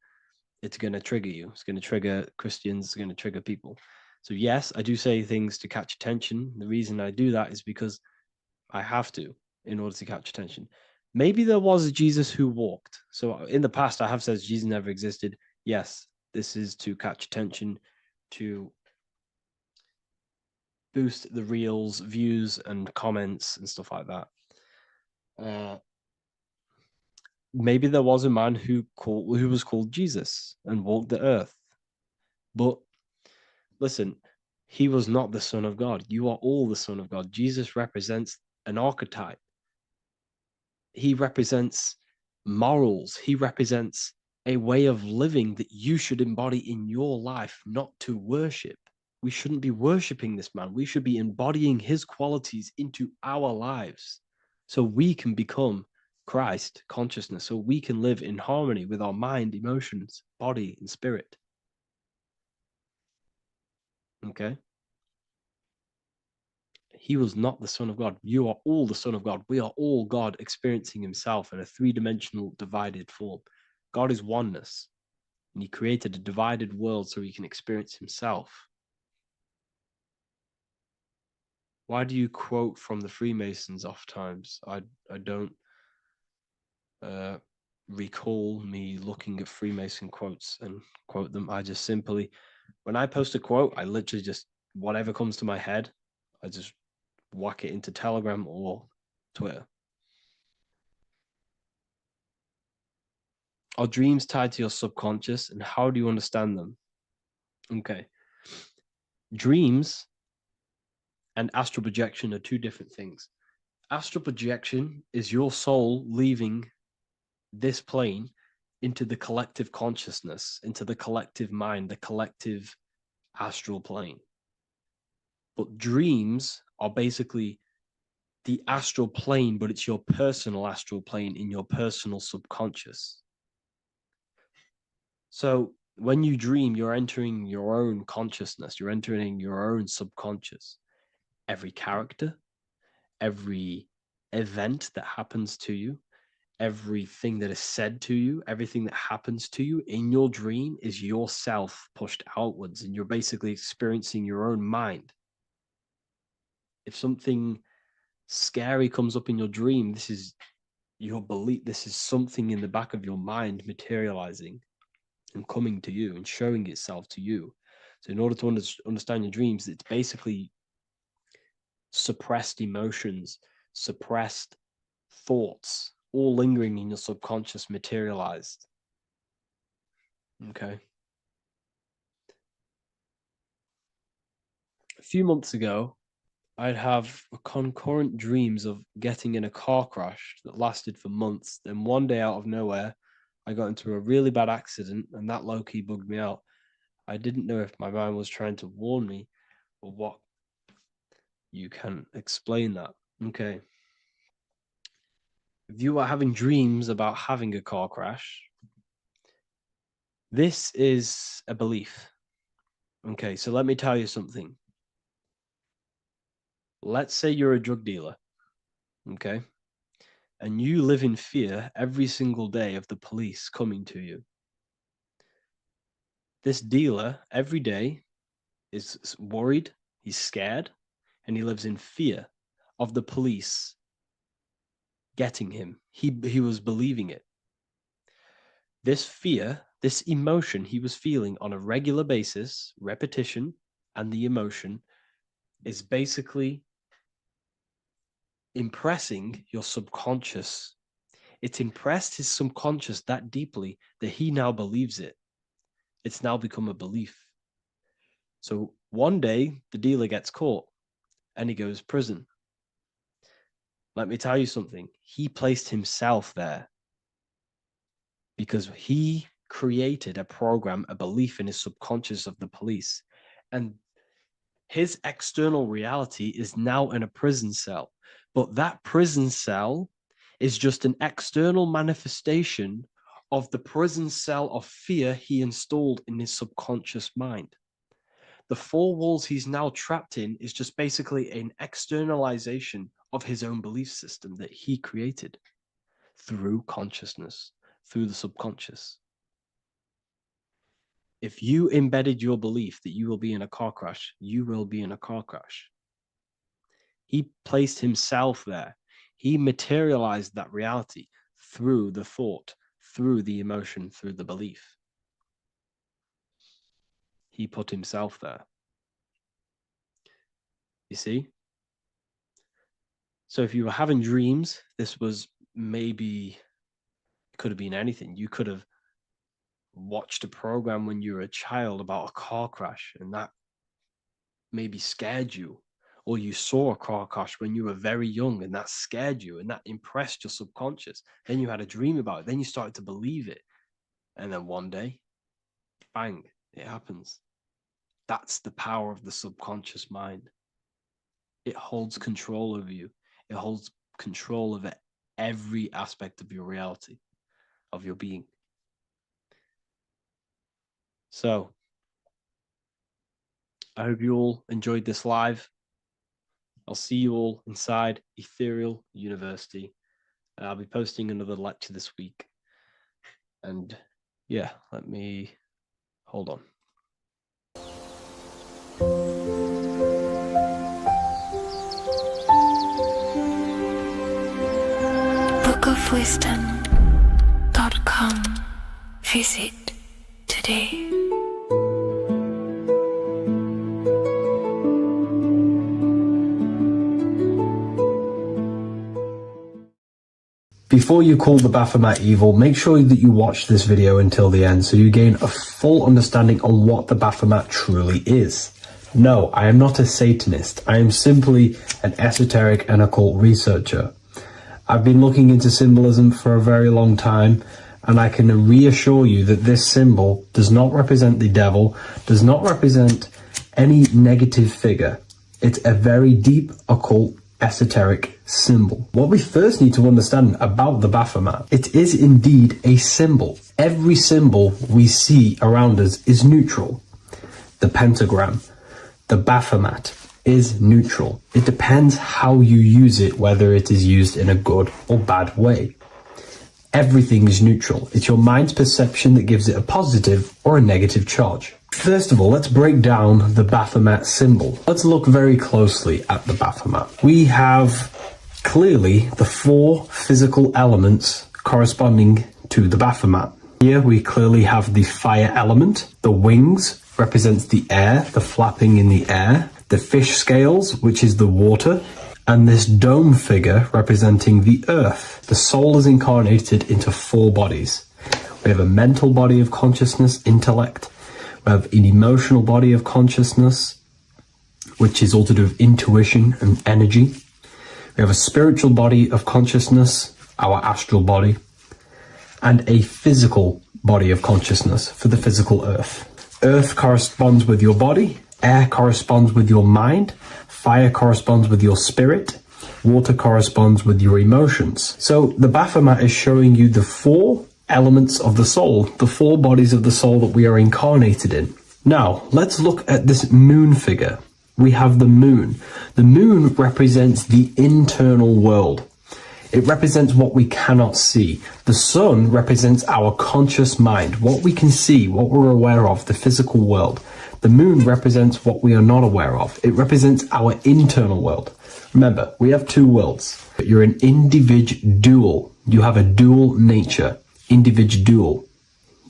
it's going to trigger you. It's going to trigger Christians. It's going to trigger people. So yes, I do say things to catch attention. The reason I do that is because I have to, in order to catch attention. Maybe there was a Jesus who walked. So in the past, I have said Jesus never existed. Yes, this is to catch attention, to boost the reels, views, and comments and stuff like that. Maybe there was a man who was called Jesus and walked the earth. But listen, he was not the Son of God. You are all the Son of God. Jesus represents an archetype. He represents morals. He represents a way of living that you should embody in your life, not to worship. We shouldn't be worshiping this man. We should be embodying his qualities into our lives so we can become Christ consciousness, so we can live in harmony with our mind, emotions, body, and spirit. Okay? He was not the Son of God. You are all the Son of God. We are all God experiencing himself in a three-dimensional divided form. God is oneness, and he created a divided world so he can experience himself. Why do you quote from the Freemasons oft times? I don't recall me looking at Freemason quotes and quote them. I just simply, when I post a quote, I literally just, whatever comes to my head, I just whack it into Telegram or Twitter. Are dreams tied to your subconscious, and how do you understand them? Okay. Dreams and astral projection are two different things. Astral projection is your soul leaving this plane into the collective consciousness, into the collective mind, the collective astral plane. But dreams are basically the astral plane, but it's your personal astral plane in your personal subconscious. So when you dream, you're entering your own consciousness, you're entering your own subconscious. Every character, every event that happens to you, everything that is said to you, everything that happens to you in your dream is yourself pushed outwards, and you're basically experiencing your own mind. If something scary comes up in your dream, this is your belief, this is something in the back of your mind materializing and coming to you and showing itself to you. So in order to understand your dreams, it's basically suppressed emotions, suppressed thoughts, all lingering in your subconscious materialized. Okay. A few months ago, I'd have concurrent dreams of getting in a car crash that lasted for months. Then one day out of nowhere, I got into a really bad accident, and that low-key bugged me out. I didn't know if my mind was trying to warn me or what. You can explain that. Okay. If you are having dreams about having a car crash, this is a belief. Okay, so let me tell you something. Let's say you're a drug dealer, okay? And you live in fear every single day of the police coming to you. This dealer, every day, is worried, he's scared, and he lives in fear of the police getting him. He was believing it. This fear, this emotion he was feeling on a regular basis, repetition, and the emotion is basically impressing your subconscious. It's impressed his subconscious that deeply that he now believes it. It's now become a belief. So one day the dealer gets caught and he goes to prison. Let me tell you something. He placed himself there because he created a program, a belief in his subconscious of the police. And his external reality is now in a prison cell. But that prison cell is just an external manifestation of the prison cell of fear he installed in his subconscious mind. The four walls he's now trapped in is just basically an externalization of his own belief system that he created through consciousness, through the subconscious. If you embedded your belief that you will be in a car crash, you will be in a car crash. He placed himself there. He materialized that reality through the thought, through the emotion, through the belief. He put himself there. You see? So if you were having dreams, this was maybe, it could have been anything. You could have watched a program when you were a child about a car crash, and that maybe scared you. Or you saw a car crash when you were very young, and that scared you, and that impressed your subconscious. Then you had a dream about it. Then you started to believe it. And then one day, bang, it happens. That's the power of the subconscious mind. It holds control over you. It holds control of every aspect of your reality, of your being. So, I hope you all enjoyed this live. I'll see you all inside Ethereal University. I'll be posting another lecture this week. And yeah, let me hold on.
bookofwisdom.com. Visit today.
Before you call the Baphomet evil, make sure that you watch this video until the end so you gain a full understanding on what the Baphomet truly is. No, I am not a Satanist. I am simply an esoteric and occult researcher. I've been looking into symbolism for a very long time, and I can reassure you that this symbol does not represent the devil, does not represent any negative figure. It's a very deep, occult, esoteric symbol. What we first need to understand about the Baphomet, it is indeed a symbol. Every symbol we see around us is neutral. The pentagram, the Baphomet, is neutral. It depends how you use it, whether it is used in a good or bad way. Everything is neutral. It's your mind's perception that gives it a positive or a negative charge. First of all, let's break down the Baphomet symbol. Let's look very closely at the Baphomet. We have clearly the 4 physical elements corresponding to the Baphomet. Here we clearly have the fire element. The wings represents the air, the flapping in the air. The fish scales, which is the water, and this dome figure representing the earth. The soul is incarnated into 4 bodies. We have a mental body of consciousness, intellect. We have an emotional body of consciousness, which is all to do with intuition and energy. We have a spiritual body of consciousness, our astral body, and a physical body of consciousness for the physical earth. Earth corresponds with your body. Air corresponds with your mind, fire corresponds with your spirit, water corresponds with your emotions. So the Baphomet is showing you the 4 elements of the soul, the 4 bodies of the soul that we are incarnated in. Now, let's look at this moon figure. We have the moon. The moon represents the internal world. It represents what we cannot see. The sun represents our conscious mind, what we can see, what we're aware of, the physical world. The moon represents what we are not aware of. It represents our internal world. Remember, we have 2 worlds. You're an individual. You have a dual nature. Individual.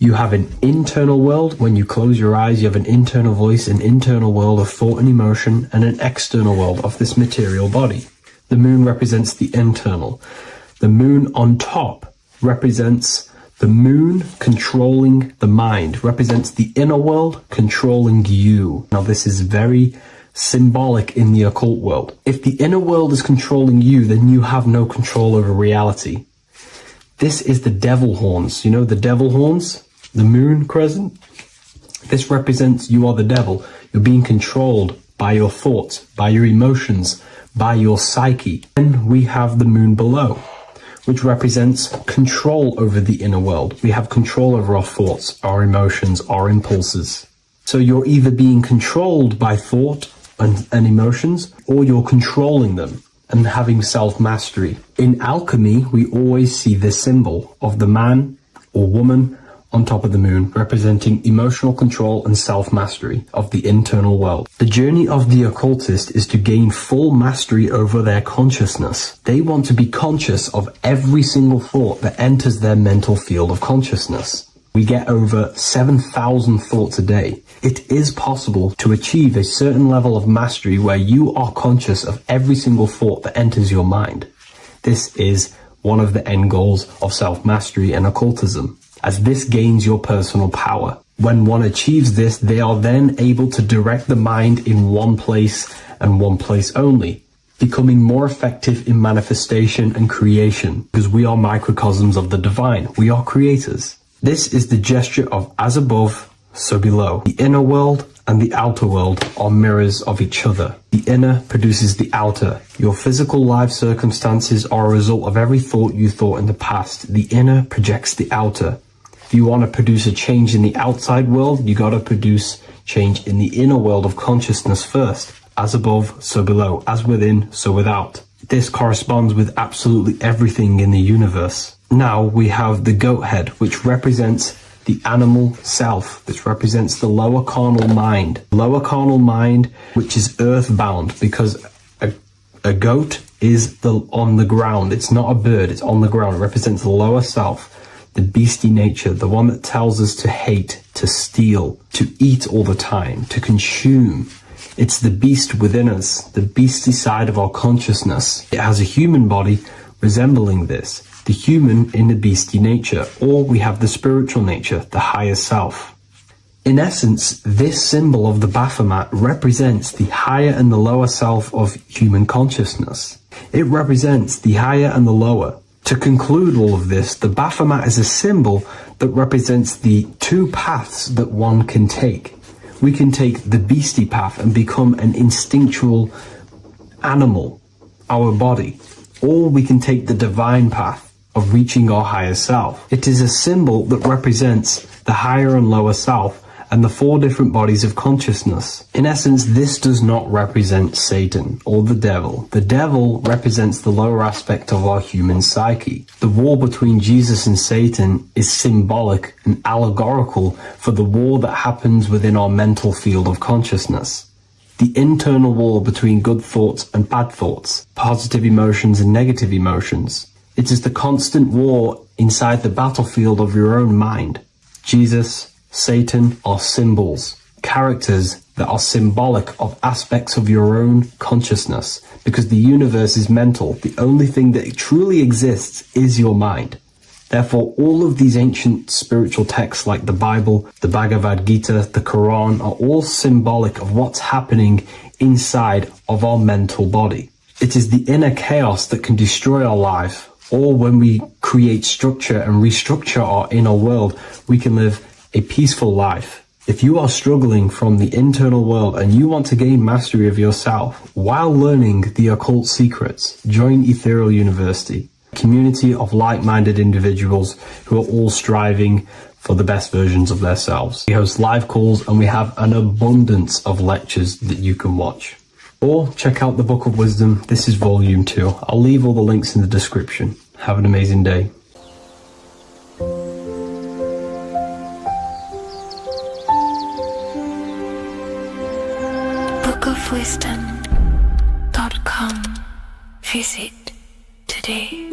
You have an internal world. When you close your eyes, you have an internal voice, an internal world of thought and emotion, and an external world of this material body. The moon represents the internal. The moon on top represents the moon controlling the mind, represents the inner world controlling you. Now, this is very symbolic in the occult world. If the inner world is controlling you, then you have no control over reality. This is the devil horns. You know the devil horns? The moon crescent? This represents you are the devil. You're being controlled by your thoughts, by your emotions, by your psyche. Then we have the moon below, which represents control over the inner world. We have control over our thoughts, our emotions, our impulses. So you're either being controlled by thought and emotions, or you're controlling them and having self-mastery. In alchemy, we always see this symbol of the man or woman on top of the moon, representing emotional control and self-mastery of the internal world. The journey of the occultist is to gain full mastery over their consciousness. They want to be conscious of every single thought that enters their mental field of consciousness. We get over 7,000 thoughts a day. It is possible to achieve a certain level of mastery where you are conscious of every single thought that enters your mind. This is one of the end goals of self-mastery and occultism, as this gains your personal power. When one achieves this, they are then able to direct the mind in one place and one place only, becoming more effective in manifestation and creation, because we are microcosms of the divine. We are creators. This is the gesture of as above, so below. The inner world and the outer world are mirrors of each other. The inner produces the outer. Your physical life circumstances are a result of every thought you thought in the past. The inner projects the outer. If you want to produce a change in the outside world, you got to produce change in the inner world of consciousness first. As above, so below. As within, so without. This corresponds with absolutely everything in the universe. Now we have the goat head, which represents the animal self. This represents the lower carnal mind. Lower carnal mind, which is earthbound, because a goat is on the ground. It's not a bird, it's on the ground. It represents the lower self. The beastie nature, the one that tells us to hate, to steal, to eat all the time, to consume. It's the beast within us, the beastie side of our consciousness. It has a human body resembling this, the human in the beastie nature, or we have the spiritual nature, the higher self. In essence, this symbol of the Baphomet represents the higher and the lower self of human consciousness. It represents the higher and the lower. To conclude all of this, the Baphomet is a symbol that represents the two paths that one can take. We can take the beastie path and become an instinctual animal, our body, or we can take the divine path of reaching our higher self. It is a symbol that represents the higher and lower self and the four different bodies of consciousness. In essence, this does not represent Satan or the devil. The devil represents the lower aspect of our human psyche. The war between Jesus and Satan is symbolic and allegorical for the war that happens within our mental field of consciousness. The internal war between good thoughts and bad thoughts, positive emotions and negative emotions. It is the constant war inside the battlefield of your own mind. Jesus, Satan are symbols, characters that are symbolic of aspects of your own consciousness, because the universe is mental. The only thing that truly exists is your mind. Therefore, all of these ancient spiritual texts like the Bible, the Bhagavad Gita, the Quran are all symbolic of what's happening inside of our mental body. It is the inner chaos that can destroy our life, or when we create structure and restructure our inner world, we can live a peaceful life. If you are struggling from the internal world and you want to gain mastery of yourself while learning the occult secrets, join Ethereal University, a community of like-minded individuals who are all striving for the best versions of themselves. We host live calls and we have an abundance of lectures that you can watch. Or check out the Book of Wisdom. This is volume 2. I'll leave all the links in the description. Have an amazing day.
bookofwisdom.com. Visit today.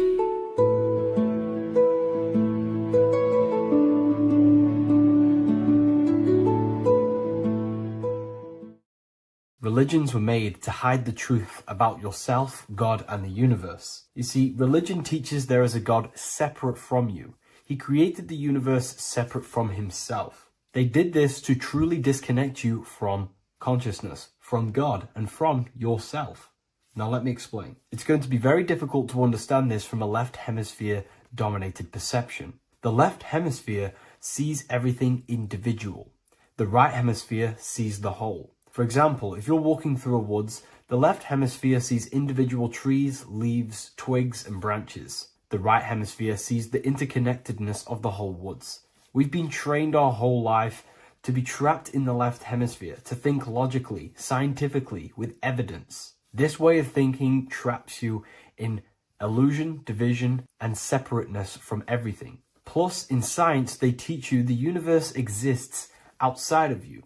Religions were made to hide the truth about yourself, God, and the universe. You see, religion teaches there is a God separate from you. He created the universe separate from himself. They did this to truly disconnect you from consciousness, from God, and from yourself. Now let me explain. It's going to be very difficult to understand this from a left hemisphere dominated perception. The left hemisphere sees everything individual. The right hemisphere sees the whole. For example, if you're walking through a woods, the left hemisphere sees individual trees, leaves, twigs, and branches. The right hemisphere sees the interconnectedness of the whole woods. We've been trained our whole life to be trapped in the left hemisphere, to think logically, scientifically, with evidence. This way of thinking traps you in illusion, division, and separateness from everything. Plus, in science, they teach you the universe exists outside of you.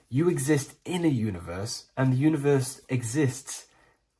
You exist in a universe, and the universe exists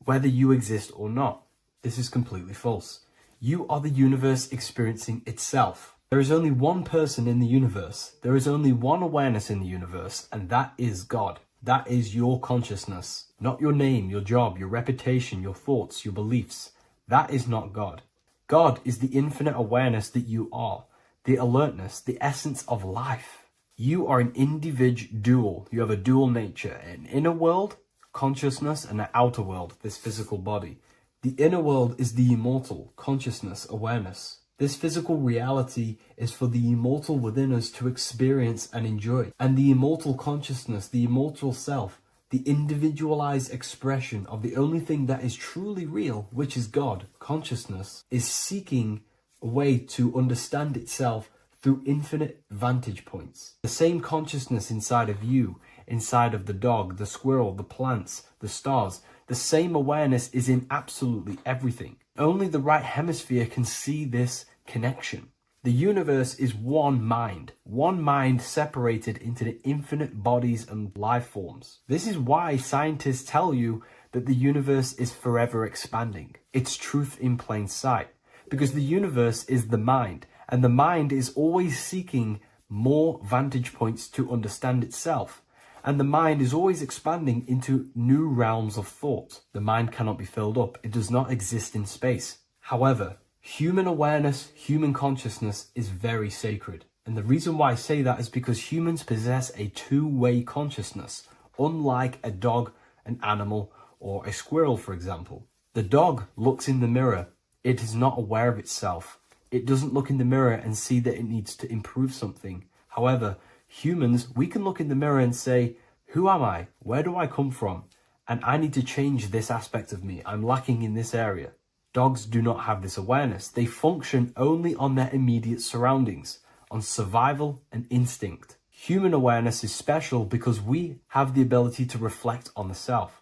whether you exist or not. This is completely false. You are the universe experiencing itself. There is only one person in the universe. There is only one awareness in the universe, and that is God. That is your consciousness. Not your name, your job, your reputation, your thoughts, your beliefs. That is not God. God is the infinite awareness that you are, the alertness, the essence of life. You are an individual. You have a dual nature, an inner world, consciousness, and an outer world, this physical body. The inner world is the immortal, consciousness, awareness. This physical reality is for the immortal within us to experience and enjoy. And the immortal consciousness, the immortal self, the individualized expression of the only thing that is truly real, which is God, consciousness, is seeking a way to understand itself through infinite vantage points. The same consciousness inside of you, inside of the dog, the squirrel, the plants, the stars, the same awareness is in absolutely everything. Only the right hemisphere can see this connection. The universe is one mind separated into the infinite bodies and life forms. This is why scientists tell you that the universe is forever expanding. It's truth in plain sight, because the universe is the mind, and the mind is always seeking more vantage points to understand itself. And the mind is always expanding into new realms of thought. The mind cannot be filled up. It does not exist in space. However, human awareness, human consciousness is very sacred. And the reason why I say that is because humans possess a two-way consciousness, unlike a dog, an animal, or a squirrel, for example. The dog looks in the mirror. It is not aware of itself. It doesn't look in the mirror and see that it needs to improve something. However, humans, we can look in the mirror and say, who am I? Where do I come from? And I need to change this aspect of me. I'm lacking in this area. Dogs do not have this awareness. They function only on their immediate surroundings, on survival and instinct. Human awareness is special because we have the ability to reflect on the self.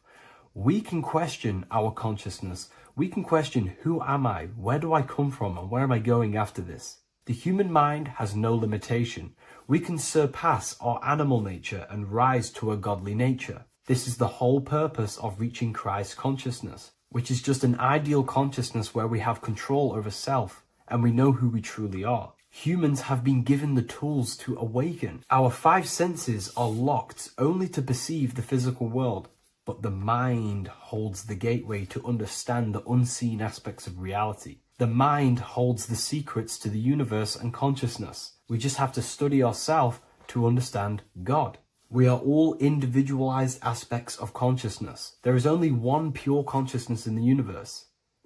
We can question our consciousness. We can question, who am I? Where do I come from? And where am I going after this? The human mind has no limitation. We can surpass our animal nature and rise to a godly nature. This is the whole purpose of reaching Christ consciousness, which is just an ideal consciousness where we have control over self and we know who we truly are. Humans have been given the tools to awaken. Our five senses are locked only to perceive the physical world, but the mind holds the gateway to understand the unseen aspects of reality. The mind holds the secrets to the universe and consciousness. We just have to study ourselves to understand God. We are all individualized aspects of consciousness. There is only one pure consciousness in the universe,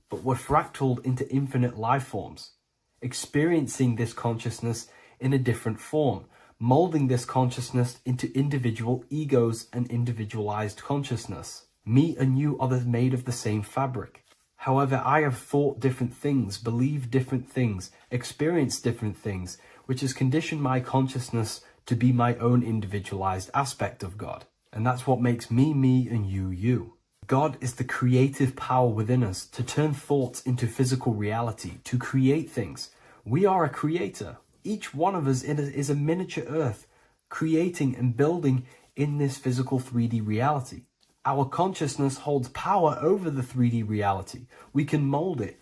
but we're fractaled into infinite life forms, experiencing this consciousness in a different form, molding this consciousness into individual egos and individualized consciousness. Me and you are made of the same fabric. However, I have thought different things, believed different things, experienced different things, which has conditioned my consciousness to be my own individualized aspect of God. And that's what makes me, me, and you, you. God is the creative power within us to turn thoughts into physical reality, to create things. We are a creator. Each one of us is a miniature earth, creating and building in this physical 3D reality. Our consciousness holds power over the 3D reality. We can mold it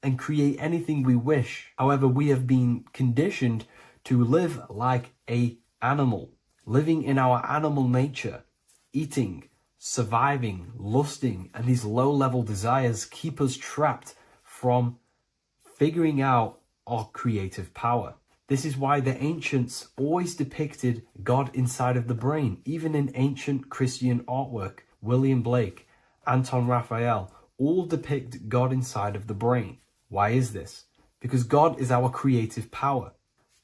and create anything we wish. However, we have been conditioned to live like an animal, living in our animal nature, eating, surviving, lusting, and these low-level desires keep us trapped from figuring out our creative power. This is why the ancients always depicted God inside of the brain. Even in ancient Christian artwork, William Blake, Anton Raphael, all depict God inside of the brain. Why is this? Because God is our creative power.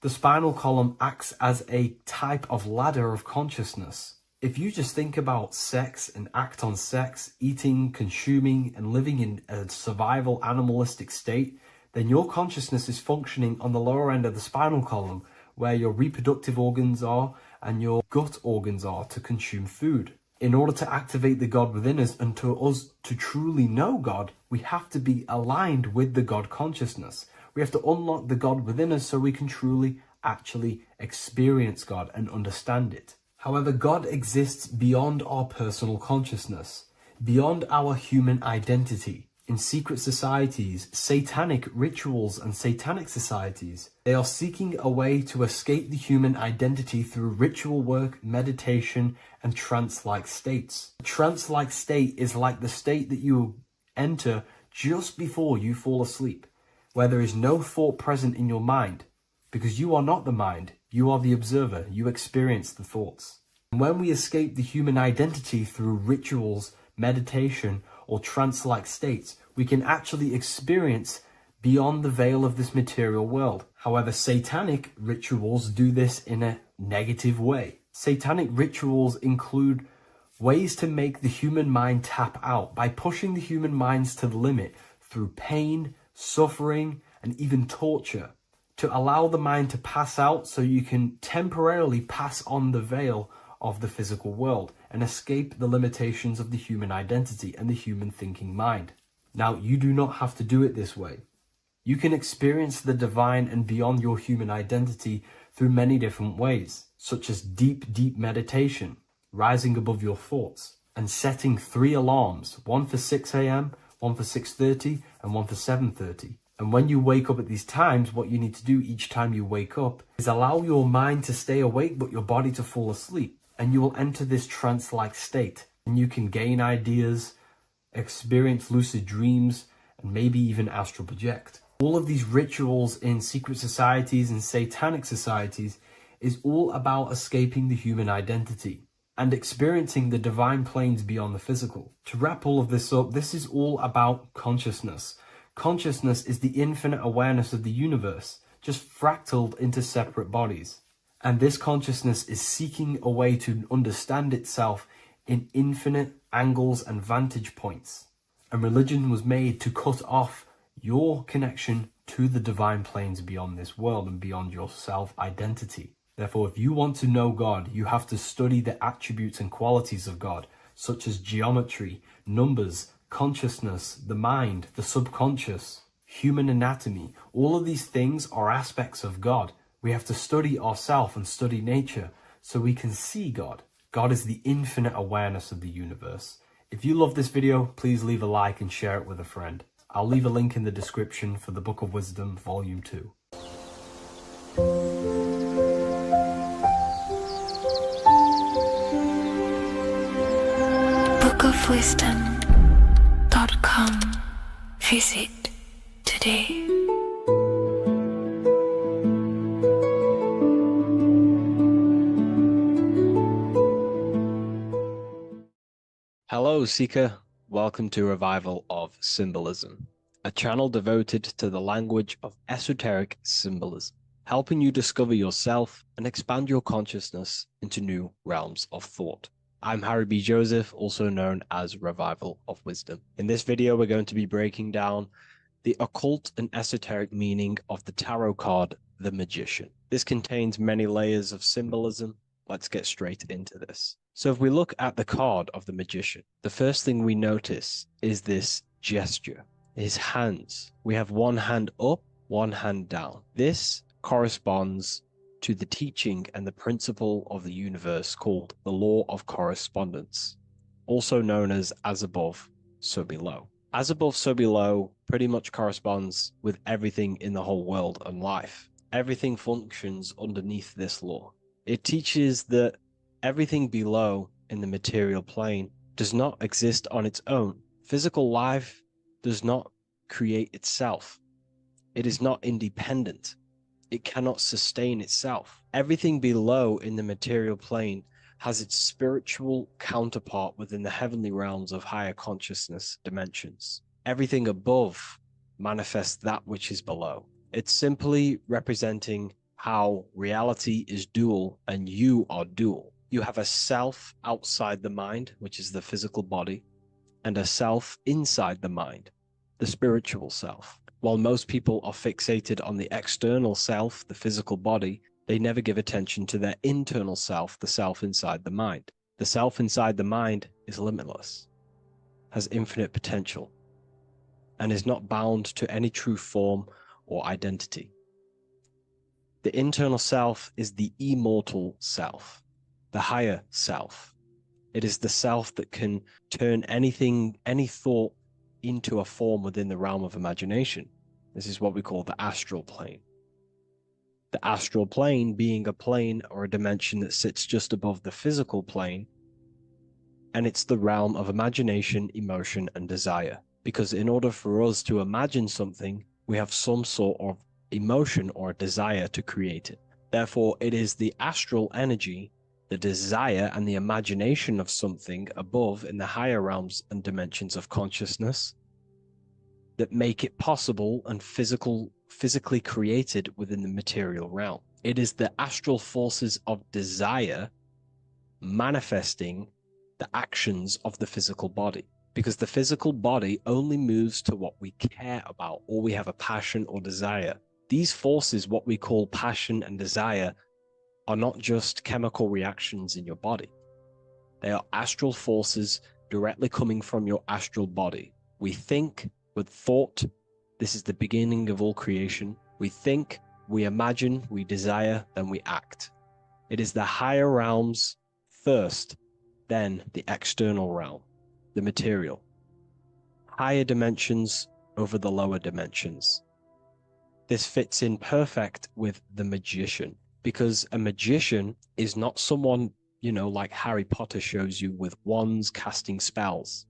The spinal column acts as a type of ladder of consciousness. If you just think about sex and act on sex, eating, consuming, and living in a survival animalistic state, then your consciousness is functioning on the lower end of the spinal column, where your reproductive organs are and your gut organs are to consume food. In order to activate the God within us and to us to truly know God, we have to be aligned with the God consciousness. We have to unlock the God within us so we can truly actually experience God and understand it. However, God exists beyond our personal consciousness, beyond our human identity. In secret societies, satanic rituals and satanic societies, they are seeking a way to escape the human identity through ritual work, meditation, and trance-like states. A trance-like state is like the state that you enter just before you fall asleep, where there is no thought present in your mind, because you are not the mind, you are the observer, you experience the thoughts. And when we escape the human identity through rituals, meditation, or trance-like states, we can actually experience beyond the veil of this material world. However, satanic rituals do this in a negative way. Satanic rituals include ways to make the human mind tap out by pushing the human minds to the limit through pain, suffering, and even torture, to allow the mind to pass out so you can temporarily pass on the veil of the physical world and escape the limitations of the human identity and the human thinking mind. Now, you do not have to do it this way. You can experience the divine and beyond your human identity through many different ways, such as deep, deep meditation, rising above your thoughts, and setting 3 alarms, one for 6 a.m., one for 6:30, and one for 7:30. And when you wake up at these times, what you need to do each time you wake up is allow your mind to stay awake but your body to fall asleep. And you will enter this trance-like state. And you can gain ideas, experience lucid dreams, and maybe even astral project. All of these rituals in secret societies and satanic societies is all about escaping the human identity and experiencing the divine planes beyond the physical. To wrap all of this up, this is all about consciousness. Consciousness is the infinite awareness of the universe, just fractaled into separate bodies. And this consciousness is seeking a way to understand itself in infinite angles and vantage points. And religion was made to cut off your connection to the divine planes beyond this world and beyond your self-identity. Therefore, if you want to know God, you have to study the attributes and qualities of God, such as geometry, numbers, consciousness, the mind, the subconscious, human anatomy. All of these things are aspects of God. We have to study ourselves and study nature so we can see God. God is the infinite awareness of the universe. If you love this video, please leave a like and share it with a friend. I'll leave a link in the description for the Book of Wisdom, Volume 2.
bookofwisdom.com. Visit today.
Hello, Seeker. Welcome to Revival of Symbolism, a channel devoted to the language of esoteric symbolism, helping you discover yourself and expand your consciousness into new realms of thought. I'm Harry B. Joseph, also known as Revival of Wisdom. In this video, we're going to be breaking down the occult and esoteric meaning of the tarot card, the Magician. This contains many layers of symbolism. Let's get straight into this. So if we look at the card of the Magician, the first thing we notice is this gesture, his hands. We have one hand up, one hand down. This corresponds to the teaching and the principle of the universe called the law of correspondence, also known as above, so below. As above, so below pretty much corresponds with everything in the whole world and life. Everything functions underneath this law. It teaches that everything below in the material plane does not exist on its own. Physical life does not create itself. It is not independent. It cannot sustain itself. Everything below in the material plane has its spiritual counterpart within the heavenly realms of higher consciousness dimensions. Everything above manifests that which is below. It's simply representing how reality is dual and you are dual. You have a self outside the mind, which is the physical body, and a self inside the mind, the spiritual self. While most people are fixated on the external self, the physical body, they never give attention to their internal self, the self inside the mind. The self inside the mind is limitless, has infinite potential, and is not bound to any true form or identity. The internal self is the immortal self, the higher self. It is the self that can turn anything, any thought into a form within the realm of imagination. This is what we call the astral plane. The astral plane being a plane or a dimension that sits just above the physical plane, and it's the realm of imagination, emotion, and desire. Because in order for us to imagine something, we have some sort of emotion or desire to create it. Therefore, it is the astral energy, the desire and the imagination of something above in the higher realms and dimensions of consciousness that make it possible and physically created within the material realm. It is the astral forces of desire manifesting the actions of the physical body, because the physical body only moves to what we care about or we have a passion or desire. These forces, what we call passion and desire, are not just chemical reactions in your body. They are astral forces directly coming from your astral body. We think with thought. This is the beginning of all creation. We think, we imagine, we desire, then we act. It is the higher realms first, then the external realm, the material. Higher dimensions over the lower dimensions. This fits in perfect with the magician, because a magician is not someone, like Harry Potter shows you with wands casting spells.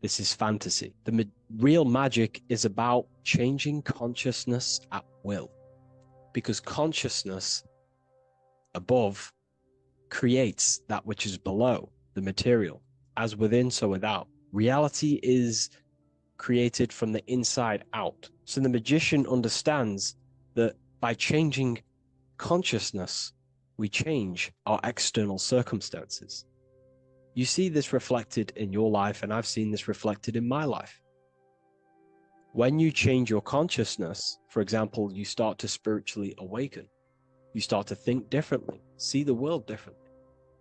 This is fantasy. The real magic is about changing consciousness at will, because consciousness above creates that which is below, the material. As within, so without. Reality is created from the inside out. So the magician understands that by changing consciousness, we change our external circumstances. You see this reflected in your life, and I've seen this reflected in my life. When you change your consciousness, for example, you start to spiritually awaken. You start to think differently, see the world differently.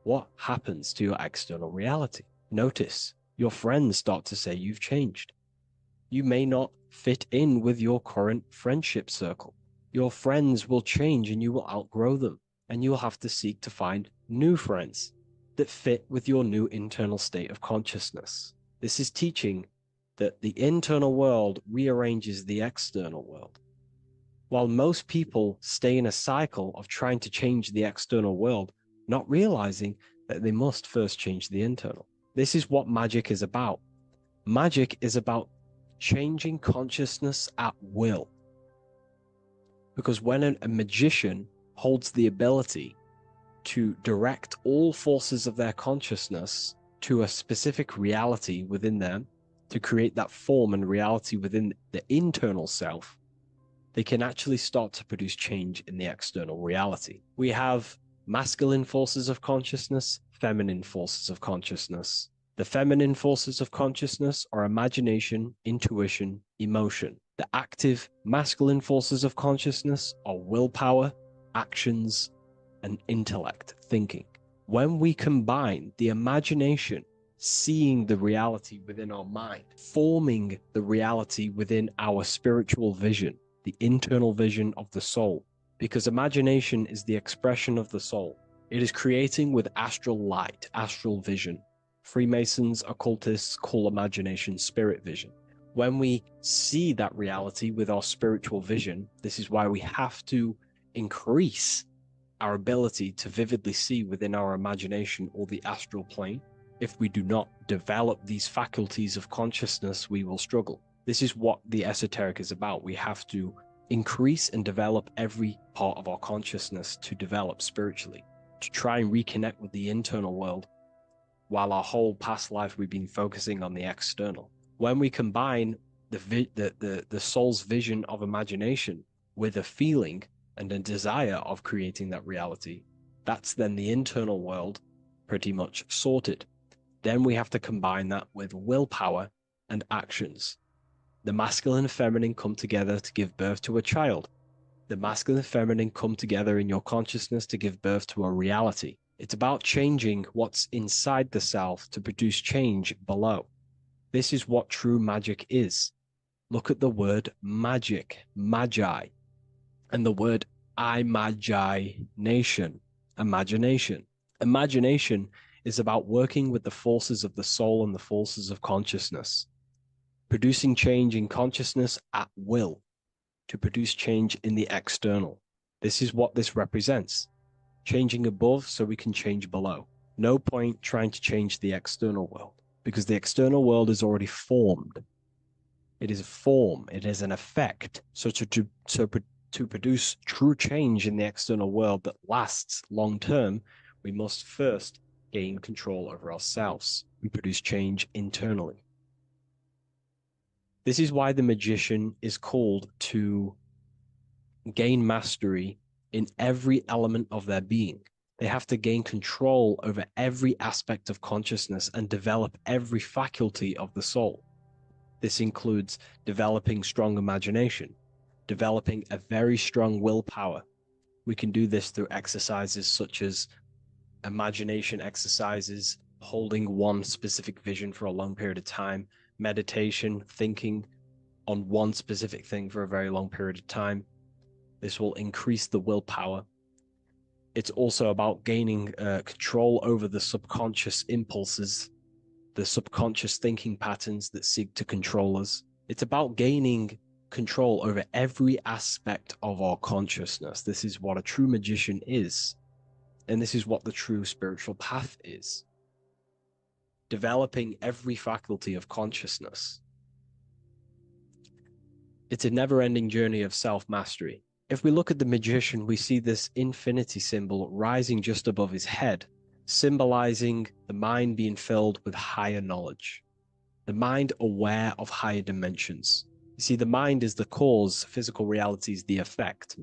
What happens to your external reality? Notice your friends start to say you've changed. You may not fit in with your current friendship circle. Your friends will change and you will outgrow them, and you'll have to seek to find new friends that fit with your new internal state of consciousness. This is teaching that the internal world rearranges the external world. While most people stay in a cycle of trying to change the external world, not realizing that they must first change the internal. This is what magic is about. Magic is about changing consciousness at will. Because when a magician holds the ability to direct all forces of their consciousness to a specific reality within them, to create that form and reality within the internal self, they can actually start to produce change in the external reality. We have masculine forces of consciousness, feminine forces of consciousness. The feminine forces of consciousness are imagination, intuition, emotion. The active masculine forces of consciousness are willpower, actions, and intellect, thinking. When we combine the imagination, seeing the reality within our mind, forming the reality within our spiritual vision, the internal vision of the soul, because imagination is the expression of the soul. It is creating with astral light, astral vision. Freemasons, occultists call imagination spirit vision. When we see that reality with our spiritual vision, this is why we have to increase our ability to vividly see within our imagination or the astral plane. If we do not develop these faculties of consciousness, we will struggle. This is what the esoteric is about. We have to increase and develop every part of our consciousness to develop spiritually, to try and reconnect with the internal world, while our whole past life we've been focusing on the external. When we combine the soul's vision of imagination with a feeling and a desire of creating that reality, that's then the internal world pretty much sorted. Then we have to combine that with willpower and actions. The masculine and feminine come together to give birth to a child. The masculine and feminine come together in your consciousness to give birth to a reality. It's about changing what's inside the self to produce change below. This is what true magic is. Look at the word magic, magi, and the word imagination, imagination. Imagination is about working with the forces of the soul and the forces of consciousness, producing change in consciousness at will to produce change in the external. This is what this represents. Changing above so we can change below. No point trying to change the external world, because the external world is already formed. It is a form, it is an effect. So to produce true change in the external world that lasts long term, we must first gain control over ourselves and produce change internally. This is why the magician is called to gain mastery in every element of their being. They have to gain control over every aspect of consciousness and develop every faculty of the soul. This includes developing strong imagination, developing a very strong willpower. We can do this through exercises such as imagination exercises, holding one specific vision for a long period of time, meditation, thinking on one specific thing for a very long period of time. This will increase the willpower. It's also about gaining control over the subconscious impulses, the subconscious thinking patterns that seek to control us. It's about gaining control over every aspect of our consciousness. This is what a true magician is. And this is what the true spiritual path is. Developing every faculty of consciousness. It's a never-ending journey of self-mastery. If we look at the magician, we see this infinity symbol rising just above his head, symbolizing the mind being filled with higher knowledge. The mind aware of higher dimensions. You see, the mind is the cause, physical reality is the effect.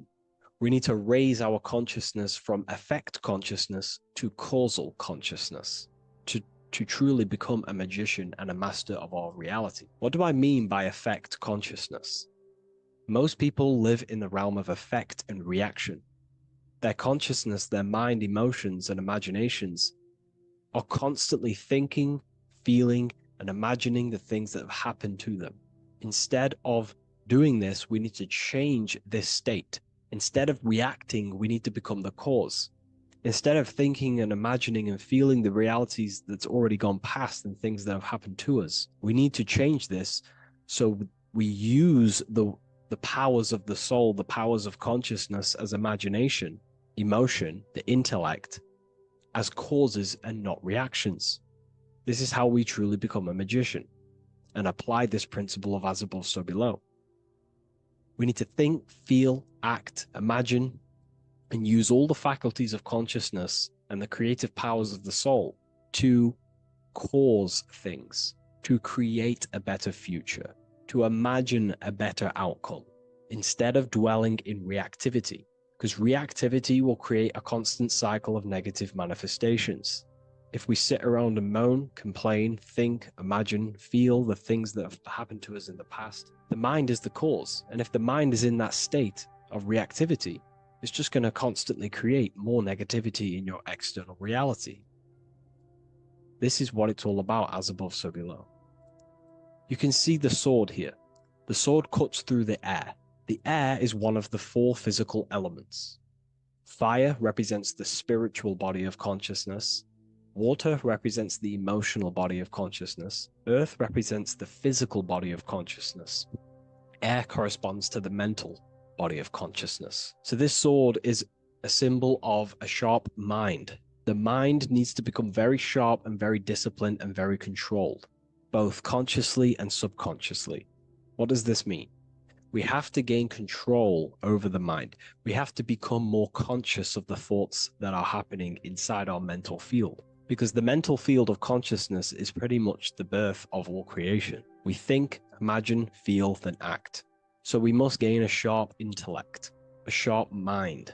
We need to raise our consciousness from effect consciousness to causal consciousness to truly become a magician and a master of our reality. What do I mean by effect consciousness? Most people live in the realm of effect and reaction. Their consciousness, their mind, emotions, and imaginations are constantly thinking, feeling, and imagining the things that have happened to them. Instead of doing this, we need to change this state. Instead of reacting, we need to become the cause. Instead of thinking and imagining and feeling the realities that's already gone past and things that have happened to us, we need to change this so we use the powers of the soul, the powers of consciousness as imagination, emotion, the intellect, as causes and not reactions. This is how we truly become a magician and apply this principle of as above, so below. We need to think, feel, act, imagine, and use all the faculties of consciousness and the creative powers of the soul to cause things, to create a better future, to imagine a better outcome, instead of dwelling in reactivity, because reactivity will create a constant cycle of negative manifestations. If we sit around and moan, complain, think, imagine, feel the things that have happened to us in the past, the mind is the cause. And if the mind is in that state of reactivity, it's just going to constantly create more negativity in your external reality. This is what it's all about, as above, so below. You can see the sword here. The sword cuts through the air. The air is one of the 4 physical elements. Fire represents the spiritual body of consciousness. Water represents the emotional body of consciousness. Earth represents the physical body of consciousness. Air corresponds to the mental body of consciousness. So this sword is a symbol of a sharp mind. The mind needs to become very sharp and very disciplined and very controlled, both consciously and subconsciously. What does this mean? We have to gain control over the mind. We have to become more conscious of the thoughts that are happening inside our mental field, because the mental field of consciousness is pretty much the birth of all creation. We think, imagine, feel, then act. So we must gain a sharp intellect, a sharp mind,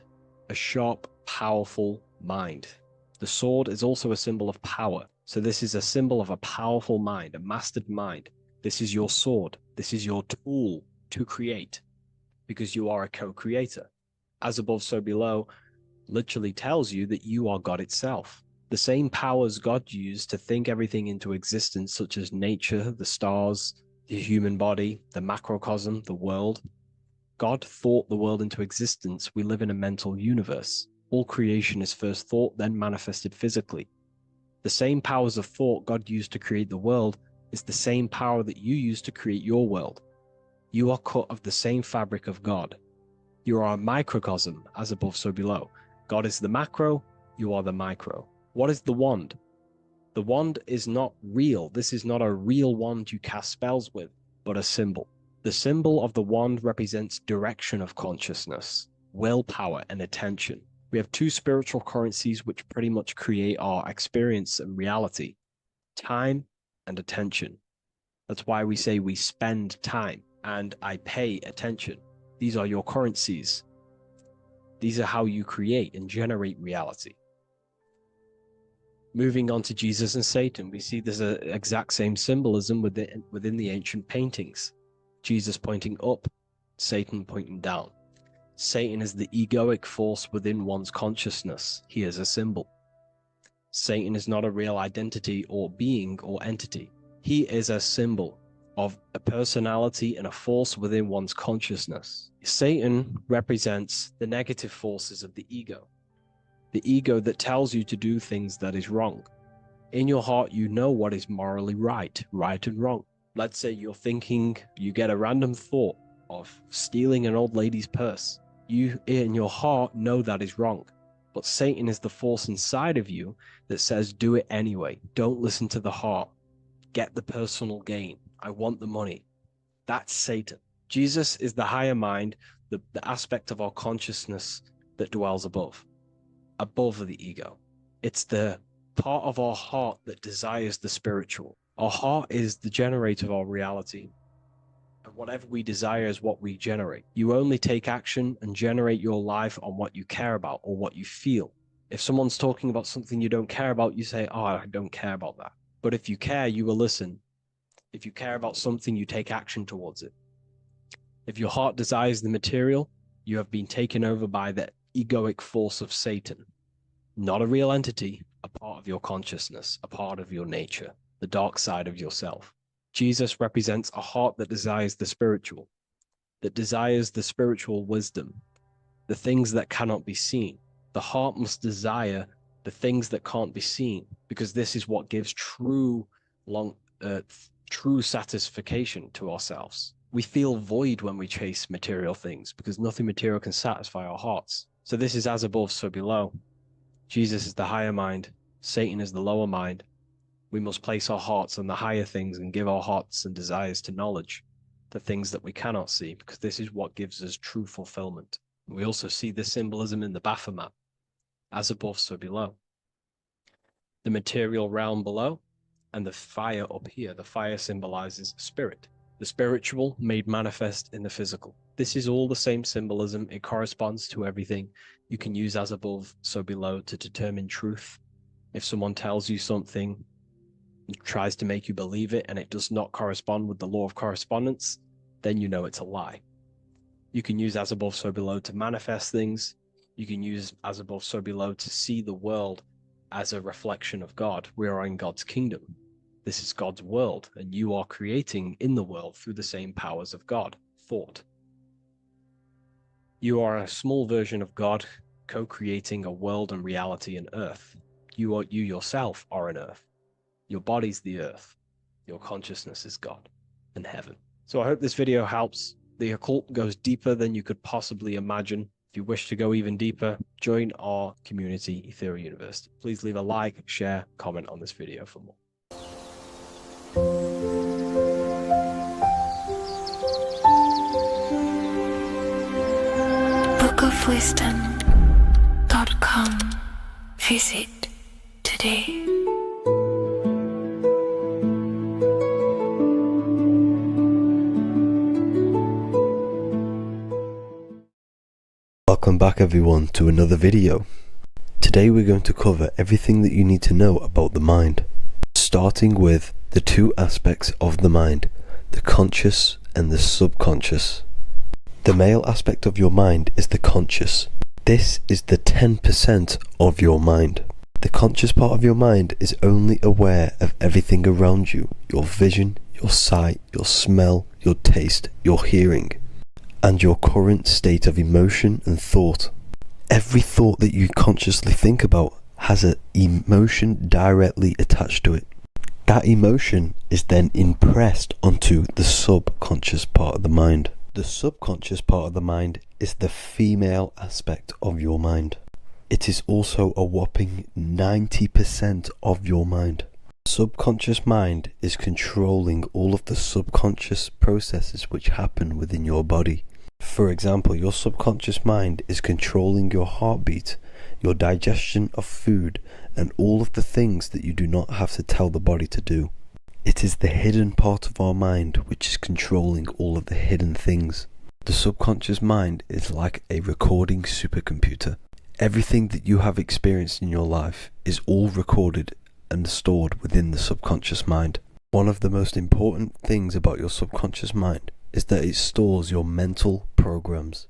a sharp, powerful mind. The sword is also a symbol of power. So this is a symbol of a powerful mind, a mastered mind. This is your sword. This is your tool to create, because you are a co-creator. As above, so below literally tells you that you are God itself. The same powers God used to think everything into existence, such as nature, the stars, the human body, the macrocosm, the world. God thought the world into existence. We live in a mental universe. All creation is first thought, then manifested physically. The same powers of thought God used to create the world is the same power that you use to create your world. You are cut of the same fabric of God. You are a microcosm, as above, so below. God is the macro, you are the micro. What is the wand? The wand is not real. This is not a real wand you cast spells with, but a symbol. The symbol of the wand represents direction of consciousness, willpower, and attention. We have 2 spiritual currencies which pretty much create our experience and reality: time and attention. That's why we say we spend time and I pay attention. These are your currencies. These are how you create and generate reality. Moving on to Jesus and Satan, we see there's an exact same symbolism within the ancient paintings. Jesus pointing up, Satan pointing down. Satan is the egoic force within one's consciousness. He is a symbol. Satan is not a real identity or being or entity. He is a symbol of a personality and a force within one's consciousness. Satan represents the negative forces of the ego that tells you to do things that is wrong. In your heart, you know what is morally right and wrong. Let's say you're thinking, you get a random thought of stealing an old lady's purse. You, in your heart, know that is wrong. But Satan is the force inside of you that says, do it anyway. Don't listen to the heart. Get the personal gain. I want the money. That's Satan. Jesus is the higher mind, the aspect of our consciousness that dwells above the ego. It's the part of our heart that desires the spiritual. Our heart is the generator of our reality. And whatever we desire is what we generate. You only take action and generate your life on what you care about or what you feel. If someone's talking about something you don't care about, you say, oh, I don't care about that. But if you care, you will listen. If you care about something, you take action towards it. If your heart desires the material, you have been taken over by the egoic force of Satan. Not a real entity, a part of your consciousness, a part of your nature, the dark side of yourself. Jesus represents a heart that desires the spiritual wisdom, the things that cannot be seen. The heart must desire the things that can't be seen, because this is what gives true satisfaction to ourselves. We feel void when we chase material things because nothing material can satisfy our hearts. So this is as above, so below. Jesus is the higher mind. Satan is the lower mind. We must place our hearts on the higher things and give our hearts and desires to knowledge, the things that we cannot see, because this is what gives us true fulfillment. We also see this symbolism in the Baphomet. As above, so below. The material realm below and the fire up here. The fire symbolizes spirit. The spiritual made manifest in the physical. This is all the same symbolism. It corresponds to everything. You can use as above, so below to determine truth. If someone tells you something, tries to make you believe it, and it does not correspond with the law of correspondence, then you know it's a lie. You can use as above, so below to manifest things. You can use as above, so below to see the world as a reflection of God. We are in God's kingdom. This is God's world, and you are creating in the world through the same powers of God, thought. You are a small version of God, co-creating a world and reality in earth. You yourself are an earth. Your body's the earth. Your consciousness is God and heaven. So I hope this video helps. The occult goes deeper than you could possibly imagine. If you wish to go even deeper, join our community, Ethereal University. Please leave a like, share, comment on this video for more.
bookofwisdom.com. Visit today.
Welcome back everyone to another video. Today we're going to cover everything that you need to know about the mind, starting with the two aspects of the mind, the conscious and the subconscious. The male aspect of your mind is the conscious. This is the 10% of your mind. The conscious part of your mind is only aware of everything around you, your vision, your sight, your smell, your taste, your hearing, and your current state of emotion and thought. Every thought that you consciously think about has an emotion directly attached to it. That emotion is then impressed onto the subconscious part of the mind. The subconscious part of the mind is the female aspect of your mind. It is also a whopping 90% of your mind. Subconscious mind is controlling all of the subconscious processes which happen within your body. For example, your subconscious mind is controlling your heartbeat, your digestion of food, and all of the things that you do not have to tell the body to do. It is the hidden part of our mind which is controlling all of the hidden things. The subconscious mind is like a recording supercomputer. Everything that you have experienced in your life is all recorded and stored within the subconscious mind. One of the most important things about your subconscious mind is that it stores your mental programs.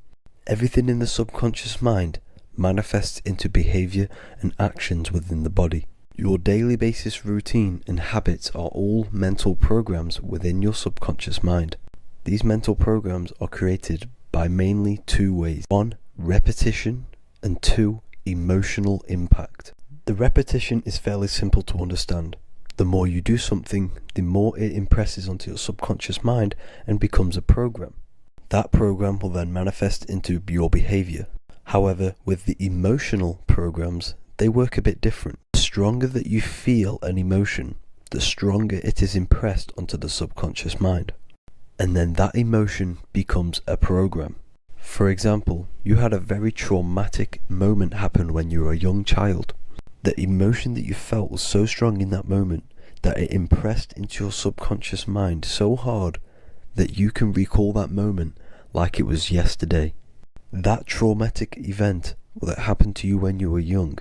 Everything in the subconscious mind manifests into behavior and actions within the body. Your daily basis routine and habits are all mental programs within your subconscious mind. These mental programs are created by mainly two ways. 1. Repetition, and 2. Emotional impact. The repetition is fairly simple to understand. The more you do something, the more it impresses onto your subconscious mind and becomes a program. That program will then manifest into your behavior. However, with the emotional programs, they work a bit different. The stronger that you feel an emotion, the stronger it is impressed onto the subconscious mind. And then that emotion becomes a program. For example, you had a very traumatic moment happen when you were a young child. The emotion that you felt was so strong in that moment that it impressed into your subconscious mind so hard that you can recall that moment like it was yesterday. That traumatic event that happened to you when you were young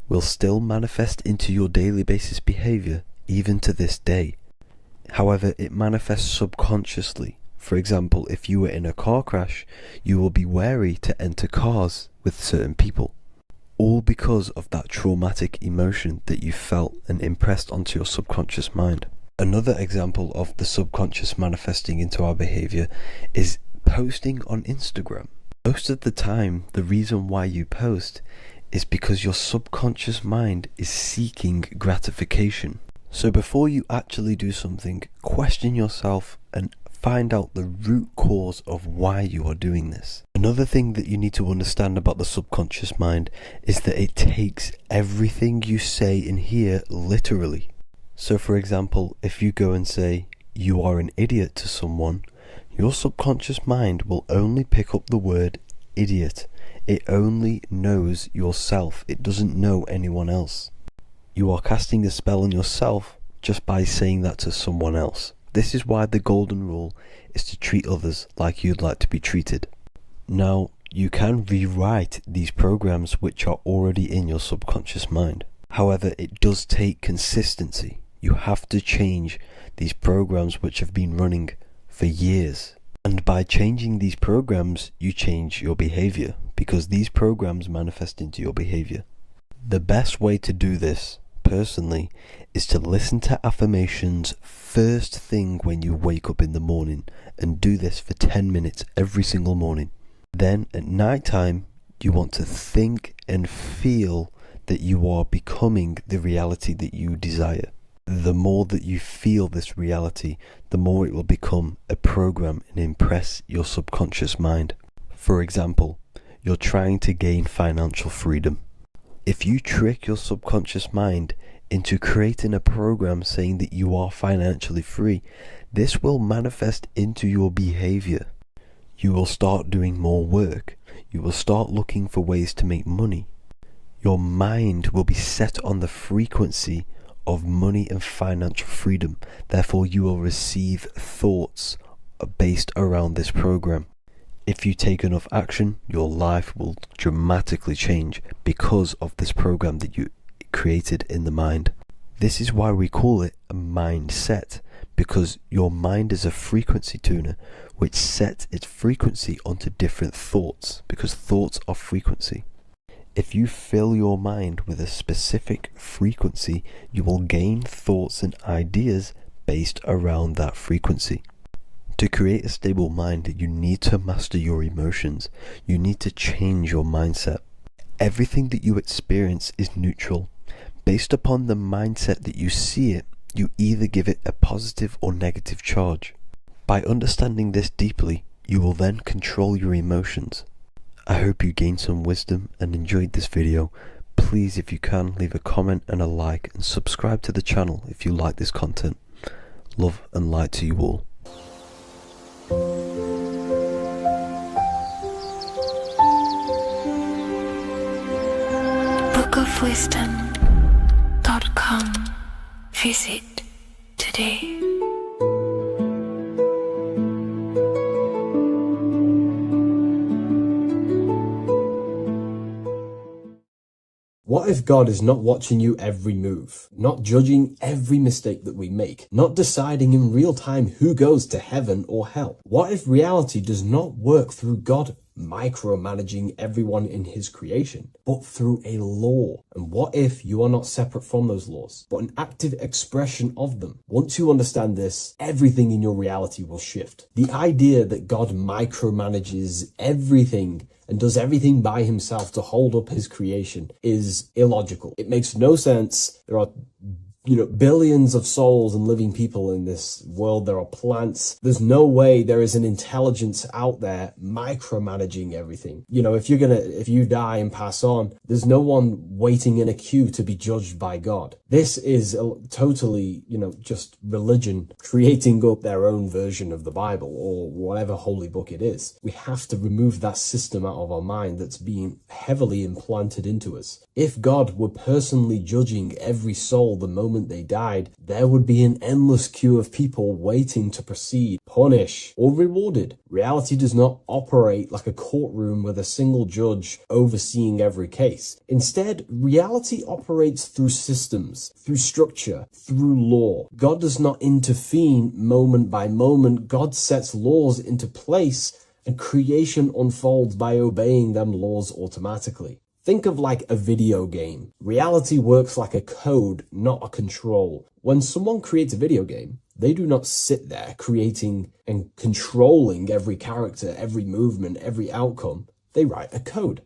will still manifest into your daily basis behavior even to this day. However, it manifests subconsciously. For example, if you were in a car crash, you will be wary to enter cars with certain people. All because of that traumatic emotion that you felt and impressed onto your subconscious mind. Another example of the subconscious manifesting into our behavior is posting on Instagram. Most of the time, the reason why you post is because your subconscious mind is seeking gratification. So before you actually do something, question yourself and find out the root cause of why you are doing this. Another thing that you need to understand about the subconscious mind is that it takes everything you say and hear literally. So for example, if you go and say, "You are an idiot" to someone, your subconscious mind will only pick up the word idiot. It only knows yourself. It doesn't know anyone else. You are casting a spell on yourself just by saying that to someone else. This is why the golden rule is to treat others like you'd like to be treated. Now, you can rewrite these programs which are already in your subconscious mind. However, it does take consistency. You have to change these programs which have been running for years. And by changing these programs, you change your behavior, because these programs manifest into your behavior. The best way to do this, personally, is to listen to affirmations first thing when you wake up in the morning, and do this for 10 minutes every single morning. Then at night time, you want to think and feel that you are becoming the reality that you desire. The more that you feel this reality, the more it will become a program and impress your subconscious mind. For example, you're trying to gain financial freedom. If you trick your subconscious mind into creating a program saying that you are financially free, this will manifest into your behavior. You will start doing more work. You will start looking for ways to make money. Your mind will be set on the frequency of money and financial freedom. Therefore, you will receive thoughts based around this program. If you take enough action, your life will dramatically change because of this program that you created in the mind. This is why we call it a mindset, because your mind is a frequency tuner which sets its frequency onto different thoughts, because thoughts are frequency. If you fill your mind with a specific frequency, you will gain thoughts and ideas based around that frequency. To create a stable mind, you need to master your emotions. You need to change your mindset. Everything that you experience is neutral. Based upon the mindset that you see it, you either give it a positive or negative charge. By understanding this deeply, you will then control your emotions. I hope you gained some wisdom and enjoyed this video. Please, if you can, leave a comment and a like, and subscribe to the channel if you like this content. Love and light to you all.
bookofwisdom.com. Visit today. today.
What if God is not watching you every move, not judging every mistake that we make, not deciding in real time who goes to heaven or hell? What if reality does not work through God micromanaging everyone in his creation, but through a law? And what if you are not separate from those laws, but an active expression of them? Once you understand this, everything in your reality will shift. The idea that God micromanages everything and does everything by himself to hold up his creation is illogical. It makes no sense. There are billions of souls and living people in this world. There are plants. There's no way there is an intelligence out there micromanaging everything. If you die and pass on, there's no one waiting in a queue to be judged by God. This is totally, just religion creating up their own version of the Bible or whatever holy book it is. We have to remove that system out of our mind that's being heavily implanted into us. If God were personally judging every soul the moment they died, there would be an endless queue of people waiting to proceed, punish, or rewarded. Reality does not operate like a courtroom with a single judge overseeing every case. Instead, reality operates through systems, through structure, through law. God does not intervene moment by moment. God sets laws into place, and creation unfolds by obeying them laws automatically. Think of like a video game. Reality works like a code, not a control. When someone creates a video game, they do not sit there creating and controlling every character, every movement, every outcome. They write a code.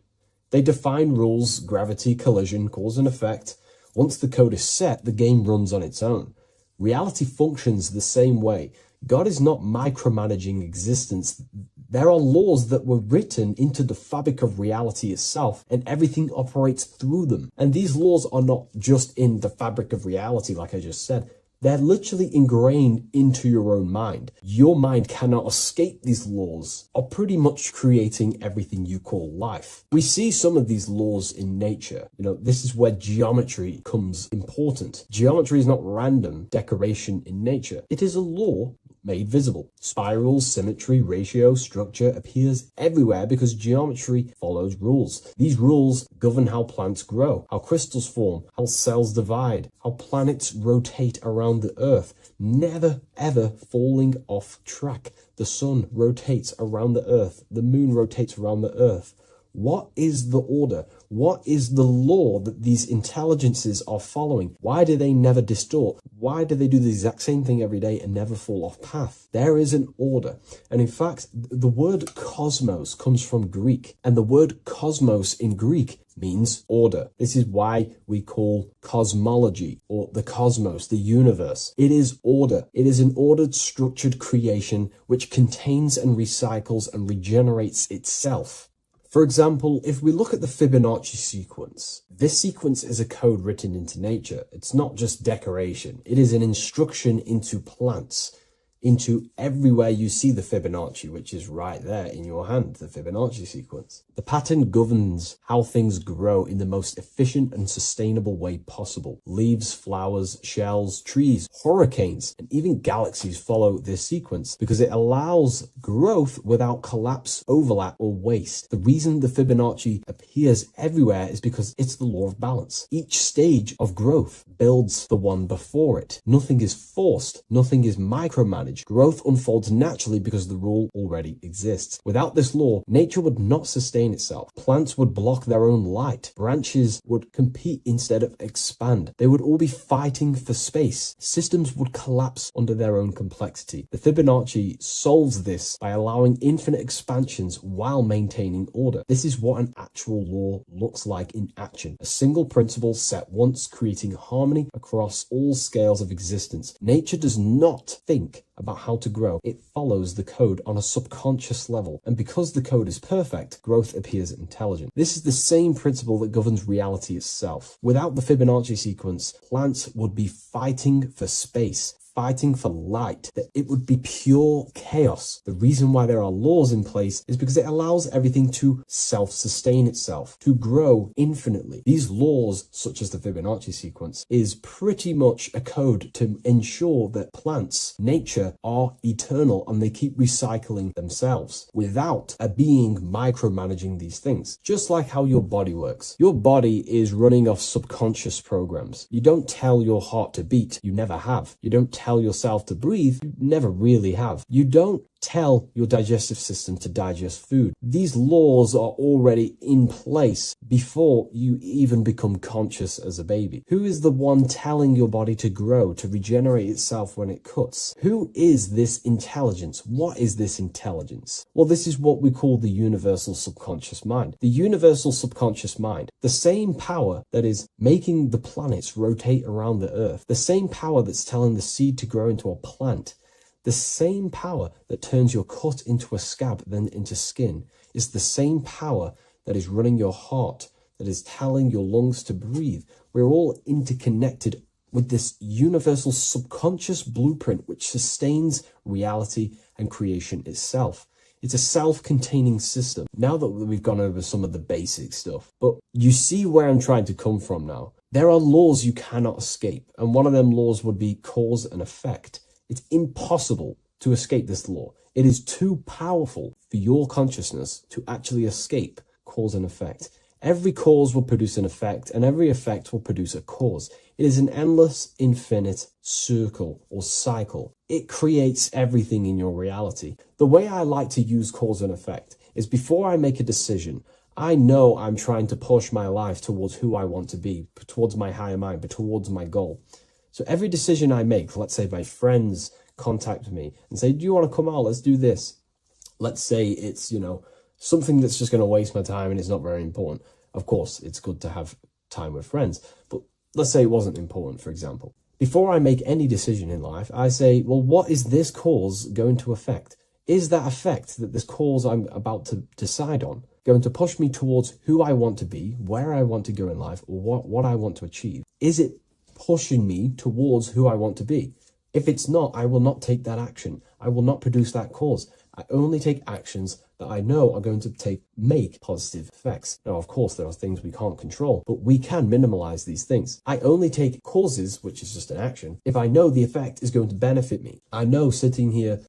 They define rules, gravity, collision, cause and effect. Once the code is set, the game runs on its own. Reality functions the same way. God is not micromanaging existence. There are laws that were written into the fabric of reality itself, and everything operates through them. And these laws are not just in the fabric of reality, like I just said. They're literally ingrained into your own mind. Your mind cannot escape these laws, are pretty much creating everything you call life. We see some of these laws in nature. This is where geometry becomes important. Geometry is not random decoration in nature. It is a law made visible. Spirals, symmetry, ratio, structure appears everywhere because geometry follows rules. These rules govern how plants grow, how crystals form, how cells divide, how planets rotate around the Earth, never ever falling off track. The sun rotates around the Earth. The moon rotates around the Earth. What is the order? What is the law that these intelligences are following? Why do they never distort? Why do they do the exact same thing every day and never fall off path? There is an order. And in fact, the word cosmos comes from Greek, and the word cosmos in Greek means order. This is why we call cosmology or the cosmos, the universe. It is order. It is an ordered, structured creation which contains and recycles and regenerates itself. For example, if we look at the Fibonacci sequence, this sequence is a code written into nature. It's not just decoration. It is an instruction into plants, into everywhere you see the Fibonacci, which is right there in your hand, the Fibonacci sequence. The pattern governs how things grow in the most efficient and sustainable way possible. Leaves, flowers, shells, trees, hurricanes, and even galaxies follow this sequence because it allows growth without collapse, overlap, or waste. The reason the Fibonacci appears everywhere is because it's the law of balance. Each stage of growth builds the one before it. Nothing is forced. Nothing is micromanaged. Growth unfolds naturally because the rule already exists. Without this law, nature would not sustain itself. Plants would block their own light. Branches would compete instead of expand. They would all be fighting for space. Systems would collapse under their own complexity. The Fibonacci solves this by allowing infinite expansions while maintaining order. This is what an actual law looks like in action. A single principle set once, creating harmony across all scales of existence. Nature does not think about how to grow. It follows the code on a subconscious level. And because the code is perfect, growth appears intelligent. This is the same principle that governs reality itself. Without the Fibonacci sequence, plants would be fighting for space, fighting for light, that it would be pure chaos. The reason why there are laws in place is because it allows everything to self-sustain itself, to grow infinitely. These laws, such as the Fibonacci sequence, is pretty much a code to ensure that plants, nature, are eternal and they keep recycling themselves without a being micromanaging these things. Just like how your body works. Your body is running off subconscious programs. You don't tell your heart to beat, you never have. You don't tell yourself to breathe, you never really have. You don't tell your digestive system to digest food. These laws are already in place before you even become conscious as a baby. Who is the one telling your body to grow, to regenerate itself when it cuts? Who is this intelligence? What is this intelligence? Well, this is what we call the universal subconscious mind. The universal subconscious mind, the same power that is making the planets rotate around the earth, the same power that's telling the seed to grow into a plant, the same power that turns your cut into a scab, then into skin, is the same power that is running your heart, that is telling your lungs to breathe. We're all interconnected with this universal subconscious blueprint which sustains reality and creation itself. It's a self-containing system. Now that we've gone over some of the basic stuff, but you see where I'm trying to come from now. There are laws you cannot escape, and one of them laws would be cause and effect. It's impossible to escape this law. It is too powerful for your consciousness to actually escape cause and effect. Every cause will produce an effect, and every effect will produce a cause. It is an endless, infinite circle or cycle. It creates everything in your reality. The way I like to use cause and effect is before I make a decision, I know I'm trying to push my life towards who I want to be, towards my higher mind, but towards my goal. So every decision I make, let's say my friends contact me and say, do you want to come out? Let's do this. Let's say it's, something that's just going to waste my time and it's not very important. Of course, it's good to have time with friends, but let's say it wasn't important, for example. Before I make any decision in life, I say, well, what is this cause going to affect? Is that effect that this cause I'm about to decide on going to push me towards who I want to be, where I want to go in life, or what I want to achieve? Is it pushing me towards who I want to be? If it's not, I will not take that action. I will not produce that cause. I only take actions that I know are going to make positive effects. Now, of course, there are things we can't control, but we can minimize these things. I only take causes, which is just an action, if I know the effect is going to benefit me. I know sitting here,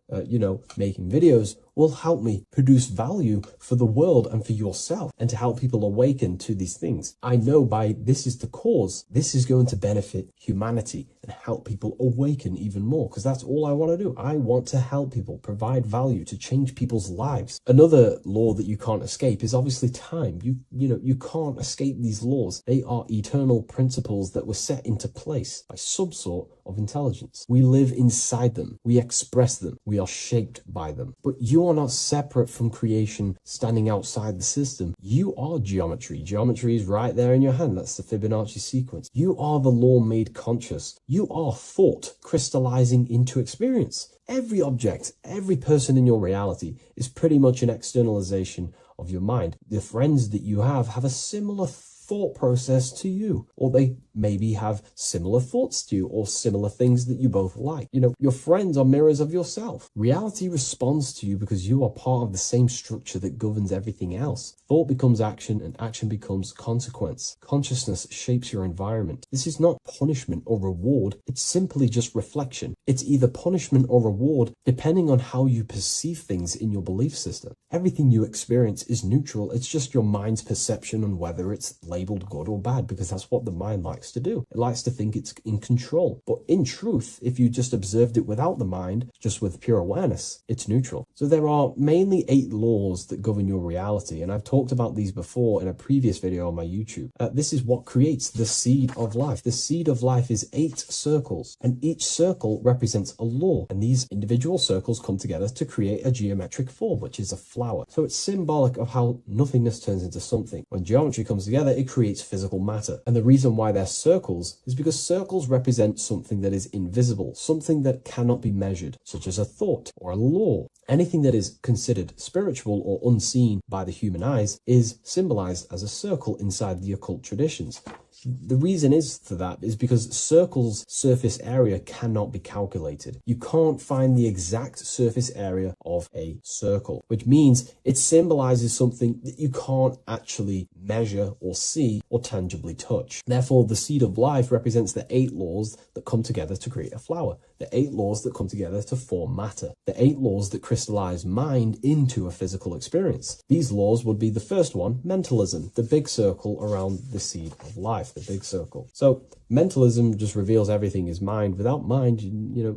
making videos will help me produce value for the world and for yourself and to help people awaken to these things. I know this is the cause, this is going to benefit humanity and help people awaken even more, because that's all I want to do. I want to help people, provide value, to change people's lives. Another law that you can't escape is obviously time. You can't escape these laws. They are eternal principles that were set into place by some sort of intelligence. We live inside them. We express them. We are shaped by them. But you are not separate from creation standing outside the system. You are geometry. Geometry is right there in your hand. That's the Fibonacci sequence. You are the law made conscious. You are thought crystallizing into experience. Every object, every person in your reality is pretty much an externalization of your mind. The friends that you have a similar thought process to you, or they maybe have similar thoughts to you, or similar things that you both like. Your friends are mirrors of yourself. Reality responds to you because you are part of the same structure that governs everything else. Thought becomes action, and action becomes consequence. Consciousness shapes your environment. This is not punishment or reward. It's simply just reflection. It's either punishment or reward depending on how you perceive things in your belief system. Everything you experience is neutral. It's just your mind's perception on whether it's labeled good or bad, because that's what the mind likes to do. It likes to think it's in control. But in truth, if you just observed it without the mind, just with pure awareness, it's neutral. So there are mainly 8 laws that govern your reality, and I've talked about these before in a previous video on my YouTube. This is what creates the seed of life. The seed of life is 8 circles, and each circle represents a law, and these individual circles come together to create a geometric form, which is a flower. So it's symbolic of how nothingness turns into something. When geometry comes together, it creates physical matter. And the reason why they're circles is because circles represent something that is invisible, something that cannot be measured, such as a thought or a law. Anything that is considered spiritual or unseen by the human eyes is symbolized as a circle inside the occult traditions. The reason is for that is because circles' surface area cannot be calculated. You can't find the exact surface area of a circle, which means it symbolizes something that you can't actually measure or see or tangibly touch. Therefore, the seed of life represents the 8 laws that come together to create a flower, the 8 laws that come together to form matter, the 8 laws that crystallize mind into a physical experience. These laws would be the first one, mentalism, the big circle around the seed of life, the big circle. So mentalism just reveals everything is mind. Without mind,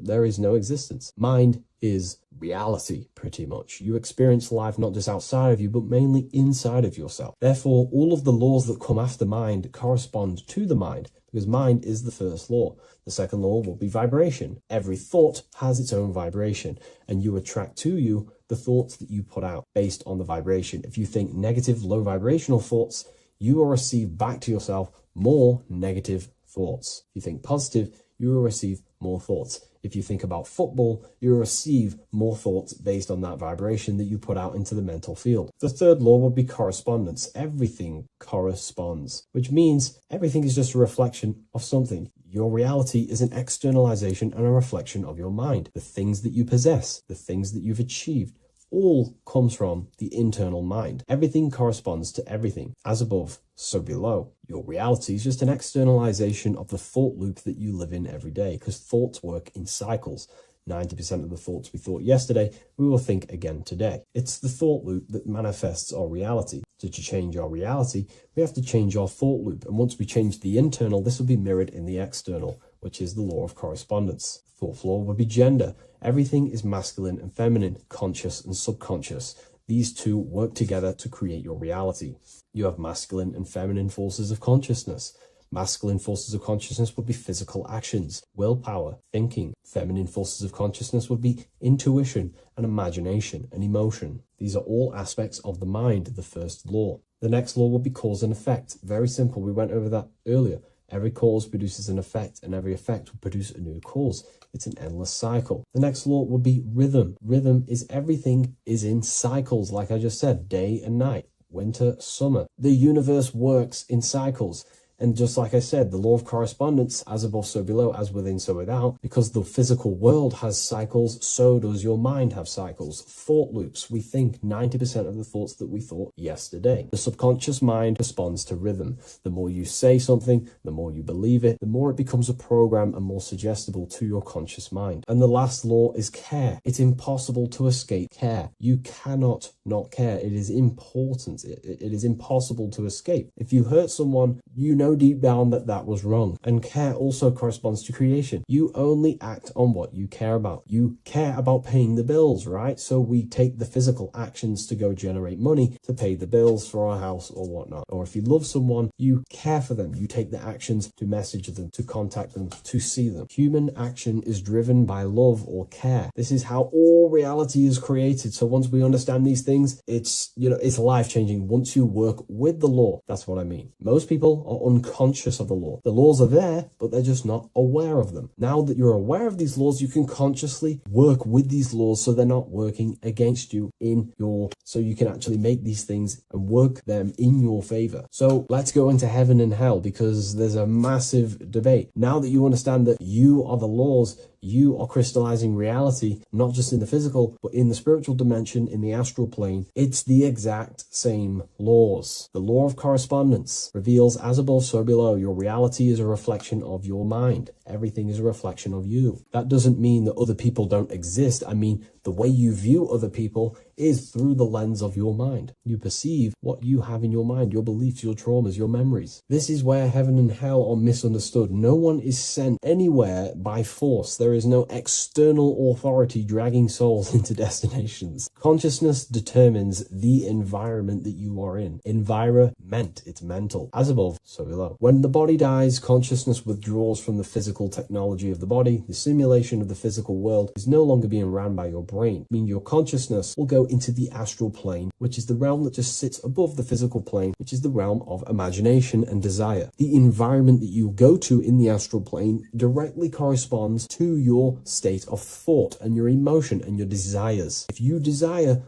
there is no existence. Mind is reality, pretty much. You experience life not just outside of you, but mainly inside of yourself. Therefore, all of the laws that come after mind correspond to the mind, because mind is the first law. The second law will be vibration. Every thought has its own vibration, and you attract to you the thoughts that you put out based on the vibration. If you think negative, low vibrational thoughts, you will receive back to yourself more negative thoughts. If you think positive, you will receive more thoughts. If you think about football, you will receive more thoughts based on that vibration that you put out into the mental field. The third law would be correspondence. Everything corresponds, which means everything is just a reflection of something. Your reality is an externalization and a reflection of your mind. The things that you possess, the things that you've achieved, all comes from the internal mind. Everything corresponds to everything. As above, so below. Your reality is just an externalization of the thought loop that you live in every day, because thoughts work in cycles. 90% of the thoughts we thought yesterday, we will think again today. It's the thought loop that manifests our reality. So to change our reality, we have to change our thought loop. And once we change the internal, this will be mirrored in the external, which is the law of correspondence. Fourth law would be gender. Everything is masculine and feminine, conscious and subconscious. These two work together to create your reality. You have masculine and feminine forces of consciousness. Masculine forces of consciousness would be physical actions, willpower, thinking. Feminine forces of consciousness would be intuition and imagination and emotion. These are all aspects of the mind, the first law. The next law would be cause and effect. Very simple. We went over that earlier. Every cause produces an effect, and every effect will produce a new cause. It's an endless cycle. The next law would be rhythm. Rhythm is everything is in cycles, like I just said, day and night, winter, summer. The universe works in cycles. And just like I said, the law of correspondence, as above, so below, as within, so without, because the physical world has cycles, so does your mind have cycles. Thought loops. We think 90% of the thoughts that we thought yesterday. The subconscious mind responds to rhythm. The more you say something, the more you believe it, the more it becomes a program and more suggestible to your conscious mind. And the last law is care. It's impossible to escape care. You cannot not care. It is important. It is impossible to escape. If you hurt someone, you know deep down that that was wrong. And care also corresponds to creation. You only act on what you care about. You care about paying the bills, right? So we take the physical actions to go generate money to pay the bills for our house or whatnot. Or if you love someone, you care for them. You take the actions to message them, to contact them, to see them. Human action is driven by love or care. This is how all reality is created. So once we understand these things, it's life-changing once you work with the law. That's what I mean. Most people are unconscious of the law. The laws are there, but they're just not aware of them. Now that you're aware of these laws, you can consciously work with these laws so they're not working against you so you can actually make these things and work them in your favor. So let's go into heaven and hell, because there's a massive debate. Now that you understand that you are the laws, you are crystallizing reality, not just in the physical, but in the spiritual dimension, in the astral plane. It's the exact same laws. The law of correspondence reveals as above, so below. Your reality is a reflection of your mind. Everything is a reflection of you. That doesn't mean that other people don't exist. I mean, the way you view other people is through the lens of your mind. You perceive what you have in your mind, your beliefs, your traumas, your memories. This is where heaven and hell are misunderstood. No one is sent anywhere by force. There is no external authority dragging souls into destinations. Consciousness determines the environment that you are in. Environment, it's mental. As above, so below. When the body dies, consciousness withdraws from the physical technology of the body. The simulation of the physical world is no longer being ran by your brain. I mean, your consciousness will go into the astral plane, which is the realm that just sits above the physical plane, which is the realm of imagination and desire. The environment that you go to in the astral plane directly corresponds to your state of thought and your emotion and your desires. If you desire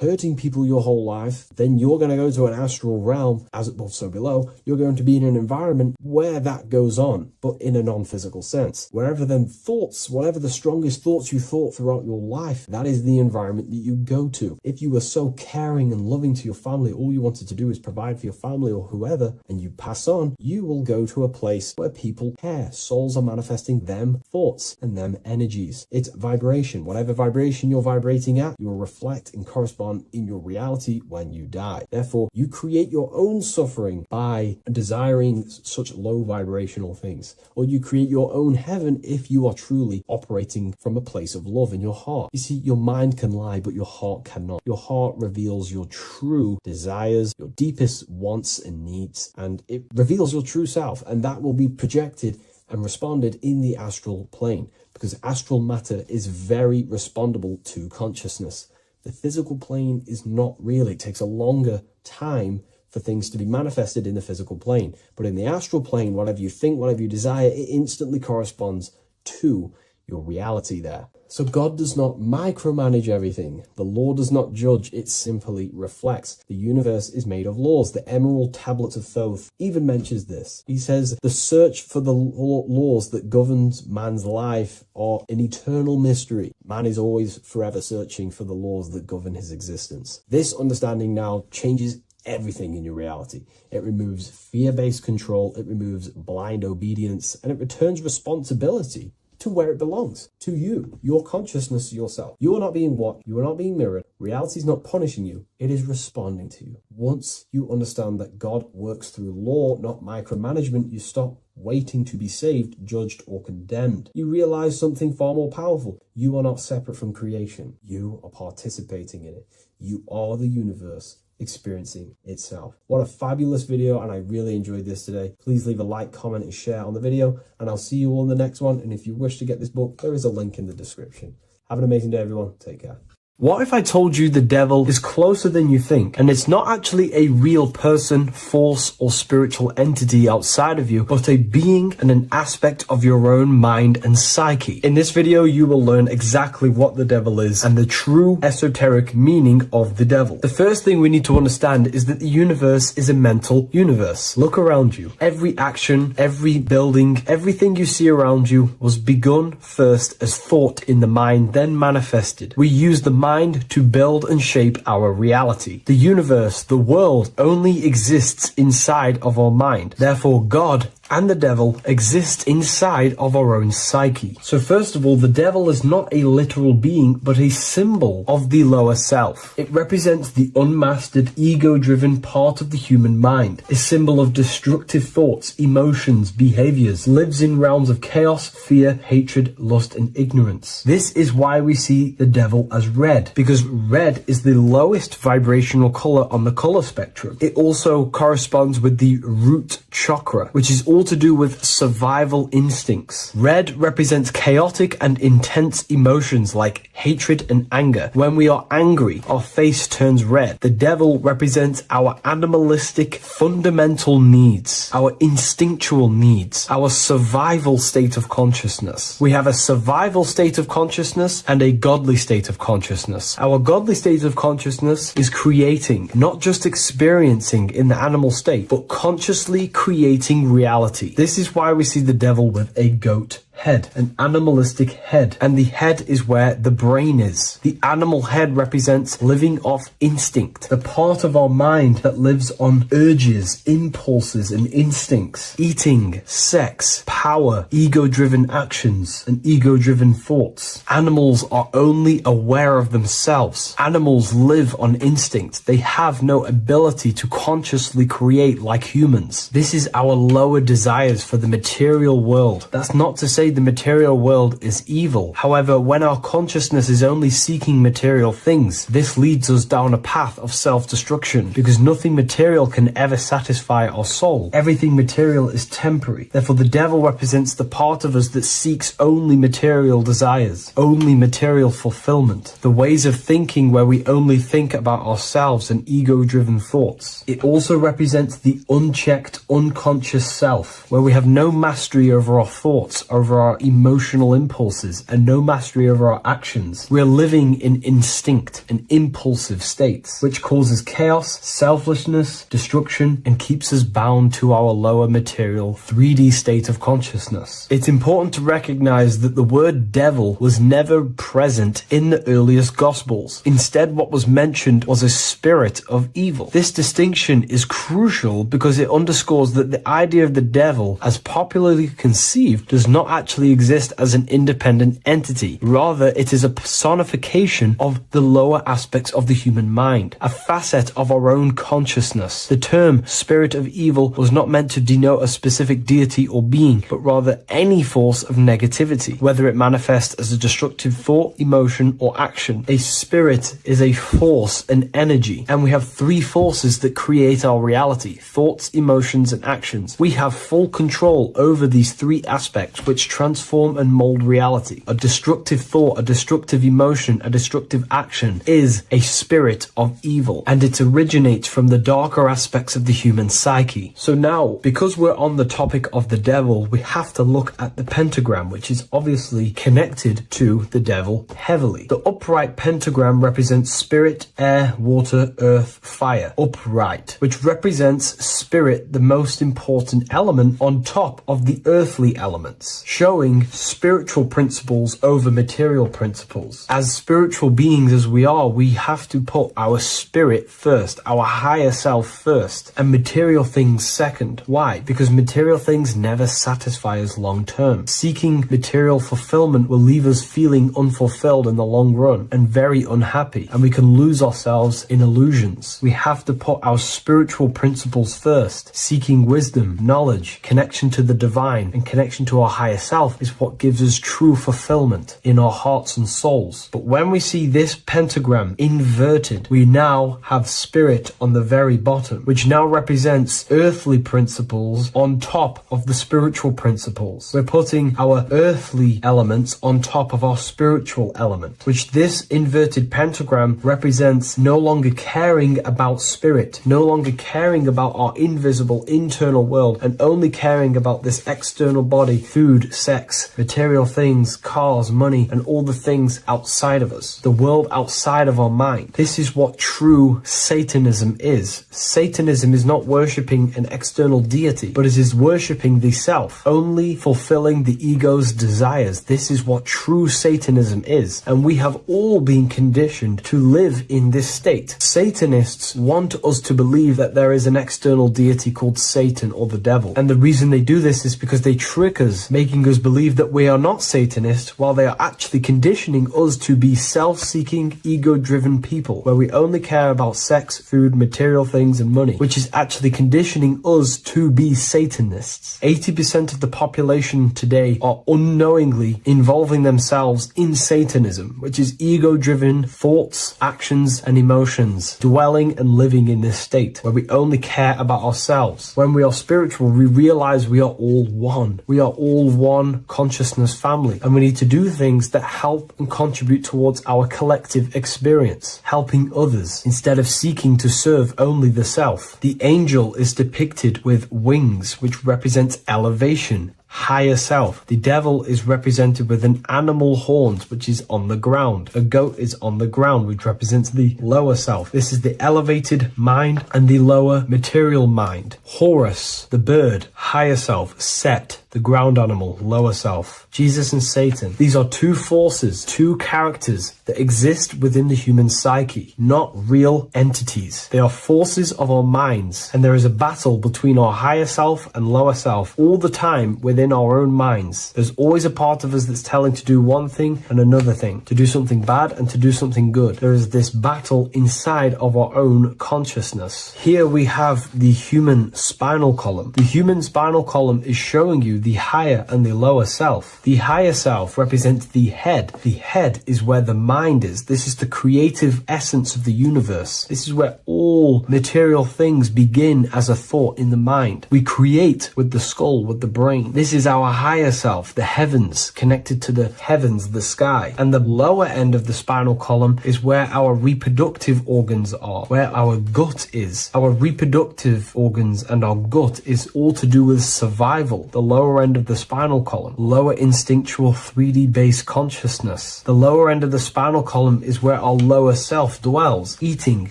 hurting people your whole life, then you're going to go to an astral realm, as above so below. You're going to be in an environment where that goes on, but in a non-physical sense. Wherever then thoughts, whatever the strongest thoughts you thought throughout your life, that is the environment that you go to. If you were so caring and loving to your family, all you wanted to do is provide for your family or whoever, and you pass on, you will go to a place where people care. Souls are manifesting them thoughts and them energies. It's vibration. Whatever vibration you're vibrating at, you will reflect and correspond in your reality when you die. Therefore, you create your own suffering by desiring such low vibrational things, or you create your own heaven if you are truly operating from a place of love in your heart. You see, your mind can lie, but your heart cannot. Your heart reveals your true desires, your deepest wants and needs, and it reveals your true self, and that will be projected and responded in the astral plane, because astral matter is very respondable to consciousness. The physical plane is not really. It takes a longer time for things to be manifested in the physical plane. But in the astral plane, whatever you think, whatever you desire, it instantly corresponds to your reality there. So God does not micromanage everything. The law does not judge, it simply reflects. The universe is made of laws. The Emerald Tablet of Thoth even mentions this. He says, the search for the laws that governs man's life are an eternal mystery. Man is always forever searching for the laws that govern his existence. This understanding now changes everything in your reality. It removes fear-based control, it removes blind obedience, and it returns responsibility to where it belongs, to you, your consciousness, yourself. You are not being watched, you are not being mirrored. Reality is not punishing you, it is responding to you. Once you understand that God works through law, not micromanagement, you stop waiting to be saved, judged, or condemned. You realize something far more powerful. You are not separate from creation. You are participating in it. You are the universe experiencing itself. What a fabulous video, and I really enjoyed this today. Please leave a like, comment, and share on the video, and I'll see you all in the next one. And if you wish to get this book, there is a link in the description. Have an amazing day, everyone. Take care. What if I told you the devil is closer than you think, and it's not actually a real person, force, or spiritual entity outside of you, but a being and an aspect of your own mind and psyche? In this video, you will learn exactly what the devil is and the true esoteric meaning of the devil. The first thing we need to understand is that the universe is a mental universe. Look around you. Every action, every building, everything you see around you was begun first as thought in the mind, then manifested. We use the mind to build and shape our reality. The universe, the world, only exists inside of our mind. Therefore, God and the devil exist inside of our own psyche. So first of all, the devil is not a literal being, but a symbol of the lower self. It represents the unmastered, ego-driven part of the human mind, a symbol of destructive thoughts, emotions, behaviors, lives in realms of chaos, fear, hatred, lust, and ignorance. This is why we see the devil as red, because red is the lowest vibrational color on the color spectrum. It also corresponds with the root chakra, which is all to do with survival instincts. Red represents chaotic and intense emotions like hatred and anger. When we are angry, our face turns red. The devil represents our animalistic fundamental needs, our instinctual needs, our survival state of consciousness. We have a survival state of consciousness and a godly state of consciousness. Our godly state of consciousness is creating, not just experiencing in the animal state, but consciously creating reality. This is why we see the devil with a goat head, an animalistic head, and the head is where the brain is. The animal head represents living off instinct, the part of our mind that lives on urges, impulses, and instincts, eating, sex, power, ego-driven actions, and ego-driven thoughts. Animals are only aware of themselves. Animals live on instinct. They have no ability to consciously create like humans. This is our lower desires for the material world. That's not to say the material world is evil. However, when our consciousness is only seeking material things, this leads us down a path of self-destruction, because nothing material can ever satisfy our soul. Everything material is temporary. Therefore, the devil represents the part of us that seeks only material desires, only material fulfillment, the ways of thinking where we only think about ourselves and ego-driven thoughts. It also represents the unchecked, unconscious self, where we have no mastery over our thoughts, over over our emotional impulses and no mastery over our actions. We're living in instinct and impulsive states, which causes chaos, selfishness, destruction, and keeps us bound to our lower material 3D state of consciousness. It's important to recognize that the word devil was never present in the earliest Gospels. Instead, what was mentioned was a spirit of evil. This distinction is crucial because it underscores that the idea of the devil, as popularly conceived, does not actually exist as an independent entity. Rather, it is a personification of the lower aspects of the human mind, a facet of our own consciousness. The term spirit of evil was not meant to denote a specific deity or being, but rather any force of negativity, whether it manifests as a destructive thought, emotion, or action. A spirit is a force, an energy, and we have three forces that create our reality: thoughts, emotions, and actions. We have full control over these three aspects which transform and mold reality. A destructive thought, a destructive emotion, a destructive action is a spirit of evil, and it originates from the darker aspects of the human psyche. So now, because we're on the topic of the devil, we have to look at the pentagram, which is obviously connected to the devil heavily. The upright pentagram represents spirit, air, water, earth, fire. Upright, which represents spirit, the most important element on top of the earthly elements, showing spiritual principles over material principles. As spiritual beings as we are, we have to put our spirit first, our higher self first, and material things second. Why? Because material things never satisfy us long term. Seeking material fulfillment will leave us feeling unfulfilled in the long run and very unhappy, and we can lose ourselves in illusions. We have to put our spiritual principles first. Seeking wisdom, knowledge, connection to the divine, and connection to our higher self is what gives us true fulfillment in our hearts and souls. But when we see this pentagram inverted, we now have spirit on the very bottom, which now represents earthly principles on top of the spiritual principles. We're putting our earthly elements on top of our spiritual element, which this inverted pentagram represents no longer caring about spirit, no longer caring about our invisible internal world, and only caring about this external body, food, sex, material things, cars, money, and all the things outside of us, the world outside of our mind. This is what true Satanism is. Satanism is not worshipping an external deity, but it is worshipping the self, only fulfilling the ego's desires. This is what true Satanism is, and we have all been conditioned to live in this state. Satanists want us to believe that there is an external deity called Satan or the devil, and the reason they do this is because they trick us, making us believe that we are not Satanist, while they are actually conditioning us to be self-seeking, ego-driven people, where we only care about sex, food, material things, and money, which is actually conditioning us to be Satanists. 80% of the population today are unknowingly involving themselves in Satanism, which is ego-driven thoughts, actions, and emotions, dwelling and living in this state where we only care about ourselves. When we are spiritual, we realize we are all one. We are all one consciousness family, and we need to do things that help and contribute towards our collective experience, helping others instead of seeking to serve only the self. The angel is depicted with wings, which represents elevation, higher self. The devil is represented with an animal horns, which is on the ground. A goat is on the ground, which represents the lower self. This is the elevated mind and the lower material mind. Horus, the bird, higher self. Set, the ground animal, lower self. Jesus and Satan. These are two forces, two characters that exist within the human psyche, not real entities. They are forces of our minds, and there is a battle between our higher self and lower self all the time within our own minds. There's always a part of us that's telling to do one thing and another thing, to do something bad and to do something good. There is this battle inside of our own consciousness. Here we have the human spinal column. The human spinal column is showing you the higher and the lower self. The higher self represents the head. The head is where the mind is. This is the creative essence of the universe. This is where all material things begin as a thought in the mind. We create with the skull, with the brain. This is our higher self, the heavens, connected to the heavens, the sky. And the lower end of the spinal column is where our reproductive organs are, where our gut is. Our reproductive organs and our gut is all to do with survival. The lower lower end of the spinal column, lower instinctual 3D based consciousness. The lower end of the spinal column is where our lower self dwells. Eating,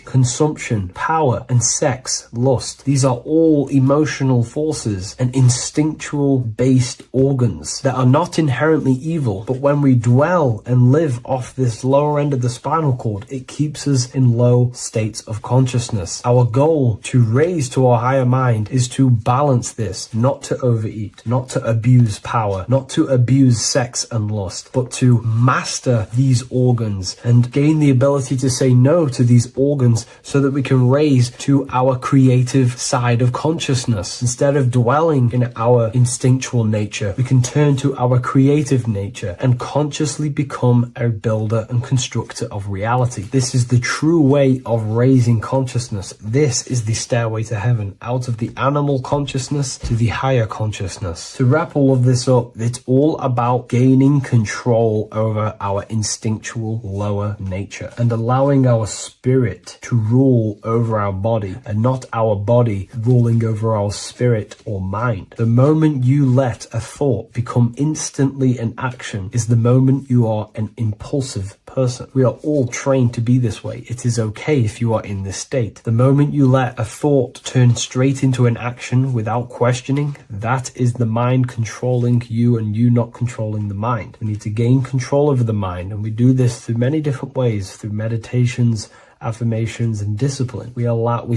consumption, power, and sex, lust. These are all emotional forces and instinctual based organs that are not inherently evil, but when we dwell and live off this lower end of the spinal cord, it keeps us in low states of consciousness. Our goal to raise to our higher mind is to balance this, not to overeat, not to abuse power, not to abuse sex and lust, but to master these organs and gain the ability to say no to these organs so that we can raise to our creative side of consciousness. Instead of dwelling in our instinctual nature, we can turn to our creative nature and consciously become a builder and constructor of reality. This is the true way of raising consciousness. This is the stairway to heaven, out of the animal consciousness to the higher consciousness. To wrap all of this up, it's all about gaining control over our instinctual lower nature and allowing our spirit to rule over our body and not our body ruling over our spirit or mind. The moment you let a thought become instantly an action is the moment you are an impulsive person. We are all trained to be this way. It is okay if you are in this state. The moment you let a thought turn straight into an action without questioning, that is the mind controlling you and you not controlling the mind. We need to gain control over the mind, and we do this through many different ways, through meditations, affirmations, and discipline. We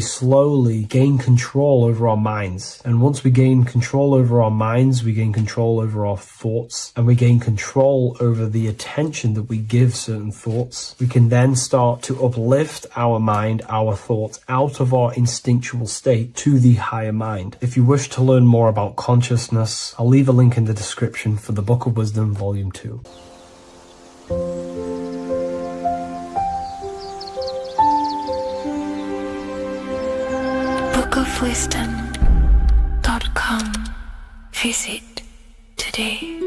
slowly gain control over our minds. And once we gain control over our minds, we gain control over our thoughts, and we gain control over the attention that we give certain thoughts. We can then start to uplift our mind, our thoughts, out of our instinctual state to the higher mind. If you wish to learn more about consciousness, I'll leave a link in the description for the Book of Wisdom, Volume 2.
bookofwisdom.com. Visit today.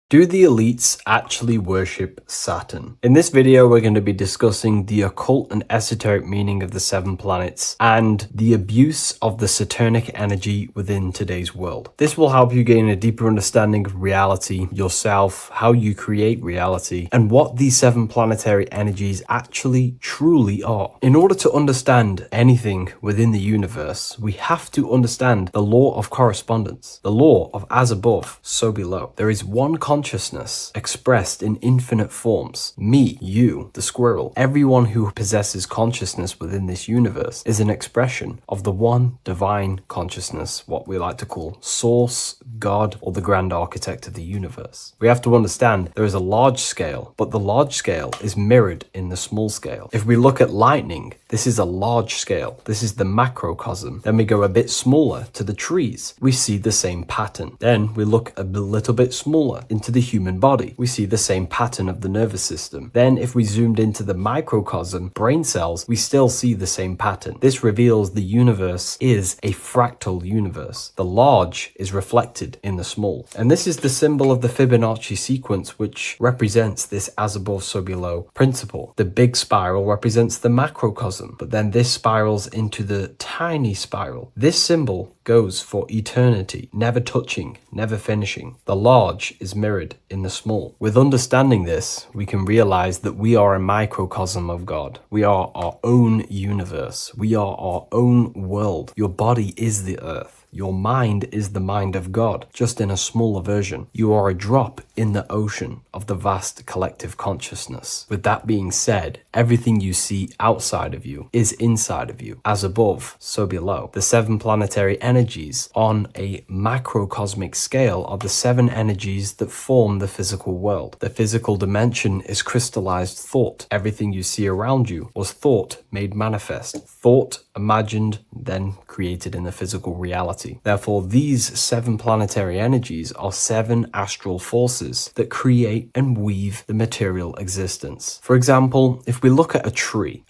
Do the elites actually worship Saturn? In this video, we're going to be discussing the occult and esoteric meaning of the 7 planets and the abuse of the Saturnic energy within today's world. This will help you gain a deeper understanding of reality, yourself, how you create reality, and what these 7 planetary energies actually truly are. In order to understand anything within the universe, we have to understand the law of correspondence, the law of as above, so below. There is one consciousness expressed in infinite forms. Me, you, the squirrel, everyone who possesses consciousness within this universe is an expression of the one divine consciousness, what we like to call Source, God, or the grand architect of the universe. We have to understand there is a large scale, but the large scale is mirrored in the small scale. If we look at lightning, this is a large scale. This is the macrocosm. Then we go a bit smaller to the trees. We see the same pattern. Then we look a little bit smaller into the human body. We see the same pattern of the nervous system. Then if we zoomed into the microcosm, brain cells, we still see the same pattern. This reveals the universe is a fractal universe. The large is reflected in the small. And this is the symbol of the Fibonacci sequence, which represents this as above, so below principle. The big spiral represents the macrocosm, but then this spirals into the tiny spiral. This symbol goes for eternity, never touching, never finishing. The large is mirrored in the small. With understanding this, we can realize that we are a microcosm of God. We are our own universe. We are our own world. Your body is the earth. Your mind is the mind of God, just in a smaller version. You are a drop in the ocean of the vast collective consciousness. With that being said, everything you see outside of you is inside of you. As above, so below. The 7 planetary energies on a macrocosmic scale are the 7 energies that form the physical world. The physical dimension is crystallized thought. Everything you see around you was thought made manifest. Thought imagined, then created in the physical reality. Therefore, these 7 planetary energies are 7 astral forces that create and weave the material existence. For example, if we look at a tree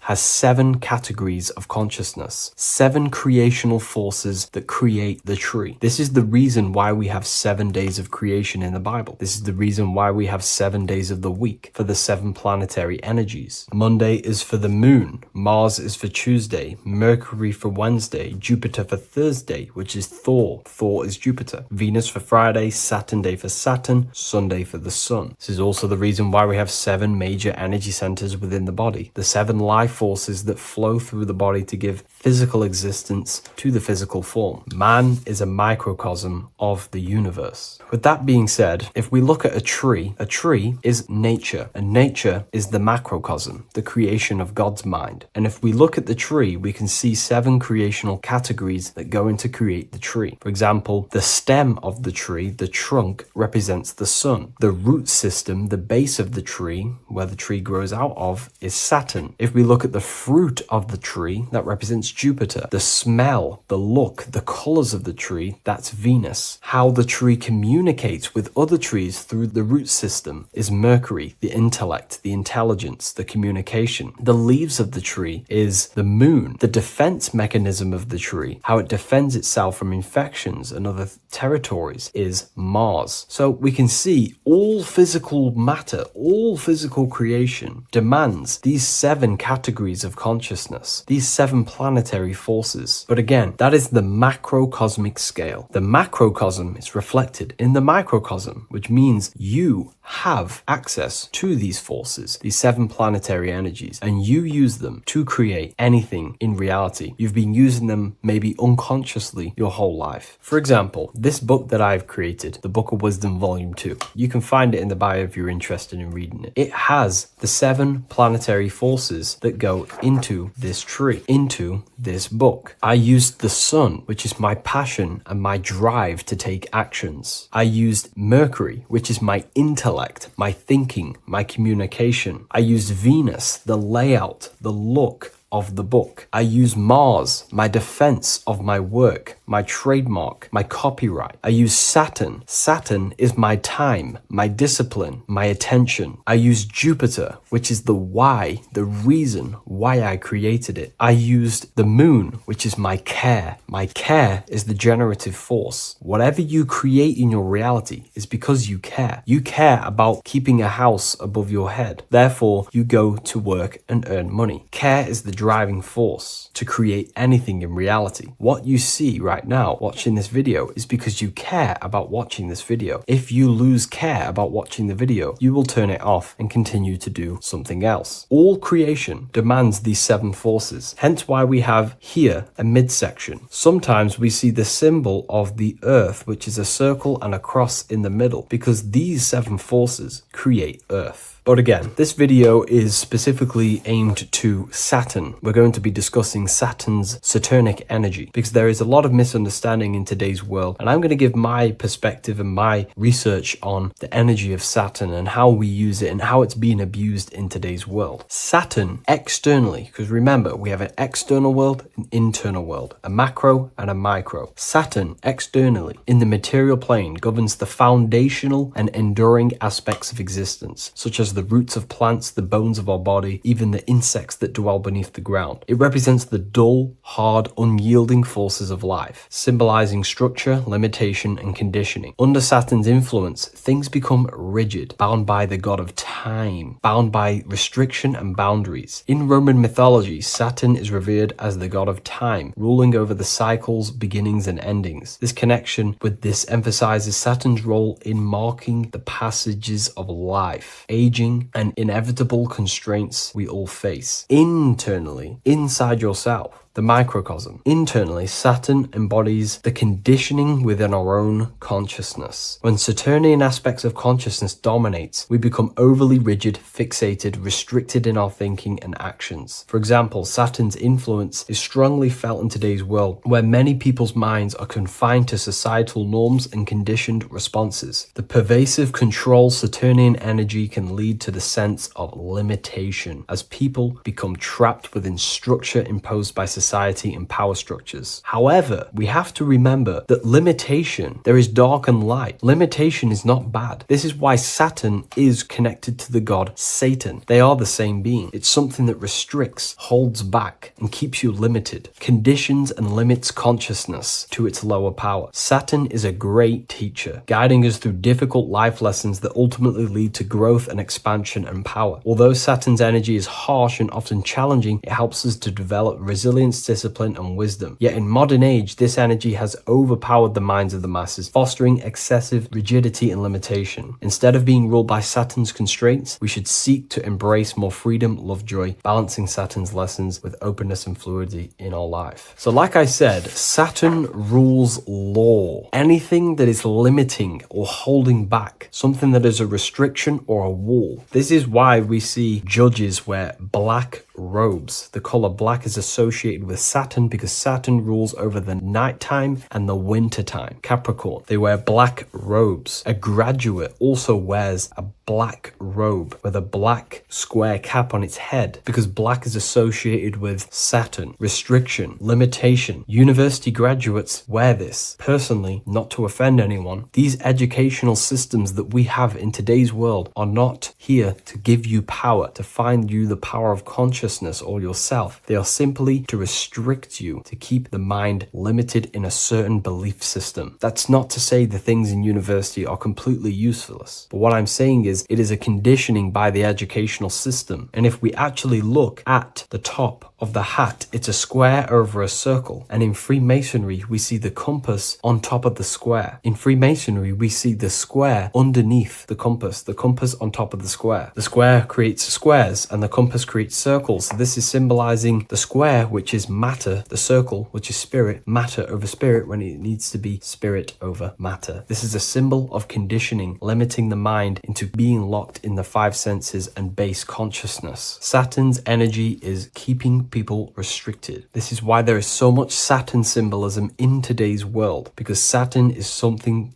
has 7 categories of consciousness, 7 creational forces forces that create the tree. This is the reason why we have 7 days of creation in the Bible. This is the reason why we have 7 days of the week for the 7 planetary energies. Monday is for the moon, Mars is for Tuesday, Mercury for Wednesday, Jupiter for Thursday, which is Thor. Thor is Jupiter. Venus for Friday, Saturn day for Saturn, Sunday for the sun. This is also the reason why we have 7 major energy centers within the body, the 7 life forces that flow through the body to give physical existence to the physical form. Man is a microcosm of the universe. With that being said, if we look at a tree is nature, and nature is the macrocosm, the creation of God's mind. And if we look at the tree, we can see 7 creational categories that go into create the tree. For example, the stem of the tree, the trunk, represents the sun. The root system, the base of the tree, where the tree grows out of, is Saturn. If we look at the fruit of the tree, that represents Jupiter. The smell, the look, the colors of the tree, that's Venus. How the tree communicates with other trees through the root system is Mercury, the intellect, the intelligence, the communication. The leaves of the tree is the moon. The defense mechanism of the tree, how it defends itself from infections and other territories, is Mars. So we can see all physical matter, all physical creation demands these 7 categories of consciousness, these 7 planetary forces. But again, that is the macrocosmic scale. The macrocosm is reflected in the microcosm, which means you have access to these forces, these 7 planetary energies, and you use them to create anything in reality. You've been using them maybe unconsciously your whole life. For example, this book that I've created, the Book of Wisdom Volume 2, you can find it in the bio if you're interested in reading it. It has the 7 planetary forces that go into this tree, into this book. I used the sun, which is my passion and my drive to take actions. I used Mercury, which is my intellect, my thinking, my communication. I used Venus, the layout, the look of the book. I use Mars, my defense of my work, my trademark, my copyright. I use Saturn. Saturn is my time, my discipline, my attention. I use Jupiter, which is the why, the reason why I created it. I used the moon, which is my care. My care is the generative force. Whatever you create in your reality is because you care. You care about keeping a house above your head. Therefore, you go to work and earn money. Care is the driving force to create anything in reality. What you see right now watching this video is because you care about watching this video. If you lose care about watching the video, you will turn it off and continue to do something else. All creation demands these 7 forces, hence why we have here a midsection. Sometimes we see the symbol of the earth, which is a circle and a cross in the middle, because these 7 forces create earth. But again, this video is specifically aimed to Saturn. We're going to be discussing Saturn's Saturnic energy because there is a lot of misunderstanding in today's world, and I'm going to give my perspective and my research on the energy of Saturn and how we use it and how it's being abused in today's world. Saturn externally, because remember, we have an external world, an internal world, a macro and a micro. Saturn externally in the material plane governs the foundational and enduring aspects of existence, such as the roots of plants, the bones of our body, even the insects that dwell beneath the ground. It represents the dull, hard, unyielding forces of life, symbolizing structure, limitation, and conditioning. Under Saturn's influence, things become rigid, bound by the god of time, bound by restriction and boundaries. In Roman mythology, Saturn is revered as the god of time, ruling over the cycles, beginnings, and endings. This connection with this emphasizes Saturn's role in marking the passages of life, aging, and inevitable constraints we all face. Internally, inside yourself, the microcosm. Internally, Saturn embodies the conditioning within our own consciousness. When Saturnian aspects of consciousness dominates, we become overly rigid, fixated, restricted in our thinking and actions. For example, Saturn's influence is strongly felt in today's world, where many people's minds are confined to societal norms and conditioned responses. The pervasive control Saturnian energy can lead to the sense of limitation, as people become trapped within structure imposed by society society and power structures. However, we have to remember that limitation, there is dark and light. Limitation is not bad. This is why Saturn is connected to the god Satan. They are the same being. It's something that restricts, holds back, and keeps you limited, conditions and limits consciousness to its lower power. Saturn is a great teacher, guiding us through difficult life lessons that ultimately lead to growth and expansion and power. Although Saturn's energy is harsh and often challenging, it helps us to develop resilience, discipline, and wisdom. Yet in modern age, this energy has overpowered the minds of the masses, fostering excessive rigidity and limitation. Instead of being ruled by Saturn's constraints, we should seek to embrace more freedom, love, joy, balancing Saturn's lessons with openness and fluidity in our life. So like I said, Saturn rules law. Anything that is limiting or holding back, something that is a restriction or a wall. This is why we see judges wear black robes. The color black is associated with Saturn because Saturn rules over the nighttime and the winter time. Capricorn, they wear black robes. A graduate also wears a black robe with a black square cap on its head because black is associated with Saturn, restriction, limitation. University graduates wear this. Personally, not to offend anyone, these educational systems that we have in today's world are not here to give you power, to find you the power of consciousness or yourself. They are simply to restrict you, to keep the mind limited in a certain belief system. That's not to say the things in university are completely useless, but what I'm saying is it is a conditioning by the educational system. And if we actually look at the top of the hat, it's a square over a circle. And in Freemasonry, we see the compass on top of the square. In Freemasonry, we see the square underneath the compass on top of the square. The square creates squares and the compass creates circles. So this is symbolizing the square, which is matter, the circle, which is spirit, matter over spirit when it needs to be spirit over matter. This is a symbol of conditioning, limiting the mind into being locked in the five senses and base consciousness. Saturn's energy is keeping people restricted. This is why there is so much Saturn symbolism in today's world, because Saturn is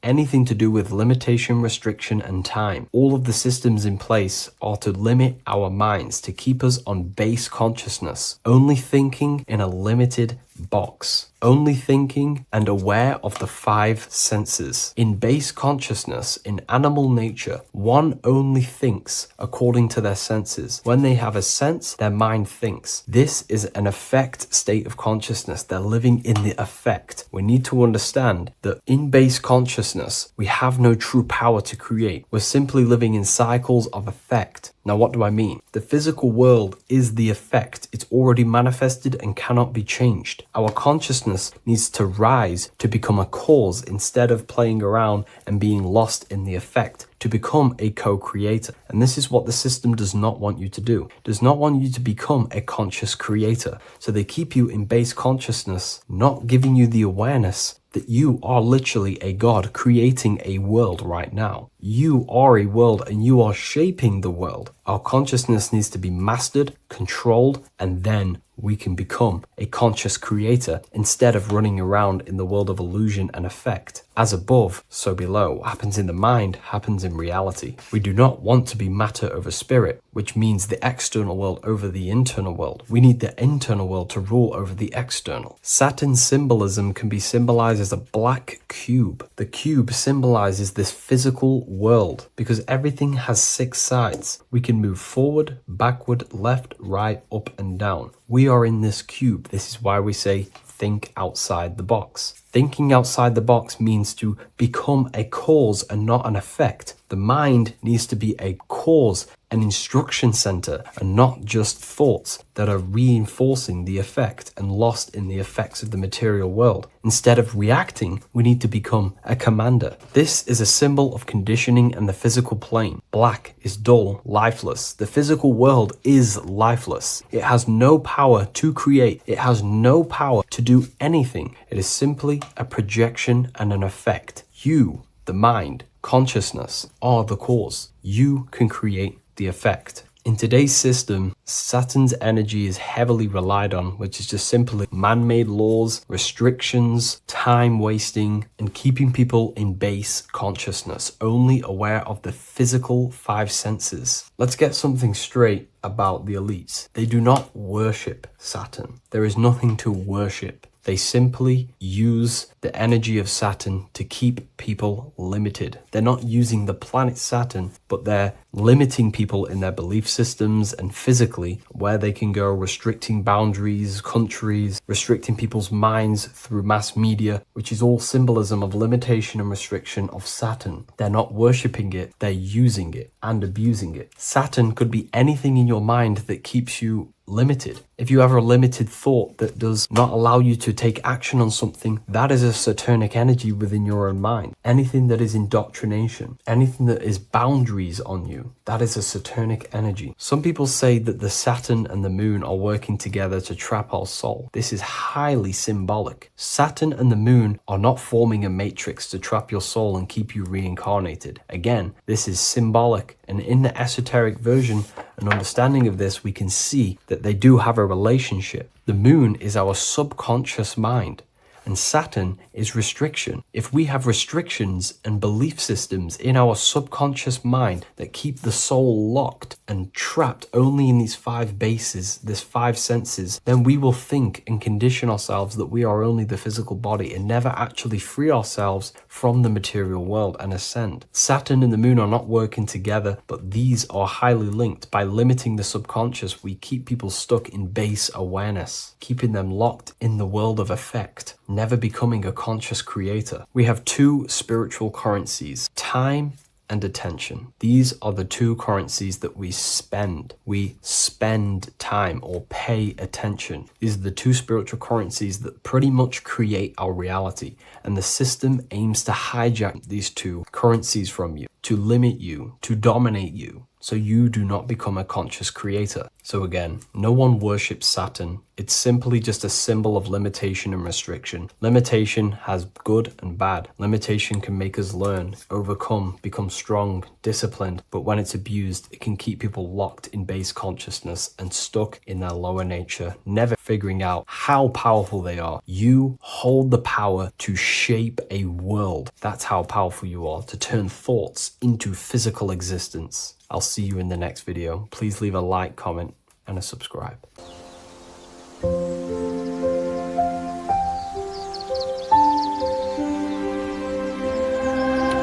anything to do with limitation, restriction, and time. All of the systems in place are to limit our minds, to keep us on base consciousness, only thinking in a limited box, only thinking and aware of the five senses. In base consciousness, in animal nature, one only thinks according to their senses. When they have a sense, their mind thinks. This is an affect state of consciousness. They're living in the affect. We need to understand that in base consciousness, we have no true power to create. We're simply living in cycles of affect. Now, what do I mean? The physical world is the effect. It's already manifested and cannot be changed. Our consciousness needs to rise to become a cause instead of playing around and being lost in the effect, to become a co-creator. And this is what the system does not want you to do. It does not want you to become a conscious creator. So they keep you in base consciousness, not giving you the awareness that you are literally a god creating a world right now. You are a world and you are shaping the world. Our consciousness needs to be mastered, controlled, and then we can become a conscious creator instead of running around in the world of illusion and effect. As above, so below. What happens in the mind happens in reality. We do not want to be matter over spirit, which means the external world over the internal world. We need the internal world to rule over the external. Saturn symbolism can be symbolized as a black cube. The cube symbolizes this physical world because everything has 6 sides. We can move forward, backward, left, right, up, and down. We are in this cube. This is why we say think outside the box. Thinking outside the box means to become a cause and not an effect. The mind needs to be a cause, an instruction center, and not just thoughts that are reinforcing the effect and lost in the effects of the material world. Instead of reacting, we need to become a commander. This is a symbol of conditioning and the physical plane. Black is dull, lifeless. The physical world is lifeless. It has no power to create. It has no power to do anything. It is simply a projection and an effect. You, the mind, consciousness, are the cause. You can create the effect. In today's system, Saturn's energy is heavily relied on, which is just simply man-made laws, restrictions, time wasting, and keeping people in base consciousness, only aware of the physical five senses. Let's get something straight about the elites. They do not worship Saturn. There is nothing to worship. They simply use the energy of Saturn to keep people limited. They're not using the planet Saturn, but they're limiting people in their belief systems and physically where they can go, restricting boundaries, countries, restricting people's minds through mass media, which is all symbolism of limitation and restriction of Saturn. They're not worshipping it, they're using it and abusing it. Saturn could be anything in your mind that keeps you limited. If you have a limited thought that does not allow you to take action on something, that is a Saturnic energy within your own mind. Anything that is indoctrination, anything that is boundaries on you, that is a Saturnic energy. Some people say that the Saturn and the moon are working together to trap our soul. This is highly symbolic. Saturn and the moon are not forming a matrix to trap your soul and keep you reincarnated. Again, this is symbolic, and in the esoteric version and understanding of this, we can see that they do have a relationship. The moon is our subconscious mind, and Saturn is restriction. If we have restrictions and belief systems in our subconscious mind that keep the soul locked and trapped only in these five bases, these five senses, then we will think and condition ourselves that we are only the physical body and never actually free ourselves from the material world and ascend. Saturn and the moon are not working together, but these are highly linked. By limiting the subconscious, we keep people stuck in base awareness, keeping them locked in the world of effect, never becoming a conscious creator. We have two spiritual currencies, time and attention. These are the two currencies that we spend. We spend time or pay attention. These are the two spiritual currencies that pretty much create our reality. And the system aims to hijack these two currencies from you, to limit you, to dominate you, so you do not become a conscious creator. So again, no one worships Saturn. It's simply just a symbol of limitation and restriction. Limitation has good and bad. Limitation can make us learn, overcome, become strong, disciplined, but when it's abused, it can keep people locked in base consciousness and stuck in their lower nature, never figuring out how powerful they are. You hold the power to shape a world. That's how powerful you are, to turn thoughts into physical existence. I'll see you in the next video. Please leave a like, comment, and a subscribe.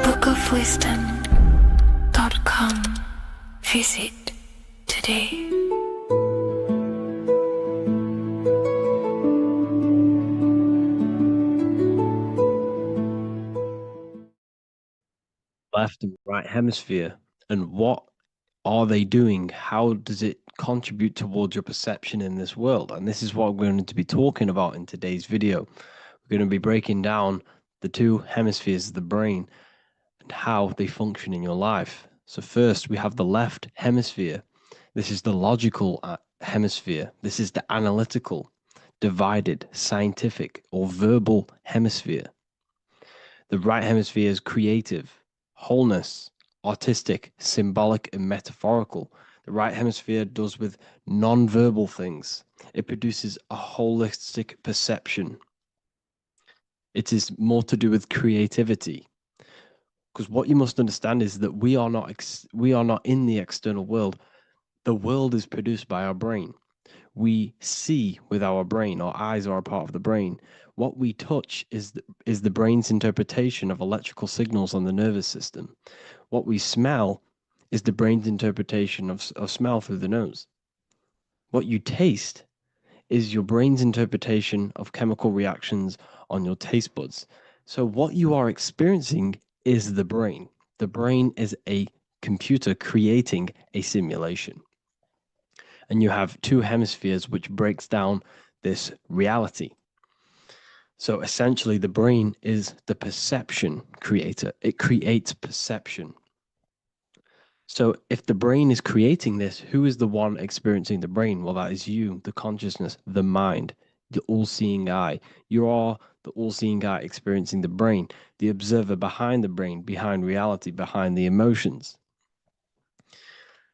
bookofwisdom.com. Visit today.
Left and right hemisphere, and what are they doing? How does it contribute towards your perception in this world? And this is what we're going to be talking about in today's video. We're going to be breaking down the two hemispheres of the brain and how they function in your life. So first, we have the left hemisphere. This is the logical hemisphere. This is the analytical, divided, scientific, or verbal hemisphere. The right hemisphere is creative, wholeness, artistic, symbolic, and metaphorical. The right hemisphere does with non-verbal things. It produces a holistic perception. It is more to do with creativity. Because what you must understand is that we are not in the external world. The world is produced by our brain. We see with our brain. Our eyes are a part of the brain. What we touch is the brain's interpretation of electrical signals on the nervous system. What we smell is the brain's interpretation of smell through the nose. What you taste is your brain's interpretation of chemical reactions on your taste buds. So what you are experiencing is the brain. The brain is a computer creating a simulation. And you have two hemispheres which breaks down this reality. So essentially the brain is the perception creator. It creates perception. So if the brain is creating this, who is the one experiencing the brain? Well, that is you, the consciousness, the mind, the all-seeing eye. You are the all-seeing eye experiencing the brain, the observer behind the brain, behind reality, behind the emotions.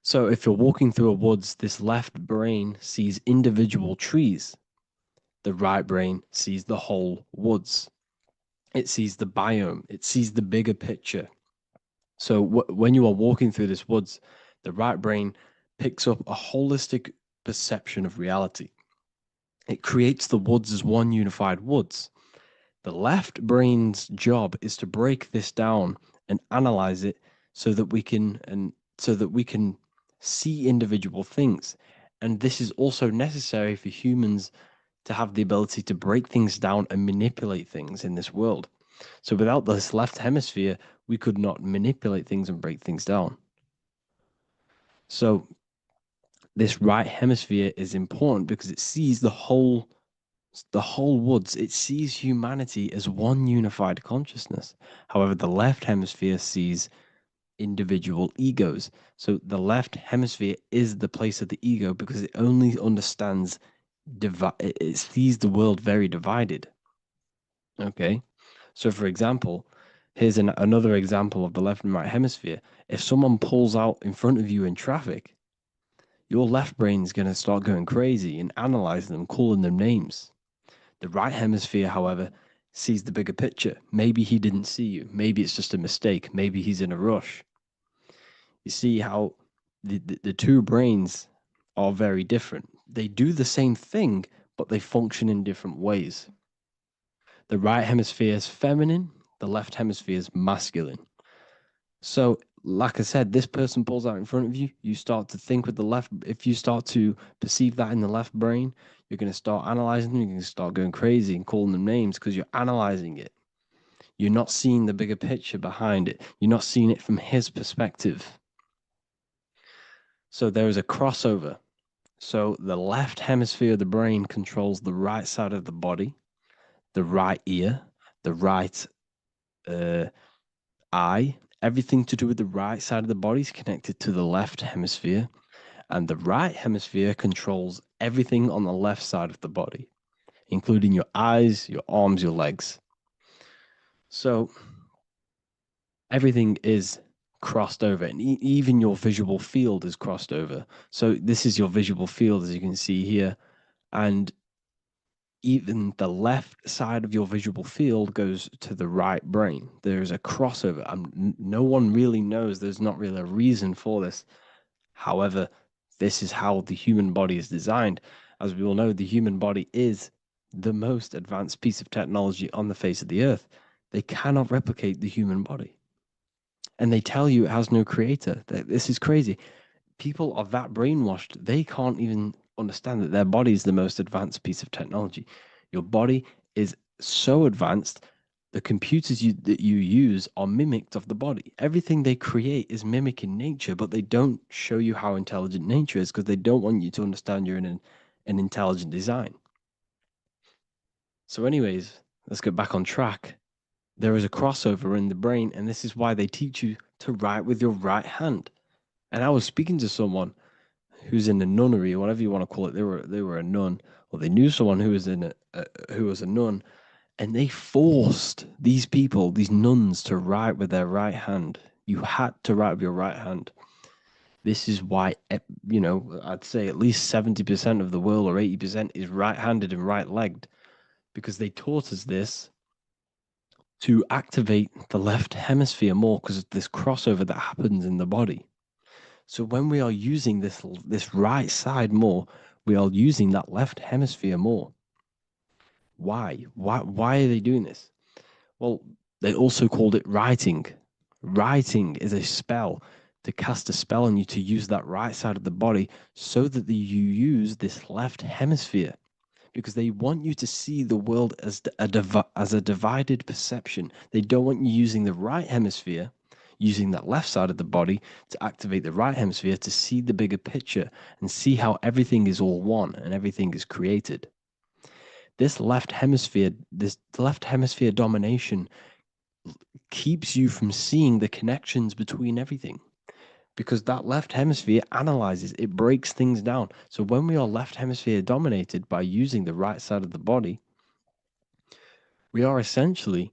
So if you're walking through a woods, this left brain sees individual trees. The right brain sees the whole woods. It sees the biome. It sees the bigger picture. So when you are walking through this woods, the right brain picks up a holistic perception of reality. It creates the woods as one unified woods. The left brain's job is to break this down and analyze it so that we can see individual things. And this is also necessary for humans to have the ability to break things down and manipulate things in this world. So without this left hemisphere, we could not manipulate things and break things down. So this right hemisphere is important because it sees the whole woods. It sees humanity as one unified consciousness. However, the left hemisphere sees individual egos. So the left hemisphere is the place of the ego because it only understands it sees the world very divided. Okay. So for example, here's another example of the left and right hemisphere. If someone pulls out in front of you in traffic, your left brain's going to start going crazy and analyzing them, calling them names. The right hemisphere, however, sees the bigger picture. Maybe he didn't see you. Maybe it's just a mistake. Maybe he's in a rush. You see how the two brains are very different. They do the same thing, but they function in different ways. The right hemisphere is feminine. The left hemisphere is masculine. So, like I said, this person pulls out in front of you. You start to think with the left. If you start to perceive that in the left brain, you're going to start analyzing them. You're going to start going crazy and calling them names because you're analyzing it. You're not seeing the bigger picture behind it. You're not seeing it from his perspective. So there is a crossover. So the left hemisphere of the brain controls the right side of the body, the right ear, the right eye. Everything to do with the right side of the body is connected to the left hemisphere, and the right hemisphere controls everything on the left side of the body, including your eyes, your arms, your legs. So everything is crossed over, and even your visual field is crossed over. So this is your visual field, as you can see here, and even the left side of your visual field goes to the right brain. There's a crossover. No one really knows. There's not really a reason for this. However, this is how the human body is designed. As we all know, the human body is the most advanced piece of technology on the face of the earth. They cannot replicate the human body. And they tell you it has no creator. This is crazy. People are that brainwashed, they can't even understand that their body is the most advanced piece of technology. Your body is so advanced, the computers that you use are mimicked of the body. Everything they create is mimicking nature, but they don't show you how intelligent nature is because they don't want you to understand you're in an intelligent design. So anyways, let's get back on track. There is a crossover in the brain, and this is why they teach you to write with your right hand. And I was speaking to someone who's in a nunnery, or whatever you want to call it. They were a nun, or they knew someone who was a nun, and they forced these people, these nuns, to write with their right hand. You had to write with your right hand. This is why, I'd say at least 70% of the world or 80% is right-handed and right-legged, because they taught us this to activate the left hemisphere more because of this crossover that happens in the body. So when we are using this right side more, we are using that left hemisphere more. Why? Why are they doing this? Well, they also called it writing. Writing is a spell, to cast a spell on you, to use that right side of the body so that you use this left hemisphere, because they want you to see the world as a divided perception. They don't want you using the right hemisphere, using that left side of the body to activate the right hemisphere to see the bigger picture and see how everything is all one and everything is created. This left hemisphere domination keeps you from seeing the connections between everything, because that left hemisphere analyzes, it breaks things down. So when we are left hemisphere dominated by using the right side of the body, we are essentially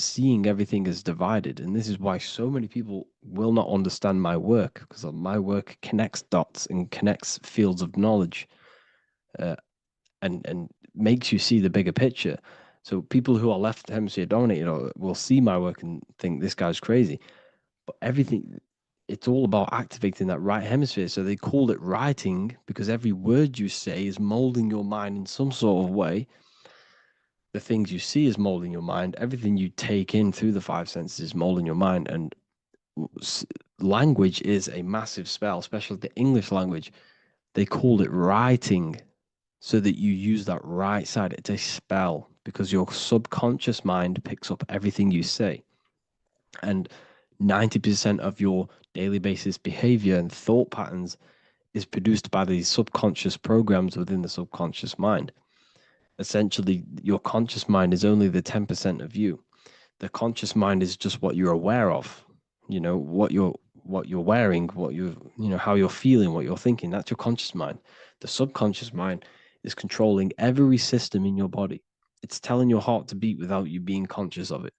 seeing everything as divided. And this is why so many people will not understand my work, because my work connects dots and connects fields of knowledge, and makes you see the bigger picture. So people who are left hemisphere dominated will see my work and think this guy's crazy. But everything, it's all about activating that right hemisphere. So they called it writing because every word you say is molding your mind in some sort of way. The things you see is molding your mind. Everything you take in through the five senses is molding your mind. And language is a massive spell, especially the English language. They called it writing so that you use that right side. It's a spell because your subconscious mind picks up everything you say. And 90% of your daily basis behavior and thought patterns is produced by these subconscious programs within the subconscious mind. Essentially, your conscious mind is only the 10% of you. The conscious mind is just what you're aware of, what you're wearing, how you're feeling, what you're thinking. That's your conscious mind. The subconscious mind is controlling every system in your body. It's telling your heart to beat without you being conscious of it.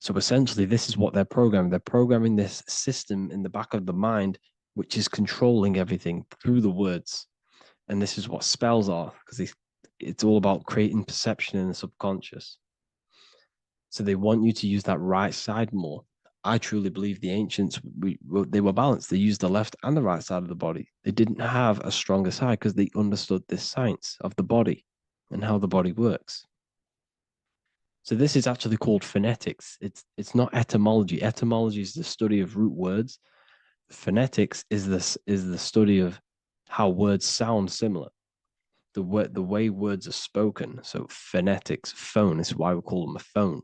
So essentially, this is what they're programming. They're programming this system in the back of the mind, which is controlling everything through the words. And this is what spells are, because it's all about creating perception in the subconscious. So they want you to use that right side more. I truly believe the ancients, they were balanced. They used the left and the right side of the body. They didn't have a stronger side because they understood this science of the body and how the body works. So this is actually called phonetics. It's not etymology. Etymology is the study of root words. Phonetics is the study of how words sound similar. The way words are spoken. So phonetics, phone is why we call them a phone,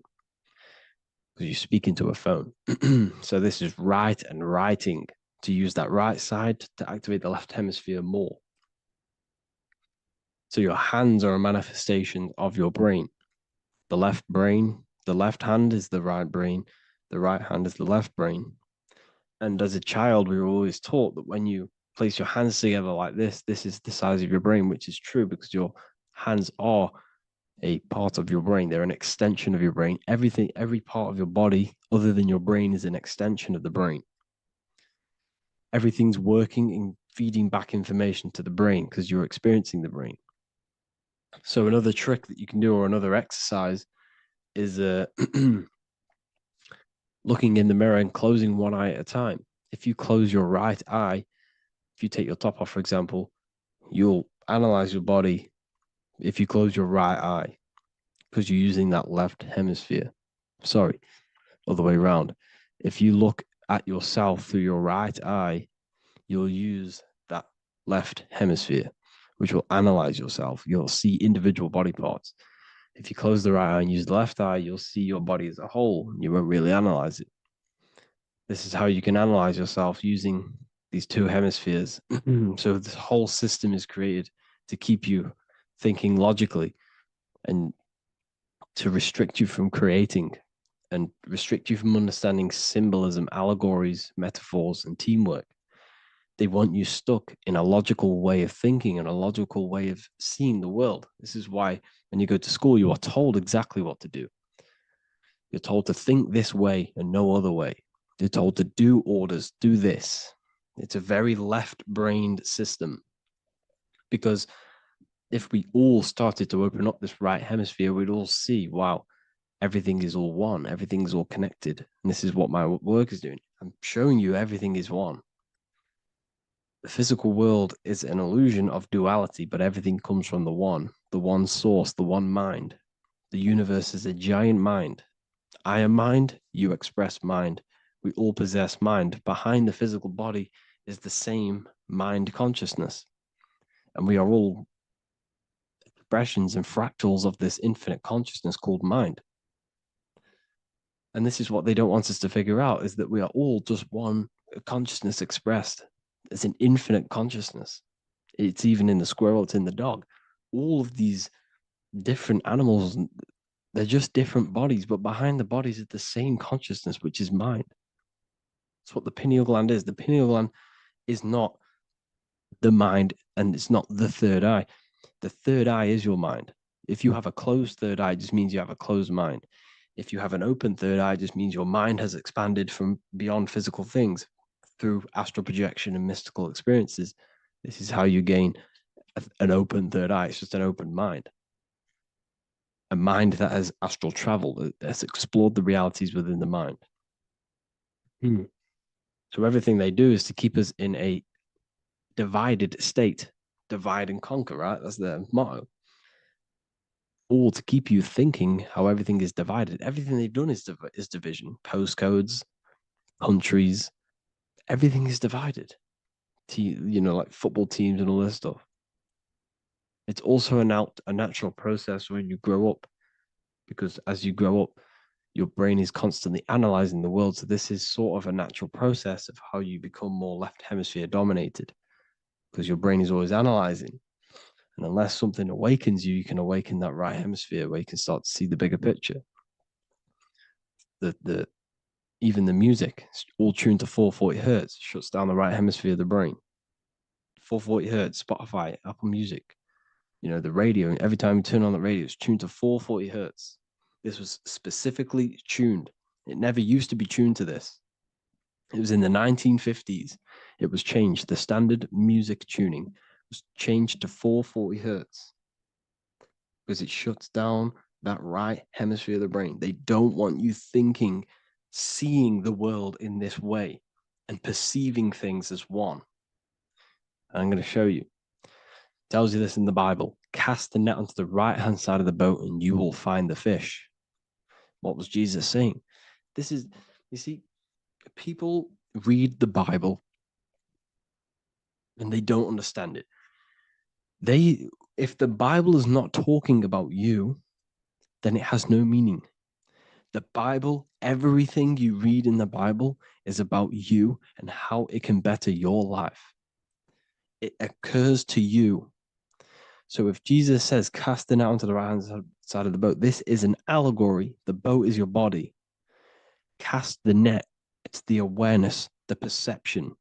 because you speak into a phone. So this is write and writing, to use that right side to activate the left hemisphere more. So your hands are a manifestation of your brain. The left hand is the right brain, the right hand is the left brain. And as a child, we were always taught that when you place your hands together like this is the size of your brain, which is true because your hands are a part of your brain. They're an extension of your brain. Every part of your body other than your brain is an extension of the brain. Everything's working and feeding back information to the brain because you're experiencing the brain. So another trick that you can do, or another exercise, is looking in the mirror and closing one eye at a time. If you close your right eye, if you take your top off, for example, you'll analyze your body if you close your right eye because you're using that left hemisphere. Sorry, other way around. If you look at yourself through your right eye, you'll use that left hemisphere, which will analyze yourself. You'll see individual body parts. If you close the right eye and use the left eye, you'll see your body as a whole. You won't really analyze it. This is how you can analyze yourself using these two hemispheres. So this whole system is created to keep you thinking logically and to restrict you from creating and restrict you from understanding symbolism, allegories, metaphors, and teamwork. They want you stuck in a logical way of thinking and a logical way of seeing the world. This is why when you go to school, you are told exactly what to do. You're told to think this way and no other way. You're told to do orders, do this. It's a very left-brained system, because if we all started to open up this right hemisphere, we'd all see, wow, everything is all one, everything's all connected. And this is what my work is doing. I'm showing you everything is one. The physical world is an illusion of duality, but everything comes from the one source, the one mind. The universe is a giant mind. I am mind, you express mind. We all possess mind. Behind the physical body is the same mind consciousness. And we are all expressions and fractals of this infinite consciousness called mind. And this is what they don't want us to figure out, is that we are all just one consciousness expressed. It's an infinite consciousness. It's even in the squirrel, it's in the dog. All of these different animals, they're just different bodies, but behind the bodies is the same consciousness, which is mind. That's what the pineal gland is. The pineal gland is not the mind, and it's not the third eye. The third eye is your mind. If you have a closed third eye, it just means you have a closed mind. If you have an open third eye, it just means your mind has expanded from beyond physical things through astral projection and mystical experiences. This is how you gain an open third eye. It's just an open mind. A mind that has astral travel, that has explored the realities within the mind. So everything they do is to keep us in a divided state. Divide and conquer, right? That's their motto. All to keep you thinking how everything is divided. Everything they've done is division. Postcodes, countries, everything is divided. Like football teams and all this stuff. It's also a natural process when you grow up, because as you grow up, your brain is constantly analyzing the world. So this is sort of a natural process of how you become more left hemisphere dominated, because your brain is always analyzing. And unless something awakens you, you can awaken that right hemisphere where you can start to see the bigger picture. Even the music, all tuned to 440 hertz, shuts down the right hemisphere of the brain. 440 hertz, Spotify, Apple Music, the radio. Every time you turn on the radio, it's tuned to 440 hertz. This was specifically tuned. It never used to be tuned to this. It was in the 1950s. It was changed. The standard music tuning was changed to 440 hertz because it shuts down that right hemisphere of the brain. They don't want you thinking, seeing the world in this way and perceiving things as one. And I'm going to show you. It tells you this in the Bible. Cast the net onto the right-hand side of the boat and you will find the fish. What was Jesus saying? You see, people read the Bible and they don't understand it. If the Bible is not talking about you, then it has no meaning. The Bible, everything you read in the Bible is about you and how it can better your life. It occurs to you. So if Jesus says, cast the net onto the right-hand side of the boat, this is an allegory. The boat is your body. Cast the net. It's the awareness, the perception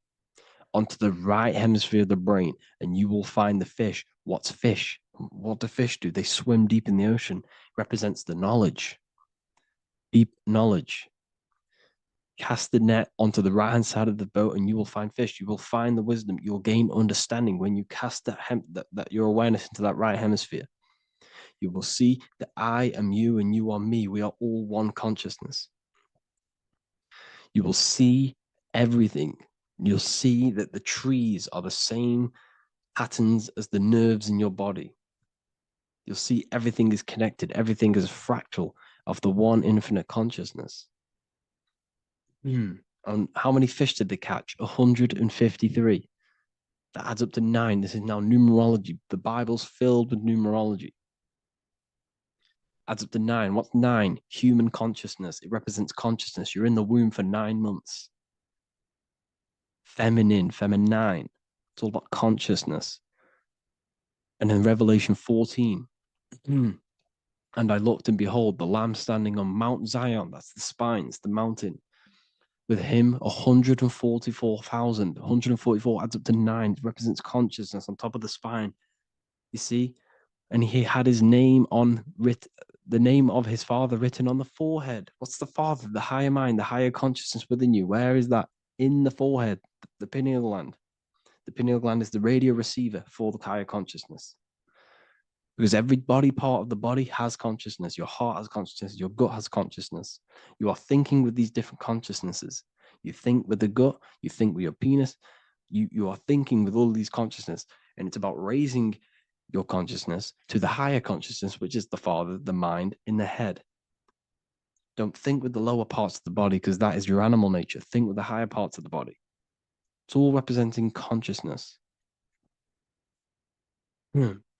onto the right hemisphere of the brain, and you will find the fish. What's fish? What do fish do? They swim deep in the ocean. It represents the knowledge. Deep knowledge. Cast the net onto the right-hand side of the boat and you will find fish. You will find the wisdom. You'll gain understanding when you cast that your awareness into that right hemisphere. You will see that I am you and you are me. We are all one consciousness. You will see everything. You'll see that the trees are the same patterns as the nerves in your body. You'll see everything is connected. Everything is a fractal of the one infinite consciousness. And how many fish did they catch? 153. That adds up to 9. This is now numerology. The Bible's filled with numerology. Adds up to 9. What's 9? Human consciousness. It represents consciousness. You're in the womb for 9 months. Feminine. It's all about consciousness. And in Revelation 14, and I looked and behold, the Lamb standing on Mount Zion. That's the spines, the mountain. With him, 144,000. 144 adds up to 9. It represents consciousness on top of the spine. You see? And he had his name the name of his father written on the forehead. What's the father? The higher mind, the higher consciousness within you. Where is that? In the forehead, the pineal gland. The pineal gland is the radio receiver for the higher consciousness. Because every body part of the body has consciousness. Your heart has consciousness. Your gut has consciousness. You are thinking with these different consciousnesses. You think with the gut. You think with your penis. You are thinking with all of these consciousness. And it's about raising your consciousness to the higher consciousness, which is the father, the mind in the head. Don't think with the lower parts of the body because that is your animal nature. Think with the higher parts of the body. It's all representing consciousness.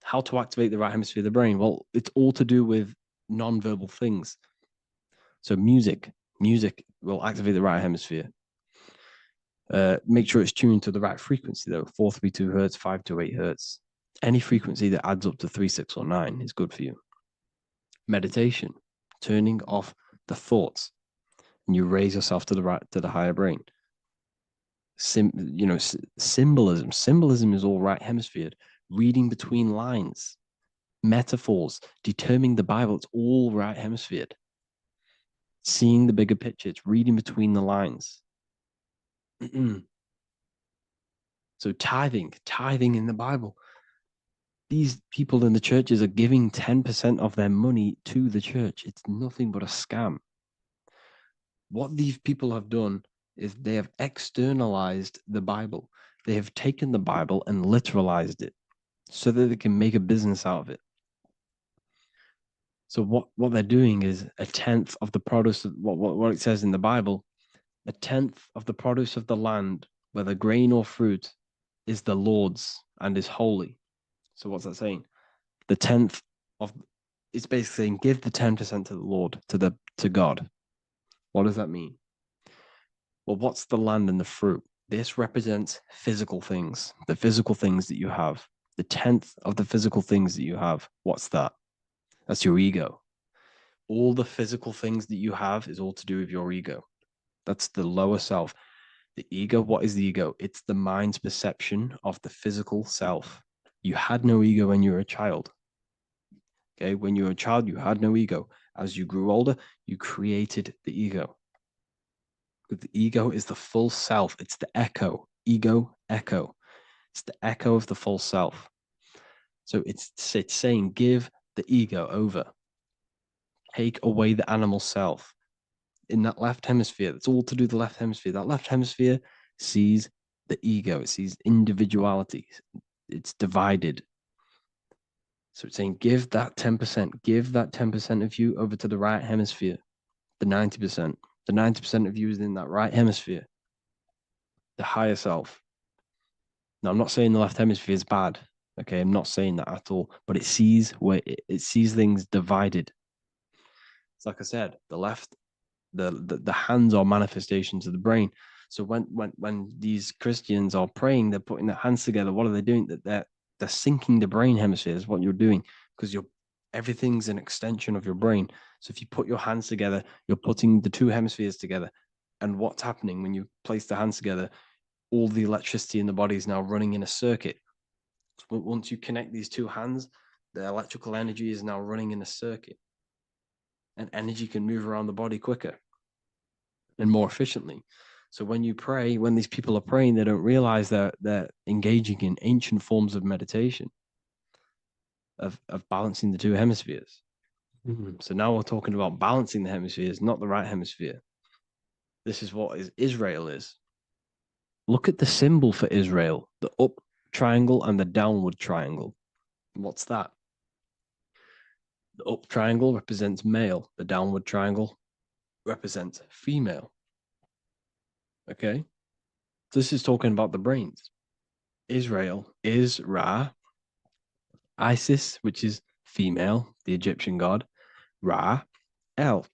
How to activate the right hemisphere of the brain? Well, it's all to do with non-verbal things. So music will activate the right hemisphere. Make sure it's tuned to the right frequency though. 432 hertz, 528 hertz. Any frequency that adds up to 3, 6, or 9 is good for you. Meditation, turning off the thoughts, and you raise yourself to the higher brain. Symbolism. Symbolism is all right hemisphered. Reading between lines, metaphors, determining the Bible. It's all right hemisphered. Seeing the bigger picture, it's reading between the lines. So tithing in the Bible. These people in the churches are giving 10% of their money to the church. It's nothing but a scam. What these people have done is they have externalized the Bible. They have taken the Bible and literalized it so that they can make a business out of it. So what they're doing is a tenth of the produce of what it says in the Bible, a tenth of the produce of the land, whether grain or fruit, is the Lord's and is holy. So what's that saying? The tenth of it's basically saying give the 10% to the Lord, to God. What does that mean? Well, what's the land and the fruit? This represents physical things, the physical things that you have. The tenth of the physical things that you have. What's that? That's your ego. All the physical things that you have is all to do with your ego. That's the lower self. The ego, what is the ego? It's the mind's perception of the physical self. You had no ego when you were a child. Okay, when you were a child, you had no ego. As you grew older, you created the ego. But the ego is the full self. It's the echo. Ego, echo. It's the echo of the full self. So it's saying give the ego over. Take away the animal self. In that left hemisphere, that's all to do with the left hemisphere. That left hemisphere sees the ego. It sees individuality. It's divided. So it's saying give that 10%. Give that 10% of you over to the right hemisphere. The 90%. The 90% of you is in that right hemisphere. The higher self. Now, I'm not saying the left hemisphere is bad. Okay, I'm not saying that at all. But it sees it sees things divided. It's like I said, the left, the hands are manifestations of the brain. So when these Christians are praying, they're putting their hands together. What are they doing? That they're syncing the brain hemisphere is what you're doing, because everything's an extension of your brain. So if you put your hands together, you're putting the two hemispheres together. And what's happening when you place the hands together? All the electricity in the body is now running in a circuit. So once you connect these two hands, the electrical energy is now running in a circuit. And energy can move around the body quicker and more efficiently. So when you pray, when these people are praying, they don't realize that they're engaging in ancient forms of meditation, of balancing the two hemispheres. So now we're talking about balancing the hemispheres, not the right hemisphere. This is what Israel is. Look at the symbol for Israel, the up triangle and the downward triangle. What's that? The up triangle represents male. The downward triangle represents female. Okay? This is talking about the brains. Israel is Ra. Isis, which is female, the Egyptian god. Ra, El.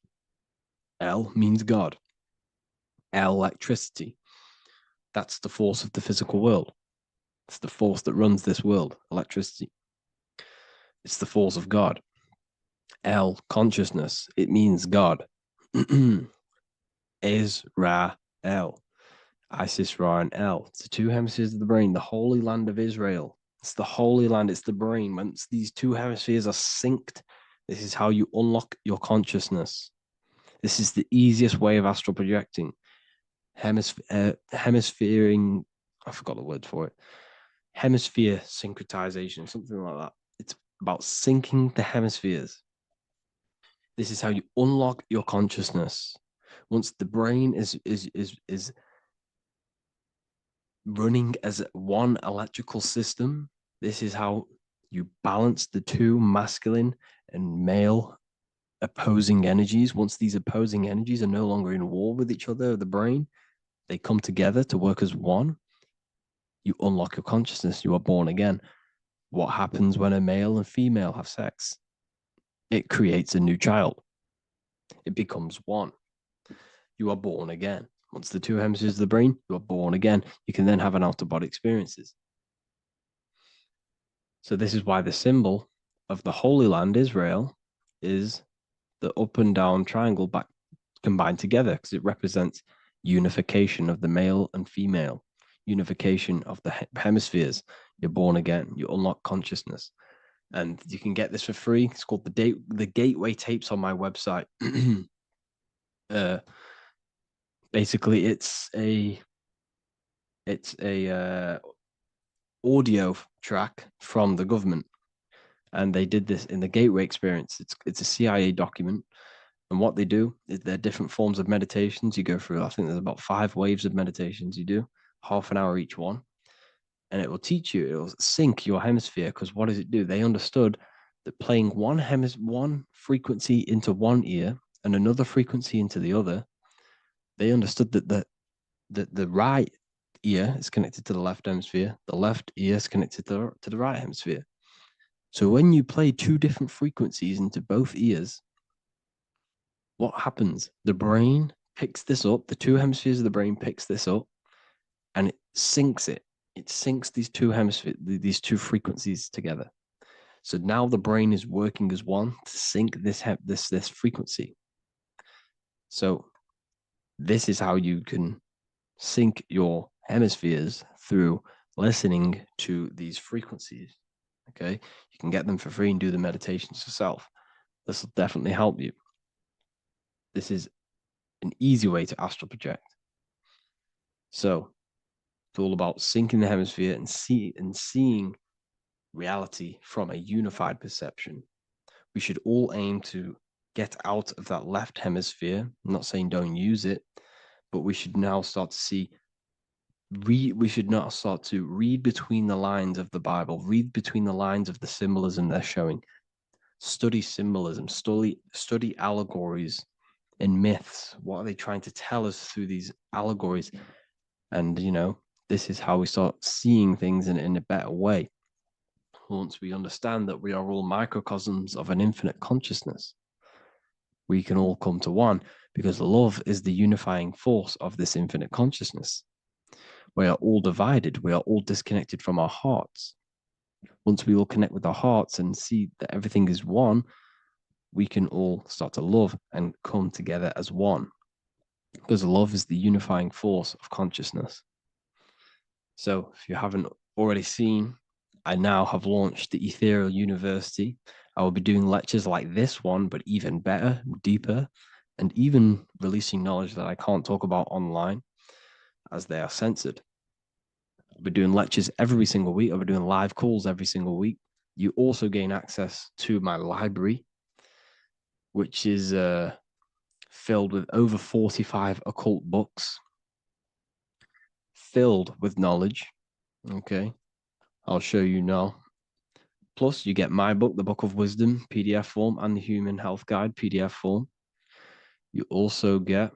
El means God. Electricity. That's the force of the physical world. It's the force that runs this world, electricity. It's the force of God. El, consciousness. It means God. Is-Ra, El. Isis, Ra, and El. It's the two hemispheres of the brain, the holy land of Israel. It's the holy land, it's the brain. Once these two hemispheres are synced, this is how you unlock your consciousness. This is the easiest way of astral projecting. Hemisphering, I forgot the word for it. Hemisphere syncretization, something like that. It's about syncing the hemispheres. This is how you unlock your consciousness. Once the brain is running as one electrical system, this is how you balance the two masculine and male opposing energies. Once these opposing energies are no longer in war with each other, the brain, they come together to work as one. You unlock your consciousness. You are born again. What happens when a male and female have sex? It creates a new child. It becomes one. You are born again. Once the two hemispheres of the brain, you are born again. You can then have an out-of-body experiences. So this is why the symbol of the Holy Land, Israel, is the up and down triangle back combined together, because it represents unification of the male and female, unification of the hemispheres. You're born again. You unlock consciousness. and you can get this for free. It's called the Gateway Tapes on my website. Basically, it's a audio track from the government, and they did this in the Gateway Experience. It's a CIA document, and what they do is there are different forms of meditations you go through. I think there's about 5 waves of meditations you do, half an hour each one, and it will teach you. It will sync your hemisphere, because what does it do? They understood that playing one frequency into one ear and another frequency into the other, they understood that the right ear is connected to the left hemisphere, the left ear is connected to the right hemisphere. So when you play 2 different frequencies into both ears, what happens? The brain picks this up, the 2 hemispheres of the brain picks this up, and it syncs it. It syncs these 2 hemispheres, these 2 frequencies together. So now the brain is working as one to sync this frequency. So this is how you can sync your hemispheres, through listening to these frequencies. Okay, you can get them for free and do the meditations yourself. This will definitely help you. This is an easy way to astral project. So it's all about syncing the hemisphere and seeing reality from a unified perception. We should all aim to get out of that left hemisphere. I'm not saying don't use it, but we should now start to we should not start to read between the lines of the Bible, read between the lines of the symbolism they're showing. Study symbolism, study allegories and myths. What are they trying to tell us through these allegories? And, this is how we start seeing things in a better way. Once we understand that we are all microcosms of an infinite consciousness, we can all come to one, because love is the unifying force of this infinite consciousness. We are all divided. We are all disconnected from our hearts. Once we all connect with our hearts and see that everything is one, we can all start to love and come together as one, because love is the unifying force of consciousness. So if you haven't already seen, I now have launched the Ethereal University. I will be doing lectures like this one, but even better, deeper, and even releasing knowledge that I can't talk about online, as they are censored. I'll be doing lectures every single week. I'll be doing live calls every single week. You also gain access to my library, which is filled with over 45 occult books, filled with knowledge. Okay, I'll show you now. Plus, you get my book, The Book of Wisdom, PDF form, and the Human Health Guide, PDF form. You also get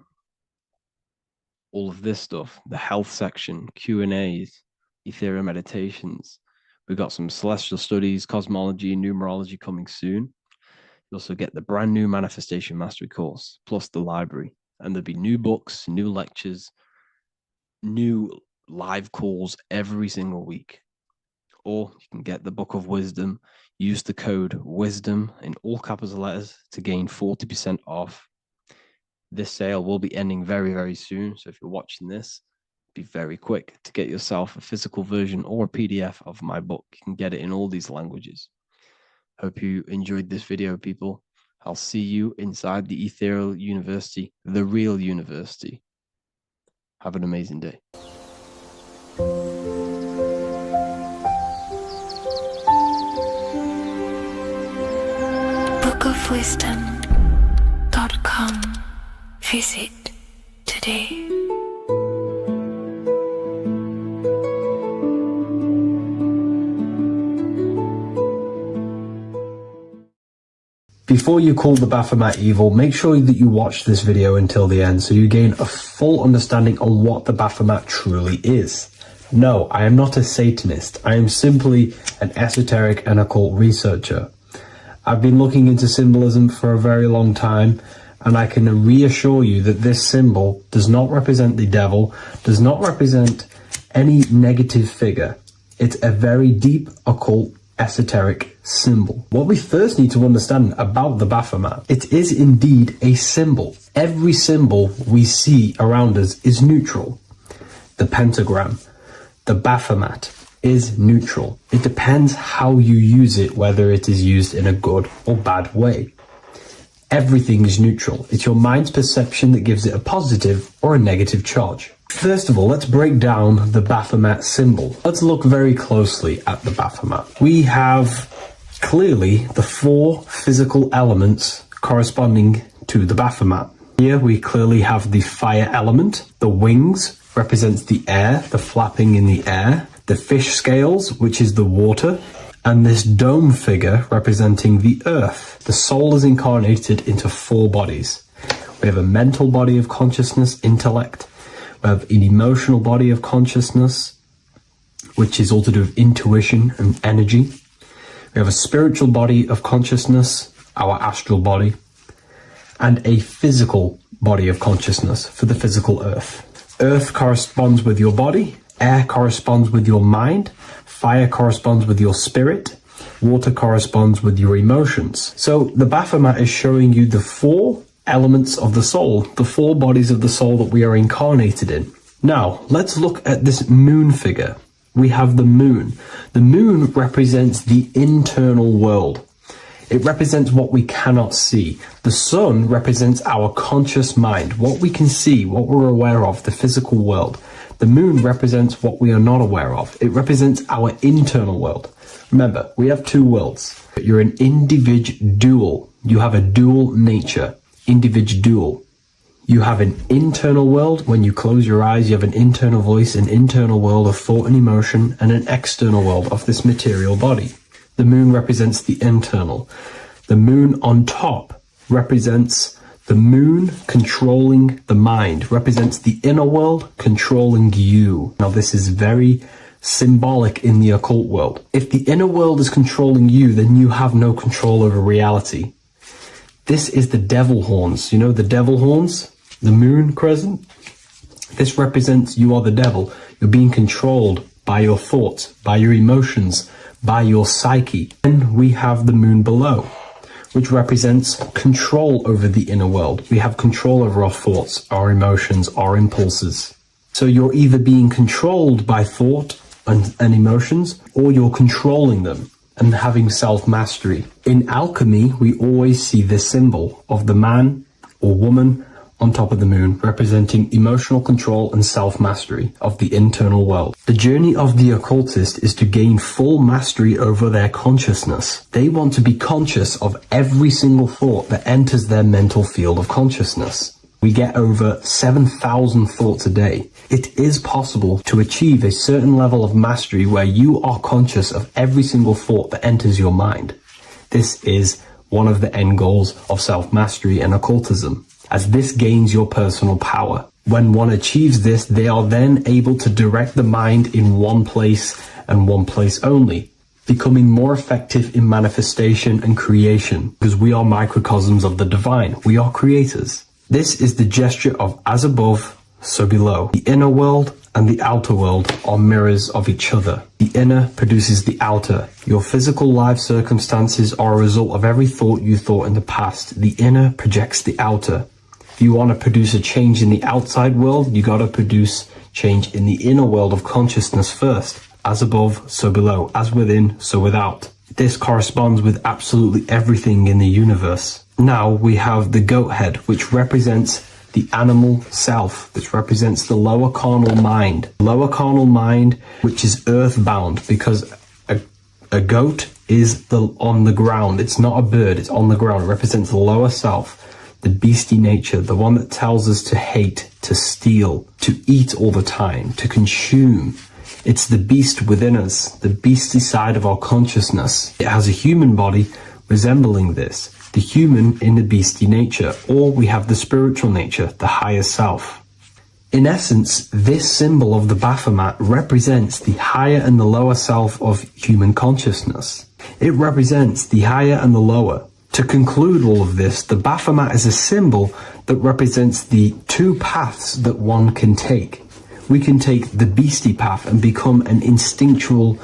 all of this stuff, the health section, Q&As, Ethereal meditations. We've got some celestial studies, cosmology, and numerology coming soon. You also get the brand new Manifestation Mastery course, plus the library. And there'll be new books, new lectures, new live calls every single week. Or you can get the Book of Wisdom, use the code WISDOM in all capital letters to gain 40% off. This sale will be ending very, very soon. So if you're watching this, be very quick to get yourself a physical version or a PDF of my book. You can get it in all these languages. Hope you enjoyed this video, people. I'll see you inside the Ethereal University, the real university. Have an amazing day.
bookofwisdom.com. Visit today.
Before you call the Baphomet evil, make sure that you watch this video until the end so you gain a full understanding on what the Baphomet truly is. No, I am not a Satanist. I am simply an esoteric and occult researcher. I've been looking into symbolism for a very long time, and I can reassure you that this symbol does not represent the devil, does not represent any negative figure. It's a very deep, occult, esoteric symbol. What we first need to understand about the Baphomet, it is indeed a symbol. Every symbol we see around us is neutral. The pentagram, the Baphomet, is neutral. It depends how you use it, whether it is used in a good or bad way. Everything is neutral. It's your mind's perception that gives it a positive or a negative charge. First of all, let's break down the Baphomet symbol. Let's look very closely at the Baphomet. We have clearly the 4 physical elements corresponding to the Baphomet. Here we clearly have the fire element. The wings represents the air, the flapping in the air. The fish scales, which is the water. And this dome figure representing the earth. The soul is incarnated into 4 bodies. We have a mental body of consciousness, intellect. We have an emotional body of consciousness, which is all to do with intuition and energy. We have a spiritual body of consciousness, our astral body, and a physical body of consciousness for the physical earth. Earth corresponds with your body, air corresponds with your mind, fire corresponds with your spirit, water corresponds with your emotions. So the Baphomet is showing you the 4 elements of the soul, the 4 bodies of the soul that we are incarnated in. Now, let's look at this moon figure. We have the moon. The moon represents the internal world. It represents what we cannot see. The sun represents our conscious mind, what we can see, what we're aware of, the physical world. The moon represents what we are not aware of. It represents our internal world. Remember, we have 2 worlds. You're an individual. You have a dual nature. Individual. You have an internal world. When you close your eyes, you have an internal voice, an internal world of thought and emotion, and an external world of this material body. The moon represents the internal. The moon on top represents the moon controlling the mind, represents the inner world controlling you. Now, this is very symbolic in the occult world. If the inner world is controlling you, then you have no control over reality. This is the devil horns. You know the devil horns? The moon crescent? This represents you are the devil. You're being controlled by your thoughts, by your emotions, by your psyche. Then we have the moon below, which represents control over the inner world. We have control over our thoughts, our emotions, our impulses. So you're either being controlled by thought and emotions, or you're controlling them and having self-mastery. In alchemy, we always see this symbol of the man or woman on top of the moon, representing emotional control and self-mastery of the internal world. The journey of the occultist is to gain full mastery over their consciousness. They want to be conscious of every single thought that enters their mental field of consciousness. We get over 7,000 thoughts a day. It is possible to achieve a certain level of mastery where you are conscious of every single thought that enters your mind. This is one of the end goals of self-mastery and occultism, as this gains your personal power. When one achieves this, they are then able to direct the mind in one place and one place only, becoming more effective in manifestation and creation, because we are microcosms of the divine. We are creators. This is the gesture of as above, so below. The inner world and the outer world are mirrors of each other. The inner produces the outer. Your physical life circumstances are a result of every thought you thought in the past. The inner projects the outer. If you want to produce a change in the outside world, you got to produce change in the inner world of consciousness first. As above, so below. As within, so without. This corresponds with absolutely everything in the universe. Now we have the goat head, which represents the animal self, which represents the lower carnal mind. Lower carnal mind, which is earthbound, because a goat is on the ground. It's not a bird, it's on the ground. It represents the lower self, the beastie nature, the one that tells us to hate, to steal, to eat all the time, to consume. It's the beast within us, the beastie side of our consciousness. It has a human body resembling this, the human in the beastie nature, or we have the spiritual nature, the higher self. In essence, this symbol of the Baphomet represents the higher and the lower self of human consciousness. It represents the higher and the lower. To conclude all of this, the Baphomet is a symbol that represents the 2 paths that one can take. We can take the beastie path and become an instinctual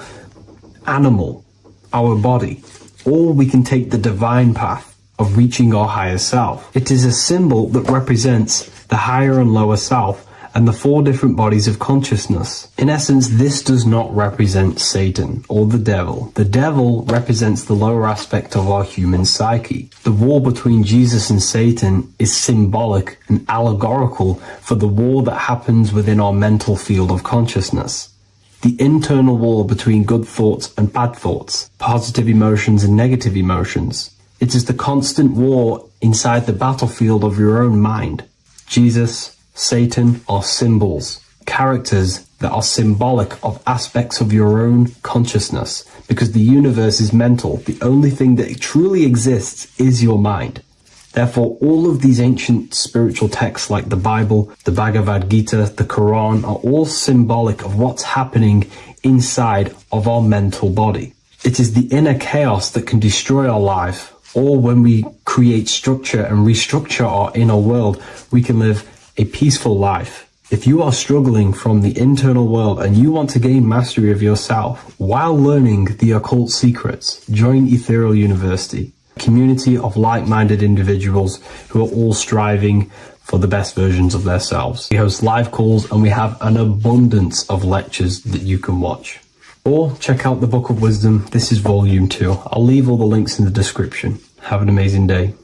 animal, our body, or we can take the divine path of reaching our higher self. It is a symbol that represents the higher and lower self and the 4 different bodies of consciousness. In essence, this does not represent Satan or the devil. The devil represents the lower aspect of our human psyche. The war between Jesus and Satan is symbolic and allegorical for the war that happens within our mental field of consciousness. The internal war between good thoughts and bad thoughts, positive emotions and negative emotions. It is the constant war inside the battlefield of your own mind. Jesus, Satan are symbols, characters that are symbolic of aspects of your own consciousness, because the universe is mental. The only thing that truly exists is your mind. Therefore, all of these ancient spiritual texts like the Bible, the Bhagavad Gita, the Quran are all symbolic of what's happening inside of our mental body. It is the inner chaos that can destroy our life, or when we create structure and restructure our inner world, we can live a peaceful life. If you are struggling from the internal world and you want to gain mastery of yourself while learning the occult secrets, join Ethereal University, a community of like-minded individuals who are all striving for the best versions of themselves. We host live calls and we have an abundance of lectures that you can watch. Or check out the Book of Wisdom. This is volume 2. I'll leave all the links in the description. Have an amazing day.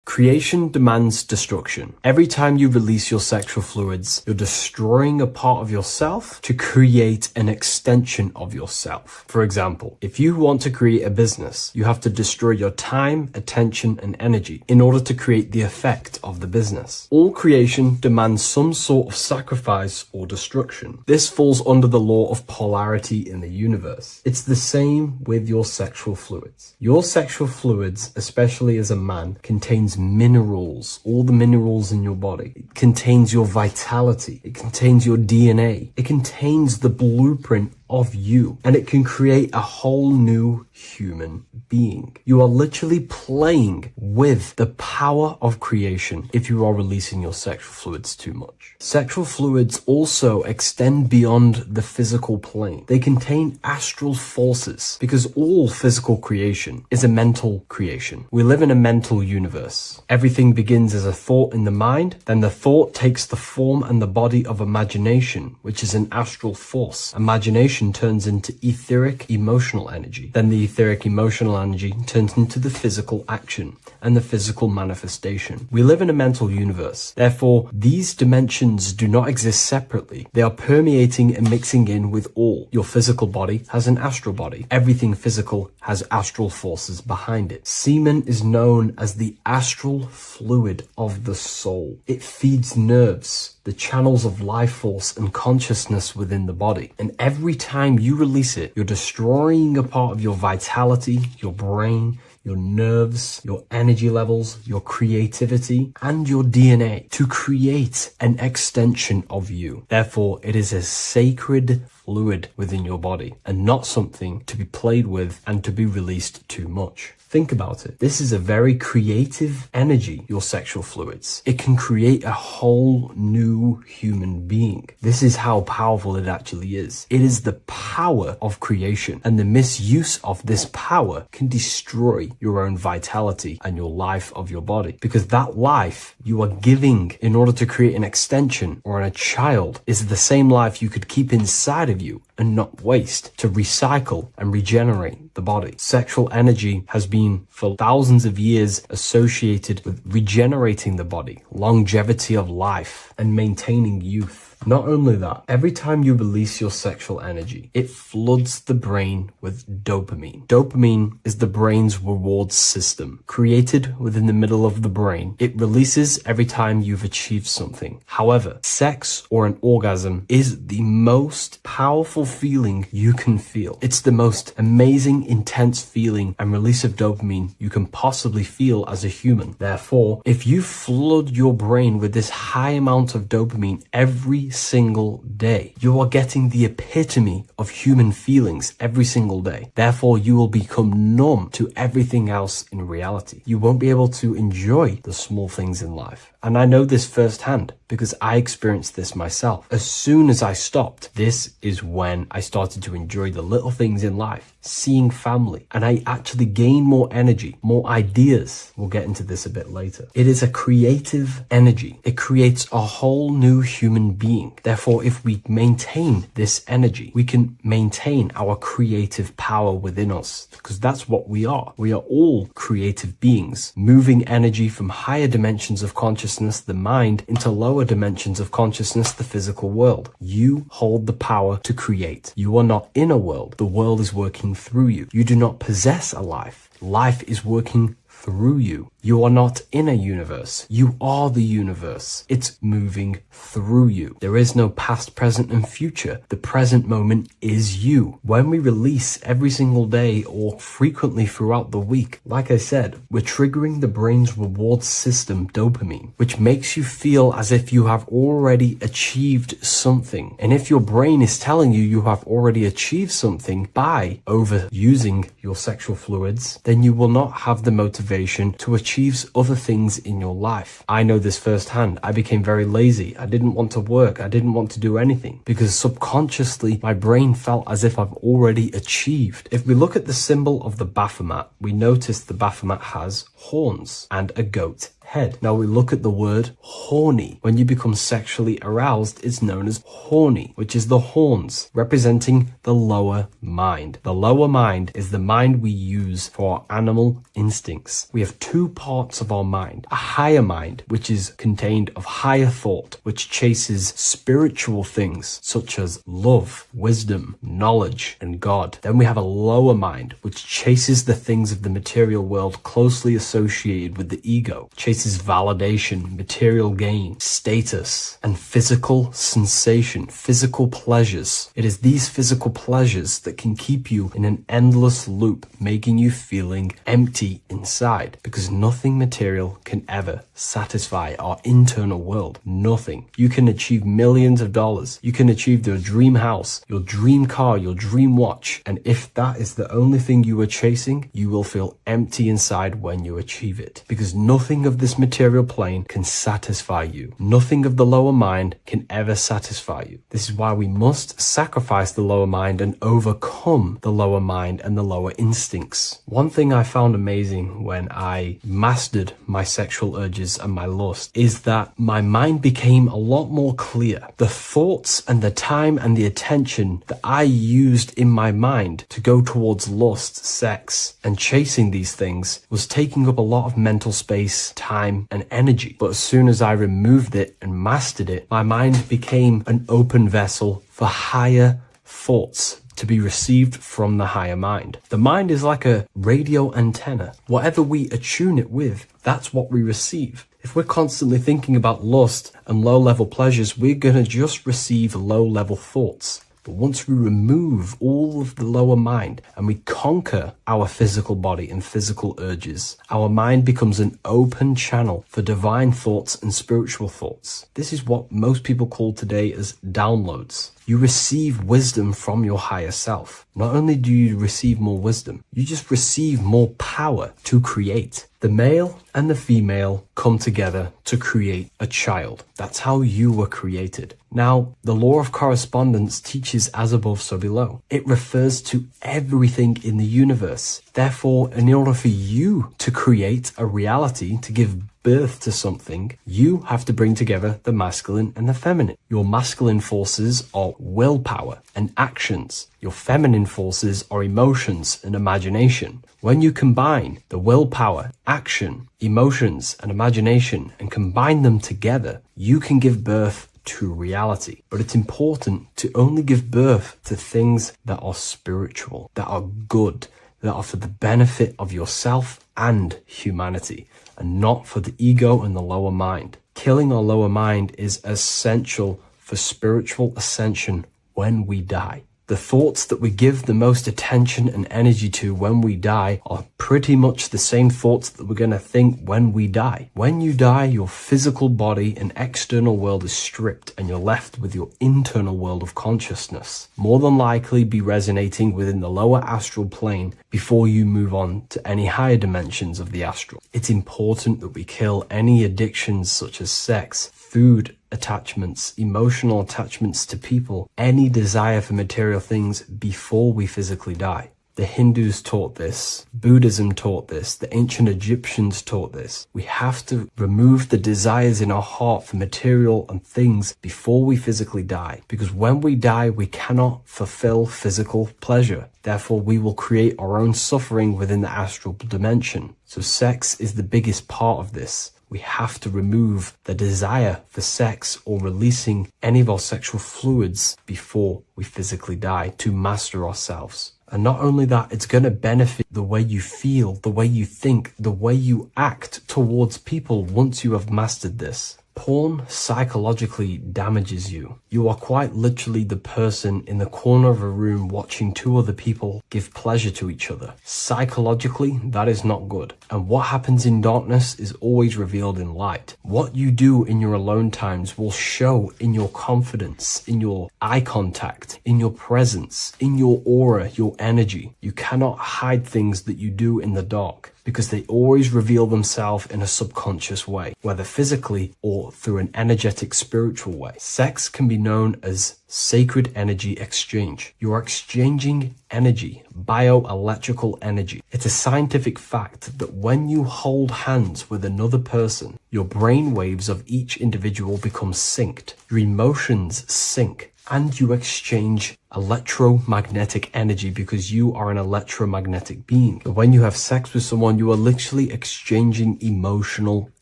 Creation demands destruction. Every time you release your sexual fluids, you're destroying a part of yourself to create an extension of yourself. For example, if you want to create a business, you have to destroy your time, attention, and energy in order to create the effect of the business. All creation demands some sort of sacrifice or destruction. This falls under the law of polarity in the universe. It's the same with your sexual fluids. Your sexual fluids, especially as a man, contains minerals, all the minerals in your body. It contains your vitality. It contains your DNA. It contains the blueprint of you, and it can create a whole new human being. You are literally playing with the power of creation if you are releasing your sexual fluids too much. Sexual fluids also extend beyond the physical plane. They contain astral forces because all physical creation is a mental creation. We live in a mental universe. Everything begins as a thought in the mind, then the thought takes the form and the body of imagination, which is an astral force. Imagination turns into etheric emotional energy. Then the etheric emotional energy turns into the physical action and the physical manifestation. We live in a mental universe. Therefore, these dimensions do not exist separately. They are permeating and mixing in with all. Your physical body has an astral body. Everything physical has astral forces behind it. Semen is known as the astral fluid of the soul. It feeds nerves, the channels of life force and consciousness within the body. And every time you release it, you're destroying a part of your vitality, your brain, your nerves, your energy levels, your creativity, and your DNA to create an extension of you. Therefore, it is a sacred fluid within your body and not something to be played with and to be released too much. Think about it. This is a very creative energy, your sexual fluids. It can create a whole new human being. This is how powerful it actually is. It is the power of creation, and the misuse of this power can destroy your own vitality and your life of your body, because that life you are giving in order to create an extension or a child is the same life you could keep inside of you and not waste to recycle and regenerate the body. Sexual energy has been for thousands of years associated with regenerating the body, longevity of life, and maintaining youth. Not only that, every time you release your sexual energy, it floods the brain with dopamine. Dopamine is the brain's reward system, created within the middle of the brain. It releases every time you've achieved something. However, sex or an orgasm is the most powerful feeling you can feel. It's the most amazing, intense feeling and release of dopamine you can possibly feel as a human. Therefore, if you flood your brain with this high amount of dopamine every single day, you are getting the epitome of human feelings every single day. Therefore, you will become numb to everything else in reality. You won't be able to enjoy the small things in life. And I know this firsthand. because I experienced this myself. As soon as I stopped, this is when I started to enjoy the little things in life, seeing family, and I actually gained more energy, more ideas. We'll get into this a bit later. It is a creative energy. It creates a whole new human being. Therefore, if we maintain this energy, we can maintain our creative power within us, because that's what we are. We are all creative beings, moving energy from higher dimensions of consciousness, the mind, into lower dimensions of consciousness, the physical world. You hold the power to create. You are not in a world. The world is working through you. You do not possess a life. Life is working through you. You are not in a universe. You are the universe. It's moving through you. There is no past, present, and future. The present moment is you. When we release every single day or frequently throughout the week, like I said, we're triggering the brain's reward system, dopamine, which makes you feel as if you have already achieved something. And if your brain is telling you you have already achieved something by overusing your sexual fluids, then you will not have the motivation to achieve other things in your life. I know this firsthand. I became very lazy. I didn't want to work. I didn't want to do anything because subconsciously my brain felt as if I've already achieved. If we look at the symbol of the Baphomet, we notice the Baphomet has horns and a goat head. Now we look at the word horny. When you become sexually aroused, it's known as horny, which is the horns, representing the lower mind. The lower mind is the mind we use for our animal instincts. We have two parts of our mind. A higher mind, which is contained of higher thought, which chases spiritual things such as love, wisdom, knowledge, and God. Then we have a lower mind, which chases the things of the material world closely associated with the ego, chases validation, material gain, status, and physical sensation, physical pleasures. It is these physical pleasures that can keep you in an endless loop, making you feeling empty inside, because nothing material can ever satisfy our internal world. Nothing. You can achieve millions of dollars. You can achieve your dream house, your dream car, your dream watch. And if that is the only thing you are chasing, you will feel empty inside when you achieve it, because nothing of this material plane can satisfy you. Nothing of the lower mind can ever satisfy you. This is why we must sacrifice the lower mind and overcome the lower mind and the lower instincts. One thing I found amazing when I mastered my sexual urges and my lust is that my mind became a lot more clear. The thoughts and the time and the attention that I used in my mind to go towards lust, sex, and chasing these things was taking up a lot of mental space, time, and energy. But as soon as I removed it and mastered it, my mind became an open vessel for higher thoughts to be received from the higher mind. The mind is like a radio antenna. Whatever we attune it with, that's what we receive. If we're constantly thinking about lust and low-level pleasures, we're going to just receive low-level thoughts. But once we remove all of the lower mind and we conquer our physical body and physical urges, our mind becomes an open channel for divine thoughts and spiritual thoughts. This is what most people call today as downloads. You receive wisdom from your higher self. Not only do you receive more wisdom, you just receive more power to create. The male and the female come together to create a child. That's how you were created. Now, the law of correspondence teaches as above, so below. It refers to everything in the universe. Therefore, in order for you to create a reality, to give birth to something, you have to bring together the masculine and the feminine. Your masculine forces are willpower and actions. Your feminine forces are emotions and imagination. When you combine the willpower, action, emotions, and imagination and combine them together, you can give birth to reality. But it's important to only give birth to things that are spiritual, that are good, that are for the benefit of yourself and humanity, and not for the ego and the lower mind. Killing our lower mind is essential for spiritual ascension when we die. The thoughts that we give the most attention and energy to when we die are pretty much the same thoughts that we're going to think when we die. When you die, your physical body and external world is stripped and you're left with your internal world of consciousness. More than likely be resonating within the lower astral plane before you move on to any higher dimensions of the astral. It's important that we kill any addictions such as sex, food attachments, emotional attachments to people, any desire for material things before we physically die. The Hindus taught this, Buddhism taught this, the ancient Egyptians taught this. We have to remove the desires in our heart for material and things before we physically die. Because when we die, we cannot fulfill physical pleasure. Therefore, we will create our own suffering within the astral dimension. So sex is the biggest part of this. We have to remove the desire for sex or releasing any of our sexual fluids before we physically die to master ourselves. And not only that, it's going to benefit the way you feel, the way you think, the way you act towards people once you have mastered this. Porn psychologically damages you. You are quite literally the person in the corner of a room watching two other people give pleasure to each other. Psychologically, that is not good. And what happens in darkness is always revealed in light. What you do in your alone times will show in your confidence, in your eye contact, in your presence, in your aura, your energy. You cannot hide things that you do in the dark, because they always reveal themselves in a subconscious way, whether physically or through an energetic spiritual way. Sex can be known as sacred energy exchange. You are exchanging energy, bioelectrical energy. It's a scientific fact that when you hold hands with another person, your brain waves of each individual become synced. Your emotions sync. And you exchange electromagnetic energy because you are an electromagnetic being. But when you have sex with someone, you are literally exchanging emotional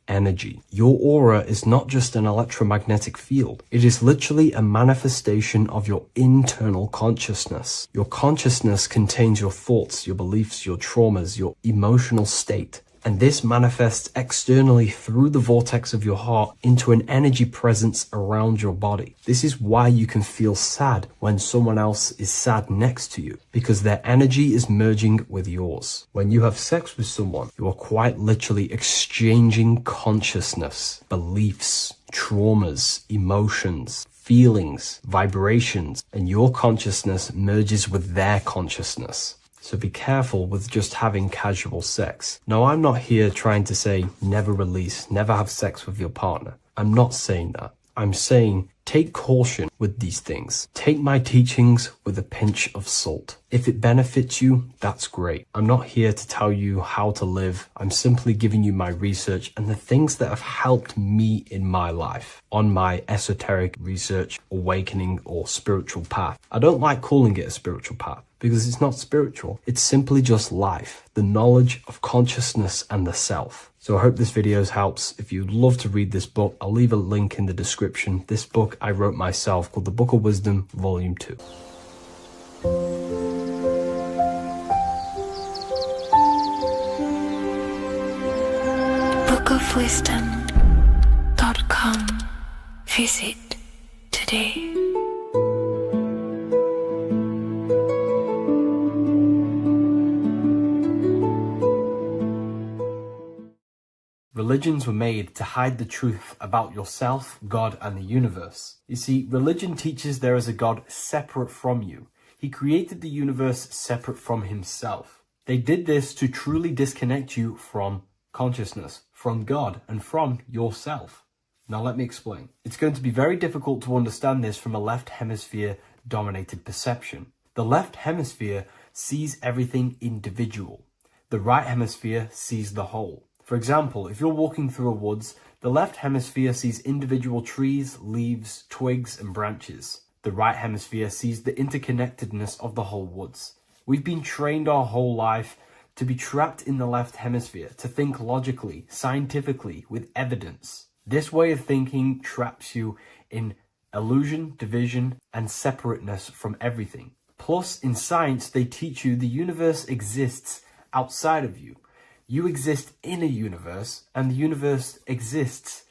energy. Your aura is not just an electromagnetic field. It is literally a manifestation of your internal consciousness. Your consciousness contains your thoughts, your beliefs, your traumas, your emotional state. And this manifests externally through the vortex of your heart into an energy presence around your body. This is why you can feel sad when someone else is sad next to you, because their energy is merging with yours. When you have sex with someone, you are quite literally exchanging consciousness, beliefs, traumas, emotions, feelings, vibrations, and your consciousness merges with their consciousness. So be careful with just having casual sex. Now, I'm not here trying to say never release, never have sex with your partner. I'm not saying that. I'm saying take caution with these things. Take my teachings with a pinch of salt. If it benefits you, that's great. I'm not here to tell you how to live. I'm simply giving you my research and the things that have helped me in my life on my esoteric research, awakening, or spiritual path. I don't like calling it a spiritual path, because it's not spiritual. It's simply just life, the knowledge of consciousness and the self. So I hope this video helps. If you'd love to read this book, I'll leave a link in the description. This book I wrote myself called The Book of Wisdom, Volume 2.
bookofwisdom.com. Visit today.
Religions were made to hide the truth about yourself, God, and the universe. You see, religion teaches there is a God separate from you. He created the universe separate from himself. They did this to truly disconnect you from consciousness, from God, and from yourself. Now let me explain. It's going to be very difficult to understand this from a left hemisphere dominated perception. The left hemisphere sees everything individual. The right hemisphere sees the whole. For example, if you're walking through a woods, the left hemisphere sees individual trees, leaves, twigs, and branches. The right hemisphere sees the interconnectedness of the whole woods. We've been trained our whole life to be trapped in the left hemisphere, to think logically, scientifically, with evidence. This way of thinking traps you in illusion, division, and separateness from everything. Plus, in science, they teach you the universe exists outside of you. You exist in a universe, and the universe exists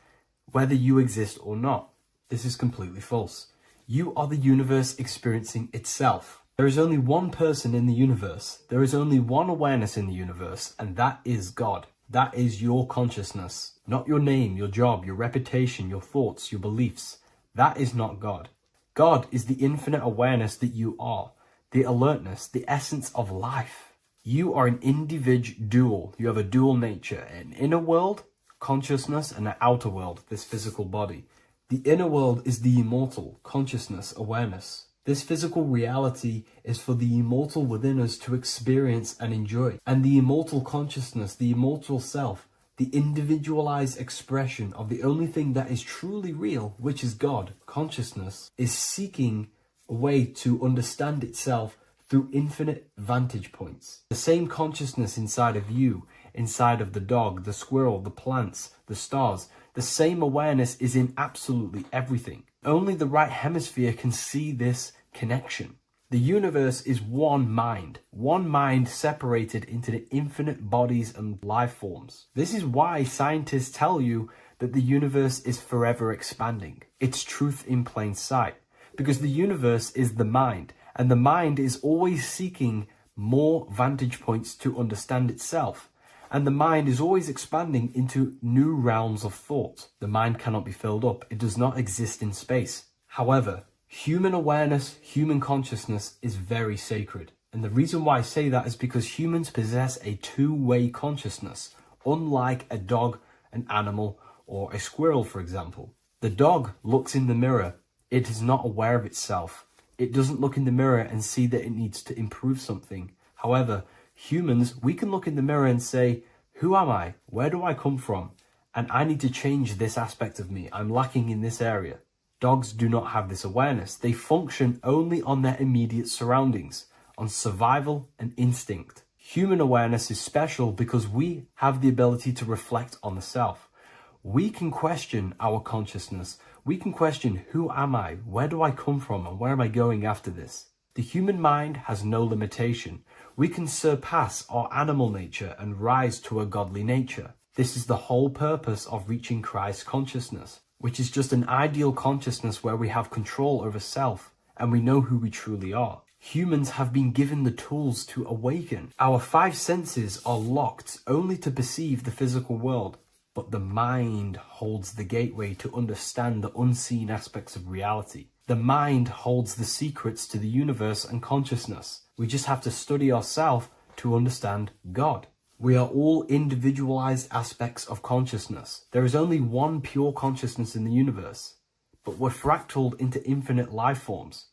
whether you exist or not. This is completely false. You are the universe experiencing itself. There is only one person in the universe. There is only one awareness in the universe, and that is God. That is your consciousness. Not your name, your job, your reputation, your thoughts, your beliefs. That is not God. God is the infinite awareness that you are, the alertness, the essence of life. You are an individual. You have a dual nature, an inner world, consciousness, and an outer world, this physical body. The inner world is the immortal consciousness awareness. This physical reality is for the immortal within us to experience and enjoy. And the immortal consciousness, the immortal self, the individualized expression of the only thing that is truly real, which is God, consciousness, is seeking a way to understand itself through infinite vantage points. The same consciousness inside of you, inside of the dog, the squirrel, the plants, the stars, the same awareness is in absolutely everything. Only the right hemisphere can see this connection. The universe is one mind separated into the infinite bodies and life forms. This is why scientists tell you that the universe is forever expanding. It's truth in plain sight, because the universe is the mind, and the mind is always seeking more vantage points to understand itself. And the mind is always expanding into new realms of thought. The mind cannot be filled up. It does not exist in space. However, human awareness, human consciousness is very sacred. And the reason why I say that is because humans possess a two-way consciousness, unlike a dog, an animal, or a squirrel, for example. The dog looks in the mirror. It is not aware of itself. It doesn't look in the mirror and see that it needs to improve something. However, humans, we can look in the mirror and say, who am I? Where do I come from? And I need to change this aspect of me. I'm lacking in this area. Dogs do not have this awareness. They function only on their immediate surroundings, on survival and instinct. Human awareness is special because we have the ability to reflect on the self. We can question our consciousness. We can question, who am I? Where do I come from? And where am I going after this? The human mind has no limitation. We can surpass our animal nature and rise to a godly nature. This is the whole purpose of reaching Christ consciousness, which is just an ideal consciousness where we have control over self and we know who we truly are. Humans have been given the tools to awaken. Our five senses are locked only to perceive the physical world, but the mind holds the gateway to understand the unseen aspects of reality. The mind holds the secrets to the universe and consciousness. We just have to study ourselves to understand God. We are all individualized aspects of consciousness. There is only one pure consciousness in the universe, but we're fractaled into infinite life forms,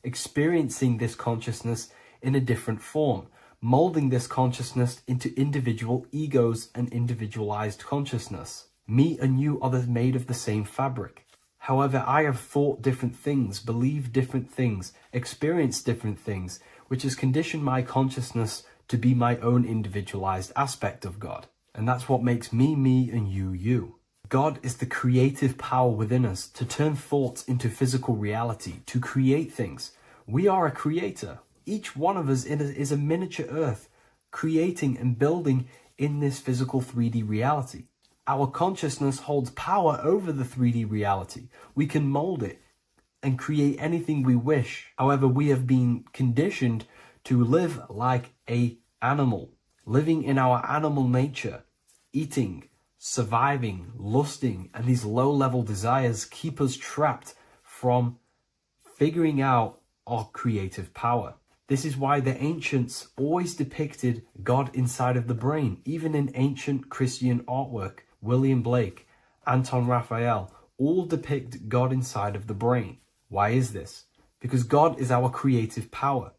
experiencing this consciousness in a different form, molding this consciousness into individual egos and individualized consciousness. Me and you are made of the same fabric. However, I have thought different things, believed different things, experienced different things, which has conditioned my consciousness to be my own individualized aspect of God. And that's what makes me, me, and you, you. God is the creative power within us to turn thoughts into physical reality, to create things. We are a creator. Each one of us is a miniature earth, creating and building in this physical 3D reality. Our consciousness holds power over the 3D reality. We can mold it and create anything we wish. However, we have been conditioned to live like an animal, living in our animal nature, eating, surviving, lusting, and these low-level desires keep us trapped from figuring out our creative power. This is why the ancients always depicted God inside of the brain. Even in ancient Christian artwork, William Blake, Anton Raphael, all depict God inside of the brain. Why is this? Because God is our creative power.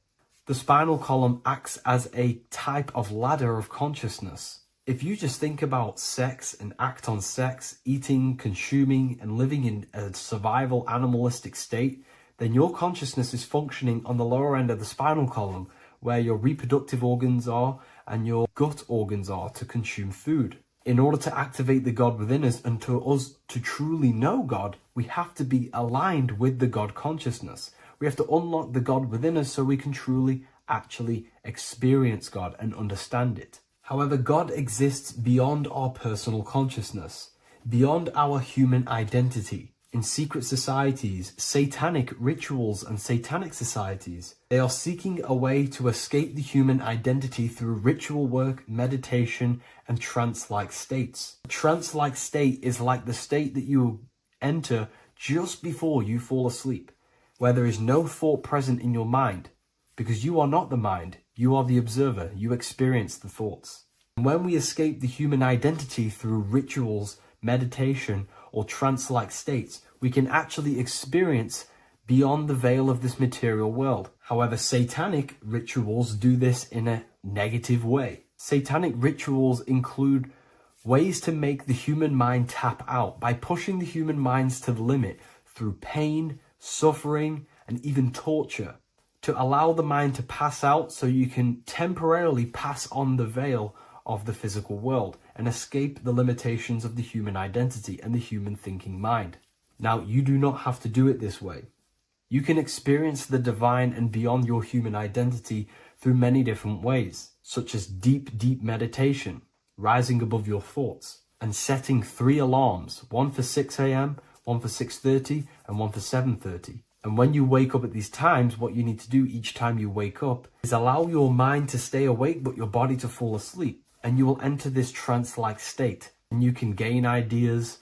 The spinal column acts as a type of ladder of consciousness. If you just think about sex and act on sex, eating, consuming, and living in a survival animalistic state, then your consciousness is functioning on the lower end of the spinal column, where your reproductive organs are and your gut organs are to consume food. In order to activate the God within us and to us to truly know God, we have to be aligned with the God consciousness. We have to unlock the God within us so we can truly actually experience God and understand it. However, God exists beyond our personal consciousness, beyond our human identity. In secret societies, satanic rituals and satanic societies, they are seeking a way to escape the human identity through ritual work, meditation, and trance-like states. A trance-like state is like the state that you enter just before you fall asleep, where there is no thought present in your mind, because you are not the mind, you are the observer, you experience the thoughts. And when we escape the human identity through rituals, meditation, or trance-like states, We can actually experience beyond the veil of this material world. However, satanic rituals do this in a negative way. Satanic rituals include ways to make the human mind tap out by pushing the human minds to the limit through pain, suffering, and even torture, to allow the mind to pass out so you can temporarily pass on the veil of the physical world and escape the limitations of the human identity and the human thinking mind. Now, you do not have to do it this way. You can experience the divine and beyond your human identity through many different ways, such as deep, deep meditation, rising above your thoughts, and setting 3 alarms, one for 6 a.m., one for 6:30, and one for 7:30. And when you wake up at these times, what you need to do each time you wake up is allow your mind to stay awake but your body to fall asleep. And you will enter this trance-like state. And you can gain ideas,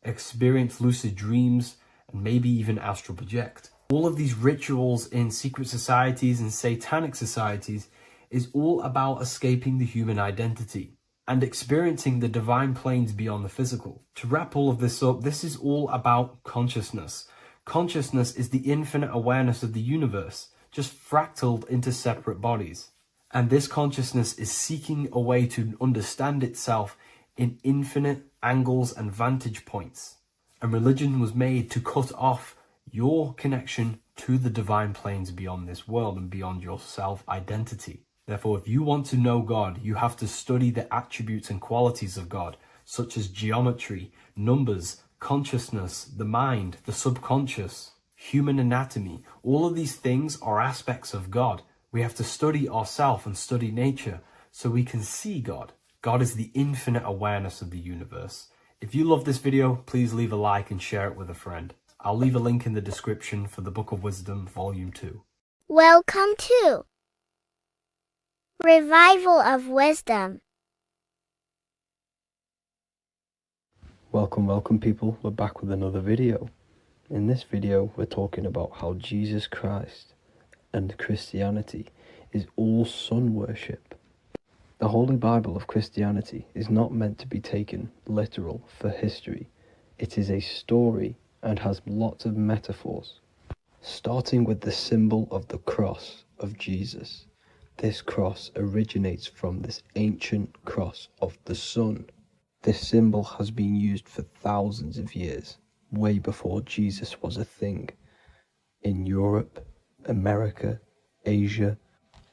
experience lucid dreams, and maybe even astral project. All of these rituals in secret societies and satanic societies is all about escaping the human identity and experiencing the divine planes beyond the physical. To wrap all of this up, this is all about consciousness. Consciousness is the infinite awareness of the universe, just fractaled into separate bodies. And this consciousness is seeking a way to understand itself in infinite angles and vantage points. And religion was made to cut off your connection to the divine planes beyond this world and beyond your self-identity. Therefore, if you want to know God, you have to study the attributes and qualities of God, such as geometry, numbers, consciousness, the mind, the subconscious, human anatomy. All of these things are aspects of God. We have to study ourselves and study nature so we can see God. God is the infinite awareness of the universe. If you love this video, please leave a like and share it with a friend. I'll leave a link in the description for the Book of Wisdom, Volume 2.
Welcome to Revival of Wisdom.
Welcome people, we're back with another video. In this video we're talking about how Jesus Christ and Christianity is all sun worship. The Holy Bible of Christianity is not meant to be taken literal for history. It is a story and has lots of metaphors. Starting with the symbol of the cross of Jesus. This cross originates from this ancient cross of the sun. This symbol has been used for thousands of years, way before Jesus was a thing, in Europe, America, Asia,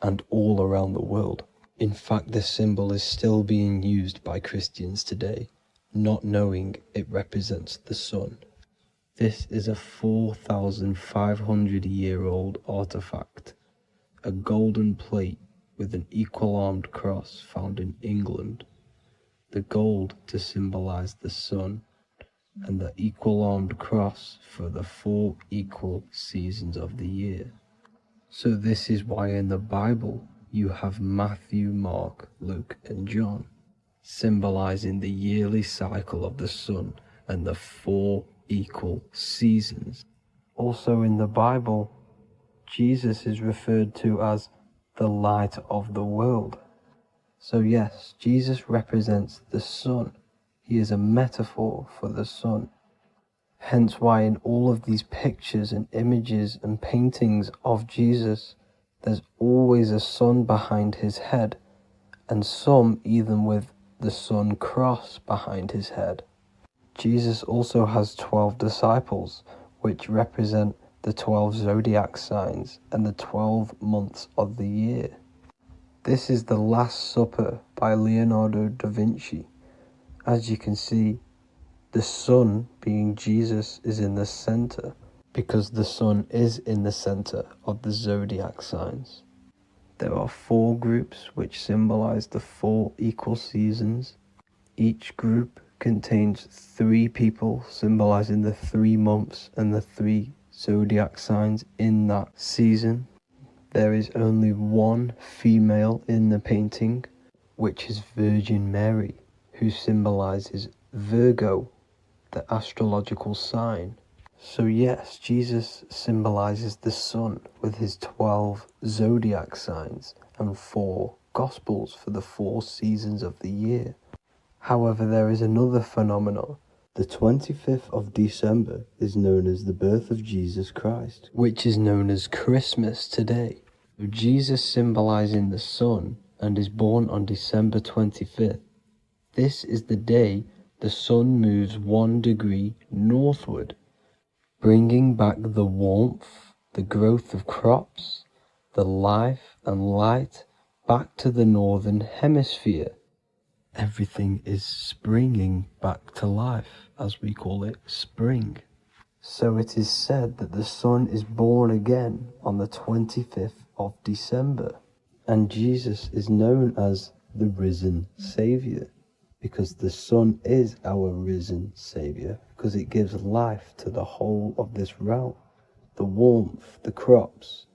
and all around the world. In fact, this symbol is still being used by Christians today, not knowing it represents the sun. This is a 4,500-year-old artifact, a golden plate with an equal-armed cross found in England. The gold to symbolize the sun, and the equal-armed cross for the 4 equal seasons of the year. So this is why in the Bible you have Matthew, Mark, Luke, and John, symbolizing the yearly cycle of the sun and the 4 equal seasons. Also in the Bible, Jesus is referred to as the light of the world. So yes, Jesus represents the sun. He is a metaphor for the sun. Hence why in all of these pictures and images and paintings of Jesus, there's always a sun behind his head, and some even with the sun cross behind his head. Jesus also has 12 disciples, which represent the 12 zodiac signs and the 12 months of the year. This is the Last Supper by Leonardo da Vinci. As you can see, the sun, being Jesus, is in the center, because the sun is in the center of the zodiac signs. There are 4 groups which symbolize the 4 equal seasons. Each group contains 3 people symbolizing the 3 months and the 3 zodiac signs in that season. There is only 1 female in the painting, which is Virgin Mary, who symbolizes Virgo, the astrological sign. So yes, Jesus symbolizes the sun with his 12 zodiac signs and 4 gospels for the 4 seasons of the year. However, there is another phenomenon The 25th of December is known as the birth of Jesus Christ, which is known as Christmas today. Jesus symbolizing the sun and is born on December 25th. This is the day the sun moves 1 degree northward, bringing back the warmth, the growth of crops, the life and light back to the northern hemisphere. Everything is springing back to life, as we call it, spring. So it is said that the sun is born again on the 25th of December, and Jesus is known as the risen Saviour, because the sun is our risen Saviour, because it gives life to the whole of this realm, the warmth, the crops,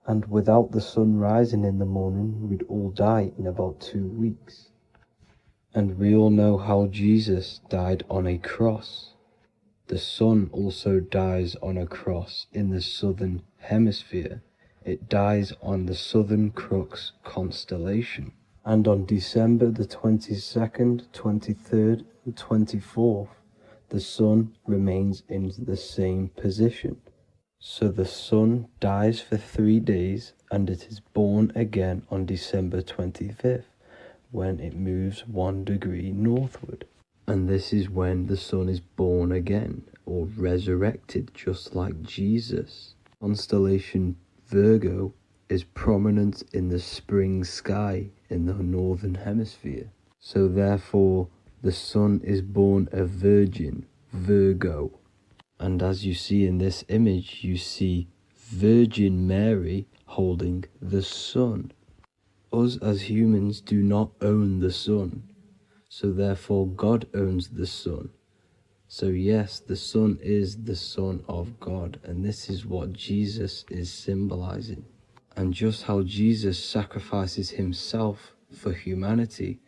and without the sun rising in the morning, we'd all die in about 2 weeks. And we all know how Jesus died on a cross. The sun also dies on a cross in the southern hemisphere. It dies on the Southern Crux constellation. And on December the 22nd, 23rd, and 24th, the sun remains in the same position. So the sun dies for 3 days and it is born again on December 25th. When it moves 1 degree northward. And this is when the sun is born again, or resurrected, just like Jesus. Constellation Virgo is prominent in the spring sky in the northern hemisphere. So therefore, the sun is born a virgin, Virgo. And as you see in this image, you see Virgin Mary holding the sun. Us as humans do not own the sun, so therefore God owns the sun. So yes, the sun is the Son of God, and this is what Jesus is symbolizing. And just how Jesus sacrifices himself for humanity,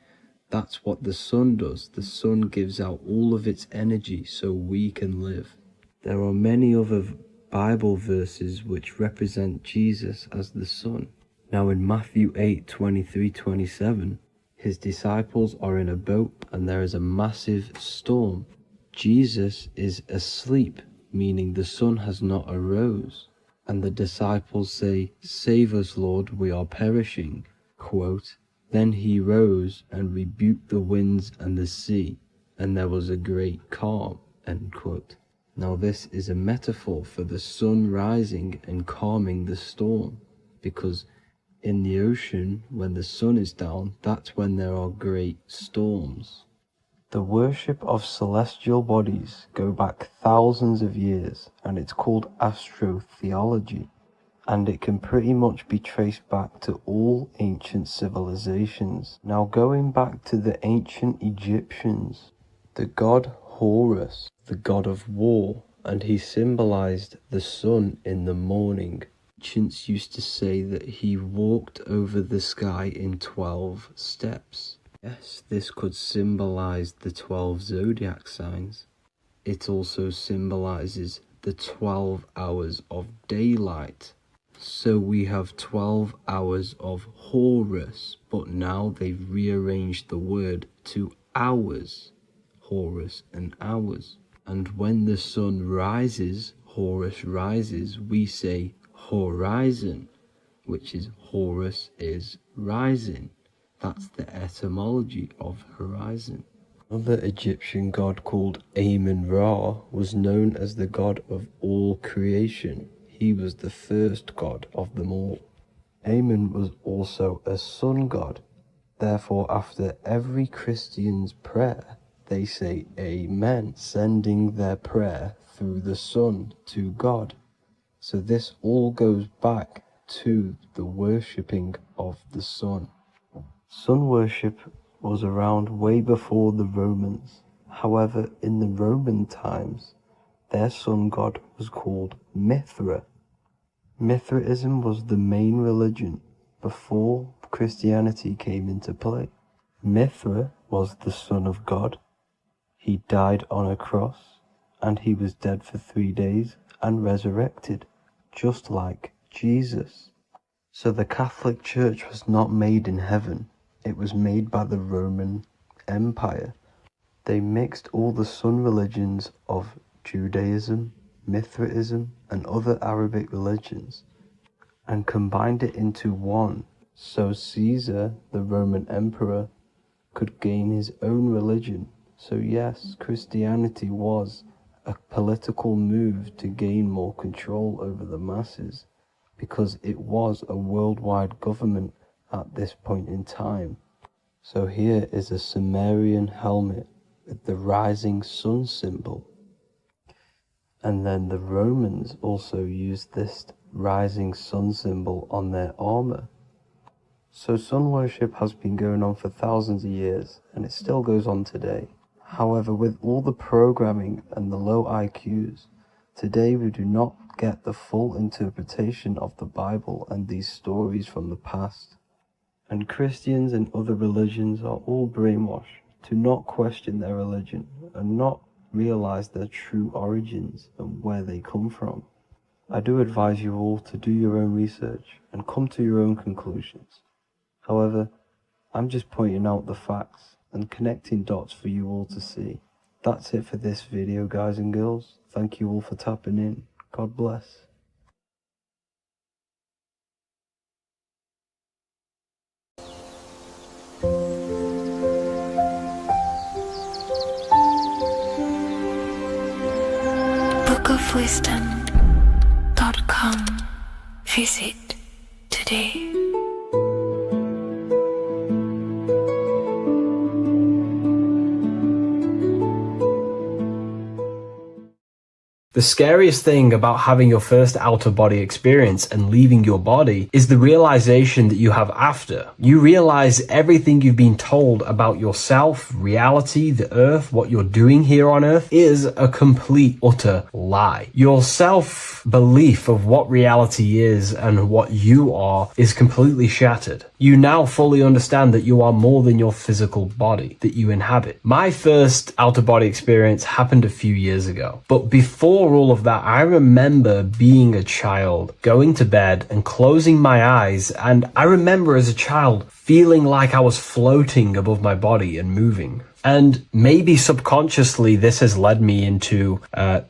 that's what the sun does. The sun gives out all of its energy so we can live. There are many other Bible verses which represent Jesus as the sun. Now in Matthew 8:23-27, his disciples are in a boat and there is a massive storm. Jesus is asleep, meaning the sun has not arose. And the disciples say, "Save us, Lord, we are perishing." Quote, "Then he rose and rebuked the winds and the sea, and there was a great calm." End quote. Now this is a metaphor for the sun rising and calming the storm, because in the ocean, when the sun is down, that's when there are great storms. The worship of celestial bodies go back thousands of years, and it's called astrotheology, and it can pretty much be traced back to all ancient civilizations. Now going back to the ancient Egyptians, the god Horus, the god of war, and he symbolized the sun in the morning. Ancients used to say that he walked over the sky in 12 steps. Yes, this could symbolize the 12 zodiac signs. It also symbolizes the 12 hours of daylight. So we have 12 hours of Horus, but now they've rearranged the word to hours. Horus and hours. And when the sun rises, Horus rises, we say horizon, which is Horus is rising. That's the etymology of horizon. Another Egyptian god called Amun-Ra was known as the god of all creation. He was the first god of them all. Amun was also a sun god. Therefore, after every Christian's prayer, they say Amen, sending their prayer through the sun to God. So this all goes back to the worshipping of the sun. Sun worship was around way before the Romans. However, in the Roman times, their sun god was called Mithra. Mithraism was the main religion before Christianity came into play. Mithra was the son of God. He died on a cross, and he was dead for 3 days and resurrected, just like Jesus. So the Catholic Church was not made in heaven, it was made by the Roman Empire. They mixed all the sun religions of Judaism, Mithraism, and other Arabic religions and combined it into one, so Caesar, the Roman emperor, could gain his own religion. So yes, Christianity was a political move to gain more control over the masses, because it was a worldwide government at this point in time. So here is a Sumerian helmet with the rising sun symbol. And then the Romans also used this rising sun symbol on their armor. So sun worship has been going on for thousands of years, and it still goes on today. However, with all the programming and the low IQs, today we do not get the full interpretation of the Bible and these stories from the past. And Christians and other religions are all brainwashed to not question their religion and not realize their true origins and where they come from. I do advise you all to do your own research and come to your own conclusions. However, I'm just pointing out the facts and connecting dots for you all to see. That's it for this video, guys and girls. Thank you all for tapping in. God bless.
bookofwisdom.com. Visit today.
The scariest thing about having your first out-of-body experience and leaving your body is the realization that you have after. You realize everything you've been told about yourself, reality, the earth, what you're doing here on earth is a complete, utter lie. Your self-belief of what reality is and what you are is completely shattered. You now fully understand that you are more than your physical body that you inhabit. My first out-of-body experience happened a few years ago, but before all of that, I remember being a child, going to bed and closing my eyes, and I remember as a child feeling like I was floating above my body and moving. And maybe subconsciously this has led me into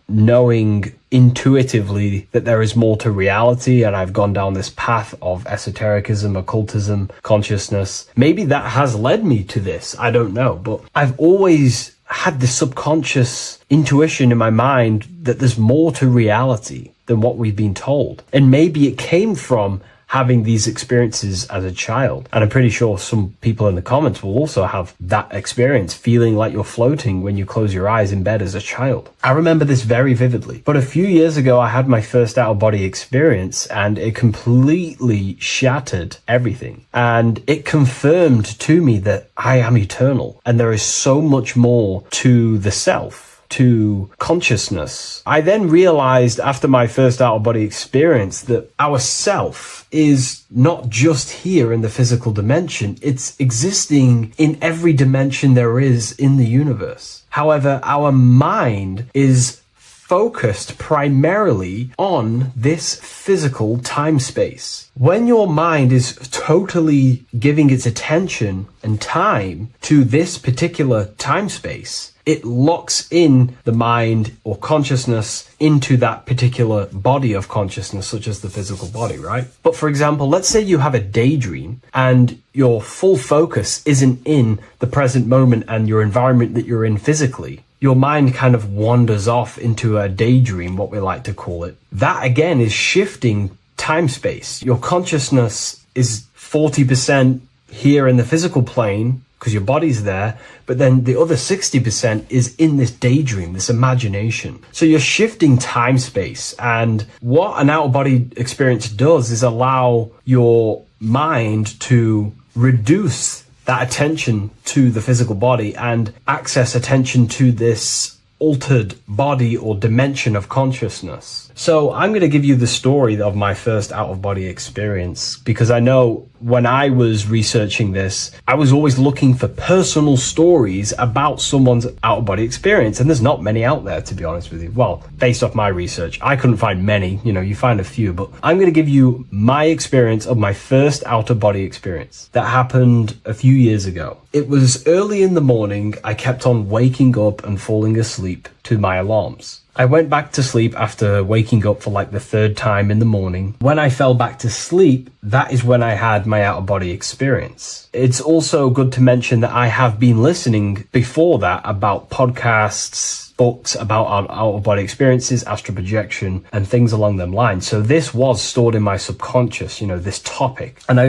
knowing intuitively that there is more to reality, and I've gone down this path of esotericism, occultism, consciousness. Maybe that has led me to this, I don't know, but I've always had this subconscious intuition in my mind that there's more to reality than what we've been told. And maybe it came from having these experiences as a child. And I'm pretty sure some people in the comments will also have that experience, feeling like you're floating when you close your eyes in bed as a child. I remember this very vividly. But a few years ago, I had my first out-of-body experience, and it completely shattered everything. And it confirmed to me that I am eternal, and there is so much more to the self, to consciousness. I then realized after my first out-of-body experience that our self is not just here in the physical dimension, it's existing in every dimension there is in the universe. However, our mind is focused primarily on this physical time space. When your mind is totally giving its attention and time to this particular time space, it locks in the mind or consciousness into that particular body of consciousness, such as the physical body, right? But for example, let's say you have a daydream and your full focus isn't in the present moment and your environment that you're in physically. Your mind kind of wanders off into a daydream, what we like to call it. That again is shifting time space. Your consciousness is 40% here in the physical plane because your body's there, but then the other 60% is in this daydream, this imagination. So you're shifting time space, and what an out-of-body experience does is allow your mind to reduce that attention to the physical body and access attention to this altered body or dimension of consciousness. So I'm going to give you the story of my first out-of-body experience, because I know when I was researching this, I was always looking for personal stories about someone's out-of-body experience, and there's not many out there, to be honest with you. Well, based off my research, I couldn't find many. You find a few, but I'm going to give you my experience of my first out-of-body experience that happened a few years ago. It was early in the morning. I kept on waking up and falling asleep to my alarms. I went back to sleep after waking up for like the third time in the morning. When I fell back to sleep, that is when I had my out-of-body experience. It's also good to mention that I have been listening before that about podcasts, books about our out-of-body experiences, astral projection, and things along them lines. So this was stored in my subconscious, this topic. And I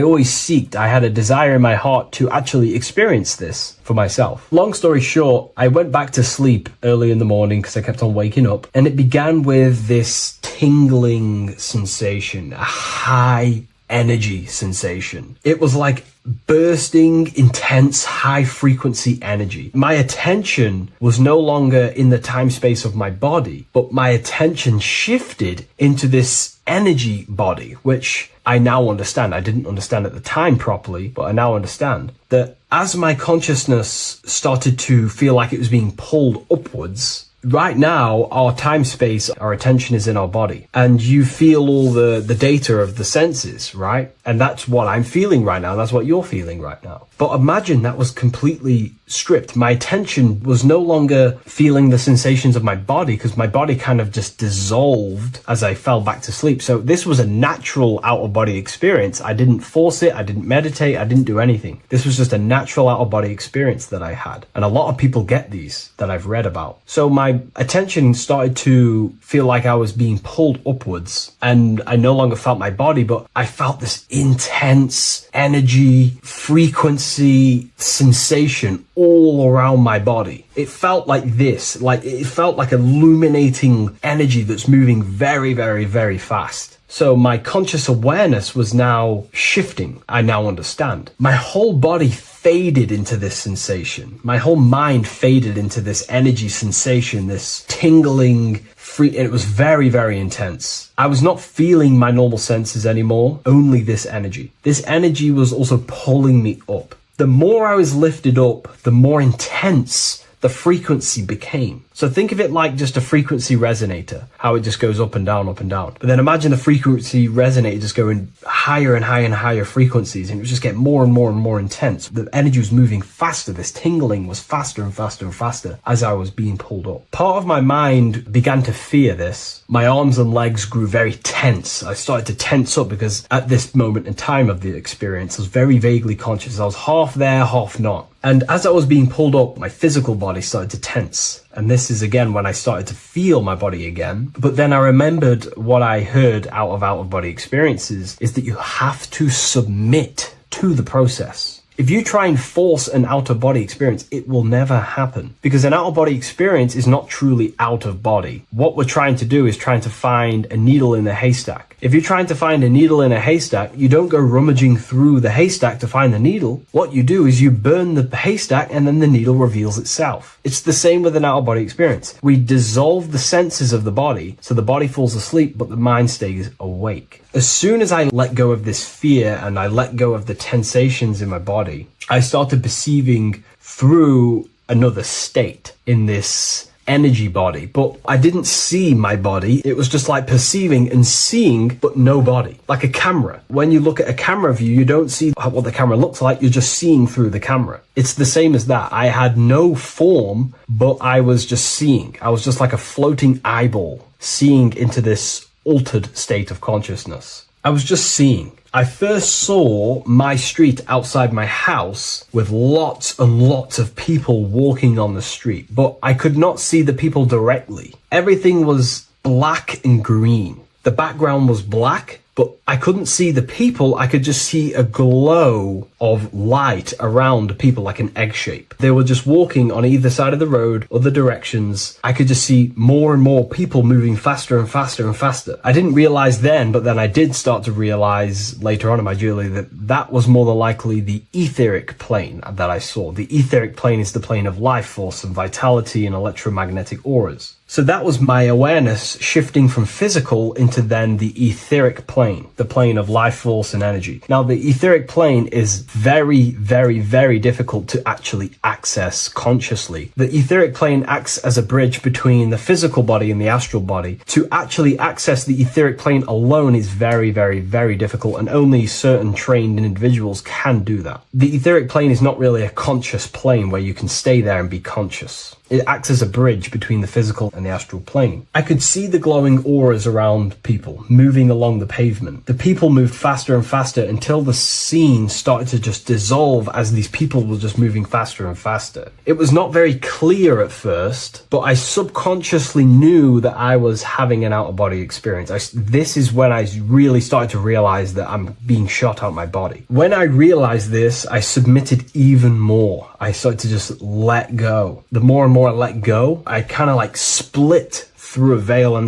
had a desire in my heart to actually experience this for myself. Long story short, I went back to sleep early in the morning because I kept on waking up, and it began with this tingling sensation, a high energy sensation. It was like bursting, intense, high frequency energy. My attention was no longer in the time space of my body, but my attention shifted into this energy body, which I now understand. I didn't understand at the time properly, but I now understand that as my consciousness started to feel like it was being pulled upwards, right now, our time space, our attention is in our body, and you feel all the data of the senses, right? And that's what I'm feeling right now. That's what you're feeling right now. But imagine that was completely stripped. My attention was no longer feeling the sensations of my body, because my body kind of just dissolved as I fell back to sleep. So this was a natural out-of-body experience. I didn't force it. I didn't meditate. I didn't do anything. This was just a natural out-of-body experience that I had. And a lot of people get these that I've read about. So my attention started to feel like I was being pulled upwards, and I no longer felt my body, but I felt this intense energy, frequency, sensation all around my body. It felt like this, it felt like illuminating energy that's moving very, very, very fast. So my conscious awareness was now shifting. I now understand. My whole body faded into this sensation. My whole mind faded into this energy sensation, this tingling, and it was very, very intense. I was not feeling my normal senses anymore, only this energy. This energy was also pulling me up. The more I was lifted up, the more intense the frequency became. So think of it like just a frequency resonator, how it just goes up and down, up and down. But then imagine the frequency resonator just going higher and higher and higher frequencies, and it would just get more and more and more intense. The energy was moving faster. This tingling was faster and faster and faster as I was being pulled up. Part of my mind began to fear this. My arms and legs grew very tense. I started to tense up because at this moment in time of the experience, I was very vaguely conscious. I was half there, half not. And as I was being pulled up, my physical body started to tense. And this is again when I started to feel my body again. But then I remembered what I heard out of body experiences is that you have to submit to the process. If you try and force an out-of-body experience, it will never happen, because an out-of-body experience is not truly out of body. What we're trying to do is trying to find a needle in a haystack. If you're trying to find a needle in a haystack, you don't go rummaging through the haystack to find the needle. What you do is you burn the haystack and then the needle reveals itself. It's the same with an out-of-body experience. We dissolve the senses of the body, so the body falls asleep, but the mind stays awake. As soon as I let go of this fear and I let go of the tensations in my body, I started perceiving through another state in this energy body, but I didn't see my body. It was just like perceiving and seeing, but no body, like a camera. When you look at a camera view, you don't see what the camera looks like. You're just seeing through the camera. It's the same as that. I had no form, but I was just seeing. I was just like a floating eyeball, seeing into this altered state of consciousness. I was just seeing. I first saw my street outside my house with lots and lots of people walking on the street, but I could not see the people directly. Everything was black and green. The background was black, but I couldn't see the people. I could just see a glow of light around the people, like an egg shape. They were just walking on either side of the road, other directions. I could just see more and more people moving faster and faster and faster. I didn't realize then, but then I did start to realize later on in my journey that that was more than likely the etheric plane that I saw. The etheric plane is the plane of life force and vitality and electromagnetic auras. So that was my awareness shifting from physical into then the etheric plane, the plane of life force and energy. Now, the etheric plane is very, very, very difficult to actually access consciously. The etheric plane acts as a bridge between the physical body and the astral body. To actually access the etheric plane alone is very, very, very difficult, and only certain trained individuals can do that. The etheric plane is not really a conscious plane where you can stay there and be conscious. It acts as a bridge between the physical and the astral plane. I could see the glowing auras around people moving along the pavement. The people moved faster and faster until the scene started to just dissolve as these people were just moving faster and faster. It was not very clear at first, but I subconsciously knew that I was having an out-of-body experience. This is when I really started to realize that I'm being shot out my body. When I realized this, I submitted even more. I started to just let go. The more and more I let go, I kind of like split through a veil, and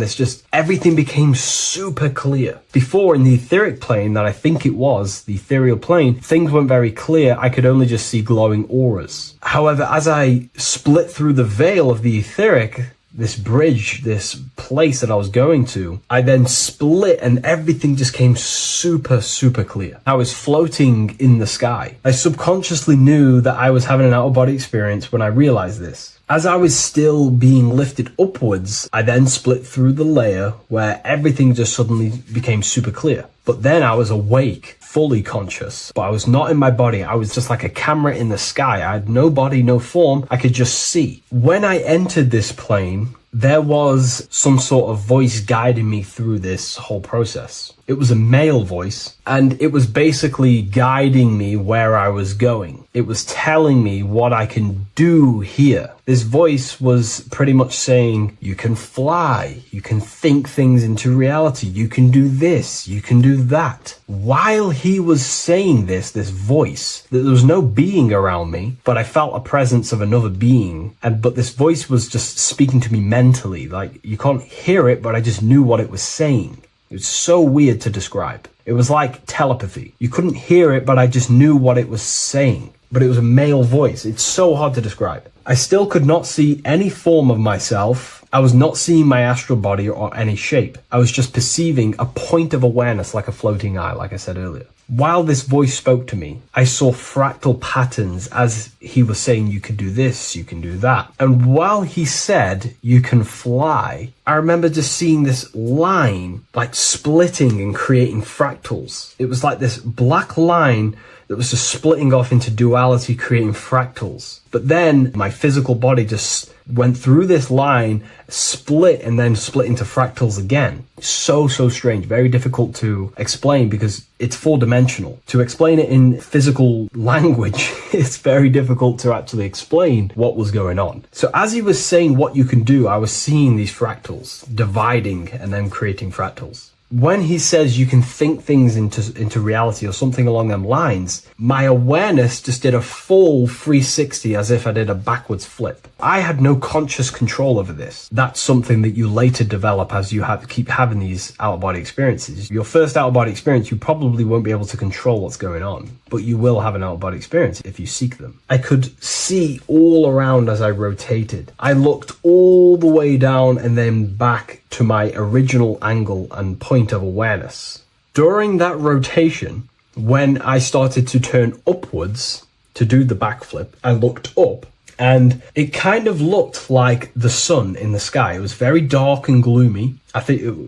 everything became super clear. Before, in the etheric plane that I think it was, the ethereal plane, things weren't very clear. I could only just see glowing auras. However, as I split through the veil of the etheric, this bridge, this place that I was going to, I then split and everything just came super, super clear. I was floating in the sky. I subconsciously knew that I was having an out-of-body experience when I realized this. As I was still being lifted upwards, I then split through the layer where everything just suddenly became super clear. But then I was awake, fully conscious, but I was not in my body. I was just like a camera in the sky. I had no body, no form. I could just see. When I entered this plane, there was some sort of voice guiding me through this whole process. It was a male voice, and it was basically guiding me where I was going. It was telling me what I can do here. This voice was pretty much saying, you can fly, you can think things into reality, you can do this, you can do that. While he was saying this voice, there was no being around me, but I felt a presence of another being. But this voice was just speaking to me mentally. Like, you can't hear it, but I just knew what it was saying. It was so weird to describe. It was like telepathy. You couldn't hear it, but I just knew what it was saying. But it was a male voice. It's so hard to describe. I still could not see any form of myself. I was not seeing my astral body or any shape. I was just perceiving a point of awareness like a floating eye, like I said earlier. While this voice spoke to me, I saw fractal patterns as he was saying, you can do this, you can do that. And while he said, you can fly, I remember just seeing this line like splitting and creating fractals. It was like this black line that was just splitting off into duality, creating fractals. But then my physical body just went through this line, split, and then split into fractals again. So strange. Very difficult to explain because it's four-dimensional. To explain it in physical language, it's very difficult to actually explain what was going on. So as he was saying what you can do, I was seeing these fractals dividing and then creating fractals. When he says you can think things into reality or something along them lines, my awareness just did a full 360 as if I did a backwards flip. I had no conscious control over this. That's something that you later develop as you keep having these out-of-body experiences. Your first out-of-body experience, you probably won't be able to control what's going on, but you will have an out-of-body experience if you seek them. I could see all around as I rotated. I looked all the way down and then back to my original angle and point of awareness. During that rotation, when I started to turn upwards to do the backflip, I looked up and it kind of looked like the sun in the sky. It was very dark and gloomy.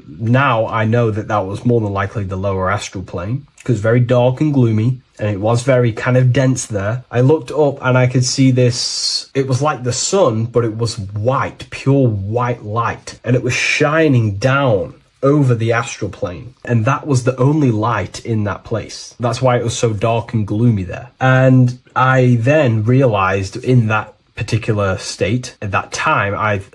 Now I know that was more than likely the lower astral plane because very dark and gloomy, and it was very kind of dense there. I looked up and I could see this. It was like the sun, but it was white, pure white light, and it was shining down over the astral plane. And that was the only light in that place. That's why it was so dark and gloomy there. And I then realized in that particular state, at that time,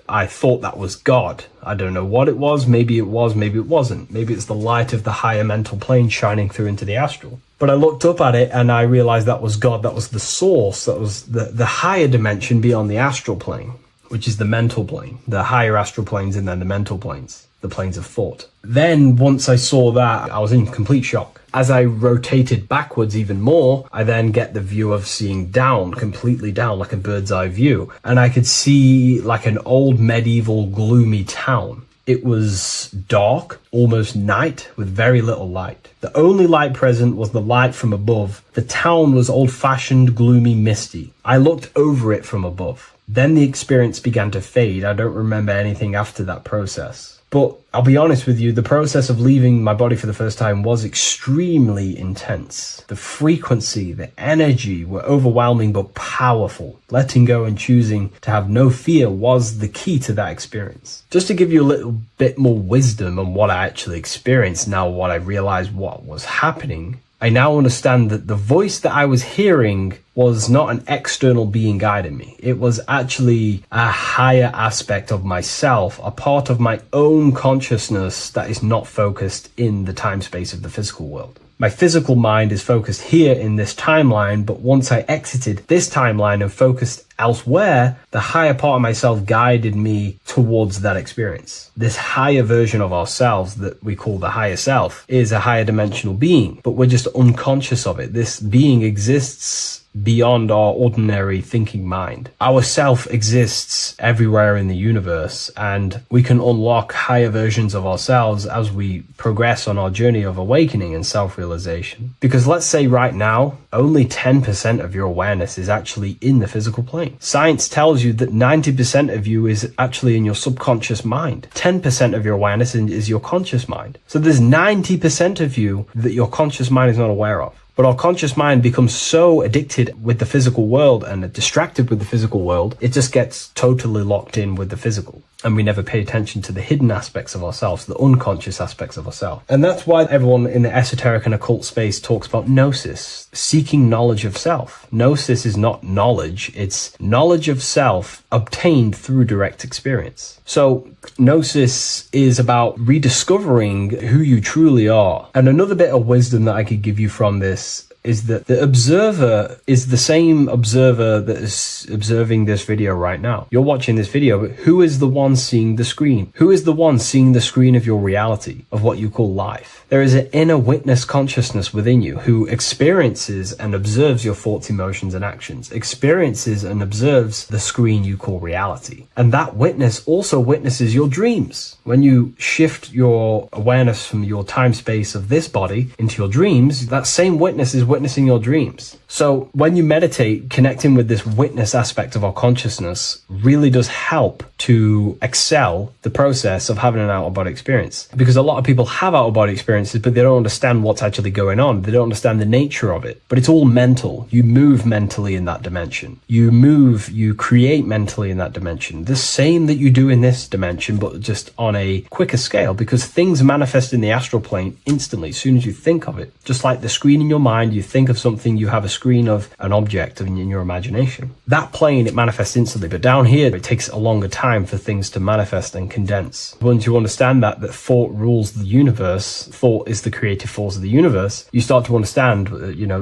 I thought that was God. I don't know what it was. Maybe it was, maybe it wasn't. Maybe it's the light of the higher mental plane shining through into the astral. But I looked up at it and I realized that was God. That was the source. That was the higher dimension beyond the astral plane, which is the mental plane, the higher astral planes and then the mental planes. the planes of thought. Then once I saw that, I was in complete shock. As I rotated backwards even more, I then get the view of seeing down, completely down, like a bird's eye view. And I could see like an old medieval gloomy town. It was dark, almost night, with very little light. The only light present was the light from above. The town was old-fashioned, gloomy, misty. I looked over it from above. Then the experience began to fade. I don't remember anything after that process. But I'll be honest with you, the process of leaving my body for the first time was extremely intense. The frequency, the energy were overwhelming but powerful. Letting go and choosing to have no fear was the key to that experience. Just to give you a little bit more wisdom on what I actually experienced now, what I realized what was happening, I now understand that the voice that I was hearing was not an external being guiding me. It was actually a higher aspect of myself, a part of my own consciousness that is not focused in the time space of the physical world. My physical mind is focused here in this timeline, but once I exited this timeline and focused elsewhere, the higher part of myself guided me towards that experience. This higher version of ourselves that we call the higher self is a higher dimensional being, but we're just unconscious of it. This being exists beyond our ordinary thinking mind. Our self exists everywhere in the universe, and we can unlock higher versions of ourselves as we progress on our journey of awakening and self-realization. Because let's say right now, only 10% of your awareness is actually in the physical plane. Science tells you that 90% of you is actually in your subconscious mind. 10% of your awareness is your conscious mind. So there's 90% of you that your conscious mind is not aware of. But our conscious mind becomes so addicted with the physical world and distracted with the physical world, it just gets totally locked in with the physical. And we never pay attention to the hidden aspects of ourselves, the unconscious aspects of ourselves. And that's why everyone in the esoteric and occult space talks about gnosis, seeking knowledge of self. Gnosis is not knowledge, it's knowledge of self obtained through direct experience. So gnosis is about rediscovering who you truly are. And another bit of wisdom that I could give you from this is that the observer is the same observer that is observing this video right now. You're watching this video, but who is the one seeing the screen? Who is the one seeing the screen of your reality, of what you call life? There is an inner witness consciousness within you who experiences and observes your thoughts, emotions, and actions, experiences and observes the screen you call reality. And that witness also witnesses your dreams. When you shift your awareness from your time space of this body into your dreams, that same witness is witnessing your dreams. So when you meditate, connecting with this witness aspect of our consciousness really does help to excel the process of having an out-of-body experience. Because a lot of people have out-of-body experiences, but they don't understand what's actually going on. They don't understand the nature of it. But it's all mental. You move mentally in that dimension. You create mentally in that dimension. The same that you do in this dimension, but just on a quicker scale, because things manifest in the astral plane instantly as soon as you think of it. Just like the screen in your mind, you think of something, you have a screen of an object in your imagination. That plane, it manifests instantly, but down here, it takes a longer time for things to manifest and condense. Once you understand that thought rules the universe, thought is the creative force of the universe, you start to understand,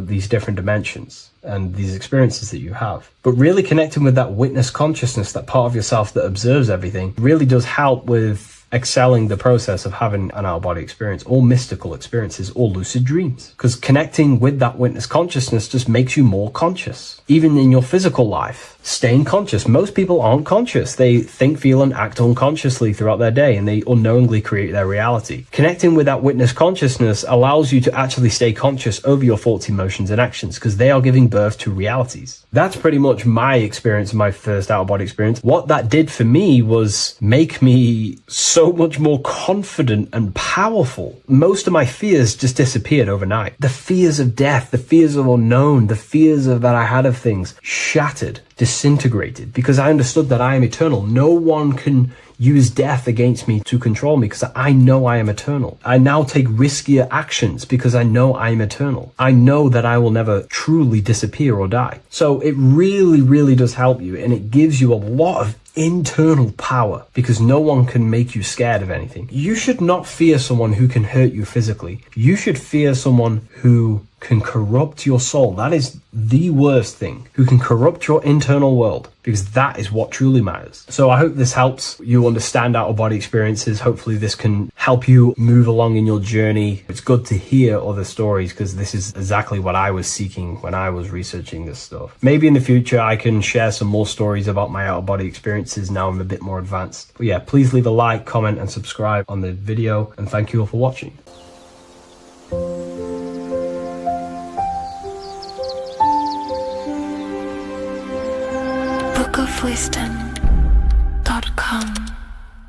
these different dimensions and these experiences that you have. But really connecting with that witness consciousness, that part of yourself that observes everything, really does help with excelling the process of having an out-of-body experience, or mystical experiences, or lucid dreams. Because connecting with that witness consciousness just makes you more conscious. Even in your physical life, staying conscious. Most people aren't conscious. They think, feel, and act unconsciously throughout their day, and they unknowingly create their reality. Connecting with that witness consciousness allows you to actually stay conscious over your thoughts, emotions, and actions, because they are giving birth to realities. That's pretty much my experience, my first out-of-body experience. What that did for me was make me so much more confident and powerful. Most of my fears just disappeared overnight. The fears of death, the fears of unknown, the fears of that I had of things shattered, disintegrated, because I understood that I am eternal. No one can use death against me to control me, because I know I am eternal. I now take riskier actions because I know I am eternal. I know that I will never truly disappear or die. So it really, really does help you, and it gives you a lot of internal power, because no one can make you scared of anything. You should not fear someone who can hurt you physically. You should fear someone who can corrupt your soul. That is the worst thing. Who can corrupt your internal world, because that is what truly matters. So I hope this helps you understand out-of-body experiences. Hopefully this can help you move along in your journey. It's good to hear other stories, because this is exactly what I was seeking when I was researching this stuff. Maybe in the future I can share some more stories about my out-of-body experiences now I'm a bit more advanced. But yeah, please leave a like, comment and subscribe on the video, and thank you all for watching.
bookofwisdom.com.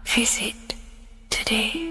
Visit today.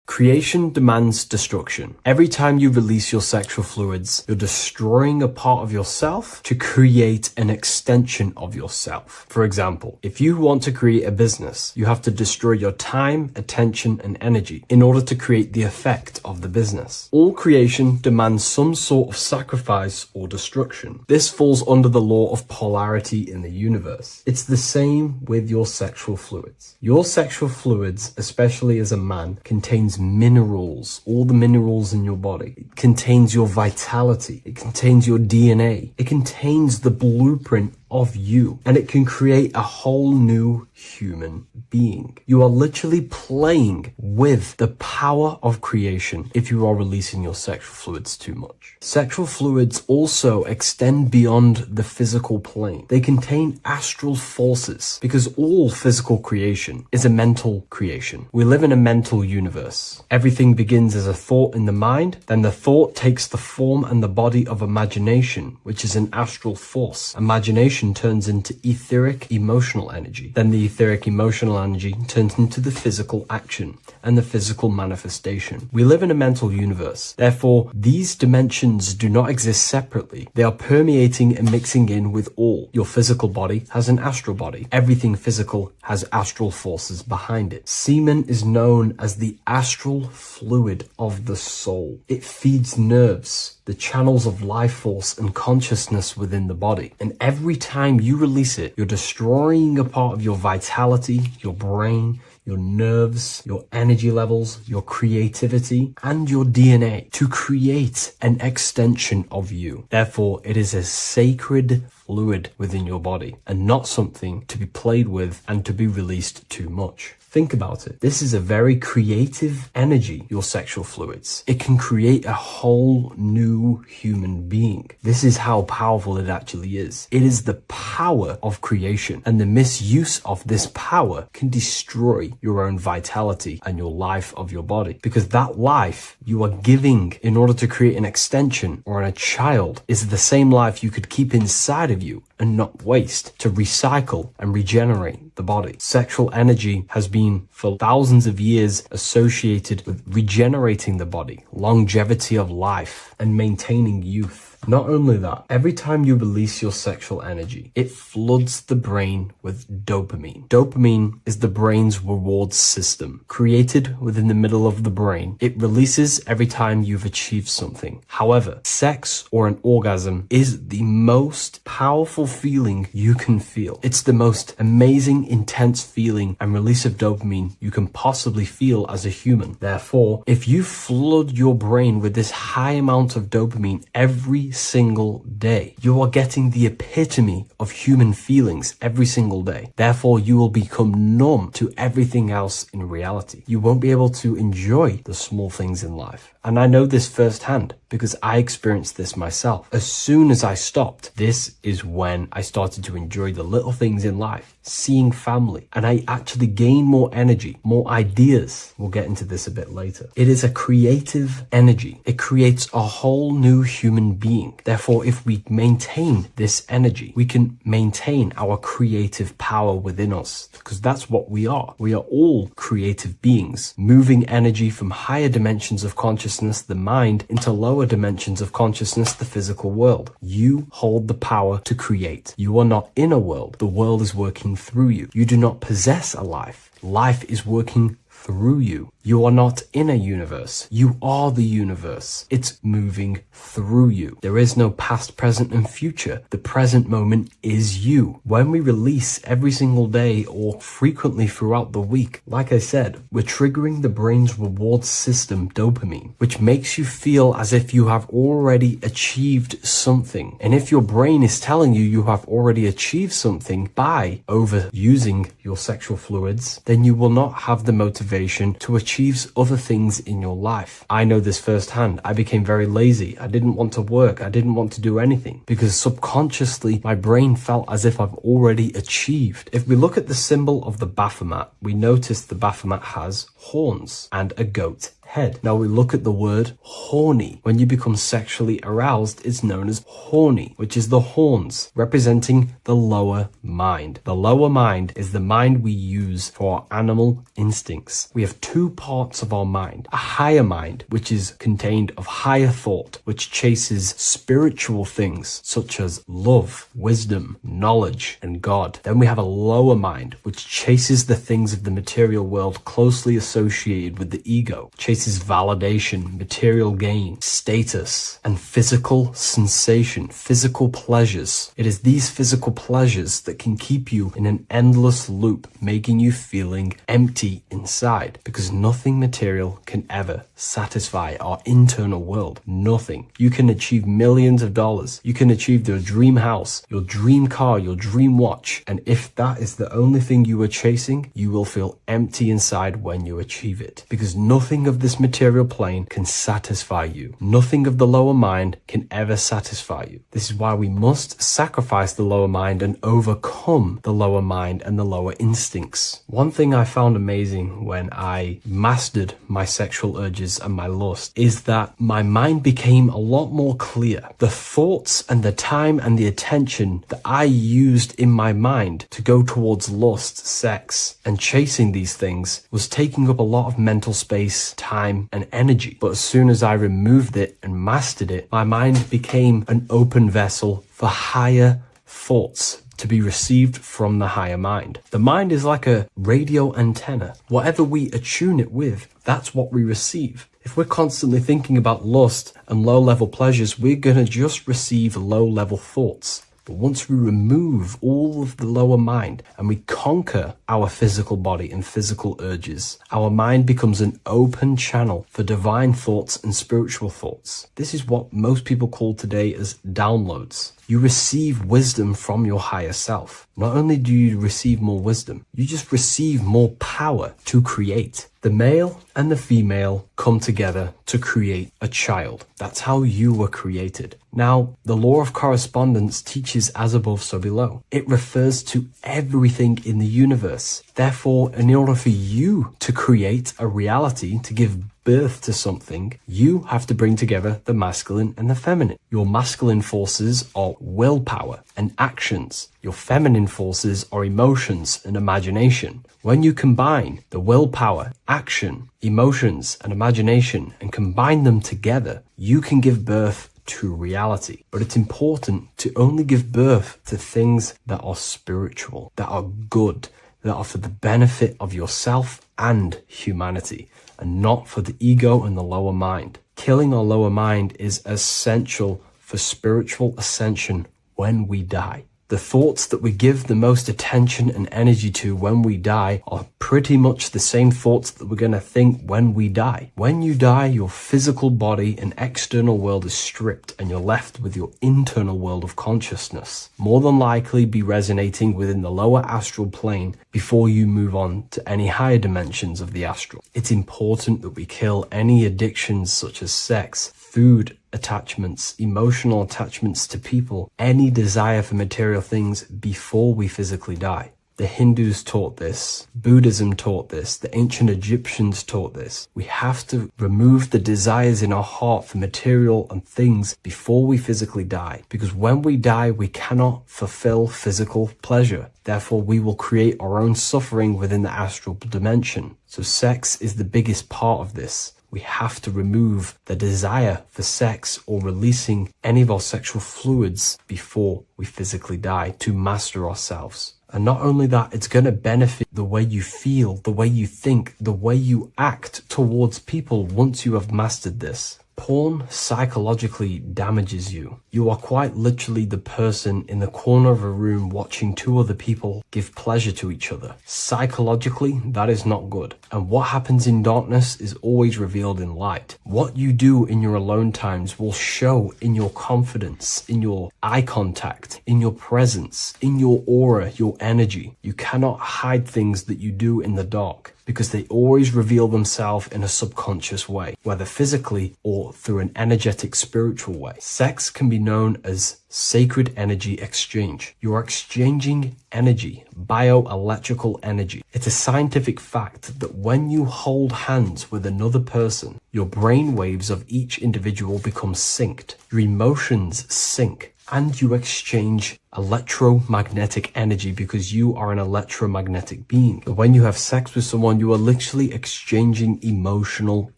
Creation demands destruction. Every time you release your sexual fluids, you're destroying a part of yourself to create an extension of yourself. For example, if you want to create a business, you have to destroy your time, attention, and energy in order to create the effect of the business. All creation demands some sort of sacrifice or destruction. This falls under the law of polarity in the universe. It's the same with your sexual fluids. Your sexual fluids, especially as a man, contains minerals, all the minerals in your body. It contains your vitality. It contains your DNA. It contains the blueprint of you, and it can create a whole new human being. You are literally playing with the power of creation if you are releasing your sexual fluids too much. Sexual fluids also extend beyond the physical plane. They contain astral forces, because all physical creation is a mental creation. We live in a mental universe. Everything begins as a thought in the mind, then the thought takes the form and the body of imagination, which is an astral force. Imagination turns into etheric emotional energy. Then the etheric emotional energy turns into the physical action and the physical manifestation. We live in a mental universe. Therefore, these dimensions do not exist separately. They are permeating and mixing in with all. Your physical body has an astral body. Everything physical has astral forces behind it. Semen is known as the astral fluid of the soul. It feeds nerves, the channels of life force and consciousness within the body. And every time you release it, you're destroying a part of your vitality, your brain, your nerves, your energy levels, your creativity, and your DNA to create an extension of you. Therefore, it is a sacred fluid within your body and not something to be played with and to be released too much. Think about it. This is a very creative energy, your sexual fluids. It can create a whole new human being. This is how powerful it actually is. It is the power of creation, and the misuse of this power can destroy your own vitality and your life of your body, because that life you are giving in order to create an extension or a child is the same life you could keep inside of you and not waste to recycle and regenerate the body. Sexual energy has been for thousands of years associated with regenerating the body, longevity of life, and maintaining youth. Not only that, every time you release your sexual energy, it floods the brain with dopamine. Dopamine is the brain's reward system, created within the middle of the brain. It releases every time you've achieved something. However, sex or an orgasm is the most powerful feeling you can feel. It's the most amazing, intense feeling and release of dopamine you can possibly feel as a human. Therefore, if you flood your brain with this high amount of dopamine every single day, you are getting the epitome of human feelings every single day. Therefore, you will become numb to everything else in reality. You won't be able to enjoy the small things in life. And I know this firsthand because I experienced this myself. As soon as I stopped, this is when I started to enjoy the little things in life, seeing family, and I actually gained more energy, more ideas. We'll get into this a bit later. It is a creative energy. It creates a whole new human being. Therefore, if we maintain this energy, we can maintain our creative power within us, because that's what we are. We are all creative beings, moving energy from higher dimensions of consciousness, the mind, into lower dimensions of consciousness, the physical world. You hold the power to create. You are not in a world. The world is working through you. You do not possess a life. Life is working through you. You are not in a universe. You are the universe. It's moving through you. There is no past, present, and future. The present moment is you. When we release every single day or frequently throughout the week, like I said, we're triggering the brain's reward system, dopamine, which makes you feel as if you have already achieved something. And if your brain is telling you you have already achieved something by overusing your sexual fluids, then you will not have the motivation to achieve other things in your life. I know this firsthand. I became very lazy. I didn't want to work. I didn't want to do anything because subconsciously my brain felt as if I've already achieved. If we look at the symbol of the Baphomet, we notice the Baphomet has horns and a goat head. Now we look at the word horny. When you become sexually aroused, it's known as horny, which is the horns, representing the lower mind. The lower mind is the mind we use for our animal instincts. We have two parts of our mind. A higher mind, which is contained of higher thought, which chases spiritual things such as love, wisdom, knowledge, and God. Then we have a lower mind, which chases the things of the material world closely associated with the ego, chases validation, material gain, status, and physical sensation, physical pleasures. It is these physical pleasures that can keep you in an endless loop, making you feeling empty inside, because nothing material can ever satisfy our internal world. Nothing. You can achieve millions of dollars. You can achieve your dream house, your dream car, your dream watch. And if that is the only thing you are chasing, you will feel empty inside when you achieve it, because nothing of this material plane can satisfy you. Nothing of the lower mind can ever satisfy you. This is why we must sacrifice the lower mind and overcome the lower mind and the lower instincts. One thing I found amazing when I mastered my sexual urges and my lust is that my mind became a lot more clear. The thoughts and the time and the attention that I used in my mind to go towards lust, sex, and chasing these things was taking up a lot of mental space, time, and energy. But as soon as I removed it and mastered it, my mind became an open vessel for higher thoughts to be received from the higher mind. The mind is like a radio antenna. Whatever we attune it with, that's what we receive. If we're constantly thinking about lust and low-level pleasures, we're going to just receive low-level thoughts. But once we remove all of the lower mind and we conquer our physical body and physical urges, our mind becomes an open channel for divine thoughts and spiritual thoughts. This is what most people call today as downloads. You receive wisdom from your higher self. Not only do you receive more wisdom, you just receive more power to create. The male and the female come together to create a child. That's how you were created. Now, the law of correspondence teaches as above, so below. It refers to everything in the universe. Therefore, in order for you to create a reality, to give birth to something, you have to bring together the masculine and the feminine. Your masculine forces are willpower and actions. Your feminine forces are emotions and imagination. When you combine the willpower, action, emotions, and imagination and combine them together, you can give birth to reality. But it's important to only give birth to things that are spiritual, that are good, that are for the benefit of yourself and humanity, and not for the ego and the lower mind. Killing our lower mind is essential for spiritual ascension when we die. The thoughts that we give the most attention and energy to when we die are pretty much the same thoughts that we're going to think when we die. When you die, your physical body and external world is stripped and you're left with your internal world of consciousness, more than likely be resonating within the lower astral plane before you move on to any higher dimensions of the astral. It's important that we kill any addictions such as sex, food attachments, emotional attachments to people, any desire for material things before we physically die. The Hindus taught this, Buddhism taught this, the ancient Egyptians taught this. We have to remove the desires in our heart for material and things before we physically die, because when we die, we cannot fulfill physical pleasure. Therefore, we will create our own suffering within the astral dimension. So sex is the biggest part of this. We have to remove the desire for sex or releasing any of our sexual fluids before we physically die to master ourselves. And not only that, it's going to benefit the way you feel, the way you think, the way you act towards people once you have mastered this. Porn psychologically damages you. You are quite literally the person in the corner of a room watching two other people give pleasure to each other. Psychologically, that is not good. And what happens in darkness is always revealed in light. What you do in your alone times will show in your confidence, in your eye contact, in your presence, in your aura, your energy. You cannot hide things that you do in the dark, because they always reveal themselves in a subconscious way, whether physically or through an energetic spiritual way. Sex can be known as sacred energy exchange. You are exchanging energy, bioelectrical energy. It's a scientific fact that when you hold hands with another person, your brain waves of each individual become synced. Your emotions sync. And you exchange electromagnetic energy because you are an electromagnetic being. When you have sex with someone, you are literally exchanging emotional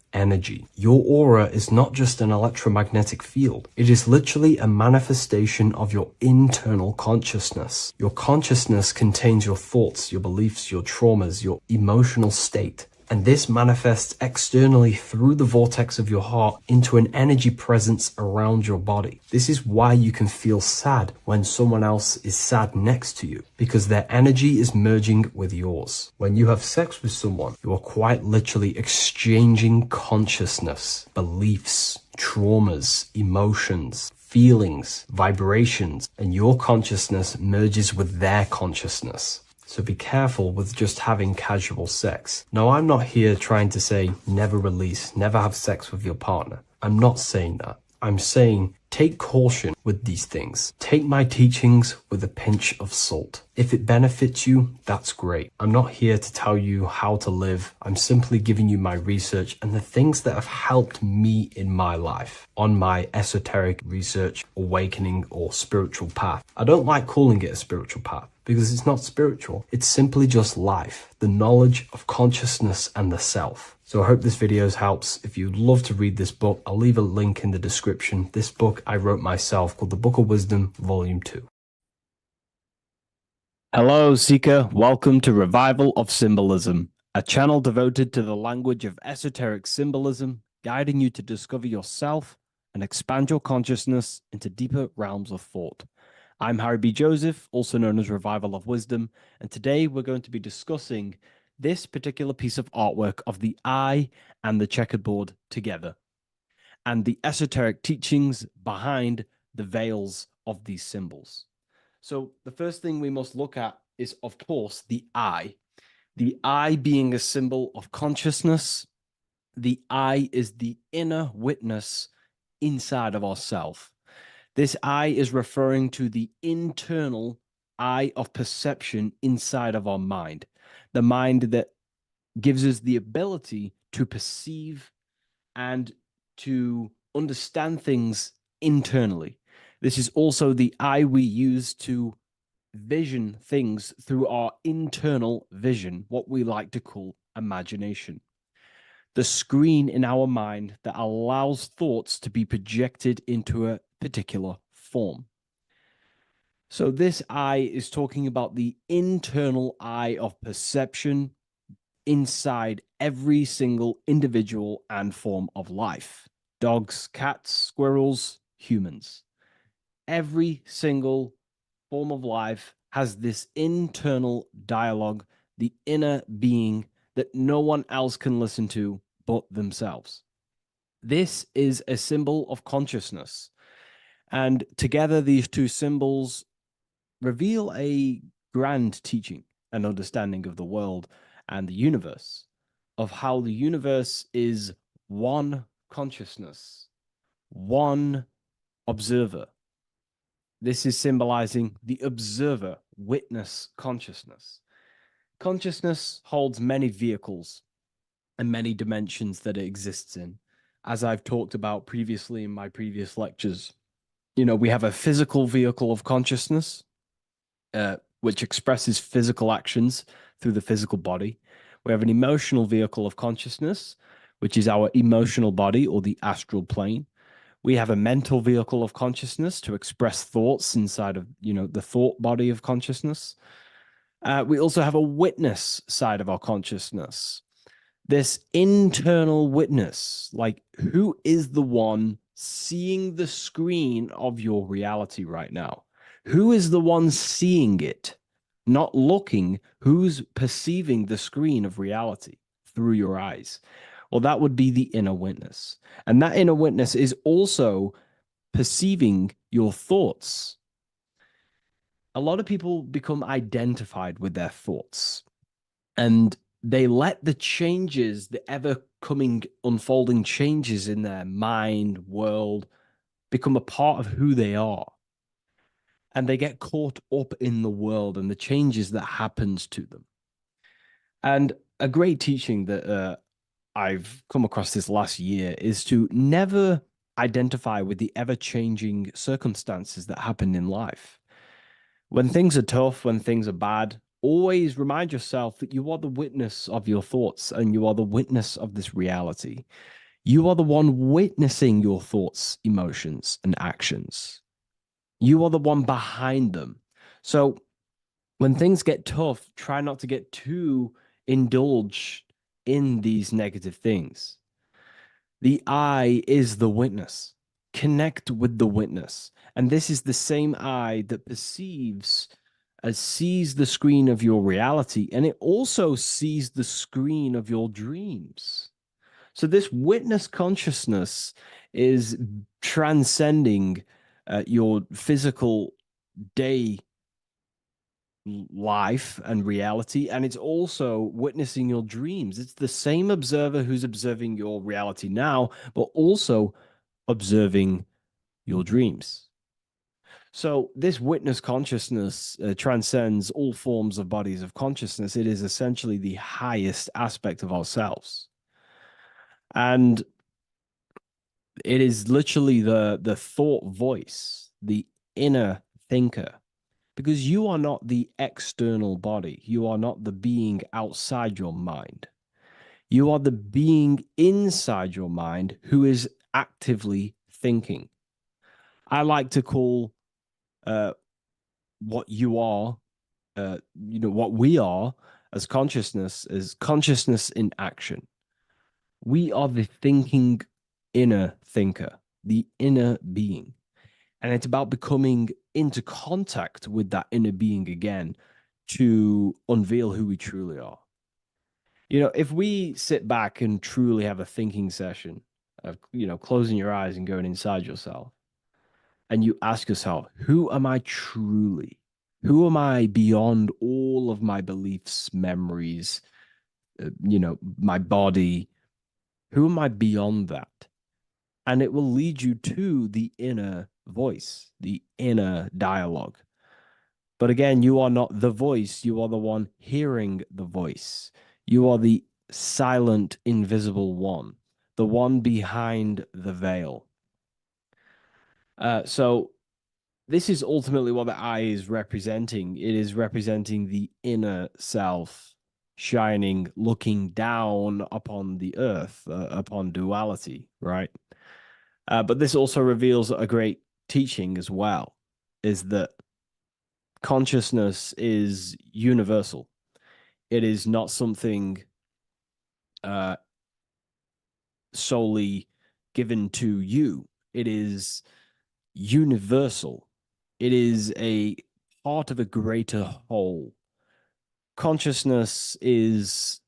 energy. Your aura is not just an electromagnetic field. It is literally a manifestation of your internal consciousness. Your consciousness contains your thoughts, your beliefs, your traumas, your emotional state. And this manifests externally through the vortex of your heart into an energy presence around your body. This is why you can feel sad when someone else is sad next to you, because their energy is merging with yours. When you have sex with someone, you are quite literally exchanging consciousness, beliefs, traumas, emotions, feelings, vibrations, and your consciousness merges with their consciousness. So be careful with just having casual sex. Now, I'm not here trying to say never release, never have sex with your partner. I'm not saying that. I'm saying take caution with these things. Take my teachings with a pinch of salt. If it benefits you, that's great. I'm not here to tell you how to live. I'm simply giving you my research and the things that have helped me in my life on my esoteric research, awakening, or spiritual path. I don't like calling it a spiritual path, because it's not spiritual. It's simply just life, the knowledge of consciousness and the self. So I hope this video helps. If you'd love to read this book, I'll leave a link in the description. This book I wrote myself called The Book of Wisdom, Volume 2.
Hello, Seeker. Welcome to Revival of Symbolism, a channel devoted to the language of esoteric symbolism, guiding you to discover yourself and expand your consciousness into deeper realms of thought. I'm Harry B. Joseph, also known as Revival of Wisdom, and today we're going to be discussing this particular piece of artwork of the eye and the checkerboard together, and the esoteric teachings behind the veils of these symbols. So the first thing we must look at is, of course, the eye. The eye being a symbol of consciousness. The eye is the inner witness inside of ourself. This eye is referring to the internal eye of perception inside of our mind, the mind that gives us the ability to perceive and to understand things internally. This is also the eye we use to vision things through our internal vision, what we like to call imagination. The screen in our mind that allows thoughts to be projected into a particular form. So this eye is talking about the internal eye of perception inside every single individual and form of life. Dogs, cats, squirrels, humans. Every single form of life has this internal dialogue, the inner being that no one else can listen to but themselves. This is a symbol of consciousness. And together, these two symbols reveal a grand teaching and understanding of the world and the universe, of how the universe is one consciousness, one observer. This is symbolizing the observer, witness consciousness. Consciousness holds many vehicles and many dimensions that it exists in. As I've talked about previously in my previous lectures, we have a physical vehicle of consciousness, which expresses physical actions through the physical body. We have an emotional vehicle of consciousness, which is our emotional body or the astral plane. We have a mental vehicle of consciousness to express thoughts inside of, the thought body of consciousness.
We also have a witness side of our consciousness. This internal witness, like who is the one seeing the screen of your reality right now? Who is the one seeing it? Not looking, who's perceiving the screen of reality through your eyes? Well, that would be the inner witness. And that inner witness is also perceiving your thoughts. A lot of people become identified with their thoughts and they let the changes, the ever coming, unfolding changes in their mind, world, become a part of who they are. And they get caught up in the world and the changes that happens to them. And a great teaching that I've come across this last year is to never identify with the ever changing circumstances that happen in life. When things are tough, when things are bad, always remind yourself that you are the witness of your thoughts and you are the witness of this reality. You are the one witnessing your thoughts, emotions, and actions. You are the one behind them. So when things get tough, try not to get too indulged in these negative things. The I is the witness. Connect with the witness. And this is the same I that perceives as sees the screen of your reality, and it also sees the screen of your dreams. So this witness consciousness is transcending your physical day life and reality, and it's also witnessing your dreams. It's the same observer who's observing your reality now, but also observing your dreams. So this witness consciousness transcends all forms of bodies of consciousness. It is essentially the highest aspect of ourselves. And it is literally the thought voice, the inner thinker, because you are not the external body. You are not the being outside your mind. You are the being inside your mind who is actively thinking. I like to call what you are, what we are as consciousness is consciousness in action. We are the thinking inner thinker, the inner being. And it's about becoming into contact with that inner being again to unveil who we truly are. If we sit back and truly have a thinking session of, closing your eyes and going inside yourself, and you ask yourself, who am I truly? Who am I beyond all of my beliefs, memories, my body? Who am I beyond that? And it will lead you to the inner voice, the inner dialogue. But again, you are not the voice. You are the one hearing the voice. You are the silent, invisible one, the one behind the veil. So this is ultimately what the I is representing. It is representing the inner self shining, looking down upon the earth, upon duality, right? But this also reveals a great teaching as well, is that consciousness is universal. It is not something solely given to you. It is universal. It is a part of a greater whole. Consciousness is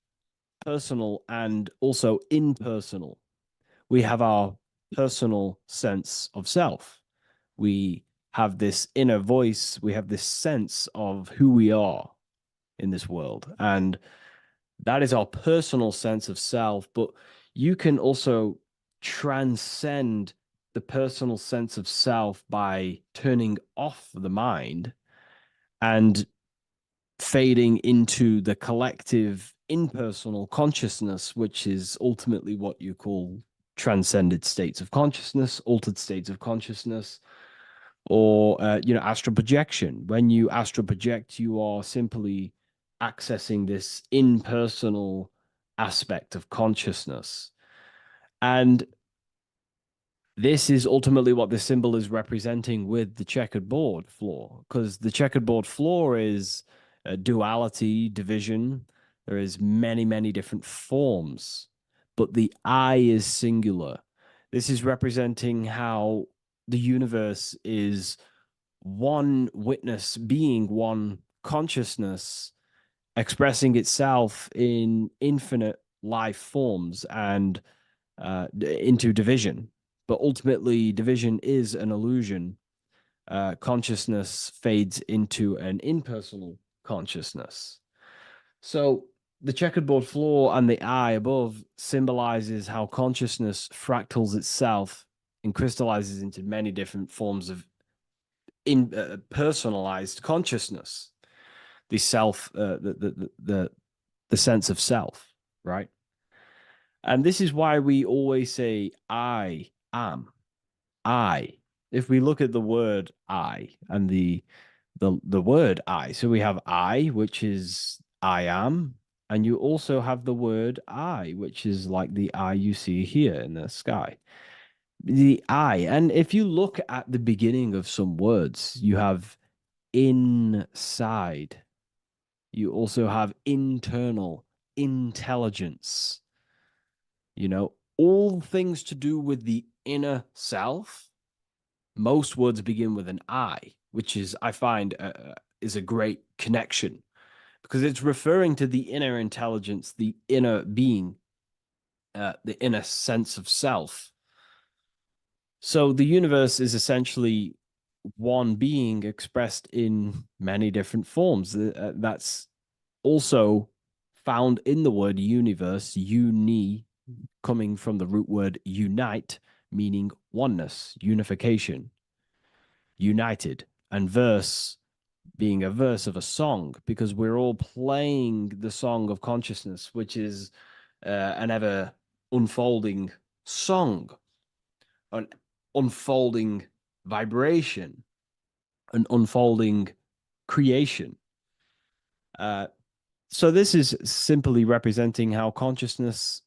personal and also impersonal. We have our personal sense of self. We have this inner voice. We have this sense of who we are in this world. And that is our personal sense of self. But you can also transcend the personal sense of self by turning off the mind and fading into the collective impersonal consciousness, which is ultimately what you call transcended states of consciousness, altered states of consciousness, or astral projection. When you astral project, you are simply accessing this impersonal aspect of consciousness. And this is ultimately what the symbol is representing with the checkered board floor, because the checkered board floor is duality, division. There is many, many different forms, but the I is singular. This is representing how the universe is one witness being, one consciousness expressing itself in infinite life forms and into division. But ultimately, division is an illusion. Consciousness fades into an impersonal consciousness. So the checkerboard floor and the eye above symbolizes how consciousness fractals itself and crystallizes into many different forms of personalized consciousness. The self, the sense of self, right? And this is why we always say, I am. I. If we look at the word I and the word I, so we have I, which is I am, and you also have the word I, which is like the I you see here in the sky. The I, and if you look at the beginning of some words, you have inside. You also have internal, intelligence, all things to do with the inner self. Most words begin with an I, which is, I find, is a great connection because it's referring to the inner intelligence, the inner being, the inner sense of self. So the universe is essentially one being expressed in many different forms. That's also found in the word universe, uni, coming from the root word unite, meaning oneness, unification, united, and verse being a verse of a song, because we're all playing the song of consciousness, which is an ever unfolding song, an unfolding vibration, an unfolding creation. So this is simply representing how consciousness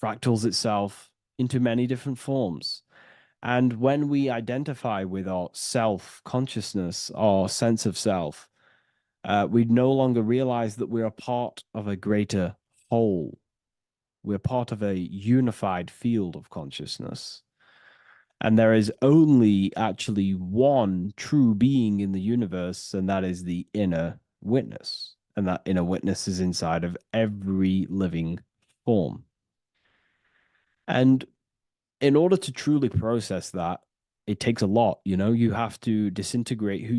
fractals itself into many different forms. And when we identify with our self consciousness, our sense of self, we no longer realize that we're a part of a greater whole. We're part of a unified field of consciousness. And there is only actually one true being in the universe, and that is the inner witness. And that inner witness is inside of every living form. And in order to truly process that, it takes a lot. You have to disintegrate who